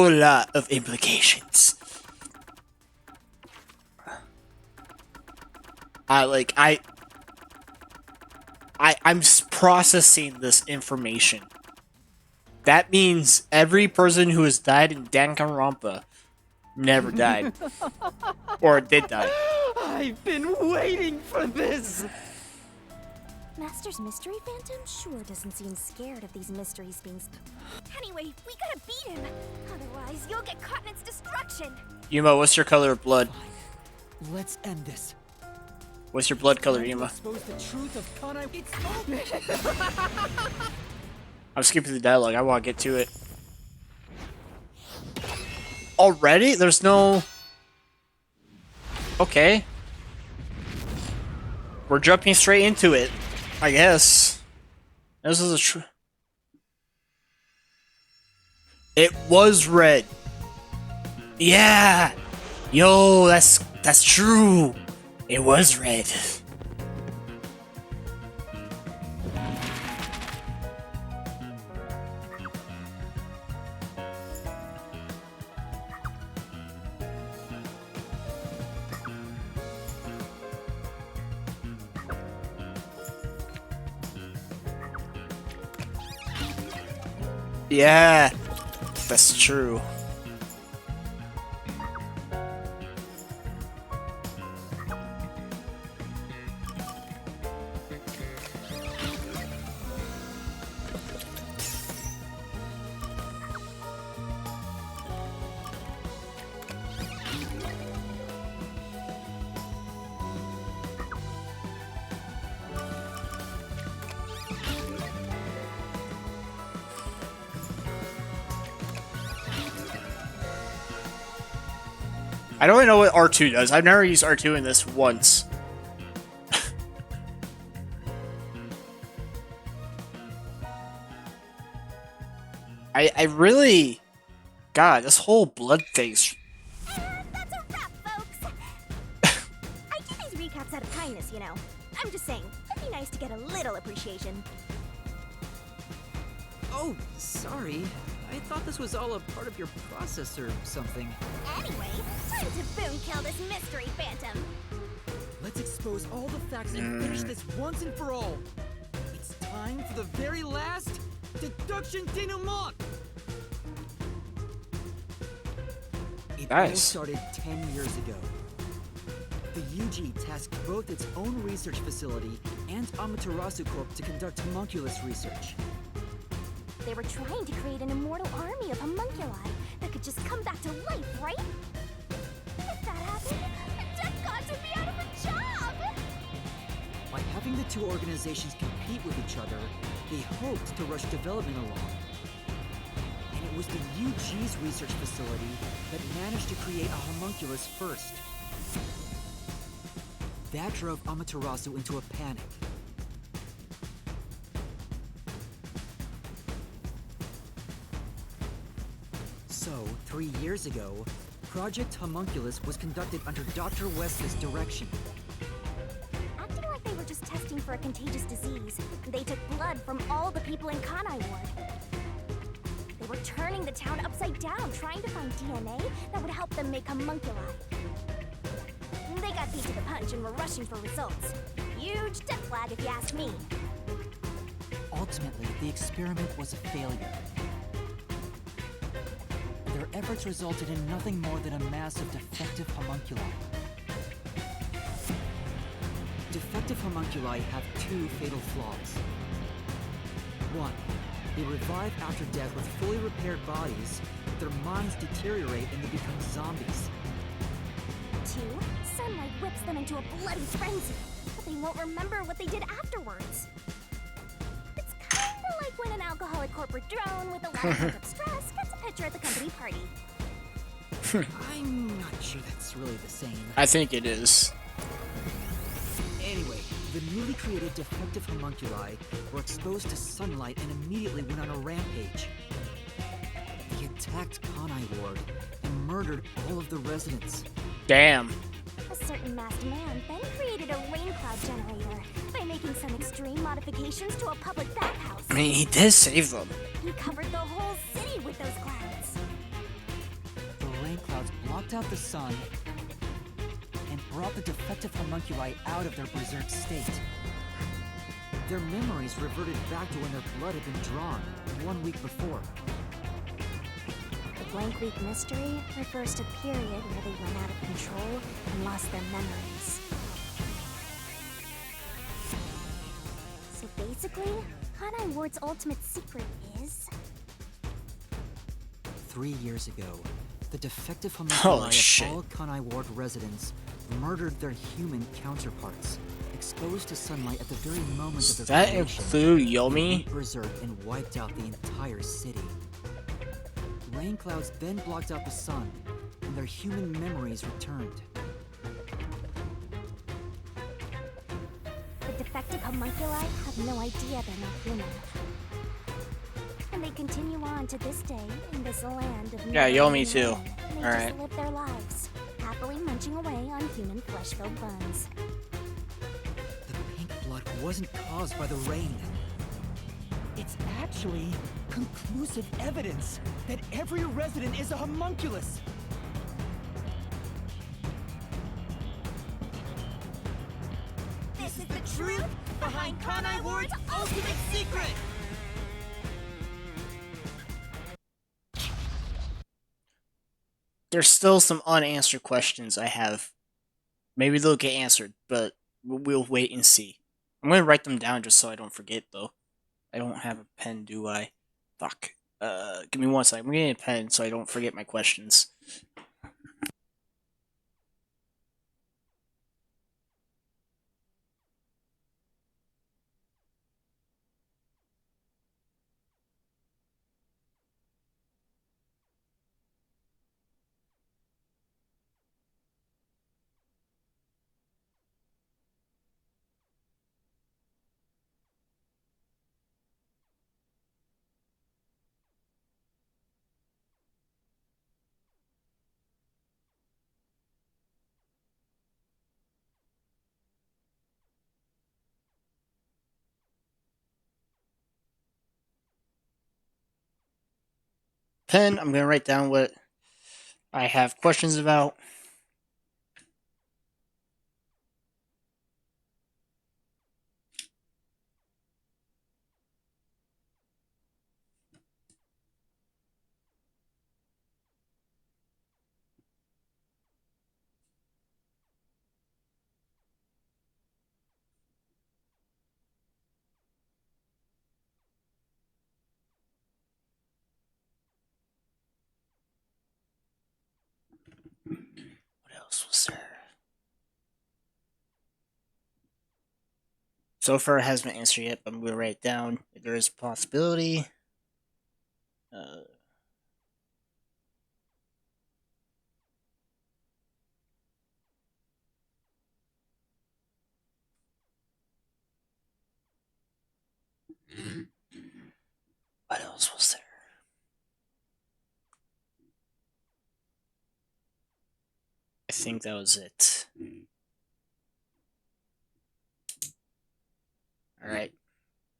lot of implications. I'm processing this information. That means every person who has died in Danganronpa never died. Or did die. I've been waiting for this! Master's Mystery Phantom sure doesn't seem scared of these mysteries being... Anyway, we gotta beat him. Otherwise, you'll get caught in its destruction. Yuma, what's your color of blood? Let's end this. What's your blood color, Yuma? Expose the truth of Kanai. I'm skipping the dialogue. I want to get to it. Already? There's no... Okay. We're jumping straight into it, I guess. This is a true... It was red. Yeah! Yo, that's true. It was red. Yeah, that's true. I don't even know what R2 does. I've never used R2 in this once. I really... God, this whole blood thing's... That's a wrap, folks. I do these recaps out of kindness, you know. I'm just saying, it'd be nice to get a little appreciation. Oh, sorry. I thought this was all a part of your process or something. Anyway, time to boom kill this mystery phantom. Let's expose all the facts and finish this once and for all. It's time for the very last deduction denouement. It all started 10 years ago. The UG tasked both its own research facility and Amaterasu Corp to conduct homunculus research. They were trying to create an immortal army of homunculi that could just come back to life, right? If that happened, the death gods would be out of a job! By having the two organizations compete with each other, they hoped to rush development along. And it was the UG's research facility that managed to create a homunculus first. That drove Amaterasu into a panic. So, 3 years ago, Project Homunculus was conducted under Dr. Weska's direction. Acting like they were just testing for a contagious disease, they took blood from all the people in Kanai Ward. They were turning the town upside down, trying to find DNA that would help them make homunculi. They got beat to the punch and were rushing for results. Huge death flag if you ask me. Ultimately, the experiment was a failure. Their efforts resulted in nothing more than a mass of defective homunculi. Defective homunculi have two fatal flaws. One, they revive after death with fully repaired bodies, but their minds deteriorate and they become zombies. 2, sunlight whips them into a bloody frenzy, but they won't remember what they did afterwards. It's kinda like Like when an alcoholic corporate drone with a lot of pent-up stress gets a picture at the company party. I'm not sure that's really the same. I think it is. Anyway, the newly created defective homunculi were exposed to sunlight and immediately went on a rampage. They attacked Kanai Ward and murdered all of the residents. Damn. A certain masked man then created a rain cloud generator by making some extreme modifications to a public bathhouse. I mean, he did save them. He covered the whole city with those clouds. The rain clouds blocked out the sun and brought the defective homunculi out of their berserk state. Their memories reverted back to when their blood had been drawn 1 week before. The blank week mystery refers to a period where they went out of control and lost their memories. So basically, Kanai Ward's ultimate secret is... 3 years ago, the defective homunculi shit. of all Kanai Ward residents murdered their human counterparts, exposed to sunlight at the very moment Does of their that creation. include Yomi? Went berserk and wiped out the entire city. Rain clouds then blocked out the sun, and their human memories returned. The defective homunculi have no idea they're not human. And they continue on to this day in this land of Yeah, Yomi too. They Alright. just live their lives, happily munching away on human flesh-filled buns. The pink blood wasn't caused by the rain. It's actually conclusive evidence that every resident is a homunculus. This is the truth behind Kanai Ward's ultimate secret! There's still some unanswered questions I have. Maybe they'll get answered, but we'll wait and see. I'm gonna write them down just so I don't forget, though. I don't have a pen, do I? Fuck. Give me 1 second. I'm getting a pen so I don't forget my questions. Pen, I'm gonna write down what I have questions about. What else was there? So far, it hasn't been answered yet, but I'm gonna write it down. If there is a possibility. What else was there? I think that was it. Alright.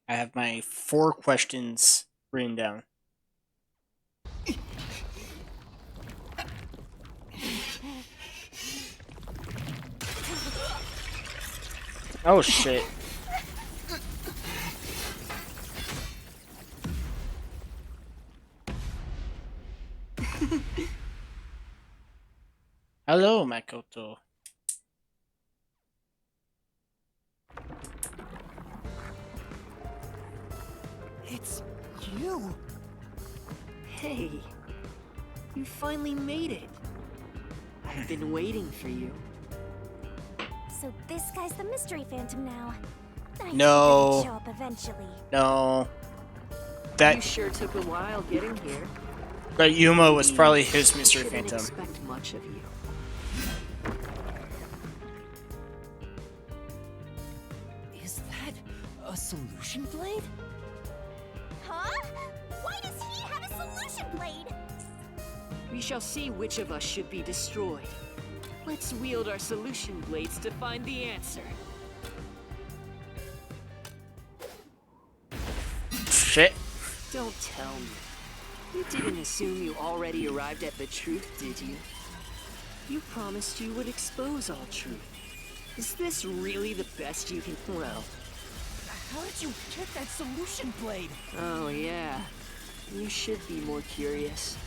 I have my 4 questions written down. Oh shit. Hello, Makoto. It's you! Hey, you finally made it. I've been waiting for you. So this guy's the mystery phantom now. I No. figured he'd show up eventually. No. That You sure took a while getting here. that Yuma was probably his Mystery Shouldn't Phantom. expect much of you. Is that a solution blade? Huh? Why does he have a solution blade? We shall see which of us should be destroyed. Let's wield our solution blades to find the answer. Shit. Don't tell me. You didn't assume you already arrived at the truth, did you? You promised you would expose all truth. Is this really the best you can... Well... How did you get that solution blade? Oh yeah. You should be more curious.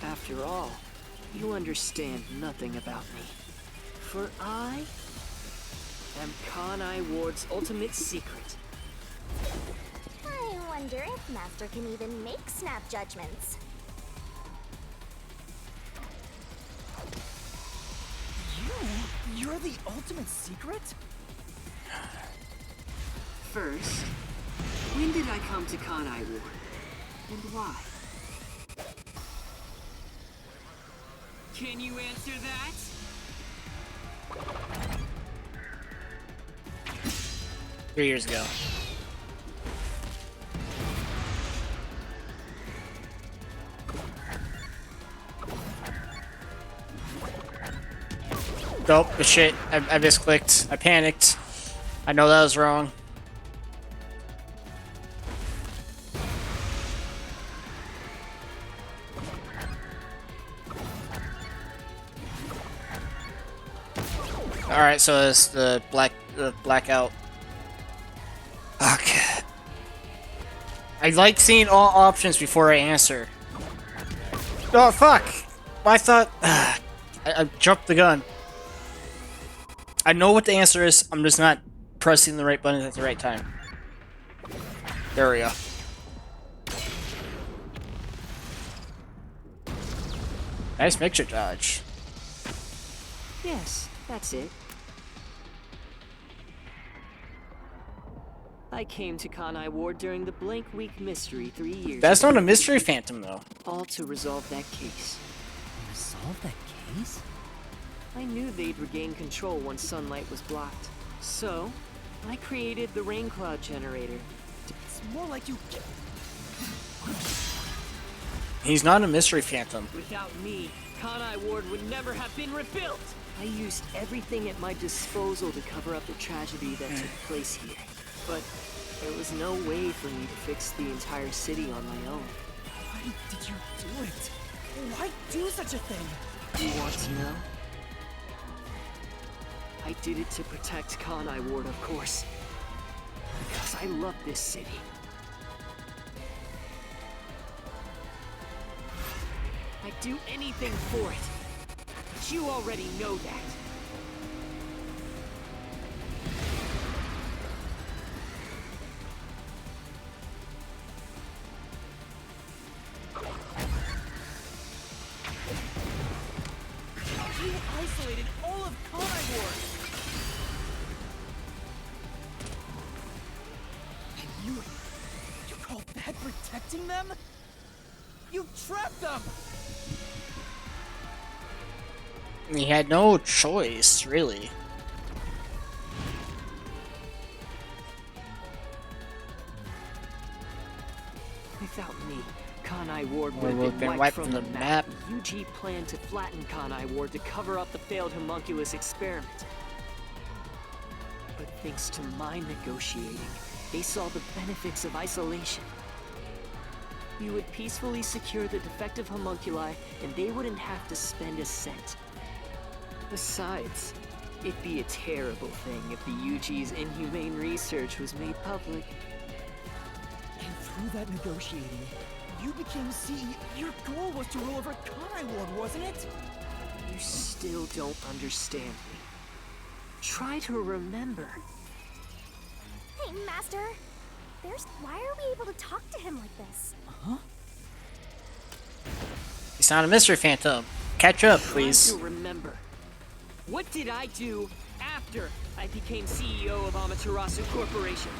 After all, you understand nothing about me. For I am Kanai Ward's ultimate secret. I wonder if Master can even make snap judgments. You're the ultimate secret? First, when did I come to Kanai Ward? And why? Can you answer that? 3 years ago. Nope, the shit. I misclicked. I panicked. I know that was wrong. Alright, so it's the blackout. Okay. I like seeing all options before I answer. Oh, fuck! I thought... I jumped the gun. I know what the answer is, I'm just not pressing the right buttons at the right time. There we go. Nice mixture dodge. Yes, that's it. I came to Kanai Ward during the Blank Week mystery 3 years That's ago. not a Mystery Phantom, though. All to resolve that case. Resolve that case? I knew they'd regain control once sunlight was blocked. So, I created the rain cloud generator. It's more like you... He's not a Mystery Phantom. Without me, Kanai Ward would never have been rebuilt! I used everything at my disposal to cover up the tragedy that took place here. But there was no way for me to fix the entire city on my own. Why did you do it? Why do such a thing? You want to know? I did it to protect Kanai Ward, of course. Because I love this city. I'd do anything for it. But you already know that. You isolated all of Kanai Ward! And you call that protecting them? You trapped them! He had no choice, really. Without me, Kanai Ward Or would have been wiped wiped from the map. UG planned to flatten Kanai Ward to cover up the failed homunculus experiment. But thanks to my negotiating, they saw the benefits of isolation. We would peacefully secure the defective homunculi, and they wouldn't have to spend a cent. Besides, it'd be a terrible thing if the UG's inhumane research was made public. And through that negotiating, you became CEO. Your goal was to rule over Kanai Ward, wasn't it? You still don't understand me. Try to remember. Hey, Master. Why are we able to talk to him like this? Huh? He's not a Mystery Phantom. Catch up, please. Try to remember. What did I do after I became CEO of Amaterasu Corporation?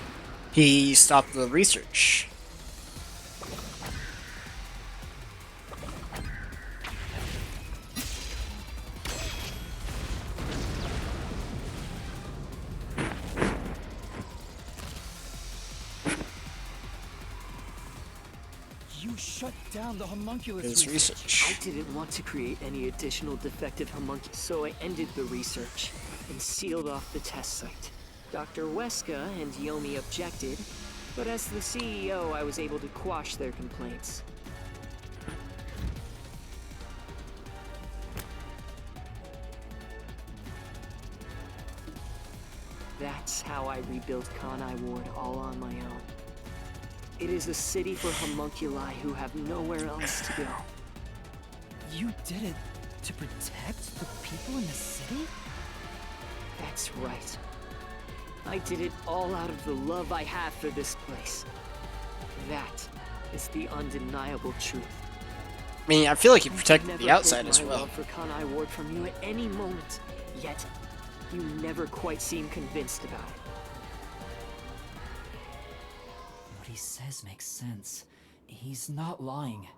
He stopped the research. You shut down the homunculus His research. I didn't want to create any additional defective homunculus, so I ended the research and sealed off the test site. Dr. Weska and Yomi objected, but as the CEO, I was able to quash their complaints. That's how I rebuilt Kanai Ward all on my own. It is a city for homunculi who have nowhere else to go. You did it to protect the people in the city? That's right. I did it all out of the love I have for this place. That is the undeniable truth. I mean, I feel like you I protected never the outside hid as my well. love for Kanai Ward from you at any moment, yet you never quite seem convinced about it. What he says makes sense. He's not lying.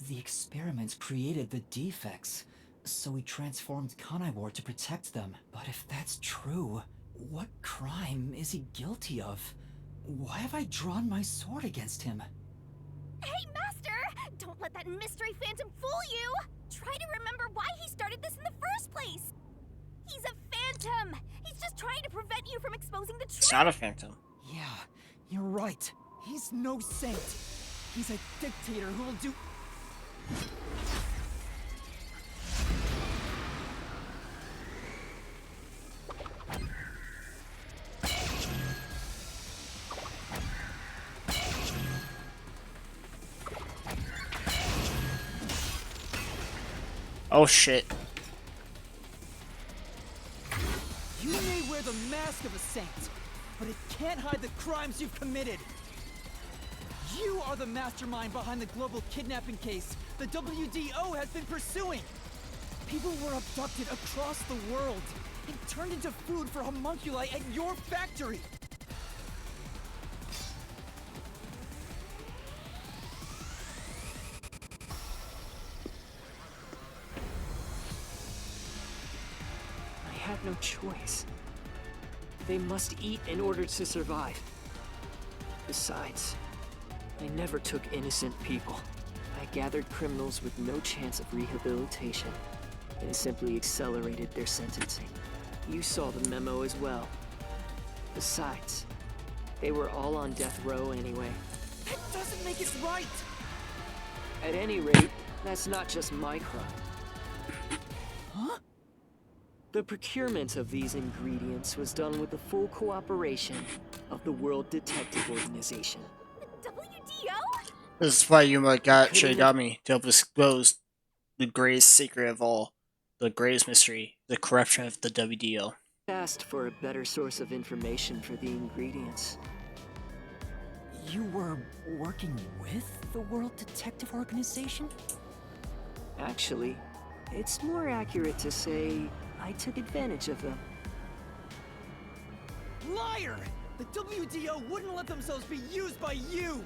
The experiments created the defects, so we transformed Kanai Ward to protect them. But if that's true, what crime is he guilty of? Why have I drawn my sword against him? Hey, Master! Don't let that mystery phantom fool you! Try to remember why he started this in the first place! He's a phantom! He's just trying to prevent you from exposing the truth! It's not a phantom. Yeah, you're right. He's no saint. He's a dictator who'll do... Oh shit. You may wear the mask of a saint, but it can't hide the crimes you've committed. You are the mastermind behind the global kidnapping case the WDO has been pursuing. People were abducted across the world and turned into food for homunculi at your factory. I had no choice. They must eat in order to survive. Besides, I never took innocent people. I gathered criminals with no chance of rehabilitation and simply accelerated their sentencing. You saw the memo as well. Besides, they were all on death row anyway. That doesn't make it right! At any rate, that's not just my crime. Huh? The procurement of these ingredients was done with the full cooperation of the World Detective Organization. WDO? This is why Yuma got Shinigami to help expose the greatest secret of all, the greatest mystery, the corruption of the WDO. Asked for a better source of information for the ingredients. You were working with the World Detective Organization? Actually, it's more accurate to say I took advantage of them. Liar! The WDO wouldn't let themselves be used by you!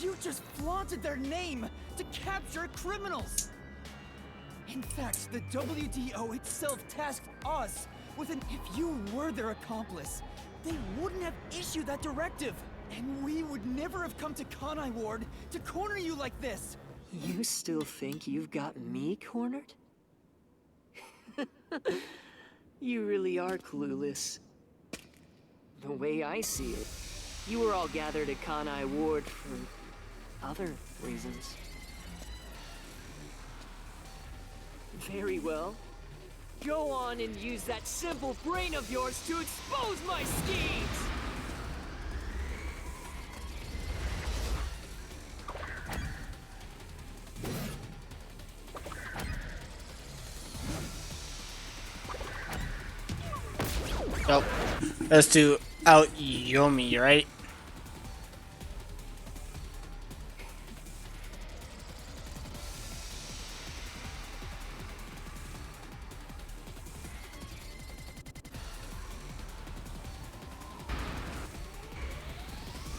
You just flaunted their name to capture criminals! In fact, the WDO itself tasked us with an... If you were their accomplice, they wouldn't have issued that directive! And we would never have come to Kanai Ward to corner you like this! You still think you've got me cornered? You really are clueless. The way I see it, you were all gathered at Kanai Ward for other reasons. Very well. Go on and use that simple brain of yours to expose my schemes! Nope. That's to out Yomi, right?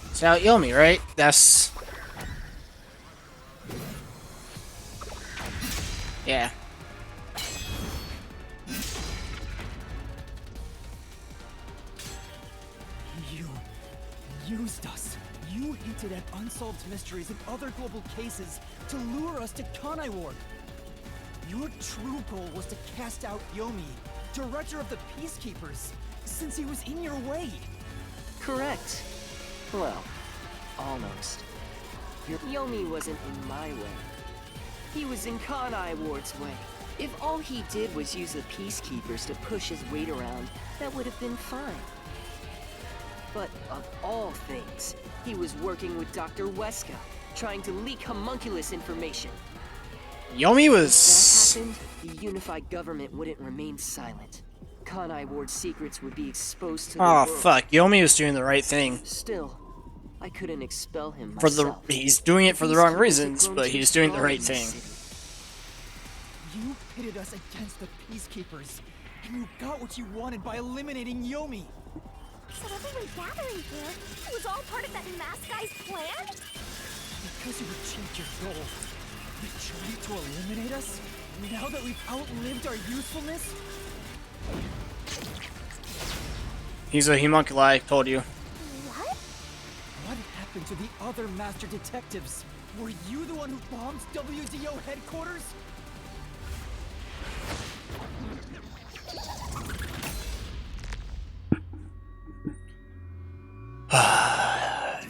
It's out Yomi, right? That's... Yeah. You used us. You hinted at unsolved mysteries and other global cases to lure us to Kanai Ward. Your true goal was to cast out Yomi, director of the Peacekeepers, since he was in your way. Correct. Well, almost. Yomi wasn't in my way. He was in Kanai Ward's way. If all he did was use the Peacekeepers to push his weight around, that would have been fine. But of all things, he was working with Dr. Weska, trying to leak homunculus information. Yomi was... If that happened, the unified government wouldn't remain silent. Kanai Ward's secrets would be exposed to the Oh world. fuck, Yomi was doing the right thing. Still, I couldn't expel him For the myself. he's doing it for the wrong reasons, but he's doing the right thing. You pitted us against the Peacekeepers, and you got what you wanted by eliminating Yomi. So everyone gathering here, it was all part of that masked guy's plan? Because you achieved your goal, you're trying to eliminate us? Now that we've outlived our usefulness? He's a homunculi, I told you. What? What happened to the other master detectives? Were you the one who bombed WDO headquarters?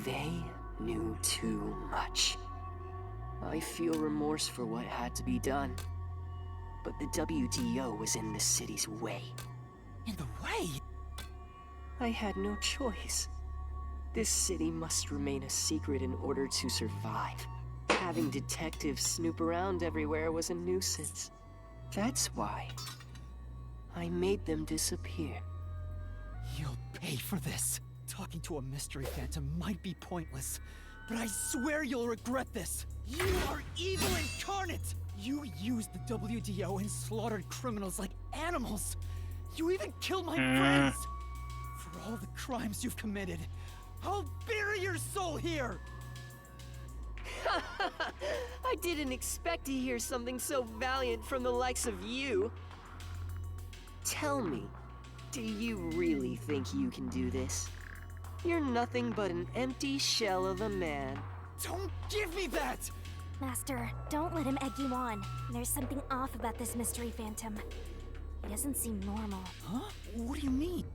They knew too much. I feel remorse for what had to be done. But the WDO was in the city's way. In the way? I had no choice. This city must remain a secret in order to survive. Having detectives snoop around everywhere was a nuisance. That's why I made them disappear. You'll pay for this. Talking to a mystery phantom might be pointless, but I swear you'll regret this. You are evil incarnate! You used the WDO and slaughtered criminals like animals. You even killed my friends. For all the crimes you've committed, I'll bury your soul here. I didn't expect to hear something so valiant from the likes of you. Tell me, do you really think you can do this? You're nothing but an empty shell of a man. Don't give me that! Master, don't let him egg you on. There's something off about this mystery phantom. He doesn't seem normal. Huh? What do you mean?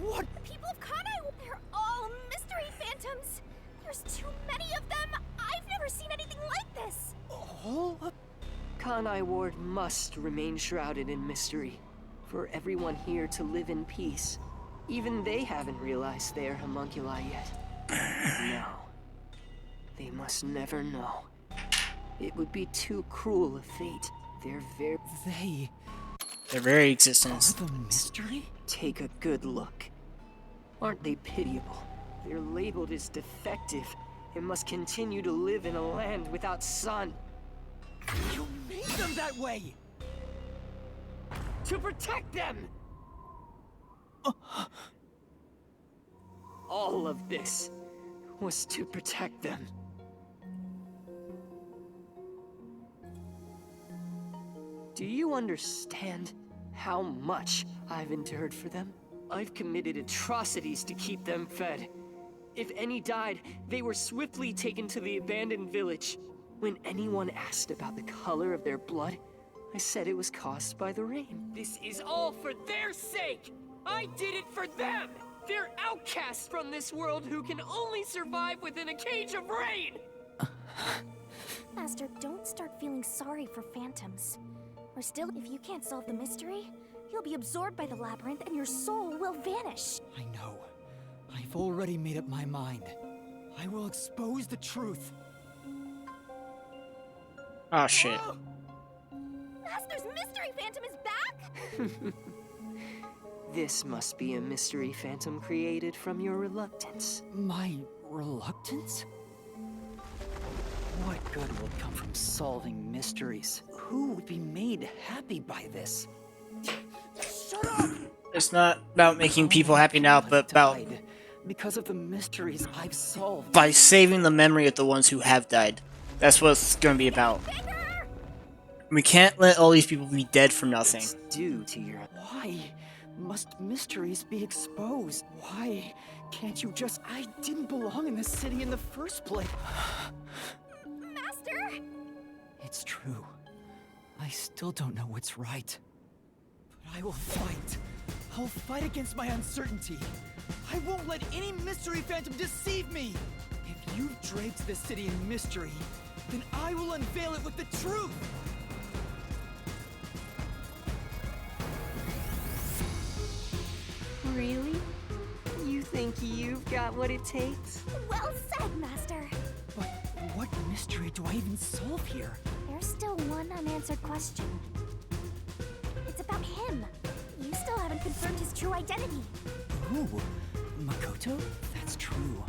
What? The people of Kanai, they're all mystery phantoms. There's too many of them. I've never seen anything like this. Oh? Kanai Ward must remain shrouded in mystery, for everyone here to live in peace. Even they haven't realized they are homunculi yet. No. They must never know. It would be too cruel a fate. Their very existence. The mystery? Take a good look. Aren't they pitiable? They're labeled as defective and must continue to live in a land without sun. You made them that way! To protect them! All of this was to protect them. Do you understand how much I've endured for them? I've committed atrocities to keep them fed. If any died, they were swiftly taken to the abandoned village. When anyone asked about the color of their blood, I said it was caused by the rain. This is all for their sake! I did it for them! They're outcasts from this world who can only survive within a cage of rain! Master, don't start feeling sorry for phantoms. Or still, if you can't solve the mystery, you'll be absorbed by the labyrinth and your soul will vanish. I know. I've already made up my mind. I will expose the truth. Oh shit. Master's mystery phantom is back? This must be a mystery phantom created from your reluctance. My reluctance? What good will come from solving mysteries? Who would be made happy by this? Shut up! It's not about making people happy now, but about because of the mysteries I've solved. by saving the memory of the ones who have died. That's what it's going to be about. We can't let all these people be dead for nothing. It's due to your... Why must mysteries be exposed? Why can't you just... I didn't belong in this city in the first place. Master! It's true. I still don't know what's right. But I will fight. I'll fight against my uncertainty. I won't let any mystery phantom deceive me! If you've draped this city in mystery, then I will unveil it with the truth! Really? You think you've got what it takes? Well said, Master. But what mystery do I even solve here? There's still one unanswered question. It's about him. You still haven't confirmed his true identity. Who? Makoto? That's true.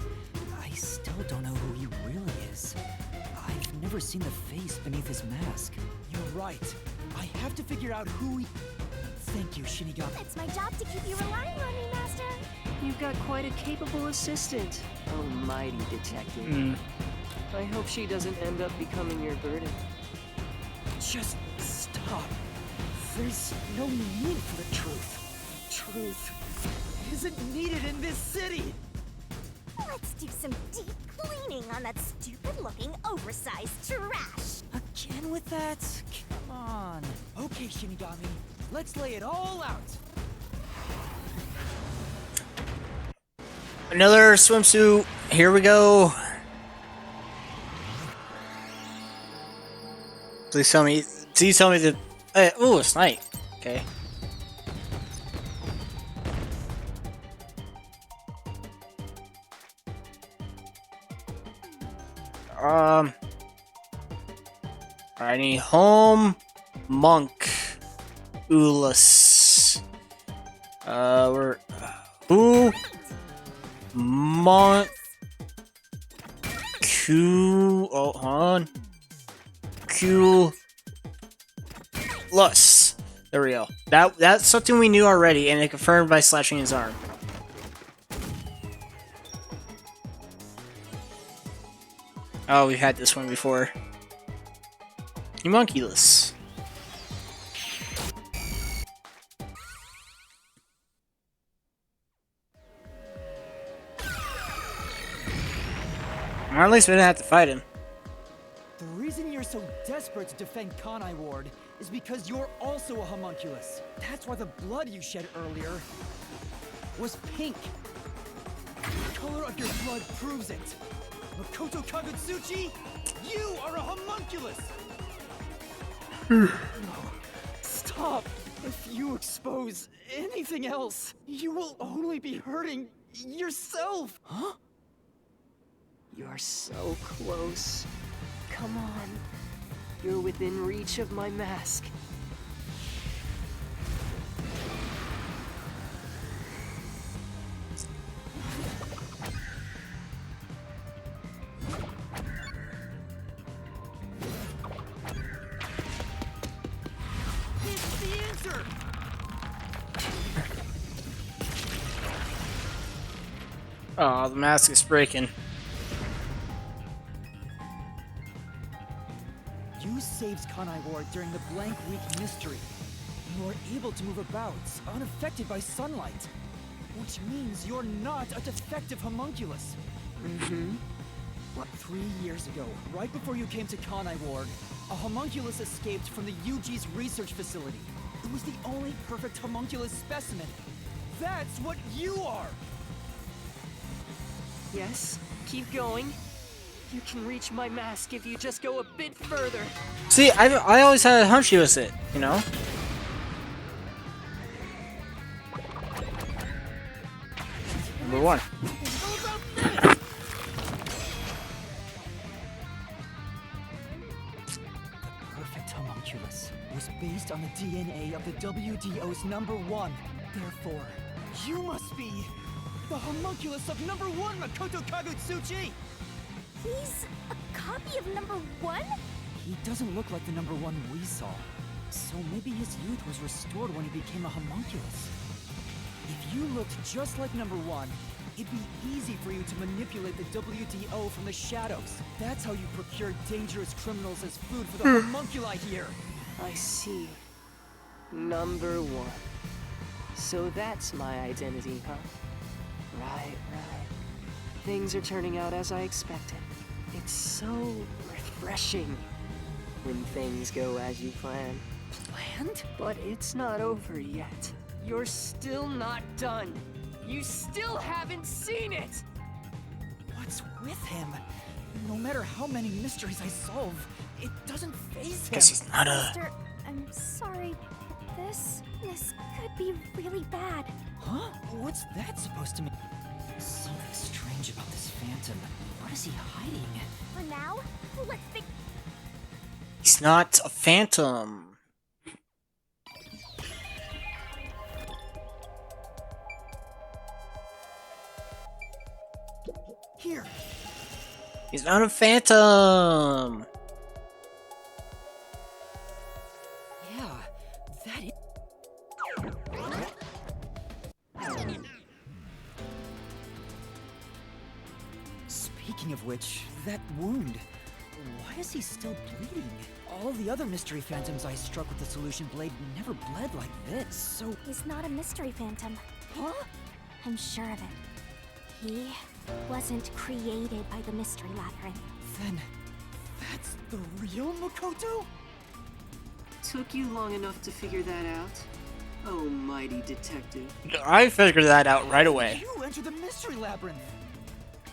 I still don't know who he really is. I've never seen the face beneath his mask. You're right. I have to figure out who he... Thank you, Shinigami. It's my job to keep you relying on me, Master. You've got quite a capable assistant, almighty detective. I hope she doesn't end up becoming your burden. Just stop. There's no need for the truth. Truth isn't needed in this city. Let's do some deep cleaning on that stupid-looking, oversized trash. Again with that? Come on. Okay, Shinigami. Let's lay it all out. Another swimsuit. Here we go. Please tell me that... oh, it's night. Okay. I need home monk Ulus. We're who monk Q. Oh, hold on. Q. Lus. There we go. That's something we knew already, and it confirmed by slashing his arm. Oh, we've had this one before. Homunculus. Or at least we didn't have to fight him. The reason you're so desperate to defend Kanai Ward is because you're also a homunculus. That's why the blood you shed earlier was pink. The color of your blood proves it. Makoto Kagutsuchi, you are a homunculus! No, stop. If you expose anything else, you will only be hurting yourself. Huh? You're so close. Come on. You're within reach of my mask. It's the answer! Oh, the mask is breaking. You saved Kanai Ward during the Blank Week mystery. You were able to move about, unaffected by sunlight. Which means you're not a defective homunculus. Mm-hmm. 3 years ago, right before you came to Kanai Ward, a homunculus escaped from the UG's research facility. It was the only perfect homunculus specimen. That's what you are! Yes, keep going. You can reach my mask if you just go a bit further. See, I always had a hunch he was it, you know? Number one. The perfect homunculus was based on the DNA of the WDO's #1. Therefore, you must be the homunculus of #1 Makoto Kagutsuchi! He's a copy of number 1? He doesn't look like the number 1 we saw. So maybe his youth was restored when he became a homunculus. If you looked just like number 1, it'd be easy for you to manipulate the WDO from the shadows. That's how you procure dangerous criminals as food for the homunculi here. I see. Number 1. So that's my identity, huh? Right. Things are turning out as I expected. It's so refreshing when things go as you plan. Planned? But it's not over yet. You're still not done. You still haven't seen it! What's with him? No matter how many mysteries I solve, it doesn't faze him. Guess he's not a... Master, I'm sorry. This could be really bad. Huh? What's that supposed to mean? Something strange about this phantom. What is he hiding? For now, let's think. He's not a phantom. Here. He's not a phantom. Yeah, that is... Speaking of which, that wound. Why is he still bleeding? All the other mystery phantoms I struck with the solution blade never bled like this, so... He's not a mystery phantom. Huh? I'm sure of it. He wasn't created by the mystery labyrinth. Then, that's the real Makoto? Took you long enough to figure that out? Oh, mighty detective. I figured that out right away. You entered the mystery labyrinth!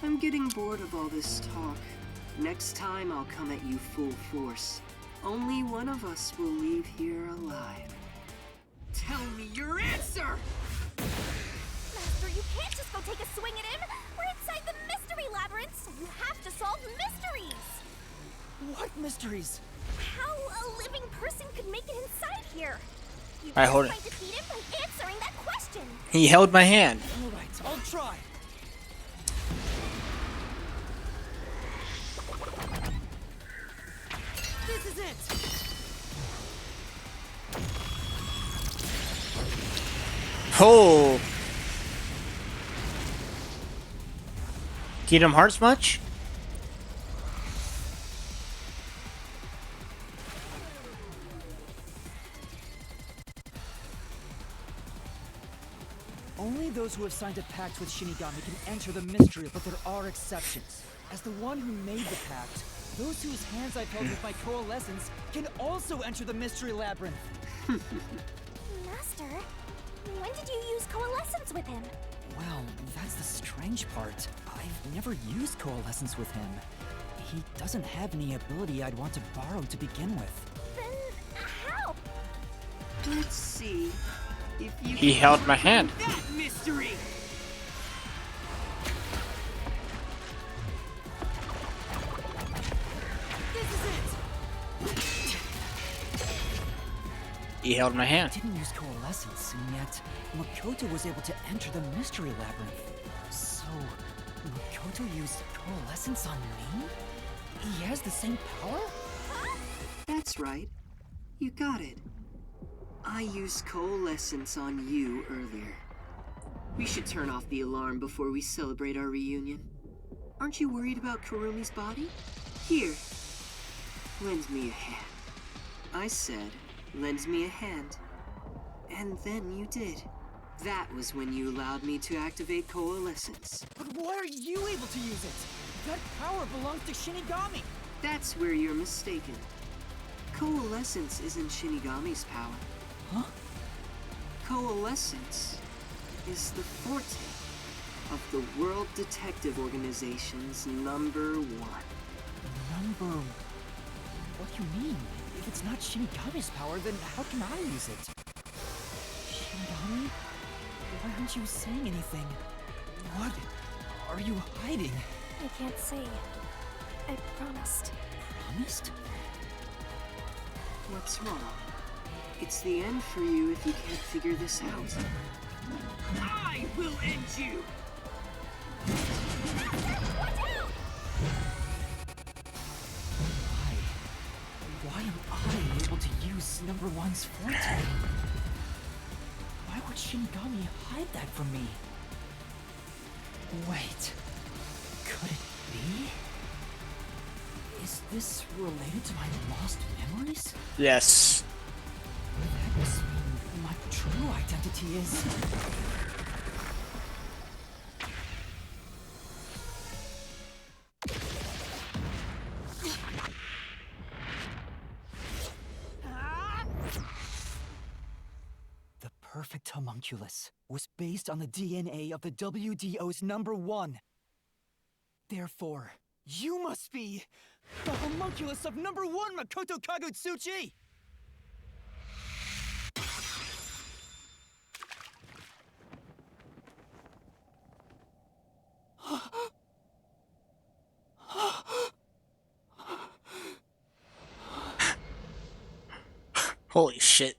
I'm getting bored of all this talk. Next time I'll come at you full force. Only one of us will leave here alive. Tell me your answer! Master, you can't just go take a swing at him! We're inside the mystery labyrinth, so you have to solve mysteries! What mysteries? How a living person could make it inside here? You I hold it. might defeat him by answering that question! He held my hand. Alright, I'll try. This is it! Oh! Kingdom Hearts much? Only those who have signed a pact with Shinigami can enter the mystery, but there are exceptions. As the one who made the pact, those whose hands I've held with my coalescence can also enter the mystery labyrinth. Master, when did you use coalescence with him? Well, that's the strange part. I've never used coalescence with him. He doesn't have any ability I'd want to borrow to begin with. Then how? Let's see if you He held my hand. that mystery. He held my hand. I didn't use coalescence, and yet Makoto was able to enter the mystery labyrinth. So, Makoto used coalescence on me? He has the same power? That's right. You got it. I used coalescence on you earlier. We should turn off the alarm before we celebrate our reunion. Aren't you worried about Kurumi's body? Here, lend me a hand. I said, lend me a hand. And then you did. That was when you allowed me to activate coalescence. But why are you able to use it? That power belongs to Shinigami. That's where you're mistaken. Coalescence isn't Shinigami's power. Huh? Coalescence is the forte of the World Detective Organization's number 1. Number... What do you mean? If it's not Shinigami's power, then how can I use it? Shinigami? Why aren't you saying anything? What are you hiding? I can't say. I promised. Promised? What's wrong? It's the end for you if you can't figure this out. I will end you! was number one's forte. Why would Shinigami hide that from me? Wait, could it be? Is this related to my lost memories? Yes. That must mean my true identity is... The perfect homunculus was based on the DNA of the WDO's number one. Therefore, you must be the homunculus of number one Makoto Kagutsuchi! Holy shit.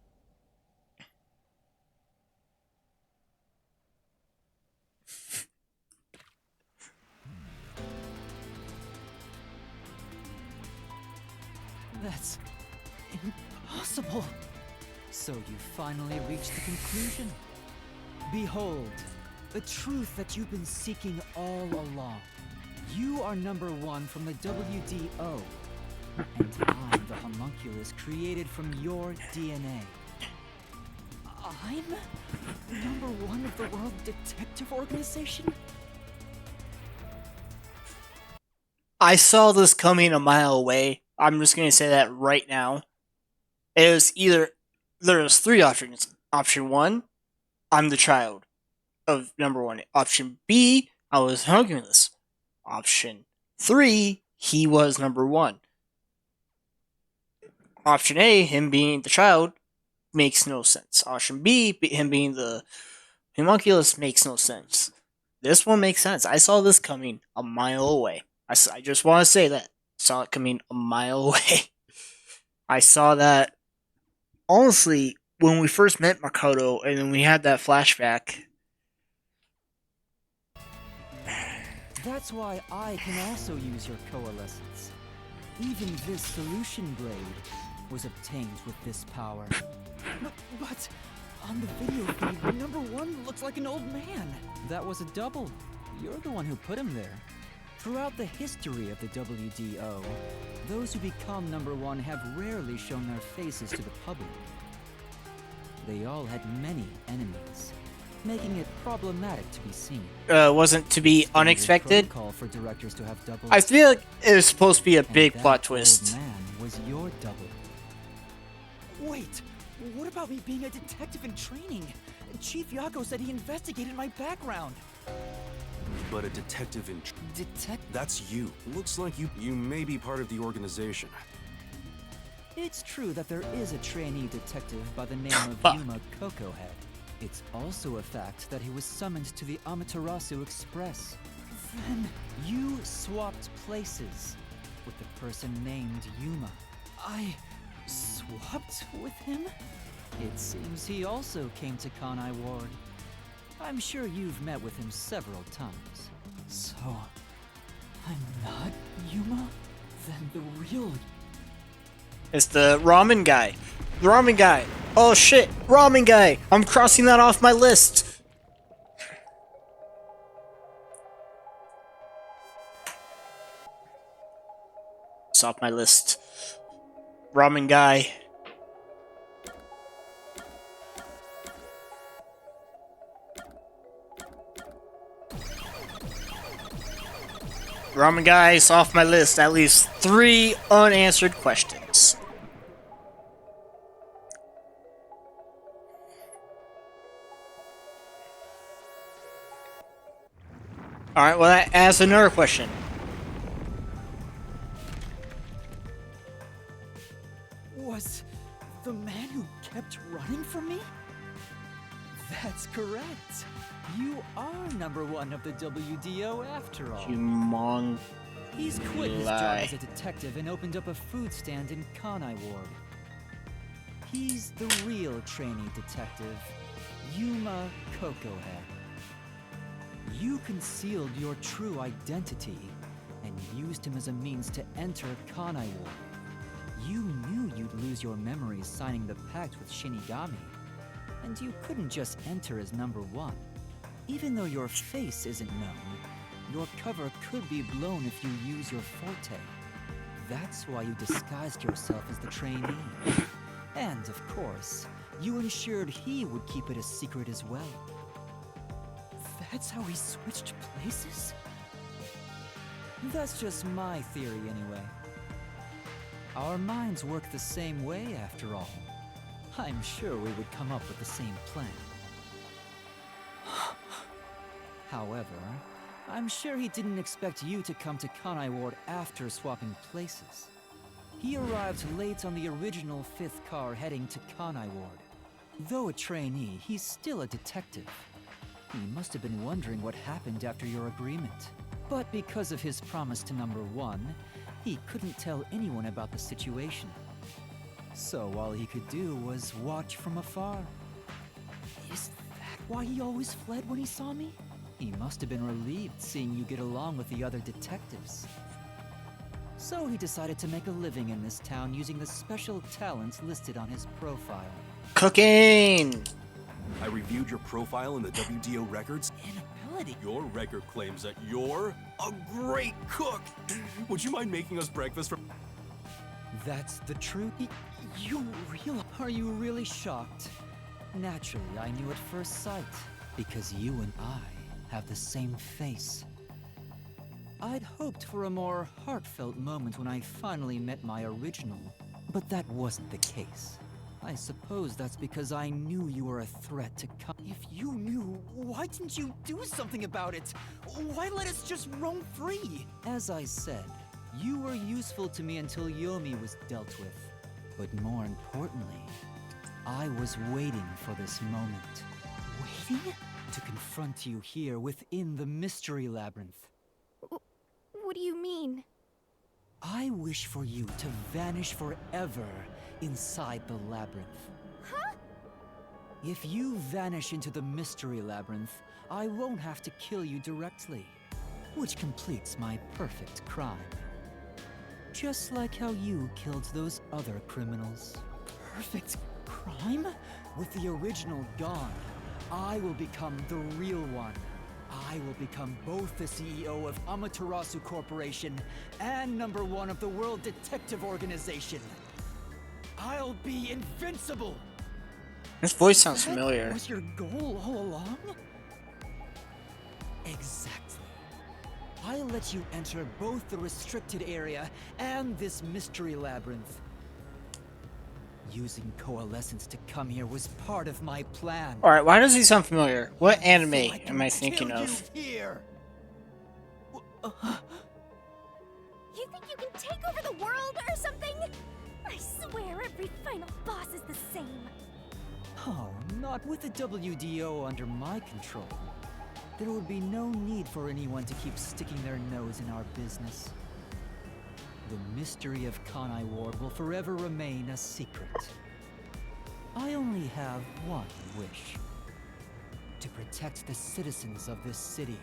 That's impossible. So you finally reached the conclusion. Behold, the truth that you've been seeking all along. You are number one from the WDO. And I'm the homunculus created from your DNA. I'm number one of the World Detective Organization? I saw this coming a mile away. I'm just going to say that right now. It was either... There was three options. Option 1, I'm the child of number 1. Option B, I was homunculus. Option 3, he was number 1. Option A, him being the child, makes no sense. Option B, him being the homunculus, makes no sense. This one makes sense. I saw this coming a mile away. I just want to say that. Saw it coming a mile away. I saw that, honestly, when we first met Makoto, and then we had that flashback. That's why I can also use your coalescence. Even this solution blade was obtained with this power. But on the video feed, number one looks like an old man. That was a double. You're the one who put him there. Throughout the history of the WDO, those who become number one have rarely shown their faces to the public. They all had many enemies, making it problematic to be seen. Wasn't to be unexpected. Call for directors to have doubles. I feel like it was supposed to be a big plot twist. Old man was your double. Wait, what about me being a detective in training? Chief Yako said he investigated my background. But a detective in... That's you. Looks like you may be part of the organization. It's true that there is a trainee detective by the name of Yuma Kokohead. It's also a fact that he was summoned to the Amaterasu Express. Then you swapped places with the person named Yuma. I swapped with him? It seems he also came to Kanai Ward. I'm sure you've met with him several times. So, I'm not Yuma? Then the real... It's the ramen guy. The ramen guy. Oh shit, ramen guy. I'm crossing that off my list. It's off my list. Ramen guy. Ramen guy is off my list. At least 3 unanswered questions. Alright, well that asks another question. Was the man who kept running from me? That's correct. You are number one of the WDO after all. Humong. He's quit his job as a detective and opened up a food stand in Kanai Ward. He's the real trainee detective, Yuma Kokohead. You concealed your true identity and used him as a means to enter Kanai Ward. You knew you'd lose your memories signing the pact with Shinigami, and you couldn't just enter as number 1. Even though your face isn't known, your cover could be blown if you use your forte. That's why you disguised yourself as the trainee. And, of course, you ensured he would keep it a secret as well. That's how we switched places? That's just my theory, anyway. Our minds work the same way, after all. I'm sure we would come up with the same plan. However, I'm sure he didn't expect you to come to Kanai Ward after swapping places. He arrived late on the original 5th car heading to Kanai Ward. Though a trainee, he's still a detective. He must have been wondering what happened after your agreement. But because of his promise to number 1, he couldn't tell anyone about the situation. So all he could do was watch from afar. Is that why he always fled when he saw me? He must have been relieved seeing you get along with the other detectives. So he decided to make a living in this town using the special talents listed on his profile. Cooking! I reviewed your profile in the WDO records. Inability. Your record claims that you're a great cook. Would you mind making us breakfast for... That's the truth? Are you really shocked? Naturally, I knew at first sight, because you and I have the same face. I'd hoped for a more heartfelt moment when I finally met my original, but that wasn't the case. I suppose that's because I knew you were a threat to come. If you knew, why didn't you do something about it? Why let us just roam free? As I said, you were useful to me until Yomi was dealt with. But more importantly, I was waiting for this moment. Waiting? To confront you here within the Mystery Labyrinth. What do you mean? I wish for you to vanish forever inside the labyrinth. Huh? If you vanish into the Mystery Labyrinth, I won't have to kill you directly, which completes my perfect crime. Just like how you killed those other criminals. Perfect crime? With the original gone, I will become the real one. I will become both the CEO of Amaterasu Corporation and number 1 of the World Detective Organization. I'll be invincible! This voice sounds That familiar. was your goal all along? Exactly. I'll let you enter both the restricted area and this mystery labyrinth. Using Coalescence to come here was part of my plan. Alright, why does he sound familiar? What anime am I thinking of? Here. You think you can take over the world or something? I swear every final boss is the same. Oh, not with the WDO under my control. There would be no need for anyone to keep sticking their nose in our business. The mystery of Kanai Ward will forever remain a secret. I only have one wish. To protect the citizens of this city.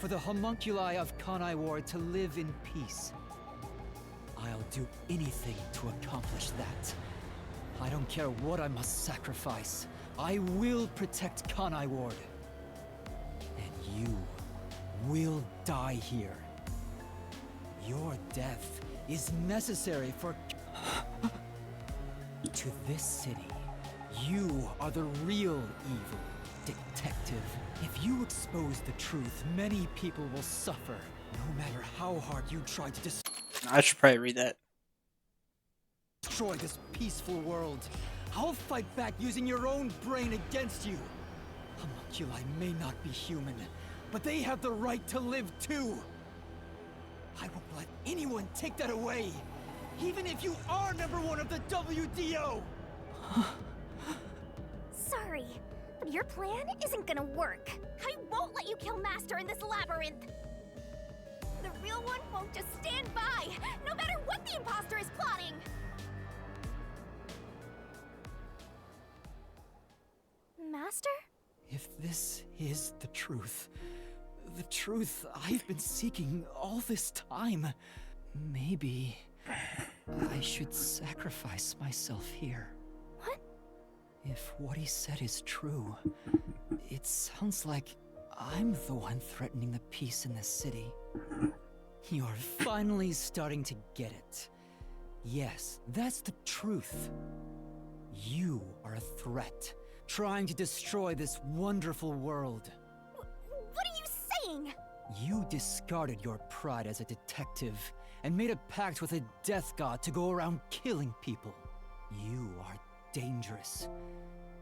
For the homunculi of Kanai Ward to live in peace. I'll do anything to accomplish that. I don't care what I must sacrifice. I will protect Kanai Ward. And you will die here. Your death is necessary for... To this city, you are the real evil, detective. If you expose the truth, many people will suffer. No matter how hard you try to I should probably read that. destroy this peaceful world, I'll fight back using your own brain against you. Homunculi may not be human, but they have the right to live too. I won't let anyone take that away, even if you are number 1 of the WDO! Sorry, but your plan isn't gonna work. I won't let you kill Master in this labyrinth. The real one won't just stand by, no matter what the imposter is plotting. Master? If this is the truth I've been seeking all this time, maybe I should sacrifice myself here. What? If what he said is true, it sounds like I'm the one threatening the peace in this city. You're finally starting to get it. Yes, that's the truth. You are a threat, trying to destroy this wonderful world. What are you saying? You discarded your pride as a detective and made a pact with a death god to go around killing people. You are dangerous.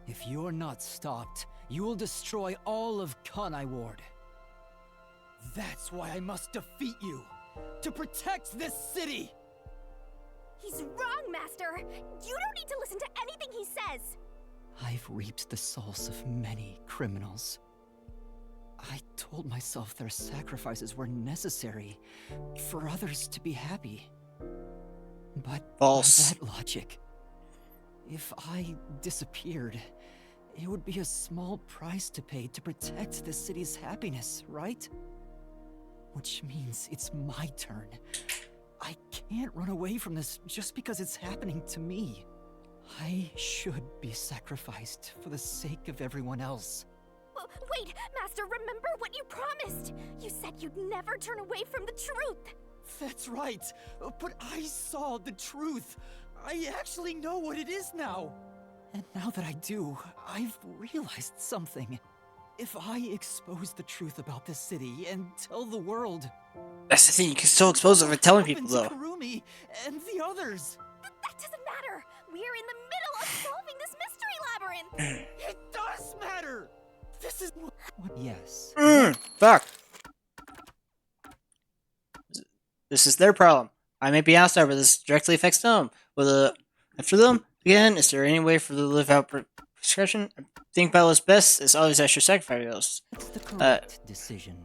If you're not stopped, you will destroy all of Kanai Ward. That's why I must defeat you, to protect this city! He's wrong, Master! You don't need to listen to anything he says! I've reaped the souls of many criminals. I told myself their sacrifices were necessary for others to be happy. But false. By that logic, if I disappeared, it would be a small price to pay to protect the city's happiness, right? Which means it's my turn. I can't run away from this just because it's happening to me. I should be sacrificed for the sake of everyone else. Wait, Master, remember what you promised! You said you'd never turn away from the truth! That's right, but I saw the truth. I actually know what it is now. And now that I do, I've realized something. If I expose the truth about this city and tell the world... That's the thing, you can still expose it for telling people, though. Kurumi and the others. That doesn't matter! We're in the middle of solving this mystery labyrinth! It does matter! This is what... Yes. Fuck. This is their problem. I may be outside, but this directly affects them. After them, again, is there any way for them to live out prescription? I think about what's best is always I should sacrifice those. That's the correct decision.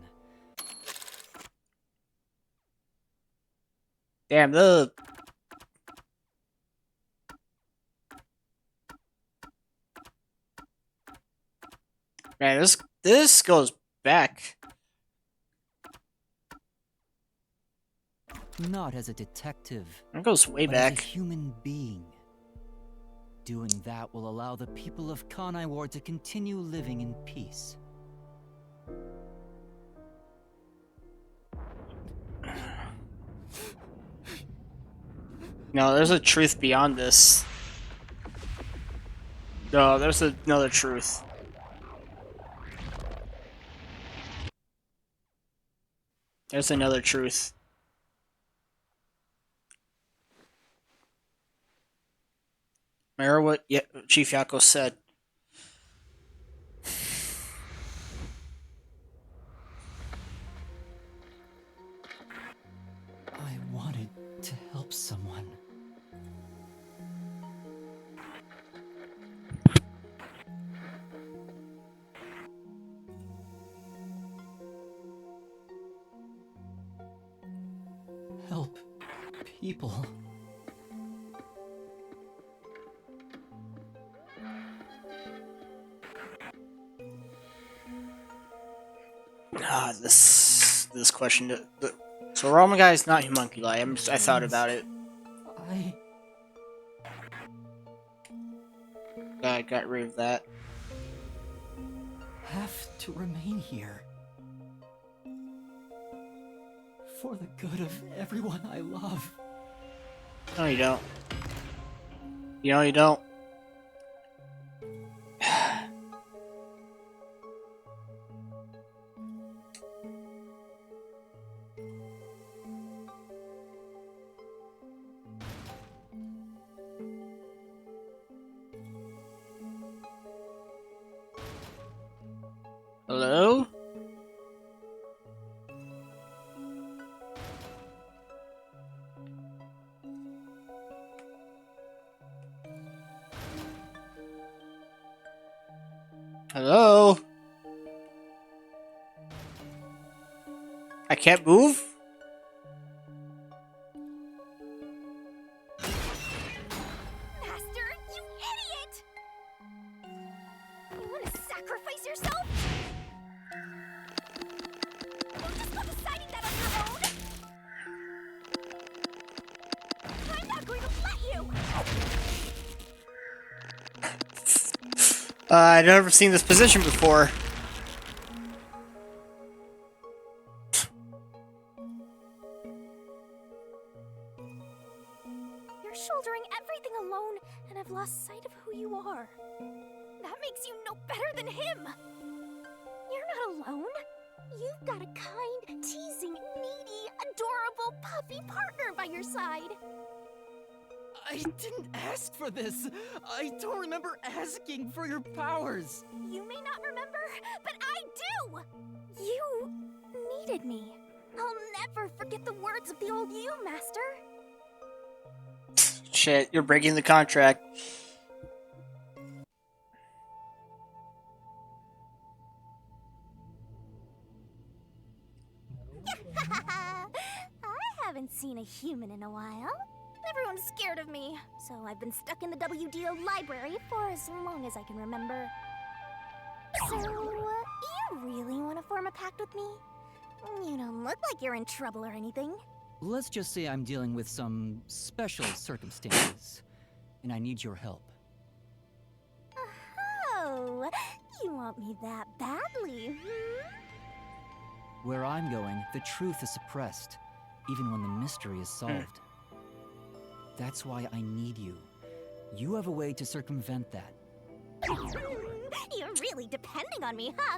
Damn, the... Man, this goes back. Not as a detective. It goes way but back. As a human being. Doing that will allow the people of Kanai Ward to continue living in peace. No, there's a truth beyond this. No, there's another truth. There's another truth. Remember what Chief Yako said? I wanted to help someone. Help people. This question. So Rama guy is not homunculi. I thought about it. I got rid of that. Have to remain here. For the good of everyone I love. No, you don't. You know you don't. Hello? Hello? I can't move? Master, you idiot! You want to sacrifice yourself? You'll just go deciding that on your own? I'm not going I've never seen this position before. You're shouldering everything alone, and I've lost sight of who you are. That makes you no better than him. You're not alone. You've got a kind, teasing, needy, adorable puppy partner by your side. I didn't ask for this. I don't remember asking for your powers. You may not remember, but I do! You needed me. I'll never forget the words of the old you, Master. Shit, you're breaking the contract. I haven't seen a human in a while. Everyone's scared of me, so I've been stuck in the WDO library for as long as I can remember. So, you really want to form a pact with me? You don't look like you're in trouble or anything. Let's just say I'm dealing with some special circumstances, and I need your help. Oh, you want me that badly, Where I'm going, the truth is suppressed, even when the mystery is solved. That's why I need you. You have a way to circumvent that. You're really depending on me, huh?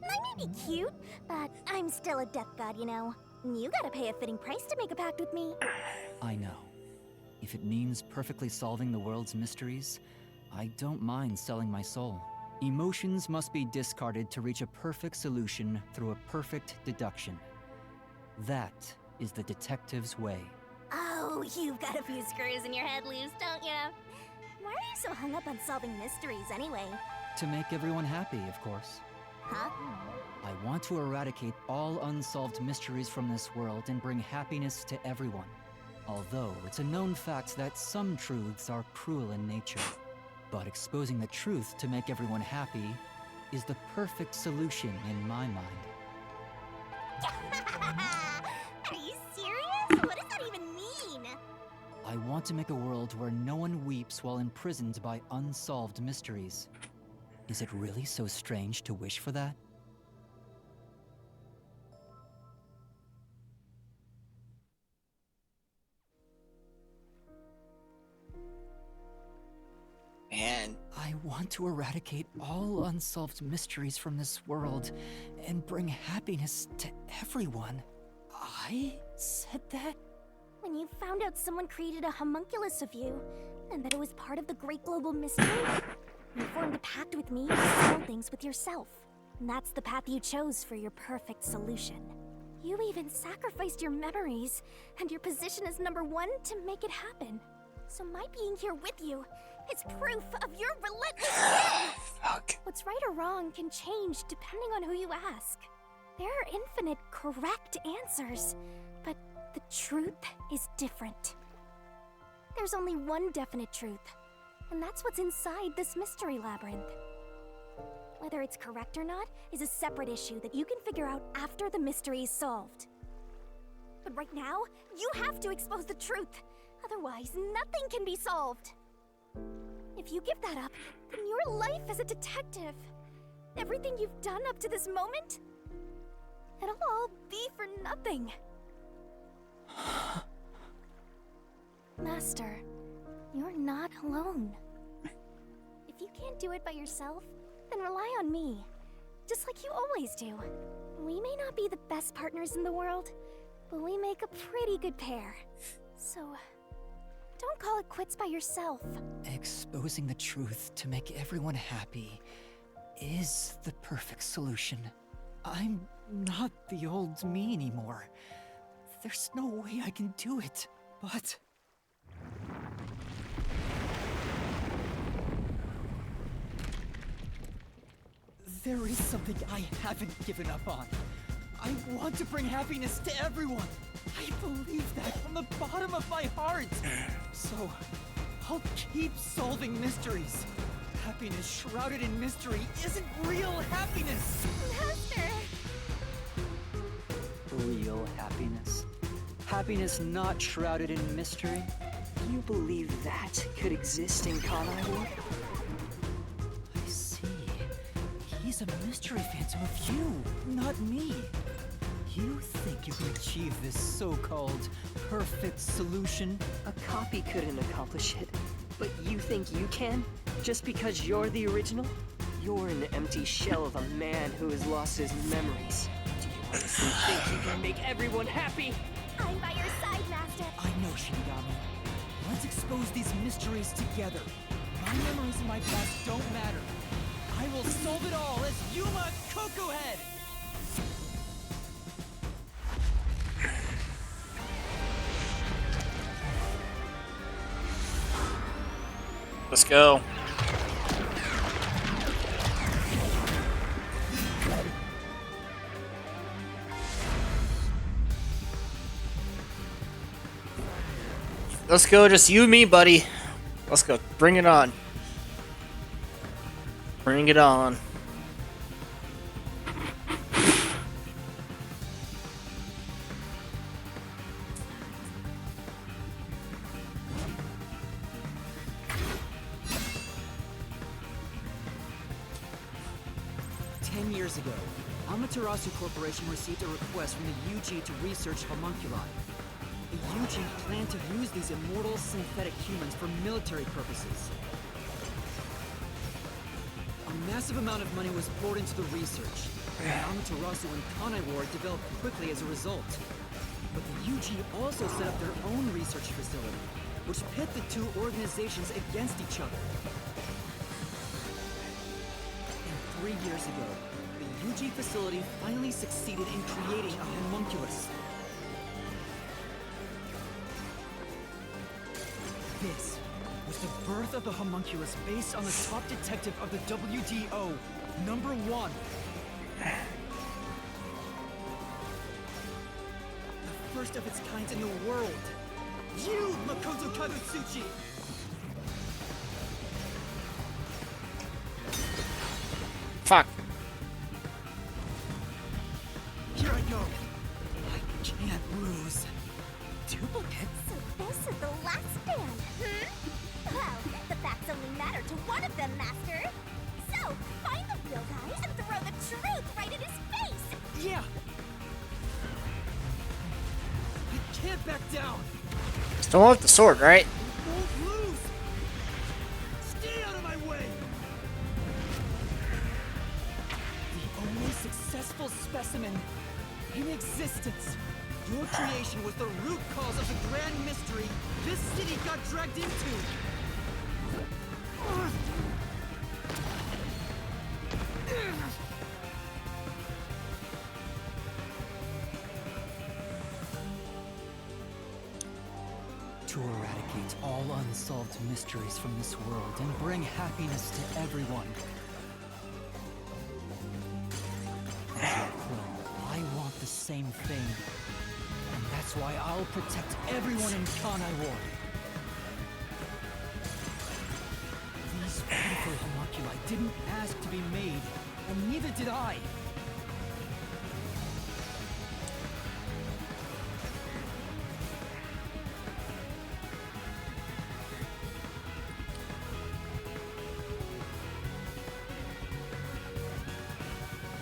I may be cute, but I'm still a death god, you know. You gotta pay a fitting price to make a pact with me. I know. If it means perfectly solving the world's mysteries, I don't mind selling my soul. Emotions must be discarded to reach a perfect solution through a perfect deduction. That is the detective's way. Oh, you've got a few screws in your head loose, don't you? Why are you so hung up on solving mysteries anyway? To make everyone happy, of course. Huh? I want to eradicate all unsolved mysteries from this world and bring happiness to everyone. Although it's a known fact that some truths are cruel in nature. But exposing the truth to make everyone happy is the perfect solution in my mind. Are you serious? What does that even mean? I want to make a world where no one weeps while imprisoned by unsolved mysteries. Is it really so strange to wish for that? Man. I want to eradicate all unsolved mysteries from this world and bring happiness to everyone. I said that? When you found out someone created a homunculus of you, and that it was part of the great global mystery, you formed a pact with me to solve things with yourself. And that's the path you chose for your perfect solution. You even sacrificed your memories and your position as #1 to make it happen. So my being here with you is proof of your relentless will. Fuck. What's right or wrong can change depending on who you ask. There are infinite correct answers, but the truth is different. There's only one definite truth, and that's what's inside this mystery labyrinth. Whether it's correct or not is a separate issue that you can figure out after the mystery is solved. But right now, you have to expose the truth. Otherwise, nothing can be solved. If you give that up, then your life as a detective, everything you've done up to this moment, it'll all be for nothing. Master, you're not alone. If you can't do it by yourself, then rely on me, just like you always do. We may not be the best partners in the world, but we make a pretty good pair. So, don't call it quits by yourself. Exposing the truth to make everyone happy is the perfect solution. I'm not the old me anymore. There's no way I can do it, but... There is something I haven't given up on. I want to bring happiness to everyone. I believe that from the bottom of my heart. So, I'll keep solving mysteries. Happiness shrouded in mystery isn't real happiness. Master! Real happiness? Happiness not shrouded in mystery? You believe that could exist in Kanai Ward? I see. mystery phantom of you, not me. You think you can achieve this so-called perfect solution? A copy couldn't accomplish it, but you think you can? Just because you're the original? You're an empty shell of a man who has lost his memories. Do you honestly think you can make everyone happy? I'm by your side, Master. I know, Shinigami. Let's expose these mysteries together. My memories and my past don't matter. I will solve it all as Yuma Coco Head! Let's go. Let's go, just you and me, buddy. Let's go. Bring it on. Bring it on. Years ago, Amaterasu Corporation received a request from the UG to research homunculi. The UG planned to use these immortal synthetic humans for military purposes. A massive amount of money was poured into the research, and Amaterasu and Kanai Ward developed quickly as a result. But the UG also set up their own research facility, which pit the two organizations against each other. And 3 years ago, the UG facility finally succeeded in creating a homunculus. This was the birth of the homunculus based on the top detective of the WDO, number 1. The first of its kind in the world. You, Makoto Kagutsuchi! Fuck. Here I go. I can't lose. Duplicates? So this is the last stand, Well, the facts only matter to one of them, Master. So, find the real guy and throw the truth right in his face! Yeah! I can't back down! Still want the sword, right? Won't lose! Stay out of my way! The only successful specimen in existence. Your creation was the root cause of the grand mystery this city got dragged into. To eradicate all unsolved mysteries from this world and bring happiness to everyone. As your clone, I want the same thing. And that's why I'll protect everyone in Kanai Ward. These beautiful homunculi didn't ask to be made, and neither did I.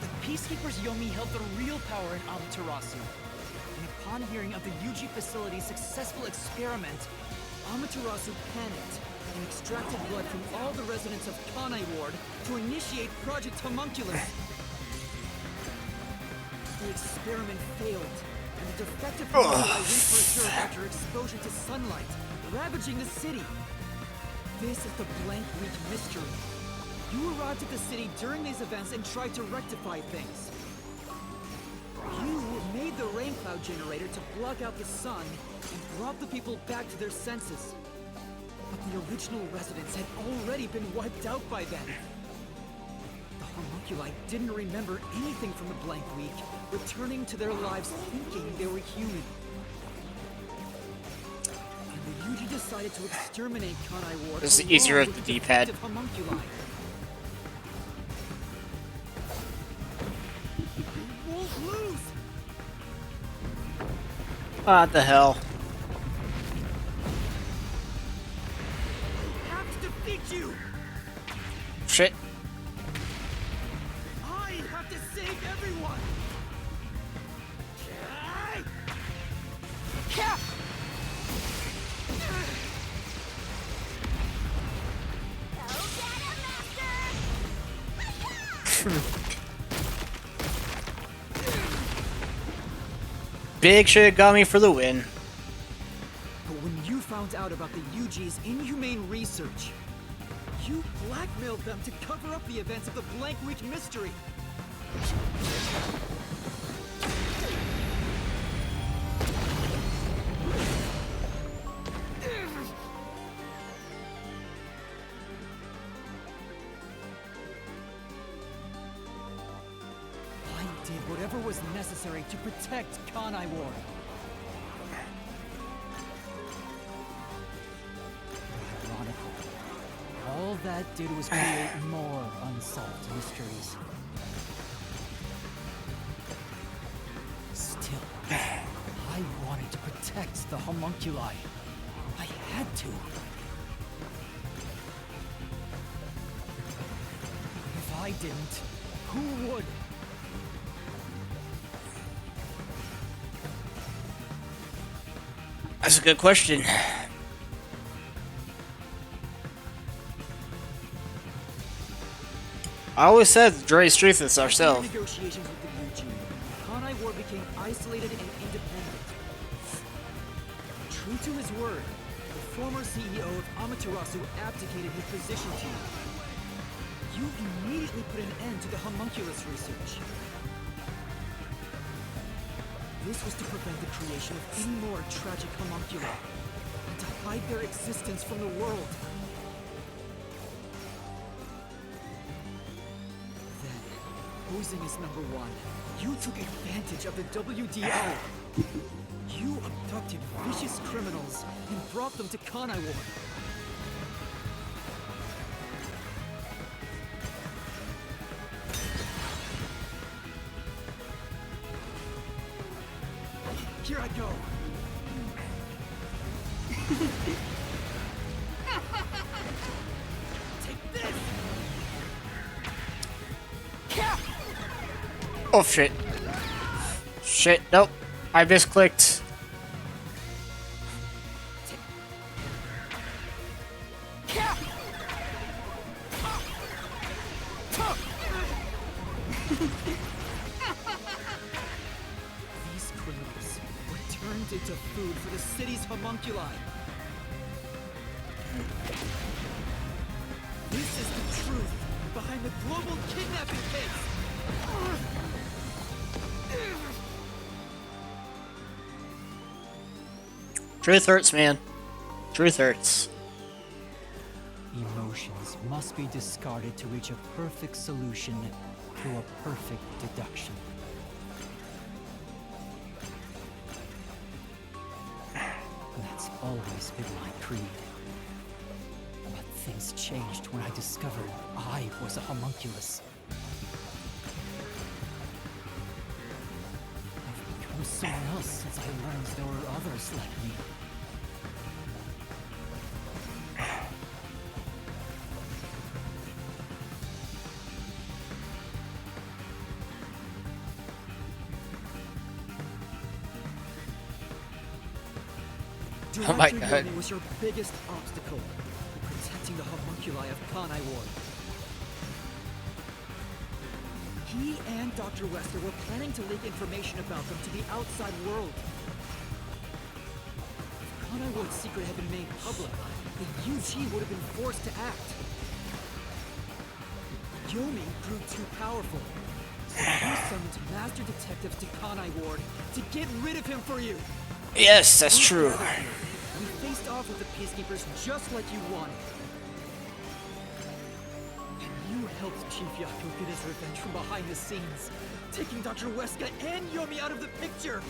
The Peacekeepers Yomi held the real power in Amaterasu. And upon hearing of the UG facility's successful experiment, Amaterasu panicked and extracted blood from all the residents of Kanai Ward to initiate Project Homunculus. The experiment failed, and the defective homunculi reproduced after exposure to sunlight, ravaging the city. This is the Blank Week mystery. You arrived at the city during these events and tried to rectify things. You made the rain cloud generator to block out the sun and brought the people back to their senses. But the original residents had already been wiped out by then. The homunculi didn't remember anything from the Blank Week, returning to their lives thinking they were human. And the UG decided to exterminate Kanai Ward. This is easier with the D-pad. Homunculi. Won't lose! What the hell? I have to defeat you! Shit. I have Big Shigami for the win. But when you found out about the UG's inhumane research, you blackmailed them to cover up the events of the Blank Week mystery. I did whatever was necessary to protect Kanai Ward. Ironical. All that did was create more unsolved mysteries. Still, I wanted to protect the homunculi. I had to. If I didn't, who would? That's a good question. I always said Dre Strethus ourselves. Negotiations with the UG, Kanai Ward became isolated and independent. True to his word, the former CEO of Amaterasu abdicated his position to you. You immediately put an end to the homunculus research. This was to prevent the creation of any more tragic homunculi, and to hide their existence from the world. Then, posing as number one, you took advantage of the WDO. You abducted vicious criminals and brought them to Kanai Ward. Here I go. Take this. Oh shit. Shit, nope. I misclicked. These criminals were turned into food for the city's homunculi. This is the truth behind the global kidnapping case. Truth hurts, man. Truth hurts. Emotions must be discarded to reach a perfect solution through a perfect deduction. That's always been my creed. But things changed when I discovered I was a homunculus. I've become someone else since I learned there were others like me. Oh my Director God. Yomi was your biggest obstacle in protecting the homunculi of Kanai Ward. He and Dr. Wesker were planning to leak information about them to the outside world. If Kanai Ward's secret had been made public, the UG would have been forced to act. Yomi grew too powerful, so you summoned master detectives to Kanai Ward to get rid of him for you. Yes, that's true. We faced off with the Peacekeepers just like you wanted. And you helped Chief Yaku get his revenge from behind the scenes, taking Dr. Weska and Yomi out of the picture.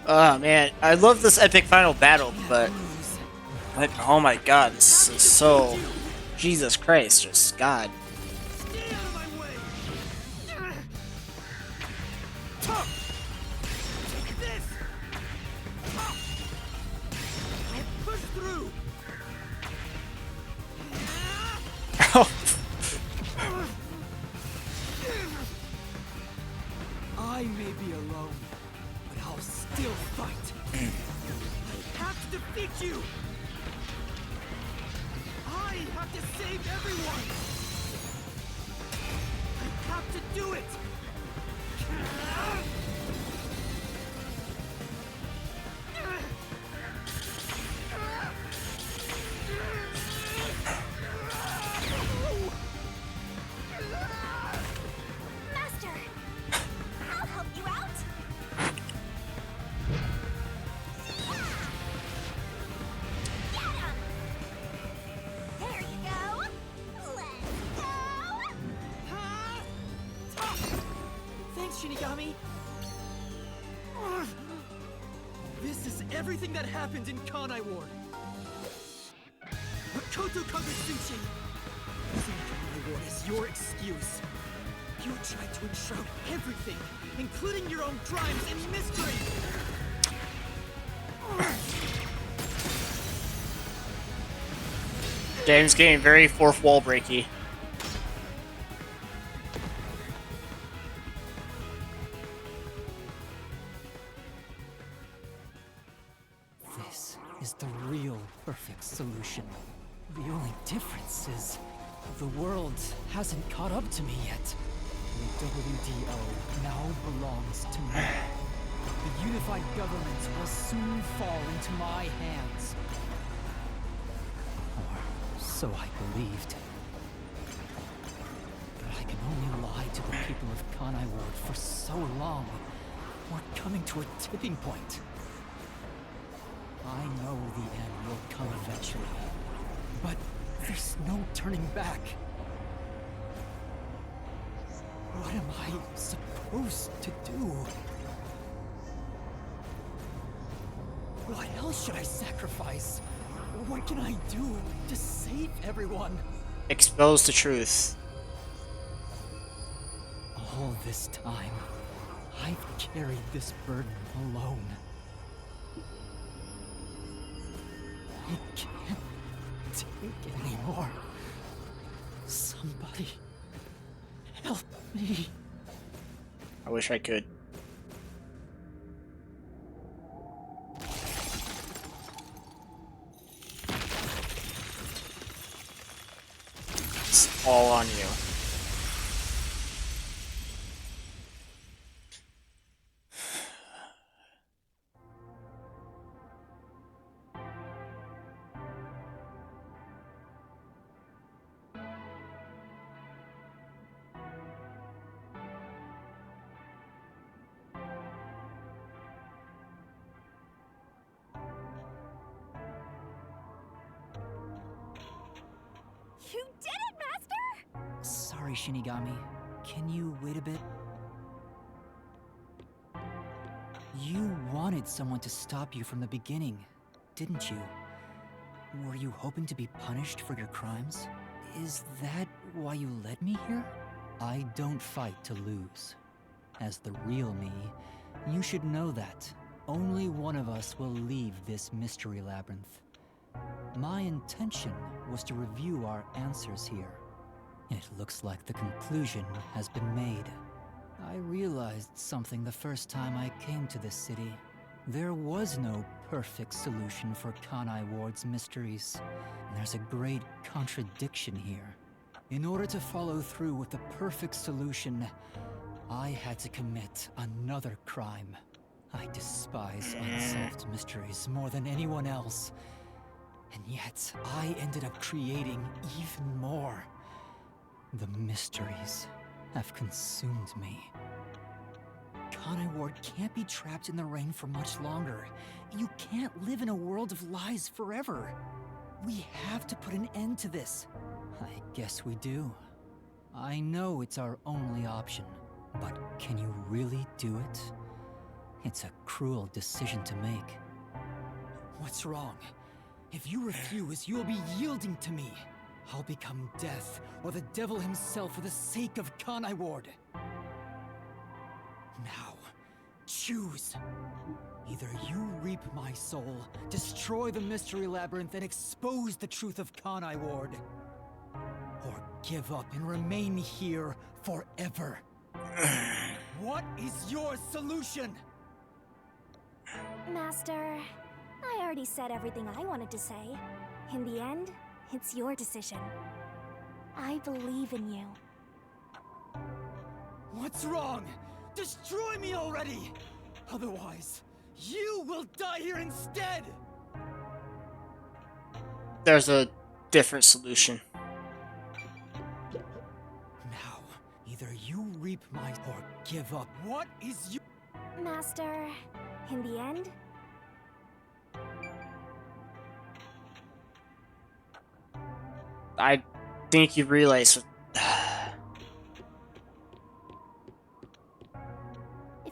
Oh man, I love this epic final battle, but like, oh my god, this is so Jesus Christ, just God. Take this! I push through! I may be alone, but I'll still fight. I have to defeat you! I have to save everyone! I have to do it! Shinigami? This is everything that happened in Kanai Ward. Makoto Kagutsuchi! Using Kanai Ward is your excuse. You tried to enshroud everything, including your own crimes, in mystery! Game's getting very fourth wall breaky. This is the real perfect solution. The only difference is the world hasn't caught up to me yet. The WDO now belongs to me. The unified government will soon fall into my hands. Or so I believed. But I can only lie to the people of Kanai Ward for so long. We're coming to a tipping point. I know the end will come eventually. But there's no turning back. What am I supposed to do? What else should I sacrifice? What can I do to save everyone? Expose the truth. All this time, I've carried this burden alone. I can't take it anymore. Somebody help me. I wish I could. It's all on you. You did it, Master! Sorry, Shinigami. Can you wait a bit? You wanted someone to stop you from the beginning, didn't you? Were you hoping to be punished for your crimes? Is that why you led me here? I don't fight to lose. As the real me, you should know that only one of us will leave this mystery labyrinth. My intention was to review our answers here. It looks like the conclusion has been made. I realized something the first time I came to this city. There was no perfect solution for Kanai Ward's mysteries. There's a great contradiction here. In order to follow through with the perfect solution, I had to commit another crime. I despise unsolved mysteries more than anyone else. And yet, I ended up creating even more. The mysteries have consumed me. Kanai Ward can't be trapped in the rain for much longer. You can't live in a world of lies forever. We have to put an end to this. I guess we do. I know it's our only option, but can you really do it? It's a cruel decision to make. What's wrong? If you refuse, you'll be yielding to me. I'll become death, or the devil himself for the sake of Kanai Ward. Now, choose. Either you reap my soul, destroy the Mystery Labyrinth, and expose the truth of Kanai Ward. Or give up and remain here forever. What is your solution? Master, I already said everything I wanted to say. In the end, it's your decision. I believe in you. What's wrong? Destroy me already! Otherwise, you will die here instead! There's a different solution. Now, either you reap my or give up. What is you? Master, in the end, I think you realize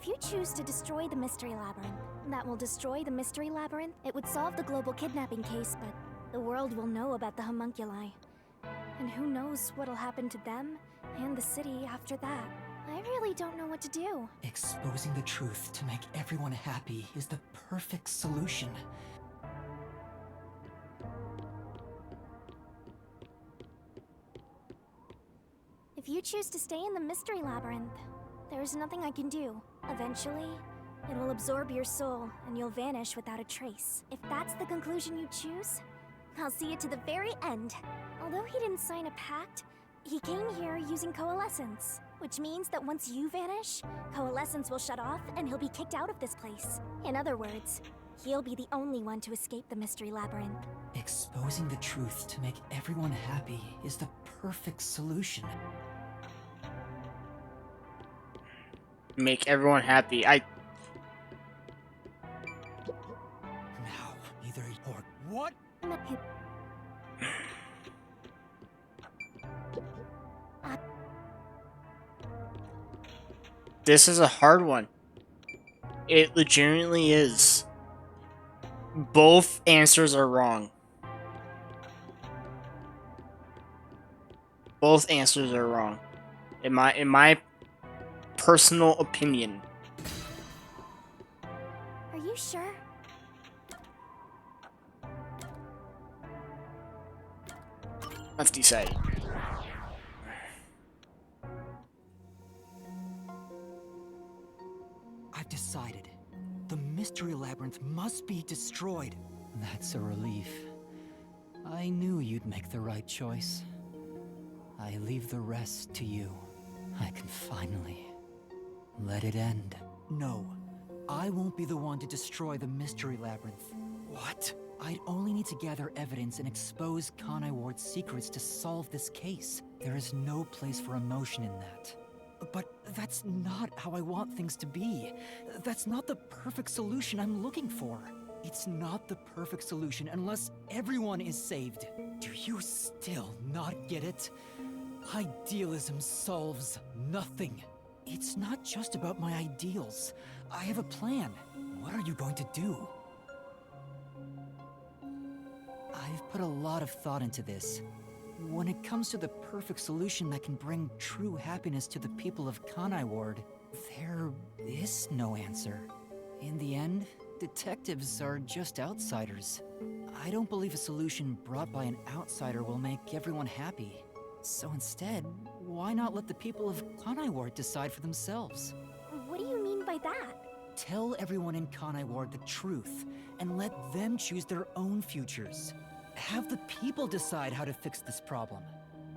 If you choose to destroy the Mystery Labyrinth, that will destroy the Mystery Labyrinth. It would solve the global kidnapping case, but the world will know about the homunculi. And who knows what'll happen to them and the city after that. I really don't know what to do. Exposing the truth to make everyone happy is the perfect solution. If you choose to stay in the Mystery Labyrinth, there's nothing I can do. Eventually, it will absorb your soul, and you'll vanish without a trace. If that's the conclusion you choose, I'll see it to the very end. Although he didn't sign a pact, he came here using Coalescence, which means that once you vanish, Coalescence will shut off and he'll be kicked out of this place. In other words, he'll be the only one to escape the Mystery Labyrinth. Exposing the truth to make everyone happy is the perfect solution. Make everyone happy. Now, either or what? This is a hard one. It legitimately is. Both answers are wrong. Both answers are wrong. In my personal opinion. Are you sure? Let's decide. I've decided. The Mystery Labyrinth must be destroyed. That's a relief. I knew you'd make the right choice. I leave the rest to you. I can finally let it end. No, I won't be the one to destroy the Mystery Labyrinth. What? I'd only need to gather evidence and expose Conai Ward's secrets to solve this case. There is no place for emotion in that. But that's not how I want things to be. That's not the perfect solution I'm looking for. It's not the perfect solution unless everyone is saved. Do you still not get it? Idealism solves nothing. It's not just about my ideals. I have a plan. What are you going to do? I've put a lot of thought into this. When it comes to the perfect solution that can bring true happiness to the people of Conai Ward, there is no answer. In the end, detectives are just outsiders. I don't believe a solution brought by an outsider will make everyone happy. So instead, why not let the people of Conai Ward decide for themselves? What do you mean by that? Tell everyone in Conai Ward the truth, and let them choose their own futures. Have the people decide how to fix this problem.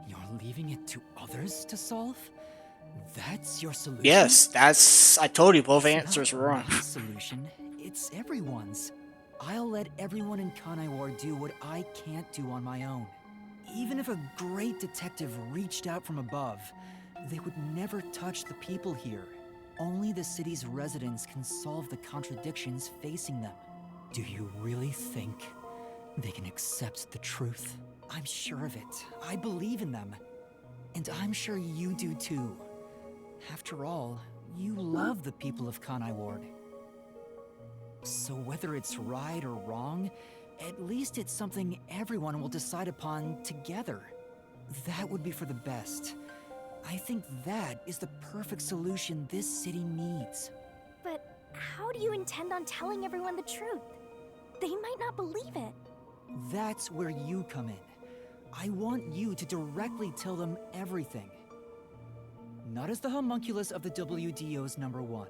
You're leaving it to others to solve? That's your solution? Yes, I told you both answers were wrong. My solution, it's everyone's. I'll let everyone in Conai Ward do what I can't do on my own. Even if a great detective reached out from above, they would never touch the people here. Only the city's residents can solve the contradictions facing them. Do you really think they can accept the truth? I'm sure of it. I believe in them. And I'm sure you do too. After all, you love the people of Conai Ward. So whether it's right or wrong, at least it's something everyone will decide upon together. That would be for the best. I think that is the perfect solution this city needs. But how do you intend on telling everyone the truth? They might not believe it. That's where you come in. I want you to directly tell them everything. Not as the homunculus of the WDO's #1,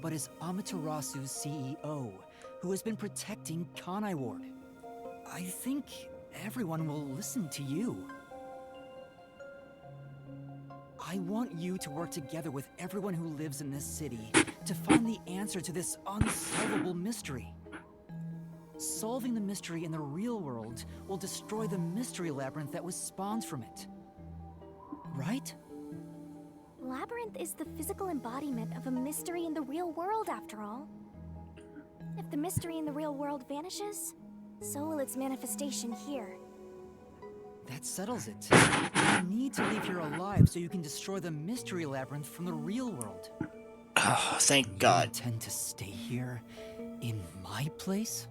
but as Amaterasu's CEO, who has been protecting Conai Ward. I think everyone will listen to you. I want you to work together with everyone who lives in this city to find the answer to this unsolvable mystery. Solving the mystery in the real world will destroy the Mystery Labyrinth that was spawned from it. Right? Labyrinth is the physical embodiment of a mystery in the real world, after all. If the mystery in the real world vanishes, so will its manifestation here. That settles it. You need to leave here alive so you can destroy the Mystery Labyrinth from the real world. Oh, thank God. You intend to stay here in my place?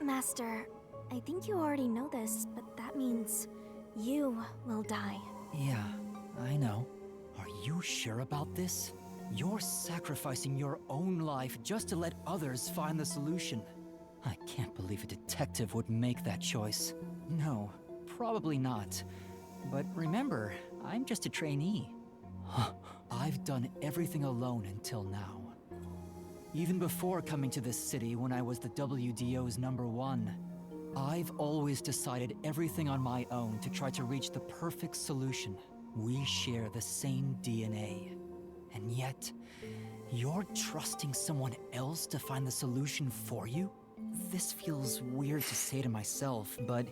Master, I think you already know this, but that means you will die. Yeah, I know. Are you sure about this? You're sacrificing your own life just to let others find the solution. I can't believe a detective would make that choice. No, probably not. But remember, I'm just a trainee. I've done everything alone until now. Even before coming to this city when I was the WDO's #1, I've always decided everything on my own to try to reach the perfect solution. We share the same DNA. And yet, you're trusting someone else to find the solution for you? This feels weird to say to myself, but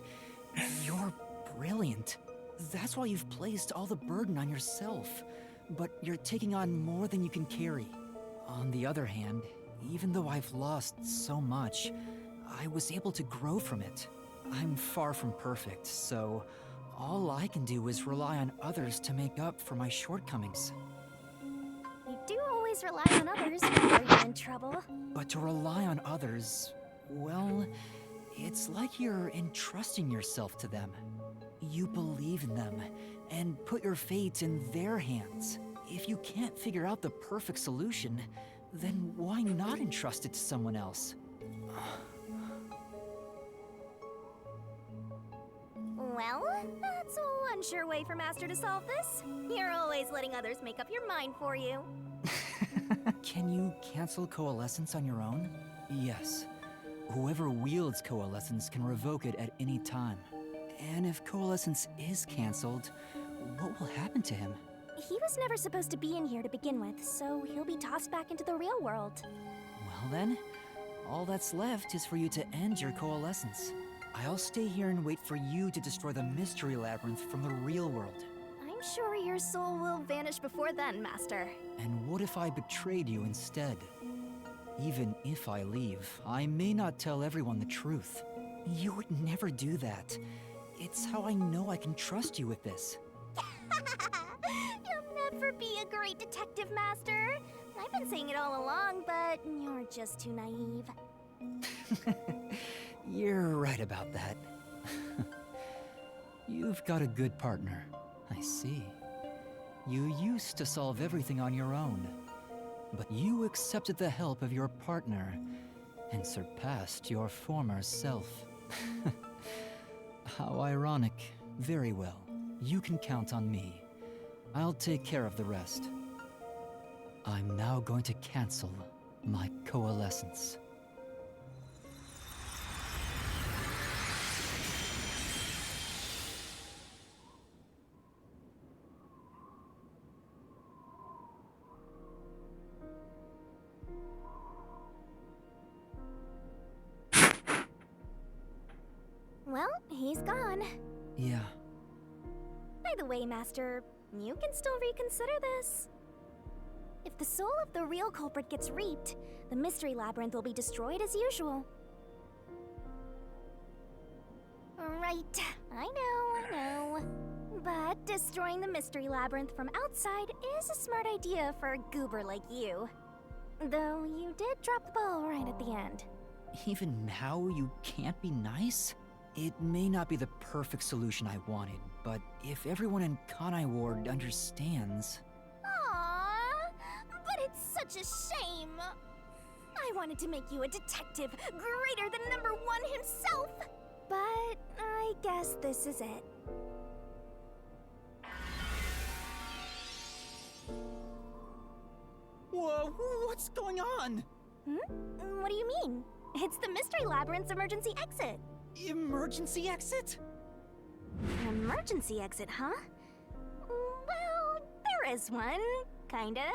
you're brilliant. That's why you've placed all the burden on yourself. But you're taking on more than you can carry. On the other hand, even though I've lost so much, I was able to grow from it. I'm far from perfect, so all I can do is rely on others to make up for my shortcomings. You do always rely on others whenever you're in trouble. But to rely on others, well, it's like you're entrusting yourself to them. You believe in them and put your fate in their hands. If you can't figure out the perfect solution, then why not entrust it to someone else? Well, that's one sure way for Master to solve this. You're always letting others make up your mind for you. Can you cancel Coalescence on your own? Yes. Whoever wields Coalescence can revoke it at any time. And if Coalescence is cancelled, what will happen to him? He was never supposed to be in here to begin with, so he'll be tossed back into the real world. Well then, all that's left is for you to end your Coalescence. I'll stay here and wait for you to destroy the Mystery Labyrinth from the real world. I'm sure your soul will vanish before then, Master. And what if I betrayed you instead? Even if I leave, I may not tell everyone the truth. You would never do that. It's how I know I can trust you with this. You'll never be a great detective, Master. I've been saying it all along, but you're just too naive. You're right about that. You've got a good partner. I see. You used to solve everything on your own, but you accepted the help of your partner and surpassed your former self. How ironic. Very well. You can count on me. I'll take care of the rest. I'm now going to cancel my Coalescence. Well, he's gone. Yeah. By the way, Master, you can still reconsider this. If the soul of the real culprit gets reaped, the Mystery Labyrinth will be destroyed as usual. Right, I know. But destroying the Mystery Labyrinth from outside is a smart idea for a goober like you. Though you did drop the ball right at the end. Even now, you can't be nice? It may not be the perfect solution I wanted, but if everyone in Kanai Ward understands... Aww, but it's such a shame. I wanted to make you a detective greater than #1 himself. But I guess this is it. Whoa, what's going on? What do you mean? It's the Mystery Labyrinth's emergency exit. Emergency exit? An emergency exit, huh? Well, there is one, kinda.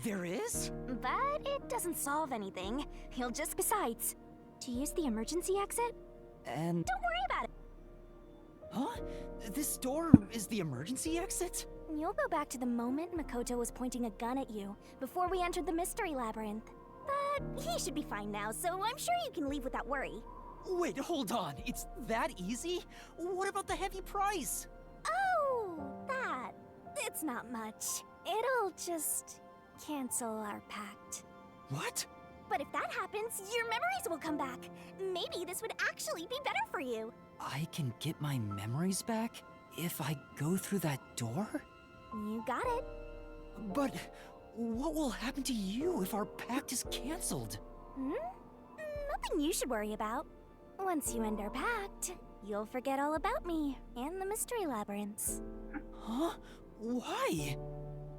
There is? But it doesn't solve anything. He'll just... Besides, to use the emergency exit? And... Don't worry about it. Huh? This door is the emergency exit? You'll go back to the moment Makoto was pointing a gun at you, before we entered the Mystery Labyrinth. But he should be fine now, so I'm sure you can leave without worry. Wait, hold on. It's that easy? What about the heavy price? Oh, that. It's not much. It'll just cancel our pact. What? But if that happens, your memories will come back. Maybe this would actually be better for you. I can get my memories back if I go through that door? You got it. But what will happen to you if our pact is canceled? Nothing you should worry about. Once you end our pact, you'll forget all about me and the mystery labyrinths. Huh? Why?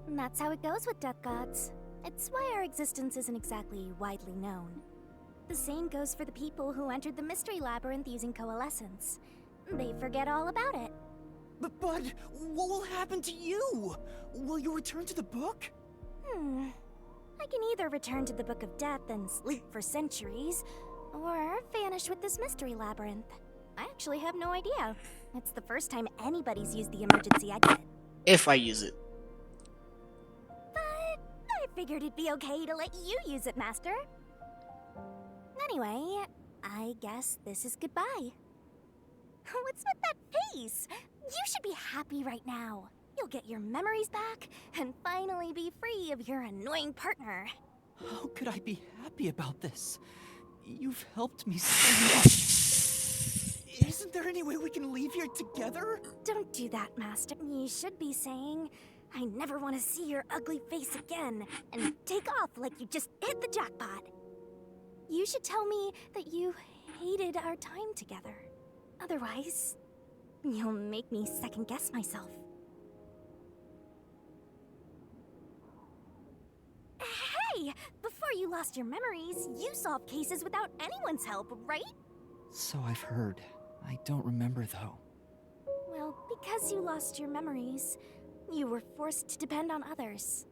That's how it goes with death gods. It's why our existence isn't exactly widely known. The same goes for the people who entered the mystery labyrinth using coalescence. They forget all about it. But what will happen to you? Will you return to the book? I can either return to the Book of Death and sleep for centuries, or vanish with this mystery labyrinth. I actually have no idea. It's the first time anybody's used the emergency exit. If I use it. But I figured it'd be okay to let you use it, Master. Anyway, I guess this is goodbye. What's with that face? You should be happy right now. You'll get your memories back and finally be free of your annoying partner. How could I be happy about this? You've helped me so much. Isn't there any way we can leave here together? Don't do that, Master. You should be saying, I never want to see your ugly face again, and take off like you just hit the jackpot. You should tell me that you hated our time together. Otherwise, you'll make me second-guess myself. Hey! Before you lost your memories, you solved cases without anyone's help, right? So I've heard. I don't remember, though. Well, because you lost your memories, you were forced to depend on others.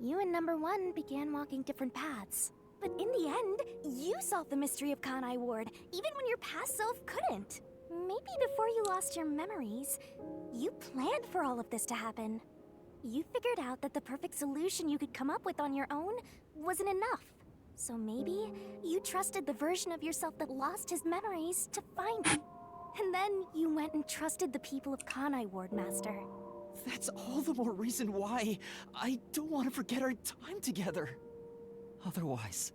You and Number 1 began walking different paths. But in the end, you solved the mystery of Kanai Ward, even when your past self couldn't. Maybe before you lost your memories, you planned for all of this to happen. You figured out that the perfect solution you could come up with on your own wasn't enough. So maybe you trusted the version of yourself that lost his memories to find it. And then you went and trusted the people of Kanai Ward, Master. That's all the more reason why I don't want to forget our time together. Otherwise,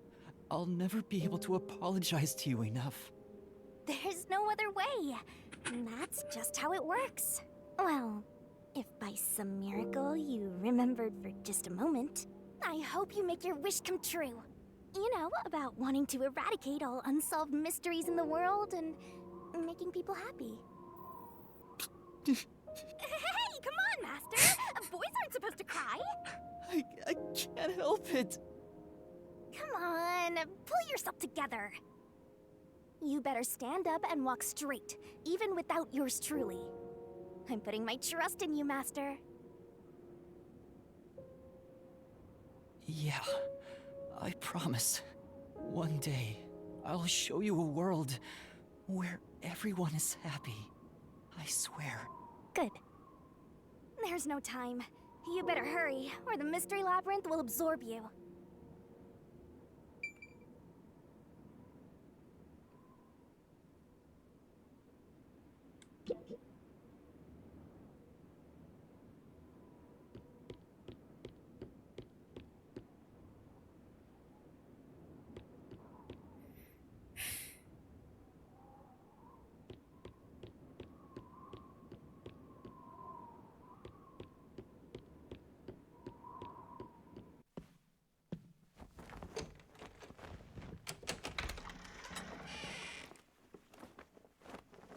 I'll never be able to apologize to you enough. There's no other way. And that's just how it works. Well, if by some miracle you remembered for just a moment, I hope you make your wish come true. You know, about wanting to eradicate all unsolved mysteries in the world and making people happy. Hey, come on, Master! Boys aren't supposed to cry! I can't help it. Come on, pull yourself together. You better stand up and walk straight, even without yours truly. I'm putting my trust in you, Master. Yeah, I promise. One day, I'll show you a world where everyone is happy. I swear. Good. There's no time. You better hurry, or the Mystery Labyrinth will absorb you.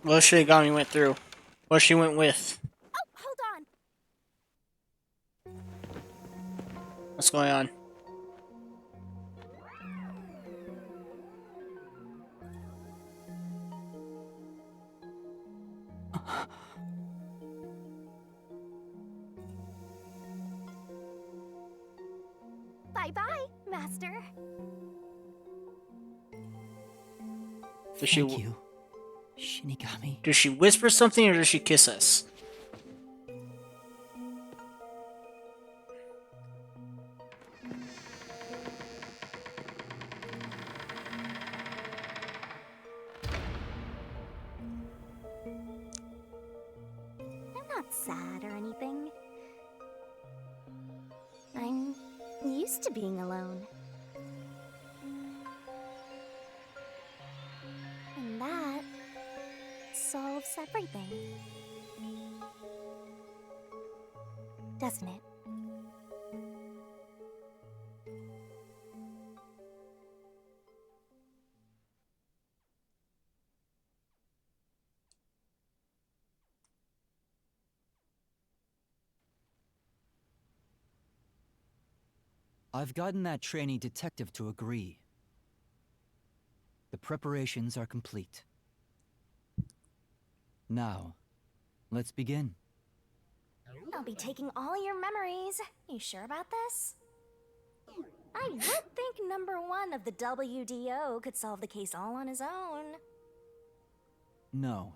What Shinigami went through. What she went with. Oh, hold on. What's going on? Bye-bye, Master. Does she, Thank you, Shinigami. Does she whisper something or does she kiss us? I'm not sad or anything. I'm used to being alone. And that solves everything. Doesn't it? I've gotten that trainee detective to agree. The preparations are complete. Now, let's begin. I'll be taking all your memories. You sure about this? I would think number 1 of the WDO could solve the case all on his own. No.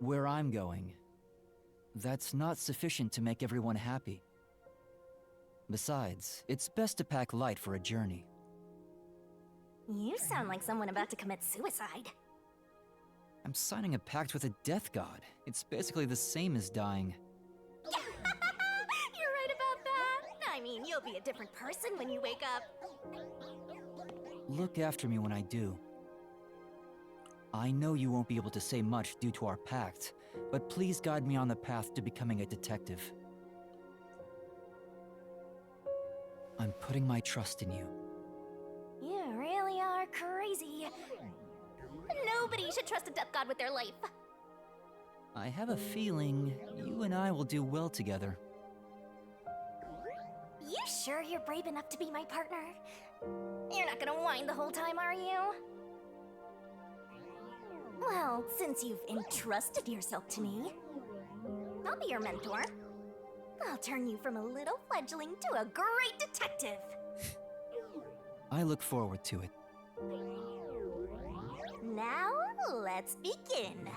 Where I'm going, that's not sufficient to make everyone happy. Besides, it's best to pack light for a journey. You sound like someone about to commit suicide. I'm signing a pact with a death god. It's basically the same as dying. You're right about that. I mean, you'll be a different person when you wake up. Look after me when I do. I know you won't be able to say much due to our pact, but please guide me on the path to becoming a detective. I'm putting my trust in you. You really are crazy. Nobody should trust a death god with their life. I have a feeling you and I will do well together. You sure you're brave enough to be my partner? You're not gonna whine the whole time, are you? Well, since you've entrusted yourself to me, I'll be your mentor. I'll turn you from a little fledgling to a great detective. I look forward to it. Now, let's begin.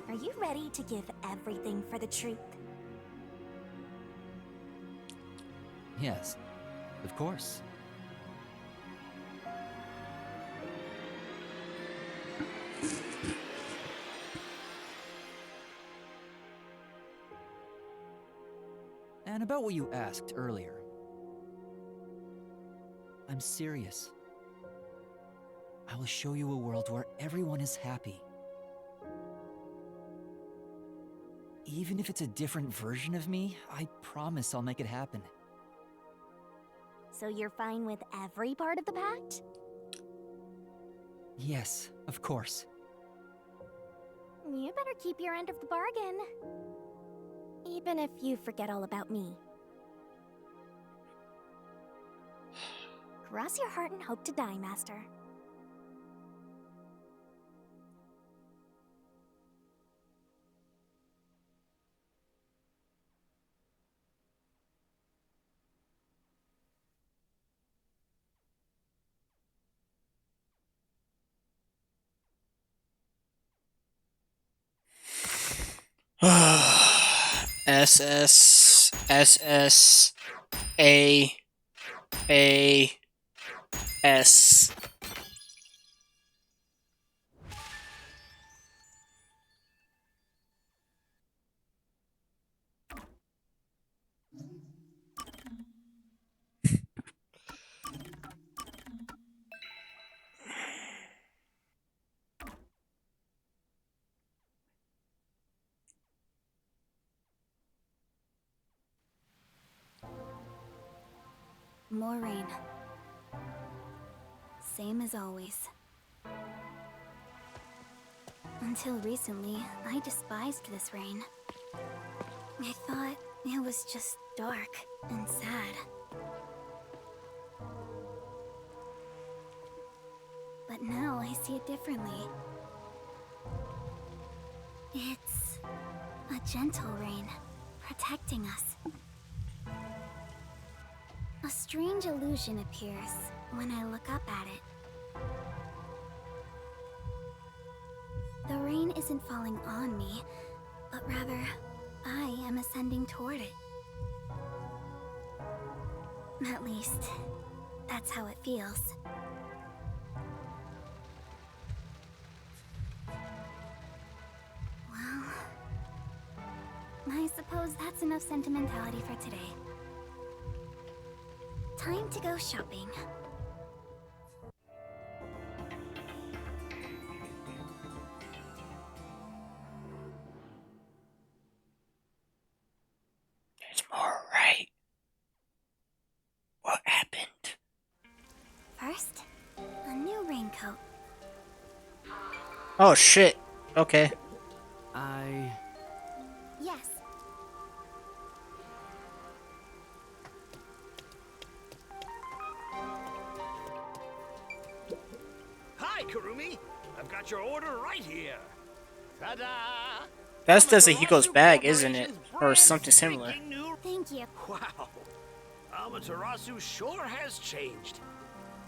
Are you ready to give everything for the truth? Yes, of course. And about what you asked earlier. I'm serious. I will show you a world where everyone is happy. Even if it's a different version of me, I promise I'll make it happen. So you're fine with every part of the pact? Yes, of course. You better keep your end of the bargain. Even if you forget all about me. Cross your heart and hope to die, Master. SS SS A S. More rain. Same as always. Until recently, I despised this rain. I thought it was just dark and sad. But now I see it differently. It's a gentle rain, protecting us. A strange illusion appears when I look up at it. The rain isn't falling on me, but rather, I am ascending toward it. At least, that's how it feels. Well, I suppose that's enough sentimentality for today. Time to go shopping. There's more, right? What happened? First, a new raincoat. Oh shit. Okay. Yes. Hi, Kurumi. I've got your order right here. Ta-da! That's Hiko's bag, isn't it? Or something similar. Thank you. Wow. Amaterasu sure has changed.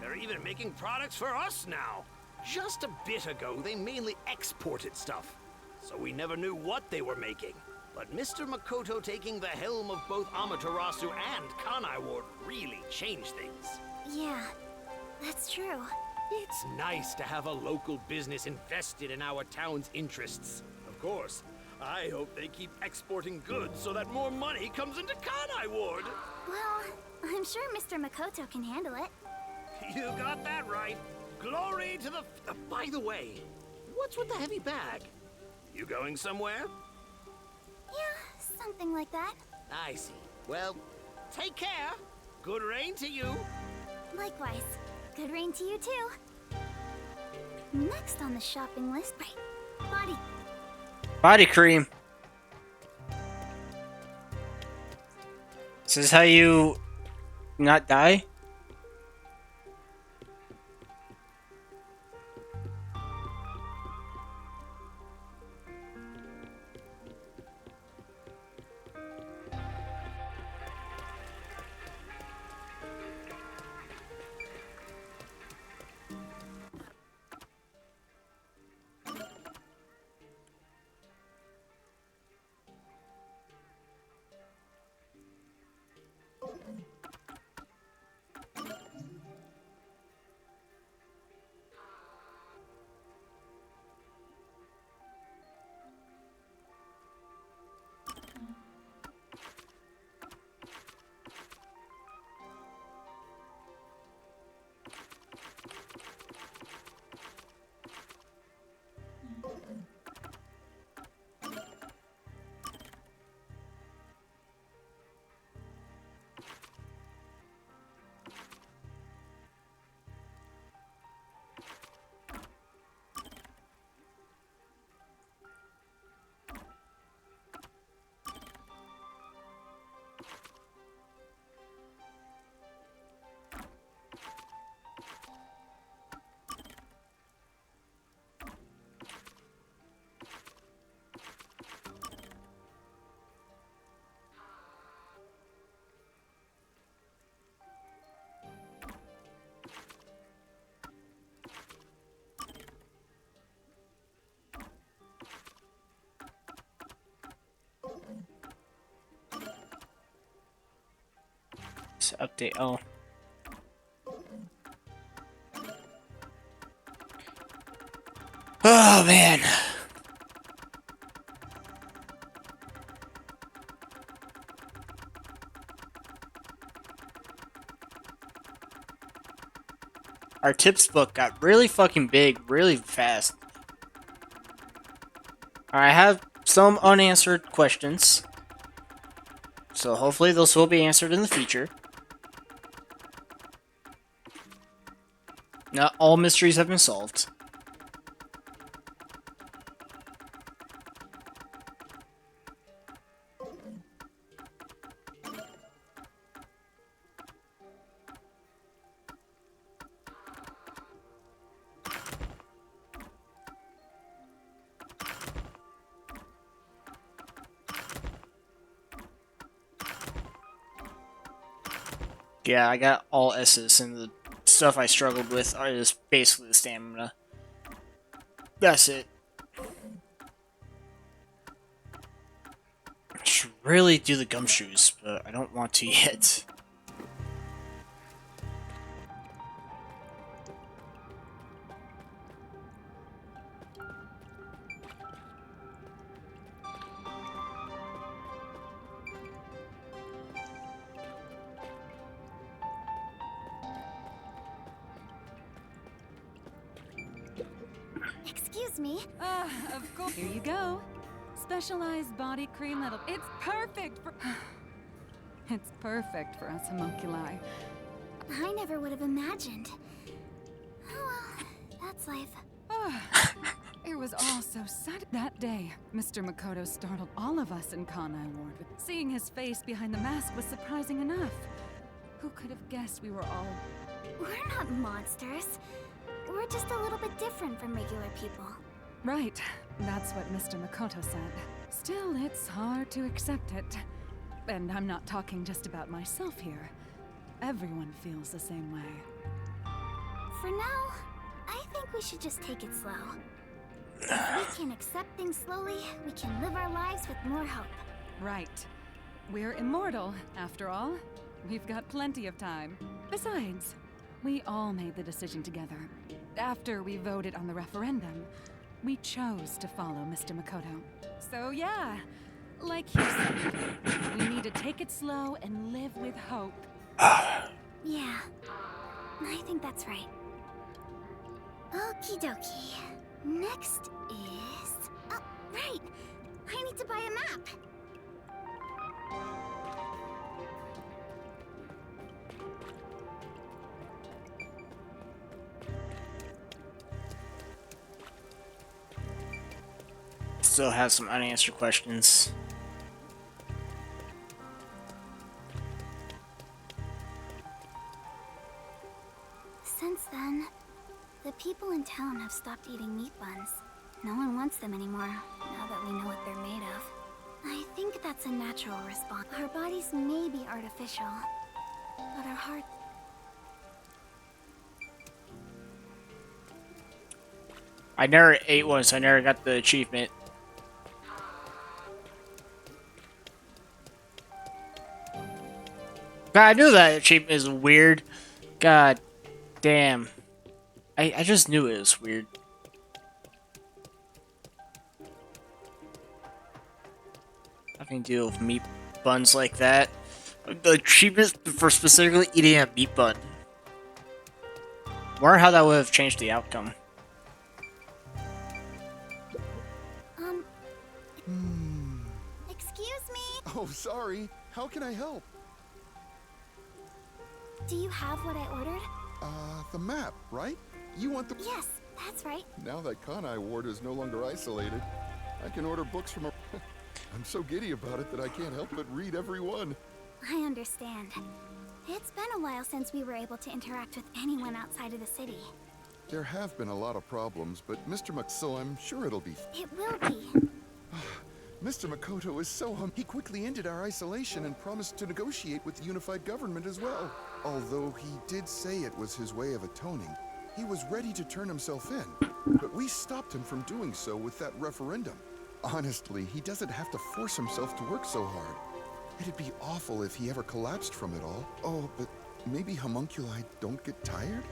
They're even making products for us now. Just a bit ago, they mainly exported stuff, so we never knew what they were making. But Mr. Makoto taking the helm of both Amaterasu and Kanai Ward really changed things. Yeah, that's true. It's nice to have a local business invested in our town's interests. Of course, I hope they keep exporting goods so that more money comes into Kanai Ward. Well, I'm sure Mr. Makoto can handle it. You got that right. Glory to the... by the way, what's with the heavy bag? You going somewhere? Yeah, something like that. I see. Well, take care. Good rain to you. Likewise. Good rain to you too. Next on the shopping list, right? Body cream. This is how you not die? Update. Oh. Oh man. Our tips book got really fucking big really fast. I have some unanswered questions. So hopefully those will be answered in the future. Not all mysteries have been solved. Yeah, I got all S's, and the stuff I struggled with is basically the stamina. That's it. I should really do the gumshoes, but I don't want to yet. Excuse me. Of course. Here you go. Specialized body cream that'll. It's perfect for. It's perfect for us homunculi. I never would have imagined. Oh well, that's life. It was all so sudden. That day, Mr. Makoto startled all of us in Kanai Ward. Seeing his face behind the mask was surprising enough. Who could have guessed we were all... We're not monsters. We're just a little bit different from regular people. Right. That's what Mr. Makoto said. Still, it's hard to accept it. And I'm not talking just about myself here. Everyone feels the same way. For now, I think we should just take it slow. If we can accept things slowly, we can live our lives with more hope. Right. We're immortal, after all. We've got plenty of time. Besides, we all made the decision together. After we voted on the referendum, we chose to follow Mr. Makoto. So yeah, like you said, we need to take it slow and live with hope. Yeah, I think that's right. Okie dokie. Next is... Oh, right! I need to buy a map! Still have some unanswered questions. Since then, the people in town have stopped eating meat buns. No one wants them anymore, now that we know what they're made of. I think that's a natural response. Our bodies may be artificial, but our hearts... I never ate one, so I never got the achievement. God, I knew that achievement is weird. God damn. I just knew it was weird. Nothing to do with meat buns like that. The achievement for specifically eating a meat bun. Wonder how that would have changed the outcome. Excuse me? Oh, sorry. How can I help? Do you have what I ordered? The map, right? You want the... Yes, that's right. Now that Kanai Ward is no longer isolated, I can order books from a... I'm so giddy about it that I can't help but read every one. I understand. It's been a while since we were able to interact with anyone outside of the city. There have been a lot of problems, but Mr. So I'm sure it'll be... It will be. Mr. Makoto is so He quickly ended our isolation and promised to negotiate with the unified government as well. Although he did say it was his way of atoning, he was ready to turn himself in. But we stopped him from doing so with that referendum. Honestly, he doesn't have to force himself to work so hard. It'd be awful if he ever collapsed from it all. Oh, but maybe homunculi don't get tired?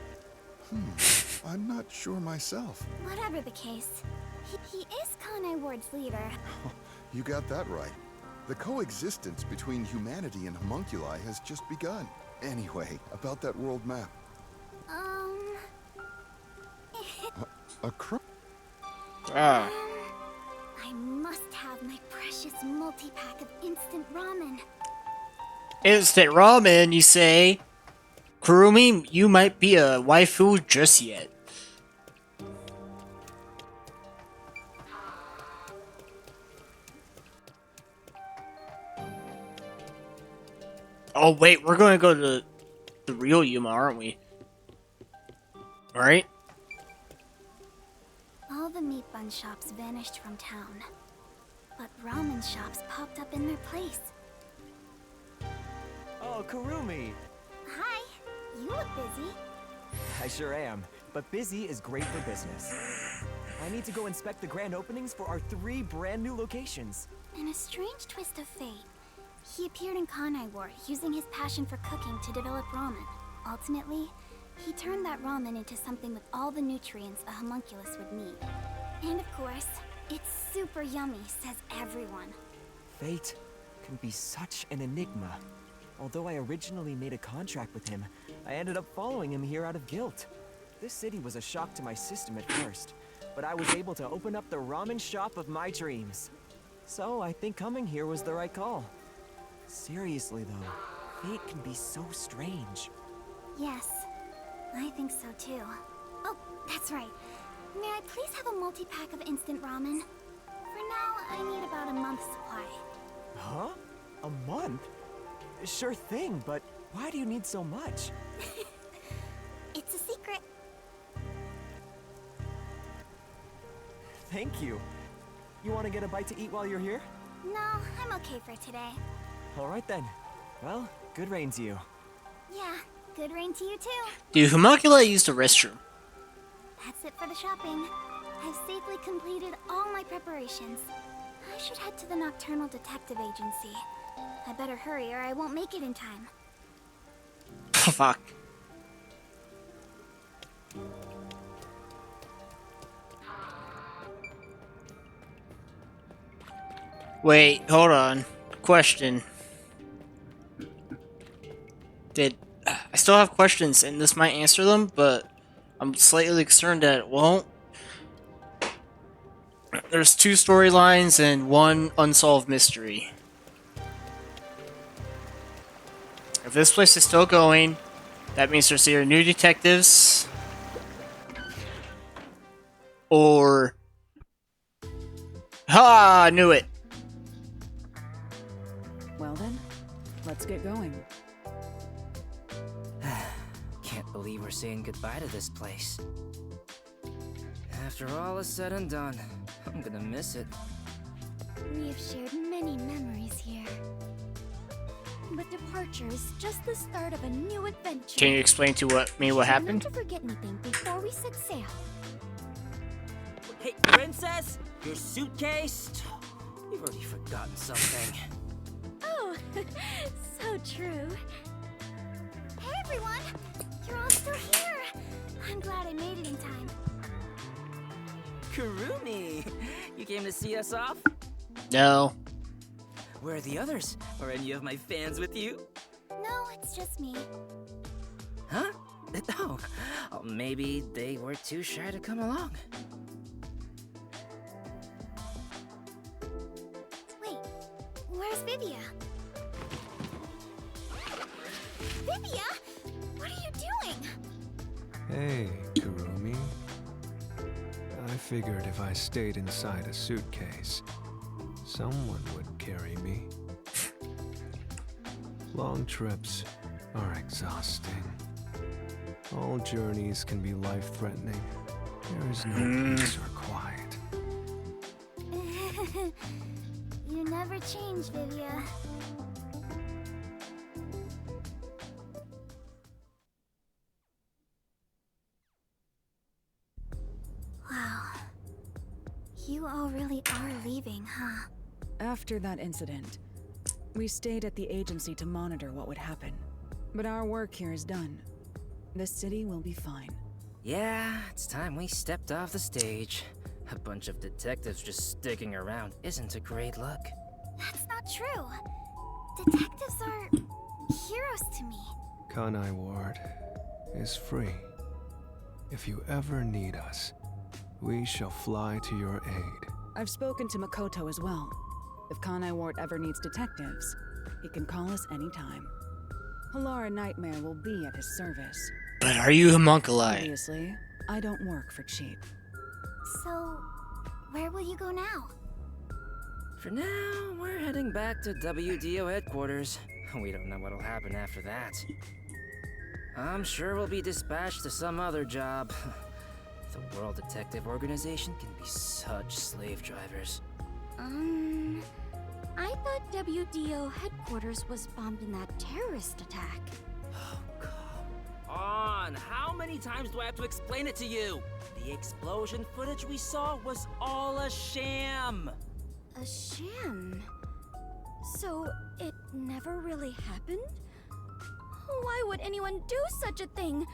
I'm not sure myself. Whatever the case, he is Kanai Ward's leader. You got that right. The coexistence between humanity and homunculi has just begun. Anyway, about that world map. Ah. I must have my precious multi-pack of instant ramen. Instant ramen, you say? Kurumi, you might be a waifu just yet. Oh wait, we're gonna go to the real Yuma, aren't we? Alright? All the meat bun shops vanished from town, but ramen shops popped up in their place. Oh, Kurumi! Hi, you look busy. I sure am, but busy is great for business. I need to go inspect the grand openings for our 3 brand new locations. In a strange twist of fate, he appeared in Kanai Ward, using his passion for cooking to develop ramen. Ultimately, he turned that ramen into something with all the nutrients a homunculus would need. And of course, it's super yummy, says everyone. Fate can be such an enigma. Although I originally made a contract with him, I ended up following him here out of guilt. This city was a shock to my system at first, but I was able to open up the ramen shop of my dreams. So I think coming here was the right call. Seriously though, fate can be so strange. Yes, I think so too. Oh, that's right. May I please have a multi-pack of instant ramen? For now, I need about a month's supply. Huh? A month? Sure thing, but why do you need so much? It's a secret. Thank you. You want to get a bite to eat while you're here? No, I'm okay for today. All right then. Well, good rain to you. Yeah, good rain to you too. Dude, Homunculi used the restroom. That's it for the shopping. I've safely completed all my preparations. I should head to the Nocturnal Detective Agency. I better hurry or I won't make it in time. Fuck. Wait, hold on. Question. I still have questions, and this might answer them, but I'm slightly concerned that it won't. There's 2 storylines and 1 unsolved mystery. If this place is still going, that means there's either new detectives or... Ha! I knew it! Well then, let's get going. Can't believe we're saying goodbye to this place. After all is said and done, I'm gonna miss it. We have shared many memories here. But departure is just the start of a new adventure. Can you explain to me what happened? Not to forget anything before we set sail. Hey, princess! Your suitcase? You've already forgotten something. Oh, so true. Hey everyone! You're all still here! I'm glad I made it in time. Kurumi! You came to see us off? No. Where are the others? Are any of my fans with you? No, it's just me. Huh? Oh, maybe they were too shy to come along. Wait, where's Vivia? Vivia? What are you doing? Hey, Kurumi. I figured if I stayed inside a suitcase, someone would carry me. Long trips are exhausting. All journeys can be life-threatening. There is no peace or quiet. You never change, Vivia. Wow. You all really are leaving, huh? After that incident, we stayed at the agency to monitor what would happen. But our work here is done. The city will be fine. Yeah, it's time we stepped off the stage. A bunch of detectives just sticking around isn't a great look. That's not true. Detectives are heroes to me. Kanai Ward is free. If you ever need us, we shall fly to your aid. I've spoken to Makoto as well. If Kanai Ward ever needs detectives, he can call us anytime. Halara Nightmare will be at his service. But are you Homunculi? Obviously, I don't work for cheap. So, where will you go now? For now, we're heading back to WDO headquarters. We don't know what'll happen after that. I'm sure we'll be dispatched to some other job. The World Detective Organization can be such slave drivers. I thought WDO headquarters was bombed in that terrorist attack. On! How many times do I have to explain it to you? The explosion footage we saw was all a sham! A sham? So, it never really happened? Why would anyone do such a thing?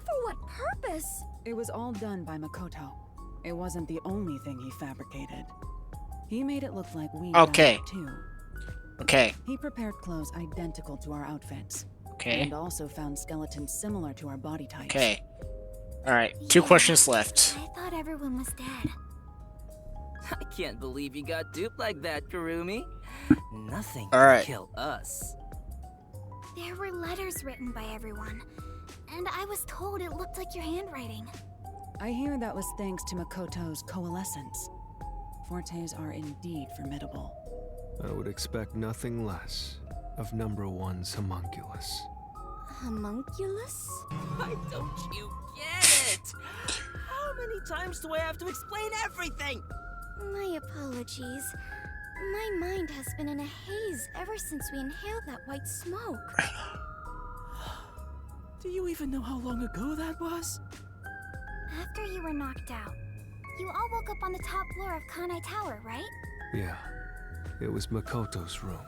For what purpose? It was all done by Makoto. It wasn't the only thing he fabricated. He made it look like we Okay. done it too. Okay. He prepared clothes identical to our outfits. Okay. And also found skeletons similar to our body types. Okay. Alright, 2 questions left. I thought everyone was dead. I can't believe you got duped like that, Kurumi. Nothing All can right. kill us. There were letters written by everyone, and I was told it looked like your handwriting. I hear that was thanks to Makoto's coalescence. Fortes are indeed formidable. I would expect nothing less of number one's homunculus. Homunculus? Why don't you get it? How many times do I have to explain everything? My apologies. My mind has been in a haze ever since we inhaled that white smoke. Do you even know how long ago that was? After you were knocked out, you all woke up on the top floor of Kanai Tower, right? Yeah, it was Makoto's room.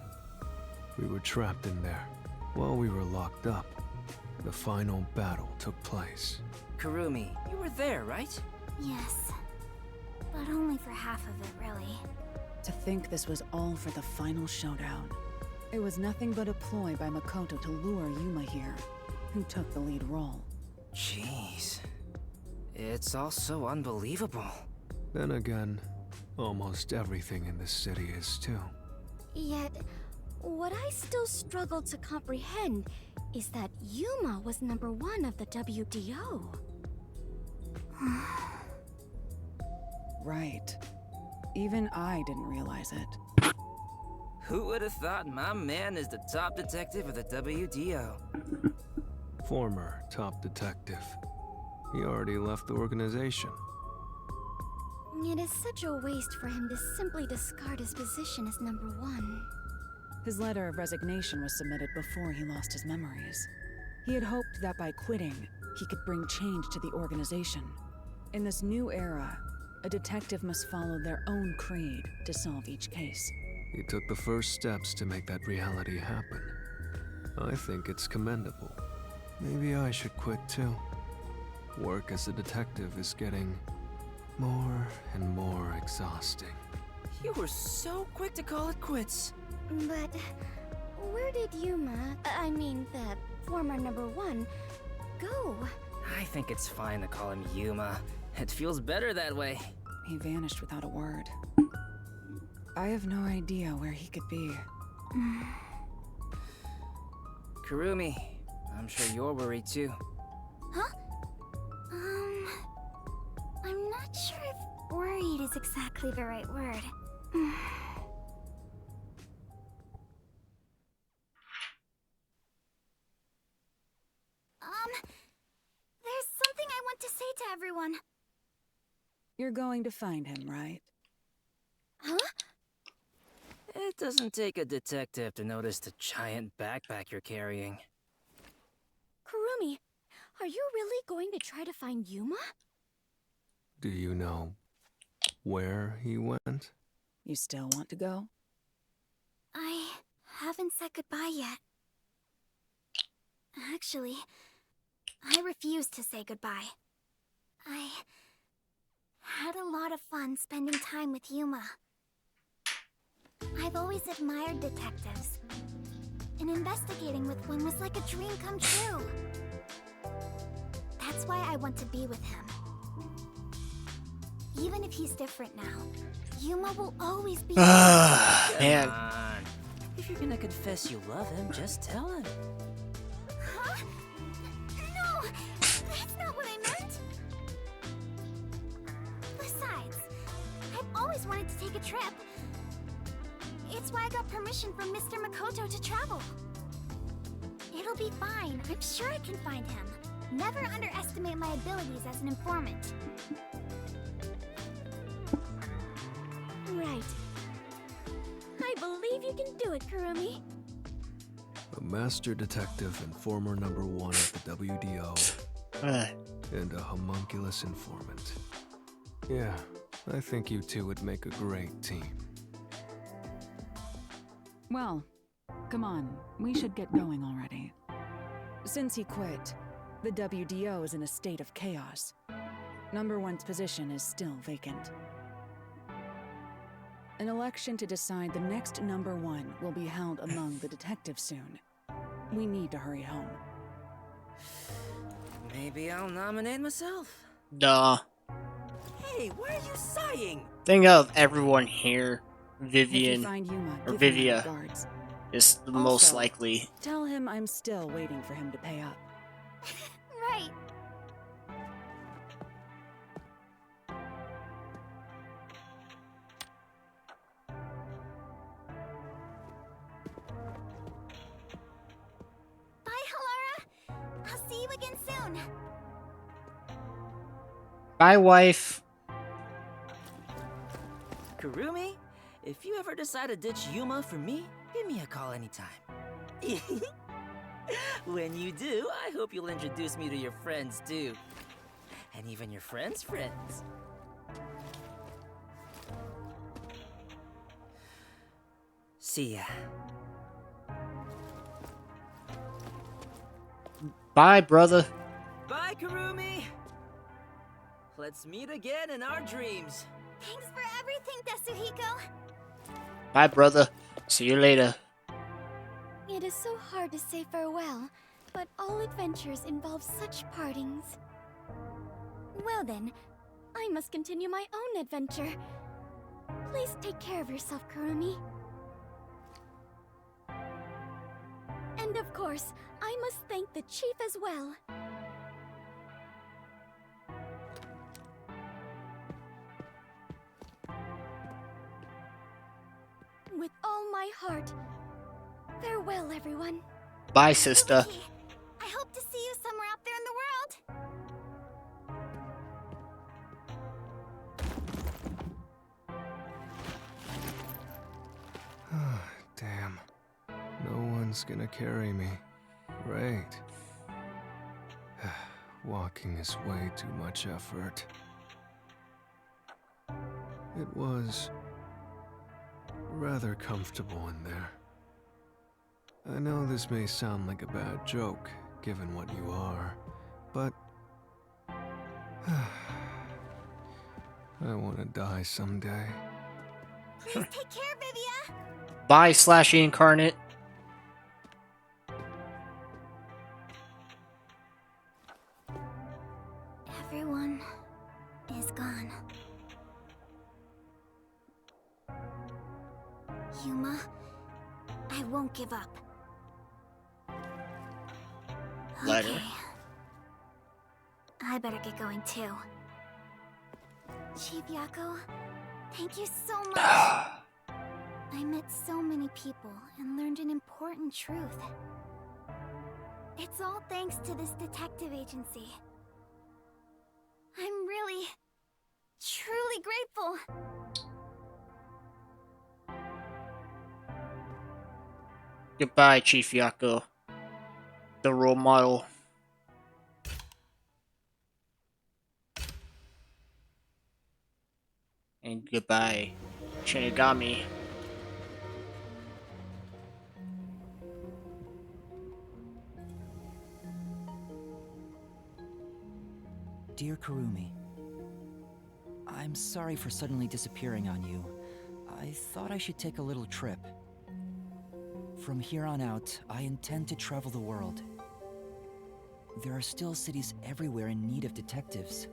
We were trapped in there. While we were locked up, the final battle took place. Kurumi, you were there, right? Yes. But only for half of it, really. To think this was all for the final showdown. It was nothing but a ploy by Makoto to lure Yuma here, who took the lead role. Jeez. It's all so unbelievable. Then again, almost everything in this city is too. Yet, what I still struggle to comprehend is that Yuma was #1 of the WDO. Right. Even I didn't realize it. Who would have thought my man is the top detective of the WDO? Former top detective. He already left the organization. It is such a waste for him to simply discard his position as #1. His letter of resignation was submitted before he lost his memories. He had hoped that by quitting, he could bring change to the organization. In this new era, a detective must follow their own creed to solve each case. He took the first steps to make that reality happen. I think it's commendable. Maybe I should quit too. Work as a detective is getting more and more exhausting. You were so quick to call it quits. But where did Yuma, I mean the former #1, go? I think it's fine to call him Yuma. It feels better that way. He vanished without a word. I have no idea where he could be. Kurumi, I'm sure you're worried too. Huh? I'm not sure if worried is exactly the right word. There's something I want to say to everyone. You're going to find him, right? Huh? It doesn't take a detective to notice the giant backpack you're carrying. Kurumi, are you really going to try to find Yuma? Do you know where he went? You still want to go? I haven't said goodbye yet. Actually, I refuse to say goodbye. I had a lot of fun spending time with Yuma. I've always admired detectives, and investigating with one was like a dream come true. That's why I want to be with him. Even if he's different now, Yuma will always be. Man. Come on. If you're gonna confess you love him, just tell him. Huh? No, that's not what I meant. Besides, I've always wanted to take a trip. It's why I got permission from Mr. Makoto to travel. It'll be fine. I'm sure I can find him. Never underestimate my abilities as an informant. Right. I believe you can do it, Kurumi. A master detective and former #1 of the WDO. And a homunculus informant. Yeah, I think you two would make a great team. Well, come on, we should get going already. Since he quit, the WDO is in a state of chaos. #1's position is still vacant. An election to decide the next #1 will be held among the detectives soon. We need to hurry home. Maybe I'll nominate myself. Duh. Hey, why are you sighing? Think of everyone here. If you Vivian find Yuma, or give him my Vivia regards. is the most Also, likely. Tell him I'm still waiting for him to pay up. Right. Bye, Halara. I'll see you again soon. Bye, wife. Kurumi, if you ever decide to ditch Yuma for me, give me a call anytime. When you do, I hope you'll introduce me to your friends too. And even your friends' friends. See ya. Bye, brother. Bye, Kurumi! Let's meet again in our dreams. Thanks for everything, Tetsuhiko. Bye, brother. See you later. It is so hard to say farewell, but all adventures involve such partings. Well then, I must continue my own adventure. Please take care of yourself, Kurumi. And of course, I must thank the chief as well. With all my heart, farewell, everyone. Bye, sister. Yuki, I hope to see you somewhere out there in the world. Damn. No one's gonna carry me. Great. Walking is way too much effort. It was rather comfortable in there. I know this may sound like a bad joke, given what you are, but I want to die someday. Please take care, Vivia. Bye, Slashy Incarnate. Everyone is gone. Yuma, I won't give up. Letter. Okay. I better get going too. Chief Yako, thank you so much. I met so many people and learned an important truth. It's all thanks to this detective agency. I'm really, truly grateful. Goodbye, Chief Yako. The role model. And goodbye, Shinigami. Dear Kurumi, I'm sorry for suddenly disappearing on you. I thought I should take a little trip. From here on out, I intend to travel the world. There are still cities everywhere in need of detectives.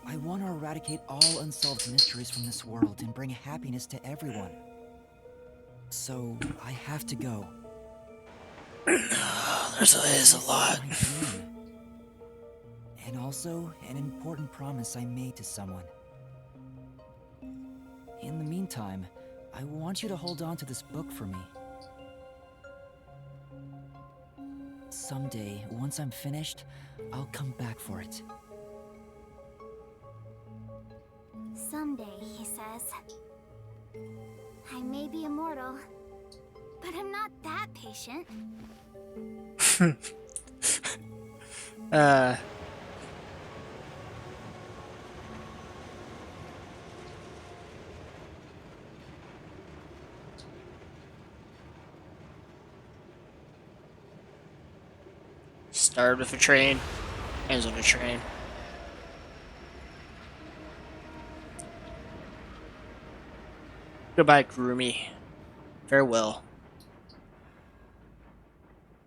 I want to eradicate all unsolved mysteries from this world and bring happiness to everyone. So, I have to go. There's a lot. And also, an important promise I made to someone. In the meantime, I want you to hold on to this book for me. Someday, once I'm finished, I'll come back for it. Someday, he says. I may be immortal, but I'm not that patient. Started with a train, ends with a train. Goodbye, Kurumi. Farewell.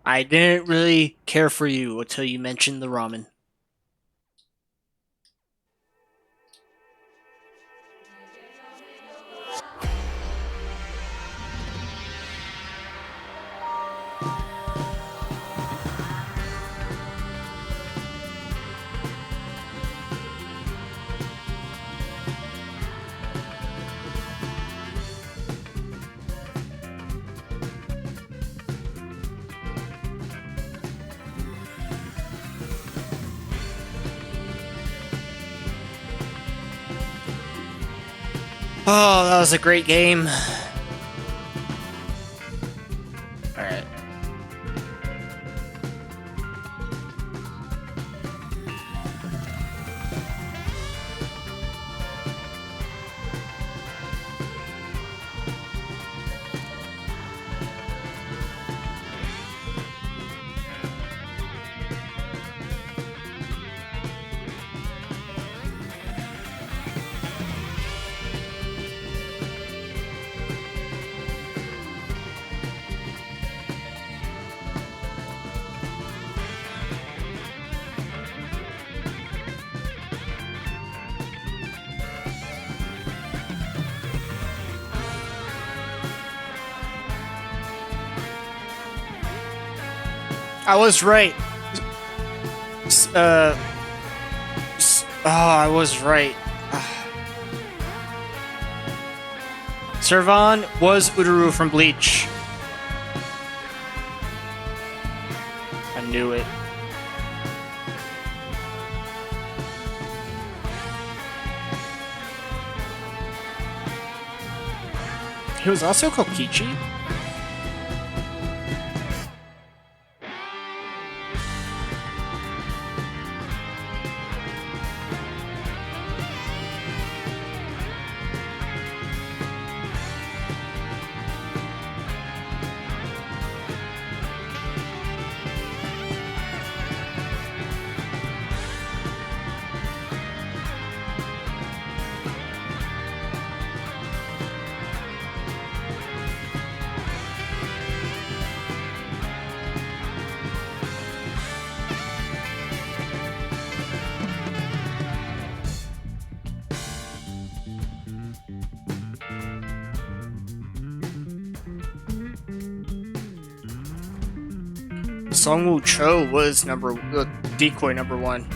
I didn't really care for you until you mentioned the ramen. Oh, that was a great game. Alright. I was right. I was right. Servan was Ururu from Bleach. I knew it. He was also Kokichi. Songwoo Cho was decoy number 1.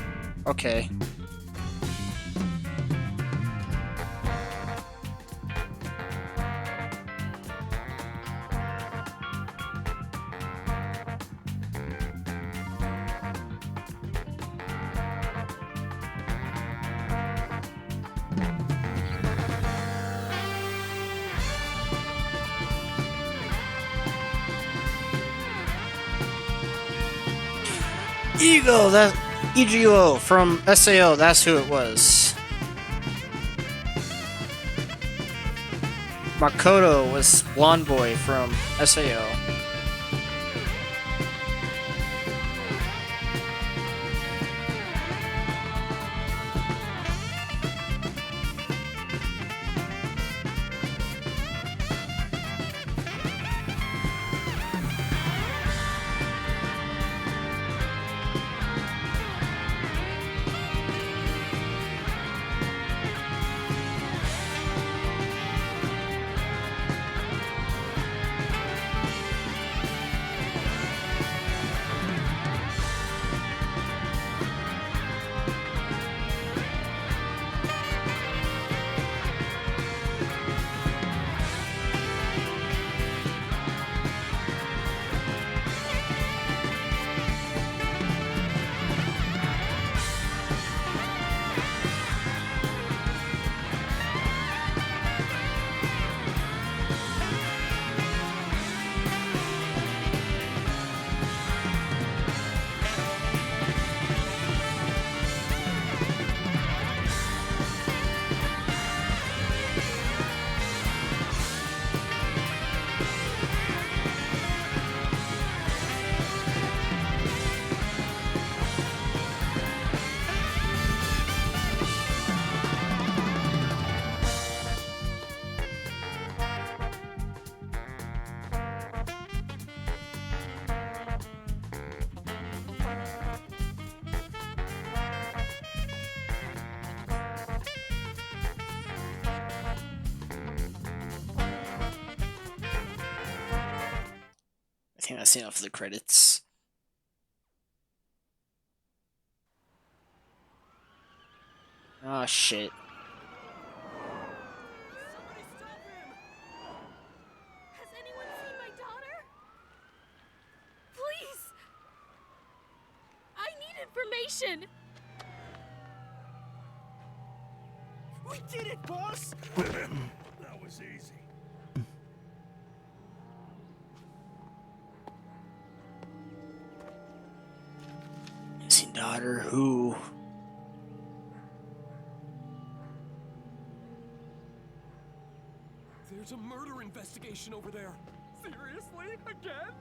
Okay. Ego, that Ichigo from SAO, that's who it was. Makoto was Blonde Boy from SAO. think that's enough of the credits. Oh shit. Has anyone seen my daughter? Please! I need information! We did it, boss! That was easy. Missing daughter, who? There's a murder investigation over there. Seriously? Again?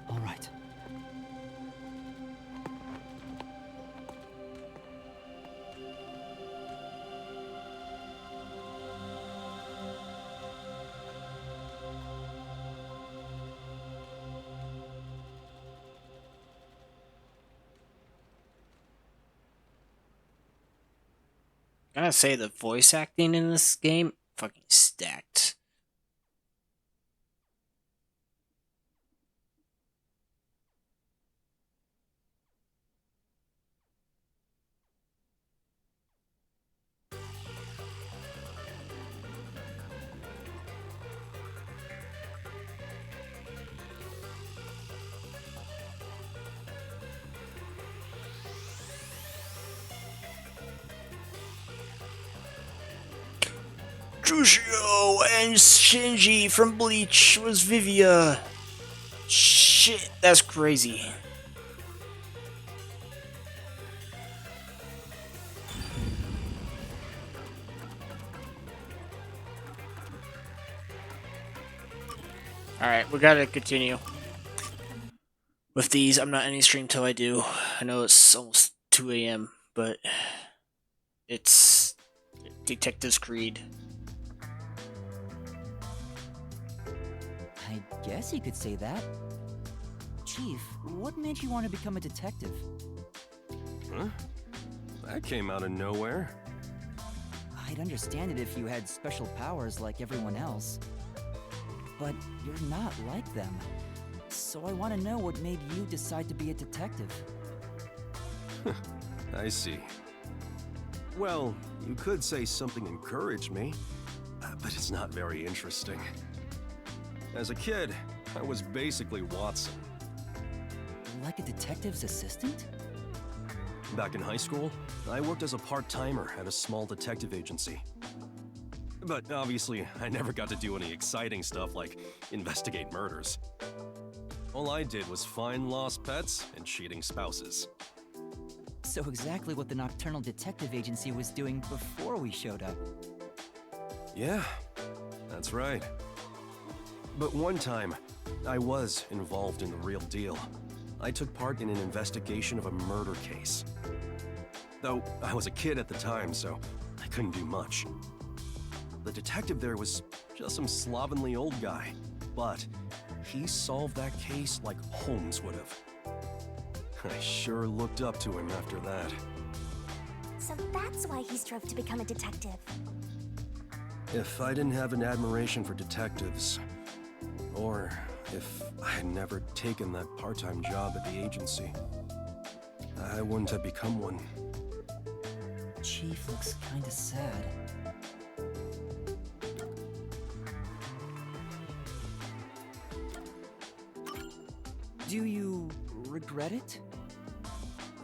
All right. I gotta say, the voice acting in this game, fucking stacked. Jushio and Shinji from Bleach was Vivia. Shit, that's crazy. Alright, we gotta continue with these. I'm not ending stream till I do. I know it's almost 2 a.m., but it's Detectives Creed. I guess you could say that. Chief, what made you want to become a detective? Huh? That came out of nowhere. I'd understand it if you had special powers like everyone else. But you're not like them. So I want to know what made you decide to be a detective. I see. Well, you could say something encouraged me, but it's not very interesting. As a kid, I was basically Watson. Like a detective's assistant? Back in high school, I worked as a part-timer at a small detective agency. But obviously, I never got to do any exciting stuff like investigate murders. All I did was find lost pets and cheating spouses. So exactly what the Nocturnal Detective Agency was doing before we showed up. Yeah, that's right. But one time, I was involved in the real deal. I took part in an investigation of a murder case. Though I was a kid at the time, so I couldn't do much. The detective there was just some slovenly old guy, but he solved that case like Holmes would have. I sure looked up to him after that. So that's why he strove to become a detective. If I didn't have an admiration for detectives, or if I had never taken that part-time job at the agency, I wouldn't have become one. Chief looks kinda sad. Do you regret it?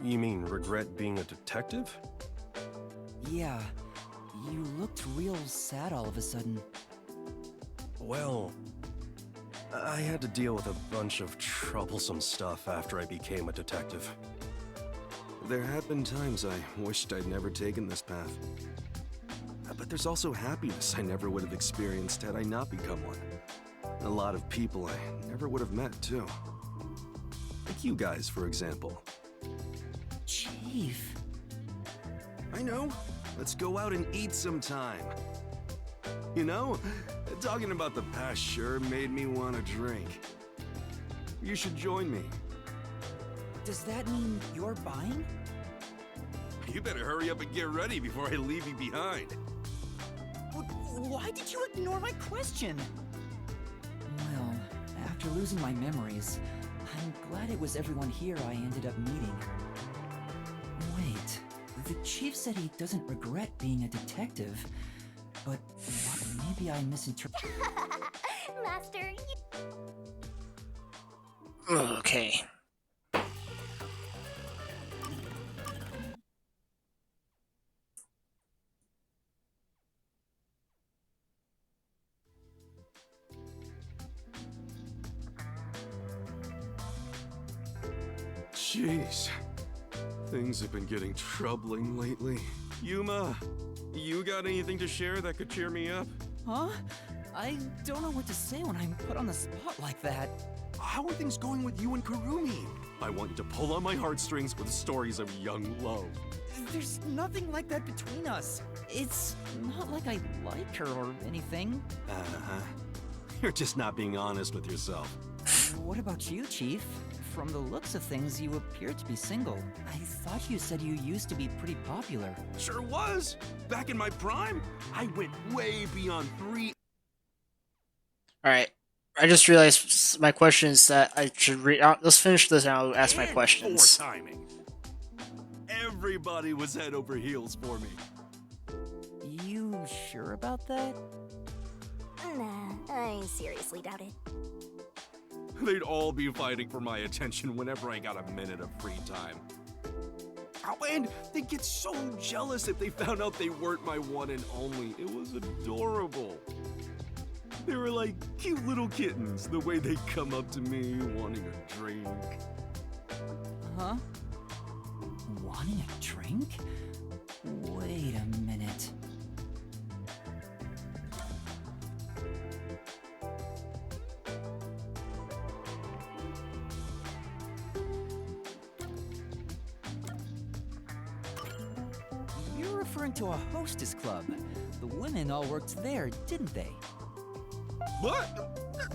You mean regret being a detective? Yeah. You looked real sad all of a sudden. Well, I had to deal with a bunch of troublesome stuff after I became a detective. There have been times I wished I'd never taken this path. But there's also happiness I never would have experienced had I not become one. A lot of people I never would have met, too. Like you guys, for example. Chief. I know. Let's go out and eat sometime. You know, talking about the past sure made me want to drink. You should join me. Does that mean you're buying? You better hurry up and get ready before I leave you behind. Why did you ignore my question? Well, after losing my memories, I'm glad it was everyone here I ended up meeting. Wait, the chief said he doesn't regret being a detective, but maybe I misinterpreted. Master, Okay. Jeez. Things have been getting troubling lately. Yuma, you got anything to share that could cheer me up? Huh? I don't know what to say when I'm put on the spot like that. How are things going with you and Kurumi? I want you to pull on my heartstrings with stories of young love. There's nothing like that between us. It's not like I like her or anything. Uh-huh. You're just not being honest with yourself. What about you, Chief? From the looks of things, you appear to be single. I thought you said you used to be pretty popular. Sure was. Back in my prime, I went way beyond 3. Alright. I just realized my questions that I should read. Let's finish this and I'll ask my questions. Poor timing. Everybody was head over heels for me. You sure about that? Nah, I seriously doubt it. They'd all be fighting for my attention whenever I got a minute of free time. Oh, and they'd get so jealous if they found out they weren't my one and only. It was adorable. They were like cute little kittens, the way they'd come up to me wanting a drink. Huh? Wanting a drink? Wait a minute. You're referring to a hostess club. The women all worked there, didn't they? What?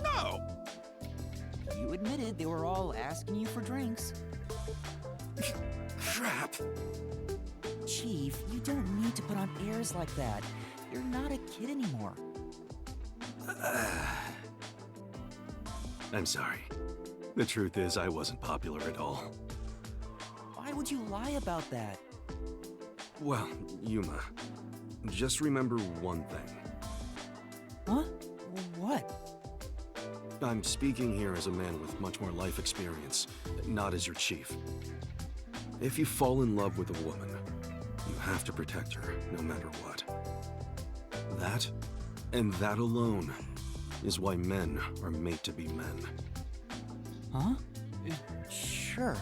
No! You admitted they were all asking you for drinks. Crap! Chief, you don't need to put on airs like that. You're not a kid anymore. I'm sorry. The truth is, I wasn't popular at all. Why would you lie about that? Well, Yuma, just remember one thing. Huh? What? I'm speaking here as a man with much more life experience, not as your chief. If you fall in love with a woman, you have to protect her, no matter what. That, and that alone, is why men are made to be men. Huh? Sure.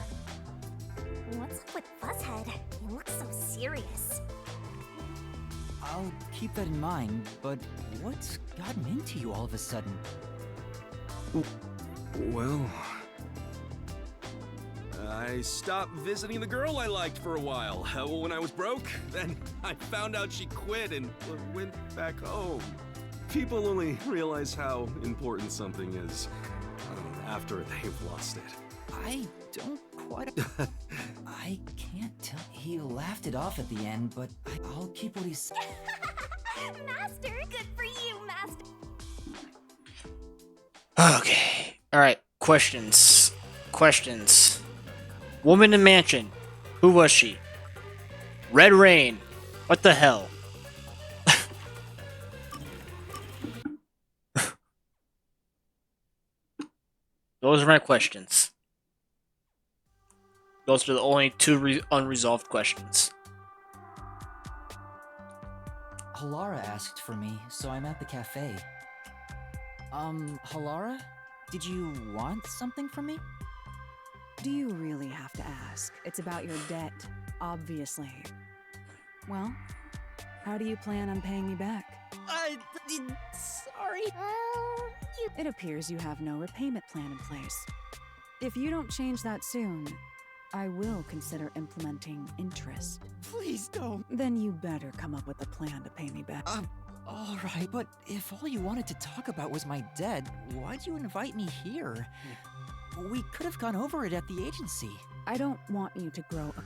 What's up with Fuzzhead? He looks so serious. I'll keep that in mind, but what's gotten into you all of a sudden? Well, I stopped visiting the girl I liked for a while. When I was broke, then I found out she quit and went back home. People only realize how important something is after they've lost it. I don't quite... I can't tell. He laughed it off at the end, but I'll keep what he said. Master, good for you, Master. Okay. Alright. Questions. Questions. Woman in Mansion. Who was she? Red Rain. What the hell? Those are my questions. Those are the only two unresolved questions. Halara asked for me, so I'm at the cafe. Halara? Did you want something from me? Do you really have to ask? It's about your debt, obviously. Well, how do you plan on paying me back? Sorry. It appears you have no repayment plan in place. If you don't change that soon, I will consider implementing interest. Please don't. Then you better come up with a plan to pay me back. Alright, but if all you wanted to talk about was my debt, why'd you invite me here? We could have gone over it at the agency. I don't want you to grow a